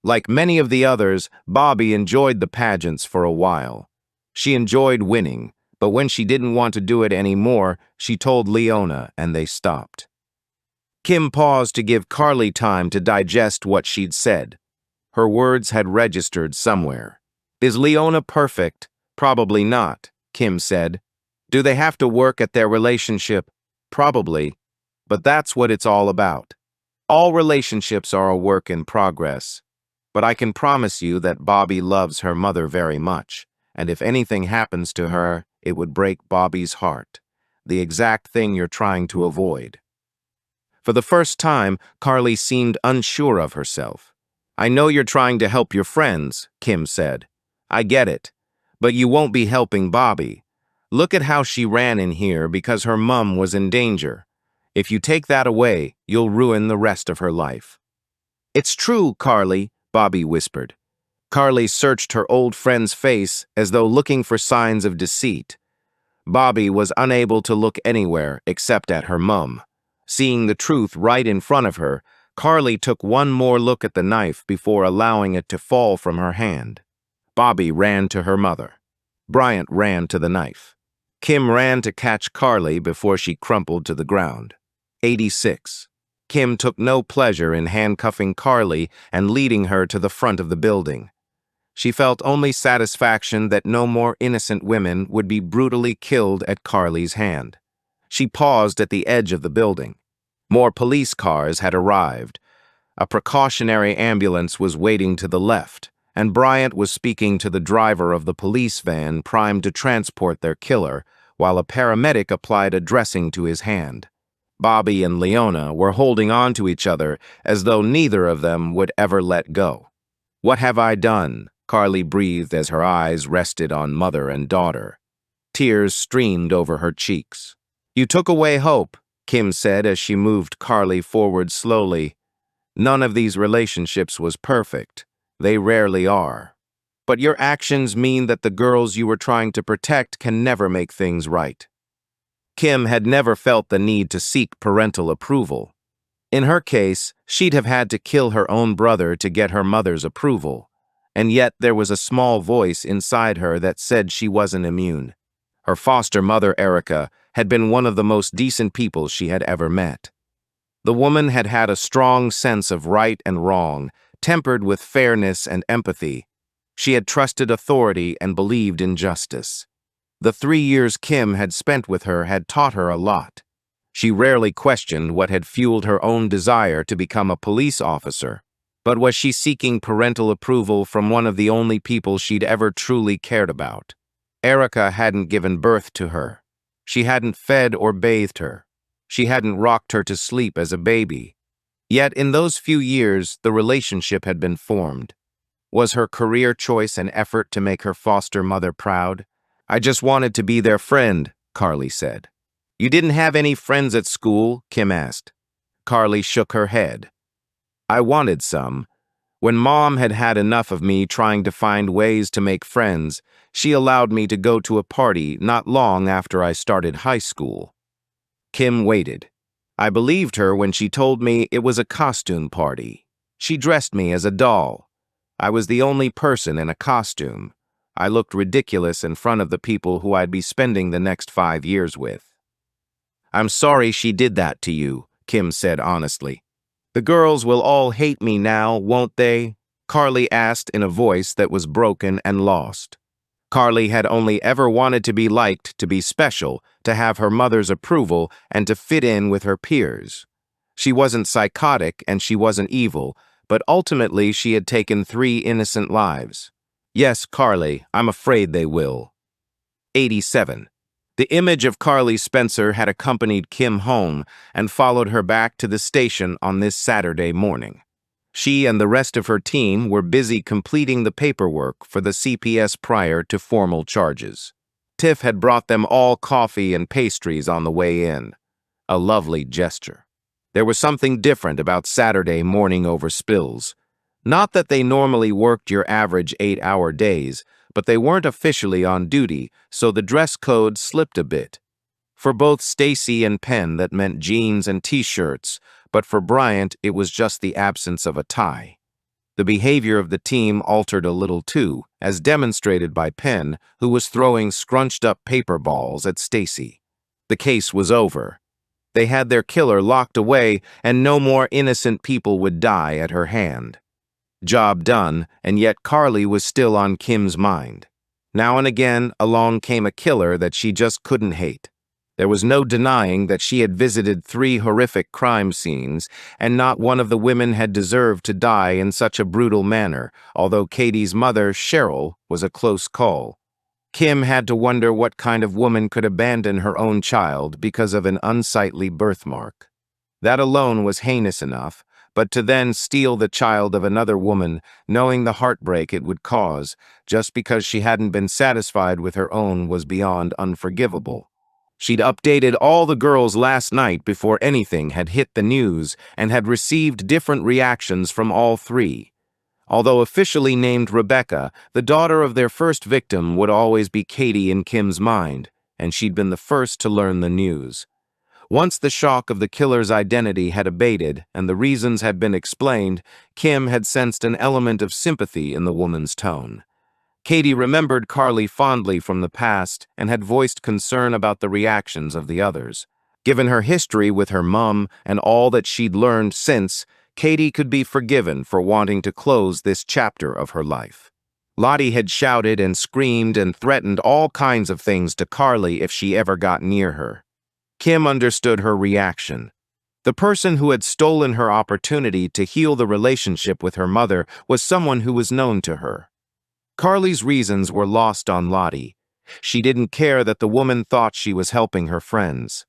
Like many of the others, Bobby enjoyed the pageants for a while. She enjoyed winning, but when she didn't want to do it anymore, she told Leona and they stopped. Kim paused to give Carly time to digest what she'd said. Her words had registered somewhere. "Is Leona perfect? Probably not," Kim said. "Do they have to work at their relationship? Probably. But that's what it's all about. All relationships are a work in progress. But I can promise you that Bobby loves her mother very much, and if anything happens to her, it would break Bobby's heart. The exact thing you're trying to avoid." For the first time, Carly seemed unsure of herself. "I know you're trying to help your friends," Kim said. "I get it. But you won't be helping Bobby. Look at how she ran in here because her mum was in danger. If you take that away, you'll ruin the rest of her life." "It's true, Carly," Bobby whispered. Carly searched her old friend's face as though looking for signs of deceit. Bobby was unable to look anywhere except at her mum. Seeing the truth right in front of her, Carly took one more look at the knife before allowing it to fall from her hand. Bobby ran to her mother. Bryant ran to the knife. Kim ran to catch Carly before she crumpled to the ground. 86. Kim took no pleasure in handcuffing Carly and leading her to the front of the building. She felt only satisfaction that no more innocent women would be brutally killed at Carly's hand. She paused at the edge of the building. More police cars had arrived. A precautionary ambulance was waiting to the left, and Bryant was speaking to the driver of the police van primed to transport their killer, while a paramedic applied a dressing to his hand. Bobby and Leona were holding on to each other as though neither of them would ever let go. "What have I done?" Carly breathed as her eyes rested on mother and daughter. Tears streamed over her cheeks. "You took away hope," Kim said as she moved Carly forward slowly. "None of these relationships was perfect. They rarely are. But your actions mean that the girls you were trying to protect can never make things right." Kim had never felt the need to seek parental approval. In her case, she'd have had to kill her own brother to get her mother's approval. And yet there was a small voice inside her that said she wasn't immune. Her foster mother, Erica, had been one of the most decent people she had ever met. The woman had had a strong sense of right and wrong, tempered with fairness and empathy. She had trusted authority and believed in justice. The 3 years Kim had spent with her had taught her a lot. She rarely questioned what had fueled her own desire to become a police officer. But was she seeking parental approval from one of the only people she'd ever truly cared about? Erica hadn't given birth to her. She hadn't fed or bathed her. She hadn't rocked her to sleep as a baby. Yet in those few years, the relationship had been formed. Was her career choice an effort to make her foster mother proud? "I just wanted to be their friend," Carly said. "You didn't have any friends at school?" Kim asked. Carly shook her head. "I wanted some. When Mom had had enough of me trying to find ways to make friends, she allowed me to go to a party not long after I started high school." Kim waited. "I believed her when she told me it was a costume party. She dressed me as a doll. I was the only person in a costume. I looked ridiculous in front of the people who I'd be spending the next 5 years with." "I'm sorry she did that to you," Kim said honestly. "The girls will all hate me now, won't they?" Carly asked in a voice that was broken and lost. Carly had only ever wanted to be liked, to be special, to have her mother's approval, and to fit in with her peers. She wasn't psychotic and she wasn't evil, but ultimately she had taken 3 innocent lives. "Yes, Carly, I'm afraid they will." 87. The image of Carly Spencer had accompanied Kim home and followed her back to the station on this Saturday morning. She and the rest of her team were busy completing the paperwork for the CPS prior to formal charges. Tiff had brought them all coffee and pastries on the way in. A lovely gesture. There was something different about Saturday morning over spills. Not that they normally worked your average 8-hour days, but they weren't officially on duty, so the dress code slipped a bit. For both Stacy and Penn, that meant jeans and t-shirts, but for Bryant, it was just the absence of a tie. The behavior of the team altered a little too, as demonstrated by Penn, who was throwing scrunched-up paper balls at Stacy. The case was over. They had their killer locked away, and no more innocent people would die at her hand. Job done, and yet Carly was still on Kim's mind. Now and again, along came a killer that she just couldn't hate. There was no denying that she had visited 3 horrific crime scenes, and not one of the women had deserved to die in such a brutal manner, although Katie's mother, Cheryl, was a close call. Kim had to wonder what kind of woman could abandon her own child because of an unsightly birthmark. That alone was heinous enough, but to then steal the child of another woman, knowing the heartbreak it would cause, just because she hadn't been satisfied with her own, was beyond unforgivable. She'd updated all the girls last night before anything had hit the news and had received different reactions from all three. Although officially named Rebecca, the daughter of their first victim would always be Katie in Kim's mind, and she'd been the first to learn the news. Once the shock of the killer's identity had abated and the reasons had been explained, Kim had sensed an element of sympathy in the woman's tone. Katie remembered Carly fondly from the past and had voiced concern about the reactions of the others. Given her history with her mom and all that she'd learned since, Katie could be forgiven for wanting to close this chapter of her life. Lottie had shouted and screamed and threatened all kinds of things to Carly if she ever got near her. Kim understood her reaction. The person who had stolen her opportunity to heal the relationship with her mother was someone who was known to her. Carly's reasons were lost on Lottie. She didn't care that the woman thought she was helping her friends.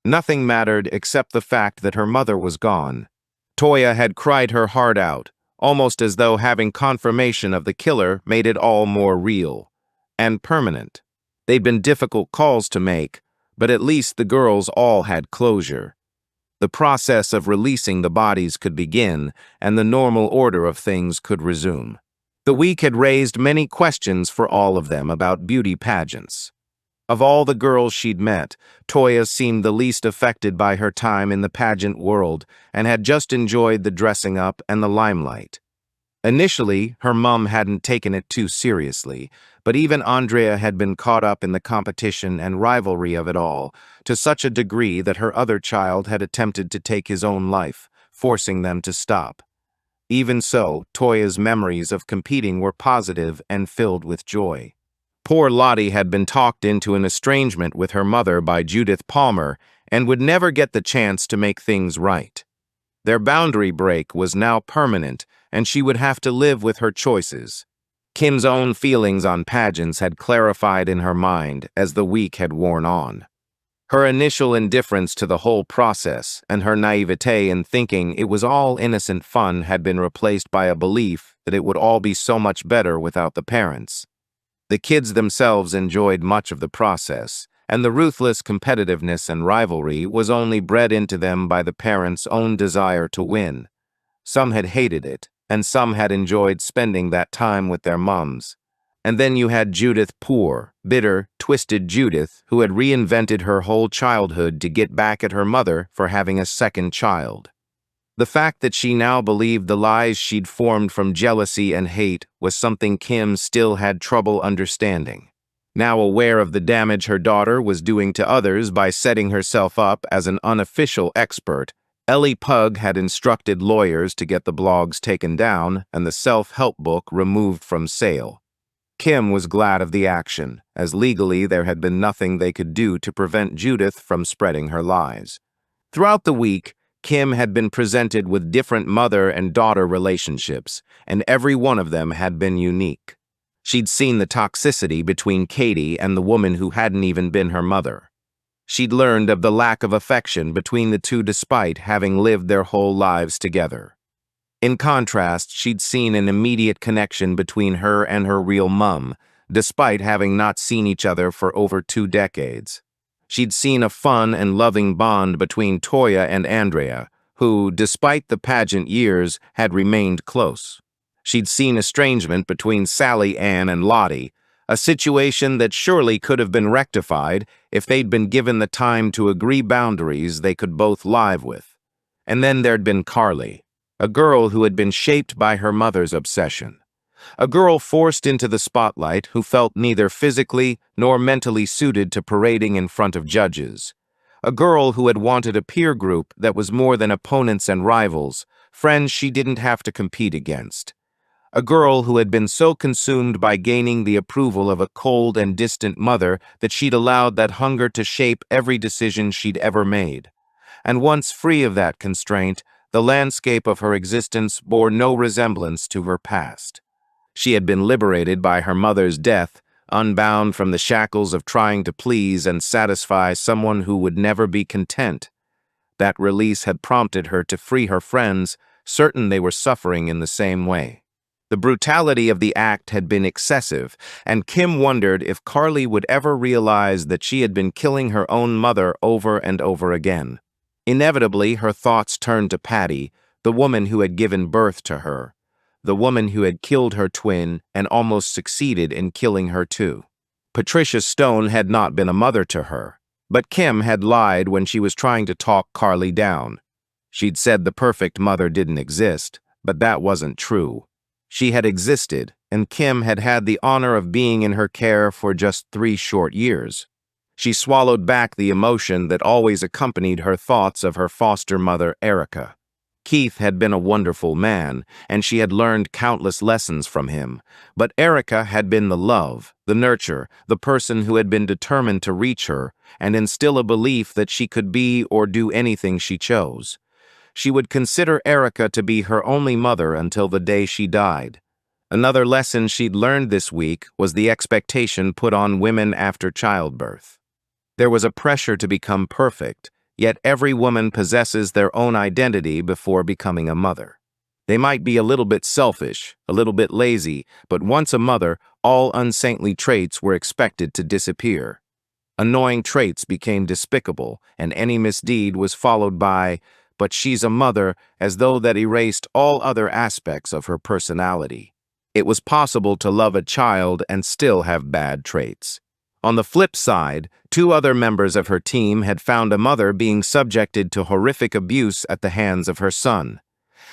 Nothing mattered except the fact that her mother was gone. Toya had cried her heart out, almost as though having confirmation of the killer made it all more real and permanent. They'd been difficult calls to make, but at least the girls all had closure. The process of releasing the bodies could begin, and the normal order of things could resume. The week had raised many questions for all of them about beauty pageants. Of all the girls she'd met, Toya seemed the least affected by her time in the pageant world and had just enjoyed the dressing up and the limelight. Initially, her mom hadn't taken it too seriously, but even Andrea had been caught up in the competition and rivalry of it all, to such a degree that her other child had attempted to take his own life, forcing them to stop. Even so, Toya's memories of competing were positive and filled with joy. Poor Lottie had been talked into an estrangement with her mother by Judith Palmer and would never get the chance to make things right. Their boundary break was now permanent, and she would have to live with her choices. Kim's own feelings on pageants had clarified in her mind as the week had worn on. Her initial indifference to the whole process and her naivete in thinking it was all innocent fun had been replaced by a belief that it would all be so much better without the parents. The kids themselves enjoyed much of the process, and the ruthless competitiveness and rivalry was only bred into them by the parents' own desire to win. Some had hated it, and some had enjoyed spending that time with their mums. And then you had Judith, poor, bitter, twisted Judith, who had reinvented her whole childhood to get back at her mother for having a second child. The fact that she now believed the lies she'd formed from jealousy and hate was something Kim still had trouble understanding. Now aware of the damage her daughter was doing to others by setting herself up as an unofficial expert, Ellie Pugh had instructed lawyers to get the blogs taken down and the self-help book removed from sale. Kim was glad of the action, as legally there had been nothing they could do to prevent Judith from spreading her lies. Throughout the week, Kim had been presented with different mother and daughter relationships, and every one of them had been unique. She'd seen the toxicity between Katie and the woman who hadn't even been her mother. She'd learned of the lack of affection between the two despite having lived their whole lives together. In contrast, she'd seen an immediate connection between her and her real mum, despite having not seen each other for over 2 decades. She'd seen a fun and loving bond between Toya and Andrea, who, despite the pageant years, had remained close. She'd seen estrangement between Sally Ann and Lottie, a situation that surely could have been rectified if they'd been given the time to agree boundaries they could both live with. And then there'd been Carly, a girl who had been shaped by her mother's obsession. A girl forced into the spotlight who felt neither physically nor mentally suited to parading in front of judges. A girl who had wanted a peer group that was more than opponents and rivals, friends she didn't have to compete against. A girl who had been so consumed by gaining the approval of a cold and distant mother that she'd allowed that hunger to shape every decision she'd ever made. And once free of that constraint, the landscape of her existence bore no resemblance to her past. She had been liberated by her mother's death, unbound from the shackles of trying to please and satisfy someone who would never be content. That release had prompted her to free her friends, certain they were suffering in the same way. The brutality of the act had been excessive, and Kim wondered if Carly would ever realize that she had been killing her own mother over and over again. Inevitably, her thoughts turned to Patty, the woman who had given birth to her, the woman who had killed her twin and almost succeeded in killing her too. Patricia Stone had not been a mother to her, but Kim had lied when she was trying to talk Carly down. She'd said the perfect mother didn't exist, but that wasn't true. She had existed, and Kim had had the honor of being in her care for just 3 short years. She swallowed back the emotion that always accompanied her thoughts of her foster mother, Erica. Keith had been a wonderful man, and she had learned countless lessons from him, but Erica had been the love, the nurture, the person who had been determined to reach her and instill a belief that she could be or do anything she chose. She would consider Erica to be her only mother until the day she died. Another lesson she'd learned this week was the expectation put on women after childbirth. There was a pressure to become perfect, yet every woman possesses their own identity before becoming a mother. They might be a little bit selfish, a little bit lazy, but once a mother, all unsaintly traits were expected to disappear. Annoying traits became despicable, and any misdeed was followed by, "But she's a mother," as though that erased all other aspects of her personality. It was possible to love a child and still have bad traits. On the flip side, 2 other members of her team had found a mother being subjected to horrific abuse at the hands of her son.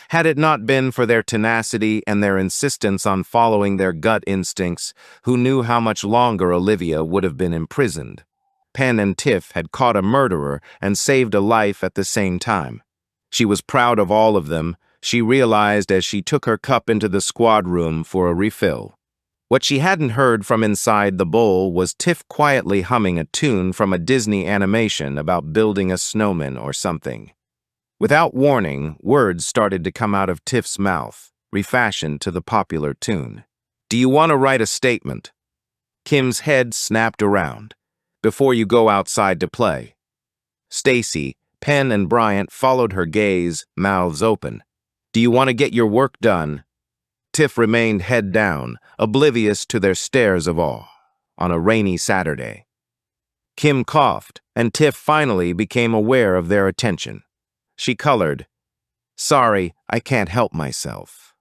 Had it not been for their tenacity and their insistence on following their gut instincts, who knew how much longer Olivia would have been imprisoned? Penn and Tiff had caught a murderer and saved a life at the same time. She was proud of all of them, she realized as she took her cup into the squad room for a refill. What she hadn't heard from inside the bowl was Tiff quietly humming a tune from a Disney animation about building a snowman or something. Without warning, words started to come out of Tiff's mouth, refashioned to the popular tune. "Do you want to write a statement?" Kim's head snapped around. "Before you go outside to play." Stacy, Penn, and Bryant followed her gaze, mouths open. "Do you want to get your work done?" Tiff remained head down, oblivious to their stares of awe, on a rainy Saturday. Kim coughed, and Tiff finally became aware of their attention. She colored. "Sorry, I can't help myself."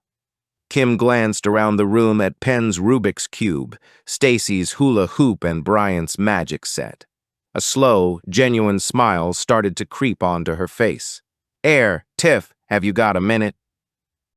Kim glanced around the room at Penn's Rubik's Cube, Stacy's hula hoop, and Bryant's magic set. A slow, genuine smile started to creep onto her face. "Tiff, have you got a minute?"